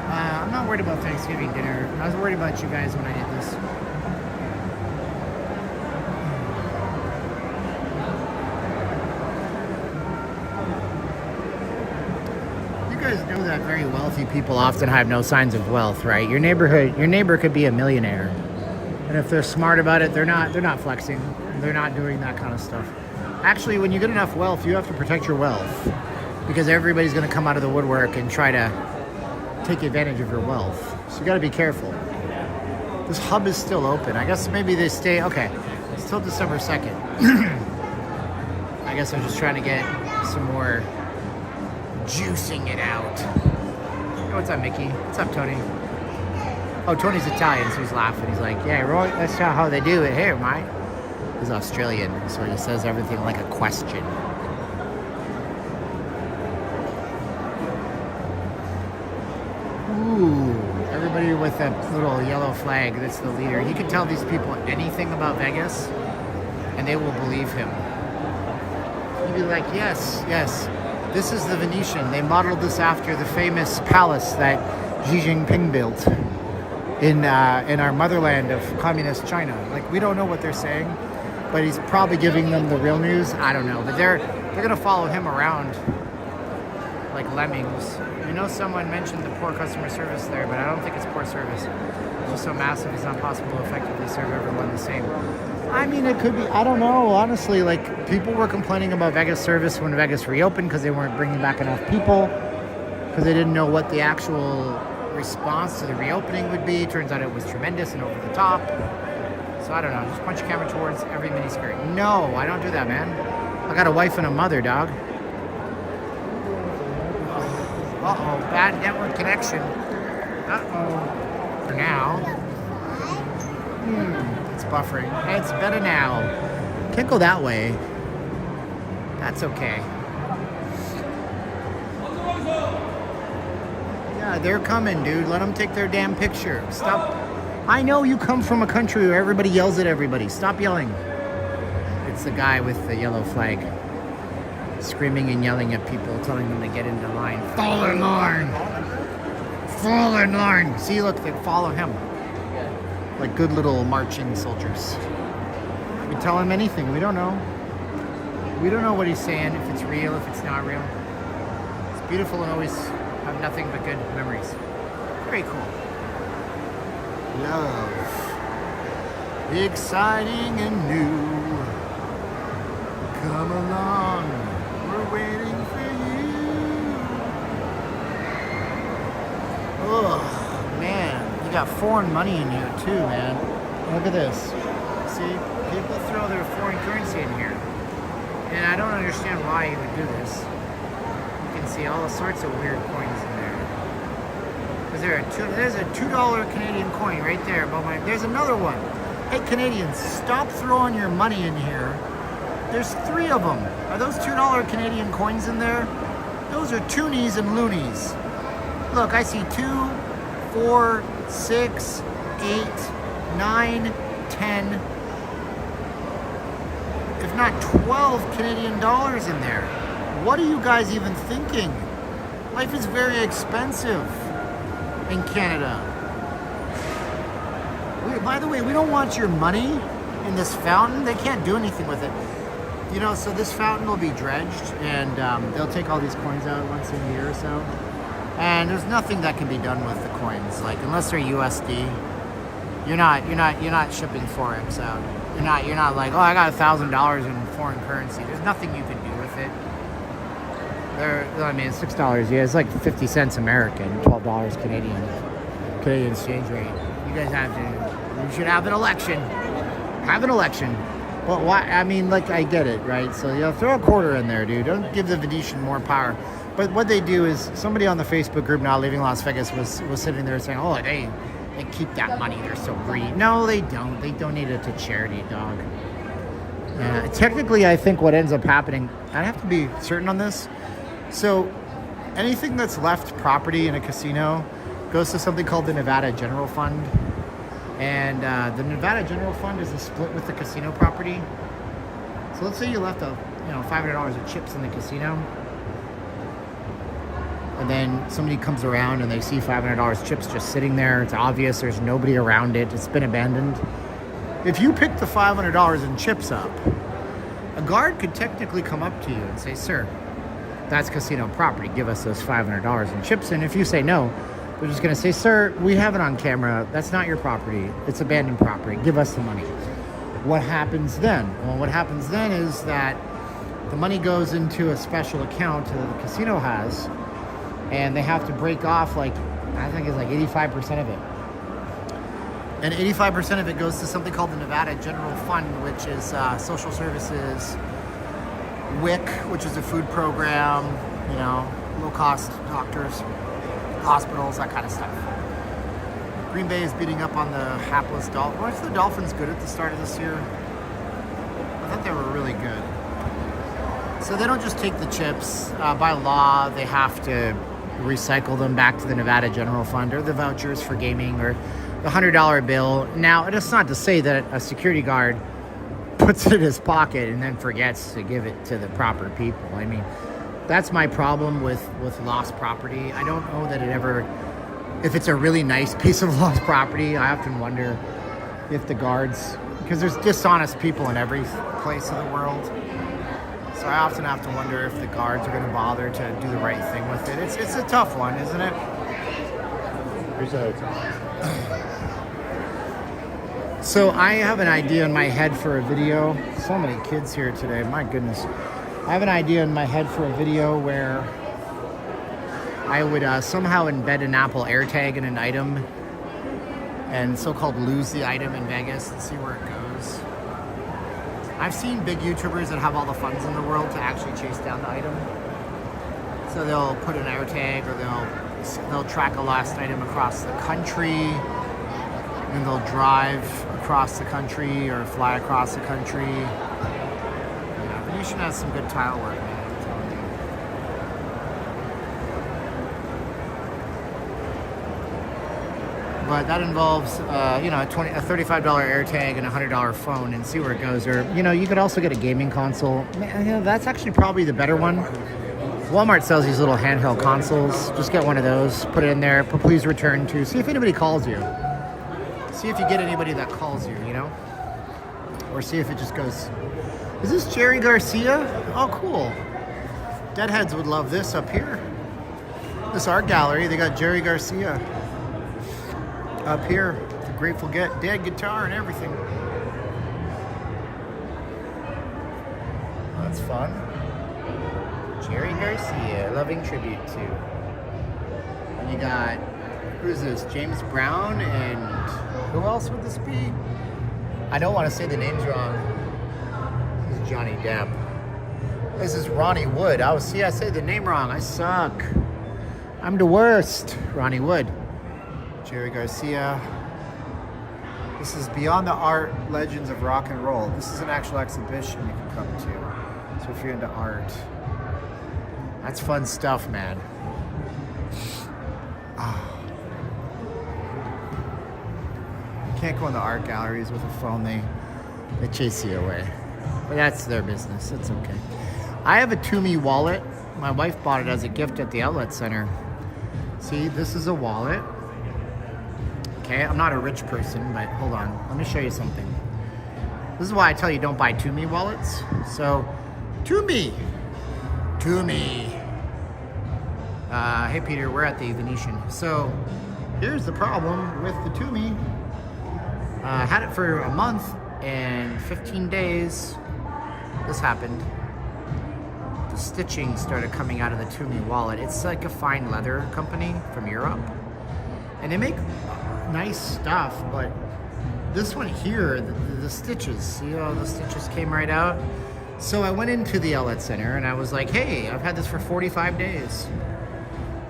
I'm not worried about Thanksgiving dinner. I was worried about you guys when I did this. You guys know that very wealthy people often have no signs of wealth, right? Your neighbor could be a millionaire. And if they're smart about it, they're not flexing. They're not doing that kind of stuff. Actually, when you get enough wealth, you have to protect your wealth. Because everybody's going to come out of the woodwork and try to take advantage of your wealth. So you got to be careful. This hub is still open. I guess maybe they stay. Okay, it's till December 2nd. I guess I'm just trying to get some more juicing it out. Hey, what's up, Mickey? What's up, Tony? Oh, Tony's Italian, so he's laughing. He's like, yeah, Roy, that's not how they do it here, mate. He's Australian, so he says everything like a question. Ooh, everybody with a little yellow flag, that's the leader. He can tell these people anything about Vegas, and they will believe him. He'd be like, yes, this is the Venetian. They modeled this after the famous palace that Xi Jinping built in our motherland of communist China. Like, we don't know what they're saying, but he's probably giving them the real news. I don't know, but they're gonna follow him around like lemmings. I know someone mentioned the poor customer service there, but I don't think it's poor service. It's just so massive, it's not possible to effectively serve everyone the same. I mean, it could be, I don't know, honestly. Like, people were complaining about Vegas service when Vegas reopened because they weren't bringing back enough people, because they didn't know what the actual response to the reopening would be. Turns out it was tremendous and over the top. So I don't know, just punch your camera towards every miniskirt. No, I don't do that, man. I got a wife and a mother, dog. Uh-oh, bad network connection. Uh-oh. For now. It's buffering. It's better now. Can't go that way. That's okay. Yeah, they're coming, dude. Let them take their damn picture. Stop. I know you come from a country where everybody yells at everybody. Stop yelling. It's the guy with the yellow flag. Screaming and yelling at people, telling them to get into line. Fall in line! Fall in line! See, look, they follow him. Like good little marching soldiers. We tell him anything, we don't know. We don't know what he's saying, if it's real, if it's not real. It's beautiful and always have nothing but good memories. Very cool. Love. Exciting and new. Come along. We're waiting for you. Oh, man. You got foreign money in here, too, man. Look at this. See? People throw their foreign currency in here. And I don't understand why you would do this. You can see all sorts of weird coins in there. There's a $2 Canadian coin right there above my... There's another one. Hey, Canadians, stop throwing your money in here. There's 3 of them. Are those $2 Canadian coins in there? Those are toonies and loonies. Look, I see 2, 4, 6, 8, 9, 10, if not 12 Canadian dollars in there. What are you guys even thinking? Life is very expensive in Canada. By the way, we don't want your money in this fountain. They can't do anything with it. You know, so this fountain will be dredged, and they'll take all these coins out once in a year or so. And there's nothing that can be done with the coins, like unless they're USD. You're not shipping Forex out. You're not like, oh, I got $1,000 in foreign currency. There's nothing you can do with it. I mean, it's $6. Yeah, it's like 50 cents American, $12 Canadian exchange rate. You guys you should have an election. Have an election. But why? I mean, like, I get it, right? So, throw a quarter in there, dude. Don't give the Venetian more power. But what they do is, somebody on the Facebook group Now Leaving Las Vegas was sitting there saying, oh, they keep that money. They're so greedy. No, they don't. They donate it to charity, dog. Technically, I think what ends up happening, I have to be certain on this. So, anything that's left property in a casino goes to something called the Nevada General Fund. And the Nevada General Fund is a split with the casino property. So let's say you left $500 of chips in the casino, and then somebody comes around and they see $500 chips just sitting there. It's obvious there's nobody around it. It's been abandoned. If you pick the $500 in chips up, a guard could technically come up to you and say, sir, that's casino property. Give us those $500 in chips. And if you say no, they're just going to say, sir, we have it on camera. That's not your property. It's abandoned property. Give us the money. What happens then? Well, what happens then is that the money goes into a special account that the casino has, and they have to break off, I think it's 85% of it. And 85% of it goes to something called the Nevada General Fund, which is social services, WIC, which is a food program, low-cost doctors, hospitals, that kind of stuff. Green Bay is beating up on the hapless Dolphins. Weren't the Dolphins good at the start of this year? I thought they were really good. So they don't just take the chips. By law, they have to recycle them back to the Nevada General Fund, or the vouchers for gaming, or the $100 bill. Now, it's not to say that a security guard puts it in his pocket and then forgets to give it to the proper people. I mean, that's my problem with lost property. I don't know that if it's a really nice piece of lost property, I often wonder if the guards, because there's dishonest people in every place in the world. So I often have to wonder if the guards are going to bother to do the right thing with it. It's a tough one, isn't it? Here's a hotel. So I have an idea in my head for a video. So many kids here today, my goodness. I have an idea in my head for a video where I would somehow embed an Apple AirTag in an item and so-called lose the item in Vegas and see where it goes. I've seen big YouTubers that have all the funds in the world to actually chase down the item. So they'll put an AirTag, or they'll track a lost item across the country, and they'll drive across the country or fly across the country. Yeah, Venetian has some good tile work, man, I'm telling you. But that involves, a $35 AirTag and a $100 phone, and see where it goes. Or, you could also get a gaming console. Man, that's actually probably the better one. Walmart sells these little handheld consoles. Just get one of those, put it in there, but please return to. See if anybody calls you. See if you get anybody that calls you, Or see if it just goes, is this Jerry Garcia? Oh, cool. Deadheads would love this up here. This art gallery, they got Jerry Garcia up here. The Grateful Dead guitar and everything. That's fun. Jerry Garcia, loving tribute to. And you got, who's this? James Brown, and who else would this be? I don't want to say the names wrong. This is Johnny Depp. This is Ronnie Wood. I say the name wrong. I suck. I'm the worst. Ronnie Wood. Jerry Garcia. This is Beyond the Art, Legends of Rock and Roll. This is an actual exhibition you can come to. So if you're into art, that's fun stuff, man. You can't go in the art galleries with a phone. They chase you away. But that's their business. It's okay. I have a Toomey wallet. My wife bought it as a gift at the outlet center. See, this is a wallet. Okay, I'm not a rich person, but hold on. Let me show you something. This is why I tell you don't buy Toomey wallets. So, Toomey. Hey Peter, we're at the Venetian. So, here's the problem with the Toomey. I had it for a month, and 15 days, this happened. The stitching started coming out of the Toomey wallet. It's like a fine leather company from Europe. And they make nice stuff, but this one here, the stitches, see how the stitches came right out? So I went into the outlet center and I was like, hey, I've had this for 45 days.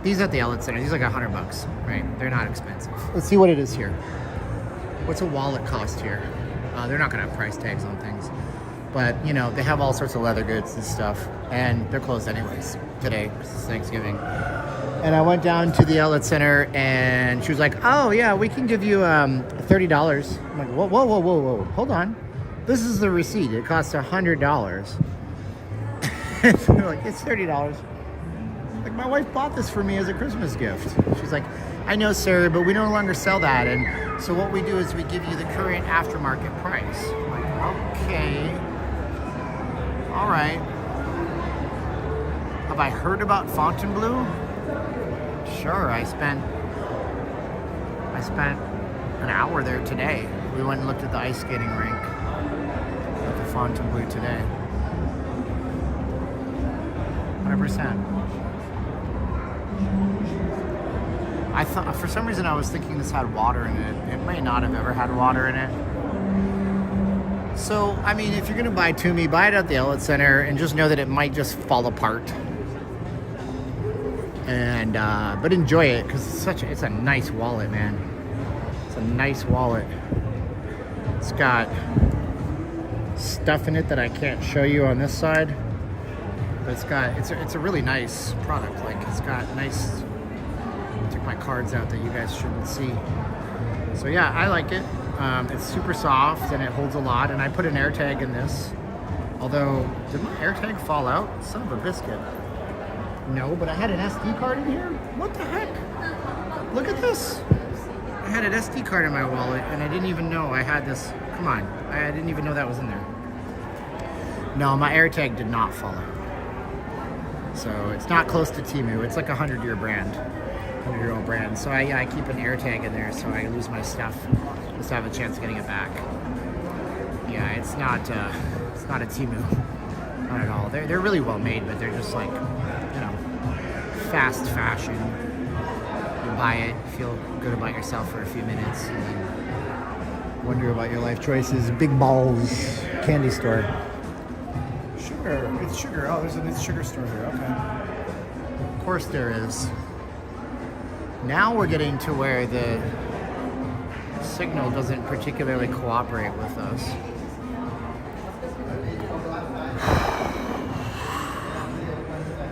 These at the outlet center, these are like $100, right? They're not expensive. Let's see what it is here. What's a wallet cost here? They're not gonna have price tags on things. But, you know, they have all sorts of leather goods and stuff. And they're closed anyways today, it's Thanksgiving. And I went down to the outlet center and she was like, oh yeah, we can give you $30. I'm like, whoa, hold on. This is the receipt. It costs $100. They're like, it's $30. Like, my wife bought this for me as a Christmas gift. She's like, I know, sir, but we no longer sell that. And so what we do is we give you the current aftermarket price. I'm like, okay. All right. Have I heard about Fontainebleau? Sure, I spent an hour there today. We went and looked at the ice skating rink at the Fontainebleau today. 100%. I thought, for some reason, I was thinking this had water in it. It may not have ever had water in it. So, I mean, if you're gonna buy Toomey, buy it at the outlet center and just know that it might just fall apart. And but enjoy it because it's a nice wallet, man. It's a nice wallet. It's got stuff in it that I can't show you on this side, but it's a really nice product. Like, it's got nice. I took my cards out that you guys shouldn't see. So yeah, I like it. It's super soft and it holds a lot. And I put an AirTag in this. Although, did my AirTag fall out? Son of a biscuit. No, but I had an SD card in here? What the heck? Look at this. I had an SD card in my wallet and I didn't even know I had this. Come on, I didn't even know that was in there. No, my AirTag did not fall out. So it's not close to Temu. It's like a 100-year brand, 100-year-old brand. So I keep an AirTag in there so I lose my stuff, just to have a chance of getting it back. Yeah, it's not a Temu, not at all. They're really well made, but they're just like, you know, fast fashion. You buy it, feel good about yourself for a few minutes, and then wonder about your life choices. Big Balls candy store. Sugar, it's sugar. Oh, there's a sugar store here. Okay. Of course there is. Now we're getting to where the signal doesn't particularly cooperate with us.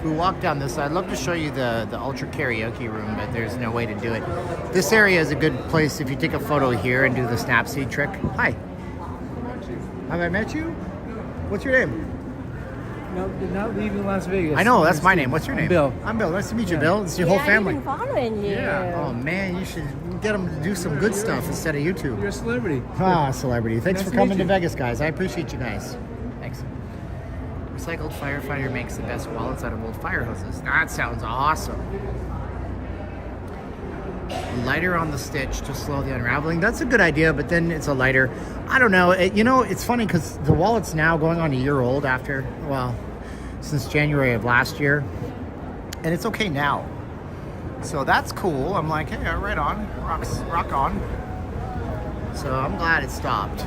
We walk down this side. I'd love to show you the Ultra Karaoke room, but there's no way to do it. This area is a good place if you take a photo here and do the Snapseed trick. Hi. Have I met you? What's your name? No, not leaving Las Vegas. I know, that's my name. What's your name? Bill. I'm Bill. Nice to meet you, Bill. It's your whole family. I've been following you. Yeah. Oh man, you should get them to do some good stuff instead of YouTube. You're a celebrity. Ah, celebrity. Thanks Nice for to coming meet to you. Vegas, guys. I appreciate you guys. Thanks. Recycled firefighter makes the best wallets out of old fire hoses. That sounds awesome. Lighter on the stitch to slow the unraveling. That's a good idea, but then it's a lighter. I don't know. It's funny because the wallet's now going on a year old after, well, since January of last year. And it's okay now. So that's cool. I'm like, hey, right on. Rock on. So I'm glad it stopped.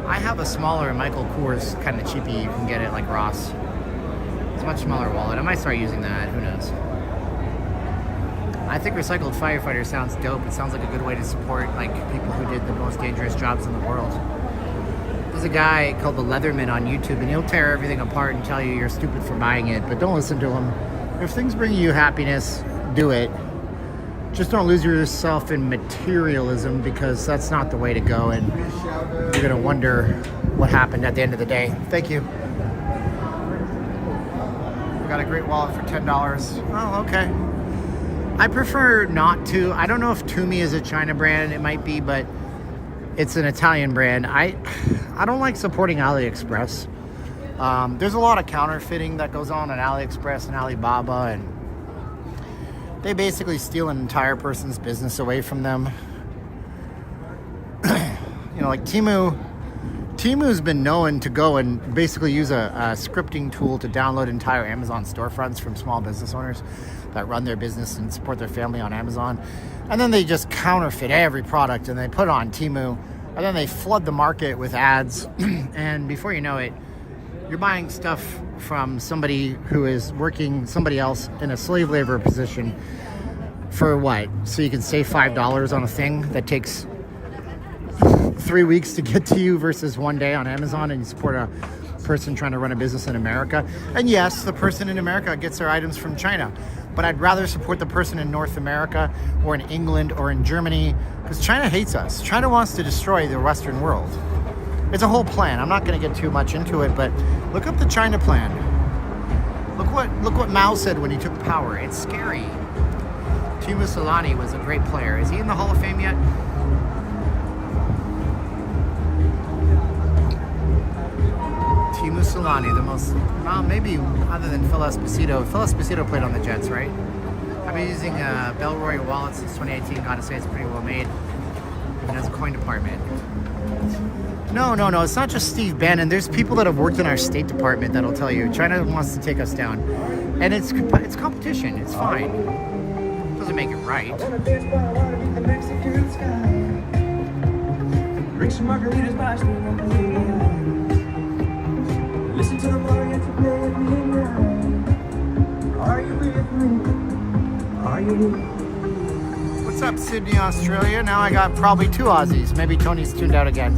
I have a smaller Michael Kors kind of cheapy. You can get it like Ross. It's a much smaller wallet. I might start using that. Who knows? I think recycled firefighter sounds dope. It sounds like a good way to support like people who did the most dangerous jobs in the world. There's a guy called the Leatherman on YouTube, and he'll tear everything apart and tell you you're stupid for buying it. But don't listen to him. If things bring you happiness, do it. Just don't lose yourself in materialism, because that's not the way to go, and you're gonna wonder what happened at the end of the day. Thank you. We got a great wallet for $10. Oh, okay. I prefer not to. I don't know if Toomey is a China brand. It might be, but it's an Italian brand. I don't like supporting AliExpress. There's a lot of counterfeiting that goes on AliExpress and Alibaba, and they basically steal an entire person's business away from them. Like Temu's been known to go and basically use a scripting tool to download entire Amazon storefronts from small business owners. that run their business and support their family on Amazon. And then they just counterfeit every product and they put it on Temu. And then they flood the market with ads. And before you know it, you're buying stuff from somebody who is working somebody else in a slave labor position for what? So you can save $5 on a thing that takes 3 weeks to get to you versus 1 day on Amazon, and you support a person trying to run a business in America. And yes, the person in America gets their items from China, but I'd rather support the person in North America or in England or in Germany, because China hates us. China wants to destroy the Western world. It's a whole plan. I'm not going to get too much into it, but look up the China plan. Look what Mao said when he took power. It's scary. Timu Solani was a great player. Is he in the Hall of Fame yet? Timu Solani, the most, well, maybe other than Phil Esposito. Phil Esposito played on the Jets, right? I've been using a Bellroy wallet since 2018. Gotta say, it's pretty well made. Even has a coin department. No. It's not just Steve Bannon. There's people that have worked in our State Department that'll tell you China wants to take us down, and it's competition. It's fine. Doesn't make it right. Listen to the Marietta play with me now. Are you with me? Are you with me? What's up, Sydney, Australia? Now I got probably 2 Aussies. Maybe Tony's tuned out again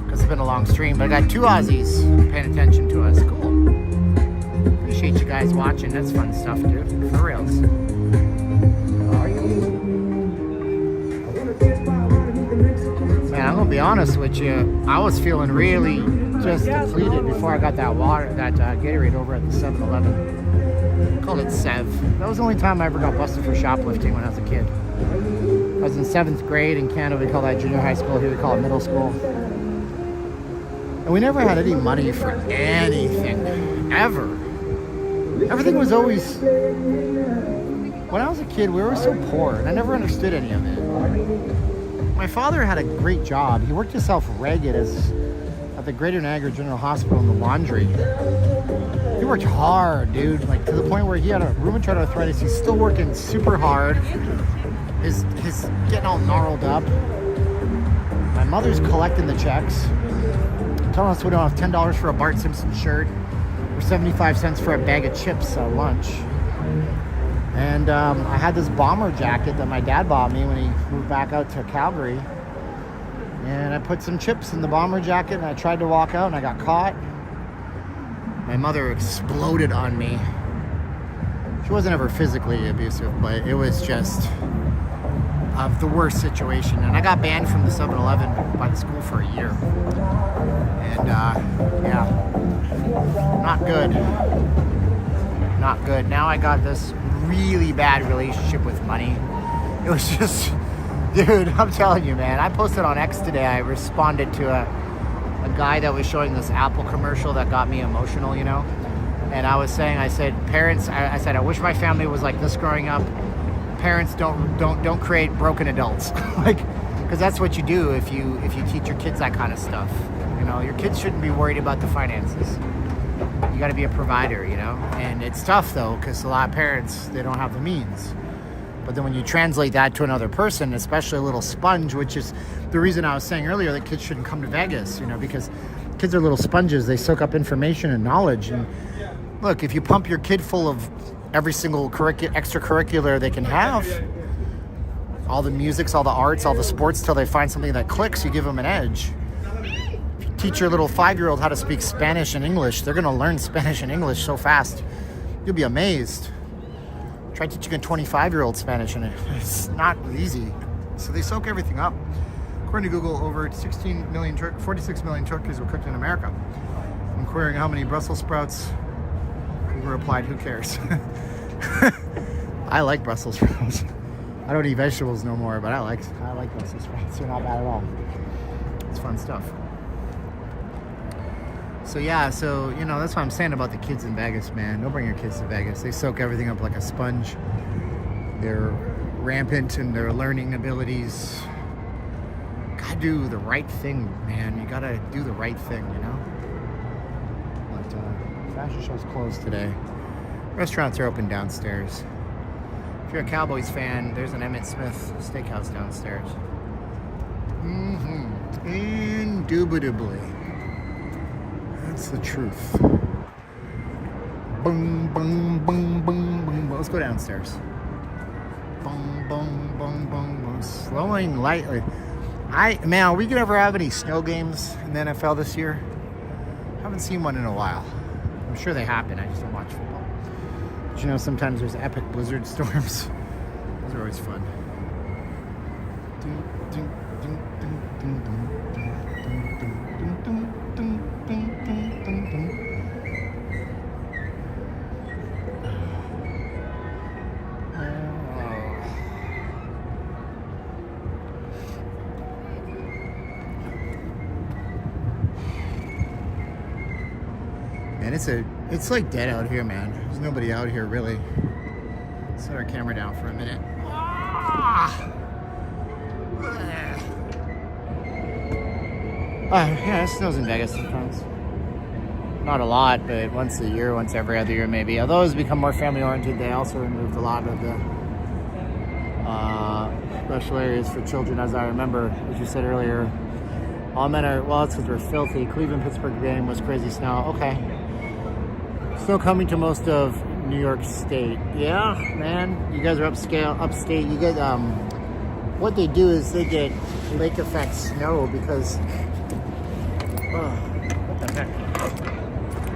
because it's been a long stream, but I got 2 Aussies paying attention to us. Cool. Appreciate you guys watching. That's fun stuff, dude. For reals. Man, I'm gonna be honest with you. I was feeling really just depleted before I got that Gatorade over at the 7-Eleven. Called it Sev. That was the only time I ever got busted for shoplifting when I was a kid. I was in 7th grade in Canada. We call that junior high school. Here we call it middle school. And we never had any money for anything, ever. Everything was always... When I was a kid, we were so poor, and I never understood any of it. My father had a great job. He worked himself ragged at the Greater Niagara General Hospital in the laundry. He worked hard, dude, like to the point where he had a rheumatoid arthritis. He's still working super hard. His getting all gnarled up. My mother's collecting the checks, telling us we don't have $10 for a Bart Simpson shirt or 75 cents for a bag of chips at lunch. And I had this bomber jacket that my dad bought me when he moved back out to Calgary. And I put some chips in the bomber jacket and I tried to walk out and I got caught. My mother exploded on me. She wasn't ever physically abusive, but it was just the worst situation. And I got banned from the 7-Eleven by the school for a year. And yeah, not good. Not good. Now I got this really bad relationship with money. It was just, dude, I'm telling you, man. I posted on X today. I responded to a guy that was showing this Apple commercial that got me emotional, you know. And I was saying, I said, parents, I said, I wish my family was like this growing up. Parents don't create broken adults, like, because that's what you do if you teach your kids that kind of stuff. You know, your kids shouldn't be worried about the finances. You got to be a provider, you know. And it's tough though, because a lot of parents, they don't have the means. But then when you translate that to another person, especially a little sponge, which is the reason I was saying earlier that kids shouldn't come to Vegas, you know, because kids are little sponges. They soak up information and knowledge. And look, if you pump your kid full of every single extracurricular they can have, all the musics, all the arts, all the sports, till they find something that clicks, you give them an edge. If you teach your little 5-year-old how to speak Spanish and English, they're going to learn Spanish and English so fast. You'll be amazed. Try teaching a 25-year-old Spanish, and it's not easy. So they soak everything up. According to Google, over 46 million turkeys were cooked in America. I'm querying how many Brussels sprouts. Google replied, who cares? I like Brussels sprouts. I don't eat vegetables no more, but I like Brussels sprouts. They're not bad at all. It's fun stuff. So yeah, so you know, that's what I'm saying about the kids in Vegas, man. Don't bring your kids to Vegas. They soak everything up like a sponge. They're rampant in their learning abilities. Gotta do the right thing, man. You gotta do the right thing, you know? But fashion show's closed today. Restaurants are open downstairs. If you're a Cowboys fan, there's an Emmett Smith steakhouse downstairs. Indubitably. That's the truth. Boom, boom, boom, boom, boom. Let's go downstairs. Boom, boom, boom, boom, boom. Slowing lightly. Man, are we gonna ever have any snow games in the NFL this year? I haven't seen one in a while. I'm sure they happen. I just don't watch football. But you know, sometimes there's epic blizzard storms. Those are always fun. And it's like dead out here, man. There's nobody out here really. Set our camera down for a minute. Yeah, it snows in Vegas sometimes. Not a lot, but once a year, once every other year maybe. Although it's become more family oriented, they also removed a lot of the special areas for children, as I remember, as you said earlier. All men are, well, it's because we're filthy. Cleveland-Pittsburgh game was crazy snow. Okay. Snow coming to most of New York State. Yeah, man. You guys are upstate. You get, what they do is they get lake effect snow because, what the heck?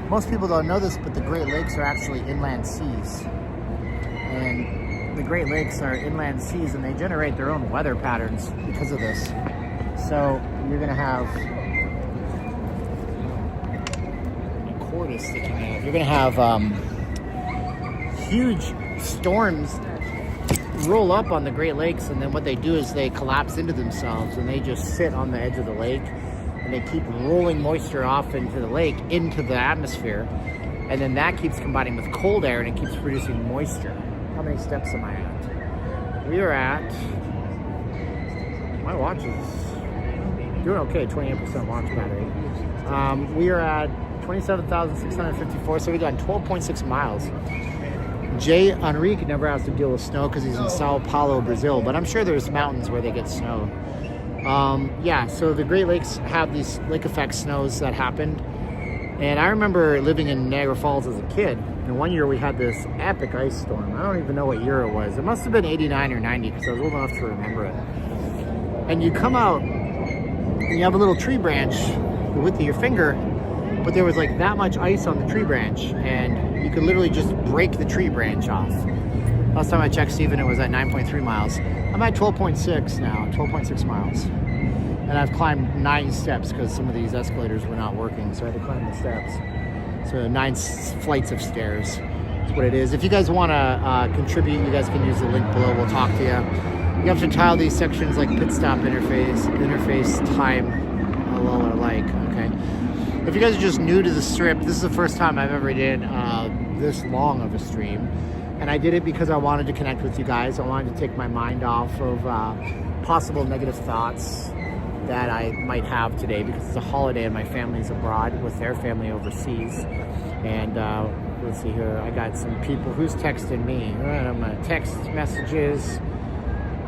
Most people don't know this, but the Great Lakes are actually inland seas. And the Great Lakes are inland seas and they generate their own weather patterns because of this. So you're gonna have a cord is sticking out. You're gonna have huge storms roll up on the Great Lakes, and then what they do is they collapse into themselves and they just sit on the edge of the lake and they keep rolling moisture off into the lake, into the atmosphere, and then that keeps combining with cold air and it keeps producing moisture. How many steps am I at? We are at, my watch is doing okay, 28% watch battery. We are at 27,654, so we've done 12.6 miles. Jay Enrique never has to deal with snow because he's in Sao Paulo, Brazil, but I'm sure there's mountains where they get snow. Yeah, so the Great Lakes have these lake effect snows that happened. And I remember living in Niagara Falls as a kid, and one year we had this epic ice storm. I don't even know what year it was. It must have been 89 or 90 because I was old enough to remember it. And you come out and you have a little tree branch the width of your finger, but there was like that much ice on the tree branch and you could literally just break the tree branch off. Last time I checked, Stephen, it was at 9.3 miles. I'm at 12.6 now, 12.6 miles. And I've climbed 9 steps because some of these escalators were not working, so I had to climb the steps. So 9 flights of stairs. That's what it is. If you guys want to contribute, you guys can use the link below. We'll talk to you. You have to tile these sections like pit stop interface, time, LL or like, okay? If you guys are just new to the strip, this is the first time I've ever did this long of a stream. And I did it because I wanted to connect with you guys. I wanted to take my mind off of possible negative thoughts that I might have today because it's a holiday and my family's abroad with their family overseas. And let's see here, I got some people, who's texting me? I'm gonna text messages.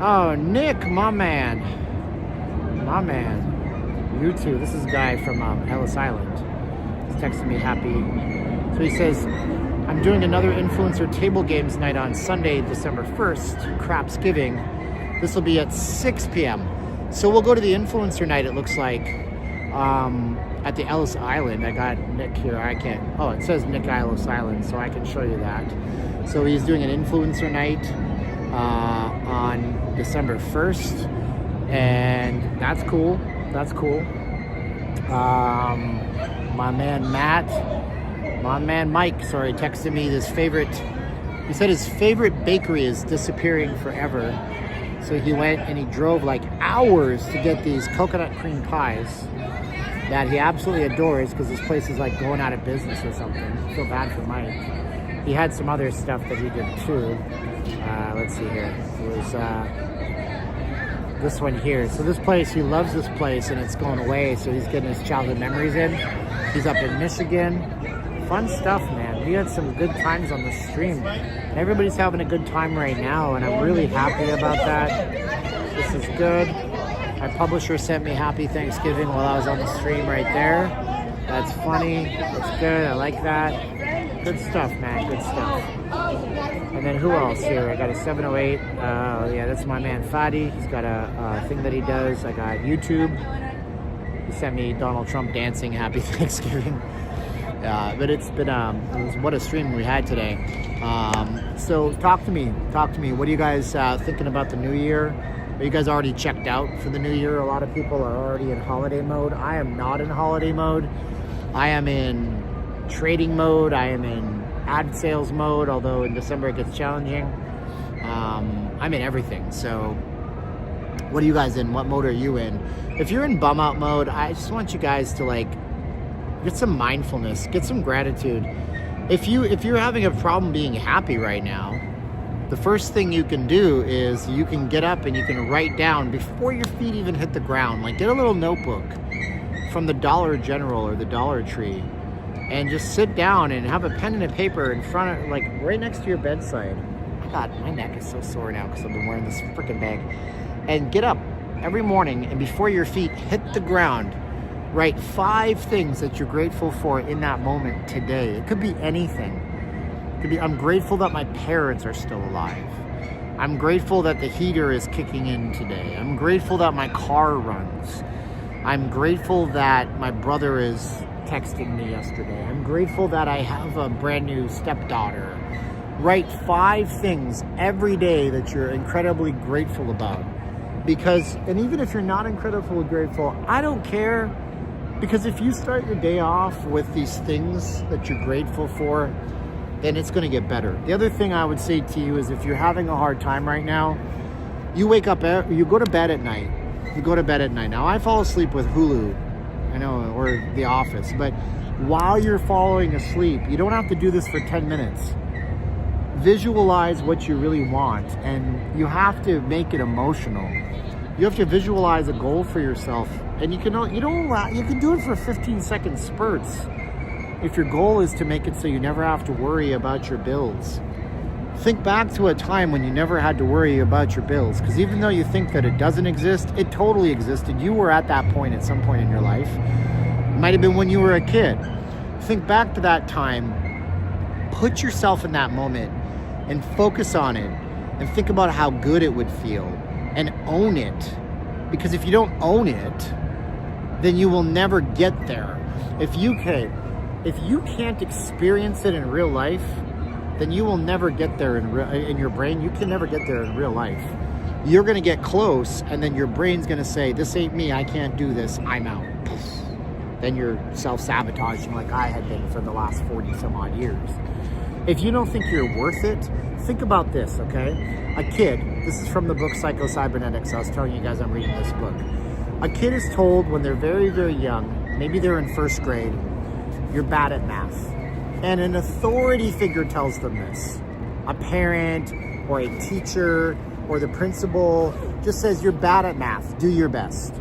Oh, Nick, my man. My man. You too. This is a guy from Ellis Island. He's texting me happy. So he says, I'm doing another influencer table games night on Sunday, December 1st, Crapsgiving. This will be at 6 p.m. So we'll go to the influencer night, it looks like, at the Ellis Island. I got Nick here. I can't. Oh, it says Nick Ellis Island, so I can show you that. So he's doing an influencer night on December 1st, and that's cool. That's cool. My man Mike, sorry, texted me his favorite. He said his favorite bakery is disappearing forever. So he went and he drove like hours to get these coconut cream pies that he absolutely adores because this place is like going out of business or something. I feel bad for Mike. He had some other stuff that he did too. Let's see here. It was this one here. So this place, he loves this place and it's going away. So he's getting his childhood memories in. He's up in Michigan. Fun stuff, man. You had some good times on the stream. Everybody's having a good time right now, and I'm really happy about that. This is good. My publisher sent me happy Thanksgiving while I was on the stream right there. That's funny. That's good. I like that. Good stuff, man. Good stuff. And then who else here? I got a 708. Yeah, that's my man Fadi. He's got a thing that he does. I got YouTube. He sent me Donald Trump dancing happy Thanksgiving. But it's been, what a stream we had today. So talk to me. What are you guys thinking about the new year? Are you guys already checked out for the new year? A lot of people are already in holiday mode. I am not in holiday mode. I am in trading mode. I am in ad sales mode, although in December it gets challenging. I'm in everything. So what are you guys in? What mode are you in? If you're in bum out mode, I just want you guys to like get some mindfulness, get some gratitude. If you're having a problem being happy right now, the first thing you can do is you can get up and you can write down before your feet even hit the ground. Like, get a little notebook from the Dollar General or the Dollar Tree and just sit down and have a pen and a paper in front of, like, right next to your bedside. God, my neck is so sore now because I've been wearing this freaking bag. And get up every morning and before your feet hit the ground, write 5 things that you're grateful for in that moment today. It could be anything. It could be, I'm grateful that my parents are still alive. I'm grateful that the heater is kicking in today. I'm grateful that my car runs. I'm grateful that my brother is texting me yesterday. I'm grateful that I have a brand new stepdaughter. Write 5 things every day that you're incredibly grateful about. Because, and even if you're not incredibly grateful, I don't care. Because if you start your day off with these things that you're grateful for, then it's going to get better. The other thing I would say to you is if you're having a hard time right now, you wake up, you go to bed at night. You go to bed at night. Now, I fall asleep with Hulu, I know, or The Office, but while you're falling asleep, you don't have to do this for 10 minutes. Visualize what you really want, and you have to make it emotional. You have to visualize a goal for yourself, and you can do it for 15-second spurts. If your goal is to make it so you never have to worry about your bills, think back to a time when you never had to worry about your bills. Because even though you think that it doesn't exist, it totally existed. You were at that point at some point in your life. It might have been when you were a kid. Think back to that time. Put yourself in that moment and focus on it. And think about how good it would feel. And own it. Because if you don't own it, then you will never get there. If you can't experience it in real life, then you will never get there in your brain. You can never get there in real life. You're going to get close, and then your brain's going to say, this ain't me, I can't do this, I'm out. Then you're self-sabotaging like I had been for the last 40 some odd years. If you don't think you're worth it, think about this, okay? A kid, this is from the book Psycho-Cybernetics. I was telling you guys I'm reading this book. A kid is told when they're very, very young, maybe they're in 1st grade, you're bad at math. And an authority figure tells them this. A parent or a teacher or the principal just says, you're bad at math, do your best.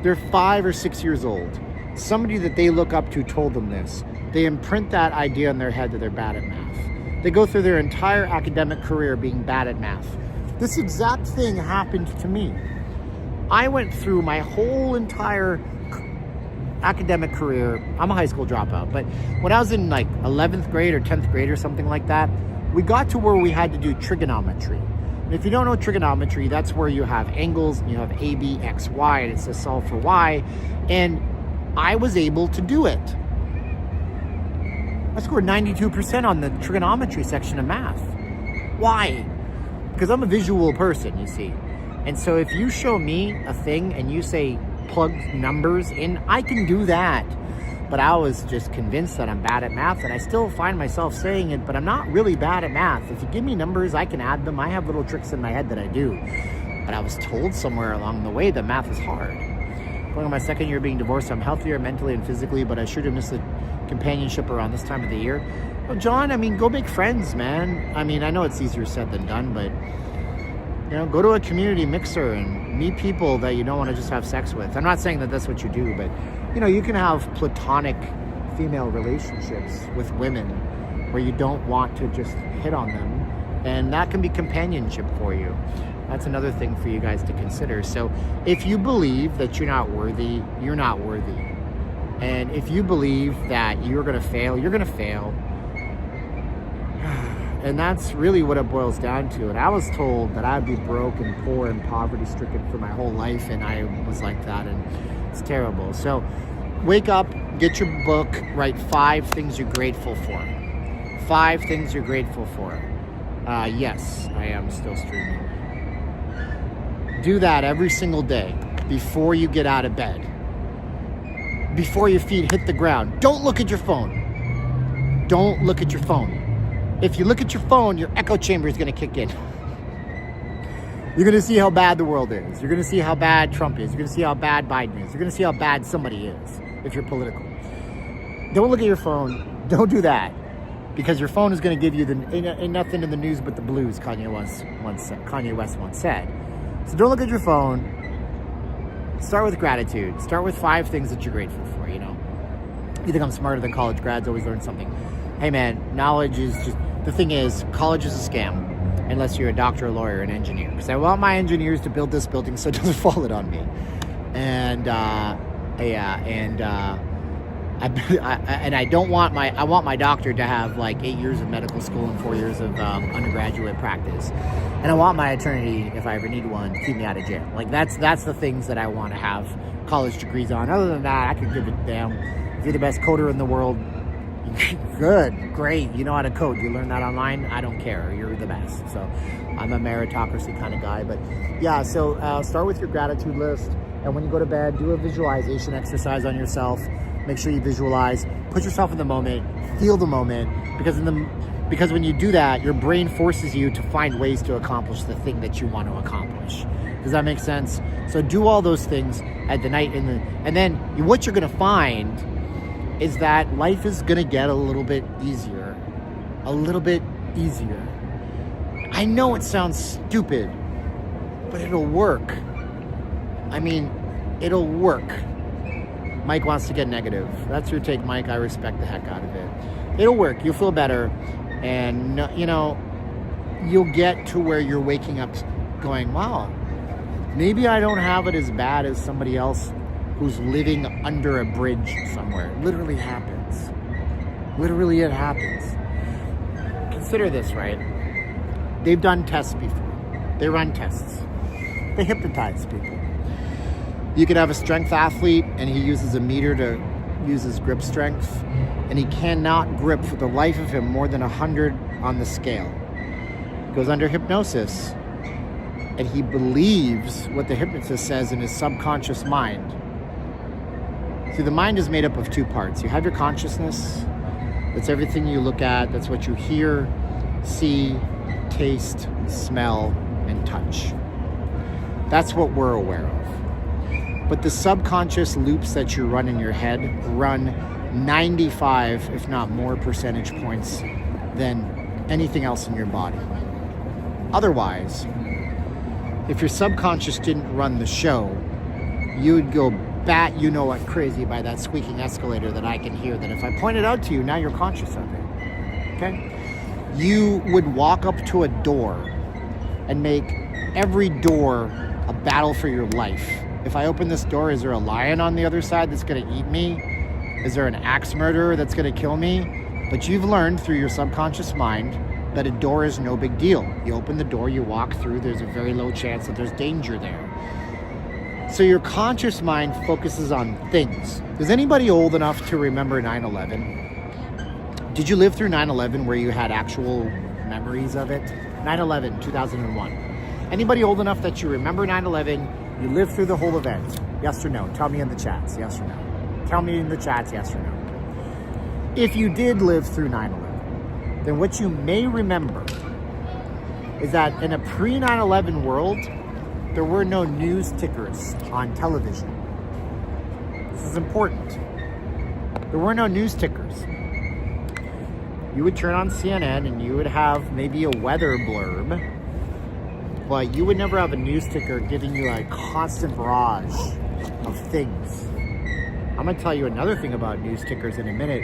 They're 5 or 6 years old. Somebody that they look up to told them this. They imprint that idea in their head that they're bad at math. They go through their entire academic career being bad at math. This exact thing happened to me. I went through my whole entire academic career. I'm a high school dropout, but when I was in like 11th grade or 10th grade or something like that, we got to where we had to do trigonometry. And if you don't know trigonometry, that's where you have angles and you have A, B, X, Y, and it says solve for Y. And I was able to do it. I scored 92% on the trigonometry section of math. Why? Because I'm a visual person, you see. And so if you show me a thing and you say plug numbers in, I can do that. But I was just convinced that I'm bad at math, and I still find myself saying it, but I'm not really bad at math. If you give me numbers, I can add them. I have little tricks in my head that I do. But I was told somewhere along the way that math is hard. Going on my 2nd year being divorced, I'm healthier mentally and physically, but I sure do miss the companionship around this time of the year. Well, John, I mean, go make friends, man. I mean, I know it's easier said than done, but you know, go to a community mixer and meet people that you don't want to just have sex with. I'm not saying that that's what you do, but you know, you can have platonic female relationships with women where you don't want to just hit on them. And that can be companionship for you. That's another thing for you guys to consider. So if you believe that you're not worthy, you're not worthy. And if you believe that you're going to fail, you're going to fail. And that's really what it boils down to. And I was told that I'd be broke and poor and poverty stricken for my whole life. And I was like that. And it's terrible. So wake up, get your book, write 5 things you're grateful for. 5 things you're grateful for. Yes, I am still streaming. Do that every single day before you get out of bed. Before your feet hit the ground. Don't look at your phone. Don't look at your phone. If you look at your phone, your echo chamber is going to kick in. You're going to see how bad the world is. You're going to see how bad Trump is. You're going to see how bad Biden is. You're going to see how bad somebody is if you're political. Don't look at your phone. Don't do that. Because your phone is going to give you ain't nothing in the news but the blues, Kanye West once said. So don't look at your phone. Start with gratitude. Start with 5 things that you're grateful for, you know. You think I'm smarter than college grads, always learn something. Hey man, knowledge is just, the thing is, college is a scam. Unless you're a doctor, a lawyer, an engineer. Because I want my engineers to build this building so it doesn't fall on me. And I don't want I want my doctor to have like 8 years of medical school and 4 years of undergraduate practice. And I want my attorney, if I ever need one, to keep me out of jail. Like that's the things that I want to have college degrees on. Other than that, I could give a damn. If you're the best coder in the world, good, great. You know how to code. You learn that online. I don't care. You're the best. So I'm a meritocracy kind of guy. But yeah, so start with your gratitude list. And when you go to bed, do a visualization exercise on yourself. Make sure you visualize. Put yourself in the moment. Feel the moment. Because when you do that, your brain forces you to find ways to accomplish the thing that you want to accomplish. Does that make sense? So do all those things at the night. And then what you're going to find is that life is going to get a little bit easier. A little bit easier. I know it sounds stupid, but it'll work. I mean, it'll work. Mike wants to get negative. That's your take, Mike. I respect the heck out of it. It'll work. You'll feel better. And, you know, you'll get to where you're waking up going, wow, maybe I don't have it as bad as somebody else who's living under a bridge somewhere. It literally happens. Literally, it happens. Consider this, right? They've done tests before. They run tests. They hypnotize people. You could have a strength athlete and he uses a meter to use his grip strength, and he cannot grip for the life of him more than 100 on the scale. He goes under hypnosis and he believes what the hypnotist says in his subconscious mind. See, the mind is made up of 2 parts. You have your consciousness. That's everything you look at. That's what you hear, see, taste, smell, and touch. That's what we're aware of. But the subconscious loops that you run in your head run 95, if not more, percentage points than anything else in your body. Otherwise, if your subconscious didn't run the show, you would go bat you know what crazy by that squeaking escalator that I can hear, that if I point it out to you, now you're conscious of it. Okay? You would walk up to a door and make every door a battle for your life. If I open this door, is there a lion on the other side that's going to eat me? Is there an axe murderer that's going to kill me? But you've learned through your subconscious mind that a door is no big deal. You open the door, you walk through, there's a very low chance that there's danger there. So your conscious mind focuses on things. Is anybody old enough to remember 9/11? Did you live through 9/11 where you had actual memories of it? 9/11, 2001. Anybody old enough that you remember 9/11? You lived through the whole event? Yes or no? Tell me in the chats, yes or no. Tell me in the chats, yes or no. If you did live through 9/11, then what you may remember is that in a pre-9/11 world, there were no news tickers on television. This is important. There were no news tickers. You would turn on CNN and you would have maybe a weather blurb, but you would never have a news ticker giving you a constant barrage of things. I'm going to tell you another thing about news tickers in a minute.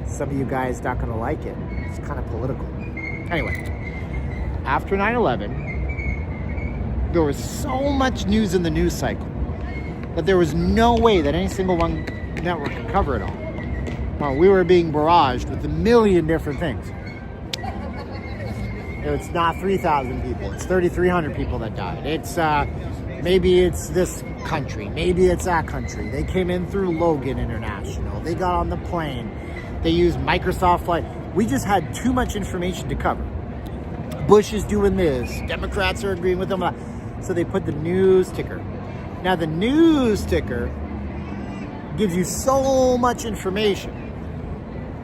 Some of you guys not going to like it. It's kind of political. Anyway, after 9/11, there was so much news in the news cycle that there was no way that any single one network could cover it all. Well, we were being barraged with a million different things. It's not 3,000 people. It's 3,300 people that died. It's maybe it's this country. Maybe it's that country. They came in through Logan International. They got on the plane. They used Microsoft Flight. We just had too much information to cover. Bush is doing this. Democrats are agreeing with them. So they put the news ticker. Now the news ticker gives you so much information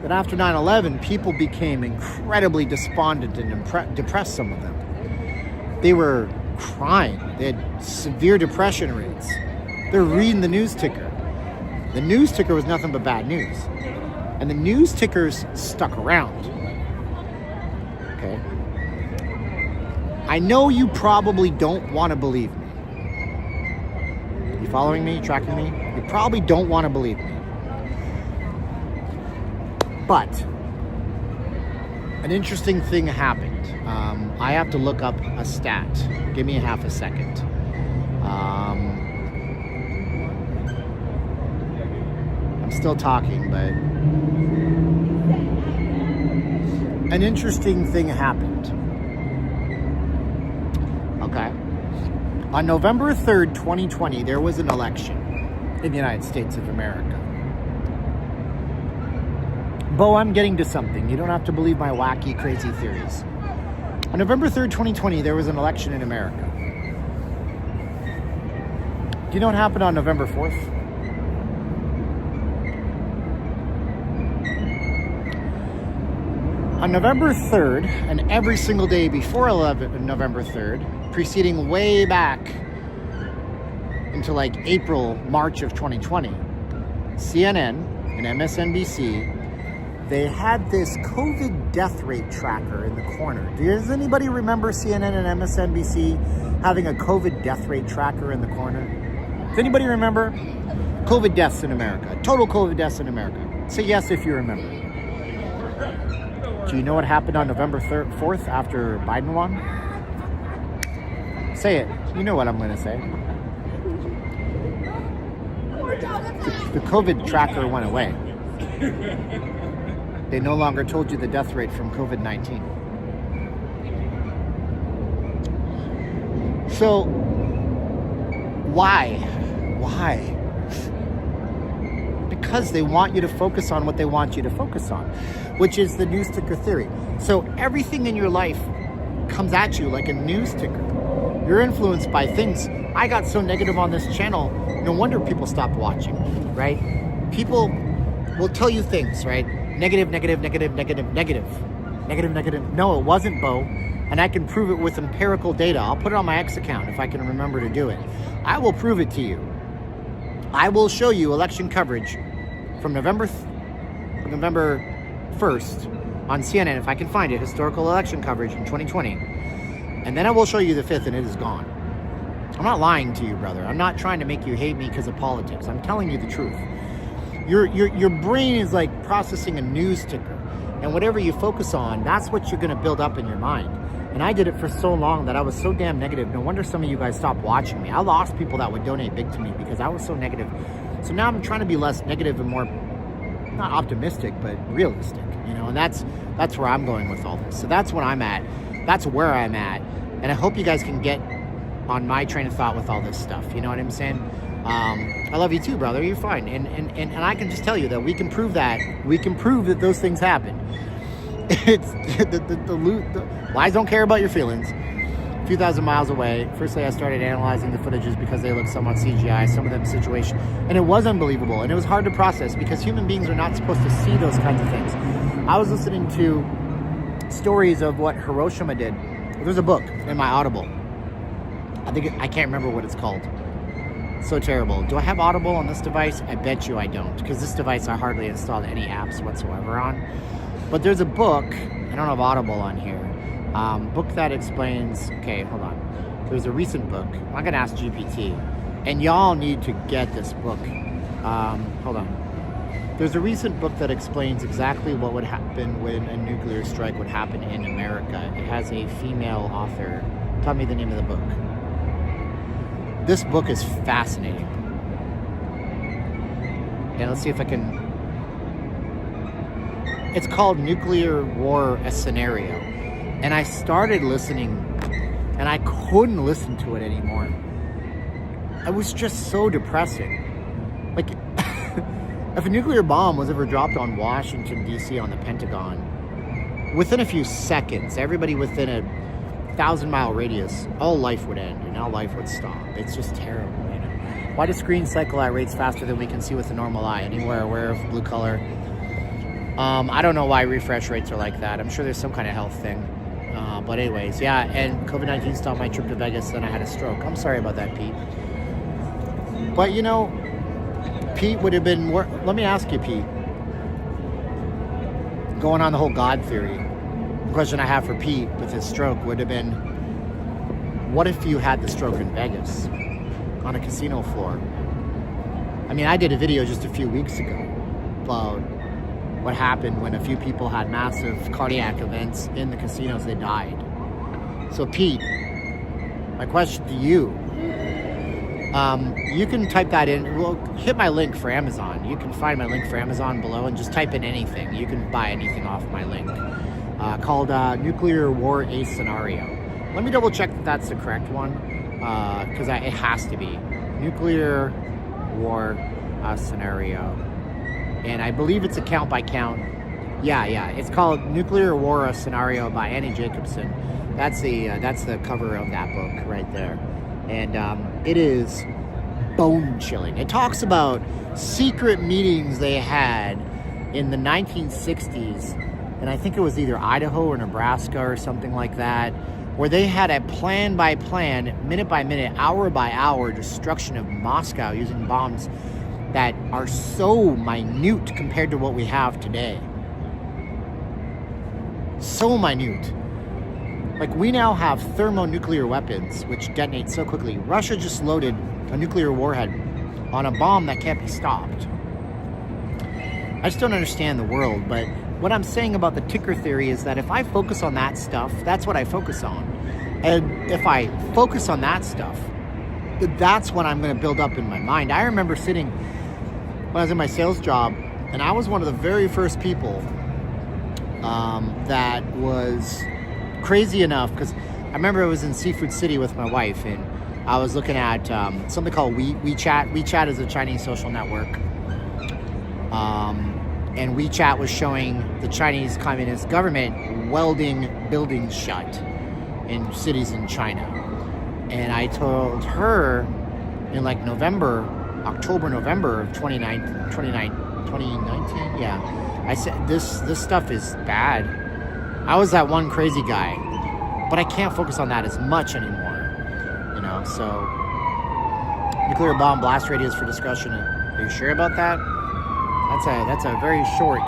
that after 9/11, people became incredibly despondent and depressed, some of them. They were crying. They had severe depression rates. They're reading the news ticker. The news ticker was nothing but bad news. And the news tickers stuck around. Okay? I know you probably don't want to believe me. You following me? Tracking me? You probably don't want to believe me. But an interesting thing happened. I have to look up a stat. Give me a half a second. I'm still talking, but an interesting thing happened. Okay. On November 3rd, 2020, there was an election in the United States of America. Bo, I'm getting to something. You don't have to believe my wacky, crazy theories. On November 3rd, 2020, there was an election in America. Do you know what happened on November 4th? On November 3rd, and every single day before November 3rd, preceding way back into like April, March of 2020, CNN and MSNBC, they had this COVID death rate tracker in the corner. Does anybody remember CNN and MSNBC having a COVID death rate tracker in the corner? Does anybody remember? COVID deaths in America. Total COVID deaths in America. Say yes if you remember. Do you know what happened on November 4th after Biden won? Say it. You know what I'm going to say. The COVID tracker went away. They no longer told you the death rate from COVID-19. So, why? Why? Because they want you to focus on what they want you to focus on, which is the news ticker theory. So everything in your life comes at you like a news ticker. You're influenced by things. I got so negative on this channel, no wonder people stopped watching, right? People will tell you things, right? Negative. No, it wasn't, Bo. And I can prove it with empirical data. I'll put it on my X account if I can remember to do it. I will prove it to you. I will show you election coverage from November 1st on CNN, if I can find it, historical election coverage in 2020. And then I will show you the 5th, and it is gone. I'm not lying to you, brother. I'm not trying to make you hate me because of politics. I'm telling you the truth. Your brain is like processing a news ticker, and whatever you focus on, that's what you're going to build up in your mind. And I did it for so long that I was so damn negative. No wonder some of you guys stopped watching me. I lost people that would donate big to me because I was so negative. So now I'm trying to be less negative and more, not optimistic, but realistic, you know, and that's where I'm going with all this. So that's what I'm at. That's where I'm at. And I hope you guys can get on my train of thought with all this stuff. You know what I'm saying? I love you too, brother. You're fine. And I can just tell you that we can prove that. We can prove that those things happen. It's the lies don't care about your feelings. A few thousand miles away. Firstly, I started analyzing the footages because they look somewhat CGI, some of them situation. And it was unbelievable. And it was hard to process because human beings are not supposed to see those kinds of things. I was listening to stories of what Hiroshima did. There's a book in my Audible. I can't remember what it's called. So terrible. Do I have Audible on this device? I bet you I don't, because this device I hardly installed any apps whatsoever on. But there's a book, I don't have Audible on here, book that explains, okay, hold on. There's a recent book, I'm going to ask GPT, and y'all need to get this book. Hold on. There's a recent book that explains exactly what would happen when a nuclear strike would happen in America. It has a female author. Tell me the name of the book. This book is fascinating. And let's see if I can... It's called Nuclear War, a Scenario. And I started listening, and I couldn't listen to it anymore. It was just so depressing. Like, if a nuclear bomb was ever dropped on Washington, D.C., on the Pentagon, within a few seconds, everybody within a 1,000-mile radius, all life would end and all life would stop. It's just terrible, you know. Why do screens cycle at rates faster than we can see with the normal eye? Anywhere aware of blue color? I don't know why refresh rates are like that. I'm sure there's some kind of health thing. But anyways, yeah, and COVID-19 stopped my trip to Vegas, then I had a stroke. I'm sorry about that, Pete. But, you know, Pete would have been... Let me ask you, Pete. Going on the whole God theory, the question I have for Pete with his stroke would have been, what if you had the stroke in Vegas on a casino floor? I mean, I did a video just a few weeks ago about what happened when a few people had massive cardiac events in the casinos. They died. So, Pete, my question to you, you can type that in. Well, hit my link for Amazon. You can find my link for Amazon below and just type in anything. You can buy anything off my link. Called Nuclear War, a Scenario. Let me double check that that's the correct one, because it has to be. Nuclear War, a Scenario. And I believe it's a count by count. Yeah. It's called Nuclear War, a Scenario by Annie Jacobson. That's the cover of that book right there. And it is bone-chilling. It talks about secret meetings they had in the 1960s, and I think it was either Idaho or Nebraska or something like that, where they had a plan-by-plan, minute-by-minute, hour-by-hour destruction of Moscow using bombs that are so minute compared to what we have today. So minute. Like, we now have thermonuclear weapons, which detonate so quickly. Russia just loaded a nuclear warhead on a bomb that can't be stopped. I just don't understand the world, but what I'm saying about the ticker theory is that if I focus on that stuff, that's what I focus on. And if I focus on that stuff, that's what I'm going to build up in my mind. I remember sitting when I was in my sales job, and I was one of the very first people that was crazy enough, because I remember I was in Seafood City with my wife, and I was looking at something called WeChat. WeChat is a Chinese social network. And WeChat was showing the Chinese Communist government welding buildings shut in cities in China. And I told her in like October, November of 2019, yeah. I said, this stuff is bad. I was that one crazy guy, but I can't focus on that as much anymore, you know. So, nuclear bomb blast radius for discussion. Are you sure about that? That's a very short,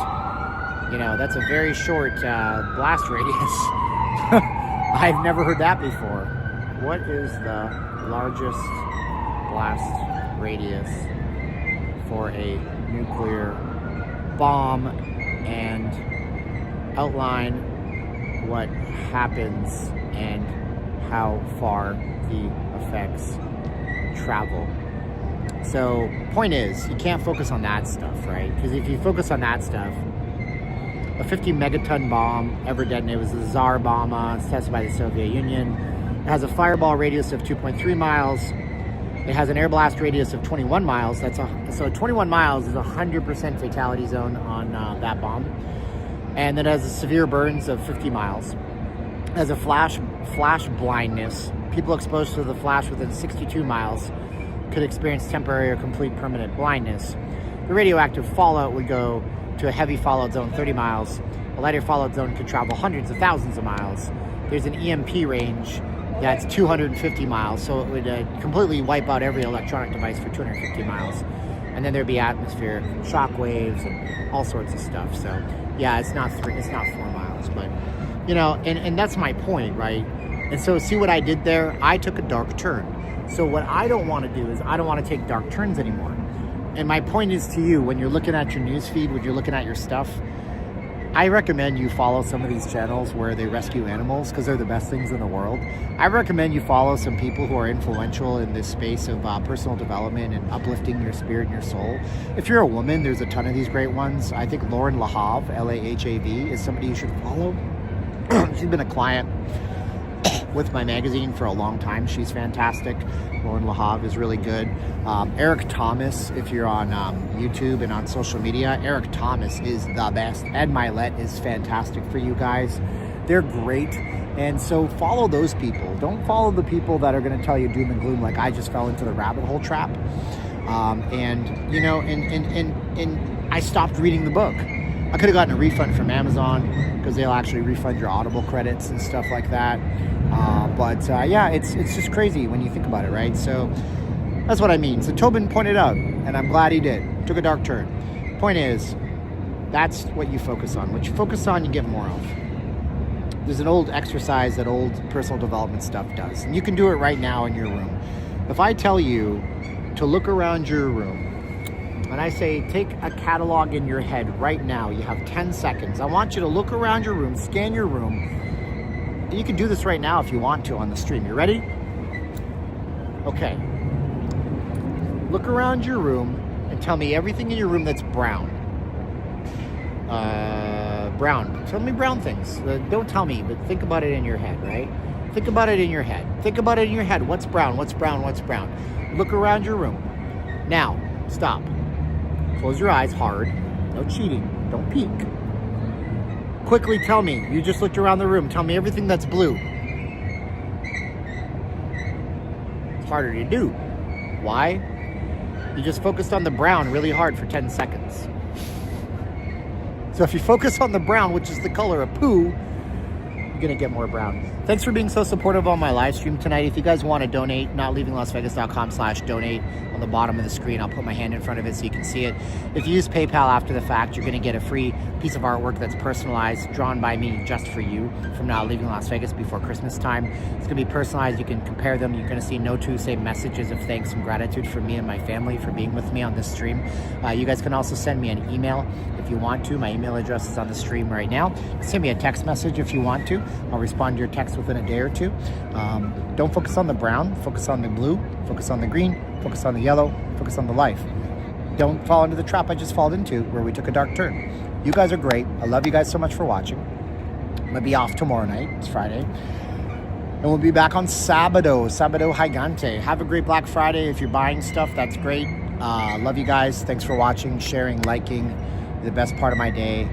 you know, that's a very short blast radius. I've never heard that before. What is the largest blast radius for a nuclear bomb, and outline what happens and how far the effects travel. So, point is, you can't focus on that stuff, right? Because if you focus on that stuff, a 50 megaton bomb ever detonated was the Tsar bomb. It's tested by the Soviet Union. It has a fireball radius of 2.3 miles. It has an air blast radius of 21 miles. So 21 miles is 100% fatality zone on that bomb. And then it has a severe burns of 50 miles. It has a flash blindness. People exposed to the flash within 62 miles could experience temporary or complete permanent blindness. The radioactive fallout would go to a heavy fallout zone 30 miles. A lighter fallout zone could travel hundreds of thousands of miles. There's an EMP range that's 250 miles, so it would completely wipe out every electronic device for 250 miles. And then there'd be atmospheric shock waves and all sorts of stuff. So yeah, it's not 4 miles, but you know, and that's my point, right? And so see what I did there? I took a dark turn. So what I don't want to do is I don't want to take dark turns anymore. And my point is to you, when you're looking at your news feed, when you're looking at your stuff, I recommend you follow some of these channels where they rescue animals because they're the best things in the world. I recommend you follow some people who are influential in this space of personal development and uplifting your spirit and your soul. If you're a woman, there's a ton of these great ones. I think Lauren Lahav, Lahav, is somebody you should follow. She's been a client with my magazine for a long time. She's fantastic. Lauren Lahav is really good. Eric Thomas, if you're on YouTube and on social media, Eric Thomas is the best. Ed Milet is fantastic for you guys. They're great. And so follow those people. Don't follow the people that are going to tell you doom and gloom like I just fell into the rabbit hole trap. And, you know, and I stopped reading the book. I could have gotten a refund from Amazon because they'll actually refund your Audible credits and stuff like that. But yeah, it's just crazy when you think about it, right? So that's what I mean. So Tobin pointed out, and I'm glad he did. Took a dark turn. Point is, that's what you focus on. What you focus on, you get more of. There's an old exercise that old personal development stuff does. And you can do it right now in your room. If I tell you to look around your room, and I say, take a catalog in your head right now. You have 10 seconds. I want you to look around your room, scan your room. You can do this right now if you want to on the stream. You ready? Okay. Look around your room and tell me everything in your room that's brown. Brown. Tell me brown things. Don't tell me, but think about it in your head, right? Think about it in your head. Think about it in your head. What's brown? What's brown? What's brown? Look around your room. Now, stop. Close your eyes hard. No cheating. Don't peek. Quickly tell me. You just looked around the room. Tell me everything that's blue. It's harder to do. Why? You just focused on the brown really hard for 10 seconds. So if you focus on the brown, which is the color of poo, you're going to get more brown. Thanks for being so supportive on my live stream tonight. If you guys want to donate, notleavinglasvegas.com/donate. On the bottom of the screen, I'll put my hand in front of it so you can see it. If you use PayPal after the fact, you're going to get a free piece of artwork that's personalized, drawn by me just for you from Not Leaving Las Vegas before Christmas time. It's going to be personalized. You can compare them. You're going to see no two same messages of thanks and gratitude from me and my family for being with me on this stream. You guys can also send me an email if you want to. My email address is on the stream right now. Send me a text message if you want to. I'll respond to your text within a day or two. Don't focus on the brown. Focus on the blue. Focus on the green. Focus on the yellow. Focus on the life. Don't fall into the trap I just fell into where we took a dark turn. You guys are great. I love you guys so much for watching. I'm going to be off tomorrow night. It's Friday. And we'll be back on Sabado Gigante. Have a great Black Friday. If you're buying stuff, that's great. Love you guys. Thanks for watching, sharing, liking. The best part of my day.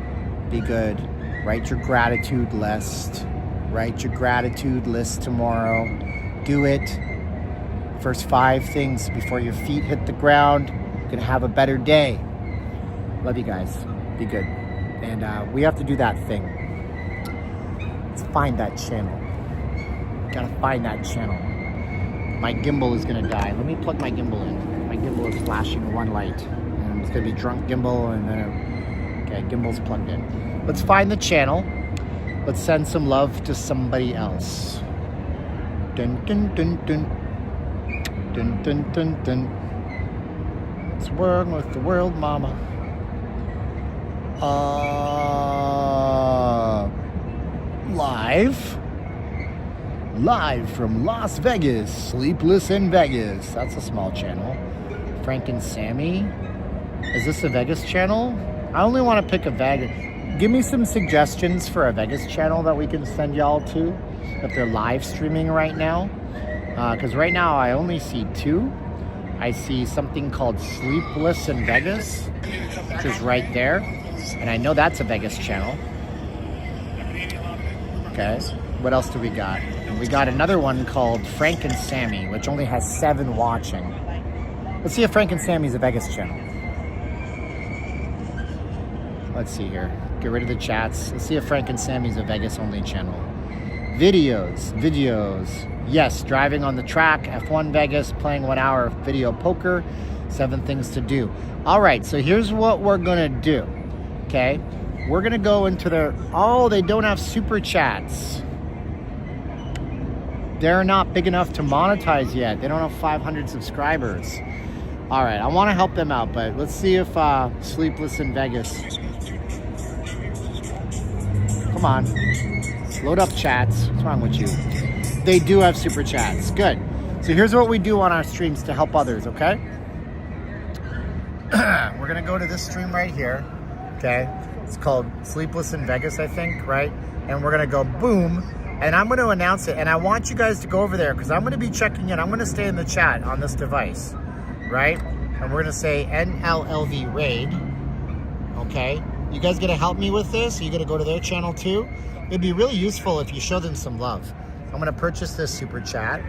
Be good. Write your gratitude list. Write your gratitude list tomorrow. Do it. First 5 things before your feet hit the ground. You're going to have a better day. Love you guys. Be good. And we have to do that thing. Let's find that channel. Gotta find that channel. My gimbal is going to die. Let me plug my gimbal in. My gimbal is flashing one light. And it's going to be drunk gimbal. And then, okay, gimbal's plugged in. Let's find the channel. Let's send some love to somebody else. Dun dun dun dun. Dun dun dun dun. Let's work with the world, mama. Live from Las Vegas, Sleepless in Vegas. That's a small channel. Frank and Sammy. Is this a Vegas channel? I only want to pick a Vegas. Give me some suggestions for a Vegas channel that we can send y'all to if they're live streaming right now. Because right now I only see 2. I see something called Sleepless in Vegas, which is right there. And I know that's a Vegas channel. Okay, what else do we got? And we got another one called Frank and Sammy, which only has 7 watching. Let's see if Frank and Sammy's a Vegas channel. Let's see here. Get rid of the chats. Let's see if Frank and Sammy's a Vegas only channel. Videos. Yes, driving on the track, F1 Vegas, playing 1 hour of video poker, 7 things to do. All right, so here's what we're gonna do, okay? We're gonna go into their, oh, they don't have super chats. They're not big enough to monetize yet. They don't have 500 subscribers. All right, I want to help them out, but let's see if Sleepless in Vegas. Come on. Load up chats. What's wrong with you? They do have super chats. Good. So here's what we do on our streams to help others, okay? We're going to go to this stream right here, okay? It's called Sleepless in Vegas, I think, right? And we're going to go boom, and I'm going to announce it. And I want you guys to go over there because I'm going to be checking in. I'm going to stay in the chat on this device, right? And we're going to say NLLV Raid, okay? You guys going to help me with this? Are you going to go to their channel too? It'd be really useful if you show them some love. I'm going to purchase this super chat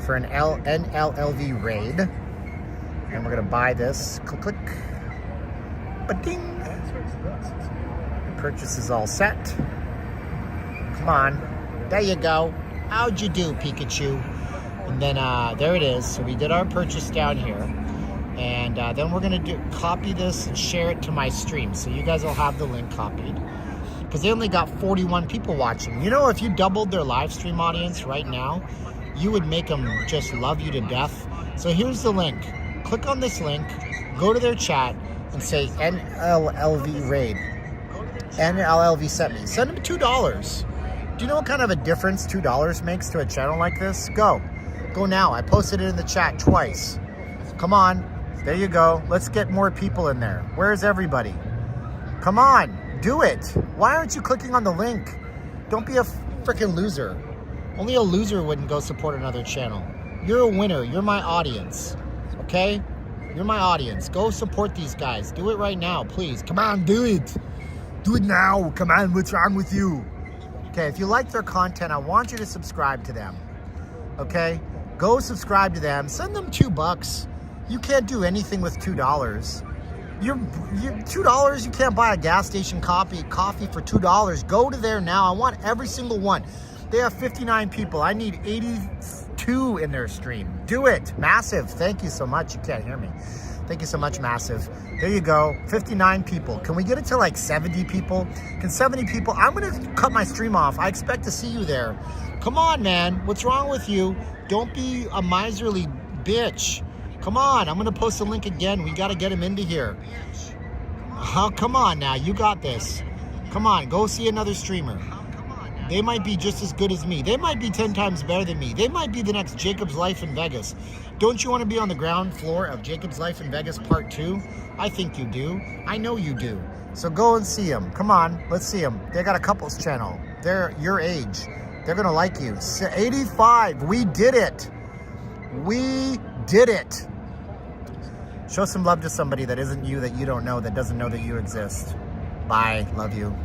for an NLLV Raid. And we're going to buy this. Click, click. Ba-ding. The purchase is all set. Come on. There you go. How'd you do, Pikachu? And then there it is. So we did our purchase down here. And then we're going to copy this and share it to my stream. So you guys will have the link copied. Because they only got 41 people watching. You know, if you doubled their live stream audience right now, you would make them just love you to death. So here's the link. Click on this link, go to their chat, and say NLLV Raid. NLLV sent me. Send them $2. Do you know what kind of a difference $2 makes to a channel like this? Go. Go now. I posted it in the chat twice. Come on. There you go. Let's get more people in there. Where's everybody? Come on. Do it. Why aren't you clicking on the link? Don't be a freaking loser. Only a loser wouldn't go support another channel. You're a winner. You're my audience. Okay? You're my audience. Go support these guys. Do it right now, please. Come on, do it. Do it now. Come on, what's wrong with you? Okay, if you like their content, I want you to subscribe to them. Okay? Go subscribe to them. Send them $2. You can't do anything with $2. You're $2, you can't buy a gas station coffee for $2. Go to there now. I want every single one. They have 59 people. I need 82 in their stream. Do it. Massive. Thank you so much. You can't hear me. Thank you so much, Massive. There you go. 59 people. Can we get it to like 70 people? Can 70 people? I'm going to cut my stream off. I expect to see you there. Come on, man. What's wrong with you? Don't be a miserly bitch. Come on. I'm going to post the link again. We got to get him into here. Oh, come on now. You got this. Come on. Go see another streamer. They might be just as good as me. They might be 10 times better than me. They might be the next Jacob's Life in Vegas. Don't you want to be on the ground floor of Jacob's Life in Vegas Part 2? I think you do. I know you do. So go and see them. Come on, let's see them. They got a couples channel. They're your age. They're going to like you. 85. We did it. We did it. Show some love to somebody that isn't you, that you don't know, that doesn't know that you exist. Bye. Love you.